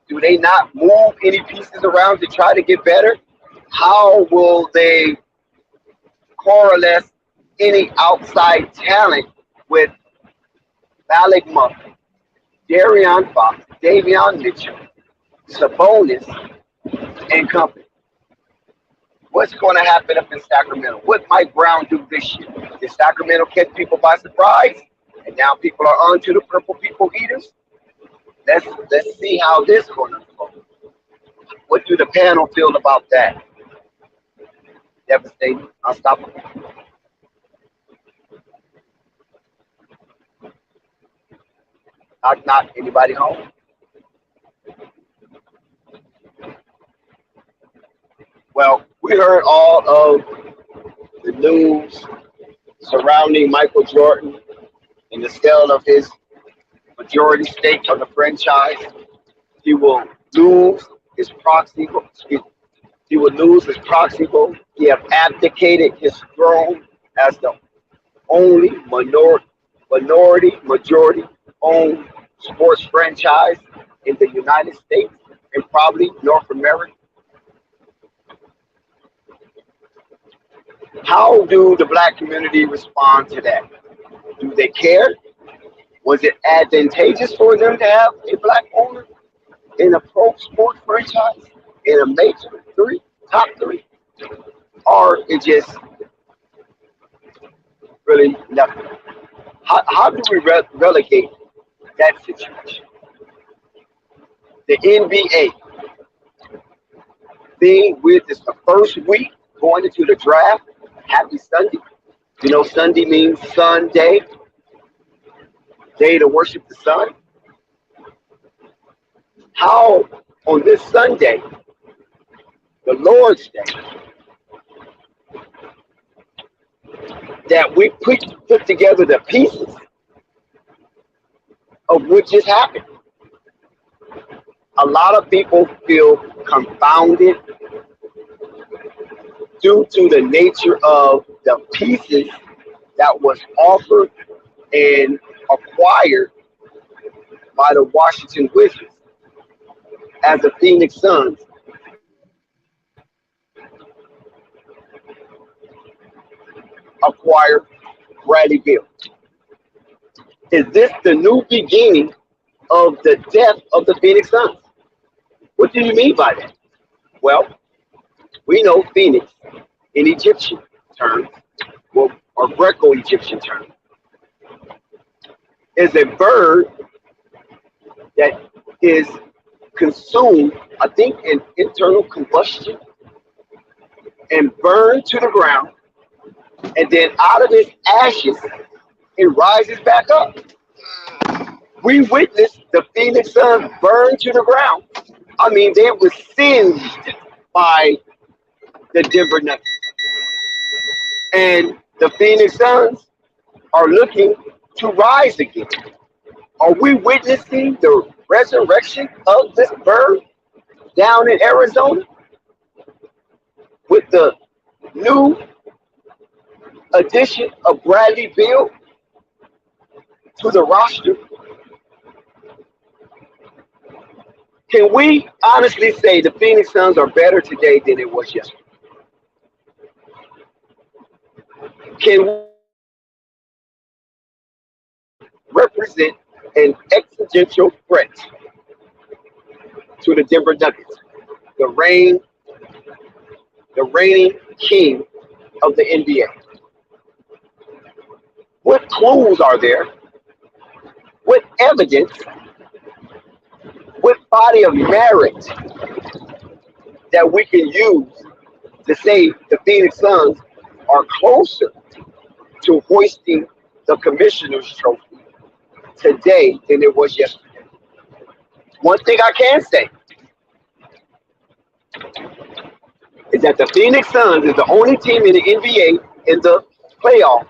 Do they not move any pieces around to try to get better? How will they correlate any outside talent with Malik Monk, Darion Fox, Davion Mitchell, Sabonis, and company? What's going to happen up in Sacramento? What might Brown do this year? Did Sacramento catch people by surprise? And now people are on to the purple people eaters? Let's see how this going to go. What do the panel feel about that? Devastating, unstoppable. Knock, knock. Anybody home? Well, we heard all of the news surrounding Michael Jordan and the sale of his majority stake of the franchise. He will lose his proxy vote. He will lose his proxy vote. He have abdicated his throne as the only majority owned sports franchise in the United States and probably North America. How do the black community respond to that? Do they care? Was it advantageous for them to have a black owner in a pro sports franchise, in a major three, top three? Or it just really nothing? How do we relegate that situation? The NBA being with this the first week going into the draft. Happy Sunday. You know, Sunday means Sunday, day to worship the sun. How on this Sunday, the Lord's Day, that we put together the pieces of what just happened. A lot of people feel confounded due to the nature of the pieces that was offered and acquired by the Washington Wizards as the Phoenix Suns acquired Bradley Beal. Is this the new beginning of the death of the Phoenix Suns? What do you mean by that? Well, we know Phoenix in Egyptian terms, or Greco-Egyptian terms, is a bird that is consumed, I think, in internal combustion and burned to the ground, and then out of its ashes, it rises back up. We witnessed the Phoenix Suns burn to the ground. I mean, they were singed by the Denver Nuggets. And the Phoenix Suns are looking to rise again. Are we witnessing the resurrection of this bird down in Arizona with the new addition of Bradley Beal to the roster? Can we honestly say the Phoenix Suns are better today than it was yesterday? Can we represent an existential threat to the Denver Nuggets, the reigning king of the NBA? What clues are there evidence, what body of merit that we can use to say the Phoenix Suns are closer to hoisting the commissioner's trophy today than it was yesterday? One thing I can say is that the Phoenix Suns is the only team in the NBA in the playoff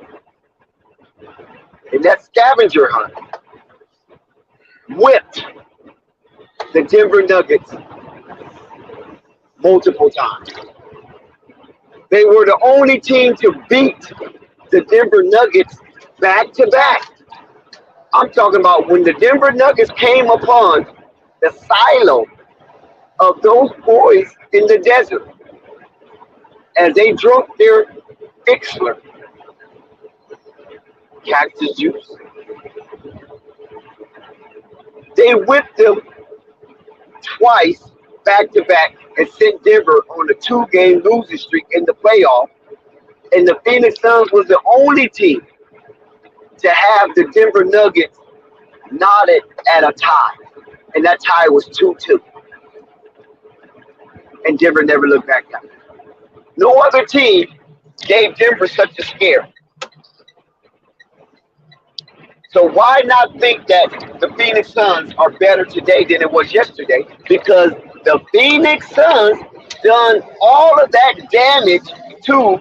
in that scavenger hunt whipped the Denver Nuggets multiple times. They were the only team to beat the Denver Nuggets back to back. I'm talking about when the Denver Nuggets came upon the silo of those boys in the desert as they drunk their Ixler, cactus juice. They whipped them twice back to back and sent Denver on a 2-game losing streak in the playoff. And the Phoenix Suns was the only team to have the Denver Nuggets knotted at a tie. And that tie was 2-2. And Denver never looked back down. No other team gave Denver such a scare. So why not think that the Phoenix Suns are better today than it was yesterday? Because the Phoenix Suns done all of that damage to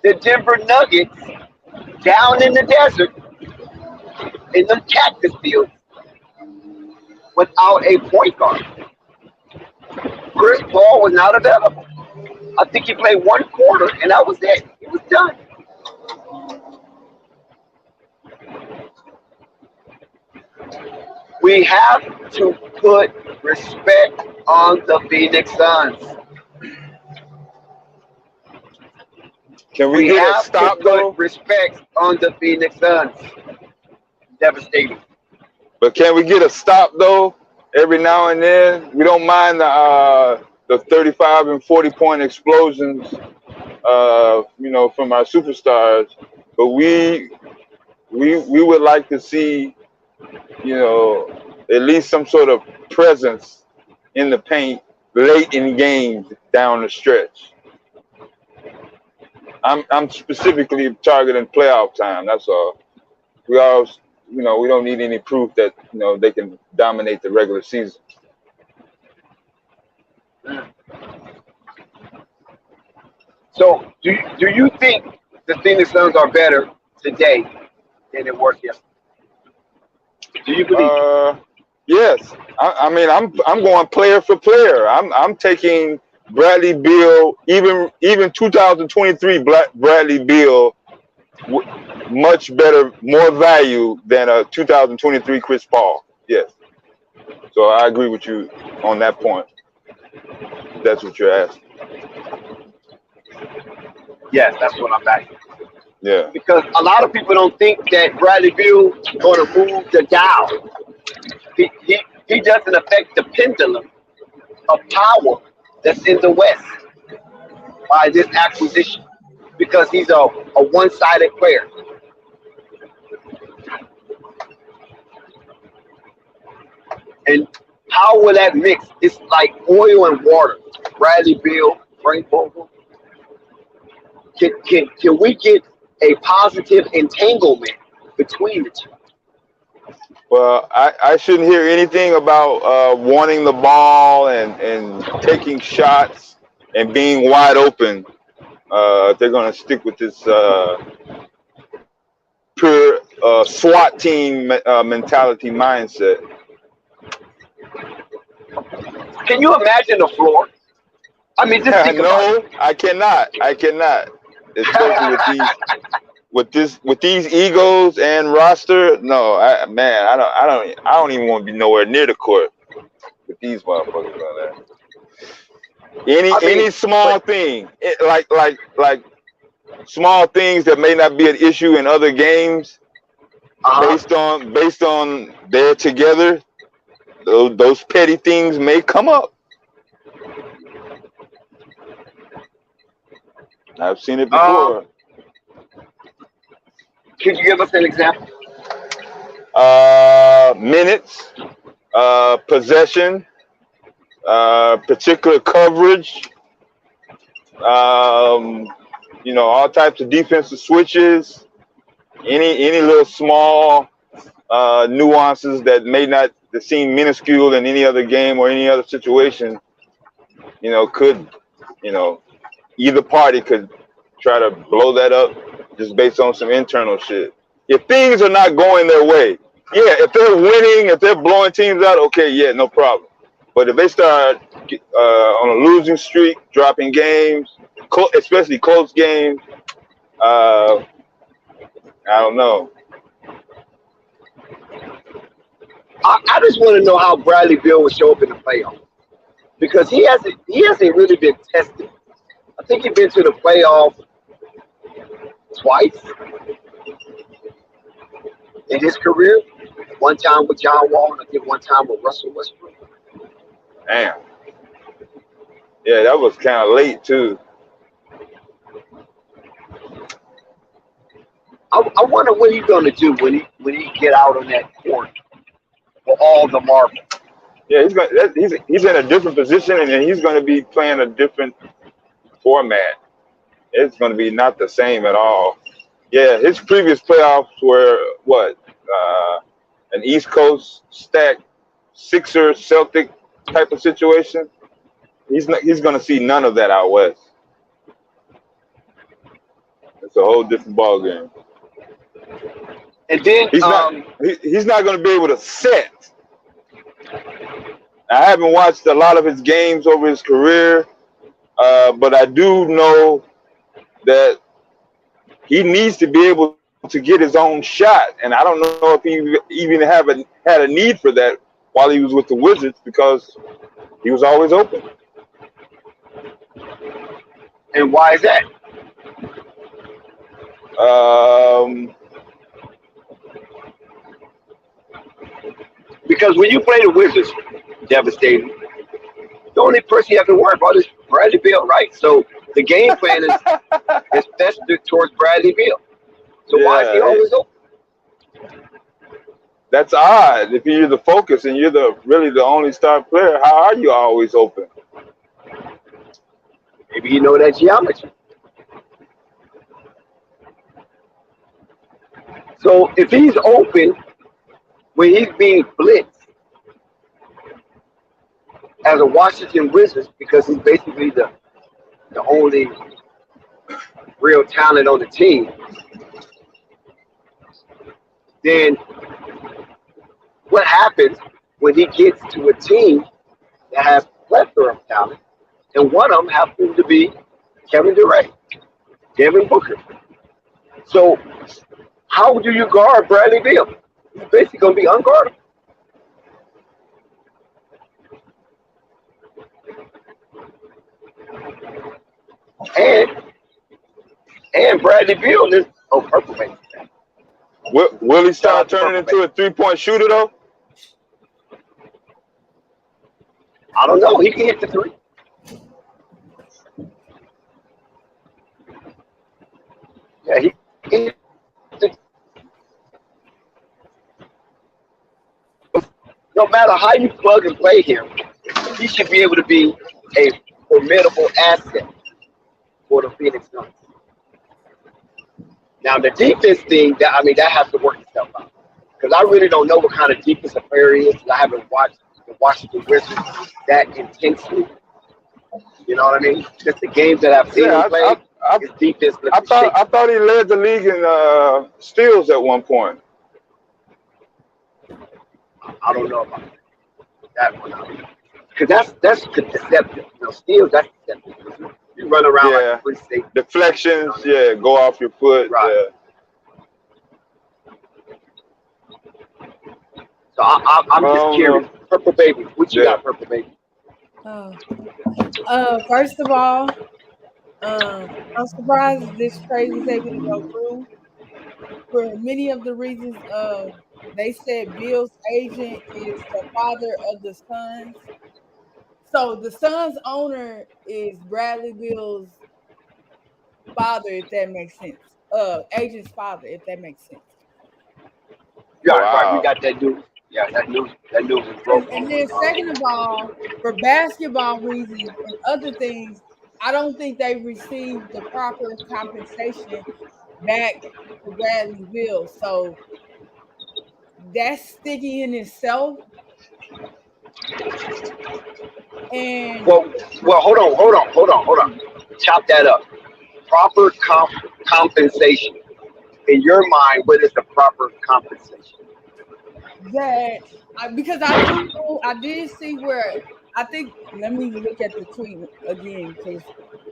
the Denver Nuggets down in the desert in them cactus fields without a point guard. Chris Paul was not available. I think he played one quarter and that was it. He was done. We have to put respect on the Phoenix Suns. Can we get a stop to though? put respect on the Phoenix Suns. Devastating. But can we get a stop though? Every now and then, we don't mind the 35 and 40-point explosions, from our superstars. But we would like to see, at least some sort of presence in the paint late in games down the stretch. I'm specifically targeting playoff time. That's all. We don't need any proof that they can dominate the regular season. So, do you think the Phoenix Suns are better today than it was yesterday? Do you believe? Yes. I mean, I'm going player for player. I'm taking Bradley Beal, even 2023 Bradley Beal, much better, more value than a 2023 Chris Paul. Yes. So I agree with you on that point. That's what you're asking. Yes, that's what I'm asking. Yeah. Because a lot of people don't think that Bradley Beal is going to move the dial. He doesn't affect the pendulum of power that's in the West by this acquisition because he's a one-sided player. And how will that mix? It's like oil and water. Bradley Beal, Frank Vogel. Can we get a positive entanglement between the two? Well, I shouldn't hear anything about wanting the ball and taking shots and being wide open. If they're going to stick with this pure SWAT team mentality mindset. Can you imagine the floor? I mean, just think about it. I cannot. Especially with these egos and roster. No, I don't even want to be nowhere near the court with these motherfuckers on there. Any small thing, like small things that may not be an issue in other games, based on they're together. Those petty things may come up. I've seen it before. Could you give us an example? minutes, possession, particular coverage, all types of defensive switches, any little small nuances that may not seem minuscule in any other game or any other situation, could, either party could try to blow that up just based on some internal shit. If things are not going their way, yeah, if they're winning, if they're blowing teams out, okay, yeah, no problem. But if they start on a losing streak, dropping games, especially close games, I don't know. I just want to know how Bradley Beal will show up in the playoffs because he hasn't really been tested. I think he's been to the playoffs twice in his career. One time with John Wall, and I think one time with Russell Westbrook. Damn. Yeah, that was kind of late too. I wonder what he's gonna do when he get out on that court for all the marbles. Yeah, he's in a different position, and then he's going to be playing a different format. It's going to be not the same at all. Yeah, his previous playoffs were what? An East Coast stacked Sixer Celtic type of situation. He's going to see none of that out west. It's a whole different ball game. And then he's not going to be able to set. I haven't watched a lot of his games over his career, but I do know that he needs to be able to get his own shot, and I don't know if he even had a need for that while he was with the Wizards because he was always open. And why is that? Because when you play the Wizards, devastating. The only person you have to worry about is Bradley Beal, right? So the game plan is vested towards Bradley Beal. So why is he always open? That's odd. If you're the focus and you're really the only star player, how are you always open? Maybe you know that geometry. So if he's open when he's being blitzed as a Washington Wizards, because he's basically the only real talent on the team, then what happens when he gets to a team that has plethora of talent, and one of them happens to be Kevin Durant, Devin Booker. So how do you guard Bradley Beal? He's basically going to be unguardable. And Bradley Beal is purple man. Will he start turning into a 3-point shooter though? I don't know. He can hit the three. Yeah, he can. No matter how you plug and play him, he should be able to be a formidable asset for the Phoenix Suns. Now the defense thing, that has to work itself out because I really don't know what kind of defensive player he is. I haven't watched the Washington Wizards that intensely. You know what I mean? Just the games that I've seen him play, his defense. I thought he led the league in steals at one point. I don't know about that one. Because that's deceptive. Steals, that's deceptive. You run around like a free safety. Deflections, go off your foot. Right. So I'm just curious. Purple Baby, what you got, Purple Baby? First of all, I'm surprised this trade was able to go through for many of the reasons. They said Beal's agent is the father of the Suns. So the Suns owner is Bradley Beal's father, if that makes sense. Agent's father, if that makes sense. Yeah, right. We got that dude. Yeah, that news is broken. And then second of all, for basketball reasons and other things, I don't think they've received the proper compensation back to Bradley Bill. So that's sticky in itself. And Well, hold on. Chop that up. Proper compensation. In your mind, what is the proper compensation? that because I did see where I think let me look at the tweet again because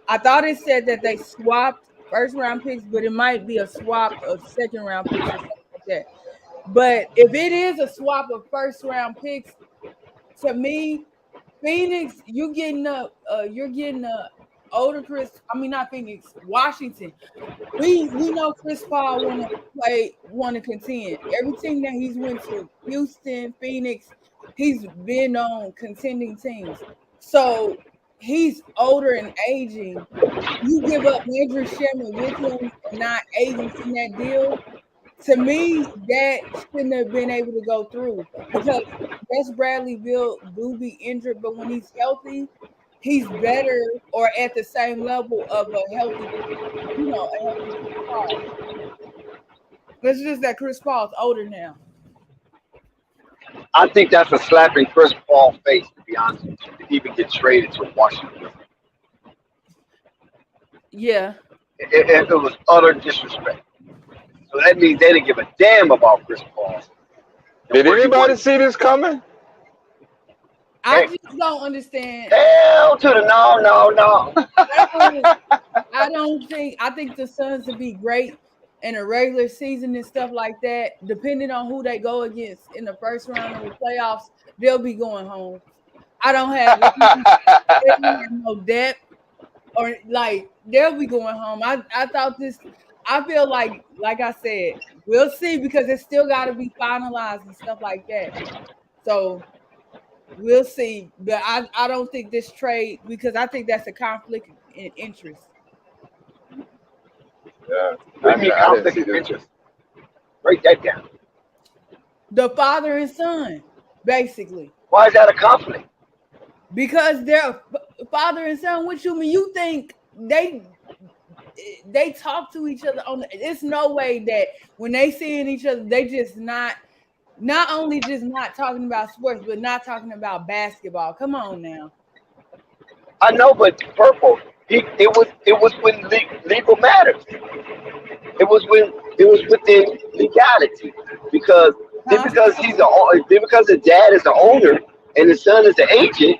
I thought it said that they swapped first round picks, but it might be a swap of second round picks or something like that. But if it is a swap of first round picks, to me, Phoenix, you're getting older Chris. I mean not Phoenix, Washington. We know Chris Paul want to contend. Every team that he's went to, Houston, Phoenix, he's been on contending teams. So he's older and aging. You give up Andrew Sherman with him and not agents in that deal. To me, that shouldn't have been able to go through because yes, Bradley Beal do be injured, but when he's healthy, he's better or at the same level of a healthy Chris Paul. It's just that Chris Paul's older now. I think that's a slap in Chris Paul's face, to be honest with you, to even get traded to Washington. Yeah. If it was utter disrespect. So that means they didn't give a damn about Chris Paul. Did anybody see this coming? I just don't understand. Hell to the no. I think the Suns would be great in a regular season and stuff like that. Depending on who they go against in the first round of the playoffs, they'll be going home. I don't have no depth or like they'll be going home. I thought this. I feel like I said, we'll see because it still got to be finalized and stuff like that. So we'll see. But I don't think this trade because I think that's a conflict in interest. Yeah, I mean conflict of interest. Break that down. The father and son, basically. Why is that a conflict? Because they're father and son. What you mean? You think they talk to each other on it's no way that when they seeing each other, they just not only just not talking about sports, but not talking about basketball. Come on now. I know, but Purple, it was when legal matters. It was within legality because because the dad is the owner and the son is the agent.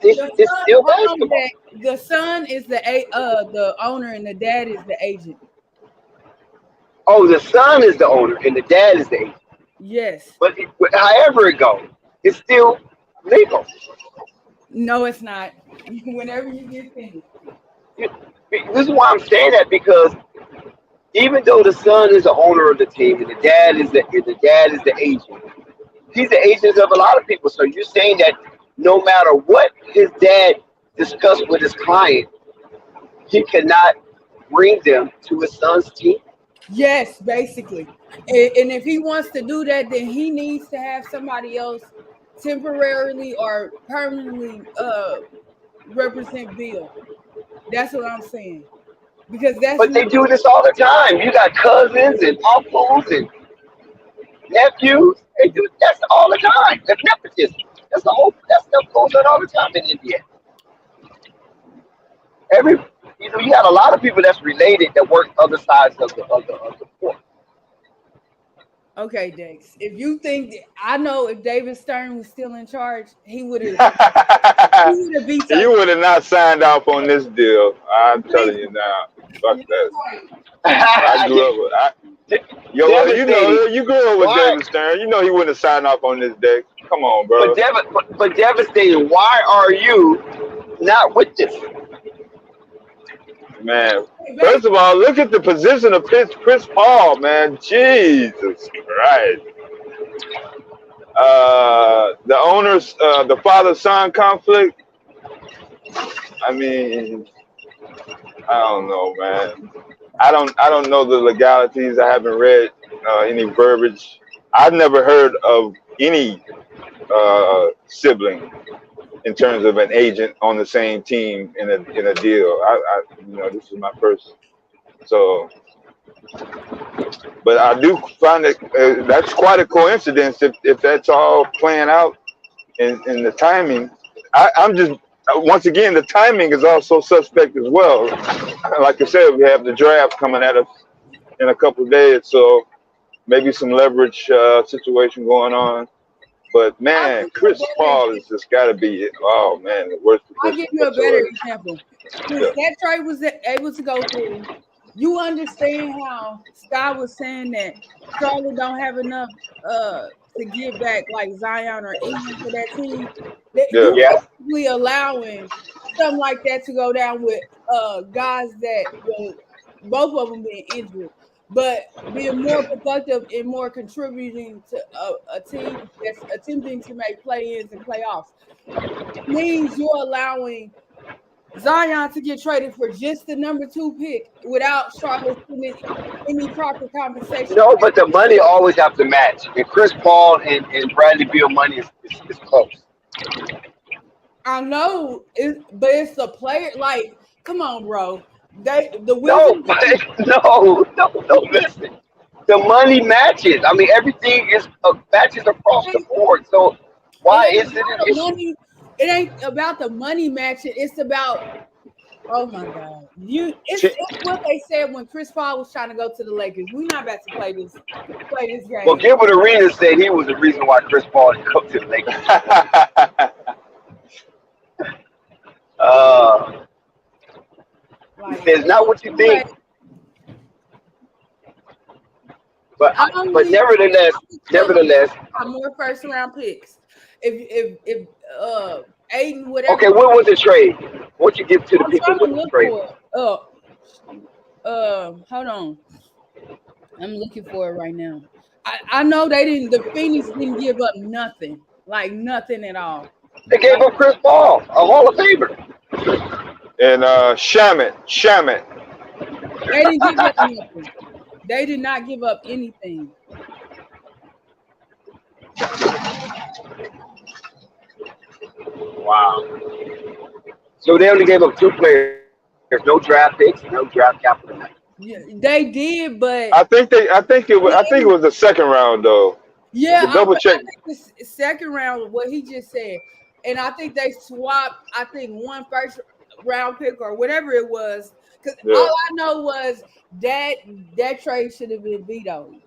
It's still basketball. The son is the owner and the dad is the agent. Oh, the son is the owner and the dad is the agent. Yes. But however it goes, it's still legal. No, it's not. Whenever you get finished. This is why I'm saying that because even though the son is the owner of the team and the dad is the agent, he's the agent of a lot of people. So you're saying that no matter what his dad discussed with his client, he cannot bring them to his son's team? Yes, basically. And if he wants to do that, then he needs to have somebody else temporarily or permanently represent Bill. That's what I'm saying. Because But they do this all the time. You got cousins and uncles and nephews. They do that's all the time. That's nepotism. That stuff goes on all the time in India. You got a lot of people that's related that work other sides of the court. Okay, Dex. If you think I know if David Stern was still in charge, he would have beat You would have not signed off on this deal. I'm telling you now. Fuck that. I grew up with you grew up with David Stern. You know he wouldn't have signed off on this day. Come on, bro. But devastating. Why are you not with this? Man, first of all, look at the position of Chris Paul, man. Jesus Christ. The owners, the father-son conflict. I mean, I don't know, man. I don't know the legalities. I haven't read any verbiage. I've never heard of any sibling in terms of an agent on the same team in a deal. This is my first. So, but I do find that that's quite a coincidence if that's all playing out in the timing. I'm just once again the timing is also suspect as well. Like I said, we have the draft coming at us in a couple of days, so maybe some leverage situation going on. But man, Chris Paul has just got to be the worst I'll position give you a better whatsoever. example. Since that trade was able to go through, you understand how Scott was saying that Charlotte don't have enough to give back like Zion or England for that team. You basically allowing something like that to go down with guys that both of them being injured, but being more productive and more contributing to a team that's attempting to make play-ins and playoffs. Means you're allowing Zion to get traded for just the number 2 pick without Charlotte getting any proper compensation. No, but the money always have to match. And Chris Paul and Bradley Beal money is close. I know, but it's the player. Like, come on, bro. The Wizards. No. Listen, the money matches. I mean, everything is matches across the board. So why is it an issue? Money? It ain't about the money matching. It's about, oh my God, it's what they said when Chris Paul was trying to go to the Lakers. We're not about to play this game. Well, Gilbert Arenas said he was the reason why Chris Paul didn't come to the Lakers. It's not what you think. But nevertheless, more first round picks. If Ayton, whatever. Okay, what was the trade? What you give to the people with the trade? Hold on. I'm looking for it right now. I know the Phoenix didn't give up nothing. Like nothing at all. They gave up Chris Paul, a Hall of Famer. And Shamit. They didn't give up nothing. They did not give up anything. Wow. So they only gave up 2 players. There's no draft picks, no draft capital. Yeah, they did, but I think it was the second round though. Yeah, double check. I think the second round, what he just said, and I think they swapped. I think 1 first round pick or whatever it was. Because all I know was that trade should have been vetoed.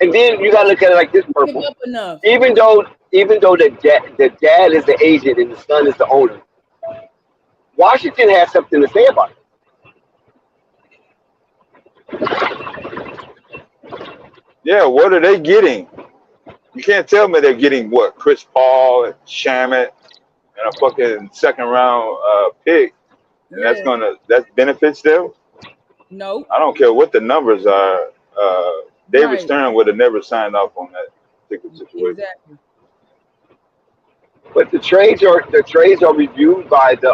And then you gotta look at it like this, Purple. Give up enough. Even though the dad is the agent and the son is the owner, Washington has something to say about it. Yeah, what are they getting? You can't tell me they're getting what? Chris Paul and Shamit and a fucking second round pick. And that benefits them? No. I don't care what the numbers are. David Stern would have never signed off on that particular situation. Exactly. But the trades are reviewed by the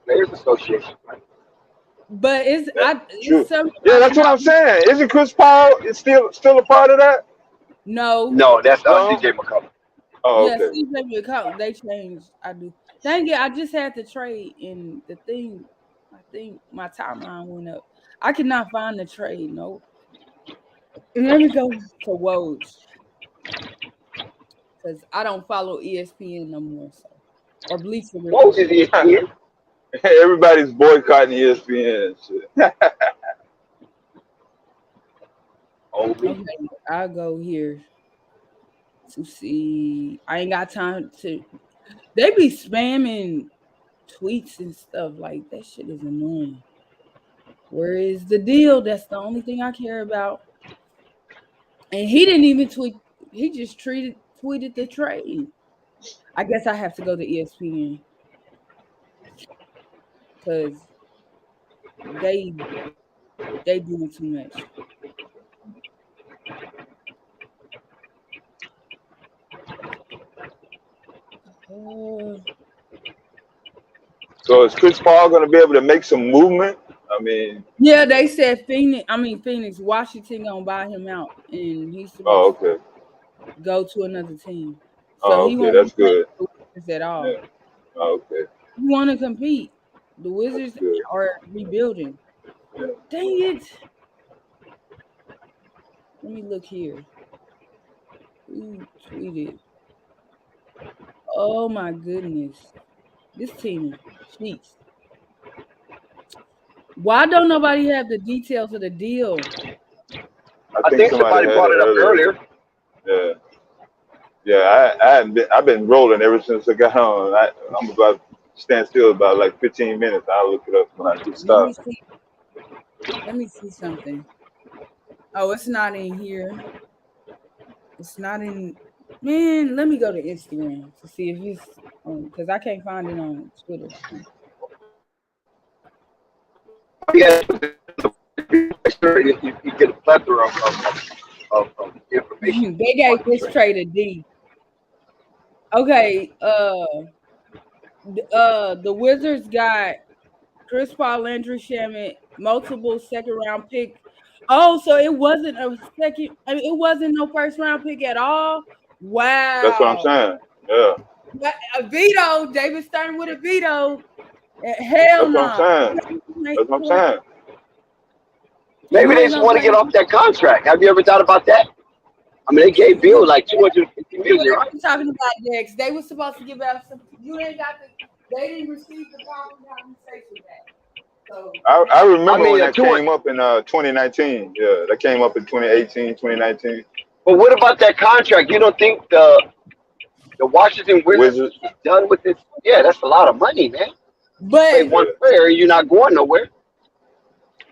Players Association. Right? But true. That's what I'm saying. Isn't Chris Paul still a part of that? No. No, that's CJ McCollum. Oh, okay. Yeah, CJ McCollum. They changed. I do. Dang it! I just had the trade in the thing. I think my timeline went up. I cannot find the trade. No. Let me go to Woj because I don't follow ESPN no more. So or Bleacher Report. Woj is ESPN. Everybody's boycotting ESPN and shit. Okay, I'll go here to see. I ain't got time to. They be spamming tweets and stuff like that. Shit is annoying. Where is the deal? That's the only thing I care about. And he didn't even tweet. He just tweeted the trade. I guess I have to go to ESPN because they doing too much. So is Chris Paul going to be able to make some movement? I mean, Yeah, they said Phoenix, Washington gonna buy him out, and he's oh, supposed to okay. go to another team. So Oh, he okay. won't be That's playing good. for the Wizards at all. Yeah. Oh, okay. He want to compete. The That's Wizards good. are rebuilding. Yeah. Dang it! Let me look here. Who tweeted? Oh my goodness, this team cheats. Why don't nobody have the details of the deal? I think somebody brought it up earlier. Yeah. Yeah, I hadn't been. I've been rolling ever since I got on. I'm about to stand still about like 15 minutes. I'll look it up when I get stopped. Let me see something. Oh, it's not in here. It's not in. Man, let me go to Instagram to see if it's because I can't find it on Twitter. Yeah, you get a plethora of information. They gave this trade a D. Okay, the Wizards got Chris Paul, Landry Shamet, multiple second round pick. Oh, so it wasn't a second. I mean, it wasn't no first round pick at all. Wow. That's what I'm saying. Yeah. A veto. David Stern with a veto. Hell no. That's what I'm saying. That's what I'm saying. Maybe they just want to get off that contract. Have you ever thought about that? I mean, they gave Beal like $250 million. Right? I'm talking about Dex. They were supposed to give out some. You ain't got the. They didn't receive the compensation back. So I remember when that came up in 2019. Yeah, that came up in 2018, 2019. But what about that contract? You don't think the Washington Wizards is done with it? Yeah, that's a lot of money, man. But play one player, you're not going nowhere.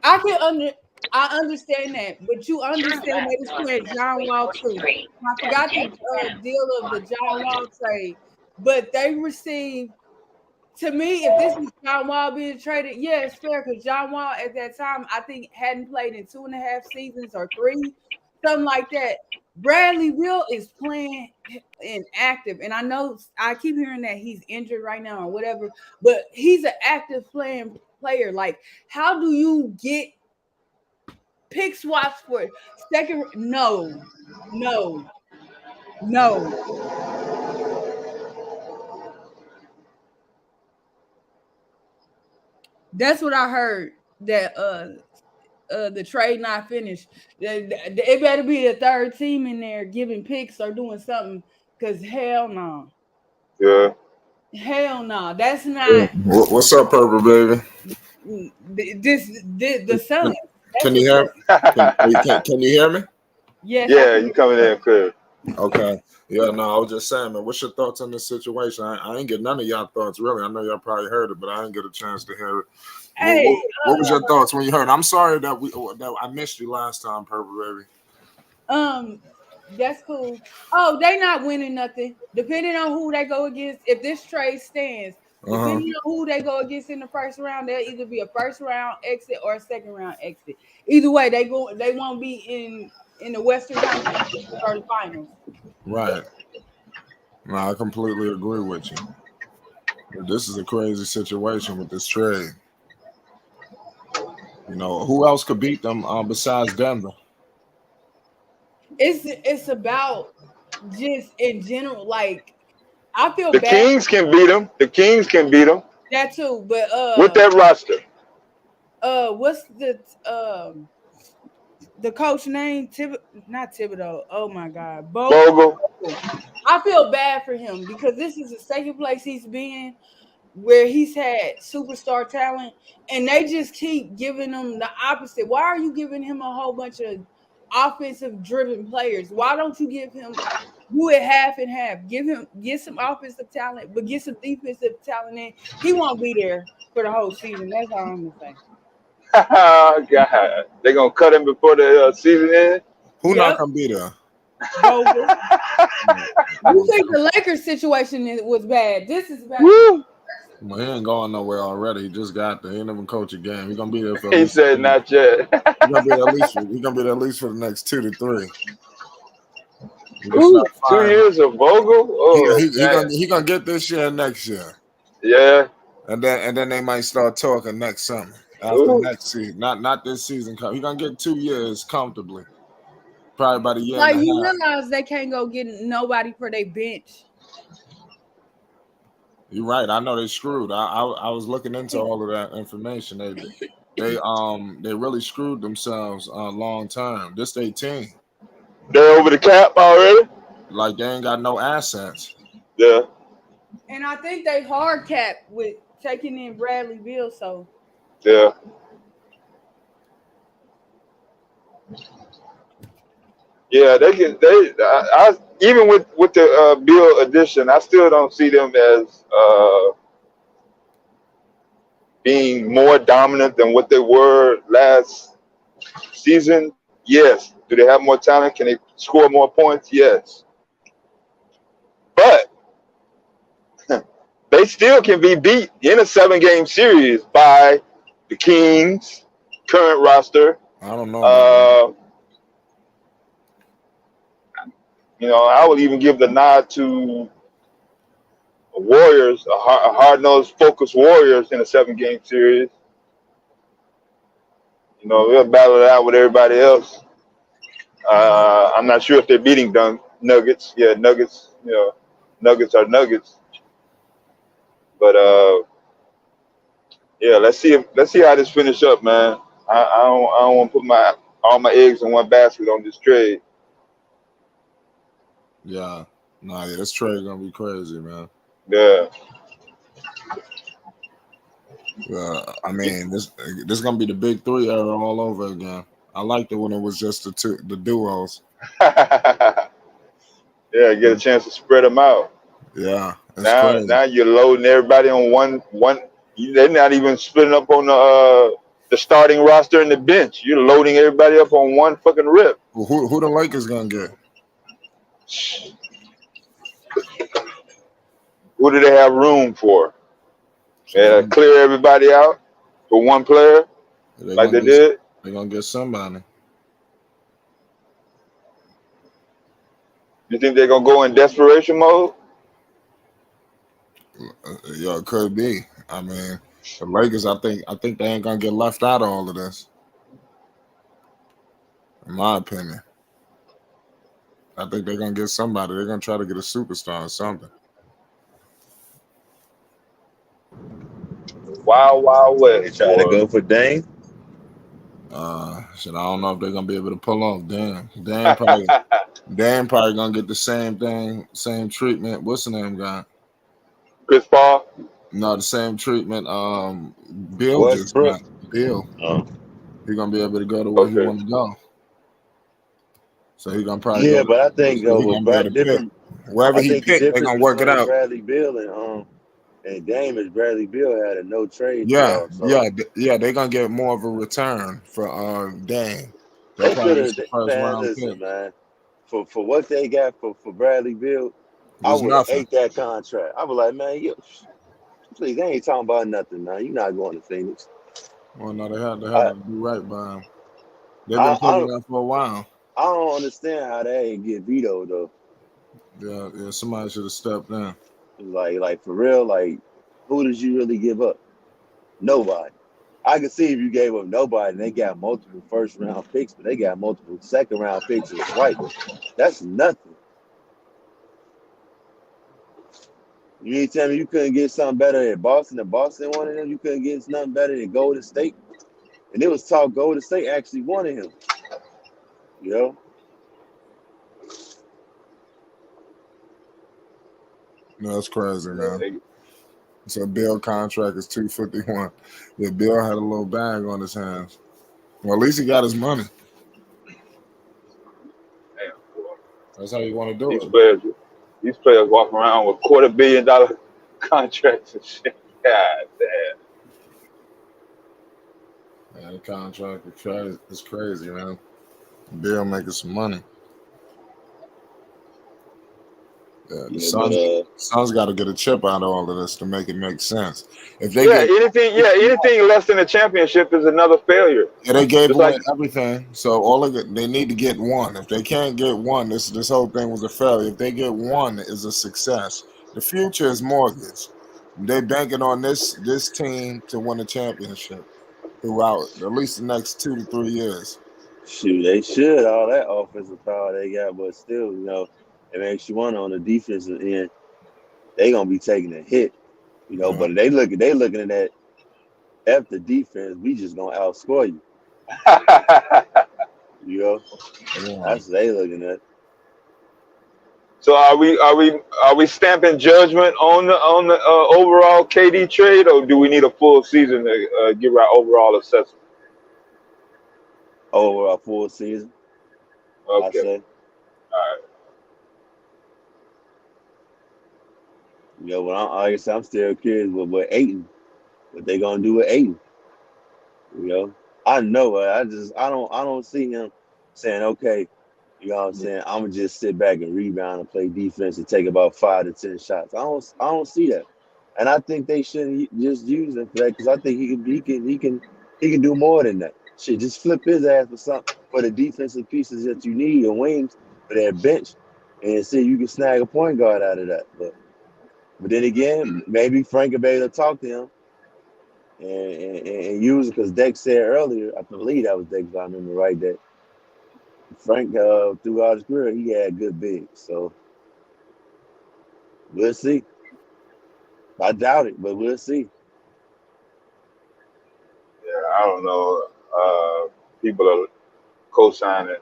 I understand that, but you understand they was playing John Wall too. I forgot the deal of the John Wall trade, but they received. To me, if this is John Wall being traded, yeah, it's fair because John Wall at that time I think hadn't played in 2.5 seasons or 3, something like that. Bradley Beal is playing inactive, and I know I keep hearing that he's injured right now or whatever, but he's an active player. Like, how do you get pick swaps for second? No. That's what I heard. That the trade not finished. It better be a third team in there giving picks or doing something. Cause hell no. Yeah. Hell no. That's not. What's up, Purple baby? The Suns. Can you hear? Can you hear me? Yes. Yeah, you coming in clear. Okay. Yeah, no, I was just saying, man, what's your thoughts on this situation? I ain't get none of y'all thoughts, really. I know y'all probably heard it, but I didn't get a chance to hear it. Hey, what was your thoughts when you heard it? I'm sorry that I missed you last time, Purple baby. That's cool. Oh, they not winning nothing. Depending on who they go against, if this trade stands, depending on who they go against in the first round, they'll either be a first round exit or a second round exit. Either way, they won't be in the Western Conference or the finals. Right. No, I completely agree with you. This is a crazy situation with this trade. You know, who else could beat them besides Denver? It's about just in general, like I feel the bad. Kings can beat them. The Kings can beat them. That too, but with that roster. What's the coach name? Not Thibodeau. Oh my God, Bogle. I feel bad for him because this is the second place he's been where he's had superstar talent, and they just keep giving him the opposite. Why are you giving him a whole bunch of offensive driven players? Why don't you give him do it half and half? Get some offensive talent, but get some defensive talent in. He won't be there for the whole season. That's all I'm gonna say. Oh God, they gonna cut him before the season ends. Who not gonna be there? You think the Lakers situation was bad? This is bad. Woo. Well, he ain't going nowhere already. He just got there. He ain't even coach a game. He's gonna be there for. He said not yet. He's gonna be there at least for the next 2 to 3. Ooh, 2 years of Vogel. Oh, he gonna get this year and next year. Yeah. And then they might start talking next summer. after next season. Not this season. He's gonna get 2 years comfortably. Probably about a year Like, and a you half. realize they can't go get nobody for their bench. You're right. I know they screwed. I was looking into all of that information. They really screwed themselves long term. This they team. They're over the cap already. Like they ain't got no assets. Yeah. And I think they hard capped with taking in Bradley Beal. So Yeah. Yeah, they can. I even with the Beal addition, I still don't see them as being more dominant than what they were last season. Yes. Do they have more talent? Can they score more points? Yes. But they still can be beat in a 7-game series by the Kings, current roster. I don't know. I would even give the nod to Warriors, a hard-nosed, focused Warriors in a 7-game series. They'll battle it out with everybody else. I'm not sure if they're beating Nuggets. Yeah, Nuggets. Nuggets are Nuggets. But yeah, let's see how this finish up, man. I don't want to put all my eggs in one basket on this trade. Yeah. This trade gonna be crazy, man. Yeah. I mean, this gonna be the big 3 era all over again. I liked it when it was just the duos. Yeah, get a chance to spread them out. Yeah. Now you're loading everybody on one. They're not even splitting up on the starting roster and the bench. You're loading everybody up on one fucking rip. Well, who the Lakers gonna get? Who do they have room for? They clear everybody out for one player, like they did. They're gonna get somebody. You think they're gonna go in desperation mode? Yeah, it could be. I mean, the Lakers. I think they ain't gonna get left out of all of this. In my opinion, I think they're gonna get somebody. They're gonna try to get a superstar or something. Wild West. They trying to go for Dame. Shit, I don't know if they're gonna be able to pull off. Dan probably gonna get the same thing, same treatment. What's the name guy? Chris Paul. No, the same treatment. Bill Westbrook. just got. Bill. Oh. He's gonna be able to go to where he want to go. So he's gonna probably Yeah, but I think wherever he pick, they're gonna work it out. Bradley Beal and Dame is Bradley Beal had a no trade. Yeah, clause, they're gonna get more of a return for Dame. They listen, man. For what they got for Bradley Beal, I would have ate that contract. I was like, man, please, they ain't talking about nothing, man. You're not going to Phoenix. Well, no, they had to do right by him. They've been putting that for a while. I don't understand how that ain't get vetoed though. Yeah, somebody should have stepped in. Like for real, like who did you really give up? Nobody. I can see if you gave up nobody and they got multiple first-round picks, but they got multiple second-round picks as right. That's nothing. You ain't tell me you couldn't get something better than Boston, and Boston wanted him. You couldn't get nothing better than Golden State. And it was talk Golden State actually wanted him. You know? No, that's crazy, man. So Bill contract is $251. Yeah, Bill had a little bag on his hands. Well, at least he got his money. Damn, boy. That's how you want to do it. These players walk around with $250 million contracts and shit. God damn. Yeah, the contract is crazy, man. Bill making some money. Yeah, the Suns got to get a chip out of all of this to make it make sense. If they anything less than a championship is another failure. Yeah, they gave away everything, so they need to get one. If they can't get one, this whole thing was a failure. If they get one, it's a success. The future is mortgaged. They're banking on this team to win a championship. throughout at least the next 2 to 3 years. Shoot, they should all that offensive power they got, but still, it makes you wonder on the defensive end, they gonna be taking a hit, Yeah. But they looking at that after defense, we just gonna outscore you, Yeah. That's what they looking at. So are we stamping judgment on the overall KD trade, or do we need a full season to give our overall assessment? Over a full season, I Okay. say. All right. But like I said, I'm still curious with Ayton, what they gonna do with Ayton. I know it. I don't see him saying, okay, what I'm saying, I'm gonna just sit back and rebound and play defense and take about 5 to 10 shots. I don't see that, and I think they shouldn't just use him for that because I think he can do more than that. Shit, just flip his ass for something for the defensive pieces that you need and wings for that bench, and see if you can snag a point guard out of that. But then again, maybe Frank will be able to talk to him and use it because Dex said earlier, I believe that was Dex, if I remember right, that Frank, throughout his career, he had good bigs. So we'll see. I doubt it, but we'll see. Yeah, I don't know. People are co-signing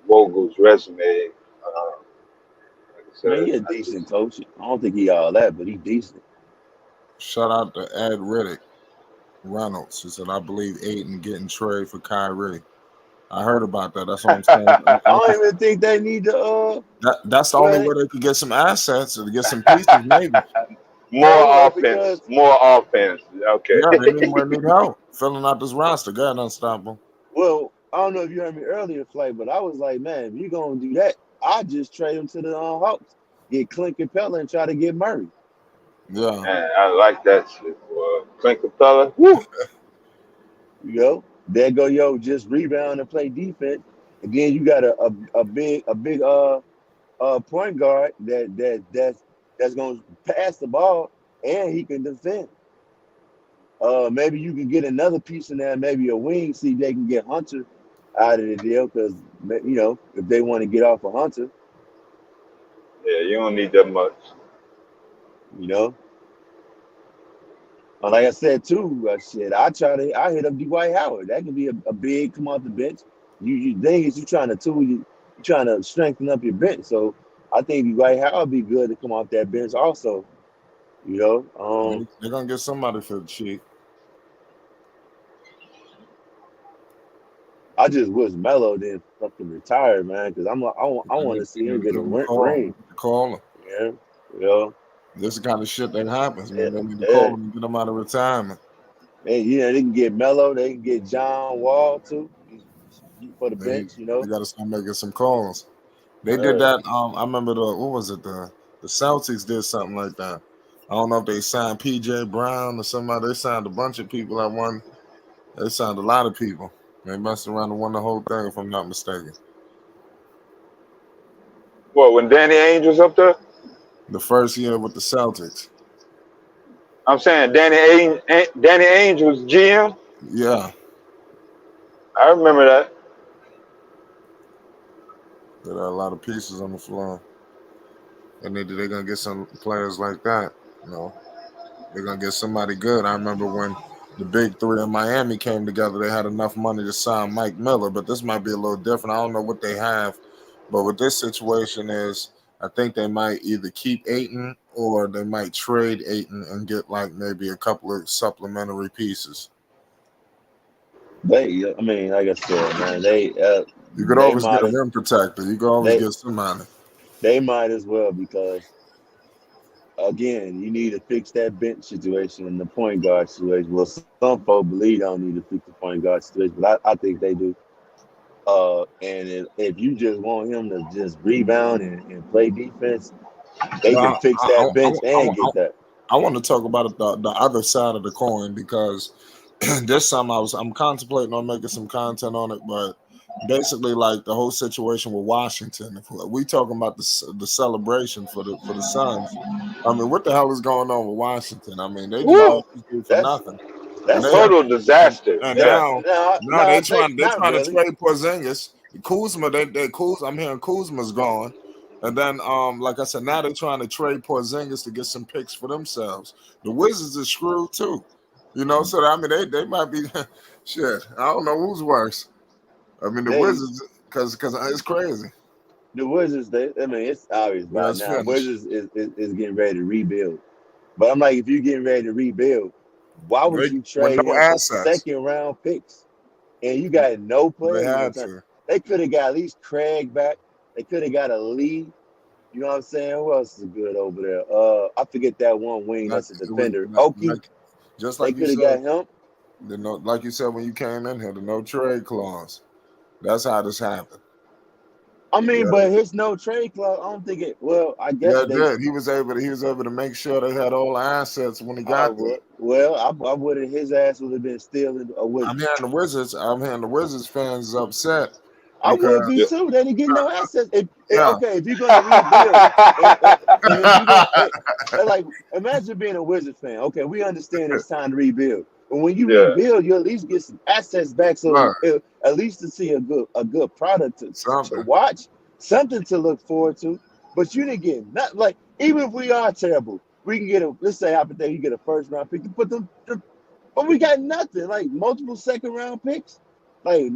Vogel's resume. Like I Man, he a said, decent coach. I don't think he all that, but he decent. Shout out to Ed Riddick Reynolds. He said, I believe Ayton getting traded for Kyrie. I heard about that. That's what I'm saying. I don't even think they need to. That's the only Well, way they could get some assets or to get some pieces, maybe. more offense. because More offense. Okay. Yeah, they need help filling out this roster. Go ahead, unstoppable. well, I don't know if you heard me earlier, Flight, but I was like, man, if you're gonna do that, I just trade him to the Hawks, get Clint Capella, and try to get Murray. Yeah. Man, I like that shit. Clint Capella. Woo. There go just rebound and play defense, and then you got a big point guard that's gonna pass the ball and he can defend. Maybe you can get another piece in there, maybe a wing, see if they can get Hunter out of the deal because if they want to get off of Hunter, Yeah, you don't need that much. Like I said too, I hit up Dwight Howard. That could be a big come off the bench. You thing is you trying to strengthen up your bench. So I think Dwight Howard be good to come off that bench also. They're gonna get somebody for the cheap. I just wish Melo didn't fucking retire, man, because I want to see him get a ring. Call him. Yeah. This is the kind of shit that happens, man. They need to Yeah. call him and get him out of retirement. And they can get Melo, they can get John Wall too for the bench. They got to start making some calls. They did that. I remember the Celtics did something like that. I don't know if they signed PJ Brown or somebody. They signed a bunch of people at one. They signed a lot of people. They messed around and won the whole thing, if I'm not mistaken. What, when Danny Ainge was up there? The first year with the Celtics. I'm saying Danny Ainge was GM? Yeah. I remember that. There are a lot of pieces on the floor. And they're going to get some players like that. They're going to get somebody good. I remember when the big three in Miami came together, they had enough money to sign Mike Miller, but this might be a little different. I don't know what they have, but with this situation is I think they might either keep Ayton or they might trade Ayton and get like maybe a couple of supplementary pieces. Like I said, man, you could always get a rim protector. You could always get somebody. They might as well because again, you need to fix that bench situation and the point guard situation. Well, some folks believe don't need to fix the point guard situation, but I think they do. And if you just want him to just rebound and play defense, they can fix that bench and get that. I want to talk about the other side of the coin because there's some I'm contemplating on making some content on it, but basically like the whole situation with Washington. If we talking about the celebration for the Suns. I mean, what the hell is going on with Washington? I mean, they just do for nothing. And That's they total and, disaster. and Yeah. now No, they're not trying to really. trade Porzingis. Kuzma, I'm hearing Kuzma's gone. And then like I said, now they're trying to trade Porzingis to get some picks for themselves. The Wizards are screwed too. You know, so I mean they might be shit. I don't know who's worse. I mean the They Wizards because it's crazy. The Wizards, I mean, it's obvious Yeah, by it's now. finished. Wizards is getting ready to rebuild. But I'm like, if you're getting ready to rebuild, why would you With trade no him for assets. second round picks? And you got no They players in had return. to. They could have got at least Craig back. They could have got a Lee. You know what I'm saying? Who else is good over there? I forget that one wing Like that's a it was defender. Oki. like just They like you could have said, got him. like you said when you came in here, the no trade clause. That's how this happened. I mean, Yeah, but his no trade clause, I don't think it. Well, I guess yeah, it they. did. He was able to make sure they had all the assets when he got there. Well, I would have. His ass would have been stealing a I'm Wizards. hearing the Wizards fans is upset I would because be too. They didn't get no assets. yeah, Okay, if you're gonna rebuild, and if you're gonna like, imagine being a Wizards fan. Okay, we understand it's time to rebuild, but when you Yeah. rebuild, you at least get some assets back, so look, at least to see a good product to something. watch, something to look forward to. But you didn't get not like even if we are terrible, we can get a let's say hypothetically you get a first round pick to put them, but we got nothing like multiple second round picks, like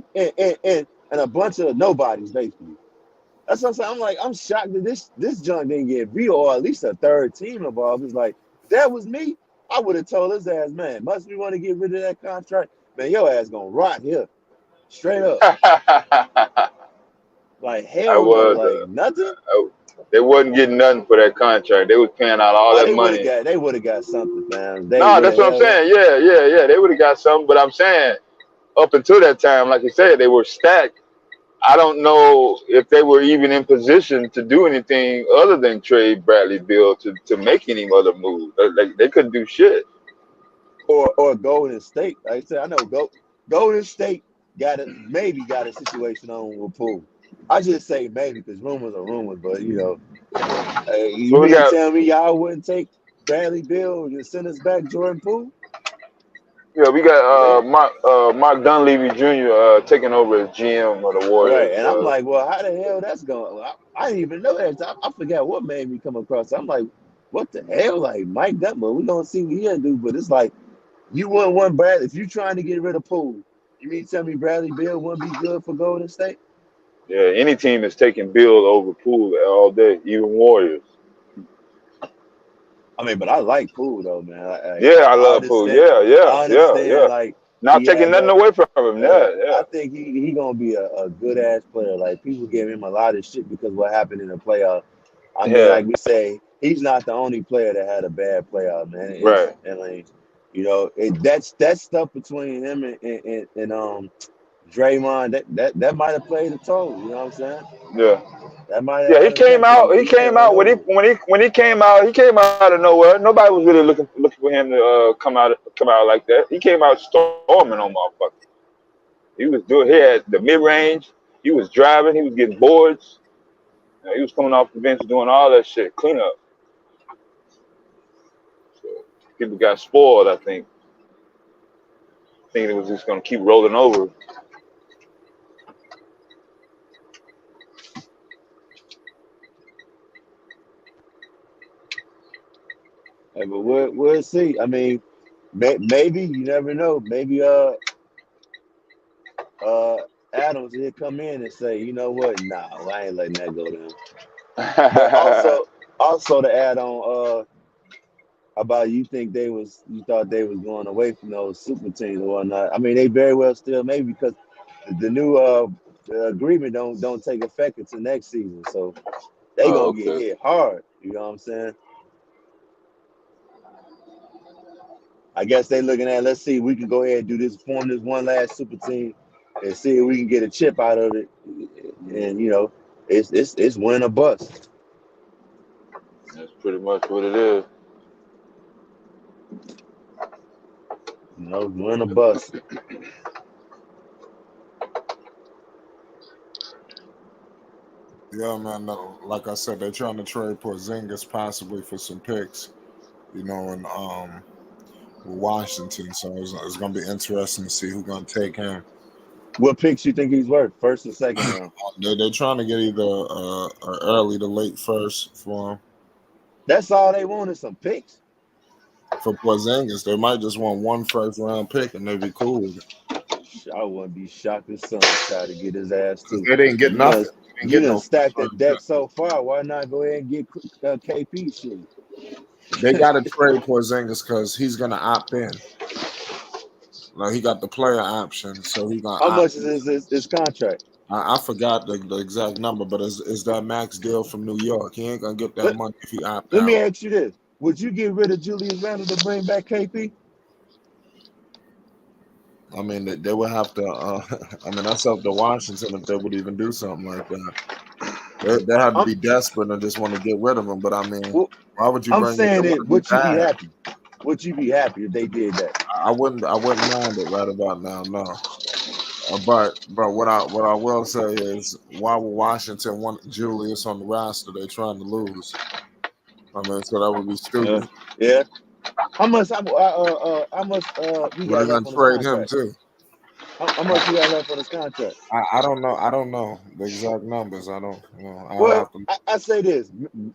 and a bunch of nobodies basically. That's what I'm saying. I'm like, I'm shocked that this junk didn't get Beal or at least a third team involved. It's like, that was me. I would have told his ass, man, must we want to get rid of that contract? Man, your ass gonna rot here. Straight up. Like, I hell no, was. like nothing. They wasn't getting nothing for that contract. They was paying out all Oh, that money. they would have got something, man. They No, would that's have what I'm held up. saying. Yeah. They would have got something. But I'm saying, up until that time, like you said, they were stacked. I don't know if they were even in position to do anything other than trade Bradley Beal to make any other move. Like they couldn't do shit. Or Golden State. Like I said, I know Golden State maybe got a situation on with Poole. I just say maybe because rumors are rumors, but you But we mean to got tell me y'all wouldn't take Bradley Beal and send us back Jordan Poole? we got Yeah. Mark Dunleavy Jr. Taking over as GM of the Right. Warriors. And I'm like, well, how the hell that's going? I didn't even know that. I forgot what made me come across. I'm like, what the hell? Like Mike Dunn, but we gonna see what he'll do. But it's like you wouldn't want Bradley if you trying to get rid of Poole. You mean to tell me Bradley Beal wouldn't be good for Golden State? Yeah, any team is taking Bill over Poole all day, even Warriors. I mean, but I like Poole though, man. Yeah, I I love Poole. understand. Yeah. I understand. Like Not he taking has nothing that. away from him. Yeah. I think he gonna be a good ass player. Like people give him a lot of shit because what happened in the playoff. I mean, Yeah. like we say, he's not the only player that had a bad playoff, man. Right. And like, that's stuff between him and Draymond. That might have played a toll. You know what I'm saying? Yeah. That might Yeah, have affected him, but He he came came right out over. when he came out. He came out of nowhere. Nobody was really looking for him to come out like that. He came out storming on motherfuckers. He was doing. He had the mid range. He was driving. He was getting boards. He was coming off the bench doing all that shit, cleanup. So people got spoiled. I think thinking it was just gonna keep rolling over. Hey, but we'll see. I mean, maybe you never know. Maybe Adams he'll come in and say, you know what? Nah, I ain't letting that go down. But also to add on about you thought they was going away from those super teams or whatnot. I mean, they very well still maybe because the new the agreement don't take effect until next season, so they Oh, gonna get okay. hit hard. You know what I'm saying? I guess they looking at let's see we can go ahead and form this one last super team and see if we can get a chip out of it, and it's win or bust. That's pretty much what it is. Win or bust. Yeah, man. No, like I said, they're trying to trade Porzingis possibly for some picks. And Washington. So it's going to be interesting to see who's going to take him. What picks you think he's worth? First or second round? They're trying to get either early to late first for him. That's all they want is some picks. For Porzingis, they might just want one first round pick and they'd be cool with it. I wouldn't be shocked if Suns try to get his ass too. They didn't get nothing. You done stacked the deck so far. Why not go ahead and get KP shit? They got to trade Porzingis because he's going to opt in. Like he got the player option, so he got. How much is his contract? I forgot the exact number, but is that max deal from New York? He ain't gonna get that money if he opt out. Let me ask you this: would you get rid of Julius Randle to bring back KP? I mean, they would have to. I mean, that's up to Washington if they would even do something like that. They have to be desperate and just want to get rid of him. But I mean, why would you? I'm saying it. Would you be happy? Would you be happy if they did that? I wouldn't mind it right about now. No. But what I will say is, why would Washington want Julius on the roster? They're trying to lose. I mean, so that would be stupid. Yeah. How much? How much? We got left on his trade contract? Him too. How much you got left on his contract? I don't know. I don't know the exact numbers. I don't know. Well, I say this: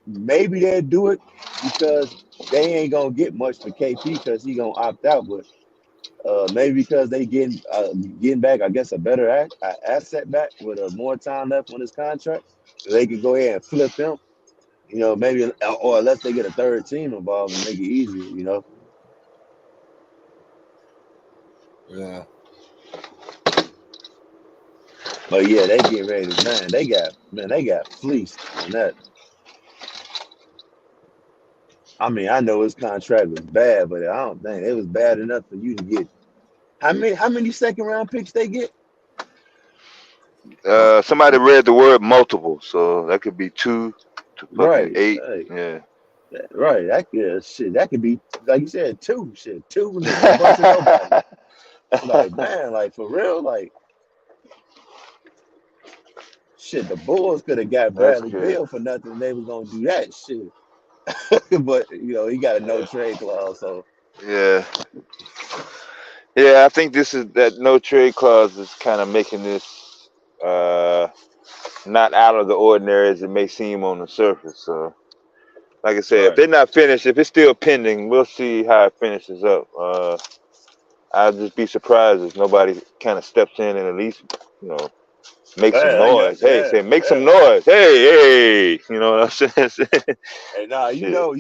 maybe they'll do it because they ain't gonna get much for KP because he gonna opt out. But maybe because they getting back, I guess, a better asset back with more time left on his contract, so they could go ahead and flip him. You know, maybe, or unless they get a third team involved and make it easier. You know. Yeah. But yeah, they get ready to They got fleeced on that. I mean, I know his contract was bad, but I don't think it was bad enough for you to get. How many second round picks they get? Somebody read the word multiple, so that could be 2 to fucking 8. Yeah. Right. That could be, like you said, 2. Shit, 2 and a bunch of nobody. Like, man, like for real, like shit, the Bulls could have got Bradley Beal for nothing. They was gonna do that shit. But you know, he got a no trade clause, so yeah. I think that no trade clause is kind of making this not out of the ordinary as it may seem on the surface. So, like I said, if they're not finished, if it's still pending, we'll see how it finishes up. I'll just be surprised if nobody kind of steps in and at least, make some noise. Make some noise. Hey, you know what I'm saying? Hey, nah, you know,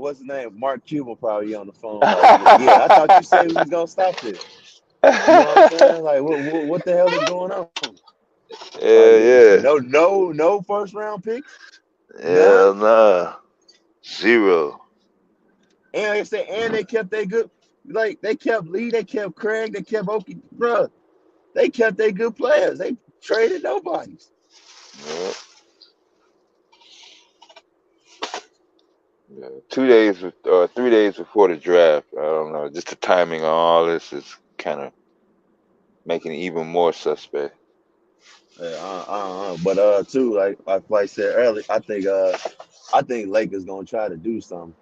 what's his name? Mark Cuban probably on the phone. Like, yeah, I thought you said we was gonna stop this. You know what I'm saying? Like, what the hell is going on? No first round picks. Yeah, nah, 0. And like I said, and they kept their good. Like they kept Lee, they kept Craig, they kept Okie, bruh. They kept their good players. They traded nobodies. Yeah. 2 days or 3 days before the draft. I don't know. Just the timing on all this is kind of making it even more suspect. But too, like I said earlier, I think Lakers gonna try to do something.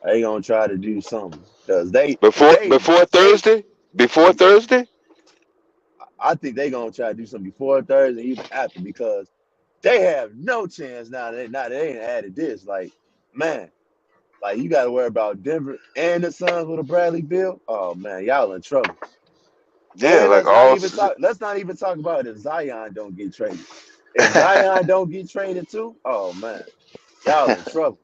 They gonna try to do something because before Thursday. Before Thursday. I think they gonna try to do something before Thursday, even after, because they have no chance now. They ain't added this. Like, man, like you got to worry about Denver and the Suns with a Bradley Beal. Oh man, y'all in trouble. Yeah, and let's not even talk about if Zion don't get traded. If Zion don't get traded too, oh man, y'all in trouble.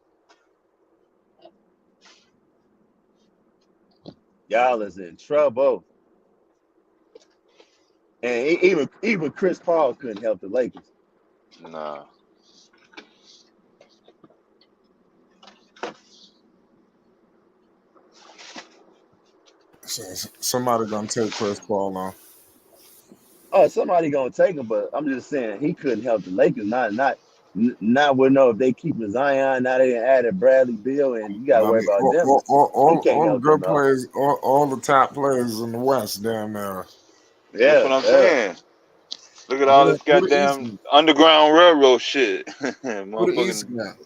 Y'all is in trouble. And even Chris Paul couldn't help the Lakers. Nah. So somebody gonna take Chris Paul on. Oh, somebody gonna take him, but I'm just saying he couldn't help the Lakers. Not we know if they keeping Zion. Now they added Bradley Beal, and you gotta worry about them. All the good players, all the top players in the West, damn near. Yeah, that's what I'm saying. Look at all this goddamn Underground Railroad shit. Who the East got?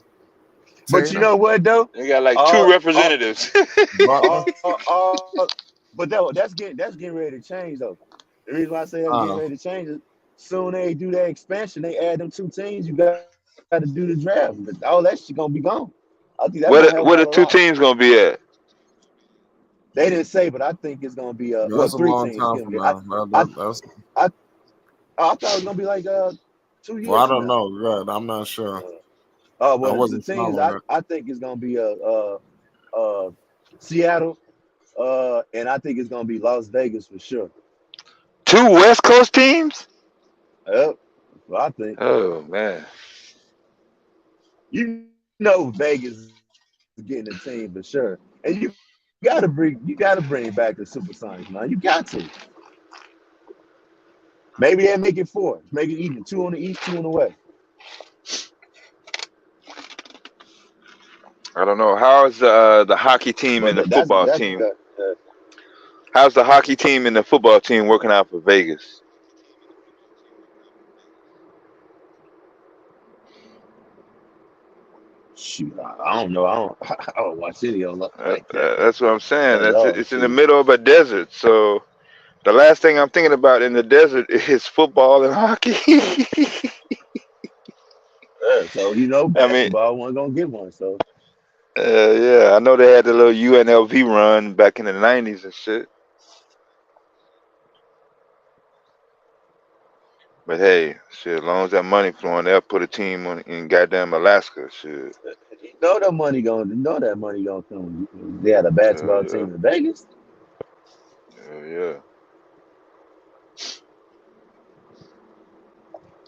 But you Tatum, know what though? They got like two All, all, representatives. Butler. but that's getting ready to change though. The reason why I say that's getting Uh, ready to change is soon they do that expansion, they add them 2 teams. You got to do the draft, but all that shit gonna be gone. I think that's gonna help out a Where lot. the two teams gonna be at? They didn't say, but I think it's gonna be that's a 3 long teams. time Excuse from me. now. I That's I I thought it was gonna be like 2 years well, I from don't now. know. Right, I'm not sure. Well, I the wasn't teams following it. I think it's gonna be Seattle, and I think it's gonna be Las Vegas for sure. Two West Coast teams? Yep, well, I think Oh man. Vegas is getting a team for sure, and you gotta bring back the Supersonics, man. You got to. Maybe they make it 4, make it even 2 on the East, 2 on the West. I don't know. How's the hockey team and the But that's football that's team? uh, How's the hockey team and the football team working out for Vegas? shoot. I don't know. I don't watch any of them like that That's what I'm saying. at all. It's in the Shoot. middle of a desert, so the last thing I'm thinking about in the desert is football and hockey. Yeah, so I mean, basketball wasn't gonna get one. So yeah, I know they had the little UNLV run back in the '90s and shit. But hey, shit, as long as that money flowing, they'll put a team on in goddamn Alaska. Shit. that money gonna come. They had a Hell basketball yeah. team in Vegas. Hell yeah.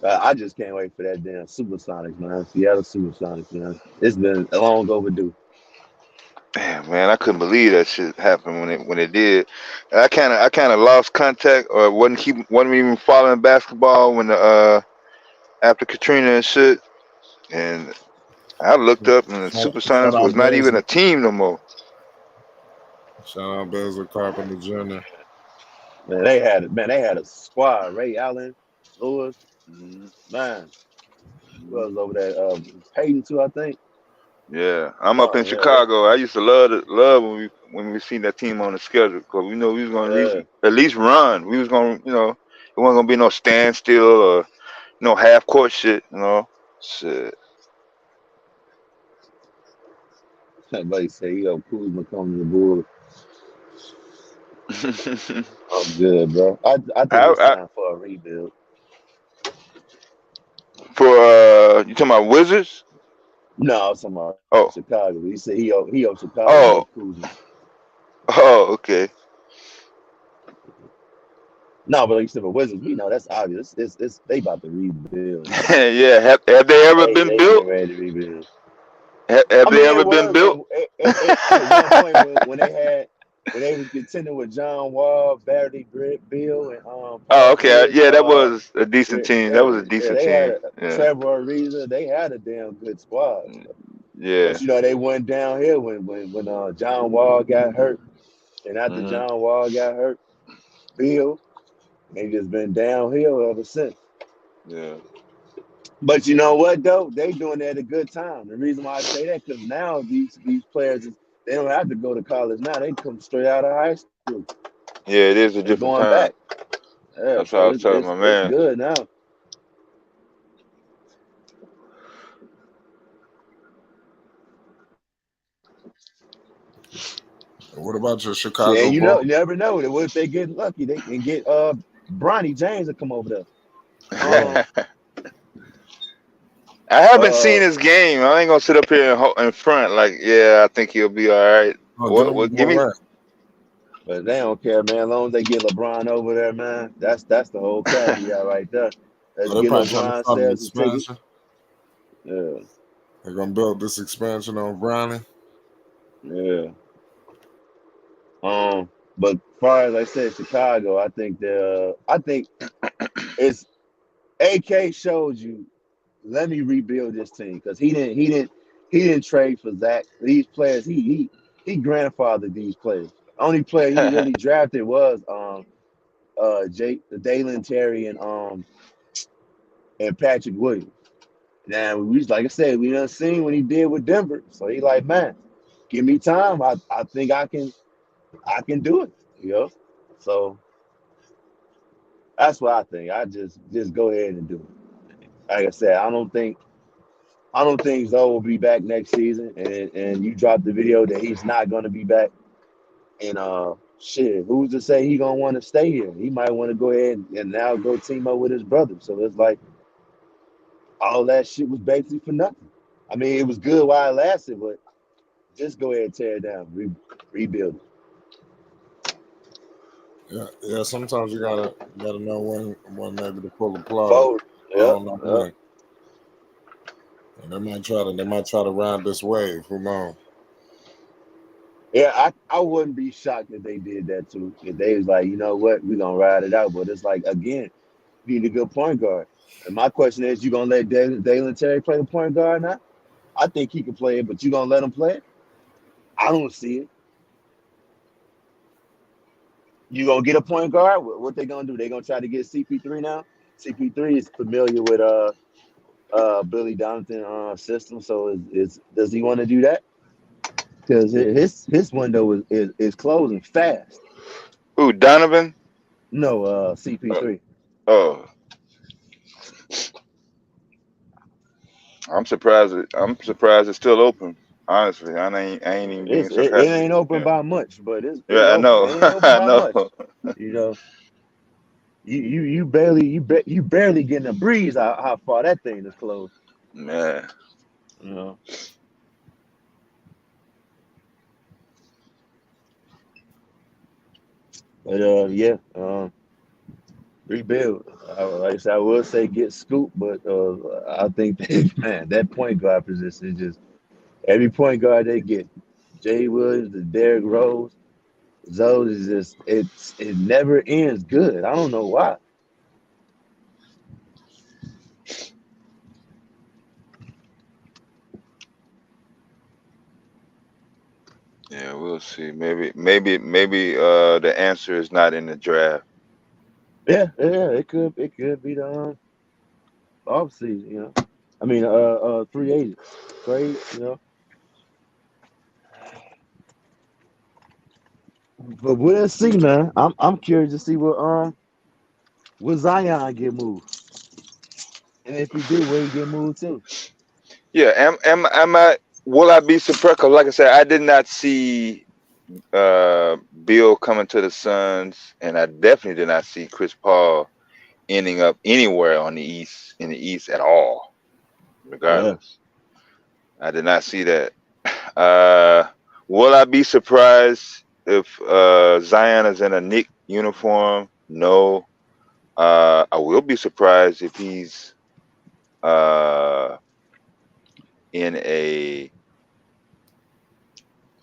I just can't wait for that damn Supersonics, man. Seattle Supersonics, man. It's been long overdue. Damn, man, I couldn't believe that shit happened when it did. And I kind of lost contact or wasn't even following basketball when the after Katrina and shit. And I looked up and the Shout Supersonics was out not even Bears. a team no more. Shout out Bears Carpenter Jr. Man, they had a squad. Ray Allen, Lewis, man. Who else over there? Peyton too, I think. Yeah, I'm up Oh in yeah, Chicago. I used to love when we seen that team on the schedule because we know we was gonna yeah. at least run. We was gonna it wasn't gonna be no standstill or no half court shit. Shit. Somebody say, yo, Kuzma coming to the board. I'm good, bro. I think it's I, time for a rebuild. for you talking about Wizards? No, I'm talking about Oh, Chicago. He said he owe Chicago oh, more Kuzma. oh, okay. No, but like you said, for Wizards, we know that's obvious. It's they about to rebuild, man. Yeah, have they ever been They getting built? ready to rebuild. Have I they mean, it ever been was built? at one point when they was contending with John Wall, Barry Beal, and Oh, Paul okay. Pierce. Yeah, that was a decent team. That was a decent They had team. Yeah, Trevor Ariza. They had a damn good squad. But yeah. they went downhill when John Wall got hurt, and after Hmm. John Wall got hurt, Beal, they just been downhill ever since. Yeah. But you know what though? They doing that at a good time. The reason why I say that because now these players they don't have to go to college now. They come straight out of high school Yeah, it is a and different going back. time. Yeah, That's what I so was telling my it's man. good now. What about your See, Chicago and Bulls? you never know. What if they get lucky? They can get Bronny James to come over there. Um I haven't uh seen his game. I ain't gonna sit up here in front like, yeah, I think he'll be all right. Oh, get him What? Give more me. rap. but they don't care, man. As long as they get LeBron over there, man, that's the whole caveat right there. Let's Oh, they're get probably trying to LeBron start an sales and tickets. expansion. Yeah, They're gonna build this expansion on Brownie. yeah. But far as I said, Chicago, I think it's AK showed you. Let me rebuild this team because he didn't trade for Zach. These players he grandfathered these players. Only player he really drafted was Dalen Terry and Patrick Williams. Now we like I said, we done seen what he did with Denver. So he like, man, give me time. I think I can do it. So that's what I think. I just go ahead and do it. Like I said, I don't think Zoe will be back next season. And you dropped the video that he's not gonna be back. And shit, who's to say he gonna want to stay here? He might want to go ahead and now go team up with his brother. So it's like all that shit was basically for nothing. I mean, it was good while it lasted, but just go ahead and tear it down, rebuild it. Yeah. Sometimes you gotta know when maybe to pull the plug. Fold. I don't know Yep. when. And they might try to ride this wave. Who knows? Yeah, I wouldn't be shocked if they did that too. If they was like, you know what, we're gonna ride it out. But it's like again, you need a good point guard. And my question is, you gonna let Dalen Terry play the point guard now? I think he can play it, but you gonna let him play it? I don't see it. You gonna get a point guard? What they gonna do? They gonna try to get CP3 now? CP3 is familiar with Billy Donovan system, so does he want to do that? Because his window is closing fast. Who, Donovan? No, CP3. Oh, I'm surprised. I'm surprised it's still open. Honestly, I ain't even being It sarcastic. ain't open by much, but it's Yeah, I open. know. It ain't open I by know. much. You barely getting a breeze how far that thing is closed. Yeah. But yeah, rebuild. Like I said, I will say get Scoop, but I think that point guard position is just every point guard they get. Jay Williams, the Derrick Rose, those is just it never ends good. I don't know why. Yeah, we'll see. Maybe the answer is not in the draft. Yeah, it could be the off season, I mean, free agent trade. But we'll see, man. I'm curious to see what Zion get moved, and if he do, where he get moved to. Yeah, am I? Will I be surprised? 'Cause like I said, I did not see Beal coming to the Suns, and I definitely did not see Chris Paul ending up anywhere in the East at all. Yeah, Regardless, I did not see that. Will I be surprised if Zion is in a Knick uniform? No. I will be surprised if he's in a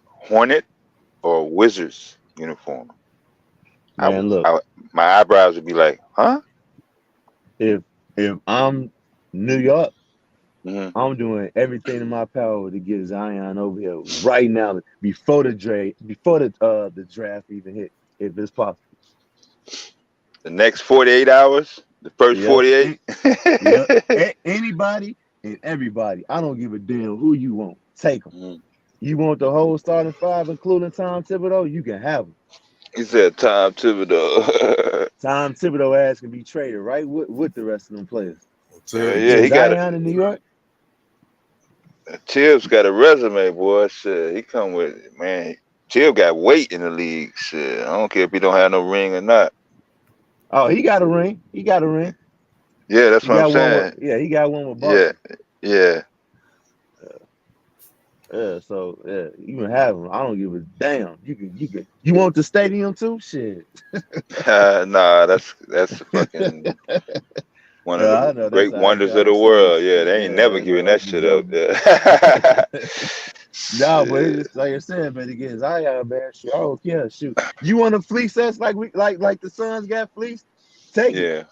Hornet or Wizards uniform. man. Look, My eyebrows would be like, huh? if I'm New York, Hmm. I'm doing everything in my power to get Zion over here right now before the draft even hit, if it's possible. The next 48 hours, the first Yep. 48. Yep. Anybody and everybody. I don't give a damn who you want. Take them. Mhm. You want the whole starting five, including Tom Thibodeau? You can have them. He said Tom Thibodeau. Tom Thibodeau ass can be traded right with the rest of them players. Yeah, Get he got Zion in New York. Tibbs got a resume, boy. Shit, he come with man. Tibbs got weight in the league. Shit, I don't care if he don't have no ring or not. Oh, he got a ring. He got a ring. Yeah, that's He what I'm got one with. saying. Yeah, he got one with Yeah, Boston. yeah. So you can have him. I don't give a damn. You want the stadium too? Shit. Nah, that's fucking one of I the know great that's how wonders I of the was saying. world. Yeah, they ain't never Yeah, giving I'm that just shit up. joking. Yeah. No, but Shit. it's like I said, man. Again, Zion, man. Shoot, I don't care. Shoot, you want to fleece us like the Suns got fleeced? Take it. Yeah.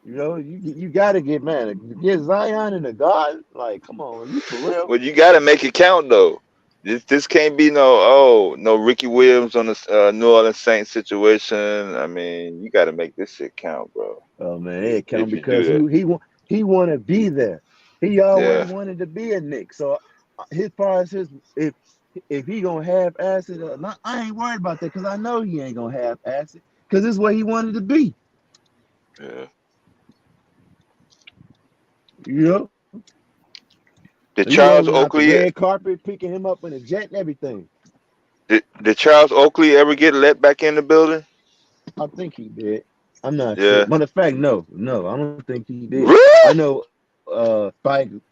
You got to get Zion in the guard. Like, come on, you for real? Well, you got to make it count though. This can't be no Ricky Williams on the New Orleans Saints situation. I mean, you got to make this shit count, bro. Oh man, it count If you do because that. he want to be there. He always Yeah. wanted to be a Knick. So his part is if he gonna half ass it or not, I ain't worried about that because I know he ain't gonna half ass it because it's what he wanted to be. Yeah. You know, Did he Charles rolling out the Oakley red carpet, picking him up in a jet and everything. did Charles Oakley ever get let back in the building? I think he did. I'm not sure. Yeah. Matter of fact, no, I don't think he did. I Really? know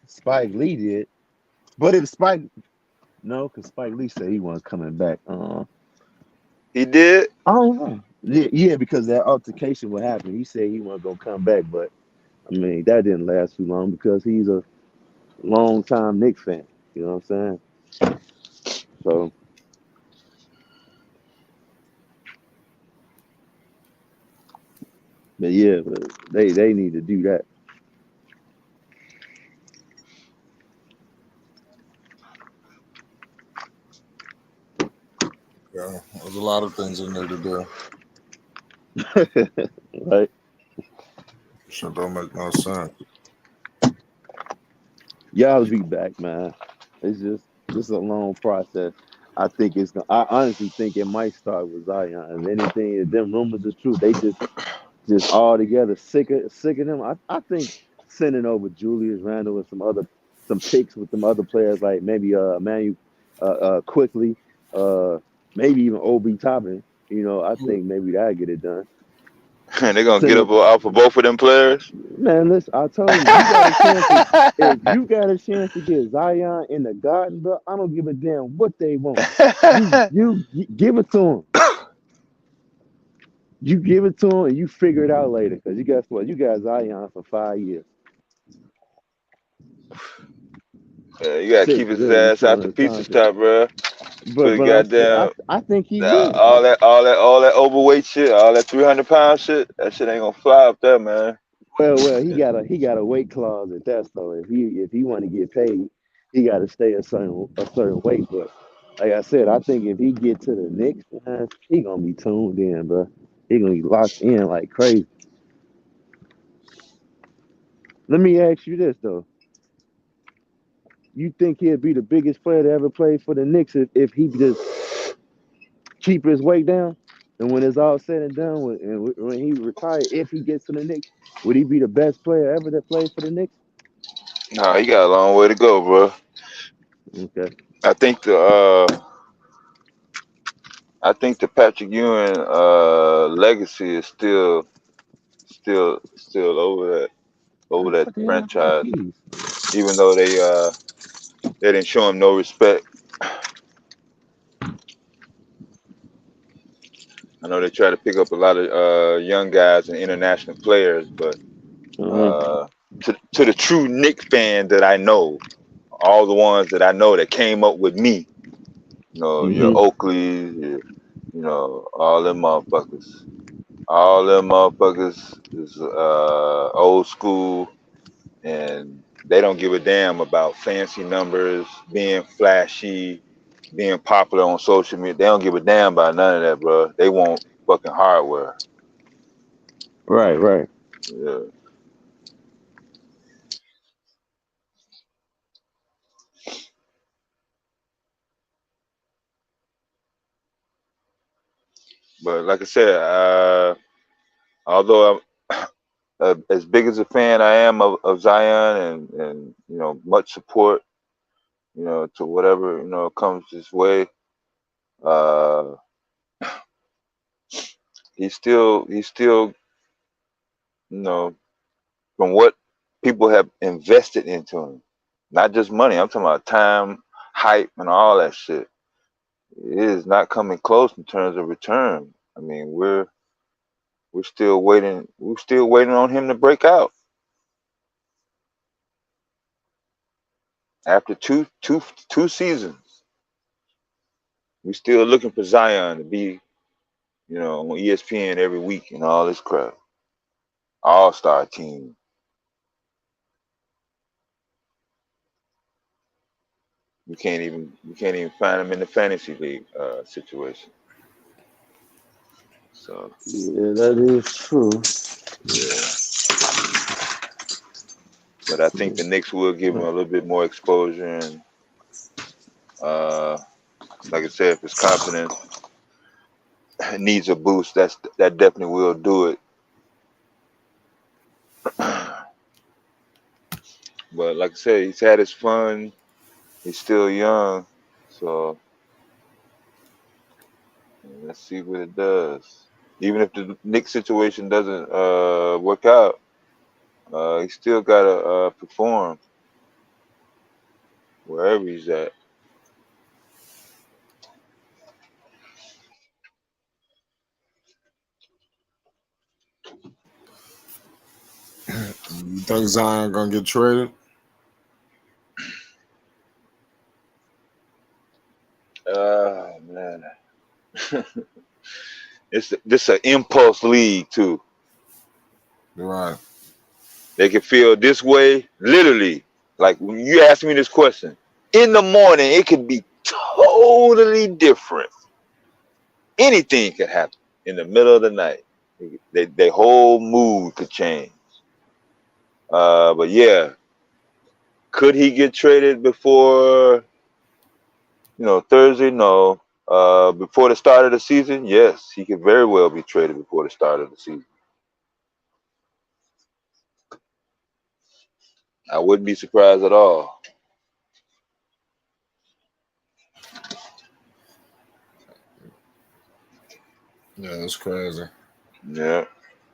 Spike Lee did, but if Spike no, because Spike Lee said he wasn't coming back. He did? I don't know. Yeah, because that altercation would happen. He said he wasn't gonna come back, but I mean that didn't last too long because he's a long time Knicks fan. You know what I'm saying? So, but yeah, but they need to do that. Yeah, there's a lot of things in there to do. Right? Shit don't make no sense. Y'all be back, man. It's just a long process. I think it's gonna. I honestly think it might start with Zion. If anything, if them rumors are true, they just all together sick of them. I think sending over Julius Randle and some picks with some other players like maybe Manu quickly, maybe even Obi Toppin. You know, I think maybe that'd get it done. They're gonna Send get them, up off of both of them players. man. Listen, I told you, you got a chance to. If you got a chance to get Zion in the Garden, bro, I don't give a damn what they want. You give it to them. You give it to them, and you figure it out later. Because you guess what? You got Zion for 5 years. Yeah, you gotta keep Six his really ass out killing the the pizza contract. stop, bro. But Put but I said goddamn I think he will. all that overweight shit, all that 300-pound shit. That shit ain't gonna fly up there, man. Well, he got a weight clause at that. So if he want to get paid, he got to stay a certain weight. But like I said, I think if he get to the Knicks, man, he gonna be tuned in, bro. He gonna be locked in like crazy. Let me ask you this though: you think he'll be the biggest player to ever play for the Knicks if he just keep his weight down? And when it's all said and done, when he retire, if he gets to the Knicks, would he be the best player ever that played for the Knicks? Nah, he got a long way to go, bro. Okay. I think the Patrick Ewing legacy is still over that What the hell my franchise, keys? even though they didn't show him no respect. I know they try to pick up a lot of young guys and international players, but Uh-huh. uh, to the true Knicks fan that I know, all the ones that I know that came up with me, your Mm-hmm. Oakleys, all them motherfuckers. All them motherfuckers is old school, and they don't give a damn about fancy numbers, being flashy, being popular on social media. They don't give a damn about none of that, bro. They want fucking hardware. Right. Yeah. But like I said, although I'm as big as a fan I am of Zion and much support, to whatever, comes his way, uh, he's still, from what people have invested into him, not just money. I'm talking about time, hype, and all that shit. It is not coming close in terms of return. I mean, we're still waiting. We're still waiting on him to break out after two seasons. We're still looking for Zion to be, on ESPN every week and all this crap. All-star team. You can't even find him in the fantasy league situation. So Yeah, that is true. yeah. But I think the Knicks will give him a little bit more exposure, and like I said, if his confidence needs a boost, that definitely will do it. But like I said, he's had his fun. He's still young, so let's see what it does. Even if the Knicks situation doesn't work out, he still gotta perform wherever he's at. You think Zion gonna get traded? Man, this an impulse league too. Right. They can feel this way, literally. Like when you ask me this question, in the morning it could be totally different. Anything could happen in the middle of the night. Their whole mood could change. But yeah, could he get traded before Thursday? No. Before the start of the season, yes, he could very well be traded before the start of the season. I wouldn't be surprised at all. Yeah, that's crazy. Yeah.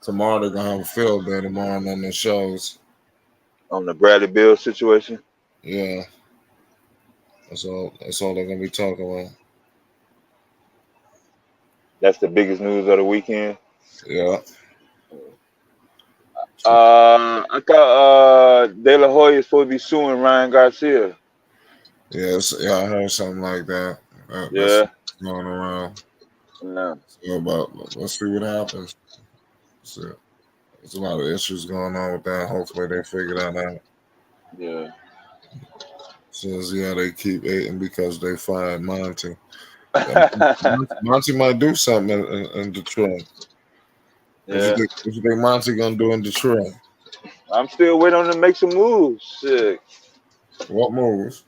Tomorrow they're gonna have a field day tomorrow on the shows. On the Bradley Beal situation. Yeah. That's all they're gonna be talking about. That's the biggest news of the weekend. Yeah. I thought De La Hoya is supposed to be suing Ryan Garcia. Yes, yeah, I heard something like that. That's Yeah. going around. Yeah. So let's see what happens. So, there's a lot of issues going on with that. Hopefully they figure that out. Yeah. Says they keep Ayton because they fired Monty. Monty might do something in Detroit. Yeah. What you think Monty gonna do in Detroit? I'm still waiting on him to make some moves. Shit. What moves?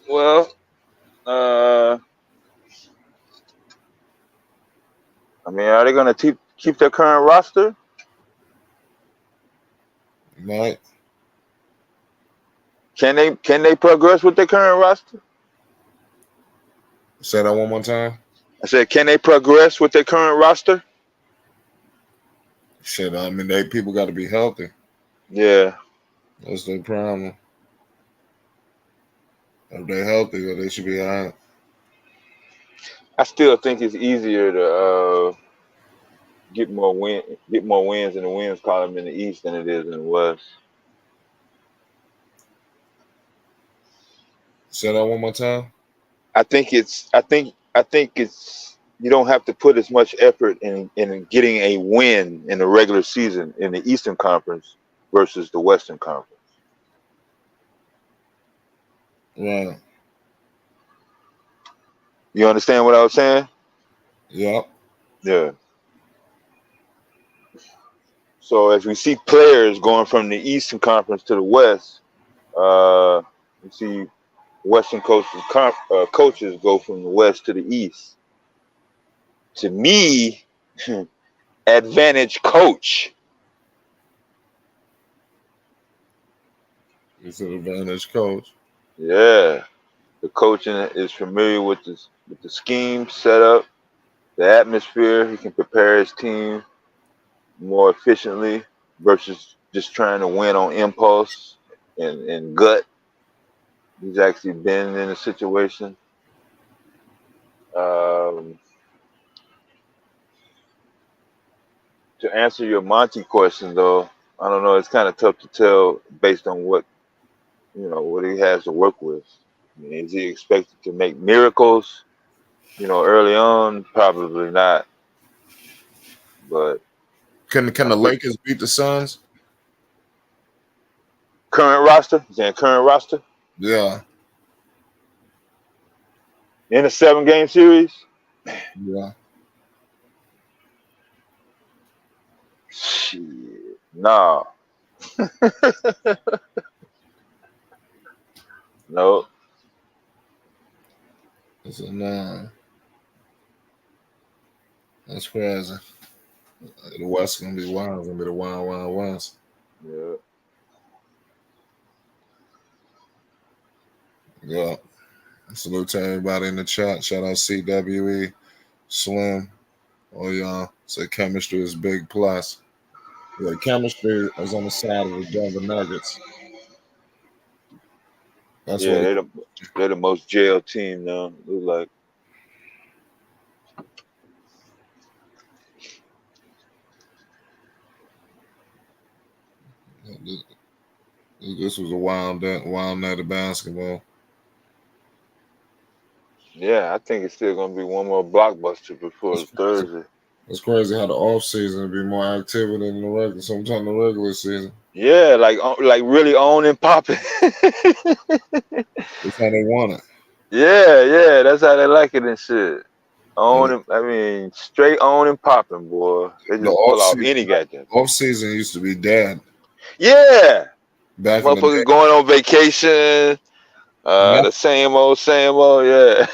Well, I mean, are they gonna keep their current roster? Right. Can they progress with their current roster? Say that one more time. I said, can they progress with their current roster? Shit, I mean, people got to be healthy. Yeah. That's their problem. If they're healthy, they should be all right. I still think it's easier to get more wins in the wins column in the East than it is in the West. Say that one more time. I think it's you don't have to put as much effort in getting a win in the regular season in the Eastern Conference versus the Western Conference. Right. You understand what I was saying? Yep. Yeah. So as we see players going from the Eastern Conference to the West, we see Western coaches go from the West to the East. To me, advantage coach. It's an advantage coach. Yeah. The coaching is familiar with the scheme setup, the atmosphere. He can prepare his team more efficiently versus just trying to win on impulse and gut. He's actually been in a situation. To answer your Monty question, though, I don't know. It's kind of tough to tell based on what he has to work with. I mean, is he expected to make miracles? Early on, probably not. But Can the Lakers beat the Suns? Current roster? You saying current roster? Yeah. In a 7-game series? Yeah. Shit. Nah. No. It's a 9. That's crazy. The West gonna be wild. It's gonna be the wild, wild West. Yeah. Yeah. Salute to everybody in the chat. Shout out CWE, Slim. Oh y'all. Say chemistry is big plus. Yeah, chemistry is on the side of the Denver Nuggets. That's Yeah, what they're the most jail team now. Look like. this was a wild night of basketball. Yeah, I think it's still gonna be one more blockbuster before Thursday. It's crazy how the off season be more activity than the regular. Sometimes the regular season. Yeah, like really on and popping. It's how they want it. Yeah, that's how they like it and shit. On and, I mean, straight on and popping, boy. They The just pull off any goddamn. off season used to be dead. Yeah, Back in the day. motherfuckers going on vacation. The same old, yeah.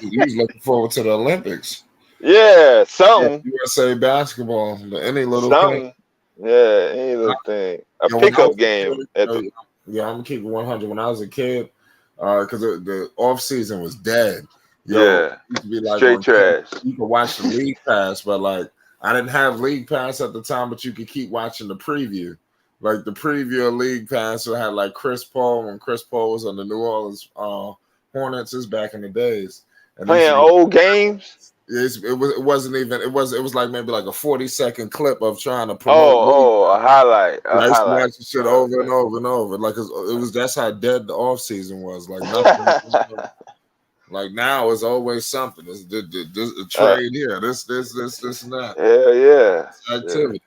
you was looking forward to the Olympics. Yeah, something. USA basketball, any little something. thing. Yeah, any little thing. A pickup game. I'm gonna keep it 100. When I was a kid, because the off season was dead. Yeah, used to be like straight trash. You could watch the league pass, but like I didn't have league pass at the time, but you could keep watching the preview. Like the preview of league pass, it had like Chris Paul when Chris Paul was on the New Orleans Hornets. Is back in the days. And playing old games. It was like maybe like a 40-second clip of trying to promote. A highlight. I used to watch the shit over and over and over. Like it was that's how dead the off season was. Like nothing. Like now it's always something. It's the trade here. This and that. Yeah. Activity.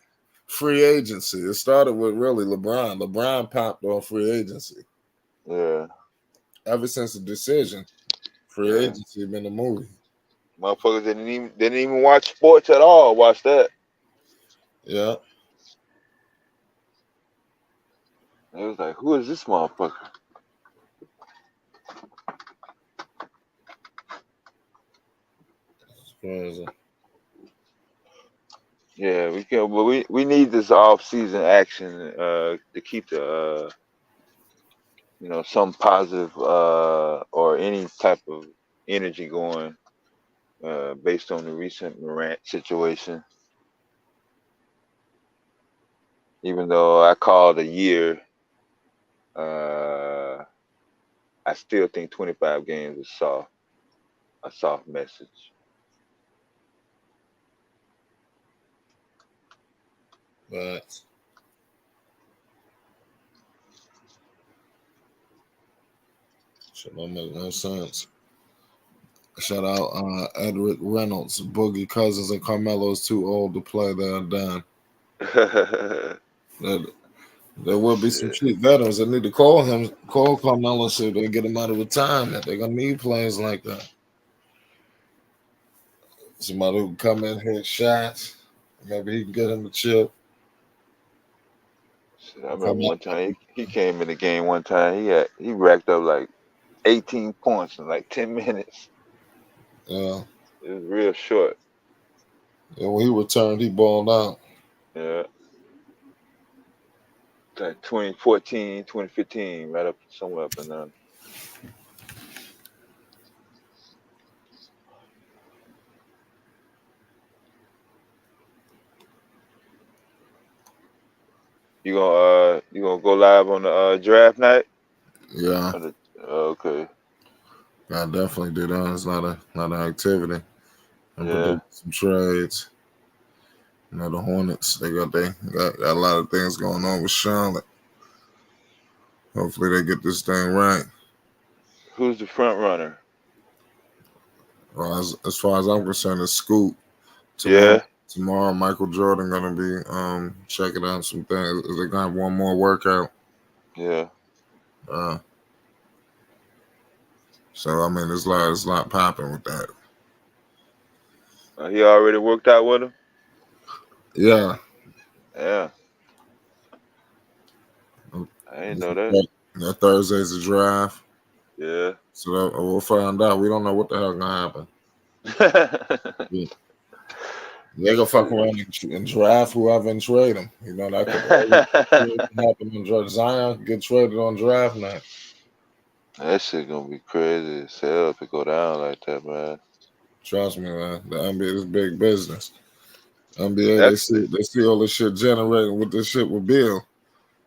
Free agency. It started with really LeBron. LeBron popped on free agency. Yeah. Ever since the decision, free agency been a movie. Motherfuckers didn't even watch sports at all. Watch that. Yeah. It was like, who is this motherfucker? That's crazy. Yeah, we can, but we need this off season action to keep the some positive or any type of energy going based on the recent Morant situation. Even though I called a year, I still think 25 games is a soft message. But should not make no sense. Shout out Edward Reynolds, Boogie Cousins, and Carmelo's too old to play. They're done. There will be some cheap veterans that need to call Carmelo so they get him out of retirement. They're gonna need players like that. Somebody who can come in, hit shots. Maybe he can get him a chip. I remember one time he came in the game one time. He racked up like 18 points in like 10 minutes. Yeah. It was real short. And when he returned, he balled out. Yeah. Like 2014, 2015, right up somewhere up and down. You gonna go live on the draft night? Yeah. Okay. I definitely do that. It's not an activity. And predict some trades. The Hornets, they got a lot of things going on with Charlotte. Hopefully they get this thing right. Who's the front runner? Well, as far as I'm concerned, it's Scoop. Tomorrow, Michael Jordan gonna be checking out some things. They're gonna have one more workout. Yeah. So I mean, there's a lot popping with that. He already worked out with him. Yeah. Yeah. I didn't know that. That Thursday's the draft. Yeah. So we'll find out. We don't know what the hell gonna happen. Yeah. They gonna fuck around and draft whoever and trade them. You know, that could happen in draft. Zion get traded on draft night. That shit gonna be crazy as hell if it go down like that, man. Trust me, man. The NBA is big business. NBA, they see all this shit generating with this shit with Beal.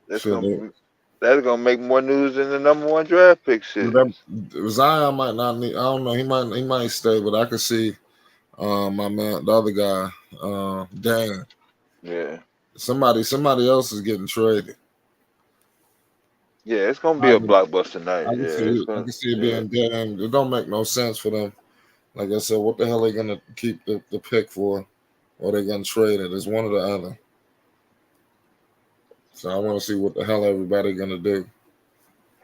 That's gonna make more news than the #1 draft pick shit. Zion might not need. I don't know. He might stay, but I could see my man, the other guy, Dan. Yeah. Somebody else is getting traded. Yeah, it's gonna be a blockbuster night. I can see it being Dan. It don't make no sense for them. Like I said, what the hell are they gonna keep the pick for? Or they gonna trade it? It's one or the other. So I want to see what the hell everybody gonna do.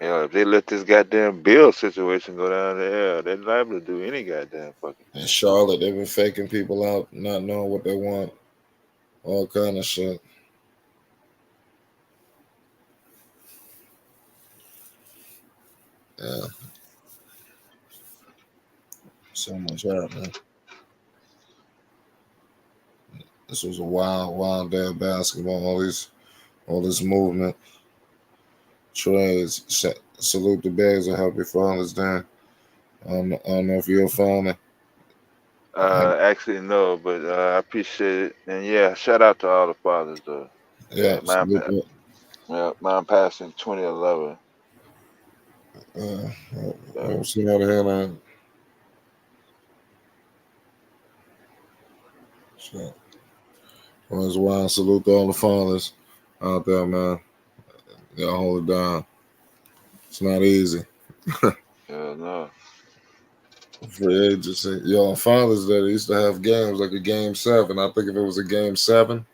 Hell, if they let this goddamn Beal situation go down there, they're liable to do any goddamn fucking thing. In Charlotte, they've been faking people out, not knowing what they want, all kind of shit. Yeah. So much happening. This was a wild day of basketball. All this movement, trades. Salute the Bears and happy Father's Day. I don't know if you're a father. Actually, no, but I appreciate it. And yeah, shout out to all the fathers, though. Yeah, mine passed in 2011. I'll see how the hell I. So, well, it's wild. Salute to all the fathers out there, man. Y'all hold it down. It's not easy. Yeah, no. Free agency. Yo, on Father's Day, they used to have games like a Game 7. I think if it was a Game 7,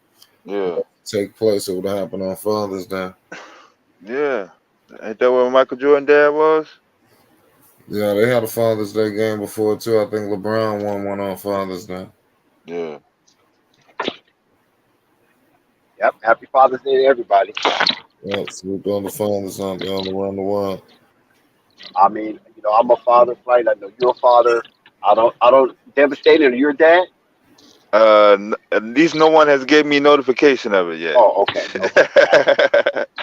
take place, it would have happened on Father's Day. Yeah. Ain't that where Michael Jordan dad was? Yeah, they had a Father's Day game before, too. I think LeBron won one on Father's Day. Yeah. Yep. Happy Father's Day to everybody. Yeah, salute all the fathers out there all around the world. I mean, you know, I'm a father, Flight. I know you're a father. I don't devastated. Are you your dad? At least no one has gave me notification of it yet. Oh, okay.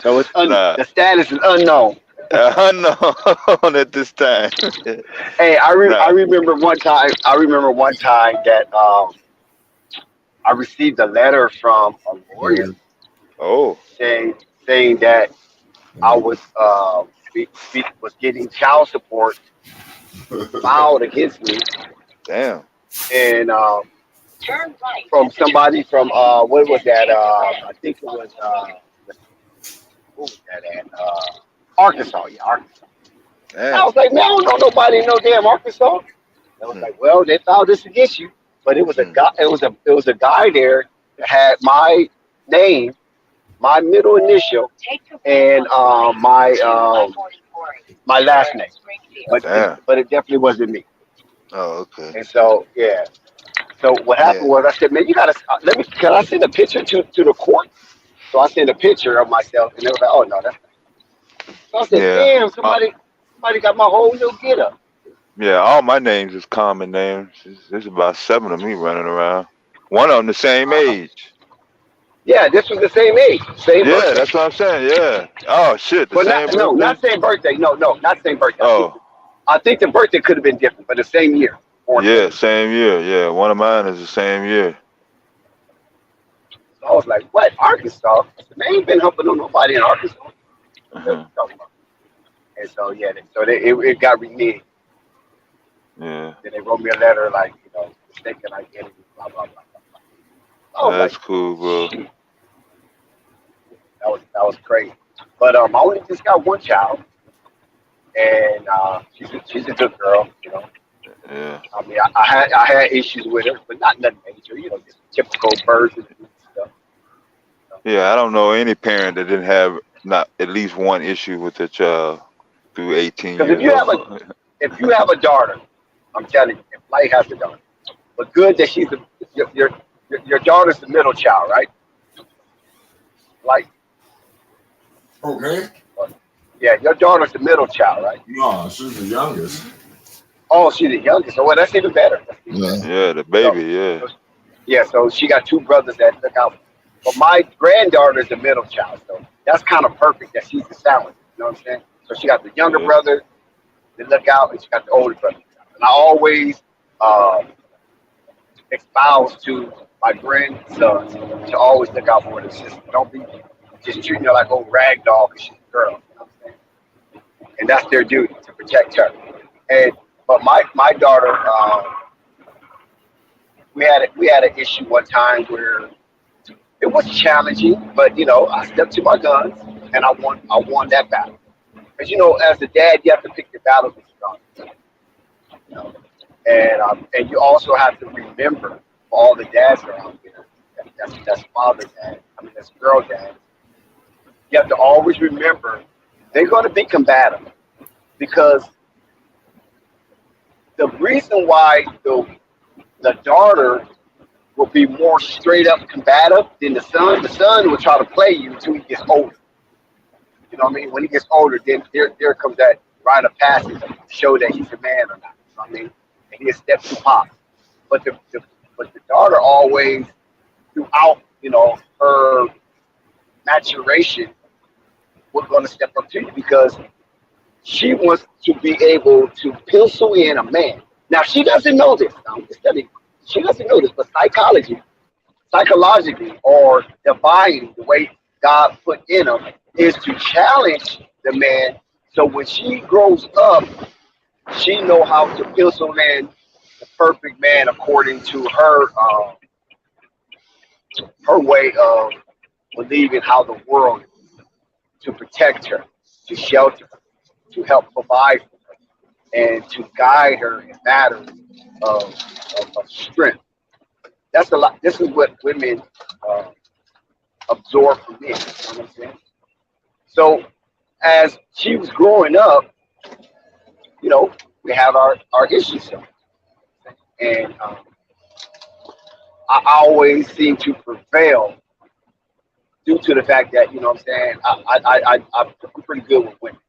So it's the status is unknown. Unknown at this time. Hey, I remember one time. That I received a letter from a lawyer. Saying that I was was getting child support filed against me. Damn. And from somebody from what was that? I think it was what was that at? Arkansas. Yeah, Arkansas. Damn. I was like, man, I don't know nobody in no damn Arkansas. I was like, well, they filed this against you, but it was a guy. It was a guy there that had my name, my middle initial, and my last name. But it definitely wasn't me. Oh, okay. And so yeah. So what happened was I said, man, you gotta can I send a picture to the court? So I sent a picture of myself, and they were like, oh no, that's not. So I said, damn, somebody got my whole little get up. Yeah, all my names is common names. There's about 7 of me running around. One of them the same age. Yeah, this was the same age. Same birthday. That's what I'm saying. Yeah. Oh shit. Not same birthday. No, not same birthday. Oh. I think the birthday could have been different, but the same year. Yeah, same year. Yeah, one of mine is the same year. So I was like, what? Arkansas? They ain't been humping on nobody in Arkansas. And so it got reneged. Yeah. Then they wrote me a letter like, you know, mistaken identity, blah blah blah. Oh, that's cool, bro. That was crazy. But I only just got one child, and she's a good girl, you know. Yeah. I mean, I had issues with her, but not nothing major, you know, just typical birds and stuff. Yeah, I don't know any parent that didn't have not at least one issue with their child through 18 years. Because if you have a daughter, I'm telling you, if Light has a daughter, but good that she's your daughter's the middle child, right? Like. Oh man. Yeah, your daughter's the middle child, right? No, she's the youngest. Oh, she's the youngest. Oh, well, that's even better. That's even Yeah. better. Yeah, the So, baby. Yeah. so yeah, so she got two brothers that look out. But my granddaughter is the middle child, so that's kind of perfect that she's the silent. You know what I'm saying? So she got the younger Yeah. brother that look out, and she got the older brother. And I always espouse to my grandsons to always look out for their sister. Don't be just treating her like old rag doll because she's a girl. You know what I'm saying? And that's their duty to protect her. And but my daughter, we had an issue one time where it was challenging, but I stepped to my guns and I won that battle. Because as a dad, you have to pick your battles with your daughter. You know? And you also have to remember all the dads around here. That's father dad. I mean, that's girl dad. You have to always remember they're going to be combative because the reason why the daughter will be more straight up combative than the son. The son will try to play you until he gets older. You know what I mean? When he gets older, then there comes that rite of passage to show that he's a man or not. You know what I mean? And he'll step to pop. But the daughter always, throughout her maturation, we're going to step up to you because she wants to be able to pencil in a man. Now she doesn't know this. She doesn't know this, but psychologically, or divinely, the way God put in them is to challenge the man. So when she grows up, she know how to pencil in the perfect man according to her way of believing how the world is, to protect her, to shelter her, to help provide for her, and to guide her in matters of strength. That's a lot. This is what women absorb from men. You know what I'm saying? So as she was growing up, we have our issues. And I always seem to prevail due to the fact that, you know what I'm saying, I'm pretty good with women.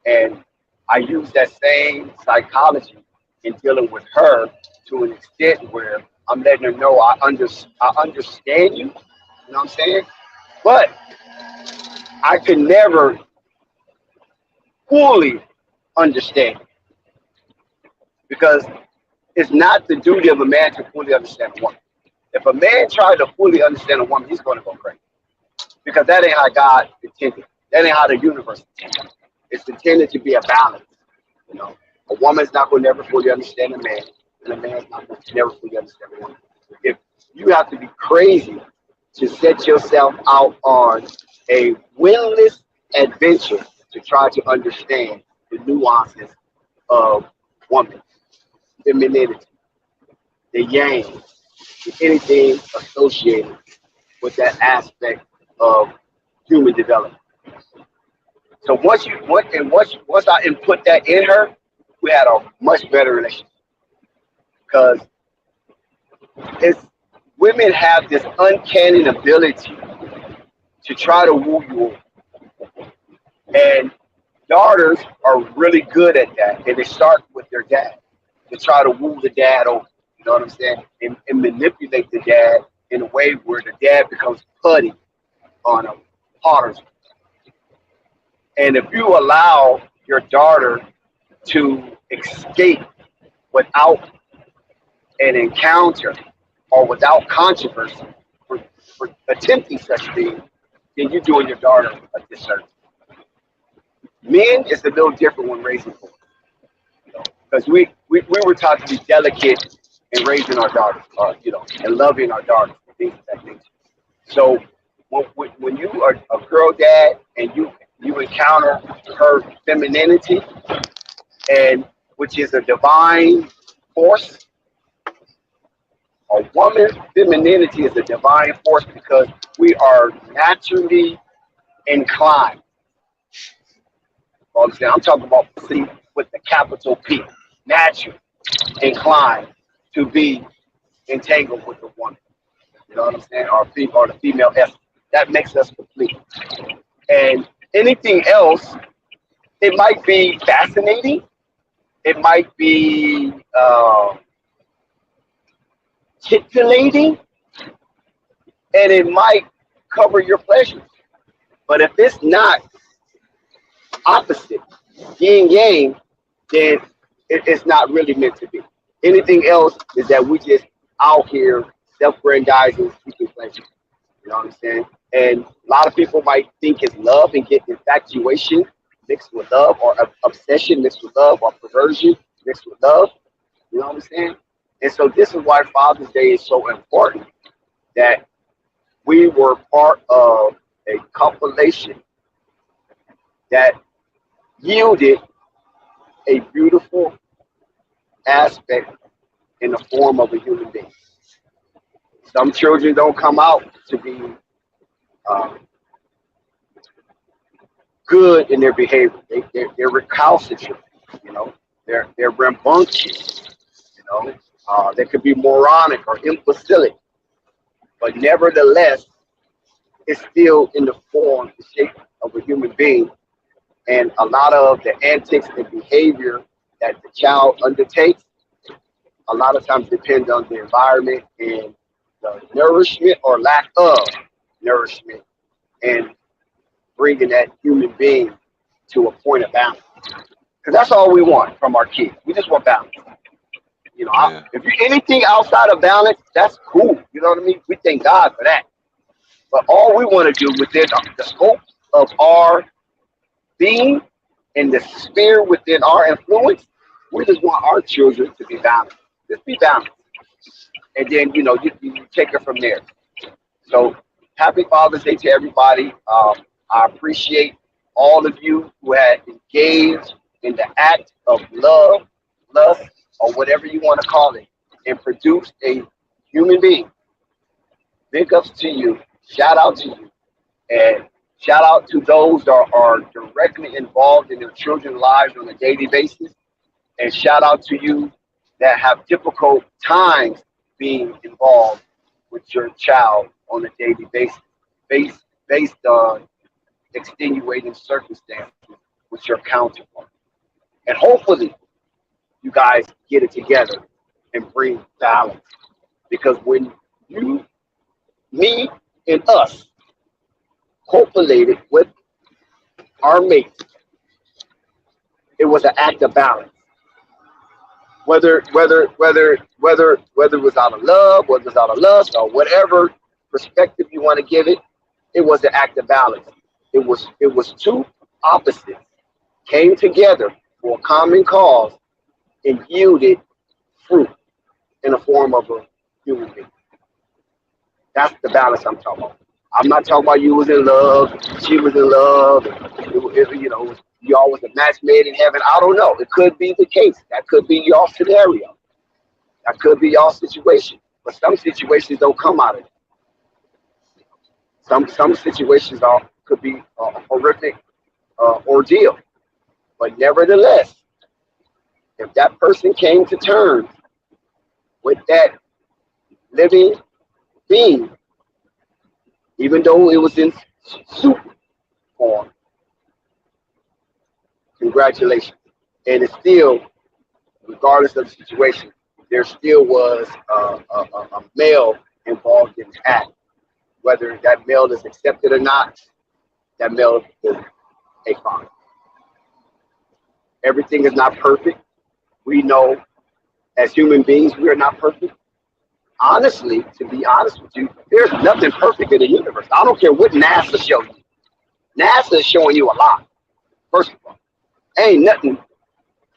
And I use that same psychology in dealing with her to an extent where I'm letting her know I understand you, you know what I'm saying? But I can never fully understand you because it's not the duty of a man to fully understand a woman. If a man tries to fully understand a woman, he's going to go crazy because that ain't how God intended. That ain't how the universe intended. It's intended to be a balance. A woman's not going to never fully understand a man, and a man's not going to never fully understand a woman. If you have to be crazy to set yourself out on a winless adventure to try to understand the nuances of woman, femininity, the yang, anything associated with that aspect of human development. So once I input that in her, we had a much better relationship because women have this uncanny ability to try to woo you over. And daughters are really good at that, and they start with their dad. They try to woo the dad over, you know what I'm saying, and manipulate the dad in a way where the dad becomes putty on a potter's. And if you allow your daughter to escape without an encounter or without controversy for attempting such things, then you're doing your daughter a disservice. Men is a little different when raising boys, because we were taught to be delicate in raising our daughters, and loving our daughters, and things of that nature. So when you are a girl dad and you encounter her femininity, and which is a divine force, a woman's femininity is a divine force because we are naturally inclined. I'm talking about C with the capital P, naturally inclined to be entangled with a woman. You know what I'm saying? Or the female essence. That makes us complete. And anything else It might be fascinating. It might be titillating, and it might cover your pleasures. But if it's not opposite, yin yang, then it's not really meant to be. Anything else is that we just out here self-grandizing, seeking pleasure. You know what I'm saying? And a lot of people might think it's love and get infatuation mixed with love, or obsession mixed with love, or perversion mixed with love. You know what I'm saying? And so this is why Father's Day is so important, that we were part of a compilation that yielded a beautiful aspect in the form of a human being. Some children don't come out to be good in their behavior. They're recalcitrant, you know. They're rambunctious, you know. They could be moronic or imbecilic, but nevertheless, it's still in the form, the shape of a human being. And a lot of the antics and behavior that the child undertakes, a lot of times depend on the environment and the nourishment or lack of nourishment, and bringing that human being to a point of balance. Because that's all we want from our kids. We just want balance. You know, Yeah. if you anything outside of balance, that's cool. You know what I mean? We thank God for that. But all we want to do within the scope of our being and the sphere within our influence, we just want our children to be balanced. Just be balanced. And then, you know, you take it from there. So happy Father's Day to everybody. I appreciate all of you who had engaged in the act of love, lust, or whatever you want to call it, and produced a human being. Big ups to you. Shout out to you. And shout out to those that are directly involved in their children's lives on a daily basis. And shout out to you that have difficult times being involved with your child on a daily basis, based on extenuating circumstances with your counterpart. And hopefully you guys get it together and bring balance. Because when you, me, and us copulated with our mates, it was an act of balance. Whether it was out of love, whether it was out of lust, or whatever perspective you want to give it, it was an act of balance. It was two opposites came together for a common cause and yielded fruit in the form of a human being. That's the balance I'm talking about. I'm not talking about you was in love, she was in love, you know, y'all was a match made in heaven. I don't know. It could be the case. That could be y'all scenario. That could be y'all situation. But some situations don't come out of it. Some situations could be a horrific ordeal. But nevertheless, if that person came to terms with that living being, even though it was in soup form, congratulations. And it's still, regardless of the situation, there still was a male involved in the act. Whether that male is accepted or not, that male is a father. Everything is not perfect. We know as human beings, we are not perfect. Honestly, to be honest with you, there's nothing perfect in the universe. I don't care what NASA shows you. NASA is showing you a lot. First of all, ain't nothing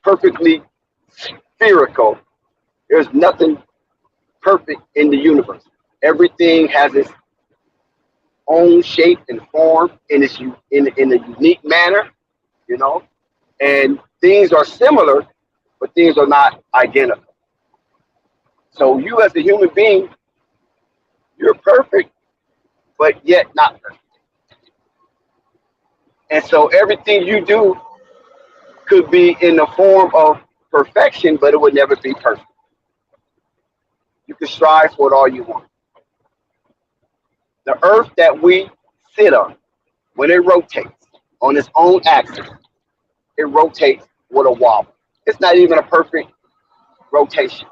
perfectly spherical. There's nothing perfect in the universe. Everything has its own shape and form in a unique manner, you know. And things are similar, but things are not identical. So you as a human being, you're perfect, but yet not perfect. And so everything you do could be in the form of perfection, but it would never be perfect. You can strive for it all you want. The earth that we sit on, when it rotates on its own axis, it rotates with a wobble. It's not even a perfect rotation.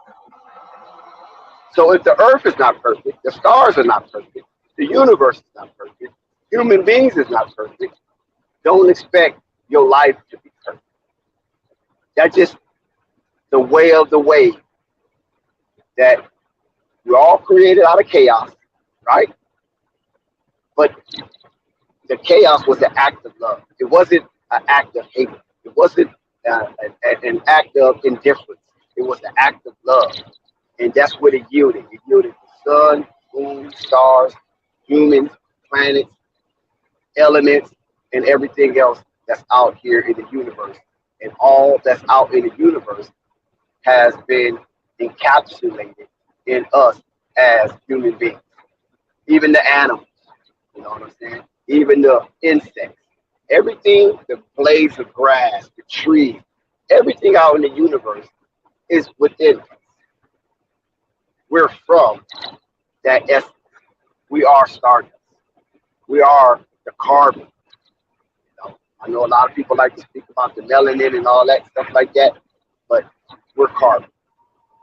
So if the earth is not perfect, the stars are not perfect, the universe is not perfect, human beings is not perfect, don't expect your life to be perfect. That's just the way of the way that we're all created out of chaos, right? But the chaos was an act of love. It wasn't an act of hate. It wasn't an act of indifference. It was an act of love. And that's what it yielded. It yielded the sun, moon, stars, humans, planets, elements, and everything else that's out here in the universe. And all that's out in the universe has been encapsulated in us as human beings. Even the animals, you know what I'm saying? Even the insects. Everything, the blades of grass, the trees, everything out in the universe is within us. We're from that essence. We are stardust. We are the carbon. I know a lot of people like to speak about the melanin and all that stuff like that, but we're carbon.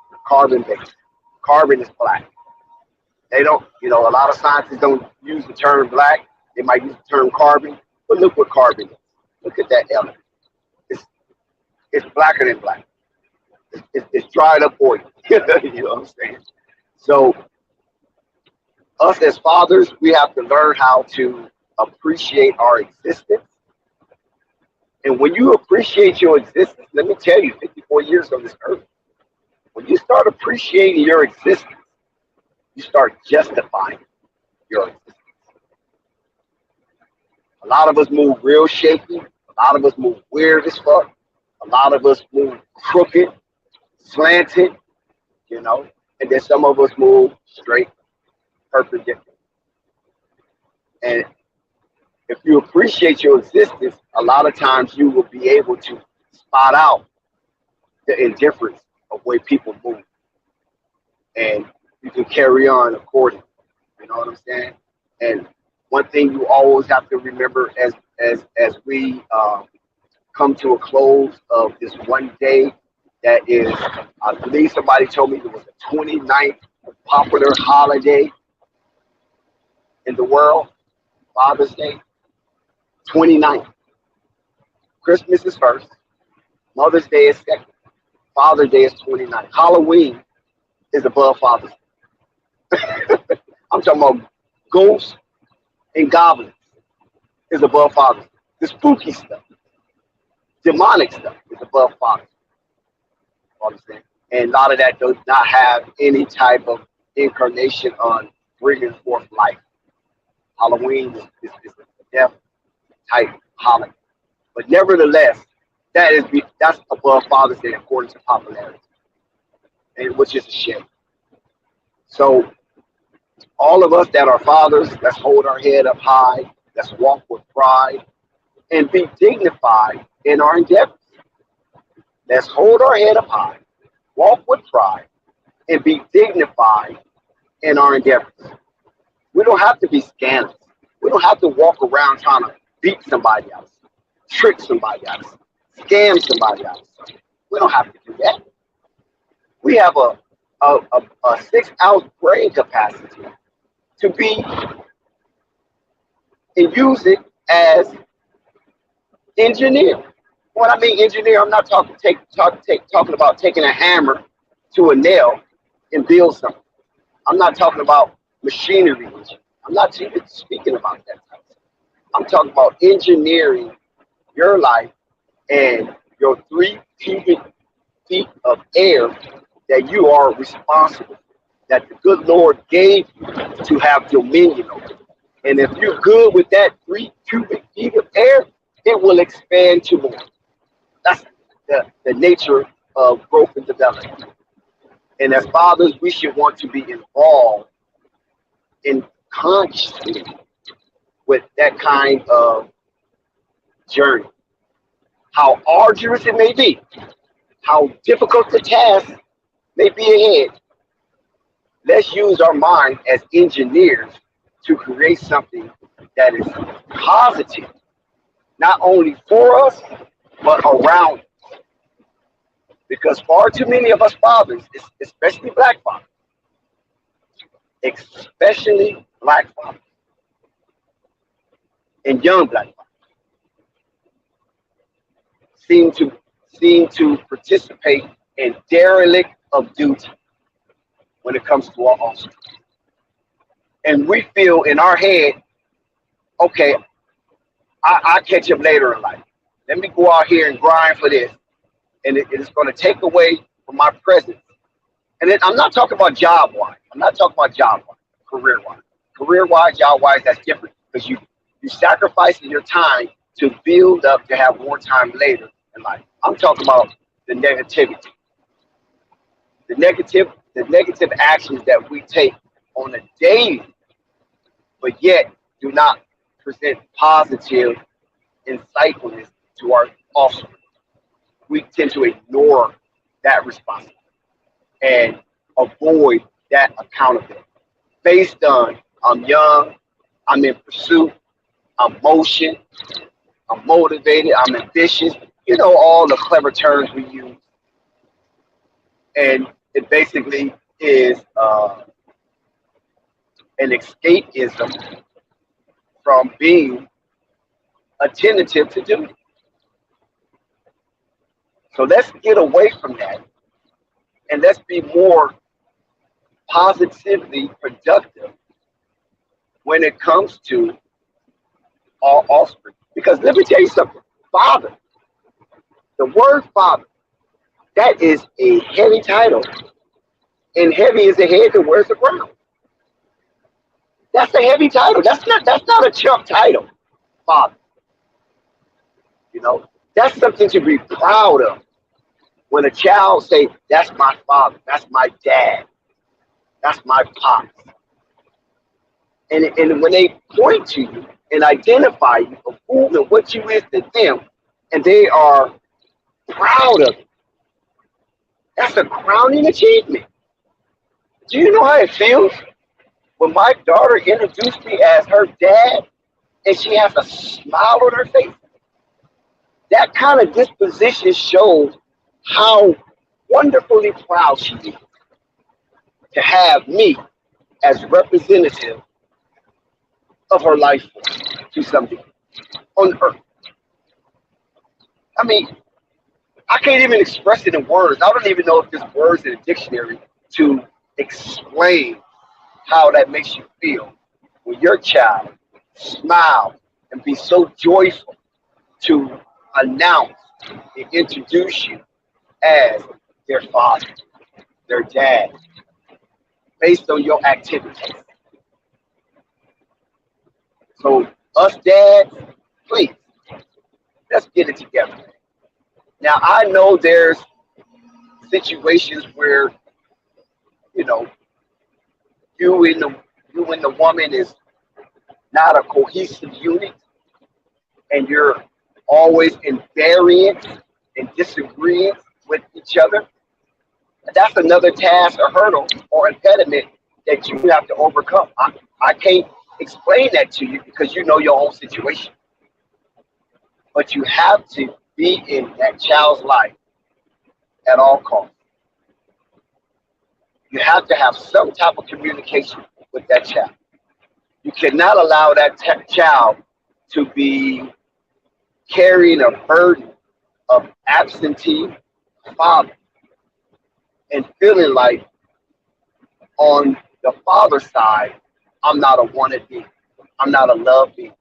We're carbon-based. Carbon is black. They don't, a lot of scientists don't use the term black. They might use the term carbon, but look what carbon is. Look at that element. It's blacker than black. It's dried up oil. You know what I'm saying? So us as fathers, we have to learn how to appreciate our existence. And when you appreciate your existence, let me tell you, 54 years on this earth, when you start appreciating your existence, you start justifying your existence. A lot of us move real shaky. A lot of us move weird as fuck. A lot of us move crooked, slanted, and then some of us move straight, perpendicular. And if you appreciate your existence, a lot of times you will be able to spot out the indifference of way people move. And you can carry on accordingly. You know what I'm saying? And one thing you always have to remember as we come to a close of this one day that is, I believe somebody told me it was the 29th popular holiday in the world, Father's Day. 29th. Christmas is first. Mother's Day is second. Father's Day is 29th. Halloween is above Father's Day. I'm talking about ghosts and goblins is above Father's Day. The spooky stuff, demonic stuff is above Father's Day. You know what I'm saying? And a lot of that does not have any type of incarnation on bringing forth life. Halloween is a death type holiday. But nevertheless, that's above Father's Day according to popularity, and which is a shame. So all of us that are fathers, let's hold our head up high, let's walk with pride, and be dignified in our endeavors. Let's hold our head up high, walk with pride, and be dignified in our endeavors. We don't have to be scandalous. We don't have to walk around trying to beat somebody else, trick somebody else, scam somebody else. We don't have to do that. We have a 6-ounce brain capacity to be and use it as engineer. When I mean engineer, I'm not talking about taking a hammer to a nail and build something. I'm not talking about machinery. I'm not even speaking about that type of stuff. I'm talking about engineering your life and your 3 cubic feet of air that you are responsible, that the good Lord gave you to have dominion over. And if you're good with that 3 cubic feet of air, it will expand to more. That's the nature of growth and development. And as fathers, we should want to be involved in consciously with that kind of journey. How arduous it may be, how difficult the task may be ahead, let's use our mind as engineers to create something that is positive, not only for us, but around us. Because far too many of us fathers, especially black fathers, and young black fathers, seem to participate in derelict of duty when it comes to our offspring. And we feel in our head, okay, I'll catch up later in life. Let me go out here and grind for this. And it's going to take away from my presence. And then I'm not talking about job-wise. I'm not talking about job-wise, career-wise. Career-wise, job-wise, that's different because you sacrificing your time to build up to have more time later in life. I'm talking about the negativity. The negative actions that we take on a daily, but yet do not present positive insightfulness to our offspring. We tend to ignore that responsibility and avoid that accountability based on I'm young, I'm in pursuit, I'm motion, I'm motivated, I'm ambitious, all the clever terms we use. And it basically is an escapism from being attentive to duty. So let's get away from that and let's be more positively productive when it comes to our offspring. Because let me tell you something, father, the word father, that is a heavy title. And heavy is the head that wears the crown. That's a heavy title. That's not a chump title, father. That's something to be proud of. When a child say, that's my father, that's my dad, that's my pops. And when they point to you and identify you for who and what you is to them, and they are proud of it, that's a crowning achievement. Do you know how it feels when my daughter introduced me as her dad and she has a smile on her face? That kind of disposition shows how wonderfully proud she is to have me as representative of her life force to some degree on earth. I mean, I can't even express it in words. I don't even know if there's words in a dictionary to explain how that makes you feel when your child smile and be so joyful to announce and introduce you as their father, their dad, based on your activities. So us dads, please, let's get it together. Now I know there's situations where, you and the woman is not a cohesive unit and you're always in variance and disagreement with each other. That's another task or hurdle or impediment that you have to overcome. I can't explain that to you because you know your own situation. But you have to be in that child's life at all costs. You have to have some type of communication with that child. You cannot allow that child to be carrying a burden of absentee father and feeling like on the father's side, I'm not a wanted being. I'm not a loved being.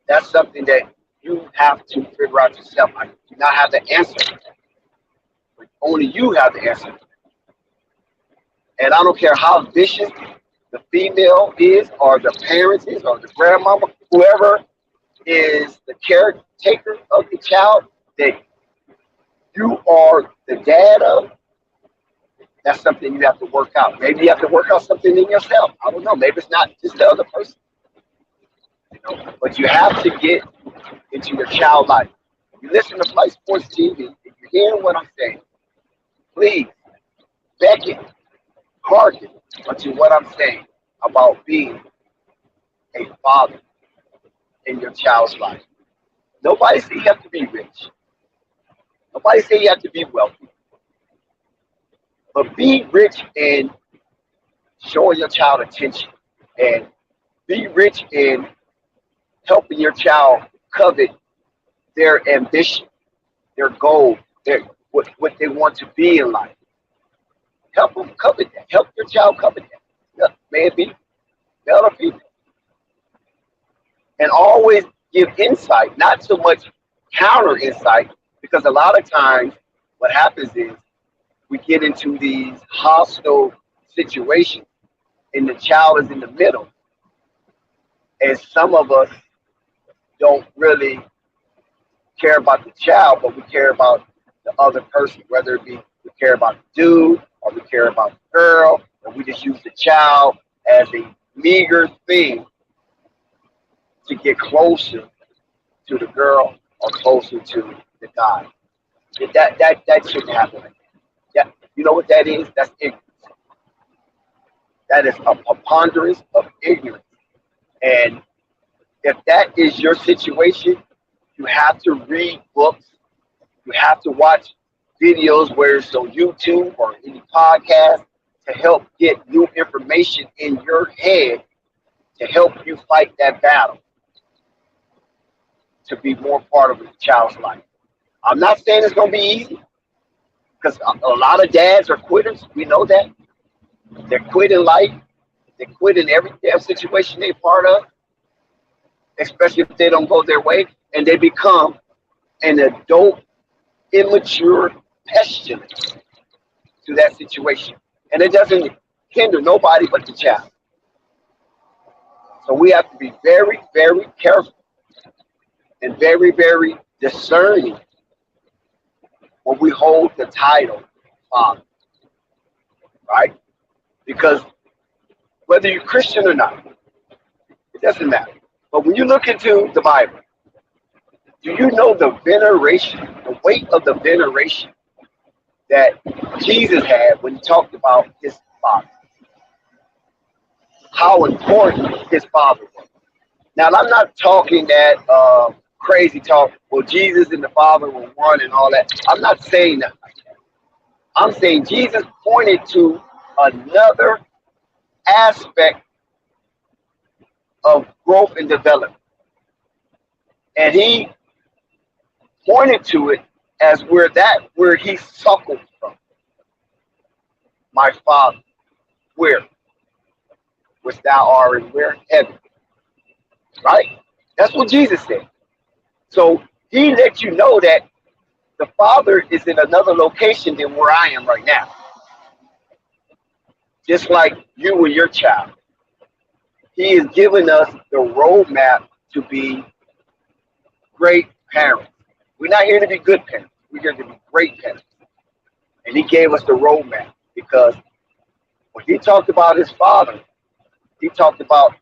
That's something that you have to figure out yourself. I do not have the answer. But only you have the answer. And I don't care how vicious the female is, or the parents is, or the grandmama, whoever is the caretaker of the child that you are the dad of, that's something you have to work out. Maybe you have to work out something in yourself. I don't know. Maybe it's not just the other person. But you have to get into your child life. You listen to Flight Sports TV, if you're hearing what I'm saying, please beckon, hearken to what I'm saying about being a father in your child's life. Nobody say you have to be rich. Nobody say you have to be wealthy. But be rich in showing your child attention, and be rich in helping your child covet their ambition, their goal, what they want to be in life. Help them covet that. Help your child covet that. Yeah, may it be male or female. And always give insight, not so much counter insight, because a lot of times what happens is we get into these hostile situations and the child is in the middle. And some of us don't really care about the child, but we care about the other person, whether it be we care about the dude or we care about the girl, or we just use the child as a meager thing to get closer to the girl or closer to the guy. That shouldn't happen. Yeah, you know what that is? That's ignorance. That is a preponderance of ignorance. And if that is your situation, you have to read books. You have to watch videos, where it's on YouTube or any podcast, to help get new information in your head to help you fight that battle, to be more part of a child's life. I'm not saying it's going to be easy, because a lot of dads are quitters. We know that. They're quitting life. They quit in every damn situation they're part of, especially if they don't go their way, and they become an adult, immature pestilence to that situation. And it doesn't hinder nobody but the child. So we have to be very, very careful and very, very discerning when we hold the title father, right? Because whether you're Christian or not, it doesn't matter. But when you look into the Bible, do you know the veneration, the weight of the veneration that Jesus had when he talked about his father? How important his father was. Now, I'm not talking that crazy talk, well, Jesus and the Father were one and all that. I'm not saying that like that. I'm saying Jesus pointed to another aspect of growth and development. And he pointed to it as where he suckled from. My Father, where? Which thou art in where? Heaven. Right? That's what Jesus said. So he let you know that the Father is in another location than where I am right now. Just like you and your child. He is giving us the roadmap to be great parents. We're not here to be good parents. We're here to be great parents. And he gave us the roadmap, because when he talked about his father, he talked about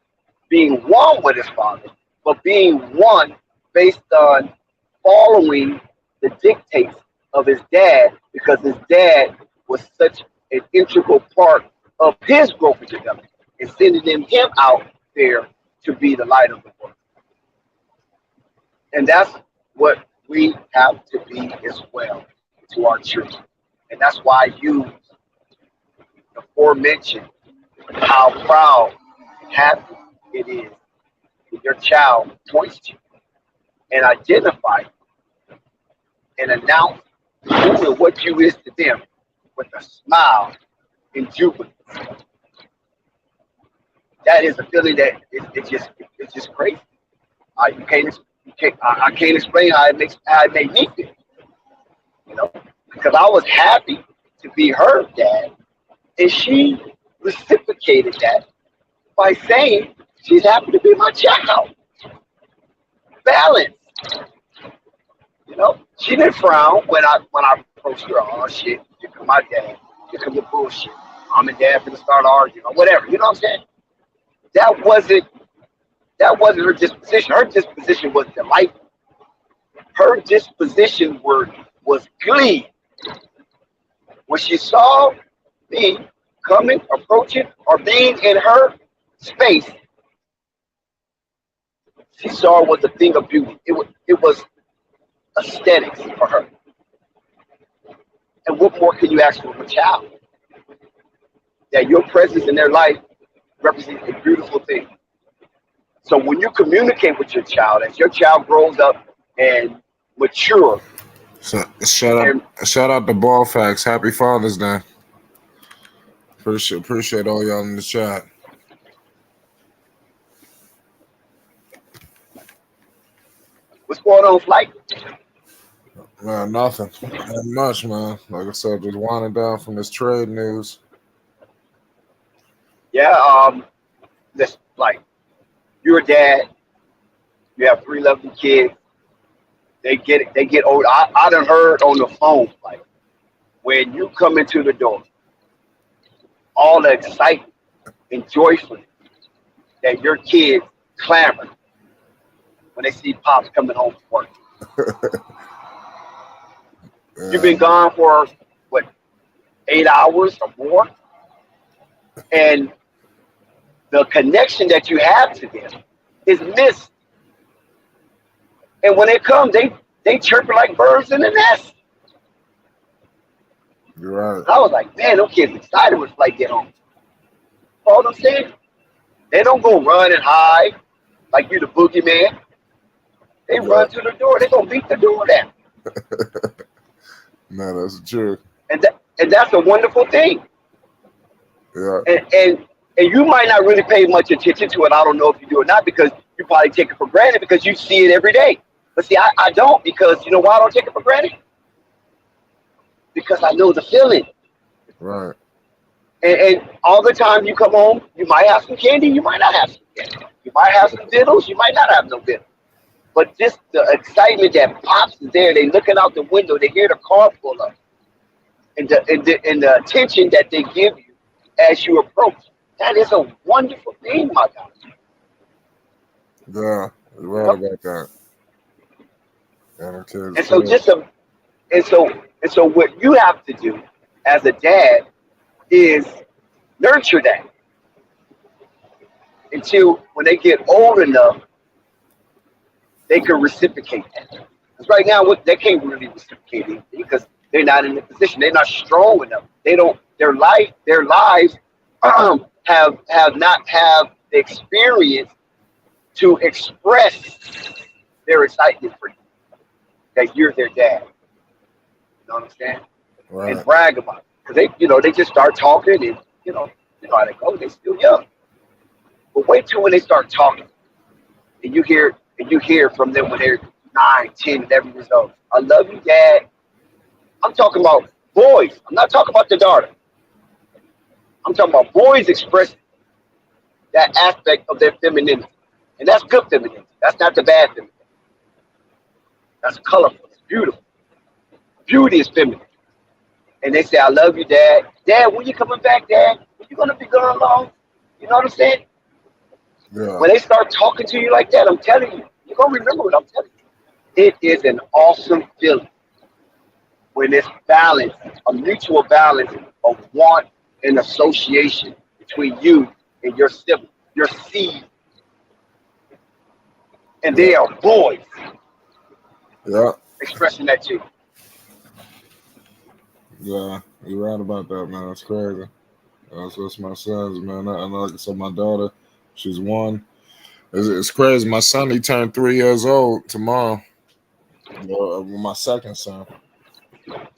being one with his father, but being one based on following the dictates of his dad, because his dad was such an integral part of his growth and development, and sending him out there to be the light of the world. And that's what we have to be as well to our children. And that's why I use the aforementioned, how proud and happy it is when your child points to you and identify and announce who and what you is to them with a smile and jubilee. That is a feeling that it's just crazy. I can't explain how it made me feel. You know, because I was happy to be her dad, and she reciprocated that by saying she's happy to be my child. Balance. You know, she didn't frown when I approached her. Oh shit, here come my dad. Here come the bullshit. Mom and dad gonna start arguing or whatever. You know what I'm saying? That wasn't her disposition. Her disposition was delightful. Her disposition was glee. When she saw me coming, approaching, or being in her space, She saw it was a thing of beauty. It was aesthetics for her. And what more can you ask from a child? That your presence in their life represents a beautiful thing. So when you communicate with your child, as your child grows up and mature, So, shout out to Ball Facts. Happy Father's Day. Appreciate all y'all in the chat. what's going on, Flight? Man, nothing. Not much, man. Like I said, just winding down from this trade news. Yeah, this like you're a dad, you have 3 lovely kids. They get old. I done heard on the phone, like when you come into the door, all the excitement and joyfulness that your kids clamor when they see pops coming home from work. You've been gone for what, 8 hours or more, and the connection that you have to them is missed. And when they come, they chirping like birds in the nest. You're right. I was like, man, those kids excited when Flight get home. All I'm saying, they don't go run and hide like you the boogeyman. They run to the door. They gonna beat the door down. No, that's true. And that's a wonderful thing. Yeah. And you might not really pay much attention to it. I don't know if you do or not, because you probably take it for granted because you see it every day. But see, I don't, because you know why I don't take it for granted? Because I know the feeling. Right. And all the time you come home, you might have some candy, you might not have some candy. You might have some vittles, you might not have no vittles. But just the excitement that pops is there. They looking out the window, they hear the car pull up. And the attention that they give you as you approach. That is a wonderful thing, my God. Yeah, you're right about that. And so what you have to do as a dad is nurture that until when they get old enough, they can reciprocate that. Because right now, they can't really reciprocate it because they're not in the position. They're not strong enough. They don't. Their lives have not have the experience to express their excitement for you, that you're their dad. You know what I'm saying? Right. And brag about it. Because they just start talking, and you know how they go. They're still young. But wait till when they start talking, and you hear from them when they're 9, 10, 11 years old. I love you, Dad. I'm talking about boys. I'm not talking about the daughter. I'm talking about boys expressing that aspect of their femininity. And that's good femininity. That's not the bad femininity. That's colorful. It's beautiful. Beauty is feminine. And they say, I love you, Dad. Dad, when you coming back, Dad? When you going to be gone long? You know what I'm saying? Yeah. When they start talking to you like that, I'm telling you, you're going to remember what I'm telling you. It is an awesome feeling when it's balance, a mutual balance of want and association between you and your sibling, your seed. And they are boys. Yeah. Expressing that to you. Yeah, you're right about that, man. That's crazy. That's my sons, man. And like I said, my daughter, she's 1. It's crazy. My son, he turned 3 years old tomorrow. My second son.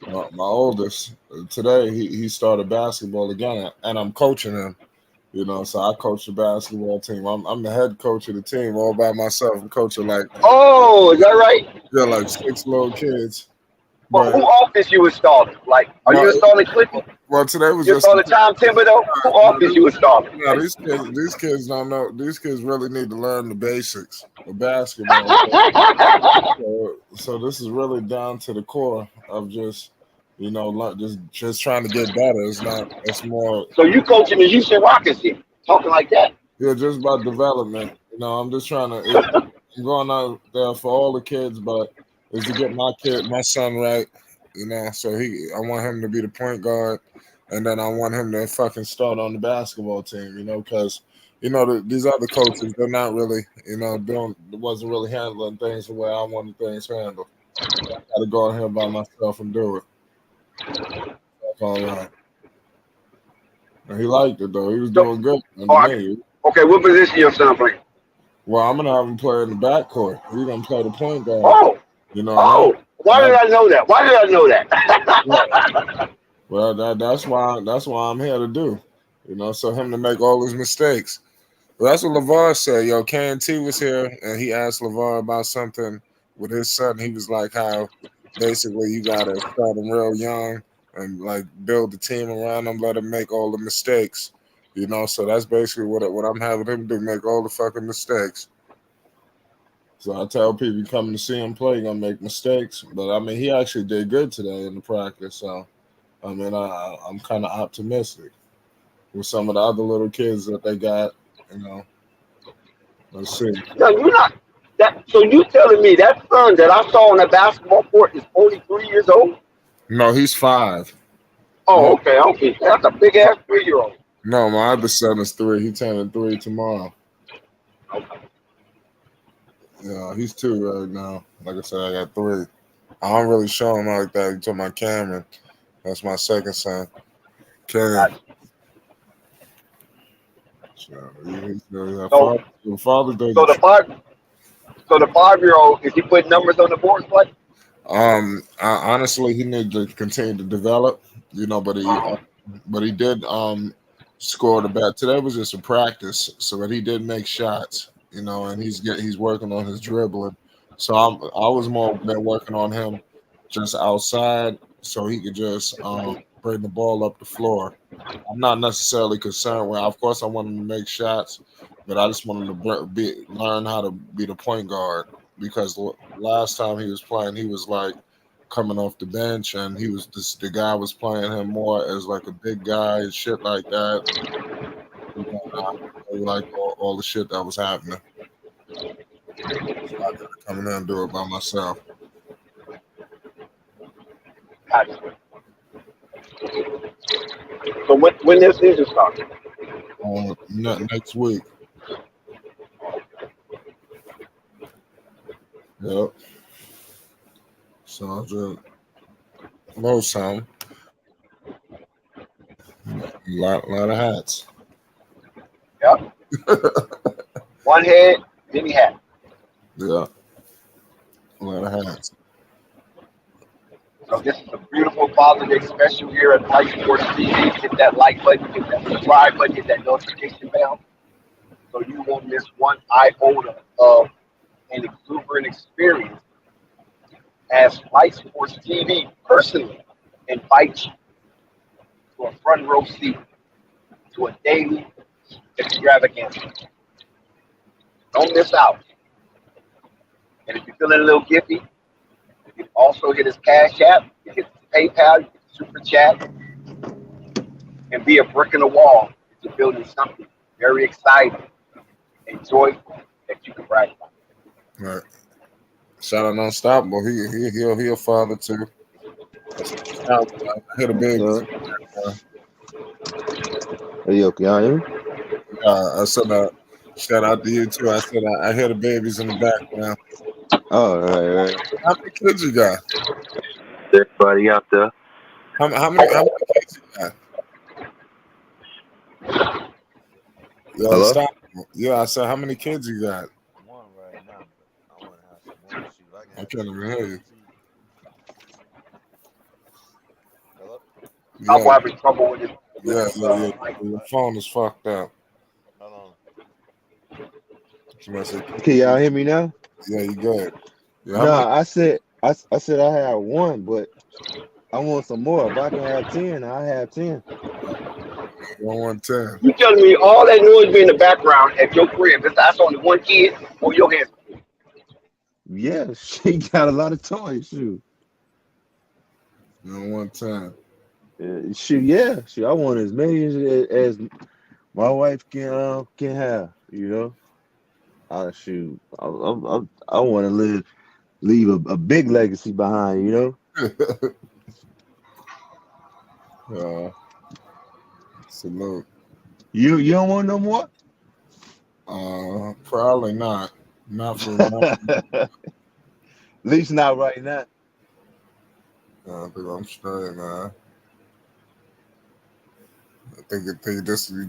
My oldest. Today, he started basketball again, and I'm coaching him. So I coach the basketball team. I'm the head coach of the team all by myself. I'm coaching like, oh, is that right? Yeah, like 6 little kids. Well, who office you installing? Like, are you installing Clinton? Well, today was you just installing Tom Thibodeau? Who office you installing? Yeah, these kids don't know. These kids really need to learn the basics of basketball. So this is really down to the core of just, just trying to get better. It's more. So you coaching the Houston Rockets here, talking like that? Yeah, just about development. I'm just trying to. I'm going out there for all the kids, but is to get my son right. So I want him to be the point guard, and then I want him to fucking start on the basketball team. Because these other coaches, they're not really, wasn't really handling things the way I wanted things handled. I got to go out here by myself and do it. That's all right. And he liked it though. He was doing good under me. Okay, what position your son playing? Well, I'm gonna have him play in the backcourt. He's gonna play the point guard. Oh, why did I know that? Why did I know that? Well, that's why I'm here to do. So him to make all his mistakes. Well, that's what LeVar said. Yo, K&T was here and he asked LeVar about something with his son. He was like, how basically you gotta start him real young and like build the team around him, let him make all the mistakes. So that's basically what I'm having him do, make all the fucking mistakes. So I tell people coming to see him play, you're gonna make mistakes. But I mean, he actually did good today in the practice. So I mean, I'm kind of optimistic with some of the other little kids that they got. Let's see. No, you're not. So you telling me that son that I saw on the basketball court is 43 years old? No, he's 5. Oh, okay. That's a big ass 3-year-old. No, my other son is 3. He's turning 3 tomorrow. Okay. Yeah, he's 2 right now. Like I said, I got 3. I don't really show him like that. You talking about Cameron? That's my second son. Cameron. Father's Day. So the 5-year-old, is he putting numbers on the board? What? Honestly, he needs to continue to develop. But he did score the bat. Today was just a practice, so that he did make shots. And he's working on his dribbling. So I was more than working on him just outside, so he could just bring the ball up the floor. I'm not necessarily concerned with. Of course, I want him to make shots, but I just want him to learn how to be the point guard. Because last time he was playing, he was like coming off the bench, and the guy was playing him more as like a big guy and shit like that. Like all the shit that was happening. So I gotta come in there and do it by myself. So when this season starts? Next week. Yep. So I'll just load some. Lot of hats. Yep. One head, many hats. Yeah. A lot of hats. So this is a beautiful Father's Day special here at Light Sports TV. Hit that like button, hit that subscribe button, hit that notification bell, so you won't miss one iota of an exuberant experience as Light Sports TV personally invites you to a front row seat to a daily extravaganza. Don't miss out. And if you're feeling a little gifty, you can also hit his Cash App, you hit his PayPal, you can Super Chat, and be a brick in the wall to building something very exciting and joyful that you can brag about. Right. Shout out Unstoppable. He a father too. I hit a baby. Hey, yo, can y'all hear me? I said shout out to you too. I said I hear the babies in the background. Oh, right. How many kids you got? Everybody out there. How many kids you got? Yo, Hello? Unstoppable. Yeah, I said how many kids you got? One right now, but I want to have some more. I can't even hear you. Hello? I'm having trouble with it. Yeah. Your phone is fucked up. Hold on. Can y'all hear me now? Yeah, you good. Yeah, no, I said I had one, but I want some more. If I can have 10, I have 10. 110. You telling me all that noise be in the background at your crib? That's only one kid or your hands? Yeah, she got a lot of toys. Shoot. 110. Shoot. I want as many as my wife can have. Shoot. I want to leave a big legacy behind. Salute. You don't want no more? Probably not. Not for. At least not right now. I think I'm straight, man. I think this you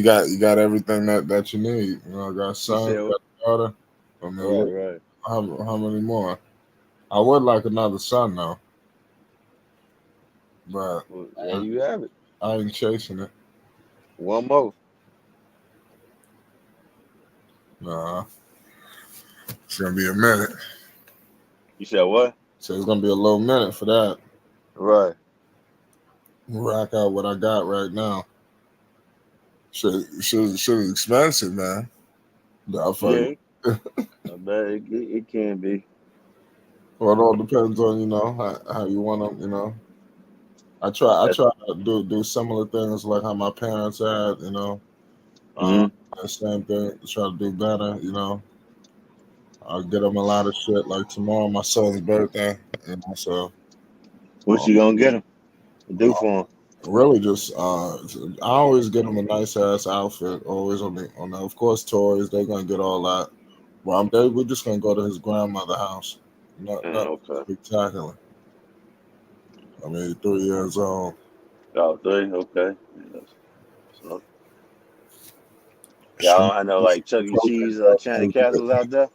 got everything that you need. You know, got a You son, said got a daughter. I mean, right, look, right. how many more? I would like another son though, but Well, there you have it. I ain't chasing it. One more. Nah, it's gonna be a minute. You said what? So it's gonna be a low minute for that. Right. Rock out what I got right now. Shit is expensive, man. I fuck. Yeah. I bet it can be. Well, it all depends on how you want to. I That's try to do similar things like how my parents had. Uh, mm-hmm. the same thing. Try to do better. I'll get them a lot of shit. Like tomorrow, my son's birthday. So What uh, you gonna get him? Do for him? really just I always get them a nice ass outfit. Always of course toys. They're gonna get all that. Well, we're just gonna go to his grandmother's house. Not Okay. spectacular. I mean, 3 years old. Oh, 3. Okay. Yes. So, Some y'all, I know like Chuck E. Cheese, Channing Castles out there.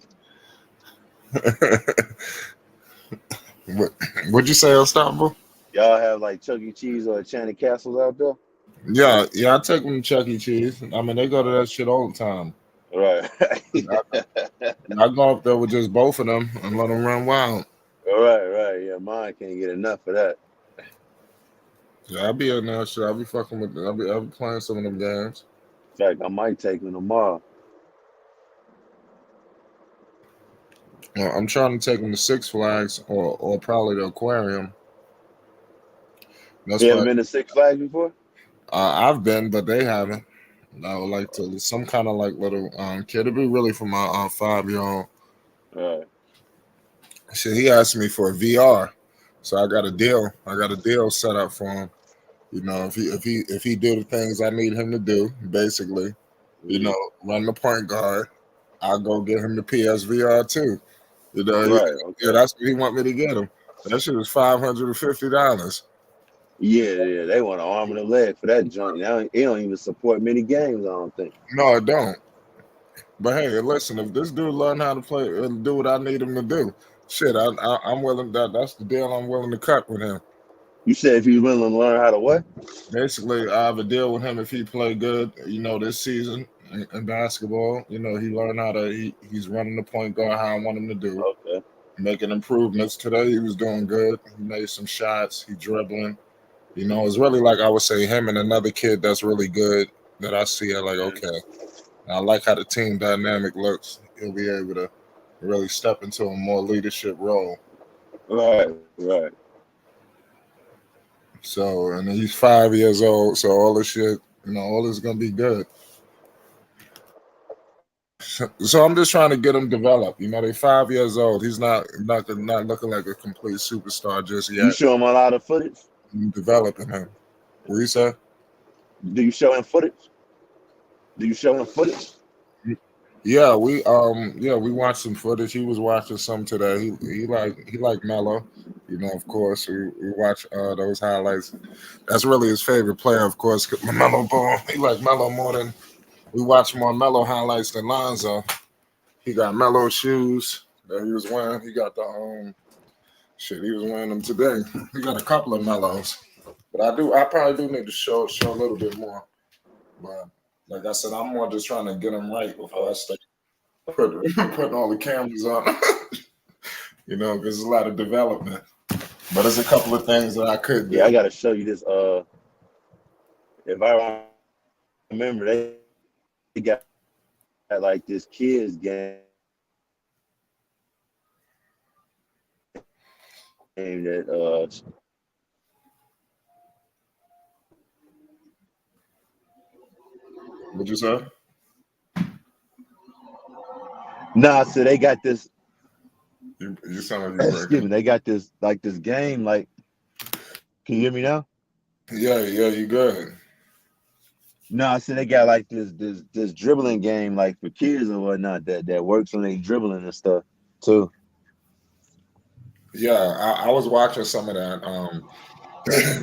What'd you say, Unstoppable? Y'all have like Chuck E. Cheese or Channing Castles out there. Yeah, I take them to Chuck E. Cheese. I mean, they go to that shit all the time. Right. I go up there with just both of them and let them run wild. Right. Yeah, mine can't get enough of that. Yeah, I'll be in there. Shit, I'll be fucking with. I'll be playing some of them games. In fact, I might take them tomorrow. I'm trying to take them to Six Flags or probably the aquarium. That's You why ever been to Six Flags before? I've been, but they haven't. I would like to some kind of like little kid. It'd be really for my 5-year-old. Right. Shit, he asked me for a VR, so I got a deal. I got a deal set up for him. If he do the things I need him to do, basically, run the point guard, I'll go get him the PSVR too. Right. Okay. That's what he want me to get him. That shit was $550. Yeah. They want an arm and a leg for that joint. Now it don't even support many games. I don't think. No, I don't. But hey, listen, if this dude learn how to play and do what I need him to do, shit, I'm willing. That's the deal I'm willing to cut with him. You said if he's willing to learn how to what? Basically, I have a deal with him if he play good, this season in basketball. He learn how to. He's running the point guard how I want him to do. Okay. Making improvements. Today he was doing good. He made some shots. He dribbling. It's really like I would say him and another kid that's really good that I see it like, okay. I like how the team dynamic looks. He'll be able to really step into a more leadership role. Right. So, and he's 5 years old, so all this shit, all this is gonna be good. So I'm just trying to get him developed. They're 5 years old. He's not looking like a complete superstar just yet. You show him a lot of footage. I'm developing him. What you say? Do you show him footage? Yeah, we watched some footage. He was watching some today. He like Melo, of course. We watch those highlights. That's really his favorite player, of course. Melo Ball. He like Melo more than we watch more Melo highlights than Lonzo. He got Melo shoes that he was wearing. He got the he was wearing them today. He got a couple of Melos. But I probably do need to show a little bit more. But like I said, I'm more just trying to get him right before I start putting all the cameras on. Because there's a lot of development. But there's a couple of things that I could do. Yeah, I got to show you this. If I remember, they got like this kids game that What'd you say? Nah, so they got this. You sound like Excuse me. They got this game. Like, can you hear me now? Yeah, you good. No, I said they got like this dribbling game like for kids and whatnot that works on their dribbling and stuff too. Yeah, I was watching some of that.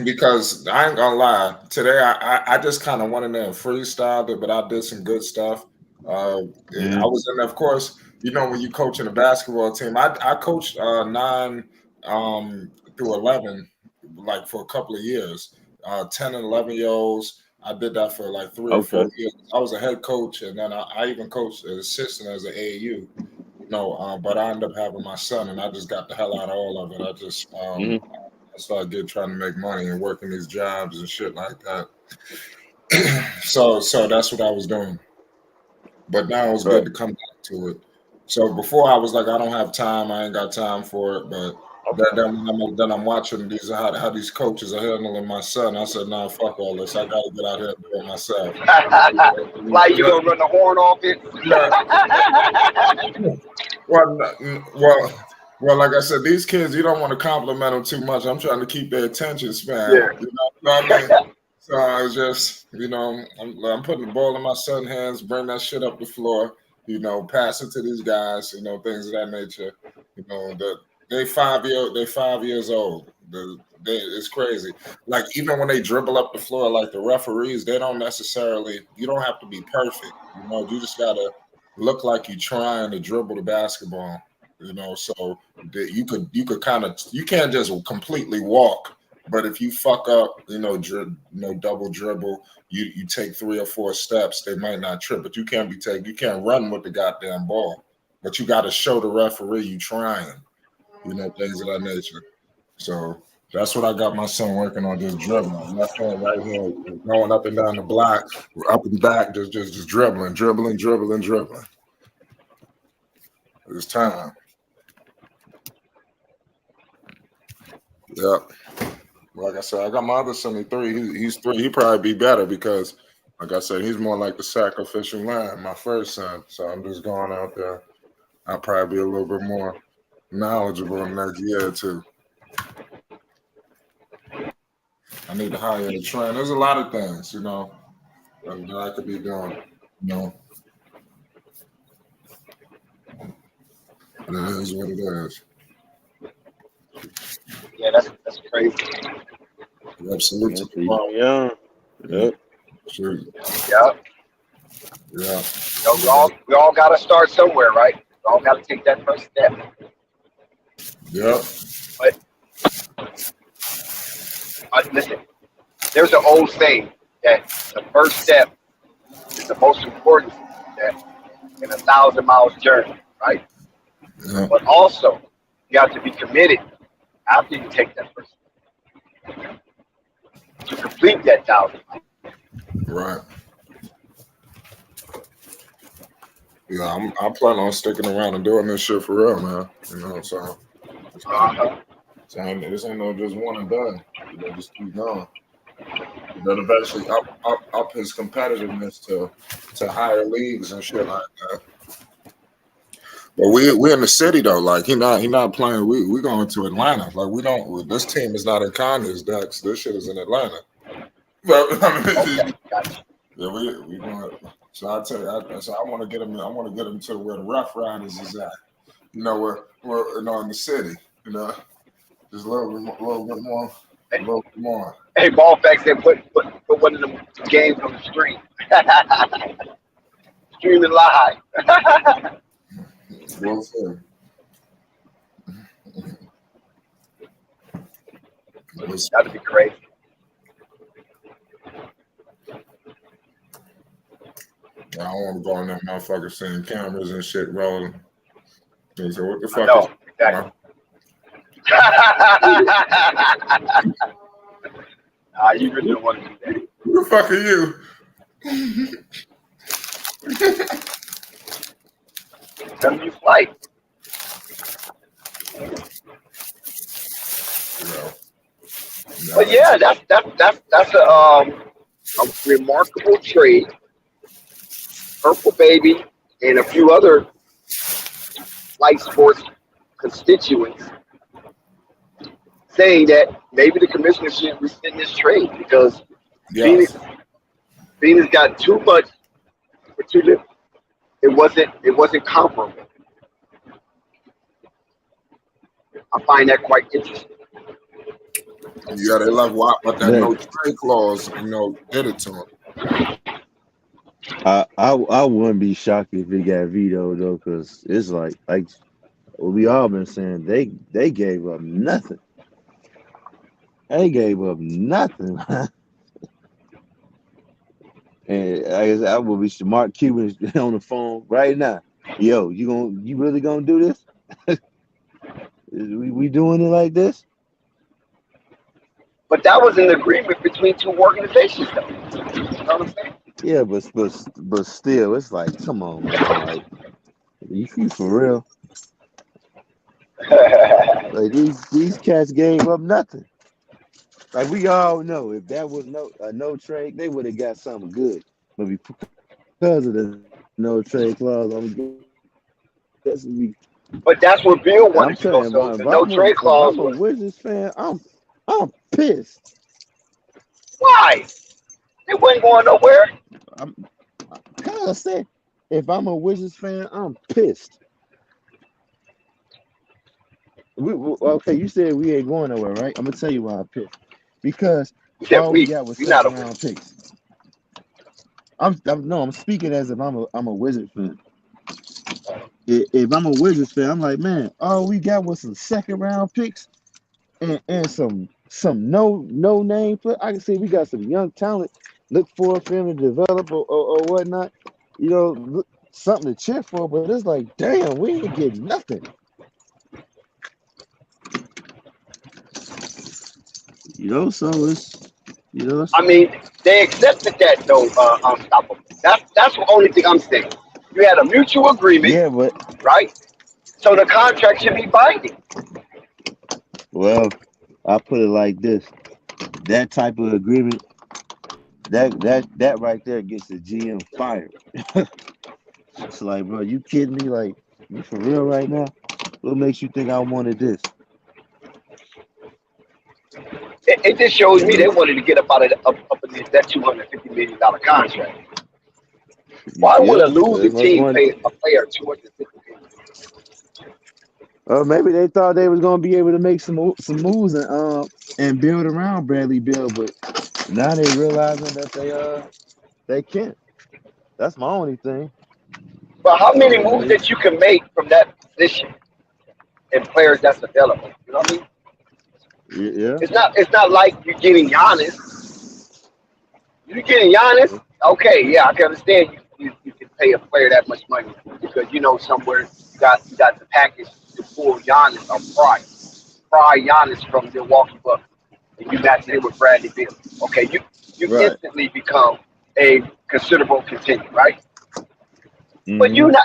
Because I ain't gonna lie, today I just kind of went in there and freestyled it, but I did some good stuff. I was in there, of course, when you coaching a basketball team, I coached 9 through 11, like for a couple of years, 10 and 11-year-olds. I did that for like 3 or 4 Okay. years. I was a head coach, and then I even coached as assistant as an AAU. But I ended up having my son, and I just got the hell out of all of it. hmm I started trying to make money and working these jobs and shit like that. So that's what I was doing. But now it's good Right. to come back to it. So before I was like, I don't have time. I ain't got time for it. But then I'm watching how these coaches are handling my son. I said, no, fuck all this. I got to get out here and do it myself. Like you gonna run the horn off it? Well, like I said, these kids, you don't want to compliment them too much. I'm trying to keep their attention span. Yeah. You know what I mean? So I was just, I'm putting the ball in my son's hands, bring that shit up the floor, pass it to these guys, things of that nature. They 5 years old. It's crazy. Like even when they dribble up the floor, like the referees, they don't necessarily. You don't have to be perfect. You just gotta look like you're trying to dribble the basketball. So that you could kind of, you can't just completely walk. But if you fuck up, double dribble, you take 3 or 4 steps, they might not trip. But you can't run with the goddamn ball. But you got to show the referee you trying, things of that nature. So that's what I got my son working on, just dribbling. Left hand, right hand, going up and down the block, up and back, just dribbling. It's time. Yep. Like I said, I got my other son, 3. He's 3. He probably be better because, like I said, he's more like the sacrificial lamb, my first son. So I'm just going out there. I'll probably be a little bit more knowledgeable in the next year or 2. I need to hire a trainer. There's a lot of things, that I could be doing, But it is what it is. Yeah, that's crazy. Absolutely. Yeah. Yep. Sure. Yeah. Yeah. We all got to start somewhere, right? We all got to take that first step. Yep. But listen, there's an old saying that the first step is the most important step in a 1,000-mile journey, right? Yeah. But also, you have to be committed after you take that first step to complete that 1,000 miles. Right. Yeah, I'm planning on sticking around and doing this shit for real, man. So this ain't no just one and done. Just keep going. Then eventually up his competitiveness to higher leagues and shit like that. But we're in the city though. Like he not playing. We going to Atlanta. Like we don't. This team is not in Kanye's decks. This shit is in Atlanta. But, yeah, we going. So I tell you, so I want to get him. I want to get him to where the Rough Riders is at. Where in the city. Just a little bit more. Hey, ball facts said put one of them games on the stream. Streaming live. Well said. That'd be crazy. I don't want to go in that motherfucker seeing cameras and shit rolling. So what the fuck? No, exactly. You really don't want to do that. Who the fuck are you? Tell me you flight. But yeah, that's a remarkable trade. Purple Baby and a few other light sports constituents saying that maybe the commissioner should rescind this trade because Phoenix got too much for too little. It wasn't comparable. I find that quite interesting. Yeah, they left Watt, but that But no trade clause, did it to him. I wouldn't be shocked if it got vetoed though, because it's like what we all been saying. They gave up nothing. They gave up nothing. And I guess I will be smart Cuban on the phone right now. Yo, you really gonna do this? we doing it like this? But that was an agreement between two organizations, though. You know what I'm saying? Yeah, but still, it's like, come on, man. Like, you for real? Like these cats gave up nothing. Like we all know, if that was no trade, they would have got something good. But because of the no trade clause, I'm guessing we. But that's where Beal And I'm wanted to go. telling you, So the no trade if clause I'm a was Wizards fan, I'm pissed. why? It wasn't going nowhere. Cause I said, if I'm a Wizards fan, I'm pissed. Okay, you said we ain't going nowhere, right? I'm gonna tell you why I'm pissed. Because Yeah, all we got was we not second a round picks. I'm speaking as if I'm a Wizards fan. If I'm a Wizards fan, I'm like, man, all we got was some second round picks and some no name play. I can see we got some young talent. Look for them to develop or whatnot. Something to cheer for. But it's like, damn, we ain't getting nothing. So it's I mean, they accepted that though, unstoppable. That's the only thing I'm saying. You had a mutual agreement, yeah, but right? So the contract should be binding. well, I put it like this: that type of agreement, that right there gets the GM fired. It's like, bro, you kidding me? Like, you for real right now? What makes you think I wanted this? It just shows me they wanted to get up out of up against that $250 million contract. Why would Yeah, a losing they must team want. pay a player $250 million? Maybe they thought they was gonna be able to make some moves and build around Bradley Beal, but now they realizing that they can't. That's my only thing. But how many moves that you can make from that position and players that's available? You know what I mean? Yeah. It's not like you're getting Giannis. You're getting Giannis. Okay, yeah, I can understand you can pay a player that much money because somewhere you got the package to pull Giannis or pry Giannis from Milwaukee Bucks, and you match it with Bradley Beal. Okay, you Right. instantly become a considerable contender, right? Mm-hmm. But you don't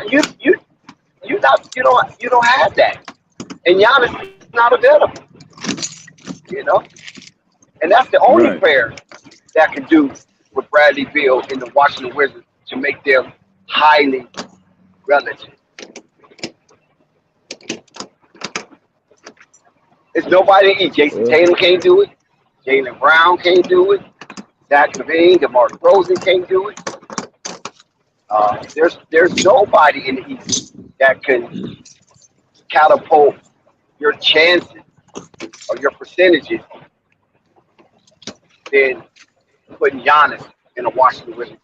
have that, and Giannis is not available. And that's the only Right. player that can do what Bradley Beal in the Washington Wizards to make them highly relative. It's nobody. Jason Tatum can't do it. Jaylen Brown can't do it. Zach LaVine, DeMar DeRozan can't do it. There's nobody in the East that can catapult your chances or your percentages than putting Giannis in a Washington Wizards.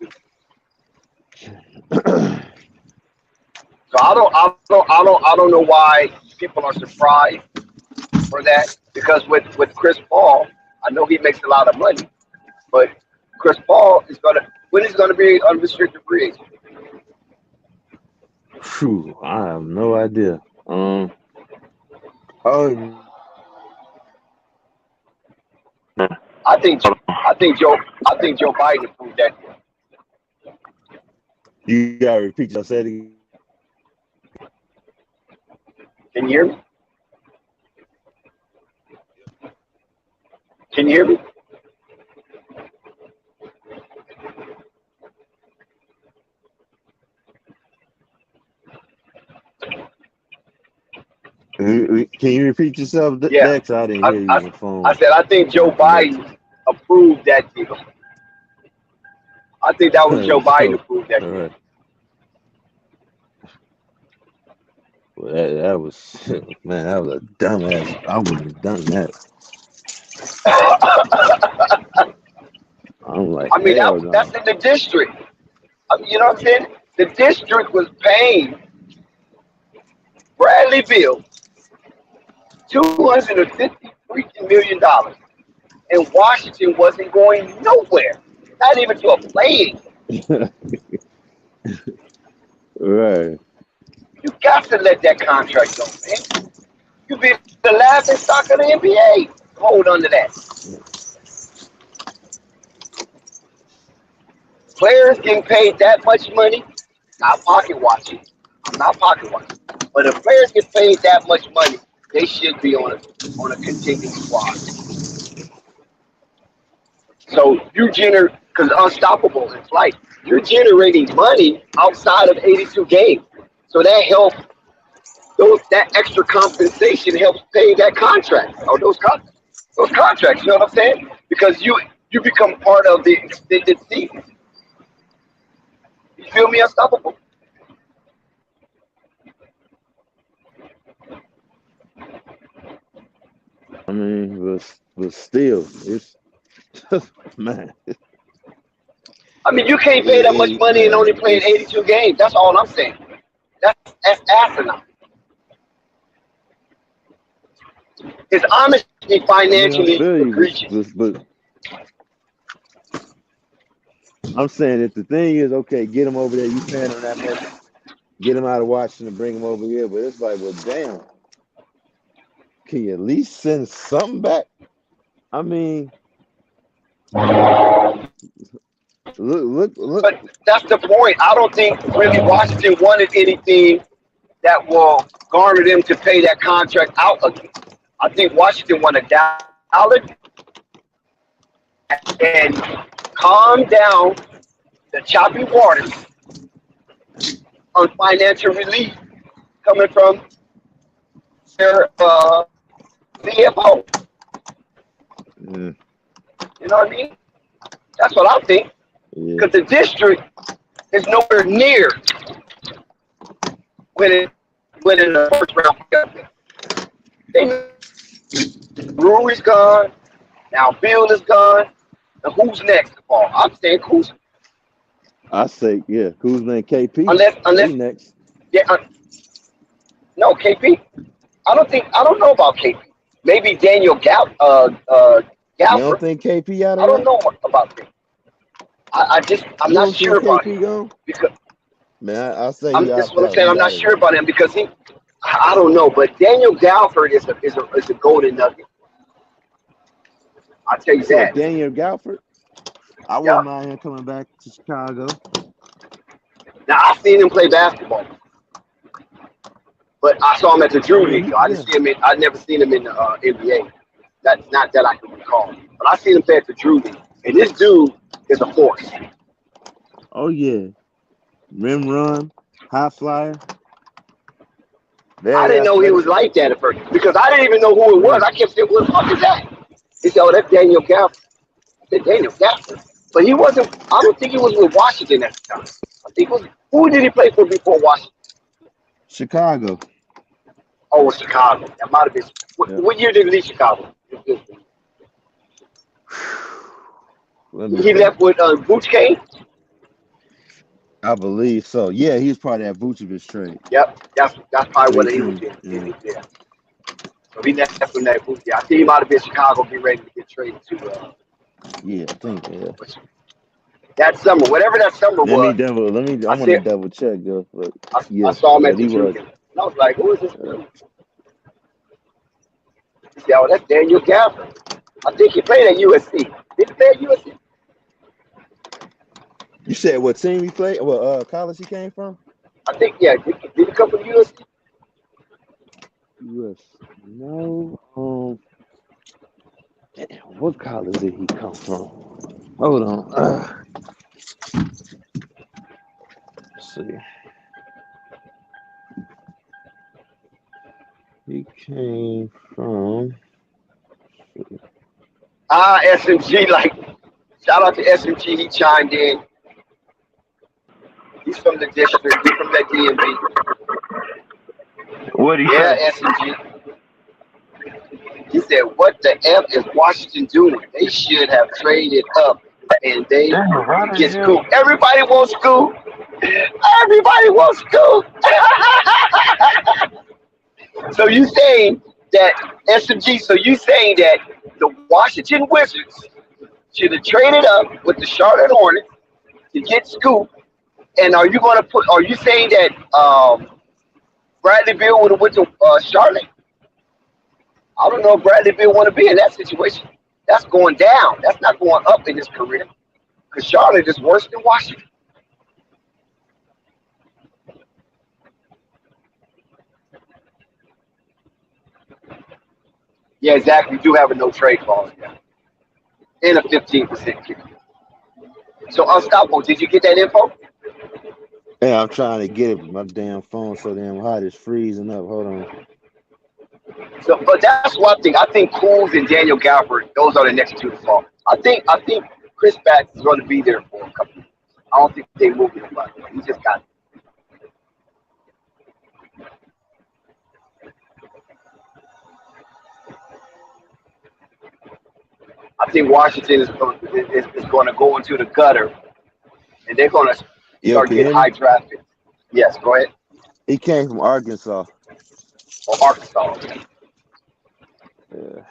So I don't know why people are surprised for that, because with Chris Paul, I know he makes a lot of money, but Chris Paul when is gonna be unrestricted free agent? Phew, I have no idea. Oh, I think Joe Biden approved that. you gotta repeat yourself. Can you hear me? Can you hear me? Can you repeat yourself? Yeah. Dex, I didn't hear you on the phone. I said I think Joe Biden approved that deal. I think that was Joe Biden who So, proved that all to right. Well, that was man, that was a dumbass. I wouldn't have done that. I'm like, I mean, hell that's no. in the district. I mean, you know what I'm saying? The district was paying Bradley Beal $250 million, and Washington wasn't going nowhere, not even to a playing. Right. You got to let that contract go, man. You be the laughing stock of the NBA. Hold on to that. Players getting paid that much money, not pocket watching. I'm not pocket watching. But if players get paid that much money, they should be on a contending squad. So you generate, because unstoppable in flight, you're generating money outside of 82 games. So that helps, that extra compensation helps pay that contract or those contracts. You know what I'm saying? Because you become part of the extended season. You feel me, unstoppable? I mean, but still, it's man. I mean, you can't pay that much money and only Man, playing 82 games. That's all I'm saying. That's asinine. It's honestly I mean, I financially feel you, egregious. but I'm saying that the thing is, okay, get him over there. You paying him that much, get him out of Washington and bring him over here. But it's like, well, damn, can you at least send something back? I mean, look. But that's the point. I don't think really Washington wanted anything that will garner them to pay that contract out again. I think Washington wanted dollar and calm down the choppy waters on financial relief coming from their CFO. Mm, You know what I mean? That's what I think. yeah. Because the district is nowhere near winning the first round. They Brewery's gone. Now Beal is gone. And who's next? Oh, I'm saying Kuzma. I say, yeah, Kuzma and KP. Unless They next. yeah, no KP. I don't know about KP. Maybe Daniel You don't Galford. think KP out I of don't there? know about him. I'm You not don't sure think about him KP gone? because Man, I say he this is opt what I'm out. saying. I'm He not out of sure there. about him because I don't know. But Daniel Galford is a golden nugget. I'll tell You you said that. Daniel Galford? I Yeah. wouldn't mind him coming back to Chicago. Now I've seen him play basketball, but I saw him at the I Drew mean, League. I didn't see him in. I never seen him in the NBA. That's not that I can recall. But I seen him play at the Drew League, and this dude is a force. oh yeah, rim run, high flyer, I very didn't know he was athletic. like that at first because I didn't even know who it was. Right. I kept saying, "What the fuck is that?" He said, "Oh, that's Daniel Gafford." I said, "Daniel Gafford," but he wasn't. I don't think he was with Washington at the time. I think it was. Who did he play for before Washington? Chicago. Oh, it was Chicago. That might have been. Yeah. What year did he leave Chicago? Let me He think. left with Boots Kane. I believe so. Yeah, he was part of that Vucevic trade. Yep, that's probably what he was 18. in. Yeah. Yeah. So he left from that Boots. Yeah, I think he might have been Chicago, be ready to get traded to. Yeah, I think. Yeah. That summer, whatever that summer Let me was, double. Let me. I I want to said double check though. But I yeah, saw him at but the he Drew was. game, and I was like, "Who is this dude?" He said, "Oh, that's Daniel Gafford." I think he played at USC. Did he play at USC? You said what team he played? What college he came from? I think yeah. Did he come from USC? US. No. Damn, what college did he come from? Hold on. Let's see. He came from. SMG, like shout out to SMG. He chimed in. He's from the district. He's from that DMV. What'd he Yeah, say? SMG. He said, "What the F is Washington doing? They should have traded up, and they Damn, how the get hell? Scoop. Everybody wants Scoop. Everybody wants Scoop." So you saying that SMG? So you saying that the Washington Wizards should have traded up with the Charlotte Hornets to get Scoop? And are you going to put? Are you saying that Bradley Beal would have went to Charlotte? I don't know if Bradley Beal want to be in that situation. That's going down. That's not going up in his career because Charlotte is worse than Washington. Yeah, exactly. We do have a no trade clause now and a 15% kicker. So Unstoppable, did you get that info? Yeah, I'm trying to get it, but my damn phone so damn hot, it's freezing up. Hold on. So, but that's one thing. I think Cools and Daniel Gafford, those are the next two to fall. I think Chris Batts is going to be there for a couple of years. I don't think they move him, but he just got it. I think Washington is going to go into the gutter, and they're going to Yo, start can you getting hear high me? draft picks. Yes, go ahead. He came from Arkansas. Or Arkansas. Yeah.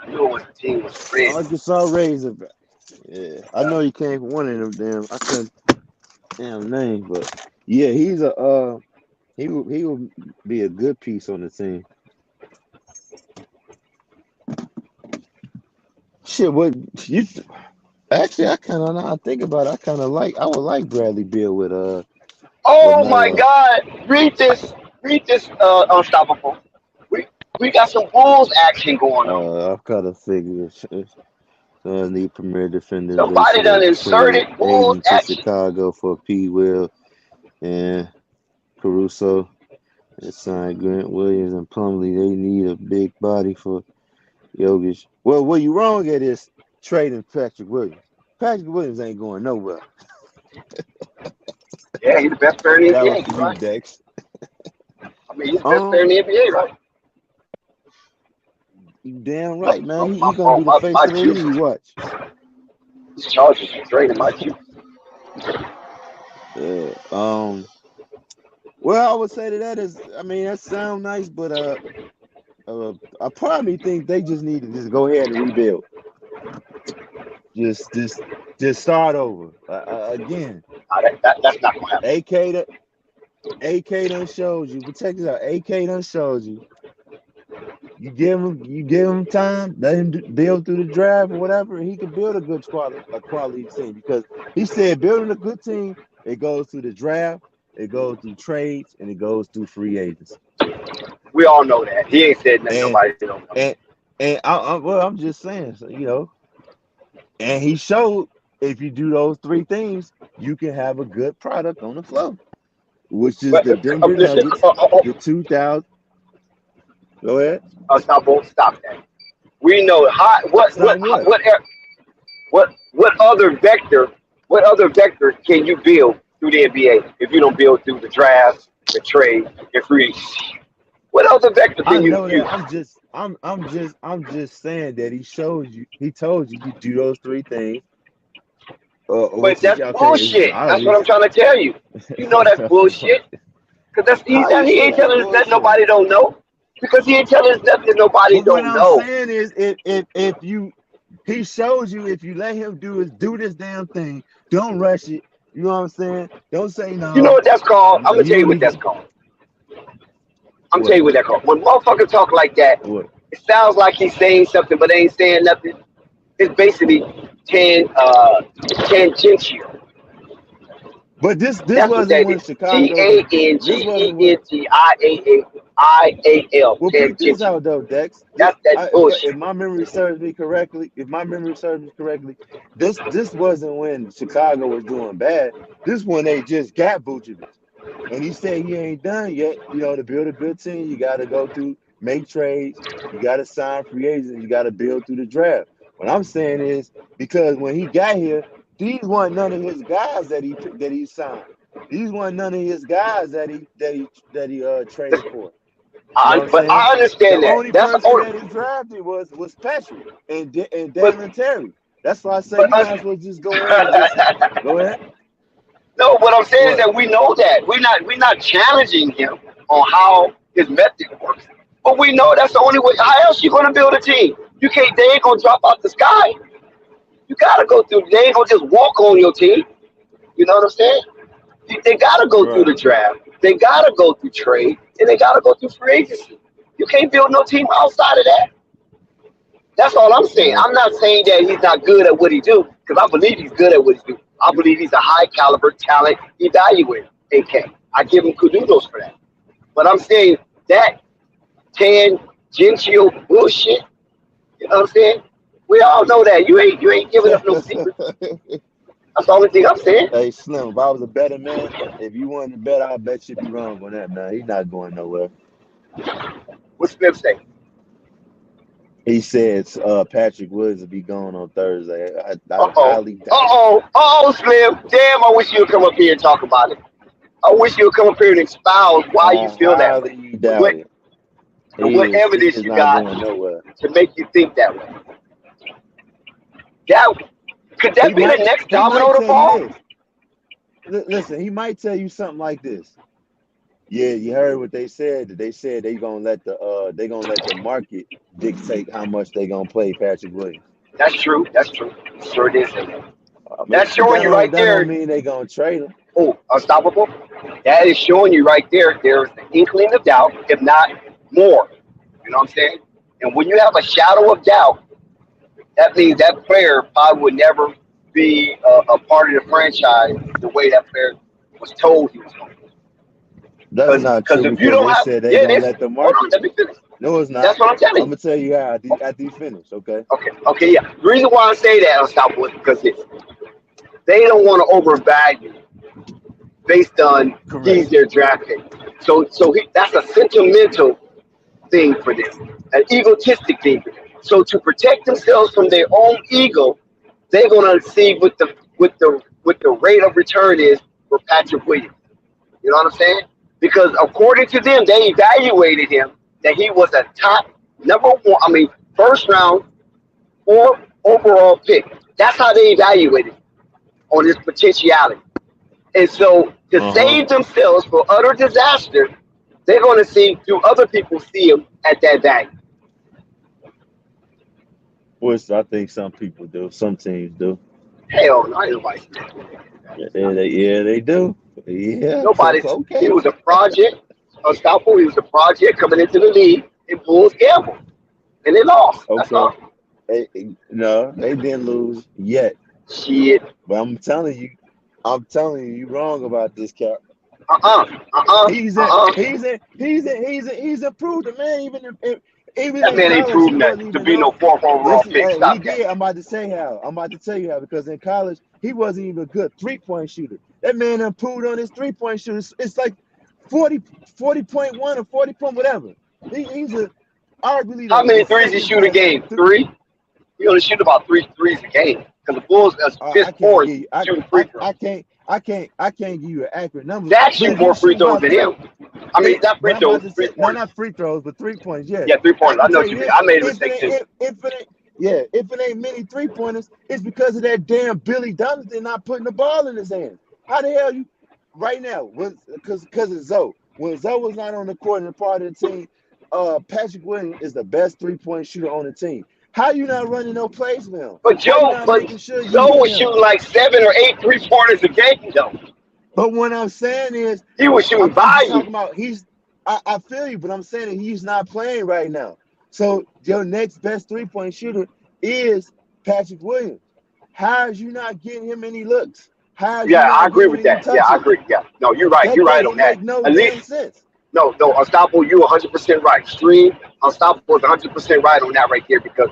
I knew it was the team was red. Arkansas Razorback. Yeah. I know he came from one of them damn, I couldn't damn name, but yeah, he's a he will be a good piece on the team. Shit, what you actually I kinda now I think about it, I would like Bradley Beal with Oh my Lamelo. God! Read this, Unstoppable. We got some Bulls action going on. I've got to figure the premier defender Somebody listed done as traded inserted Bulls agent to action. Chicago for P. Will and Caruso. They signed Grant Williams and Plumlee. They need a big body for Jokic. Well, what you wrong at is trading Patrick Williams. Patrick Williams ain't going nowhere. Yeah, he's the best player in the That was NBA. for You're you, right. Dex. I mean, he's the best player in the NBA, right? You damn My, right, man. He my gonna be fault. the face My of the juice. league. Watch. These Chargers are draining my juice. Well, I would say that is. I mean, that sounds nice, but I probably think they just need to just go ahead and rebuild. Just start over again. That's not gonna happen. AK done showed you. But check this out. AK done showed you. You give him time, let him build through the draft or whatever, and he can build a good quality team. Because he said building a good team, it goes through the draft, it goes through trades, and it goes through free agents. We all know that. He ain't said nothing nobody don't know. And I'm just saying, so, you know, and he showed if you do those three things, you can have a good product on the floor, which is the Denver Nuggets, the 2000. Go ahead. Stop that. We know what other vector can you build through the NBA if you don't build through the draft, the trade, the free agency? What other vector can you use? I'm just saying that he told you do those three things. But that's bullshit. That's what I'm trying to tell you. You know that's bullshit. Because he ain't telling us that nobody don't know. Because he ain't telling us nothing nobody don't know. What I'm saying is, if he shows you, if you let him do this damn thing, don't rush it. You know what I'm saying? Don't say no. You know what that's called? I'm gonna tell you what that's called. I'm tell you what that's called. When motherfuckers talk like that, it sounds like he's saying something, but ain't saying nothing. It's basically tangential. But this wasn't when Chicago. TANGENTIAL. Well, put this out though, Dex. That's bullshit. If my memory serves me correctly, this wasn't when Chicago was doing bad. This when they just got Vucevic, and he said he ain't done yet. You know, to build a good team, you got to go through, make trades, you got to sign free agents, you got to build through the draft. What I'm saying is because when he got here, these weren't none of his guys that he signed. These weren't none of his guys that he traded for. But I The understand that. only That's the person only. that he drafted was Patrick and But Dalen Terry. That's why I say but you might as well just go ahead and just go ahead. no, what I'm saying is What? that we know that we're not challenging him on how his method works. But we know that's the only way. How else you gonna build a team? You can't. They ain't gonna drop out the sky. You gotta go through. They ain't gonna just walk on your team. You know what I'm saying? They gotta go through Right. the draft. They gotta go through trade, and they gotta go through free agency. You can't build no team outside of that. That's all I'm saying. Right. I'm not saying that he's not good at what he do, because I believe he's good at what he do. I believe he's a high caliber talent evaluator. AK. I give him kudos for that. But I'm saying that tangential bullshit. You know what I'm saying? We all know that. You ain't giving up no secrets. That's the only thing I'm saying. Hey Slim, if I was a better man, if you wanted to bet, I'll bet you'd be wrong on that, man. He's not going nowhere. What Smith say? He said Patrick Woods will be gone on Thursday. I Uh oh. highly Uh doubt it. oh. Slim. Damn, I wish you'd come up here and talk about it. I wish you'd come up here and expound why you I feel that way. highly And doubt what, it. and what He evidence is you not got going nowhere. to make you think that way. That could that He be the might next he might domino to tell you fall? this. Listen, he might tell you something like this. Yeah, you heard what they said. They said they gonna let the market dictate how much they gonna play Patrick Williams. That's true. That's true. Sure did say that. I mean, That's but showing you right that don't there. mean they gonna trade him. Oh, unstoppable. That is showing you right there. There's an inkling of doubt, if not more. You know what I'm saying? And when you have a shadow of doubt, that means that player probably would never be a part of the franchise the way that player was told he was going to. That's not Because true if you because don't they have, said they yeah, it gonna is. let the Hold on, market. let me finish. No, it's not. That's what I'm telling I'm you. gonna tell you how after you finish, okay? Okay, yeah. The reason why I say that, Unstoppable, is because they don't want to overvalue based on Correct. he's their draft pick. That's a sentimental thing for them, an egotistic thing for them. So to protect themselves from their own ego, they're gonna see what the rate of return is for Patrick Williams. You know what I'm saying? Because according to them, they evaluated him that he was a top number one. I mean, first round or overall pick. That's how they evaluated him on his potentiality. And so to Uh-huh. save themselves for utter disaster, they're going to see, do other people see him at that value? Which I think some people do. Some teams do. Hell no, ain't nobody. Yeah, they do. Yeah. So Nobody's. He okay. was a project, unstoppable. He was a project coming into the league, and Bulls gambled, and they lost. That's Okay. all. No, they didn't lose yet. Shit. But I'm telling you, you wrong about this, Cap. He's Uh-uh. improved. The man even That in man ain't college he proven wasn't that to even be no known. fourth overall Listen, pick. he Stop that. did. I'm about to tell you how because in college he wasn't even a good 3-point shooter. That man improved on his 3-point shooter. It's like 40.1 or 40 point whatever. He's arguably How many the threes he second shoot a best. game? Three? He only shoot about 3 threes a game. Because the Bulls I fifth can't fourth give you. shooting free throws. I can't give you an accurate number. That But shoot if he more was free shooting throws about than him. I mean, not but free I'm about throws, to three say, no, pointers. not free throws, but 3 points. Yeah, Yeah, 3 pointers. I I can know tell what you you mean. this: I made a if mistake too. it ain't many 3-pointers, it's because of that damn Billy Donovan not putting the ball in his hands. How the hell you right now? Because of Zoe. When Zoe was not on the court and a part of the team, Patrick Williams is the best 3-point shooter on the team. How you not running no plays for him? But How you Joe, not making sure you Zoe hit was him? shooting like 7 or 8 3-pointers a game, though. But what I'm saying is, He was shooting I'm just volume. talking about I feel you, but I'm saying that he's not playing right now. So your next best 3-point shooter is Patrick Williams. How is you not getting him any looks? How is you Yeah, I not agree getting him with any that. Yeah, I touches? agree. Yeah. No, you're right. That You're right on doesn't that. make no At damn least, sense. no, Unstoppable, you 100% right. Stream, Unstoppable is 100% right on that right there because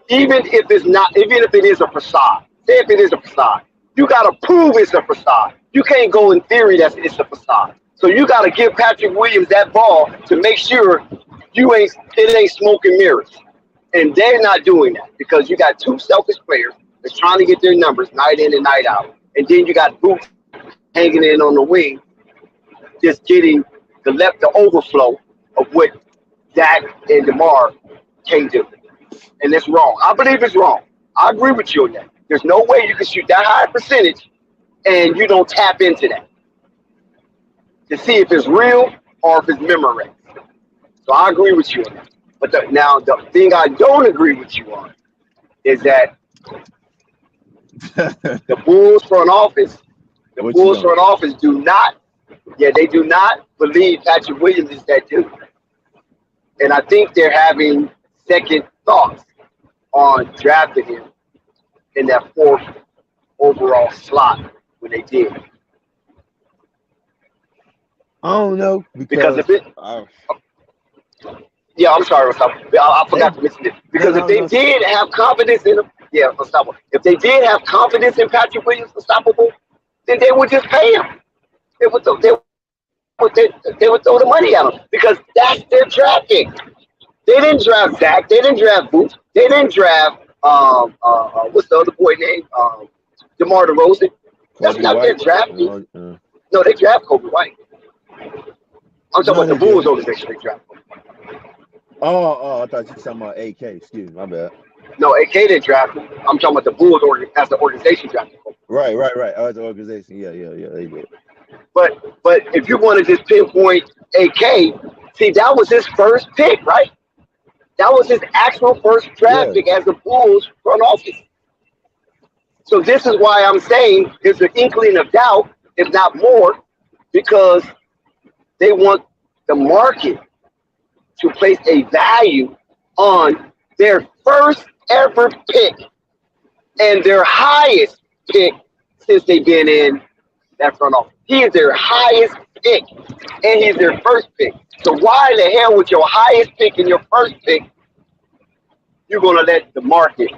even if it is a facade, say if it is a facade, you got to prove it's a facade. You can't go in theory that it's a facade. So you got to give Patrick Williams that ball to make sure it ain't smoke and mirrors. And they're not doing that because you got two selfish players that's trying to get their numbers night in and night out. And then you got Boots hanging in on the wing, just getting the overflow of what Dak and DeMar can do. And it's wrong. I believe it's wrong. I agree with you on that. There's no way you can shoot that high percentage and you don't tap into that to see if it's real or if it's memory. So I agree with you on that. But the thing I don't agree with you on is that the Bulls front office do not believe Patrick Williams is that dude. And I think they're having second thoughts on drafting him in that 4th overall slot when they did. I don't know because if it. Yeah, I'm sorry, I forgot to mention it. Because if they did have confidence in him, unstoppable. If they did have confidence in Patrick Williams, unstoppable, then they would just pay him. They would throw the money at him because that's their draft pick. They didn't draft Zach. They didn't draft Boots. They didn't draft what's the other boy name? DeMar DeRozan. That's not their draft pick. No, they draft Kobe White. I'm talking about the Bulls organization. They draft. Oh, I thought you were talking about AK. Excuse me, my bad. No, AK didn't draft him. I'm talking about the Bulls as the organization drafted him. Right. Oh, the organization. Yeah, they did. But if you want to just pinpoint AK, see, that was his first pick, right? That was his actual first draft pick as the Bulls front office. So this is why I'm saying there's an inkling of doubt, if not more, because they want the market to place a value on their first ever pick and their highest pick since they've been in that front office. He is their highest pick, and he's their first pick. So why the hell with your highest pick and your first pick, you're going to let the market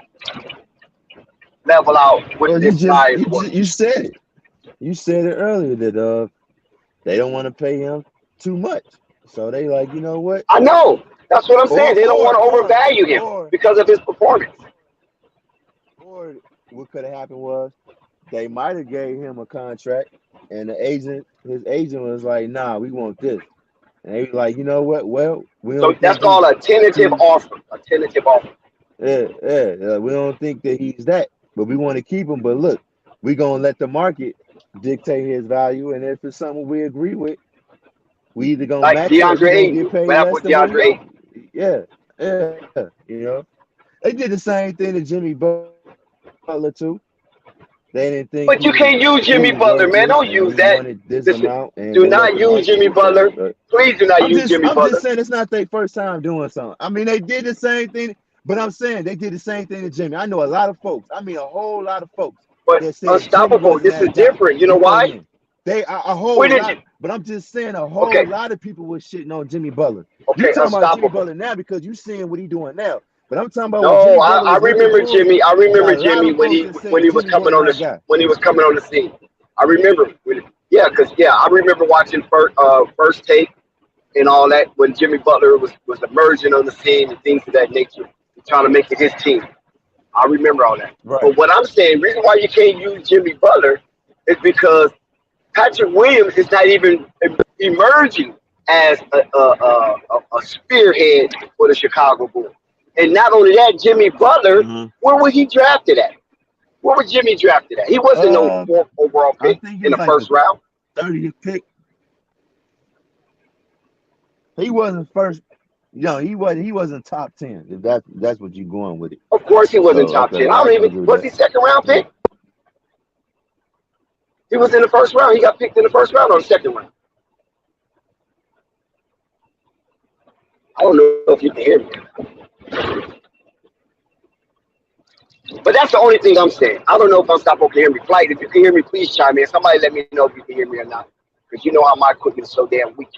level out with this highest one? You said it. You said it earlier that they don't want to pay him too much. So they like, you know what? I know. That's what I'm saying. They don't want to overvalue him because of his performance. Or what could have happened was they might have gave him a contract and his agent was like, nah, we want this. And they were like, you know what? Well, so that's called a tentative offer. A tentative offer. Yeah. We don't think that he's that, but we want to keep him. But look, we're going to let the market dictate his value. And if it's something we agree with, we either going to match Deandre Ayton. Deandre Ayton. Yeah. You know, they did the same thing to Jimmy Butler too. They didn't think. But you can't use Jimmy Butler, man. Don't use that. Do not use Jimmy Butler. Please do not use Jimmy Butler. I'm just saying it's not their first time doing something. I mean, they did the same thing, but I'm saying they did the same thing to Jimmy. I know a lot of folks. I mean, a whole lot of folks. But unstoppable. This is different. You know why? A whole lot. But I'm just saying a whole lot of people were shitting on Jimmy Butler. You're talking about Jimmy Butler now because you're seeing what he's doing now. But I'm talking about. No, I remember Jimmy. I remember Jimmy when he was coming on the scene. I remember I remember watching First Take and all that when Jimmy Butler was emerging on the scene and things of that nature, trying to make it his team. I remember all that. Right. But what I'm saying, reason why you can't use Jimmy Butler is because Patrick Williams is not even emerging as a spearhead for the Chicago Bulls. And not only that, Jimmy Butler, where was he drafted at? Where was Jimmy drafted at? He wasn't no 4th overall pick in the first round. 30th pick. He wasn't first. No, he wasn't top 10. If that's what you're going with it. Of course he wasn't top 10. I don't even was he second round pick? He was in the first round. He got picked in the first round or the second round. I don't know if you can hear me. But that's the only thing I'm saying. I don't know if Unstoppable can hear me. Flight, if you can hear me, please chime in. Somebody let me know if you can hear me or not. Because you know how my equipment is so damn weak.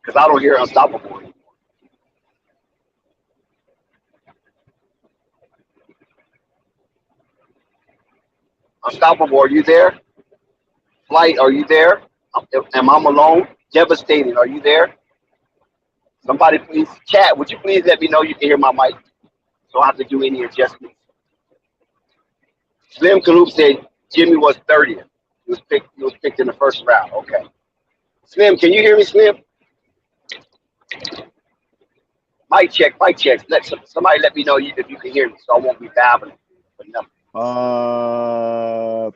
Because I don't hear Unstoppable anymore. Unstoppable, are you there? Flight, are you there? Am I alone? Devastated, are you there? Somebody please chat. Would you please let me know you can hear my mic so I don't have to do any adjustments? Slim Kaloop said Jimmy was 30th. He was picked in the first round. Okay. Slim, can you hear me, Slim? Mic check, mic check. Somebody let me know if you can hear me, so I won't be babbling for nothing.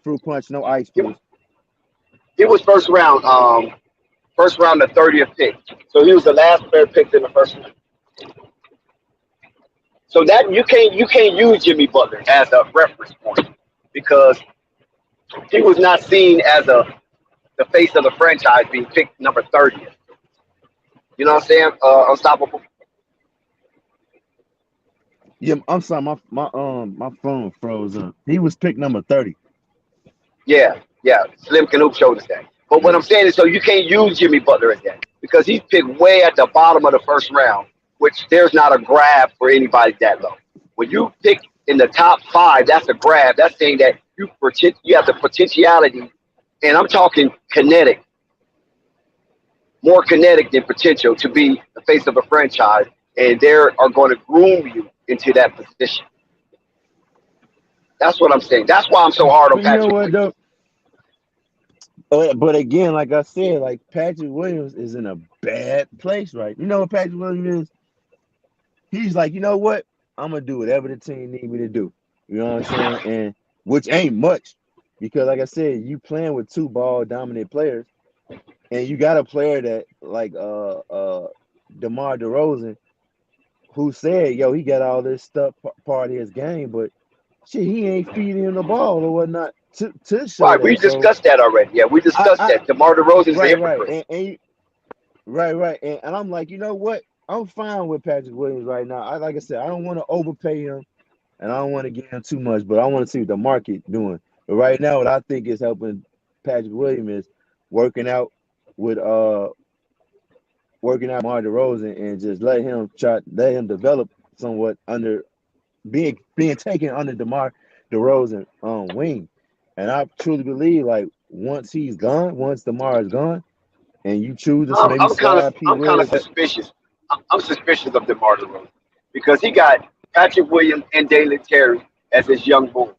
Fruit punch, no ice, He, please. he was first round, the 30th pick. So he was the last player picked in the first round. So that you can't use Jimmy Butler as a reference point because he was not seen as the face of the franchise being picked number 30th. You know what I'm saying? Unstoppable. Yeah, I'm sorry, my phone froze up. He was picked number 30. Yeah. Slim Canoop showed us that. But what I'm saying is, so you can't use Jimmy Butler as that because he's picked way at the bottom of the first round, which there's not a grab for anybody that low. When you pick in the top 5, that's a grab. That's saying that you have the potentiality, and I'm talking kinetic, more kinetic than potential to be the face of a franchise, and they are going to groom you into that position. That's what I'm saying. That's why I'm so hard on But you know Patrick what Williams. though? But again, like I said, like Patrick Williams is in a bad place, right? You know what Patrick Williams is? He's like, you know what? I'm gonna do whatever the team need me to do. You know what I'm saying? And which ain't much, because like I said, you playing with 2 ball dominant players, and you got a player that like DeMar DeRozan, who said, yo, he got all this stuff part of his game, but shit, he ain't feeding him the ball or whatnot to show Right, we that. So discussed that already. Yeah, we discussed that. DeMar DeRozan is a right, hypocrite. right, and I'm like, you know what? I'm fine with Patrick Williams right now. Like I said, I don't want to overpay him, and I don't want to give him too much, but I want to see what the market doing. But right now, what I think is helping Patrick Williams is working out with DeMar DeRozan and just let him develop somewhat under being taken under DeMar DeRozan wing. And I truly believe, like, once DeMar is gone, and you choose to maybe slide P. I'm kind of Will. suspicious. I'm suspicious of DeMar DeRozan because he got Patrick Williams and Dalen Terry as his young bull,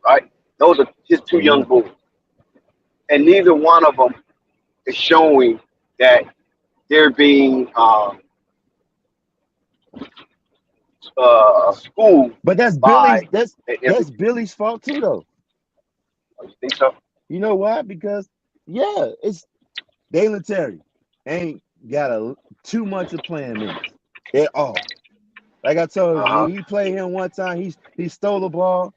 right? Those are his 2 young bulls, and neither one of them is showing that they're being schooled. But that's by Billy's Billy's fault too, though. You think so? You know why? Because it's Dalen Terry ain't got too much of playing minutes at all. Like I told you, he played him one time. He stole the ball,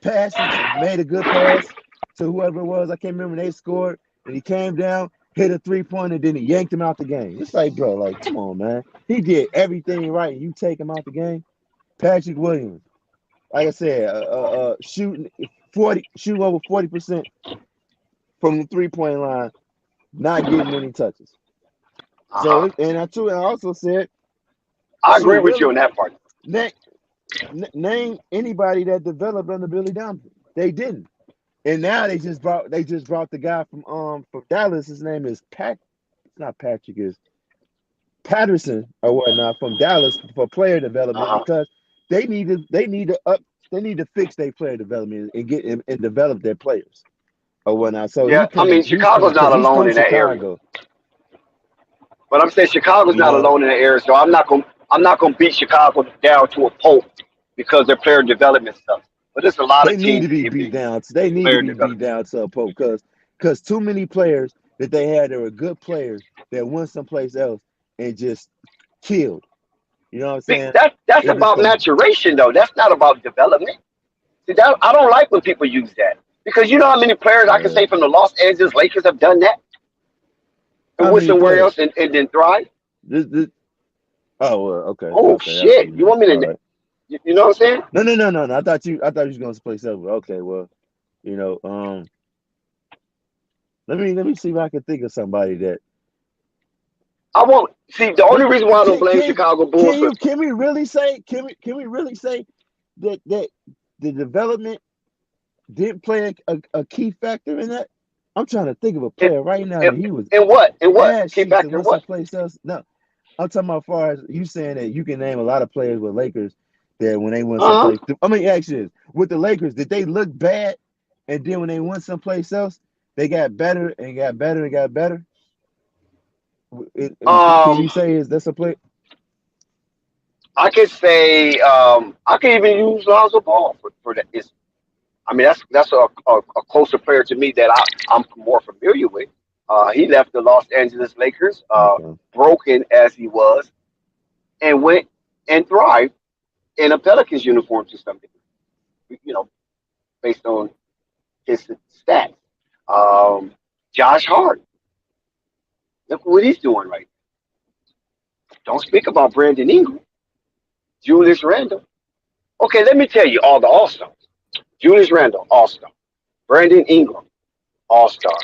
passed it, made a good pass to whoever it was. I can't remember. They scored, and he came down, hit a 3-pointer, then he yanked him out the game. It's like, bro, like, come on, man. He did everything right. You take him out the game. Patrick Williams, like I said, shooting over 40% from the 3-point line, not getting any touches. So, and I also said, I agree with you on that part. Name anybody that developed under Billy Donovan. They didn't. And now they just brought the guy from Dallas. His name is is Patterson or whatnot from Dallas for player development because they need to fix their player development and get and develop their players or whatnot. So yeah, Chicago's not alone in that area. But I'm saying Chicago's not alone in the area, so I'm not gonna beat Chicago down to a pulp because their player development stuff. But there's a lot of teams need to be beat down. They need to be beat down to a pulp because too many players that they had that were good players that went someplace else and just killed. You know what I'm saying? That's about maturation though. That's not about development. See, I don't like when people use that because you know how many players I can say from the Los Angeles Lakers have done that. And went somewhere else and then thrive. Okay. Oh okay, shit! You want me to? Right. You know what I'm saying? No. I thought you was going to play something. Okay, well, you know, let me see if I can think of somebody that I won't see. The only reason why I don't blame Chicago Bulls. Can we really say that the development didn't play a key factor in that? I'm trying to think of a player right now that he was. And what? Key factor in what? Someplace else. No, I'm talking about as far as you saying that you can name a lot of players with Lakers that when they went Uh huh. someplace. I mean, actually, with the Lakers, did they look bad, and then when they went someplace else, they got better and got better and got better? Can Um, you say is that's a play? I could say I could even use Lonzo Ball for that. I mean, that's a closer player to me that I'm more familiar with. He left the Los Angeles Lakers, Okay. broken as he was, and went and thrived in a Pelicans uniform to some degree. Based on his stats. Um, Josh Hart, look what he's doing right now. Don't speak about Brandon Ingram, Julius Randle. Okay, let me tell you all the All Stars. Julius Randle, All Star. Brandon Ingram, All Star.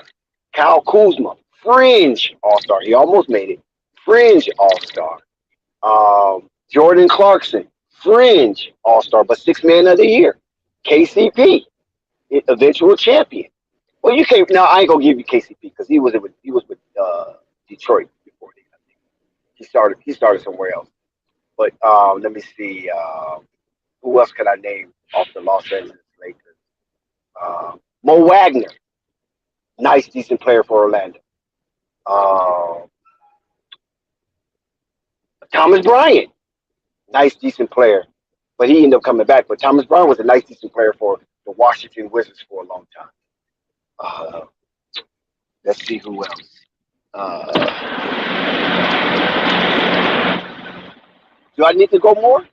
Kyle Kuzma, fringe All Star. He almost made it. Fringe All Star. Jordan Clarkson, fringe All Star, but Six Man of the Year. KCP, eventual champion. Well, you can't. Now I ain't gonna give you KCP because he was with Detroit before then. I think he started somewhere else. But let me see. Who else can I name off the Los Angeles Lakers? Mo Wagner, nice, decent player for Orlando. Uh, Thomas Bryant, nice, decent player, but he ended up coming back. But Thomas Bryant was a nice, decent player for the Washington Wizards for a long time. Uh, let's see who else. Uh, do I need to go more?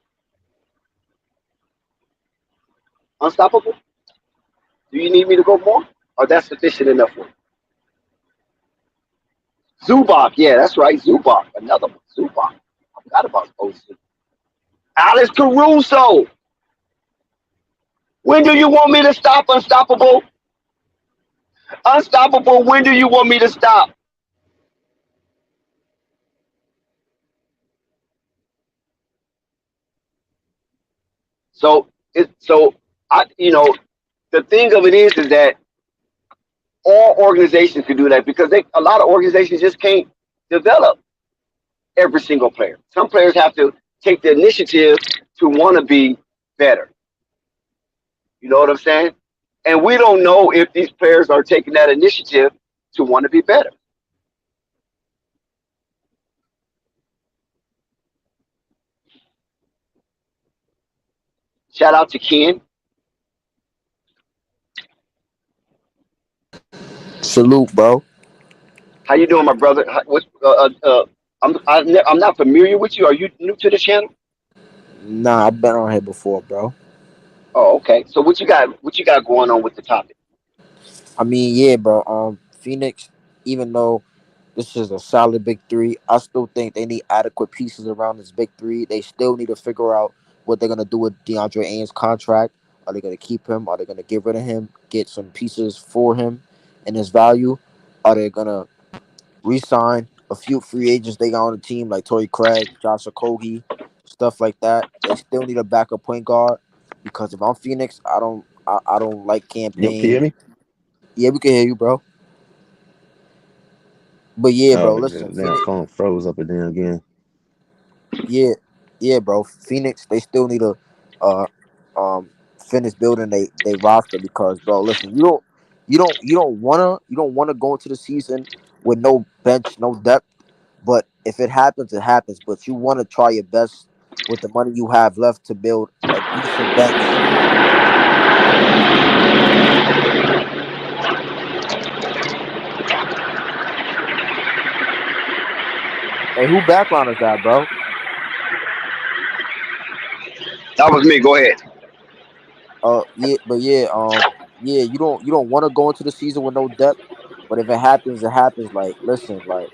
Unstoppable? Do you need me to go more? Or that's sufficient enough for you? Zubac, yeah, that's right. Zubac, another one. Zubac. I forgot about OC. Alex Caruso. When do you want me to stop, Unstoppable? Unstoppable, when do you want me to stop? So the thing of it is that all organizations can do that because a lot of organizations just can't develop every single player. Some players have to take the initiative to want to be better. You know what I'm saying? And we don't know if these players are taking that initiative to want to be better. Shout out to Ken. Salute, bro. How you doing, my brother? I'm not familiar with you. Are you new to the channel? Nah, I've been on here before, bro. Oh, okay. So what you got? What you got going on with the topic? I mean, yeah, bro. Phoenix, even though this is a solid big three, I still think they need adequate pieces around this big three. They still need to figure out what they're gonna do with DeAndre Ayton's contract. Are they gonna keep him? Are they gonna get rid of him? Get some pieces for him and his value? Are they gonna re-sign a few free agents they got on the team like Torrey Craig, Josh Okogie, stuff like that? They still need a backup point guard because if I'm Phoenix, I don't like Yep, can you hear campaigns. me? Yeah, we can hear you, bro. But yeah, Oh, bro, listen, damn, Phoenix. phone froze up and down again. Yeah, yeah, bro. Phoenix, they still need to uh um finish building they roster because, bro, listen, you don't wanna go into the season with no bench, no depth. But if it happens, it happens. But you want to try your best with the money you have left to build a decent bench. Hey, who background is that, bro? That was me. Go ahead. Yeah, but yeah, yeah, you don't want to go into the season with no depth. But if it happens, it happens. Like, listen, like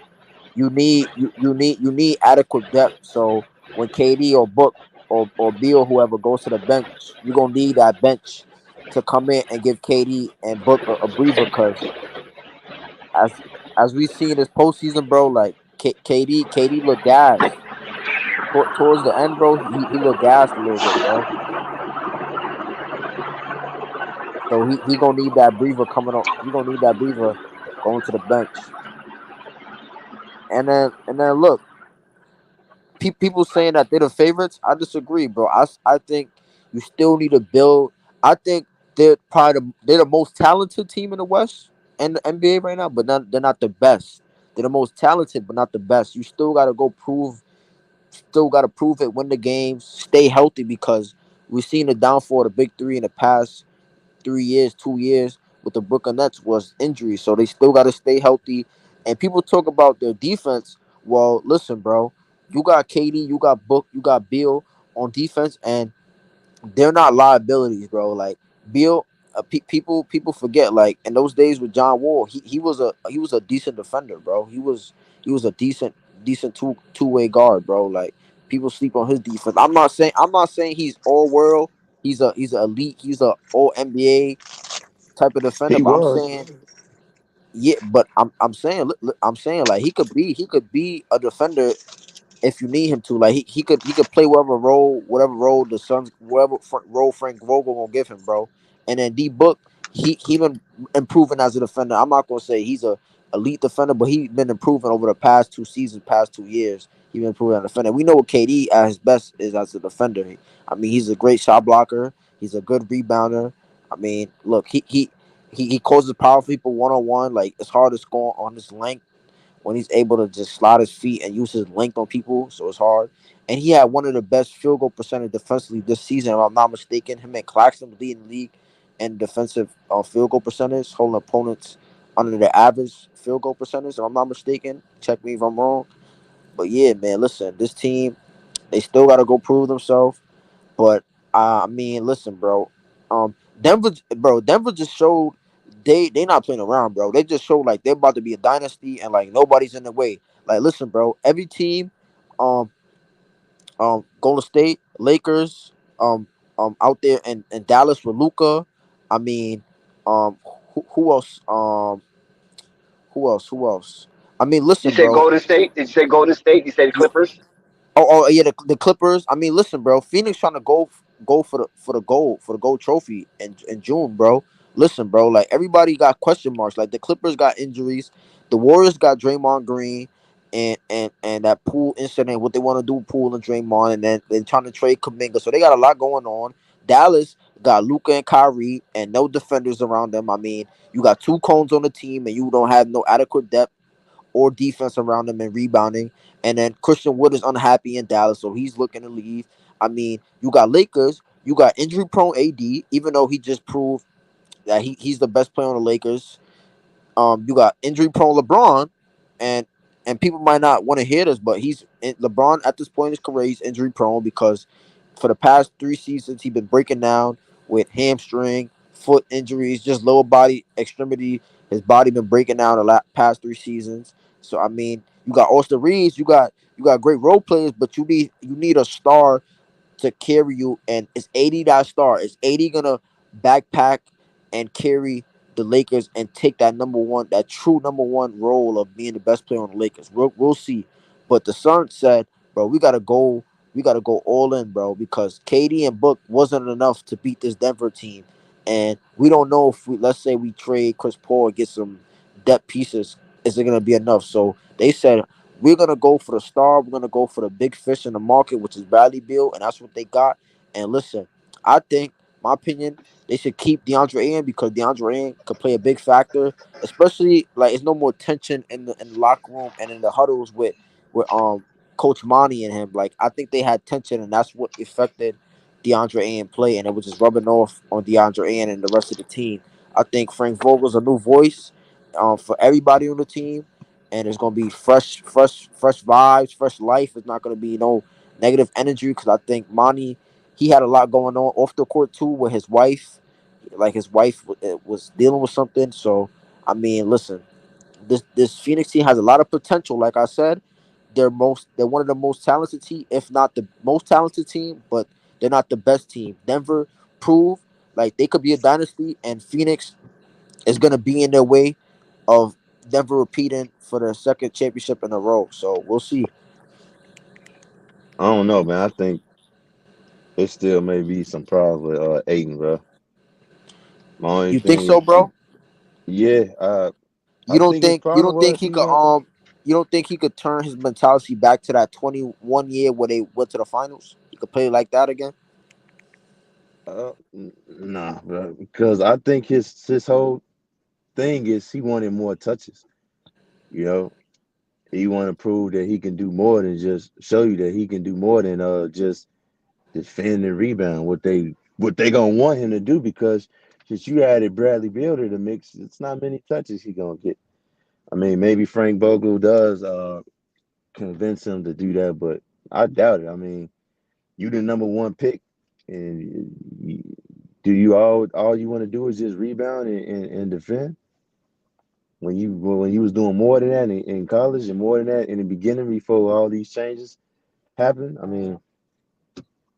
you need adequate depth. So when KD or Book or Beal whoever goes to the bench, you're gonna need that bench to come in and give KD and Book a breather. Cause as as we see in this postseason, bro, like KD look gassed towards the end, bro. He looked gassed a little bit, bro. So he gonna need that breather coming on. He gonna need that breather going to the bench. And then look. people saying that they're the favorites. I disagree, bro. I think you still need to build. I think they're the most talented team in the West and the NBA right now, but they're not the best. They're the most talented, but not the best. You still got to prove it, win the games, stay healthy because we've seen the downfall of the big three in the past 3 years, 2 years with the Brooklyn Nets was injury. So they still got to stay healthy. And people talk about their defense. Well, listen, bro, you got KD, you got Book, you got Beal on defense, and they're not liabilities, bro. Like Beal, people forget. Like in those days with John Wall, he was a decent defender, bro. He was a decent two-way guard, bro. Like people sleep on his defense. I'm not saying he's all world. He's a elite. He's a all NBA type of defender. He But I'm was. saying yeah. But I'm saying I'm saying like he could be a defender if you need him to. Like he could play whatever role the Suns whatever role Frank Vogel gonna give him, bro. And then D Book, he been improving as a defender. I'm not gonna say he's a elite defender, but he been improving over the past 2 seasons, past 2 years. He been improving as a defender. We know what KD at his best is as a defender. I mean, he's a great shot blocker. He's a good rebounder. I mean, look, he causes power people 1-on-1. Like it's hard to score on his length when he's able to just slide his feet and use his length on people, so it's hard. And he had one of the best field goal percentage defensively this season, if I'm not mistaken. Him and Claxton leading the league in defensive field goal percentage, holding opponents under the average field goal percentage, if I'm not mistaken. Check me if I'm wrong. But yeah, man, listen, this team, they still got to go prove themselves. But I mean, listen, bro. Denver just showed they not playing around, bro. They just showed like they're about to be a dynasty and like nobody's in the way. Like, listen, bro. Every team, um, Golden State, Lakers, out there in Dallas with Luca. I mean, um, who else? Who else? I mean, You listen, said bro. Golden State? Did you say Golden State? You said Clippers? Yeah, the Clippers. I mean, listen, bro. Phoenix trying to go for the gold trophy in June, bro. Listen, bro. Like everybody got question marks. Like the Clippers got injuries, the Warriors got Draymond Green, and that Poole incident. What they want to do, Poole and Draymond, and then they're trying to trade Kuminga. So they got a lot going on. Dallas got Luca and Kyrie, and no defenders around them. I mean, you got two cones on the team, and you don't have no adequate depth or defense around him and rebounding. And then Christian Wood is unhappy in Dallas, so he's looking to leave. I mean, you got Lakers, you got injury prone AD, even though he just proved that he's the best player on the Lakers. You got injury prone LeBron, and people might not want to hear this, but LeBron at this point in his career, he's injury prone because for the past 3 seasons he's been breaking down with hamstring, foot injuries, just lower body extremity. His body been breaking down past 3 seasons. So I mean, you got Austin Reeves, you got great role players, but you need a star to carry you, and it's 80 that star. Is 80 gonna backpack and carry the Lakers and take that true number one role of being the best player on the Lakers? We'll see. But the Suns said, bro, we gotta go all in, bro, because KD and Book wasn't enough to beat this Denver team. And we don't know if let's say we trade Chris Paul and get some depth pieces, is it gonna be enough? So they said we're gonna go for the star. We're gonna go for the big fish in the market, which is Bradley Beal, and that's what they got. And listen, I think, my opinion, they should keep Deandre Ayton because Deandre Ayton could play a big factor, especially like it's no more tension in the locker room and in the huddles with Coach Monty and him. Like I think they had tension, and that's what affected DeAndre Ayton play, and it was just rubbing off on DeAndre Ayton and the rest of the team. I think Frank Vogel's a new voice for everybody on the team, and it's gonna be fresh vibes, fresh life. It's not gonna be no negative energy because I think Monty, he had a lot going on off the court too with his wife. Like his wife was dealing with something. So I mean, listen, this Phoenix team has a lot of potential. Like I said, they're one of the most talented team, if not the most talented team, but they're not the best team. Denver proved like they could be a dynasty, and Phoenix is gonna be in their way of Denver repeating for their second championship in a row. So we'll see. I don't know, man. I think it still may be some problems with Aiden, bro. My only You think thing so, is, bro? yeah, You I don't think his think problem he was could You don't think he could turn his mentality back to that 21 year where they went to the finals? He could play like that again. Nah, bro, because I think his whole thing is he wanted more touches. You know, he want to prove that he can do more than just show you that he can do more than just defend and rebound. What they gonna want him to do because since you added Bradley Beal to the mix, it's not many touches he gonna get. I mean, maybe Frank Vogel does convince him to do that, but I doubt it. I mean, you the number one pick, and do you all you want to do is just rebound and defend? When you was doing more than that in college and more than that in the beginning before all these changes happened. I mean,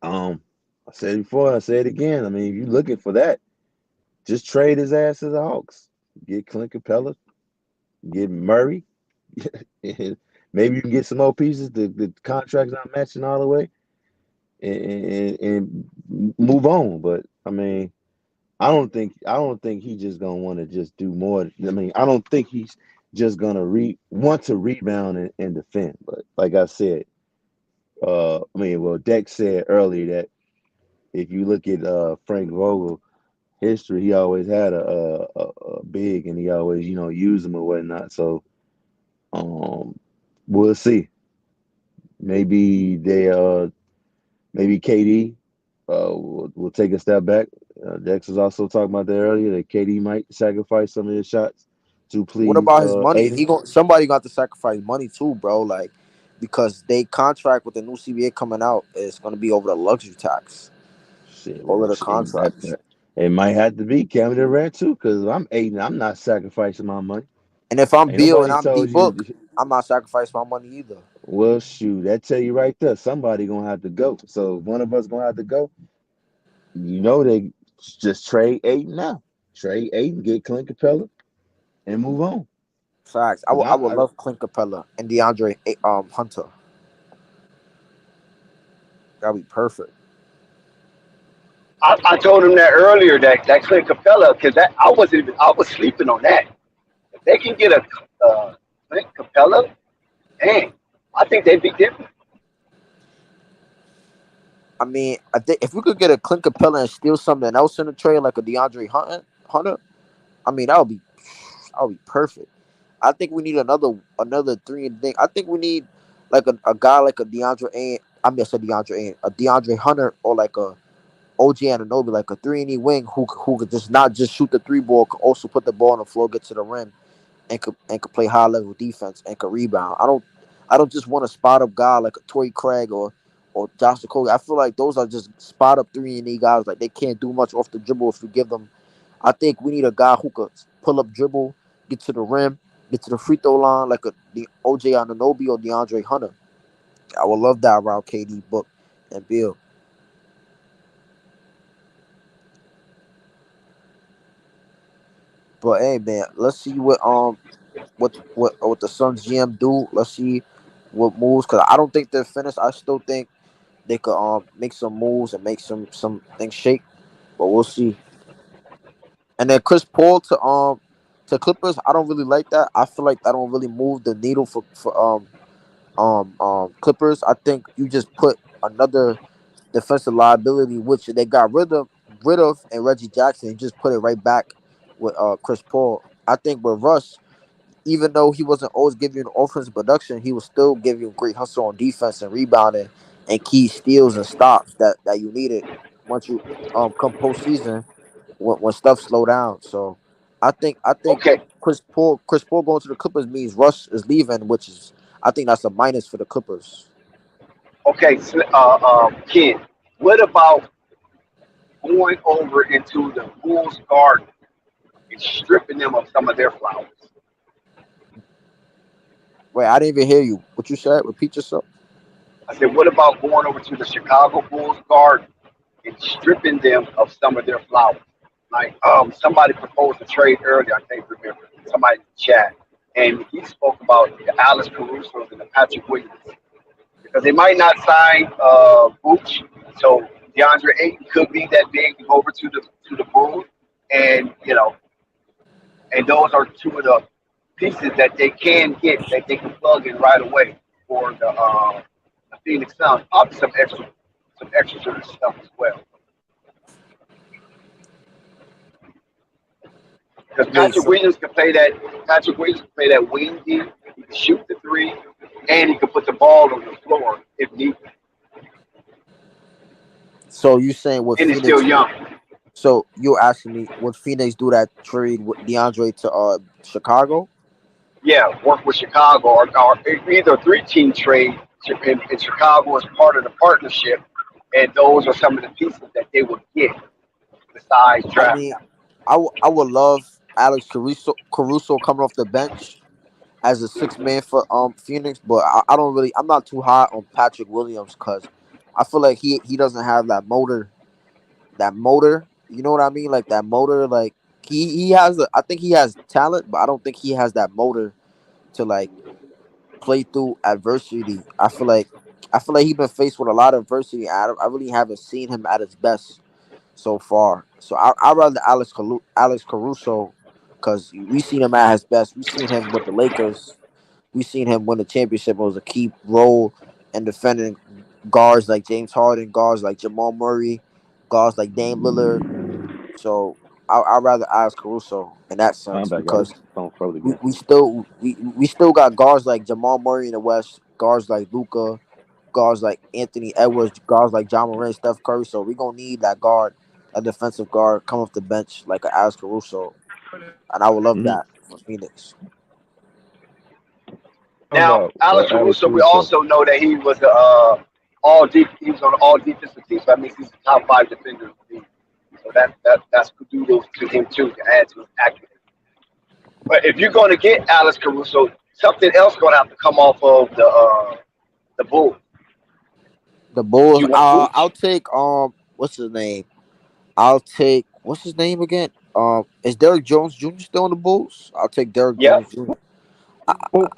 I said it before, I said it again. I mean, if you looking for that, just trade his ass to the Hawks. Get Clint Capella, get Murray, and maybe you can get some more pieces. The contract's not matching all the way, and move on. But I mean, I don't think he's just gonna want to just do more. I mean, I don't think he's just gonna want to rebound and defend. But like I said, Dex said earlier that if you look at Frank Vogel history, he always had a big, and he always used them or whatnot. So we'll see. Maybe maybe KD will take a step back. Dex was also talking about that earlier that KD might sacrifice some of his shots to What please about his money? Aiden. Somebody got to sacrifice money too, bro. Like because they contract with the new CBA coming out is gonna be over the luxury tax. Shit, All well, of the shit, contracts. it might have to be Kevin Durant too, because I'm Aiden. I'm not sacrificing my money. And if I'm Ain't Beal and nobody I'm D told you. Book, I'm not sacrificing my money either. Well, shoot, that tell you right there. Somebody gonna have to go. So if one of us gonna have to go. They just trade Aiden now. Trade Aiden, get Clint Capella, and move on. Facts. Cause I would love Clint Capella and DeAndre Hunter. That'd be perfect. I told him that earlier that Clint Capella because that I was sleeping on that. If they can get a Clint Capella, dang, I think they'd be different. I mean, I think if we could get a Clint Capella and steal something else in the trade, like a DeAndre Hunter, I mean that would be perfect. I think we need another three and thing. I think we need like a guy like a DeAndre Ayton. I mean, I said DeAndre Ayton, a DeAndre Hunter, or like a OG Anunoby, like a 3-and-D wing who could just not just shoot the three ball, could also put the ball on the floor, get to the rim, and could play high level defense and could rebound. I don't just want a spot up guy like a Torrey Craig or Josh Okogie. I feel like those are just spot up 3-and-D guys. Like they can't do much off the dribble if you give them. I think we need a guy who could pull up dribble, get to the rim, get to the free throw line like the OJ Anunoby or DeAndre Hunter. I would love that around KD, Book, and Bill. But hey, man, let's see what the Suns GM do. Let's see what moves because I don't think they're finished. I still think they could make some moves and make some things shake. But we'll see. And then Chris Paul to Clippers, I don't really like that. I feel like I don't really move the needle for Clippers. I think you just put another defensive liability, which they got rid of and Reggie Jackson, and just put it right back with Chris Paul. I think with Russ, even though he wasn't always giving you an offensive production, he was still giving you great hustle on defense and rebounding and key steals and stops that you needed once you come postseason when stuff slow down. So I think Okay, Chris Paul going to the Clippers means Russ is leaving, which is I think that's a minus for the Clippers. okay, Ken. What about going over into the Bulls' garden and stripping them of some of their flowers? Wait, I didn't even hear you. What you said? Repeat yourself. I said, what about going over to the Chicago Bulls garden and stripping them of some of their flowers? Like somebody proposed a trade earlier, I can't remember. Somebody in the chat. And he spoke about the Alice Caruso's and the Patrick Williams. Because they might not sign Booch. So DeAndre Ayton could be that big to go over to the Bulls. And and those are two of the pieces that they can get that they can plug in right away for the Phoenix Suns. Probably some extra stuff as well. Because Wait, Patrick so Williams can play that. Patrick Williams can play that wing D. He can shoot the three, and he can put the ball on the floor if needed. so you saying with And he's still Phoenix? young. So you're asking me would Phoenix do that trade with DeAndre to Chicago? Yeah, work with Chicago or either a three-team trade in Chicago as part of the partnership, and those are some of the pieces that they would get besides I draft mean, capital. I would love Alex Caruso coming off the bench as a six man for Phoenix, but I don't really I'm not too high on Patrick Williams because I feel like he doesn't have that motor. You know what I mean? Like that motor. Like he has I think he has talent, but I don't think he has that motor to like play through adversity. I feel like he's been faced with a lot of adversity. I really haven't seen him at his best so far. So I rather Alex Caruso because we seen him at his best. We seen him with the Lakers. We seen him win the championship. It was a key role in defending guards like James Harden, guards like Jamal Murray, guards like Dame Lillard. So I'd rather ask Caruso in that I'm sense back, y'all. This because phone froze we, again. we still we still got guards like Jamal Murray in the West, guards like Luca, guards like Anthony Edwards, guards like John Moran, Steph Curry. So we gonna need that guard, a defensive guard, come off the bench like a Alex Caruso, and I would love Mm-hmm. that for Phoenix. Talking Now, about Alex Alex Caruso, we Caruso. also know that he was he was on all defensive teams. That means he's a top five defender in the league. So that's kudos to him too to add to his accuracy. But if you're going to get Alex Caruso, something else going to have to come off of the Bulls. The Bulls. You want I'll Vooch? take what's his name? I'll take what's his name again? Is Derrick Jones Jr. still on the Bulls? I'll take Derrick Yep. Jones Jr. I, Well,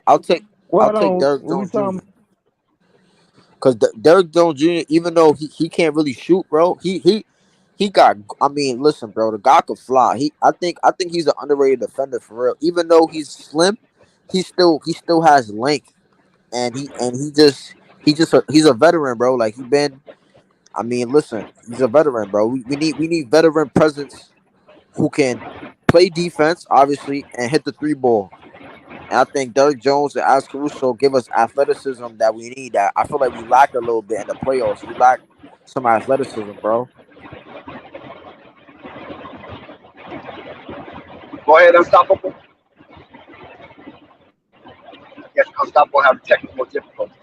I'll take well, I'll hold take on. Derrick What we Jones Jr. talking? Because Derrick Jones Jr. Even though he can't really shoot, bro, he got. I mean, listen, bro, the guy could fly. I think he's an underrated defender for real. Even though he's slim, he still has length, and he's a veteran, bro. Like he been. I mean, listen, he's a veteran, bro. We need veteran presence who can play defense, obviously, and hit the three ball. And I think Derrick Jones and Alex Caruso give us athleticism that we need. That I feel like we lack a little bit in the playoffs. We lack some athleticism, bro. Go ahead, Unstoppable. Yes, Unstoppable have technical difficulties.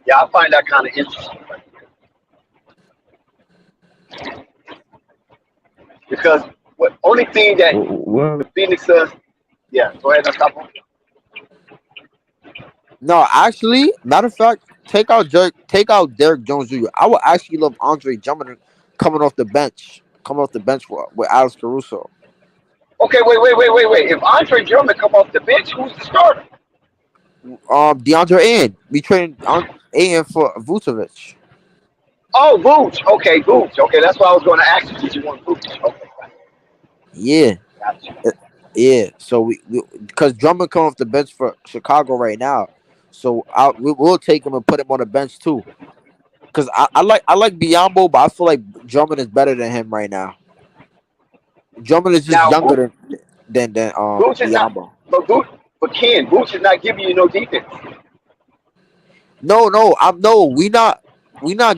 Yeah, I find that kind of interesting because what only thing that Well, the Phoenix Suns. Yeah, go ahead, Unstoppable. No, actually, matter of fact, take out Derrick Jones Jr. I would actually love Andre Drummond coming off the bench with Alex Caruso. Okay, wait. If Andre Drummond come off the bench, who's the starter? DeAndre Ayton. We traded Ayton for Vucevic. Oh, Vooch. Okay, Vooch. Okay, that's what I was going to ask you. Did you want Vooch? Okay, Yeah, gotcha. yeah. So we because Drummond coming off the bench for Chicago right now, so we'll take him and put him on the bench too. Because I like Biombo, but I feel like Drummond is better than him right now. Drummond is just Now, younger than Vooch is not, Biombo. but Ken, Vooch is not giving you no defense. No, we not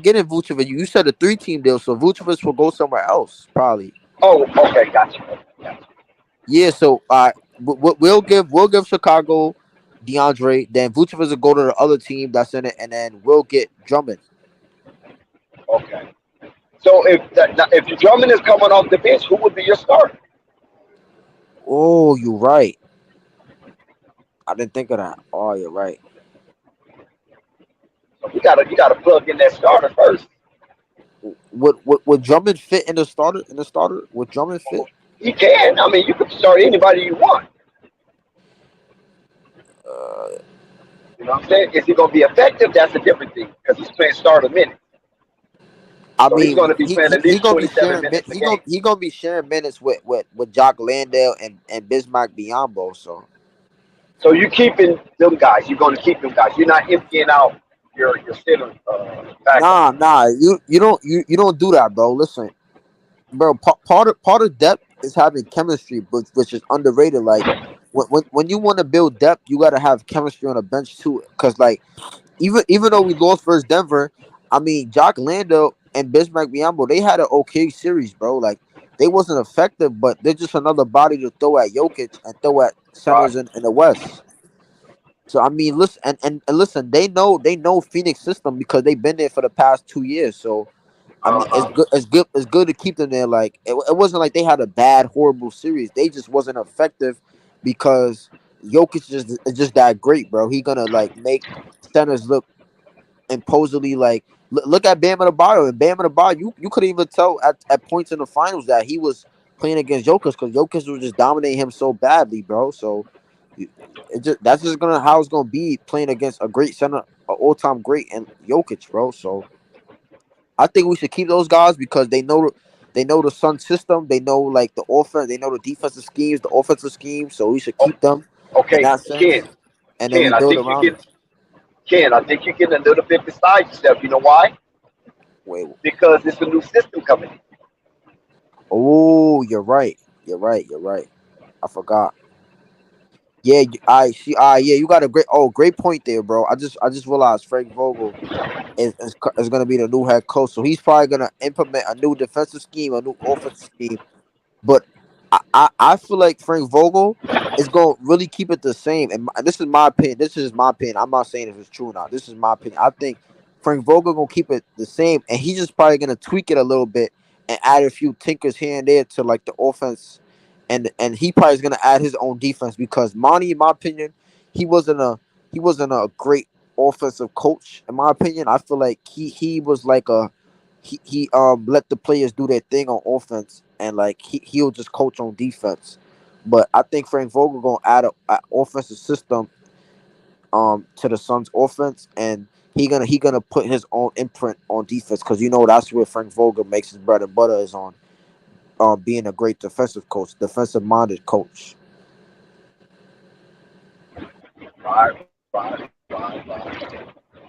getting Vucevic. You said a 3-team deal, so Vucevic will go somewhere else probably. Oh, okay, gotcha. Yeah, so we'll give Chicago DeAndre, then Vucevic will go to the other team that's in it, and then we'll get Drummond. Okay. So if Drummond is coming off the bench, who would be your starter? Oh, you're right. I didn't think of that. Oh, you're right. So you gotta plug in that starter first. Would Drummond fit in the starter? Would Drummond fit? He can. I mean, you can start anybody you want. Uh, You know what I'm saying? Is he gonna be effective? That's a different thing because he's playing starter minutes. I So he's going mean, to be playing at he least gonna be 27 sharing minutes a game. he gonna be sharing minutes with Jock Landale and Bismack Biyombo. So So you keeping them guys. You're going to keep them guys. You're not emptying out your center backup. nah, you don't do that, bro. Listen, bro, part of depth is having chemistry, which is underrated. Like when you want to build depth, you got to have chemistry on the bench too. Cause like even though we lost versus Denver, I mean Jock Landale and Bismack Biyombo, they had an okay series, bro. Like they wasn't effective, but they're just another body to throw at Jokic and throw at Right. centers in the West. So I mean, listen, and listen, they know Phoenix system because they've been there for the past 2 years. So I mean, Uh-huh. it's good to keep them there. Like it wasn't like they had a bad, horrible series. They just wasn't effective because Jokic is just that great, bro. He gonna like make centers look imposingly like look at Bam Adebayo and Bam Adebayo. You couldn't even tell at points in the finals that he was playing against Jokic because Jokic was just dominating him so badly, bro. So that's just gonna how it's gonna be playing against a great center, an all time great and Jokic, bro. So I think we should keep those guys because they know the Sun system. They know like the offense. They know the defensive schemes, the offensive schemes. So we should Oh, keep them in okay, that sense, and then we Ken. build around them. I think you're getting a little bit beside yourself. You know why? Wait. Because it's a new system coming in. Oh, you're right. You're right. You're right. I forgot. Yeah. I see. Yeah. You got a great point there, bro. I just realized Frank Vogel is going to be the new head coach. So he's probably going to implement a new defensive scheme, a new offensive scheme. But I feel like Frank Vogel is going to really keep it the same. And this is my opinion. This is my opinion. I'm not saying if it's true or not. This is my opinion. I think Frank Vogel going to keep it the same. And he's just probably going to tweak it a little bit and add a few tinkers here and there to like the offense. And he probably is going to add his own defense because Monty, in my opinion, he wasn't a he wasn't a great offensive coach. In my opinion, I feel like he was like he let the players do their thing on offense and like he'll just coach on defense. But I think Frank Vogel gonna add a offensive system to the Suns offense and he gonna put his own imprint on defense because you know that's where Frank Vogel makes his bread and butter is on being a great defensive coach, defensive minded coach. Right.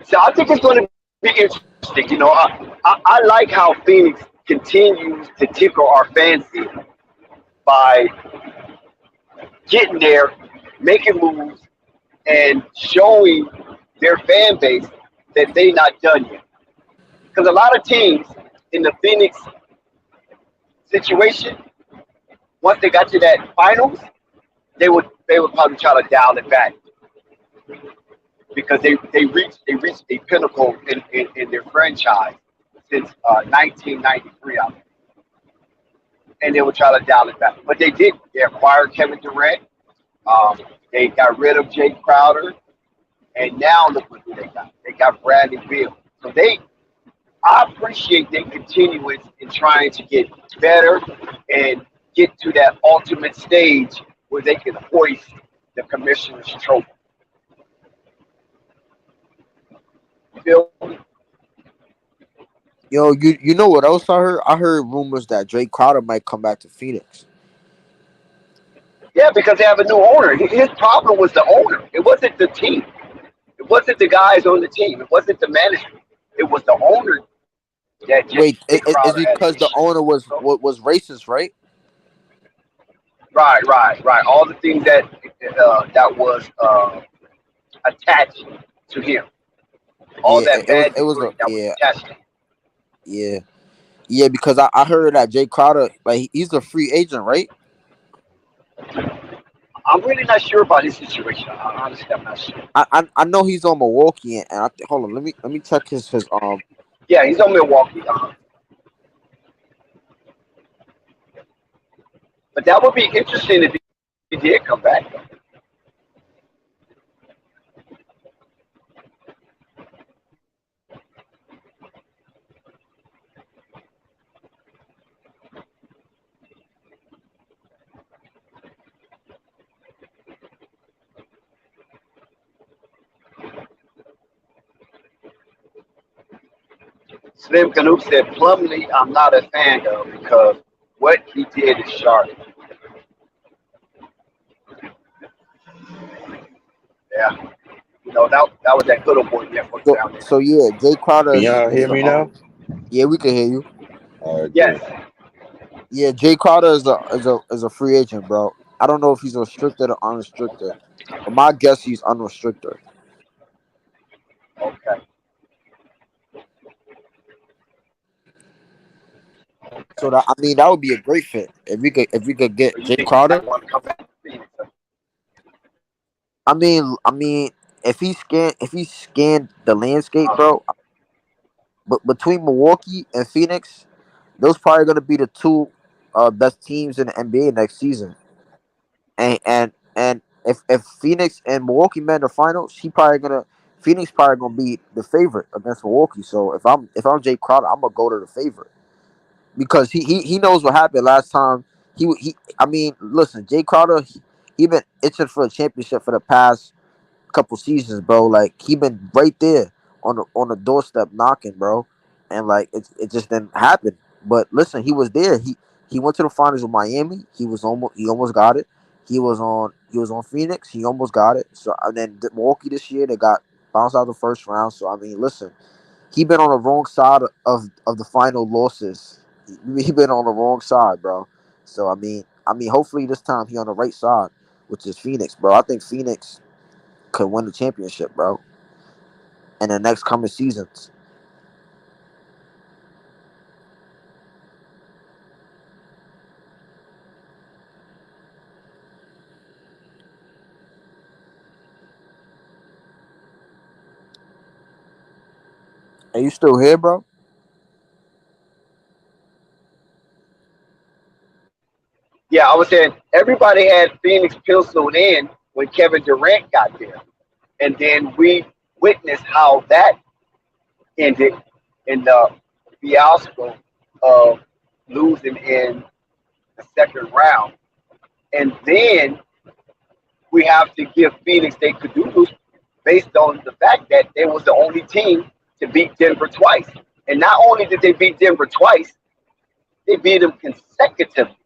So I think it's going to be interesting. You know, I like how Phoenix continues to tickle our fancy by getting there, making moves, and showing their fan base that they not done yet. Because a lot of teams in the Phoenix situation, once they got to that finals, they would probably try to dial it back because they reached a pinnacle in their franchise since 1993, I think. And they would try to dial it back, but they did. They acquired Kevin Durant. Um, they got rid of Jake Crowder, and now look what they got. They got Bradley Beal. So I appreciate their continuance in trying to get better and get to that ultimate stage where they can hoist the commissioner's trophy. Feel me? Yo, you know what else I heard? I heard rumors that Drake Crowder might come back to Phoenix. Yeah, because they have a new owner. His problem was the owner. It wasn't the team. It wasn't the guys on the team. It wasn't the management. It was the owner that Wait, Jake is Crowder had because the issues. owner So, was racist, right? right. All the things that was attached to him. All Yeah, that it bad was a debris that was attached to him. yeah. Yeah, because I heard that Jay Crowder, like he's a free agent, right? I'm really not sure about his situation. Honestly, I'm not sure. I know he's on Milwaukee, and hold on, let me check his Yeah, he's on Milwaukee. But that would be interesting if he did come back. Slim Canoop said Plumlee, I'm not a fan of because what he did is Charlotte. Yeah, that was that good old boy network So down there. so yeah, Jay Crowder Can y'all is hear the me now? yeah, we can hear you. All right, Yes, good. Yeah, Jay Crowder is a free agent, bro. I don't know if he's restricted or unrestricted, but my guess he's unrestricted. okay. So that I mean that would be a great fit if we could get So you Jay think he Crowder. might want to come back to Phoenix? I mean if he scanned the landscape, bro. But between Milwaukee and Phoenix, those probably gonna be the two best teams in the NBA next season. And if Phoenix and Milwaukee met in the finals, Phoenix probably gonna be the favorite against Milwaukee. So if I'm Jay Crowder, I'm gonna go to the favorite because he knows what happened last time. He I mean, listen, Jay Crowder, he been itching for a championship for the past couple seasons, bro. Like he been right there on the doorstep knocking, bro, and like it just didn't happen. But listen, he was there. He went to the finals with Miami. He almost got it. He was on Phoenix. He almost got it. So and then Milwaukee this year they got bounced out the first round. So I mean, listen, he been on the wrong side of the final losses. He been on the wrong side, bro. So I mean, hopefully this time he on the right side, which is Phoenix, bro. I think Phoenix could win the championship, bro, in the next coming seasons. Are you still here, bro? Yeah, I was saying everybody had Phoenix penciled in when Kevin Durant got there, and then we witnessed how that ended in the fiasco of losing in the second round. And then we have to give Phoenix their kudos based on the fact that they was the only team to beat Denver twice. And not only did they beat Denver twice, they beat them consecutively.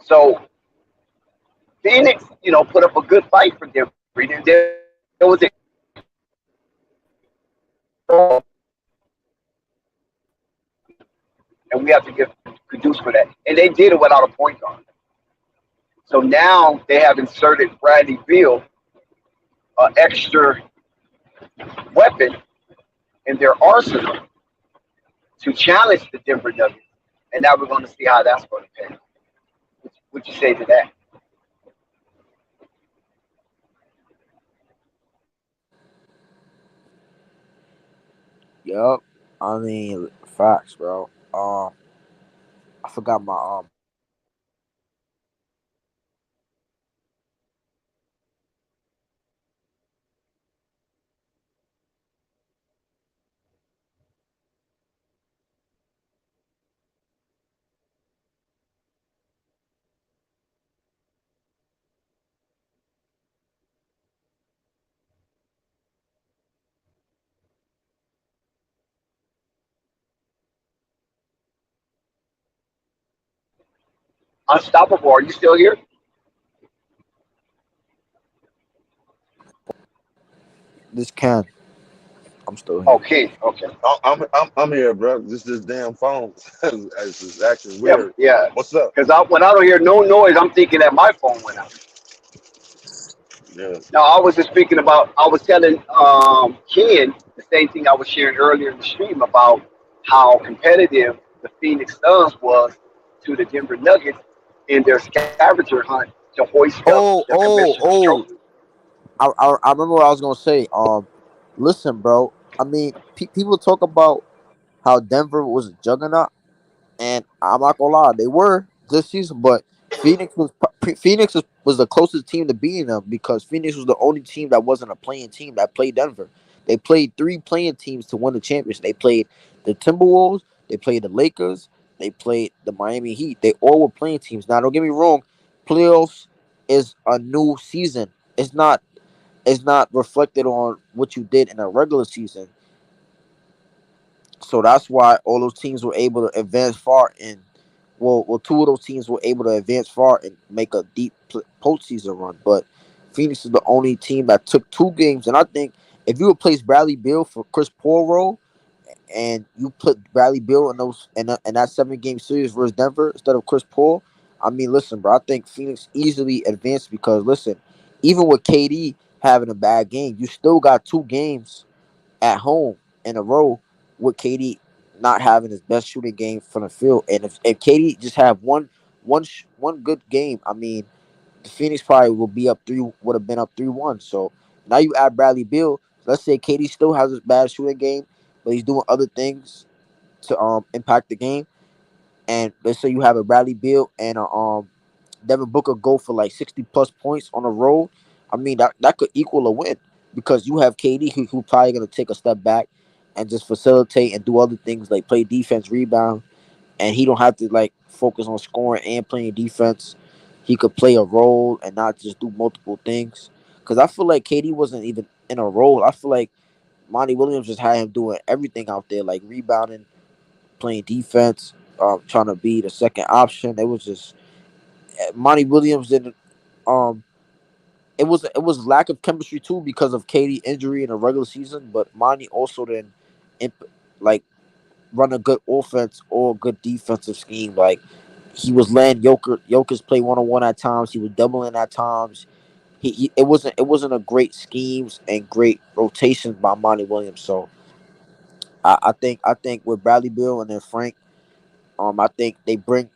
So Phoenix, put up a good fight for Denver. There was and we have to give kudos for that. And they did it without a point guard. So now they have inserted Bradley Beal, an extra weapon in their arsenal to challenge the Denver Nuggets. And now we're going to see how that's going to pan. What you say to that? Yup. I mean, facts, bro. I forgot my Unstoppable, are you still here? this can. I'm still here. Okay, okay. I'm here, bro. This damn phone is acting Yeah, weird. yeah. What's up? Because when I don't hear no noise, I'm thinking that my phone went out. Yeah. Now, I was telling Ken the same thing I was sharing earlier in the stream about how competitive the Phoenix Suns was to the Denver Nuggets in their scavenger hunt to hoist up Oh, the oh, commissioner's oh. trophy. I remember what I was gonna say. Listen, bro. I mean, people talk about how Denver was a juggernaut. And I'm not gonna lie, they were this season, but Phoenix was the closest team to beating them because Phoenix was the only team that wasn't a playing team that played Denver. They played three playing teams to win the championship. They played the Timberwolves, they played the Lakers, they played the Miami Heat. They all were playing teams. Now, don't get me wrong, playoffs is a new season. It's not reflected on what you did in a regular season. So that's why all those teams were able to advance far. And two of those teams were able to advance far and make a deep postseason run. But Phoenix is the only team that took 2 games. And I think if you replace Bradley Beal for Chris Paul role, and you put Bradley Beal in that 7 game series versus Denver instead of Chris Paul, I mean, listen, bro, I think Phoenix easily advanced because listen, even with KD having a bad game, you still got 2 games at home in a row with KD not having his best shooting game from the field. And if KD just have one good game, I mean, the Phoenix probably would have been up 3-1. So now you add Bradley Beal. Let's say KD still has his bad shooting game, but he's doing other things to impact the game. And let's say you have a Bradley Beal and a Devin Booker go for like 60+ points on a roll. I mean that could equal a win because you have KD who probably gonna take a step back and just facilitate and do other things like play defense, rebound, and he don't have to like focus on scoring and playing defense. He could play a role and not just do multiple things. Because I feel like KD wasn't even in a role. I feel like Monty Williams just had him doing everything out there, like rebounding, playing defense, trying to be the second option. It was just Monty Williams didn't. Um, it was lack of chemistry too because of KD injury in the regular season. But Monty also didn't like run a good offense or good defensive scheme. Like he was letting Jokic play 1-on-1 at times. He was doubling at times. It wasn't a great schemes and great rotations by Monty Williams. So I think with Bradley Beal and then Frank, I think they bring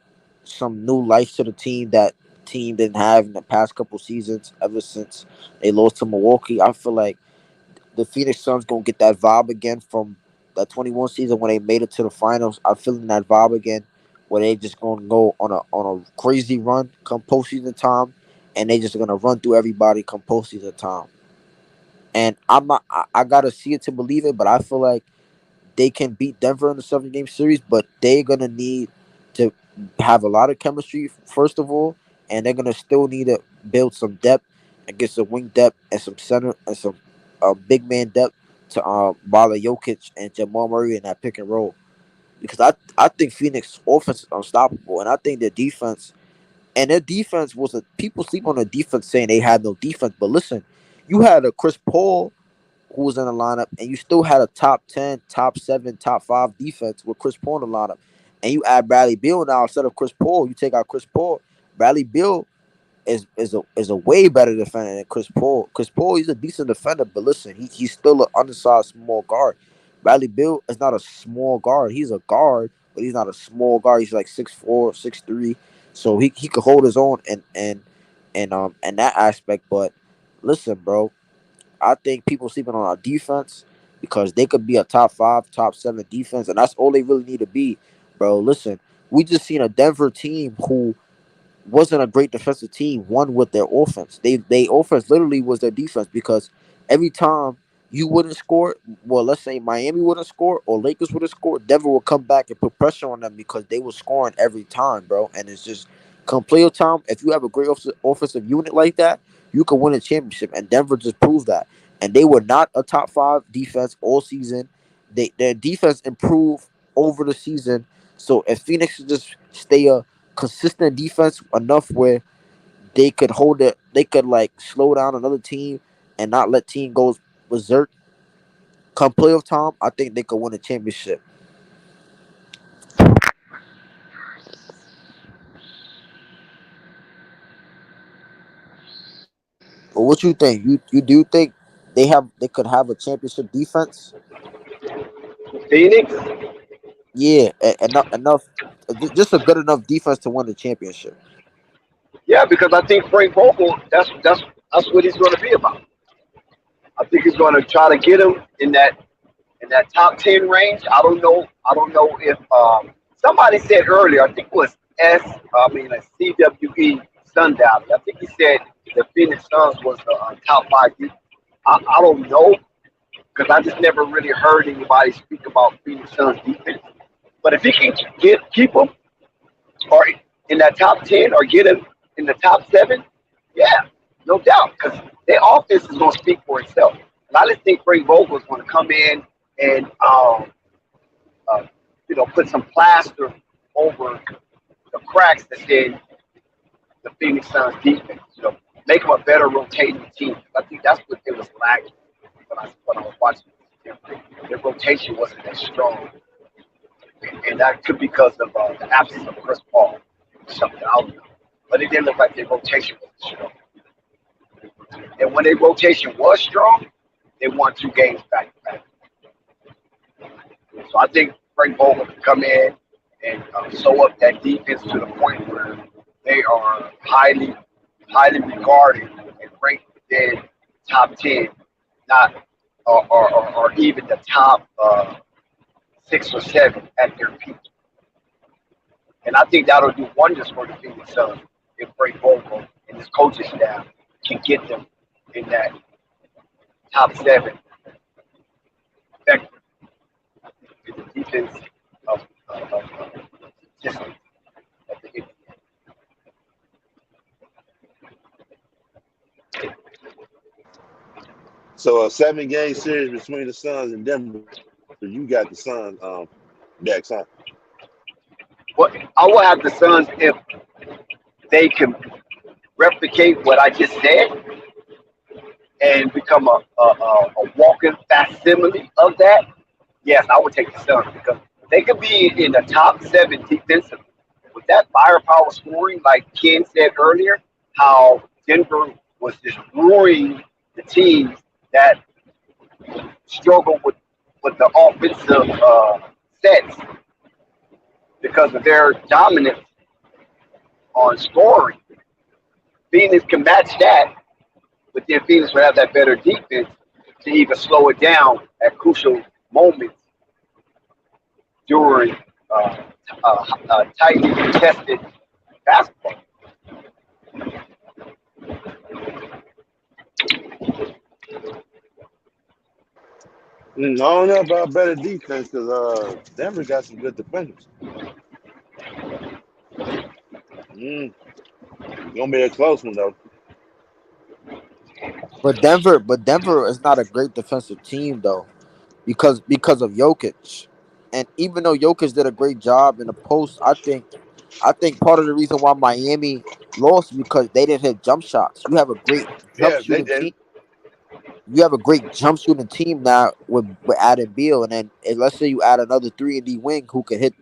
some new life to the team that team didn't have in the past couple seasons. Ever since they lost to Milwaukee, I feel like the Phoenix Suns gonna get that vibe again from that 21 season when they made it to the finals. I'm feeling that vibe again, where they just gonna go on a crazy run come postseason time, and they just gonna run through everybody come postseason time. And I'm not, I gotta see it to believe it, but I feel like they can beat Denver in the 7 game series, but they're gonna need to have a lot of chemistry first of all, and they're gonna still need to build some depth and get some wing depth and some center and some big man depth to bother Jokic and Jamal Murray in that pick and roll. Because I think Phoenix offense is unstoppable, and I think their defense was a people sleep on their defense saying they had no defense, but listen, you had a Chris Paul who was in the lineup, and you still had a top 10, top 7, top 5 defense with Chris Paul in the lineup. And you add Bradley Beal now instead of Chris Paul. You take out Chris Paul. Bradley Beal is a way better defender than Chris Paul. Chris Paul, he's a decent defender, but listen, he's still an undersized small guard. Bradley Beal is not a small guard. He's a guard, but he's not a small guard. He's like 6'4", 6'3". So he could hold his own and that aspect. But listen, bro, I think people sleeping on our defense because they could be a top 5, top 7 defense, and that's all they really need to be, bro. Listen, we just seen a Denver team who wasn't a great defensive team won with their offense. They offense literally was their defense because every time you wouldn't score, well, let's say Miami wouldn't score or Lakers would have scored, Denver would come back and put pressure on them because they were scoring every time, bro. And it's just come playoff time. If you have a great offensive unit like that, you can win a championship. And Denver just proved that. And they were not a top 5 defense all season. Their defense improved over the season. So if Phoenix could just stay a consistent defense enough where they could hold it, they could like slow down another team and not let team go berserk. Come playoff time, I think they could win a championship. But what you think? You do think they could have a championship defense? Phoenix? Yeah, enough, just a good enough defense to win the championship. Yeah, because I think Frank Vogel, that's what he's going to be about. I think he's going to try to get him in that top 10 range. I don't know if somebody said earlier. I think it was CWE Sundown. I think he said the Phoenix Suns was the top 5. I don't know because I just never really heard anybody speak about Phoenix Suns defense. But if he can keep them or in that top 10 or get him in the top 7, yeah, no doubt, because their offense is going to speak for itself. And I just think Frank Vogel is going to come in and put some plaster over the cracks that's in the Phoenix Suns defense. Make them a better rotating team. I think that's what it was lacking when I was watching this. Their rotation wasn't as strong, and that could be because of the absence of Chris Paul. Something I don't know, but it didn't look like their rotation was strong. And when their rotation was strong, they won 2 games back to back. So I think Frank Vogel can come in and sew up that defense to the point where they are highly regarded and ranked within top 10, not or even the top 6 or 7 at their peak. And I think that'll do wonders for the Phoenix Suns if Frank Vogel and his coaching staff can get them in that top 7 vector in the defense of statistics of the NBA. So a 7-game series between the Suns and Denver. You got the Suns next, huh? Well, I will have the Suns if they can replicate what I just said and become a walking facsimile of that. Yes, I would take the Suns because they could be in the top 7 defensively. With that firepower scoring, like Ken said earlier, how Denver was just ruining the teams that struggle with the offensive sets because of their dominance on scoring. Phoenix can match that, but then Phoenix would have that better defense to even slow it down at crucial moments during tightly contested basketball. I don't know about better defense because Denver got some good defenders. Gonna be a close one though. But Denver is not a great defensive team though, because of Jokic. And even though Jokic did a great job in the post, I think part of the reason why Miami lost because they didn't hit jump shots. You have a great jump Yeah, they shooting did. team. You have a great jump shooting team now with adding Beal, and then let's say you add another 3-and-D wing who can hit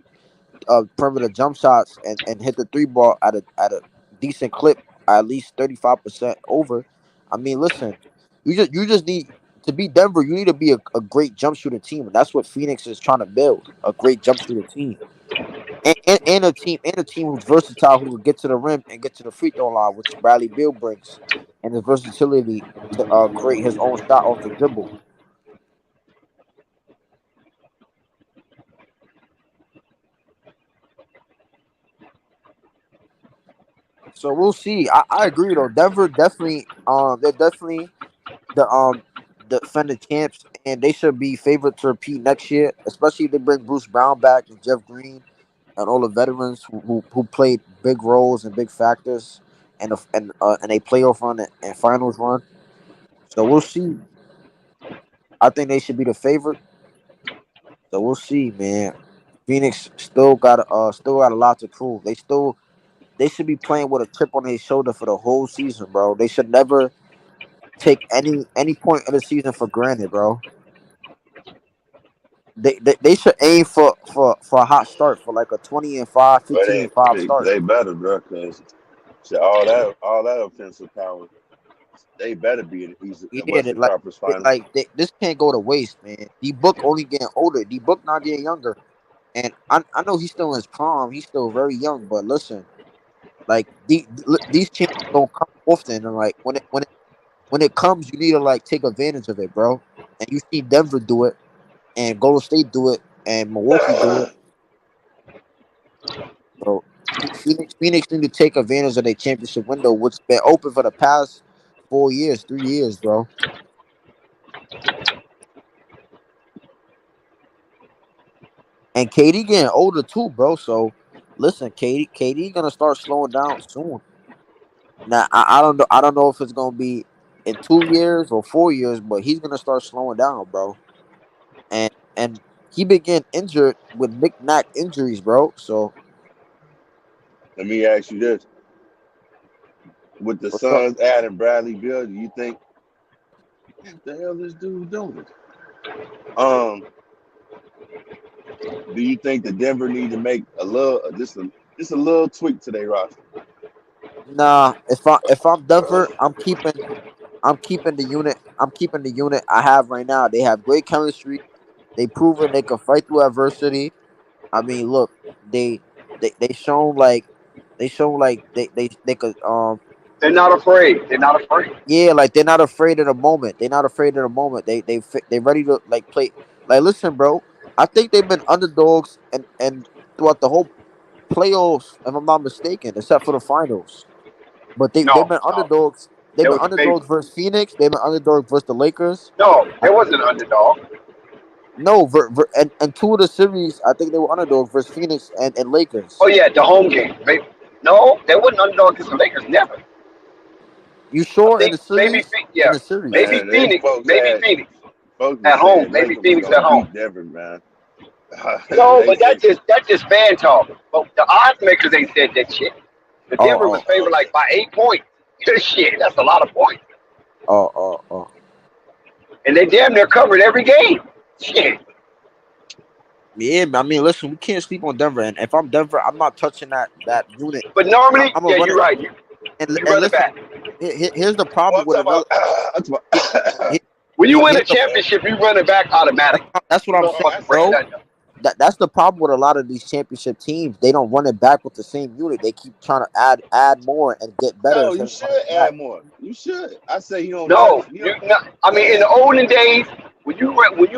perimeter jump shots and hit the 3 ball at a decent clip, at least 35% over. I mean, listen, you just need to beat Denver. You need to be a great jump shooting team, and that's what Phoenix is trying to build, a great jump shooting team. And a team who's versatile, who will get to the rim and get to the free throw line, which Bradley Beal brings, and his versatility to create his own shot off the dribble. So we'll see. I agree though. Denver definitely they're definitely the defending champs, and they should be favored to repeat next year, especially if they bring Bruce Brown back and Jeff Green and all the veterans who played big roles and big factors and a playoff run and finals run. So we'll see. I think they should be the favorite. So we'll see, man. Phoenix still got a lot to prove. They should be playing with a chip on their shoulder for the whole season, bro. They should never take any point of the season for granted, bro. They should aim for a hot start for like a 20-5, But 15-5 start. they better, bro, because all that offensive power, they better be in the East and Yeah, Western Conference Finals. this can't go to waste, man. D Book only getting older. D Book not getting younger. And I know he's still in his prime. He's still very young. But listen, like these chances don't come often. And like when it comes, you need to like take advantage of it, bro. And you see Denver do it, and Golden State do it, and Milwaukee do it. So Phoenix need to take advantage of their championship window, which been open for the past 4 years, 3 years, bro. And KD getting older too, bro. So listen, KD gonna start slowing down soon. Now I don't know if it's gonna be in 2 years or 4 years, but he's gonna start slowing down, bro. And he been getting injured with knick-knack injuries, bro. So Let me ask you this: with the what's up? Suns adding Bradley Beal, do you think what the hell this dude doing? Um, do you think the Denver need to make a little just a little tweak to their roster? Nah, if I'm Denver, I'm keeping the unit. I'm keeping the unit I have right now. They have great chemistry. They proven they can fight through adversity. I mean, look, they they shown like they could They're not afraid. They're not afraid. yeah, like they're not afraid of the moment. They're not afraid of the moment. They ready to like play. Like listen, bro. I think they've been underdogs and throughout the whole playoffs, if I'm not mistaken, except for the finals. But they've No, been no. underdogs. They've They been was a favorite. underdogs versus Phoenix. They've been underdogs versus the Lakers. No, I, they wasn't an underdog. no, and two of the series, I think they were underdogs versus Phoenix and Oh Lakers. yeah, the home game. Maybe, no, they wasn't underdog against the Lakers. Never. You I sure in think the maybe series? In yeah, the series. maybe Man, they Phoenix, folks maybe had Phoenix folks was at home, saying maybe Lakers was Phoenix at gonna home. beat Denver, man. No, they but they that's just fan talk. But the odds makers ain't said that shit. The Denver Oh, was favored like by 8 points. Shit, that's a lot of points. oh. And they damn near covered every game. Shit. Yeah, I mean, listen, we can't sleep on Denver. And if I'm Denver, I'm not touching that unit. But normally, I'm gonna yeah, run you're it. right. And You and run it listen, back. here's the well, problem with another. I'm talking Here, about When you win a here's the championship, you run it back automatically. that's what You I'm don't saying, I fucking bring said bro. nothing up. That's the problem with a lot of these championship teams. They don't run it back with the same unit. They keep trying to add more and get better no, instead you of running should it back. add more. You should. I say you don't never No, you you don't not. I mean, in the olden days, when you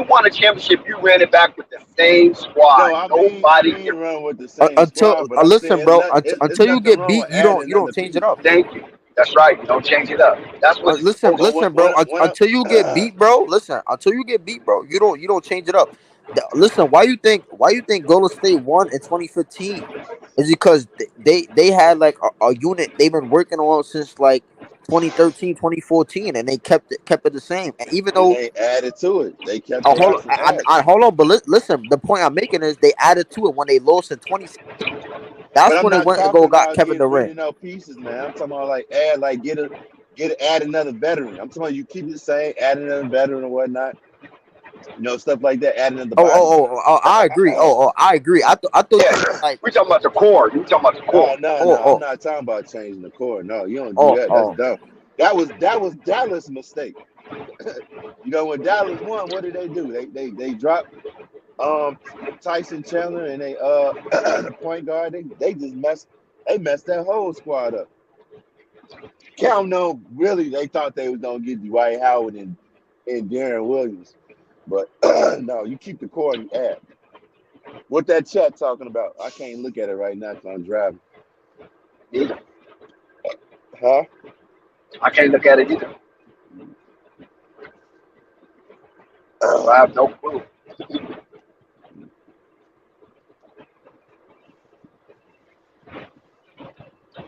won a championship, you ran it back with the same squad. no, I Nobody mean different. run with the same Until squad, but I'm listen, saying bro. it's Until you nothing get wrong beat, with adding you don't another change it piece. up. Thank you. That's right. You don't change it up. That's what it's Listen, supposed So to be. listen, bro. when Until you get I beat, bro. Listen, until you get beat, bro. You don't change it up. Listen, why you think Golden State won in 2015? Is because they had like a unit they've been working on since like 2013, 2014, and they kept it the same. And even and though they added to it. They kept the roster added. hold on, but listen, the point I'm making is they added to it when they lost in 2016. But That's I'm when they not went and talking got about Kevin getting rid Durant. of no pieces, man. I'm talking about like add another veteran. I'm talking about you keep it the same, add another veteran or whatnot. Stuff like that, add another body. I agree. I agree. I thought you meant Yeah, like we talking about the core. You talking about the core. No. I'm oh not talking about changing the core. No, you don't do oh that. That's oh dumb. That was Dallas' mistake. When Dallas won, what did they do? They dropped um Tyson Chandler and they the point guard. They just messed that whole squad up. Count no, really, they thought they was gonna get Dwight Howard and Darren Williams, but no, you keep the core and you add. What that chat talking about? I can't look at it right now because I'm driving. Either. Huh? I can't look at it either. So I have no clue.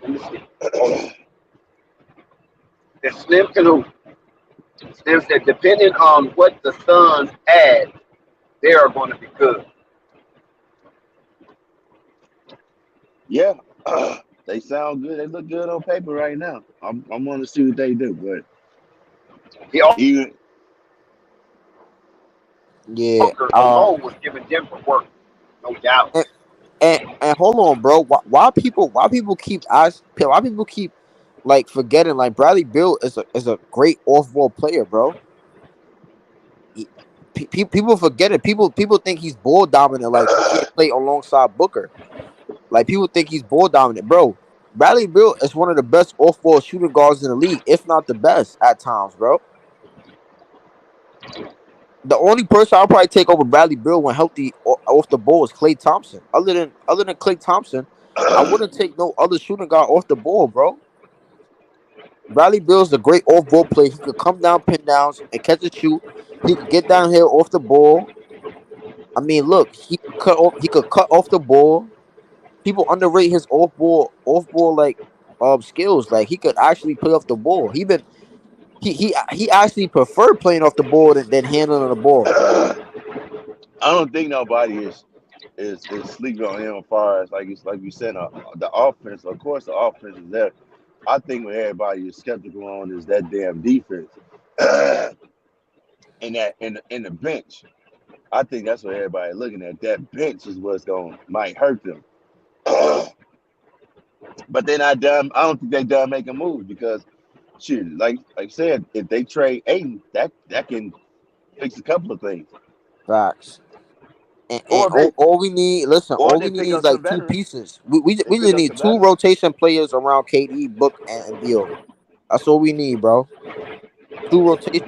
Let me see. Hold on. It's Slim Canoe. Slim said, depending on what the Suns add, they are going to be good. Yeah, they sound good. They look good on paper right now. I'm want to see what they do, but The even yeah. Walker alone was giving Denver work, no doubt. And hold on, bro. Why people keep like forgetting like Bradley Bill is a great off ball player, bro. People forget it. People think he's ball dominant. Like he can't play alongside Booker. Like people think he's ball dominant, bro. Bradley Bill is one of the best off ball shooting guards in the league, if not the best at times, bro. The only person I'll probably take over Bradley Bill when healthy off the ball is Klay Thompson. Other than Klay Thompson, I wouldn't take no other shooting guard off the ball, bro. Bradley Bill's a great off ball player. He could come down, pin downs, and catch a shoot. He could get down here off the ball. I mean, look, he could cut off the ball. People underrate his off ball like skills. Like he could actually play off the ball. He actually preferred playing off the ball than handling the ball. I don't think nobody is sleeping on him as far as like you said, the offense. Of course, the offense is there. I think what everybody is skeptical on is that damn defense and that in the bench. I think that's what everybody looking at. That bench is what's going might hurt them. But they're not done. I don't think they done making moves because shoot, like I said, if they trade Aiden, that can fix a couple of things. Facts. And Or if they all we need, listen, or all they we need pick is up some like two veterans. pieces. We They we pick just up need some two veterans. rotation players around KD, Book, and Beal. That's all we need, bro. Two rotation.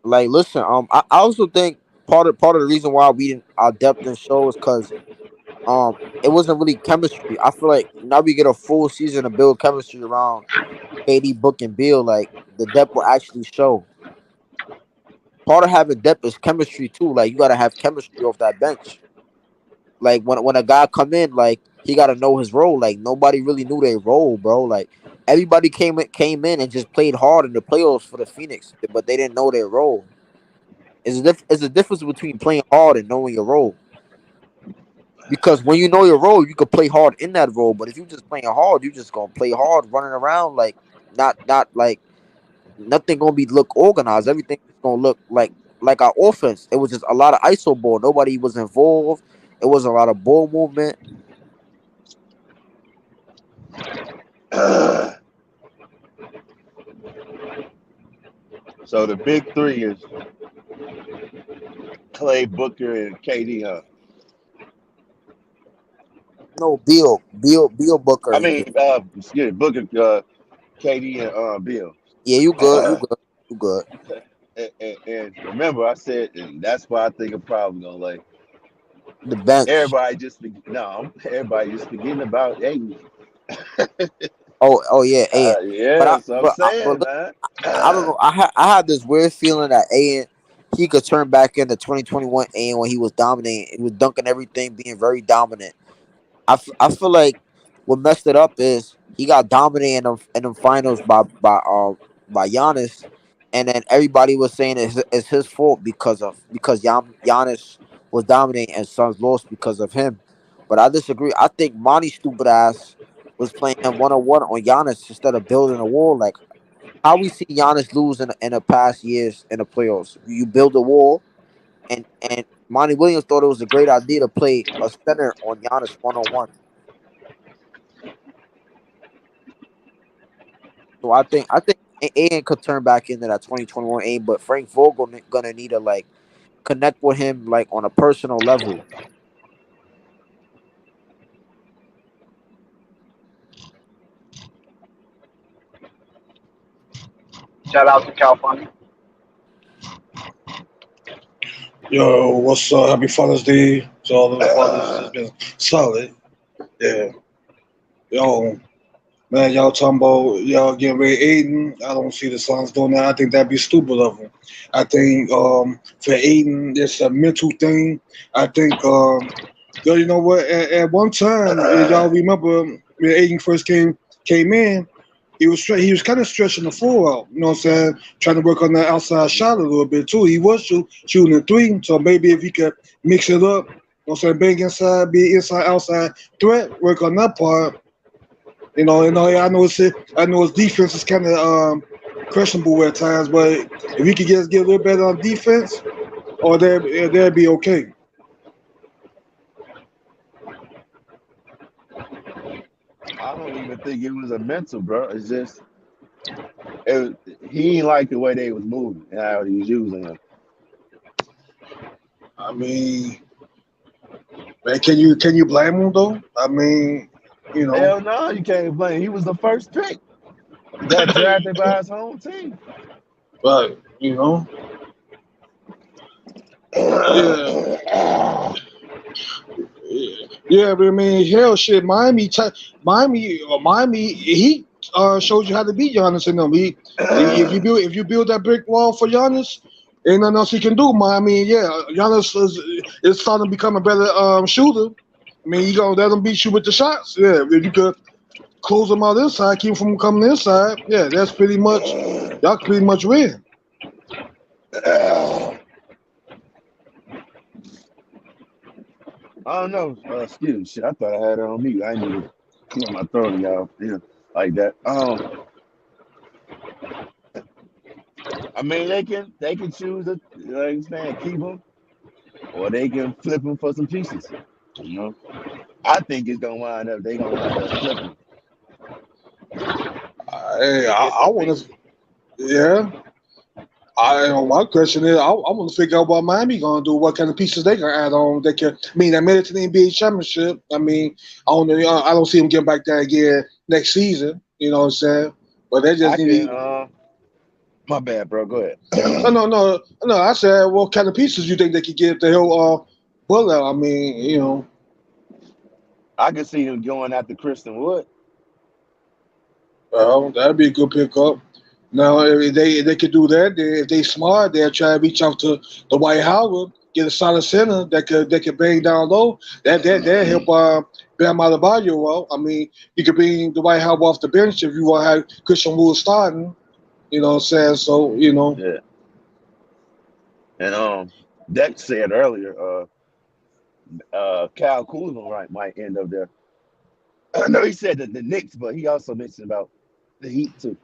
Like, listen, I also think part of the reason why we didn't our depth didn't show is because it wasn't really chemistry. I feel like now we get a full season to build chemistry around KD, Book, and Beal. Like the depth will actually show. Part of having depth is chemistry too. Like you gotta have chemistry off that bench. Like when a guy come in, like he gotta know his role. Like nobody really knew their role, bro. Like everybody came in and just played hard in the playoffs for the Phoenix, but they didn't know their role. It's a difference between playing hard and knowing your role. Because when you know your role, you can play hard in that role. But if you just playing hard, you just gonna play hard, running around like not like nothing gonna be look organized. Everything is gonna look like our offense. It was just a lot of ISO ball. Nobody was involved. It was a lot of ball movement. So the big three is Clay, Booker, and KD. Huh? No, Beal, Booker, I and mean, KD. excuse me, Booker, KD, and Bill. Yeah, you good, you good, you good. And remember, I said, and that's why I think I'm probably gonna like The bench. everybody just forgetting about Aiden. Oh yeah, Aiden. But Yeah, so I'm saying, look, man. I don't know. I had this weird feeling that Aiden he could turn back into 2021 Aiden when he was dominating. He was dunking everything, being very dominant. I feel like what messed it up is he got dominated in the finals by Giannis, and then everybody was saying it's his fault because Giannis was dominating and Suns lost because of him. But I disagree. I think Monty's stupid ass was playing 1-on-1 on Giannis instead of building a wall. Like how we see Giannis lose in the past years in the playoffs. You build a wall, and Monty Williams thought it was a great idea to play a center on Giannis 1-on-1. So I think Aiden could turn back into that 2021 Aiden, but Frank Vogel gonna need to like connect with him like on a personal level. Shout out to California. Yo, what's up? Happy Father's Day to all the fathers. It's been solid. Yeah. Yo, man, y'all talking about y'all getting rid of Aiden. I don't see the Suns doing that. I think that'd be stupid of them. I think for Aiden, it's a mental thing. I think, yo, you know what? At one time, y'all remember when Aiden first came in, he was kind of stretching the floor out. You know what I'm saying? Trying to work on that outside shot a little bit too. He was shooting a three, so maybe if he could mix it up, you know what I'm saying, bang inside, be inside outside threat, work on that part. I know his defense is kind of questionable at times, but if he could get a little better on defense, or that'd be okay. I don't even think it was a mental, bro. It's just he ain't like the way they was moving and how he was using him. I mean, man, can you blame him though? I mean, Hell no, you can't blame. He was the first pick. He got drafted by his home team. but yeah. Yeah, but I mean, hell, shit, Miami, he showed you how to beat Giannis and them. If you build that brick wall for Giannis, ain't nothing else he can do. Miami, yeah, Giannis is starting to become a better shooter. I mean, you gonna let him beat you with the shots. Yeah, if you could close him out inside, keep him from coming inside. Yeah, that's pretty much y'all pretty much win. I don't know. Excuse me. Shit, I thought I had it on mute. I didn't mean to clear my throat, y'all. Yeah, like that. I mean, they can choose to, you know what I'm saying, keep them, or they can flip them for some pieces. You know, I think it's gonna wind up. They gonna wind up flipping Hey, to get I some want to. pieces. Yeah. My question is, I want to figure out what Miami gonna do. What kind of pieces they gonna add on? They can. I mean, they made it to the NBA championship. I mean, I don't know. I don't see them getting back there again next season. You know what I'm saying? But they just I can. need. My bad, bro. Go ahead. No. I said, what kind of pieces you think they could get to help pull out? I mean, I can see them going after Kristen Wood. well, that'd be a good pickup. Now, if they could do that, if they smart, they'll try to reach out to the White Howard, get a solid center that could bang down low. That help Bam Adebayo out. I mean, you could bring the White Howard off the bench if you want to have Christian Wood starting. You know what I'm saying? So Yeah, and Dex said earlier, Cal Kuzma might end up there. I know he said that the Knicks, but he also mentioned about the Heat too.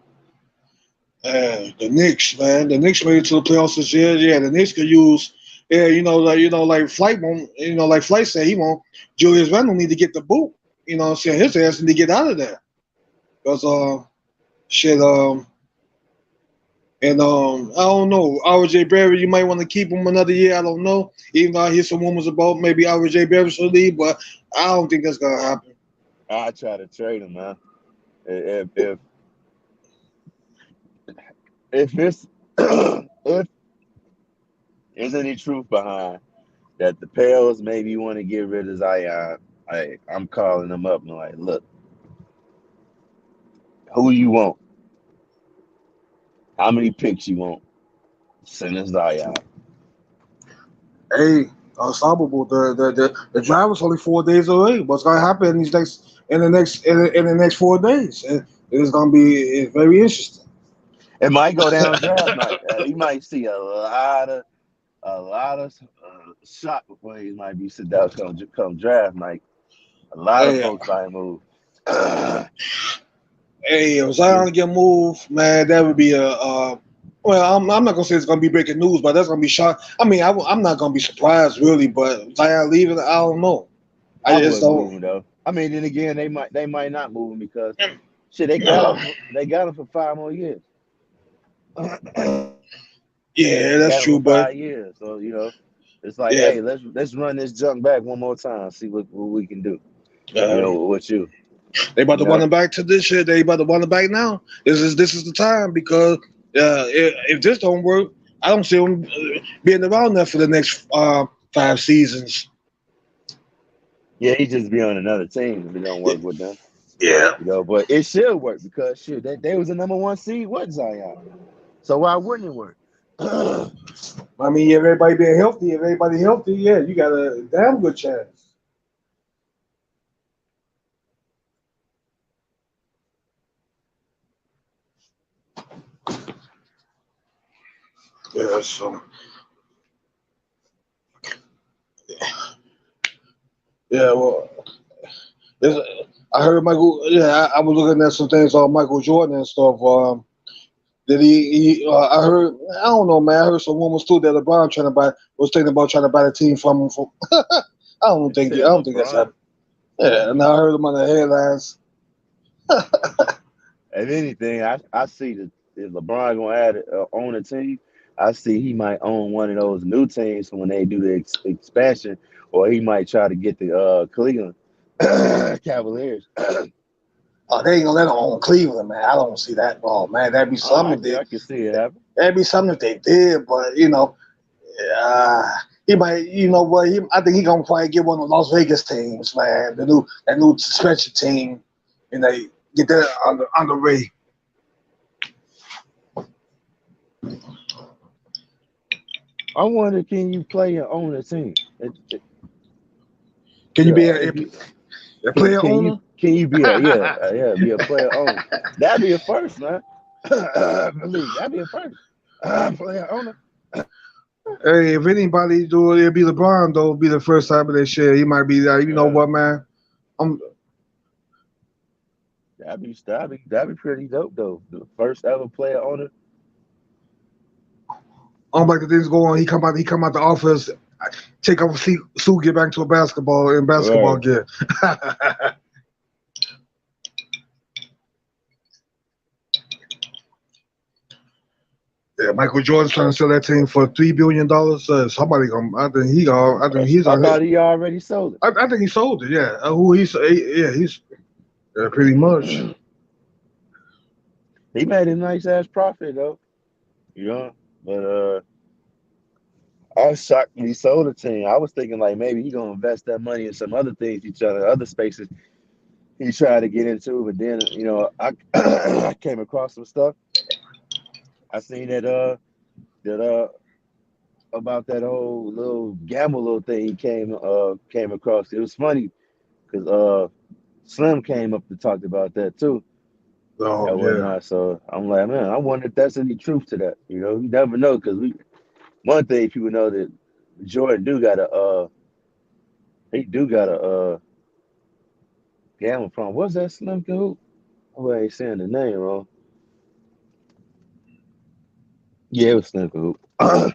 The Knicks, man, the Knicks made it to the playoffs this year. Yeah, the Knicks could use. Yeah, like Flight won't. Like Flight said, he won't. Julius Randle need to get the boot. You know what I'm saying? His ass need to get out of there. Because shit and I don't know. RJ Barry, you might want to keep him another year. I don't know. Even though I hear some rumors about maybe RJ Barry should leave, but I don't think that's gonna happen. I try to trade him, man. If it's if there's any truth behind that, the Pels maybe want to get rid of Zion. I'm calling them up and like, look, who you want? How many picks you want? Send us Zion. Hey, unstoppable. The drive was only 4 days away. What's gonna happen in the next 4 days? It's gonna be very interesting. It might go down draft night. You might see a lot of shot before he might be sit down come draft night. A lot of Hey, folks might move. hey, if Zion get moved, man, that would be well, I'm not gonna say it's gonna be breaking news, but that's gonna be shock. I mean, I'm not gonna be surprised really, but Zion leaving, I don't know. I I just wouldn't move don't. him though. I mean, then again, they might not move him because shit, they got him for 5 more years. Yeah, They that's got him true, for but 5 years, so it's like, yeah, hey, let's run this junk back one more time, see what we can do. uh, With you, they about you to run know. it back to this shit. They about to run it back now. This is the time because if this don't work, I don't see them being around there for the next 5 seasons. Yeah, he just be on another team if it don't work with them. Yeah. But it should work because shit, they was the number 1 seed with Zion. So why wouldn't it work? I mean, if everybody being healthy, yeah, you got a damn good chance. Yeah, so yeah, well, I heard Michael. Yeah, I was looking at some things on Michael Jordan and stuff. That I heard. I don't know, man. I heard some rumors too that LeBron was thinking about trying to buy the team from him. I don't They think. I said don't think that's LeBron. happening. Yeah, and I heard him on the headlines. If anything, I see that if LeBron gonna own a team, I see he might own one of those new teams when they do the expansion, or he might try to get the Cleveland Cavaliers. Oh, they ain't gonna let him own Cleveland, man. I don't see that. Oh, man, that'd be Oh, something if they. I can see it happen. That'd be something if they did, but he might. You know what? I think he gonna probably get one of the Las Vegas teams, man. That new suspension team, and they get that on the way. I wonder, can you play and own a team? Can you be If you a player owner? can you be be a player owner? That'd be a first, man. Believe that'd be a first. Player owner. Hey, if anybody do it, it'd be LeBron though. It'd be the first time of that shit. He might be like, you know what, man? I'm That'd be pretty dope though. The first ever player owner. like the things go on. He come out the office, take off a suit, get back to a basketball Right. gear. Yeah, Michael Jordan's trying to sell that team for $3 billion. Somebody gonna, I think he's I on it. thought he already sold it. I think he sold it. Yeah, he's pretty much. He made a nice ass profit though. You know, but I was shocked when he sold the team. I was thinking like maybe he gonna invest that money in some other things, other spaces he tried to get into. But then I I came across some stuff. I seen that about that whole little gamble little thing he came across. It was funny because Slim came up and talked about that too Oh and yeah. whatnot. So I'm like, man, I wonder if that's any truth to that. You never know because one thing people know that Jordan do got a gamble from. What's that Slim Cahoot? Oh, I ain't saying the name wrong. Yeah, it was Slim Cahoot.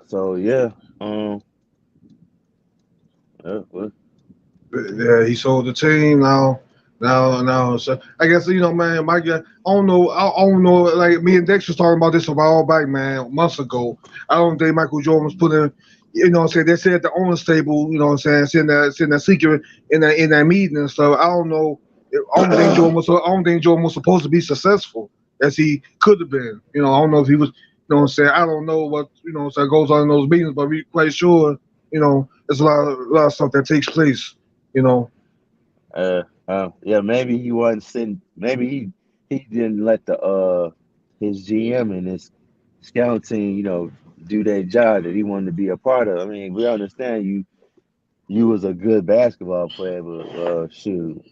So yeah, well, Yeah, he sold the team now. So I guess man. My guy, I don't know. Like me and Dex was talking about this a while back, man, months ago. I don't think Michael Jordan was putting. Saying they said at the owner's table. Saying that secret in that meeting and stuff. I don't know. I don't think Jordan was supposed to be successful as he could have been. I don't know if he was. I don't know what goes on in those meetings, but we're quite sure. There's a lot of stuff that takes place. You know. yeah, maybe he wasn't sitting. Maybe he didn't let the his GM and his scout team, do their job that he wanted to be a part of. I mean, we understand you was a good basketball player, but shoot,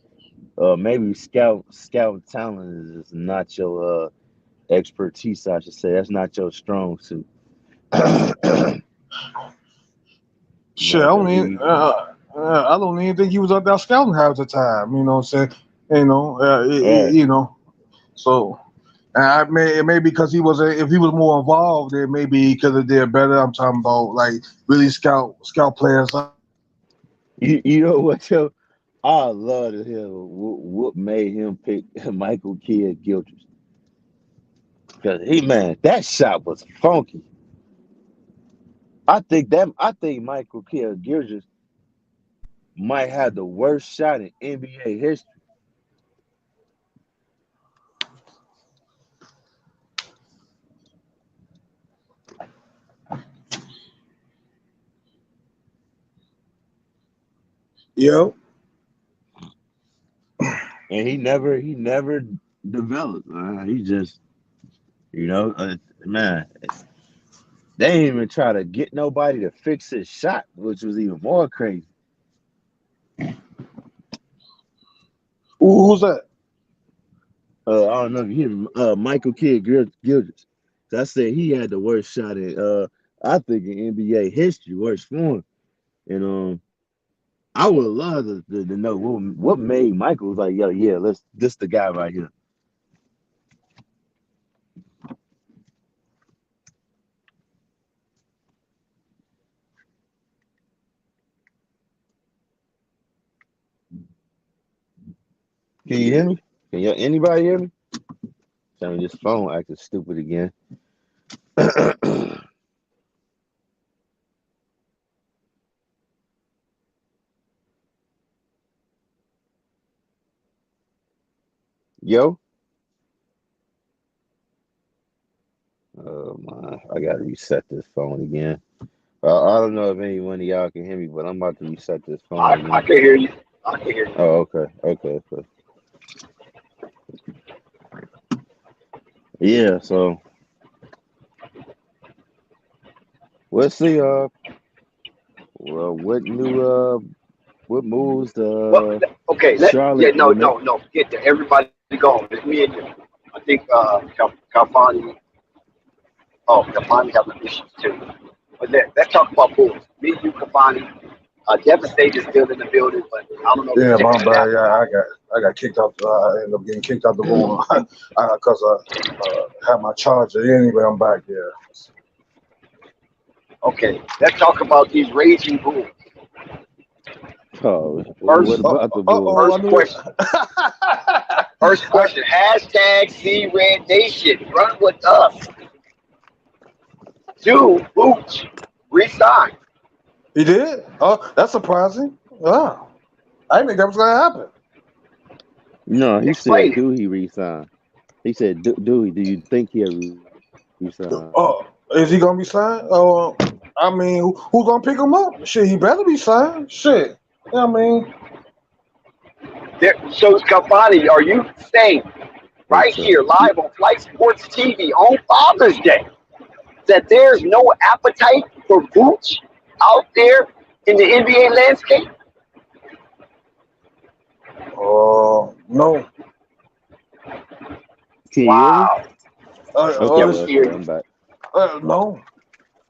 maybe scout talent is not your expertise. I should say that's not your strong suit. Shit, I don't even think he was up there scouting half the time. You know what I'm saying? Right. So it may be because if he was more involved, then maybe he could have did better. I'm talking about like really scout players. You know what, yo? I love to hear what made him pick Michael Kidd Gilchrist. Because that shot was funky. I think Michael Kidd Gilchrist might have the worst shot in NBA history. Yep. And he never developed. He just, man, they didn't even try to get nobody to fix his shot, which was even more crazy. Who's that? I don't know if you hear Michael Kidd Gilchrist. I said he had the worst shot in I think in NBA history, worst form. And I would love to know what made Michael was like, yo, yeah, this the guy right here. Can you hear me? Anybody hear me? Tell me this phone acting stupid again. Yo? Oh my, I gotta reset this phone again. I don't know if any one of y'all can hear me, but I'm about to reset this phone again. I can hear you. I can hear you. Oh, okay. Yeah, so we'll see. What moves Well, okay. Charlotte will make. No. Get there. Everybody gone. It's me and you. I think Cavani. Cavani having issues too. But let's talk about Bulls. Me, you, Cavani. Devastated still in the building, but I don't know if he's Yeah, taking my a bad. nap. Yeah, I got kicked out. I ended up getting kicked out the room because I had my charger. Anyway, I'm back. Yeah. Okay, let's talk about these raging Bulls. Oh, what First, about the Oh, Bulls? I first knew. question. First question. Hashtag C Red Nation. Run with us. Do Booch resign? He did. Oh, that's surprising. Wow, I didn't think that was gonna happen. No, he Explain said, it. do he resign? He said, do you think he'll resign? Oh, is he gonna be signed? I mean, who's gonna pick him up? Shit, he better be signed. Shit. I mean, So, Cavani, are you saying right Yes, sir. here, live on Flight Sports TV on Father's Day, that there's no appetite for Booch out there in the NBA landscape? no. Can you hear me? Wow. Okay, Yeah, we okay, hear you. I'm back. No.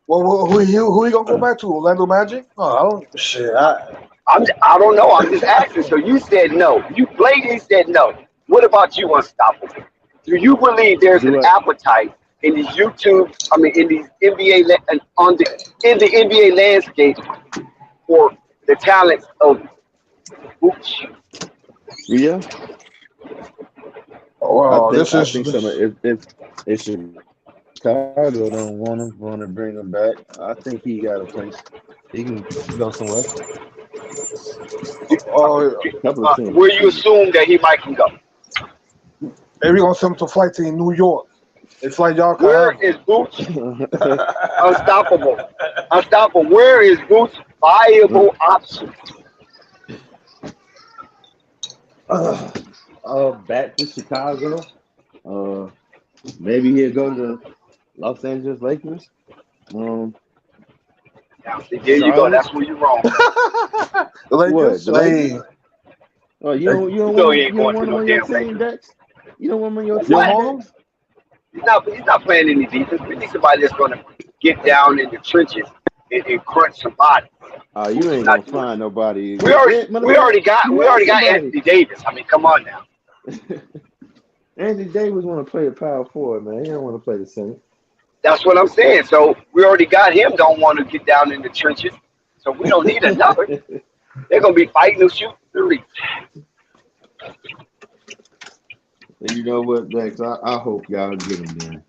Well, who he gonna go back to? Orlando Magic? Oh, I don't. Shit. I don't know. I'm just asking. So you said no. You blatantly said no. What about you, Unstoppable? Do you believe there's an Do I? appetite in these in these NBA in the NBA landscape for the talents of Booch? Yeah, Well, this I is think some this. if Chicago don't want to bring him back, I think he got a place. He can go somewhere. Oh, Couple of teams. Where you assume that he might can go? if we gonna send him to a flight to New York, it's like y'all can Where have is him. Booch unstoppable? Unstoppable. Where is Booch viable option? Back to Chicago. Maybe he'll go to Los Angeles Lakers. Now, see, there you go. Charlotte. That's where you're wrong. The What? Lakers. The Lakers? Hey, Oh, hey, You know he ain't going to want him no on your damn team, Lakers. Dex? You don't want him on your you don't team, What? want him? Dex? He's not playing any defense. We need somebody that's going to get down in the trenches and crunch some bodies. You Booch is ain't not gonna doing find it. nobody. We already, Matter we of fact, already got, you we have already got somebody. Anthony Davis. I mean, come on now. Anthony Davis want to play a power forward, man. He don't want to play the center. That's what I'm saying. So we already got him. Don't want to get down in the trenches. So we don't need another. They're going to be fighting to shoot three. You know what, Dex? I hope y'all get him, man.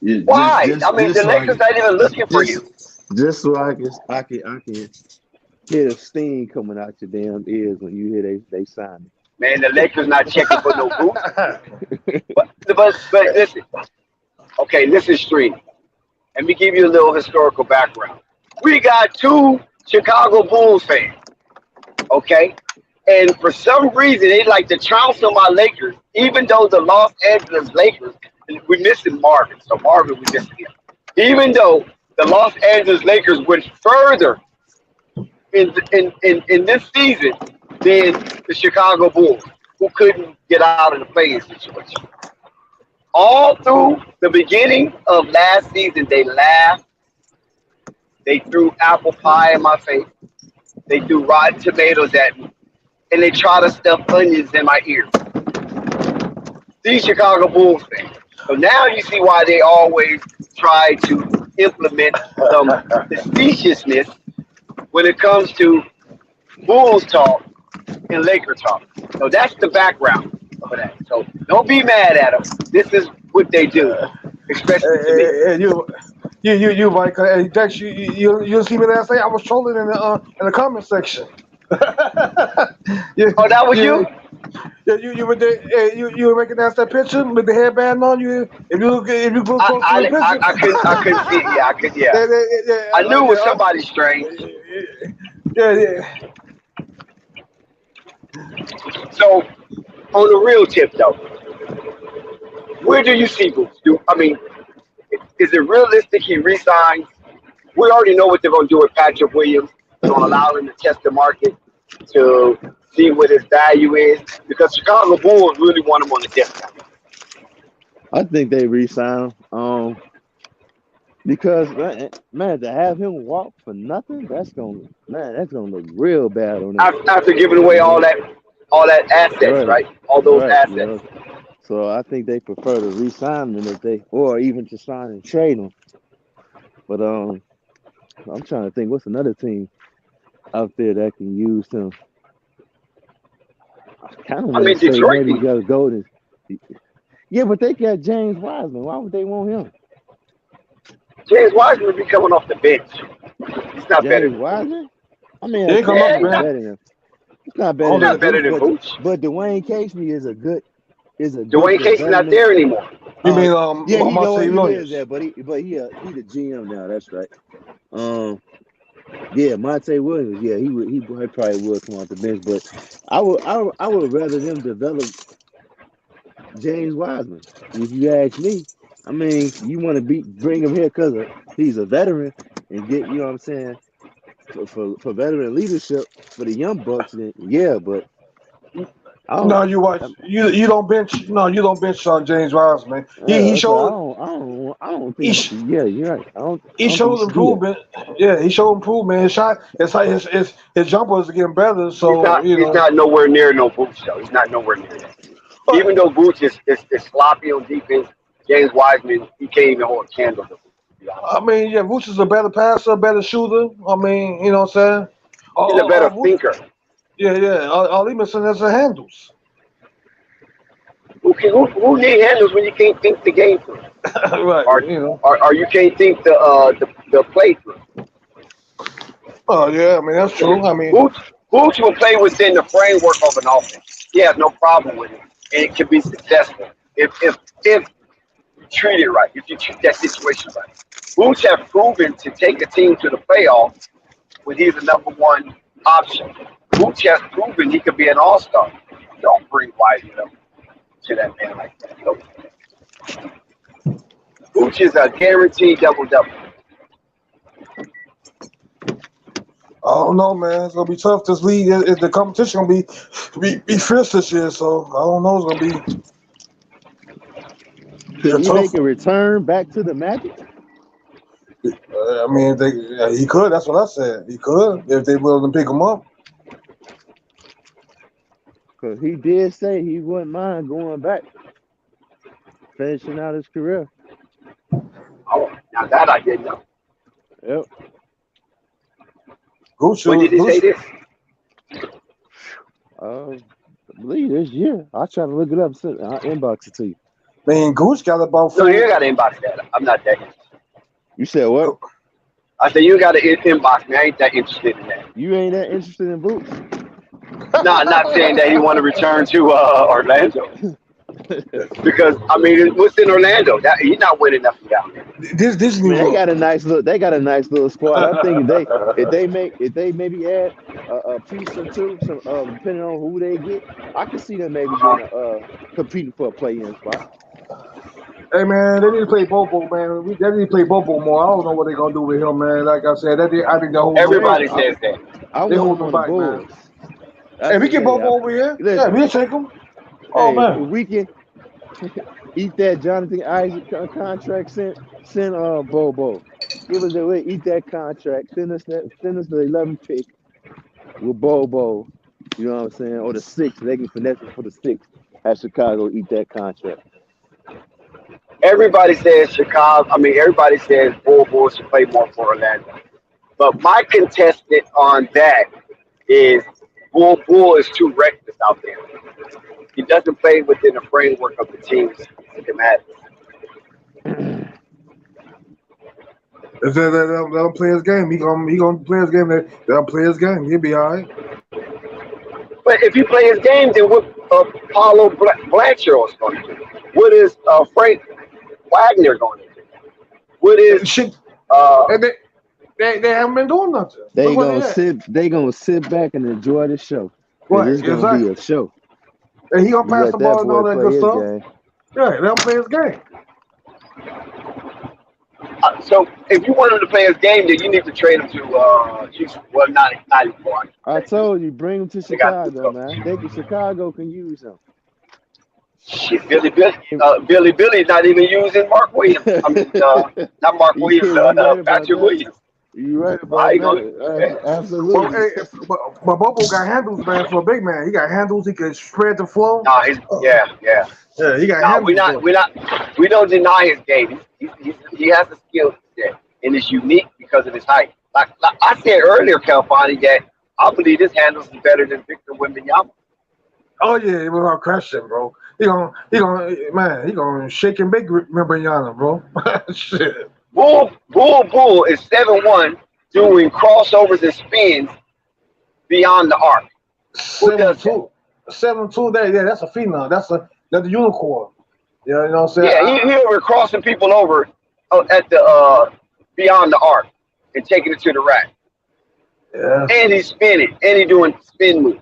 Yeah, Why? I mean, the Lakers ain't even looking for you. just so I can hear the steam coming out your damn ears when you hear they sign it. Man, the Lakers not checking for no Booch. But listen. Okay, listen, Street. Let me give you a little historical background. We got two Chicago Bulls fans, okay? And for some reason, they like to trounce on my Lakers, even though the Los Angeles Lakers, we missing Marvin, so Marvin, we missing him. Even though the Los Angeles Lakers went further in this season than the Chicago Bulls, who couldn't get out of the playing situation. All through the beginning of last season, they laughed. They threw apple pie in my face. They threw rotten tomatoes at me. And they try to stuff onions in my ear. These Chicago Bulls fans. So now you see why they always try to implement some facetiousness when it comes to Bulls talk and Laker talk. So that's the background of that. So don't be mad at them. This is what they do, especially to me. You, Mike. Hey, Dex, you see me last night? I was trolling in the comment section. Oh, that was you? You were there, you were making that picture with the headband on you. If you go close to the picture, I couldn't see it. Yeah. I knew it was somebody strange. Yeah. So, on the real tip though, where do you see Boots? Is it realistic he resigns? We already know what they're going to do with Patrick Williams. They're going to allow him to test the market to see what his value is, because Chicago Bulls really want him on the discount. I think they re-sign him. Because man, to have him walk for nothing, that's gonna look real bad on him. After giving away You know, all that assets, right, right? All those right. You assets. know, so I think they prefer to re-sign him if they, or even to sign and trade him. But I'm trying to think, what's another team out there that can use him? I kind of I want mean, to say Detroit maybe can. go Golden. Yeah, but they got James Wiseman. Why would they want him? James Wiseman would be coming off the bench. He's not better James than Booch. Wiseman? I mean, Yeah, of he come course off Yeah, the he's bench. better than he's not better he's Only than not better Booch, than Booch. but Dwayne Casey is a good Dwayne Casey's not development. there anymore. you mean Yeah, he know Marseille he is Williams? there, but he the GM now. That's right. Yeah, Monte Williams. Yeah, he probably would come off the bench, but I would rather them develop James Wiseman. If you ask me, I mean, you want to bring him here because he's a veteran and get, you know what I'm saying, for veteran leadership for the young bucks. Then yeah, but I don't. No, you watch. I'm, You don't bench. No, you don't bench James Wiseman. He that's why showed I don't he, think. sh- Yeah, you're right. I he don't think you showed should do that. improvement. Yeah, he showed improvement. His shot, his jumpers are getting better. So He's not nowhere near no Booch though. He's not nowhere near that. Even but though Booch is sloppy on defense, James Wiseman he can't even hold a candle to Booch, to be honest I with you. mean, yeah, Vooch is a better passer, better shooter. I mean, you know what I'm saying? He's a better Vooch, thinker. yeah. All he missing is the handles. Who need handles when you can't think the game through, Right, or you know. you can't think the play through? Oh yeah, I mean that's true. I mean, Booch will play within the framework of an offense. He has no problem with it, and it can be successful if you treat it right. If you treat that situation right. Booch have proven to take a team to the playoffs when he's the number one option. Booch has proven he could be an all-star. Don't bring Whitey up to that man like that. Don't. Booch is a guaranteed double-double. I don't know, man. It's gonna be tough. This league, the competition gonna be fierce this year. So I don't know. It's gonna be Could he tough. make a return back to the Magic? I mean, he could. That's what I said. He could if they willing to pick him up. Because he did say he wouldn't mind going back, finishing out his career. Oh, now that I didn't know. Yep. When did he say this? I believe this year. I'll try to look it up. I'll inbox it to you. Man, Gooch got about No, 4. you got to inbox that. I'm not that interested. You said what? I said you got to inbox me. I ain't that interested in that. You ain't that interested in Boots? No, I'm not saying that he want to return to Orlando. Because I mean, what's in Orlando? He's not winning nothing down there. This Man, they got a nice look. They got a nice little squad. I'm thinking if they maybe add a piece or two, some depending on who they get, I can see them maybe getting competing for a play-in spot. Hey man, they need to play Bobo, man. They need to play Bobo more. I don't know what they're gonna do with him, man. Like I said, I think the whole everybody says that. I they want hold him him on the back, man. Bulls. Hey, we get Bobo over here. Yeah, we'll take him. Oh Hey, man, if we can eat that Jonathan Isaac contract, send Bobo. Give us eat that contract. Send us the 11th pick with Bobo. You know what I'm saying? Or the 6th. They can finesse it for the 6th at Chicago. Eat that contract. Everybody says Chicago. I mean, everybody says Bull should play more for Orlando. But my contestant on that is Bull is too reckless out there. He doesn't play within the framework of the team's schematics. if they let him play his game, he gonna play his game. Let him play his game. He'll be all right. But if you play his game, then what Paulo Blanchard is going to do? What is Frank Wagner going to do? What is shit? They haven't been doing nothing. They gonna sit back and enjoy the show. Right, It's gonna be a show. And he gonna You pass let the that ball and boy all that play good his stuff. game. Yeah, let him play his game. So if you want him to play his game, then you need to trade him to Houston. Well, not anymore. I told you, bring him to They got Chicago, man. Chicago can use him. Shit, Billy's not even using Mark Williams. I mean, not Mark Williams, You right about Patrick that. Williams. You right How about you gonna? that. Well, Absolutely. but Bobo got handles, man. For a big man, he got handles. He can spread the floor. Nah, yeah. Yeah, he got Nah, handles. we don't deny his game. He has a skill set, and it's unique because of his height. Like I said earlier, Calpani, that I believe his handles is better than Victor Wembanyama. Oh yeah, without question, bro. He gonna shake and bake Wembanyama, bro. Shit. Bull is 7'1", doing crossovers and spins beyond the arc. Who does that? 7'2", that's a phenom. That's a unicorn. You know what I'm saying? Yeah, he over crossing people over at the beyond the arc and taking it to the rack. Yeah. And he's spinning, and he's doing spin moves.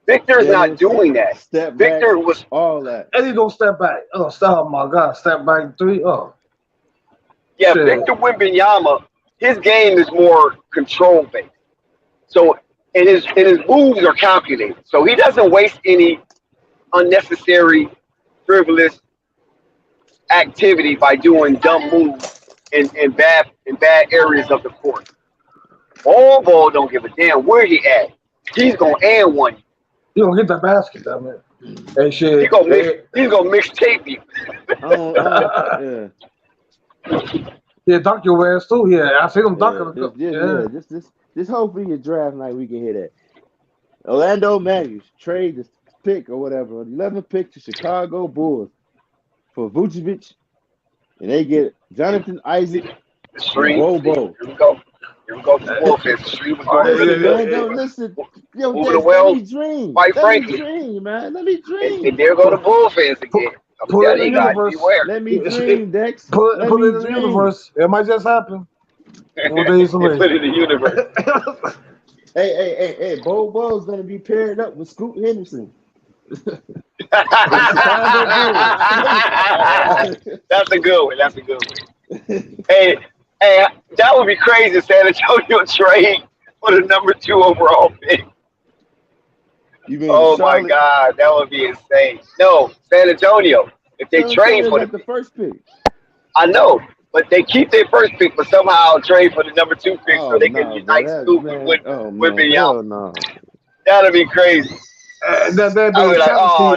Victor's not doing that. Step Victor back, was all that. And he don't step back. Oh my God, step back 3. Oh. Yeah, Shit. Victor Wembanyama, his game is more control based. So and his moves are calculated. So he doesn't waste any unnecessary, frivolous activity by doing dumb moves in bad areas of the court. Ball don't give a damn where he at. He's gonna and one. He gonna get that basket, that man. Hey, shit. He's gonna mixtape you. Yeah. Dunk your ass too. Yeah, I see him dunking. Just hopefully your draft night we can hear that. Orlando Magic trade this pick or whatever, 11th pick to Chicago Bulls for Vucevic, and they get Jonathan Isaac and Bobo. Here we go to the Wolf fans. The stream was going really good. Yo, listen. Yo, let me dream. Quite frankly. Dream, man. Let me dream. And there go the Bull fans again. Put it in the universe. Let me dream, Dex. Put it in the universe. It might just happen. Put it in the universe. Hey, Bobo's gonna be paired up with Scoot Henderson. That's a good one. Hey, that would be crazy. San Antonio trade for the number 2 overall pick. Oh my God, that would be insane. No, San Antonio. If they trade for the first pick, I know, but they keep their first pick, but somehow trade for the number 2 pick so they can unite Scoop with Beyond. No. That'd be crazy. That'd be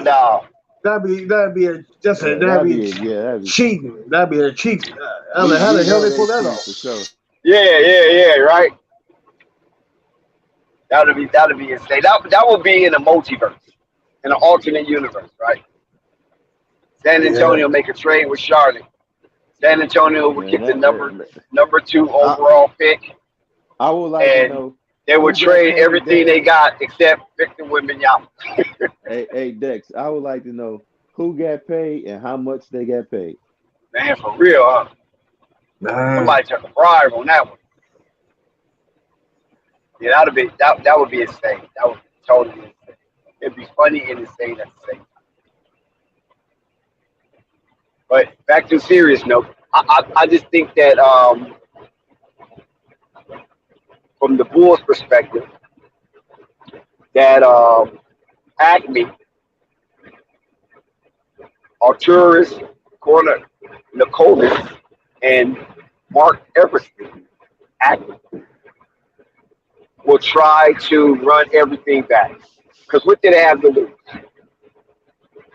no. That'd be cheating. That'd be a cheat. How the hell they pull that off? Sure. Yeah, right. That'd be insane. That would be in a multiverse, in an alternate universe, right? San Antonio make a trade with Charlotte. San Antonio would get the number 2 overall pick. I would like to know. They would trade everything they got except Victor Wembanyama. hey, Dex, I would like to know who got paid and how much they got paid. Man, for real, huh? Somebody took a bribe on that one. Yeah, that would be insane. That would be totally insane. It'd be funny and insane at the same time. But back to a serious note, I just think that from the Bulls' perspective, that Acme, Arturis, Nicolas, and Mark Eversley, Acme, will try to run everything back. Because what do they have to lose?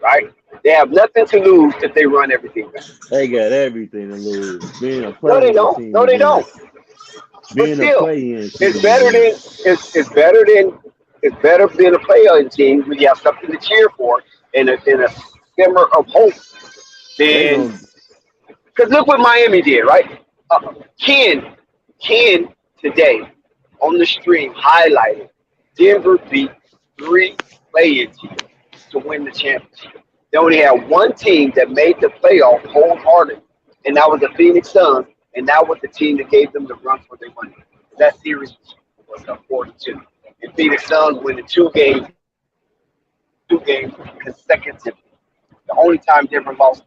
Right? They have nothing to lose if they run everything back. They got everything to lose. Being a no, they don't. Team, no, they don't. But still, it's better than a play-in team when you have something to cheer for and a simmer of hope. Then, because look what Miami did, right? Ken today on the stream highlighted Denver beat 3 play-in teams to win the championship. They only had one team that made the playoff wholehearted, and that was the Phoenix Suns, and that was the team that gave them the run for their money. That series was 4-2. And Phoenix Suns winning 2 games consecutively. The only time Denver lost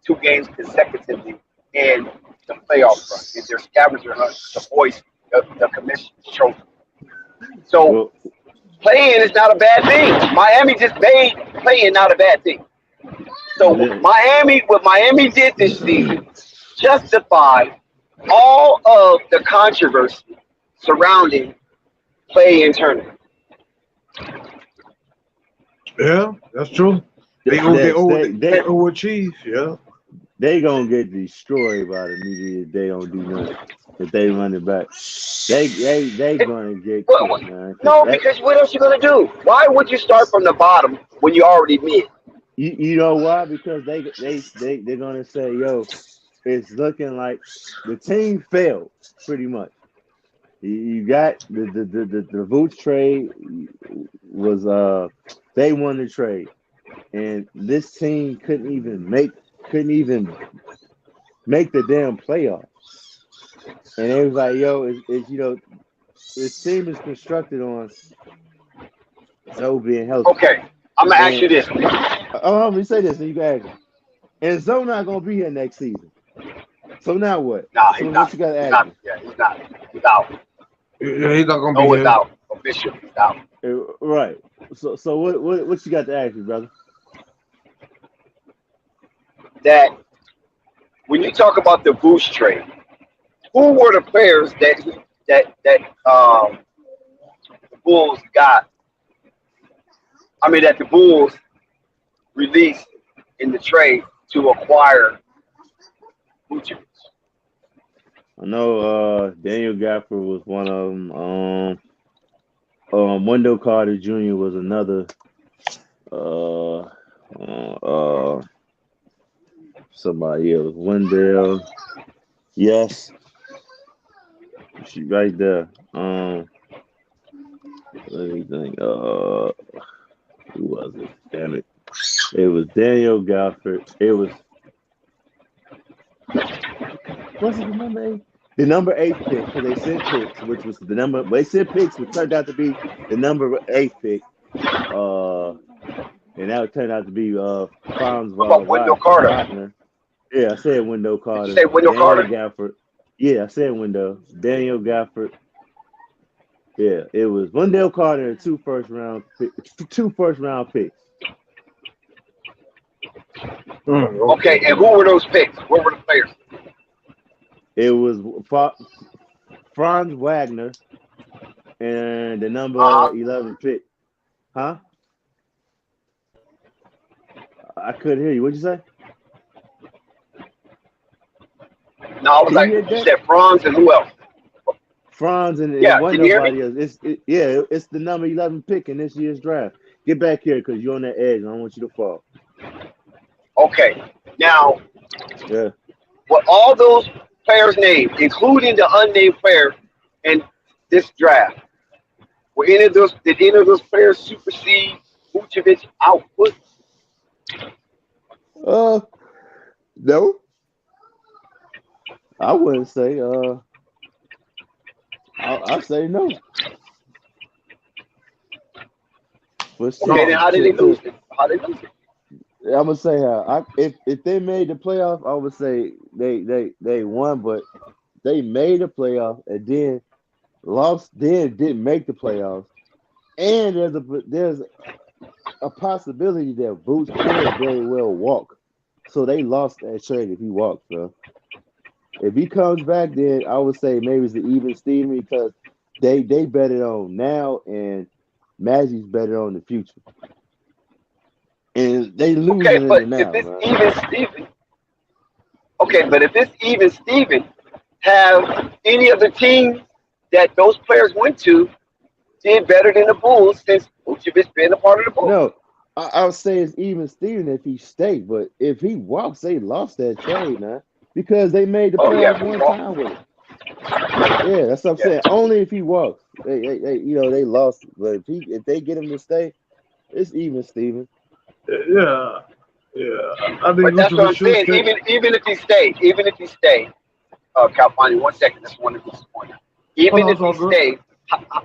2 games consecutively in the playoff run. In their scavenger hunt, the boys, the commission trophy. So playing is not a bad thing. Miami just made playing not a bad thing. So They- what Miami did this season justified all of the controversy surrounding play in tournament. Yeah, that's true. They Dex, they overachieve. Yeah. they gonna get destroyed by the media if they don't do nothing. If they run it back, they gonna get cooked, man. 'Cause No, because what else you gonna do? Why would you start from the bottom when you already mid? you know why? Because they're gonna say, yo, it's looking like the team failed pretty much. You got the Vooch trade was they won the trade, and this team couldn't even make the damn playoffs. And it was like, yo, it's this team is constructed on Zoe being healthy. Okay, I'm gonna ask you this. Let me say this, and you can ask me. And Zoe not gonna be here next season. So now what? Nah, So he's what not. you gotta He's ask not. me? Yeah, he's not. He's out. Yeah, he's not gonna No, be it's here. out. Officially, he's out. Right. So what you got to ask me, brother? That when you talk about the boost trade, who were the players that the Bulls got? I mean, that the Bulls released in the trade to acquire Vucevic. I know Daniel Gafford was one of them. Wendell Carter Jr. was another. Somebody else. Wendell. Yes. She right there. Let me think. Who was it? Damn it. It was Daniel Gafford. It was it the number 8? The number 8 pick, because they sent picks, which was the number. They sent picks, which turned out to be the number 8 pick. And that turned out to be Franz Wagner. Yeah, I said Wendell Carter. Did you say Wendell Carter? Gafford. Yeah, I said Wendell. Daniel Gafford. Yeah, it was Wendell Carter and 2 first round picks. Okay, and who were those picks? What were the players? It was Franz Wagner and the number 11 pick. Huh? I couldn't hear you. What'd you say? No, I was like, you said Franz and who else? Franz and Yeah, it wasn't can you hear nobody me? else. It's the number 11 pick in this year's draft. Get back here because you're on that edge. I don't want you to fall. Okay, now, Yeah. what all those players' names, including the unnamed player in this draft, did any of those players supersede Vucevic output? No. I wouldn't say. I'll say no. Okay, then how did they lose it? How did they lose it? I'm gonna say how. If they made the playoff, I would say they won, but they made the playoff and then lost. Then didn't make the playoffs, and there's a possibility that Boots could very well walk. So they lost that trade if he walks, bro. If he comes back, then I would say maybe it's the even Steven because they bet it on now and Magic's better on the future. And they losing Okay, but in the if now, it's man. even Steven, okay, but if it's even Steven, have any of the teams that those players went to did better than the Bulls since Vucevic been a part of the Bulls? No, I would say it's even Steven if he stayed, but if he walks, they lost that trade, man. Because they made the playoffs one time with him. Yeah, that's what I'm saying. Only if he walks. They lost it. But if they get him to stay, it's even Steven. Yeah. I think But that's what I'm should saying. stay. Even if he stay, California, 1 second, just wanted to point out. Even if he stay,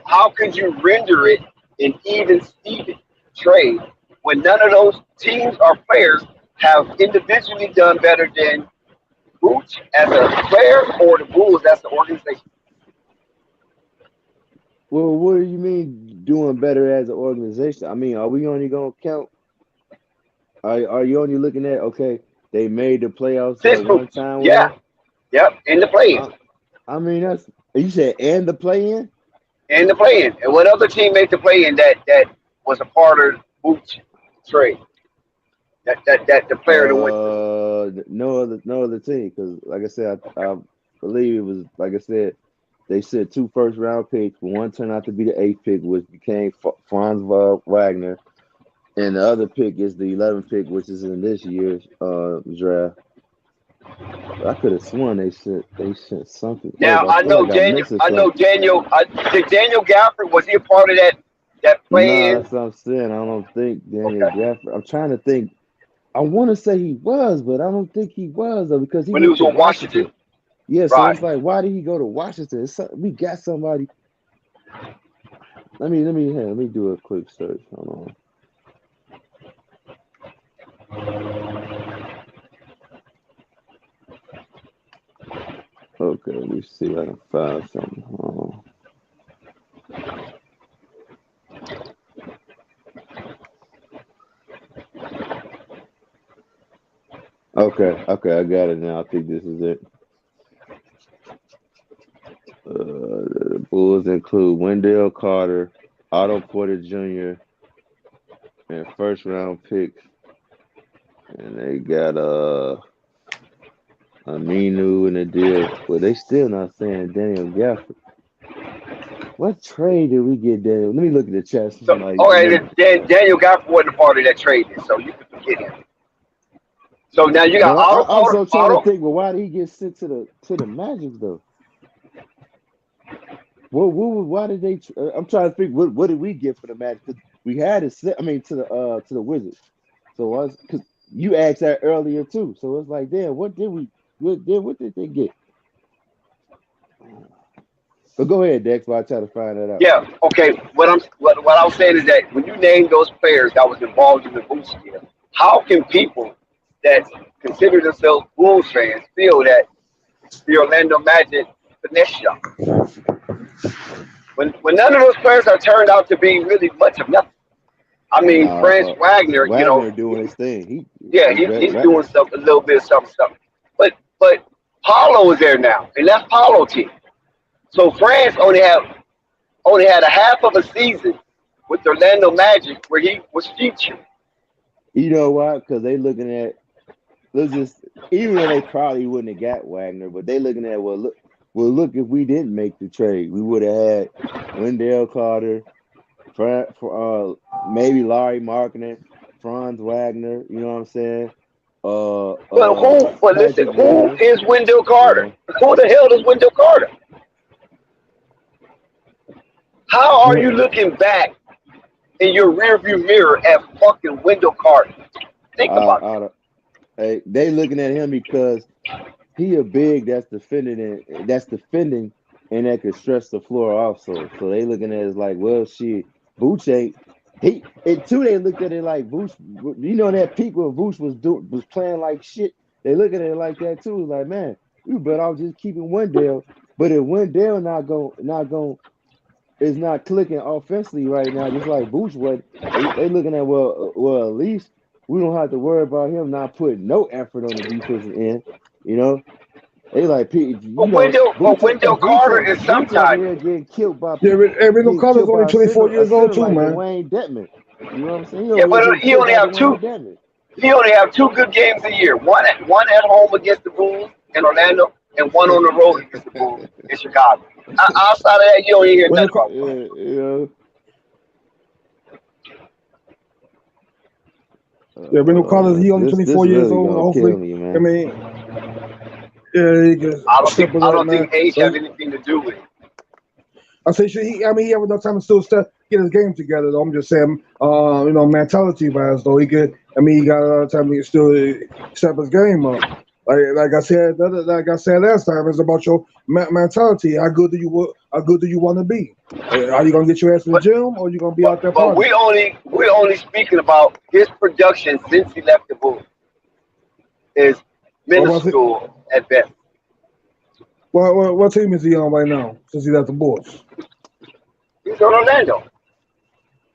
how could you render it an even Steven trade when none of those teams or players have individually done better than Booch as a player or the Bulls as the organization? Well, what do you mean doing better as an organization? I mean, are we only gonna count Are you only looking at okay? They made the playoffs This that group, one time with yeah, him. yep, in the play-in, I mean that's you said and the play in. in the play-in. And what other team made the play-in that was a part of Boots trade? That the player that went to. No other team because like I said, I believe it was like I said. They said 2 first-round picks. One turned out to be the 8th pick, which became Franz Wagner, and the other pick is the 11th pick, which is in this year's draft. I could have sworn they sent something else. Now I feel like I'm missing I know something. Daniel. Did Daniel Gafford, was he a part of that No, play-in? that's what I'm saying. I don't think Daniel Okay, Gafford. I'm trying to think. I want to say he was, but I don't think he was though because he when he went was to on Washington. Washington, Yeah, so right? it's like, why did he go to Washington? We got somebody. Let me do a quick search. Hold on. Okay, let me see if I can find something. Okay, I got it now. I think this is it. The Bulls include Wendell Carter, Otto Porter Jr., and first-round picks, and they got Aminu in the deal, but they still not saying Daniel Gafford. What trade did we get, Daniel? Let me look at the chat. So, Somebody all right, maybe. Daniel Gafford wasn't a part of that trade, so you can forget him. So now you got But I also trying to Auto. think. Well, why did he get sent to the Magic though? Why did they? I'm trying to think. What did we get for the Magic? 'Cause we had it. I mean, to the Wizards. So I was because you asked that earlier too. So it's like, damn, what did we? What did they get? But go ahead, Dex. While I try to find that out. Yeah, okay. What I'm saying is that when you name those players that was involved in the Boots deal, how can people that consider themselves Bulls fans feel that the Orlando Magic finesse y'all? When none of those players have turned out to be really much of nothing. I mean, Franz Wagner, Wagner doing his thing. he's doing a little bit of something. But Paulo is there now, and that's Paulo team. So France only had a half of a season with the Orlando Magic where he was featured. You know why? Because they looking at even though they probably wouldn't have got Wagner, but they looking at look if we didn't make the trade, we would have had Wendell Carter, maybe Larry Markkinen, Franz Wagner. You know what I'm saying? But listen, Patrick who Williams. is Wendell Carter? Who the hell is Wendell Carter? How are you looking back in your rearview mirror at fucking Wendell Carter? Think about it. Hey, they looking at him because he a big that's defending and that could stretch the floor also. So they looking at it as like, well, shit, Vooch ain't they looked at it like Vooch, you know that peak when Vooch was playing like shit. They look at it like that too. It's like, man, we better off just keeping Wendell. But if Wendell is not clicking offensively right now, just like Vooch was, they looking at well at least we don't have to worry about him not putting no effort on the defensive end. You know, they like But Wendell Carter is Vooch over sometimes. here getting killed by Wendell Carter's only 24 a years old center too, like man. Dwayne Dedman. You know what I'm saying? He Yeah, over here but getting he killed only by have Dwayne Dedman. He only have 2 good games a year. One at home against the Bulls in Orlando, and one on the road against the Bulls in Chicago. Outside of that, you don't even hear nothing about. Yeah, Wendell Carter's he only This 24 years really old. gonna Hopefully, kill me, man. I mean, yeah, he can step with I that, don't man. think age have anything to do with it. I say, he have enough time to still get his game together. Though. I'm just saying, mentality-wise, though, he could. I mean, he got a lot of time to still step his game up. Like I said last time, it's about your mentality. How good do you want to be? Are you gonna get your ass in the gym, or you gonna be out there But partying? we're only speaking about his production since he left the Bulls is minuscule at best. What team is he on right now? Since he left the Bulls? He's on Orlando.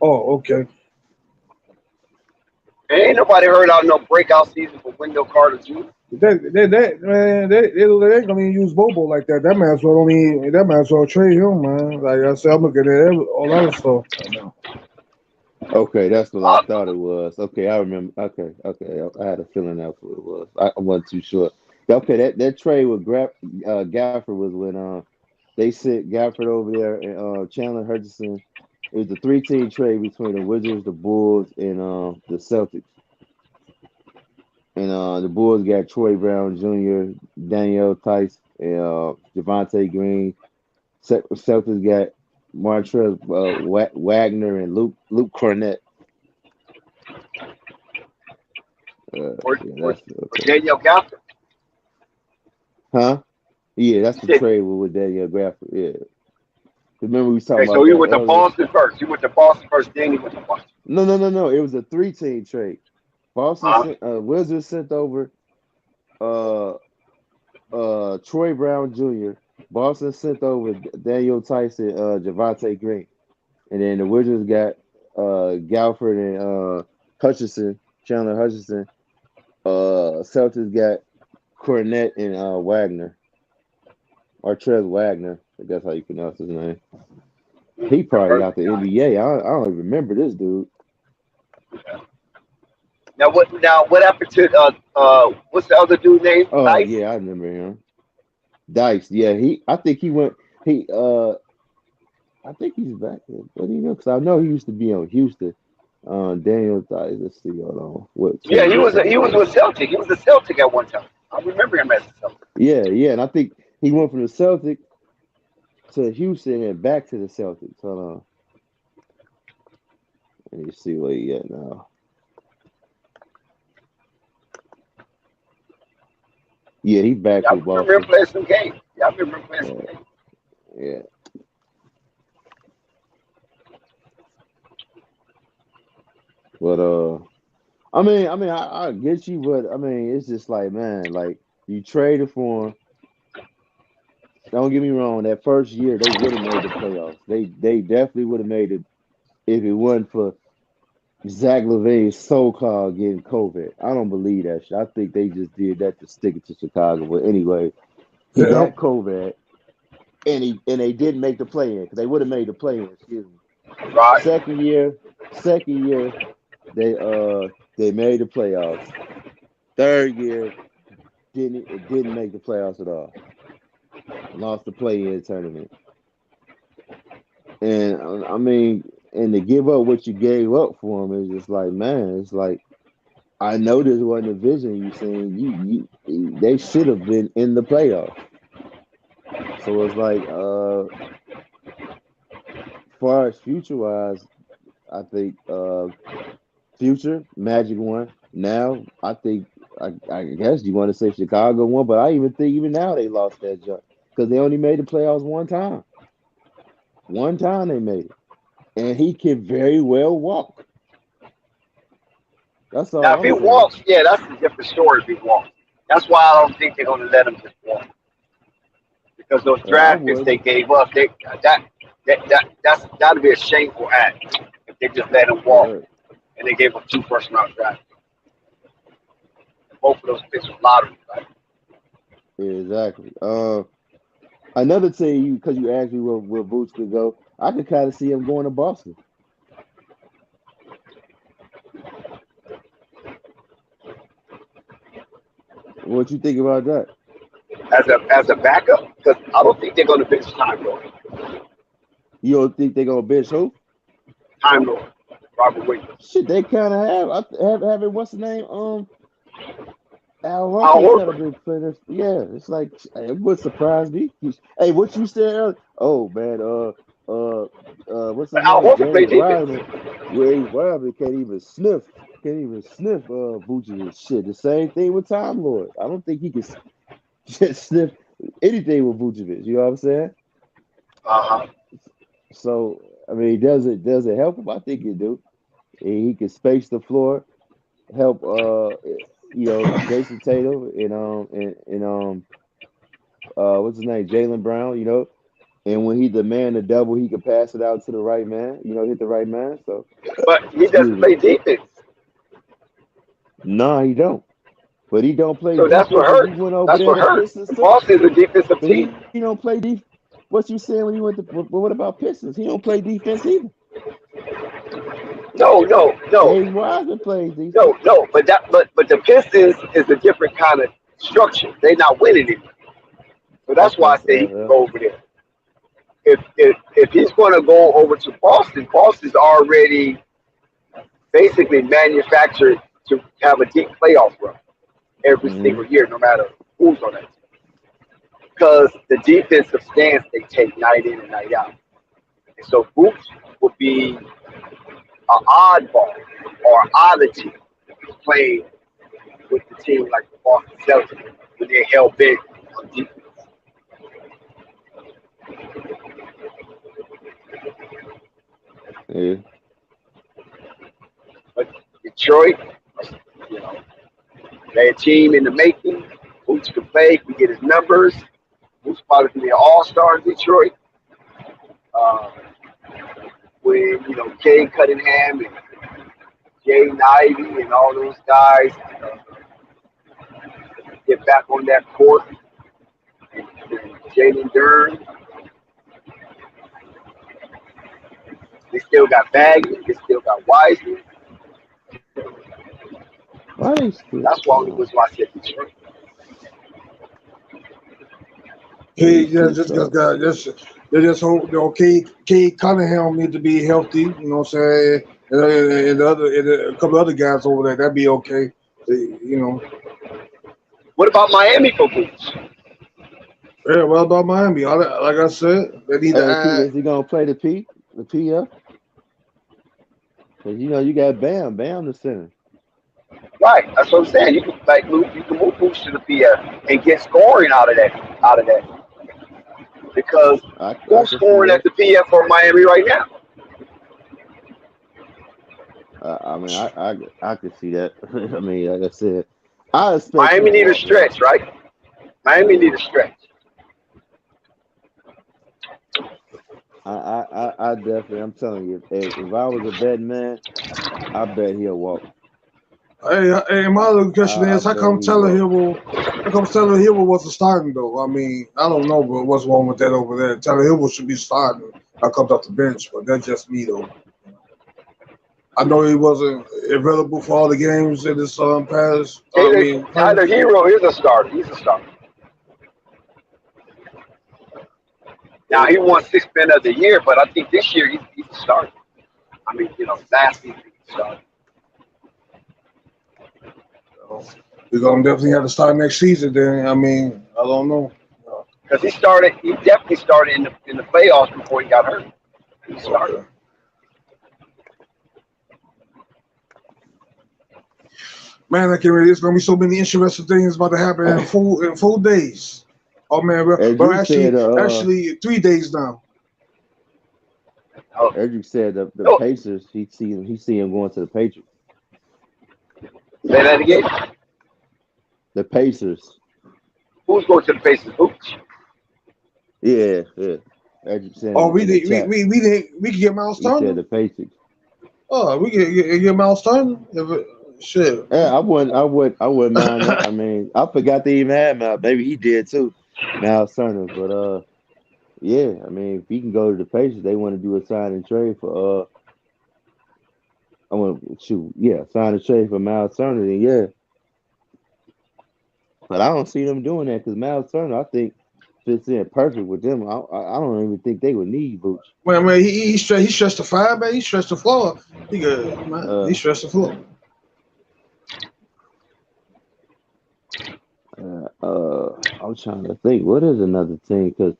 Oh, okay. Ain't nobody heard out no breakout season for Wendell Carter Jr. They ain't gonna even use Bobo like that. That man as well only. That man as well trade him, man. Like I said, I'm looking at all other stuff right now. Okay, that's what I thought it was. Okay, I remember. Okay, I had a feeling that's what it was. I wasn't too sure. Okay, that trade with Gafford was when they sent Gafford over there and Chandler Hutchinson. It was a 3-team trade between the Wizards, the Bulls, and the Celtics. And the Bulls got Troy Brown Jr., Daniel Tice, and Javante Green. Celtics got Montrezl Wagner and Luke Cornett. With Daniel Gafford. Huh? Yeah, that's the trade with Daniel Gafford. Yeah. Remember we was talking about so you that went to earlier. Boston first. You went to Boston first, then you went to Boston. No. It was a 3-team trade. Boston Wizards sent over Troy Brown Jr. Boston sent over Daniel Tyson, Javante Green. And then the Wizards got Galford and Chandler Hutchinson. Celtics got Cornette and Wagner. Montrezl Wagner. I guess how you pronounce his name. He probably out the NBA. I don't even remember this dude. Now what happened to what's the other dude name? Oh Dice? yeah, I remember him. Dice. Yeah, I think he went. I think he's back there. What do you know? Because I know he used to be on Houston. Daniel Dice. Let's see. Hold on. Yeah, he was with Celtic. He was a Celtic at one time. I remember him as a Celtic. Yeah, and I think he went from the Celtics to Houston and back to the Celtics. Hold on. Let me see where he at now. Yeah, he's back with Boston. I remember playing some games. Yeah, I remember playing some games. Yeah. But I get you, but I mean, it's just like, man, like you traded for him. Don't get me wrong. That first year, they would have made the playoffs. They definitely would have made it if it wasn't for Zach LaVine's so-called getting COVID. I don't believe that shit. I think they just did that to stick it to Chicago. But anyway, he got COVID, and they didn't make the play-in because they would have made the play-in. Excuse me. Right. Second year, they made the playoffs. Third year, didn't make the playoffs at all. Lost the play-in tournament. And I mean, and to give up what you gave up for him is just like, man, it's like, I know this wasn't a vision you saying they should have been in the playoffs. So it's like, as far as future wise, I think future Magic won. Now I think I guess you want to say Chicago won, but I even think even now they lost that jump because they only made the playoffs one time. One time they made it. And he can very well walk. That's all. Now, if he walks, yeah, that's a different story if he walks. That's why I don't think they're going to let him just walk. Because those draft picks they gave up, that'd be a shameful act if they just let him walk and they gave him 2 first-round draft picks. Both of those picks were lottery, right? Exactly. Another team, because you asked me where Boots could go, I could kind of see him going to Boston. What you think about that? As a backup? Because I don't think they're going to bench Time Lord. You don't think they're going to bench who? Time Lord. Robert Williams. Shit, they kind of have it. What's the name? Al Horford kind of been playing. Yeah, it's like it would surprise me. Hey, what you said earlier? Oh man, what's the name? James Wilder can't even sniff Vucevic's shit. The same thing with Time Lord. I don't think he can just sniff anything with Vucevic. You know what I'm saying? So I mean, does it help him? I think it do. He can space the floor, help Jason Tatum and what's his name? Jaylen Brown, and when he demand a double, he can pass it out to the right man, hit the right man. So but he doesn't play defense. No, he don't. But he don't play So that's what defense if he hurts. went over That's there what to hurts. Pistons too. Boston is a defensive But he team. don't play defense. What you saying when he went to? But what about Pistons? He don't play defense either. No, no, no, James Wiseman plays defense. no. But the Pistons is a different kind of structure. They're not winning it. So that's why Okay. I say he can go over there. If he's going to go over to Boston, Boston's already basically manufactured to have a deep playoff run every single year, no matter who's on that team. Because the defensive stance they take night in and night out. And so Boots would be an oddball or oddity playing with the team like the Boston Celtics when they're hell bent on defense. Yeah. But Detroit, you know, they're a team in the making. Boots can play, can get his numbers. Boots probably can be an all-star in Detroit. Uh, with, you know, Jay Cunningham and Jay Ivey and all those guys get back on that court. And Jalen Durn. They still got Bagley. They still got Wiseman. Why they still? That's why it was why I said Detroit. He just they just hope Cade Cunningham need to be healthy. You know what I'm saying? And a couple other guys over there, that'd be okay. You know. What about Miami for Boots? Yeah, what about Miami? Like I said, they need to add. Is he gonna play the PF? Because you know you got Bam the center. Right, that's what I'm saying. You can move Boots to the PF and get scoring out of that. Because who's scoring at the PF for Miami right now? I mean, I could see that. I mean, like I said, I expect Miami need a stretch, right? Miami need a stretch. I definitely, I'm telling you, if I was a betting man, I bet he'll walk. Hey, my other question is, how come Taylor Hero wasn't starting though? I mean, I don't know, but what's wrong with that over there? Taylor Hero should be starting. I comes off the bench, but that's just me though. I know he wasn't available for all the games in this past. Tyler Hero is a starter. He's a starter. Now he won Sixth Man of the Year, but I think this year he's a starter. I mean, you know, last season he started. We're gonna definitely have to start next season. Then I mean, I don't know. Because he definitely started in the playoffs before he got hurt. He started. Man, I can't really. There's gonna be so many interesting things about to happen in 4 days. Oh man, we're actually 3 days now. Edric said the Pacers. He see him going to the Patriots. Say that again. The Pacers. Who's going to the Pacers? Hoops. Yeah. Edric said. Oh, we could get Miles Turner. He said the Patriots. Oh, we could get Miles Turner. Shit. Yeah, I wouldn't mind that. I mean, I forgot they even had Miles. Maybe he did too, Miles Turner. But yeah, I mean, if he can go to the Pacers, they want to do a sign and trade for sign and trade for Miles Turner. Then yeah, but I don't see them doing that because Miles Turner, I think, fits in perfect with them. I don't even think they would need Vooch. Well, man, he stretched the five, man. He stretched the floor. He good, man. He stretched the floor. I'm trying to think. What is another team? Because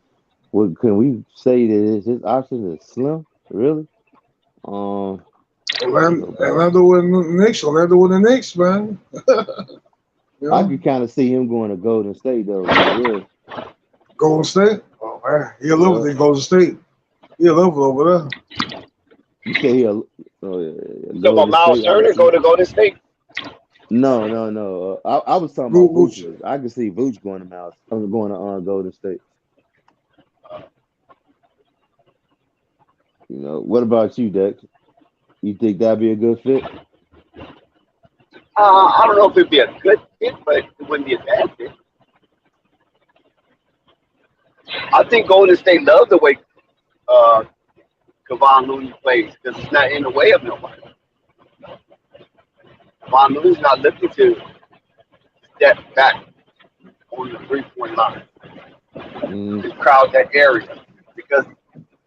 can we say that his option is slim? Really? Orlando with the Knicks, man. You know? I can kind of see him going to Golden State though. Yeah. Golden State? Oh man, he'll live with Golden State. He'll live over there. You say he'll. You talking about Miles Turner go to Golden State? No. I was talking about Vooch. I can see Vooch going to Miles. I'm going to Golden State. What about you, Dex? You think that'd be a good fit? I don't know if it'd be a good fit, but it wouldn't be a bad fit. I think Golden State loves the way uh, Kevon Looney plays because it's not in the way of nobody. Kevon Looney's not looking to step back on the 3-point line to crowd that area because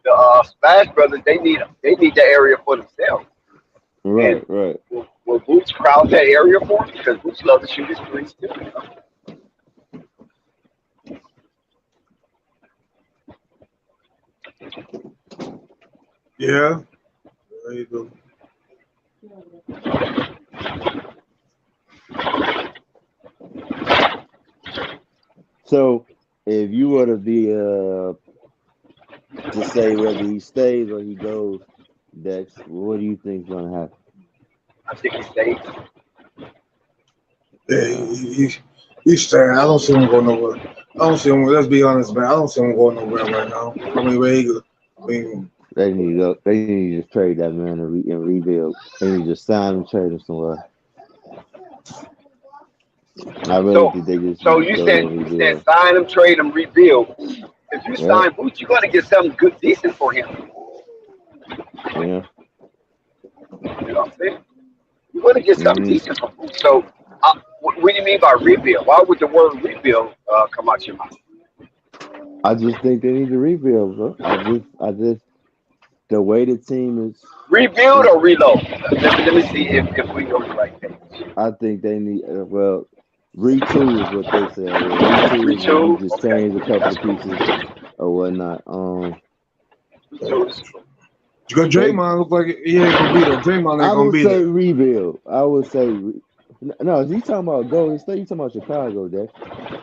the Smash Brothers they need the area for themselves. Right, And right. will Boots crowd that area for him because Boots loves to shoot his threes too. You know? Yeah. There you go. So if you were to be to say whether he stays or he goes, Dex, what do you think is gonna happen? I think he stays. Yeah, he's staying. I don't see him going nowhere. I don't see him. Let's be honest, man. I don't see him going nowhere right now. I mean, where he go? I mean, They need to go. They need to just trade that man and rebuild. They need to just sign him, trade him somewhere. I really think they just So need you to go said and you said rebuild. sign him, trade him, rebuild. If you Yeah, sign Boots, you're gonna get something good, decent for him. yeah. You know what I'm saying? You're gonna get something hmm decent from Boots. So, what do you mean by rebuild? Why would the word rebuild come out your mouth? I just think they need to rebuild, bro. I just the way the team Rebuild is. or reload? Let me see if we go the right page. I think they need well, retool is what they say. Yeah, retool is where you Retool, just okay, change a couple that's of cool. pieces or whatnot. Retool is true. you got They, Draymond look like he ain't gonna be there. Draymond ain't I gonna would be say there. rebuild. I would say no. You talking about Golden State? You talking about Chicago, Dex?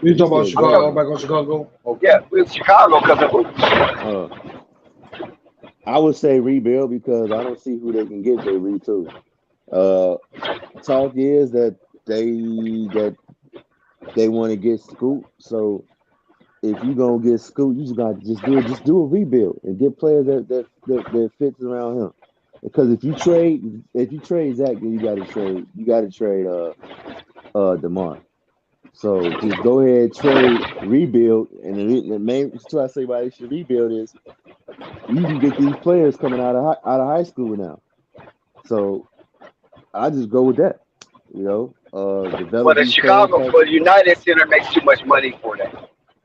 You You talking about said I'm Chicago? Golden. Back on Chicago? Okay. Yeah, with Chicago because of Boots. Uh, I would say rebuild because I don't see who they can get. They retool. Talk is that they want to get Scoop. So if you gonna get Scoop, you just gotta just do a rebuild and get players that fits around him. Because if you trade Zach, then you gotta trade DeMar. So just go ahead, trade, rebuild, and the main reason I say why they should rebuild is you can get these players coming out of high school now. So I just go with that. You know, Well, develop the these players. Chicago, but United Center makes too much money for that.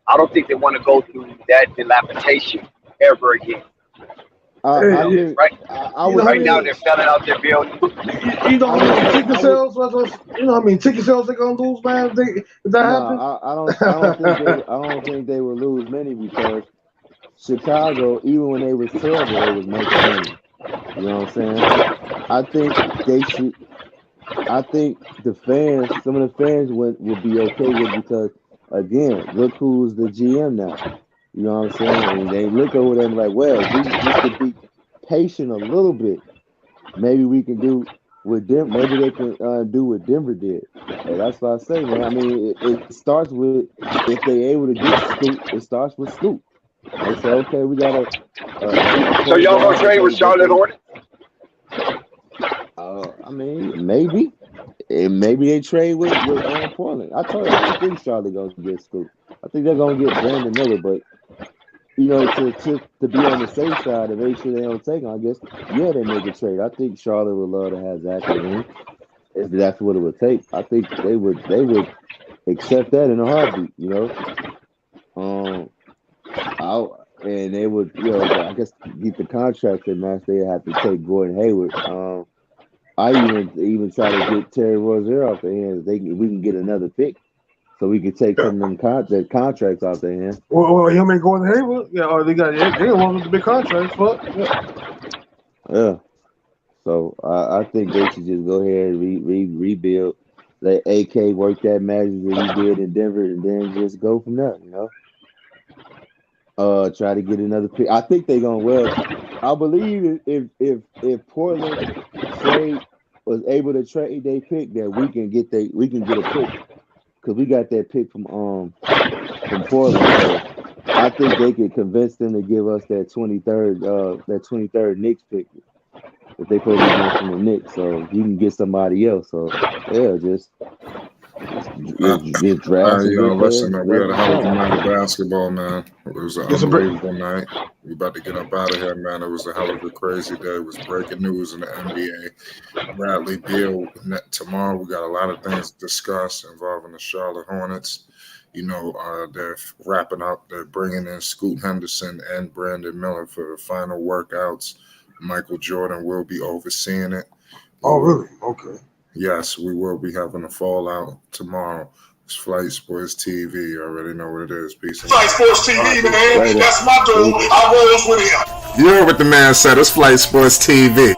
I don't think they want to go through that dilapidation ever again. I Hey, think Right, I you know would how right now say they're selling out their building. you know I how would many say ticket sales? You know how many ticket sales they gonna lose, man? If that no. happens? I don't think they would lose many because Chicago, even when they was terrible, they was making money. You know what I'm saying? I think they should. I think some of the fans would be okay with it because again, look who's the GM now. You know what I'm saying? And they look over there and like, well, if we just could be patient a little bit, maybe we can do what maybe they can do what Denver did. And that's what I say, man. I mean, it starts with if they able to get Scoop, it starts with Scoop. They say, okay, we got a So point y'all gonna guard trade with that Charlotte Hornets? I mean, maybe. And maybe they trade with Portland. I told you, I don't think Charlotte gonna get Scoop. I think they're gonna get Brandon Miller, but you know, to be on the safe side to make sure they don't take him, I guess, yeah, they make a trade. I think Charlotte would love to have Zach LaVine if that's what it would take. I think they would accept that in a heartbeat, you know. I and they would, you know, I guess get the contract that match. They have to take Gordon Hayward. I even try to get Terry Rozier off their hands. We can get another pick, so we can take some of them contracts off their hands. Well, him ain't going to Hayward. Yeah, or they want the big contracts, but Yeah. So I think they should just go ahead and rebuild. Let AK work that magic that he did in Denver, and then just go from there. You know. Try to get another pick. I think they're gonna. Well, I believe if Portland was able to trade their pick, that we can get a pick because we got that pick from Portland. So I think they could convince them to give us that 23rd Knicks pick. if they play against from the Knicks, so you can get somebody else. So yeah, just draft some Yo, good listen, players, man, we let had a them hell of a shine. night of basketball, man. It was an Get some break. unbelievable night. We about to get up out of here, man. It was a hell of a crazy day. It was breaking news in the NBA. Bradley Beal. Tomorrow we got a lot of things to discuss involving the Charlotte Hornets. You know, they're wrapping up. They're bringing in Scoot Henderson and Brandon Miller for the final workouts. Michael Jordan will be overseeing it. Oh, really? Okay. Yes, we will be having a fallout tomorrow. It's Flight Sports TV. You already know what it is. Peace. Flight Sports TV, man. That's my dude. I rolls with him. You heard what the man said. It's Flight Sports TV.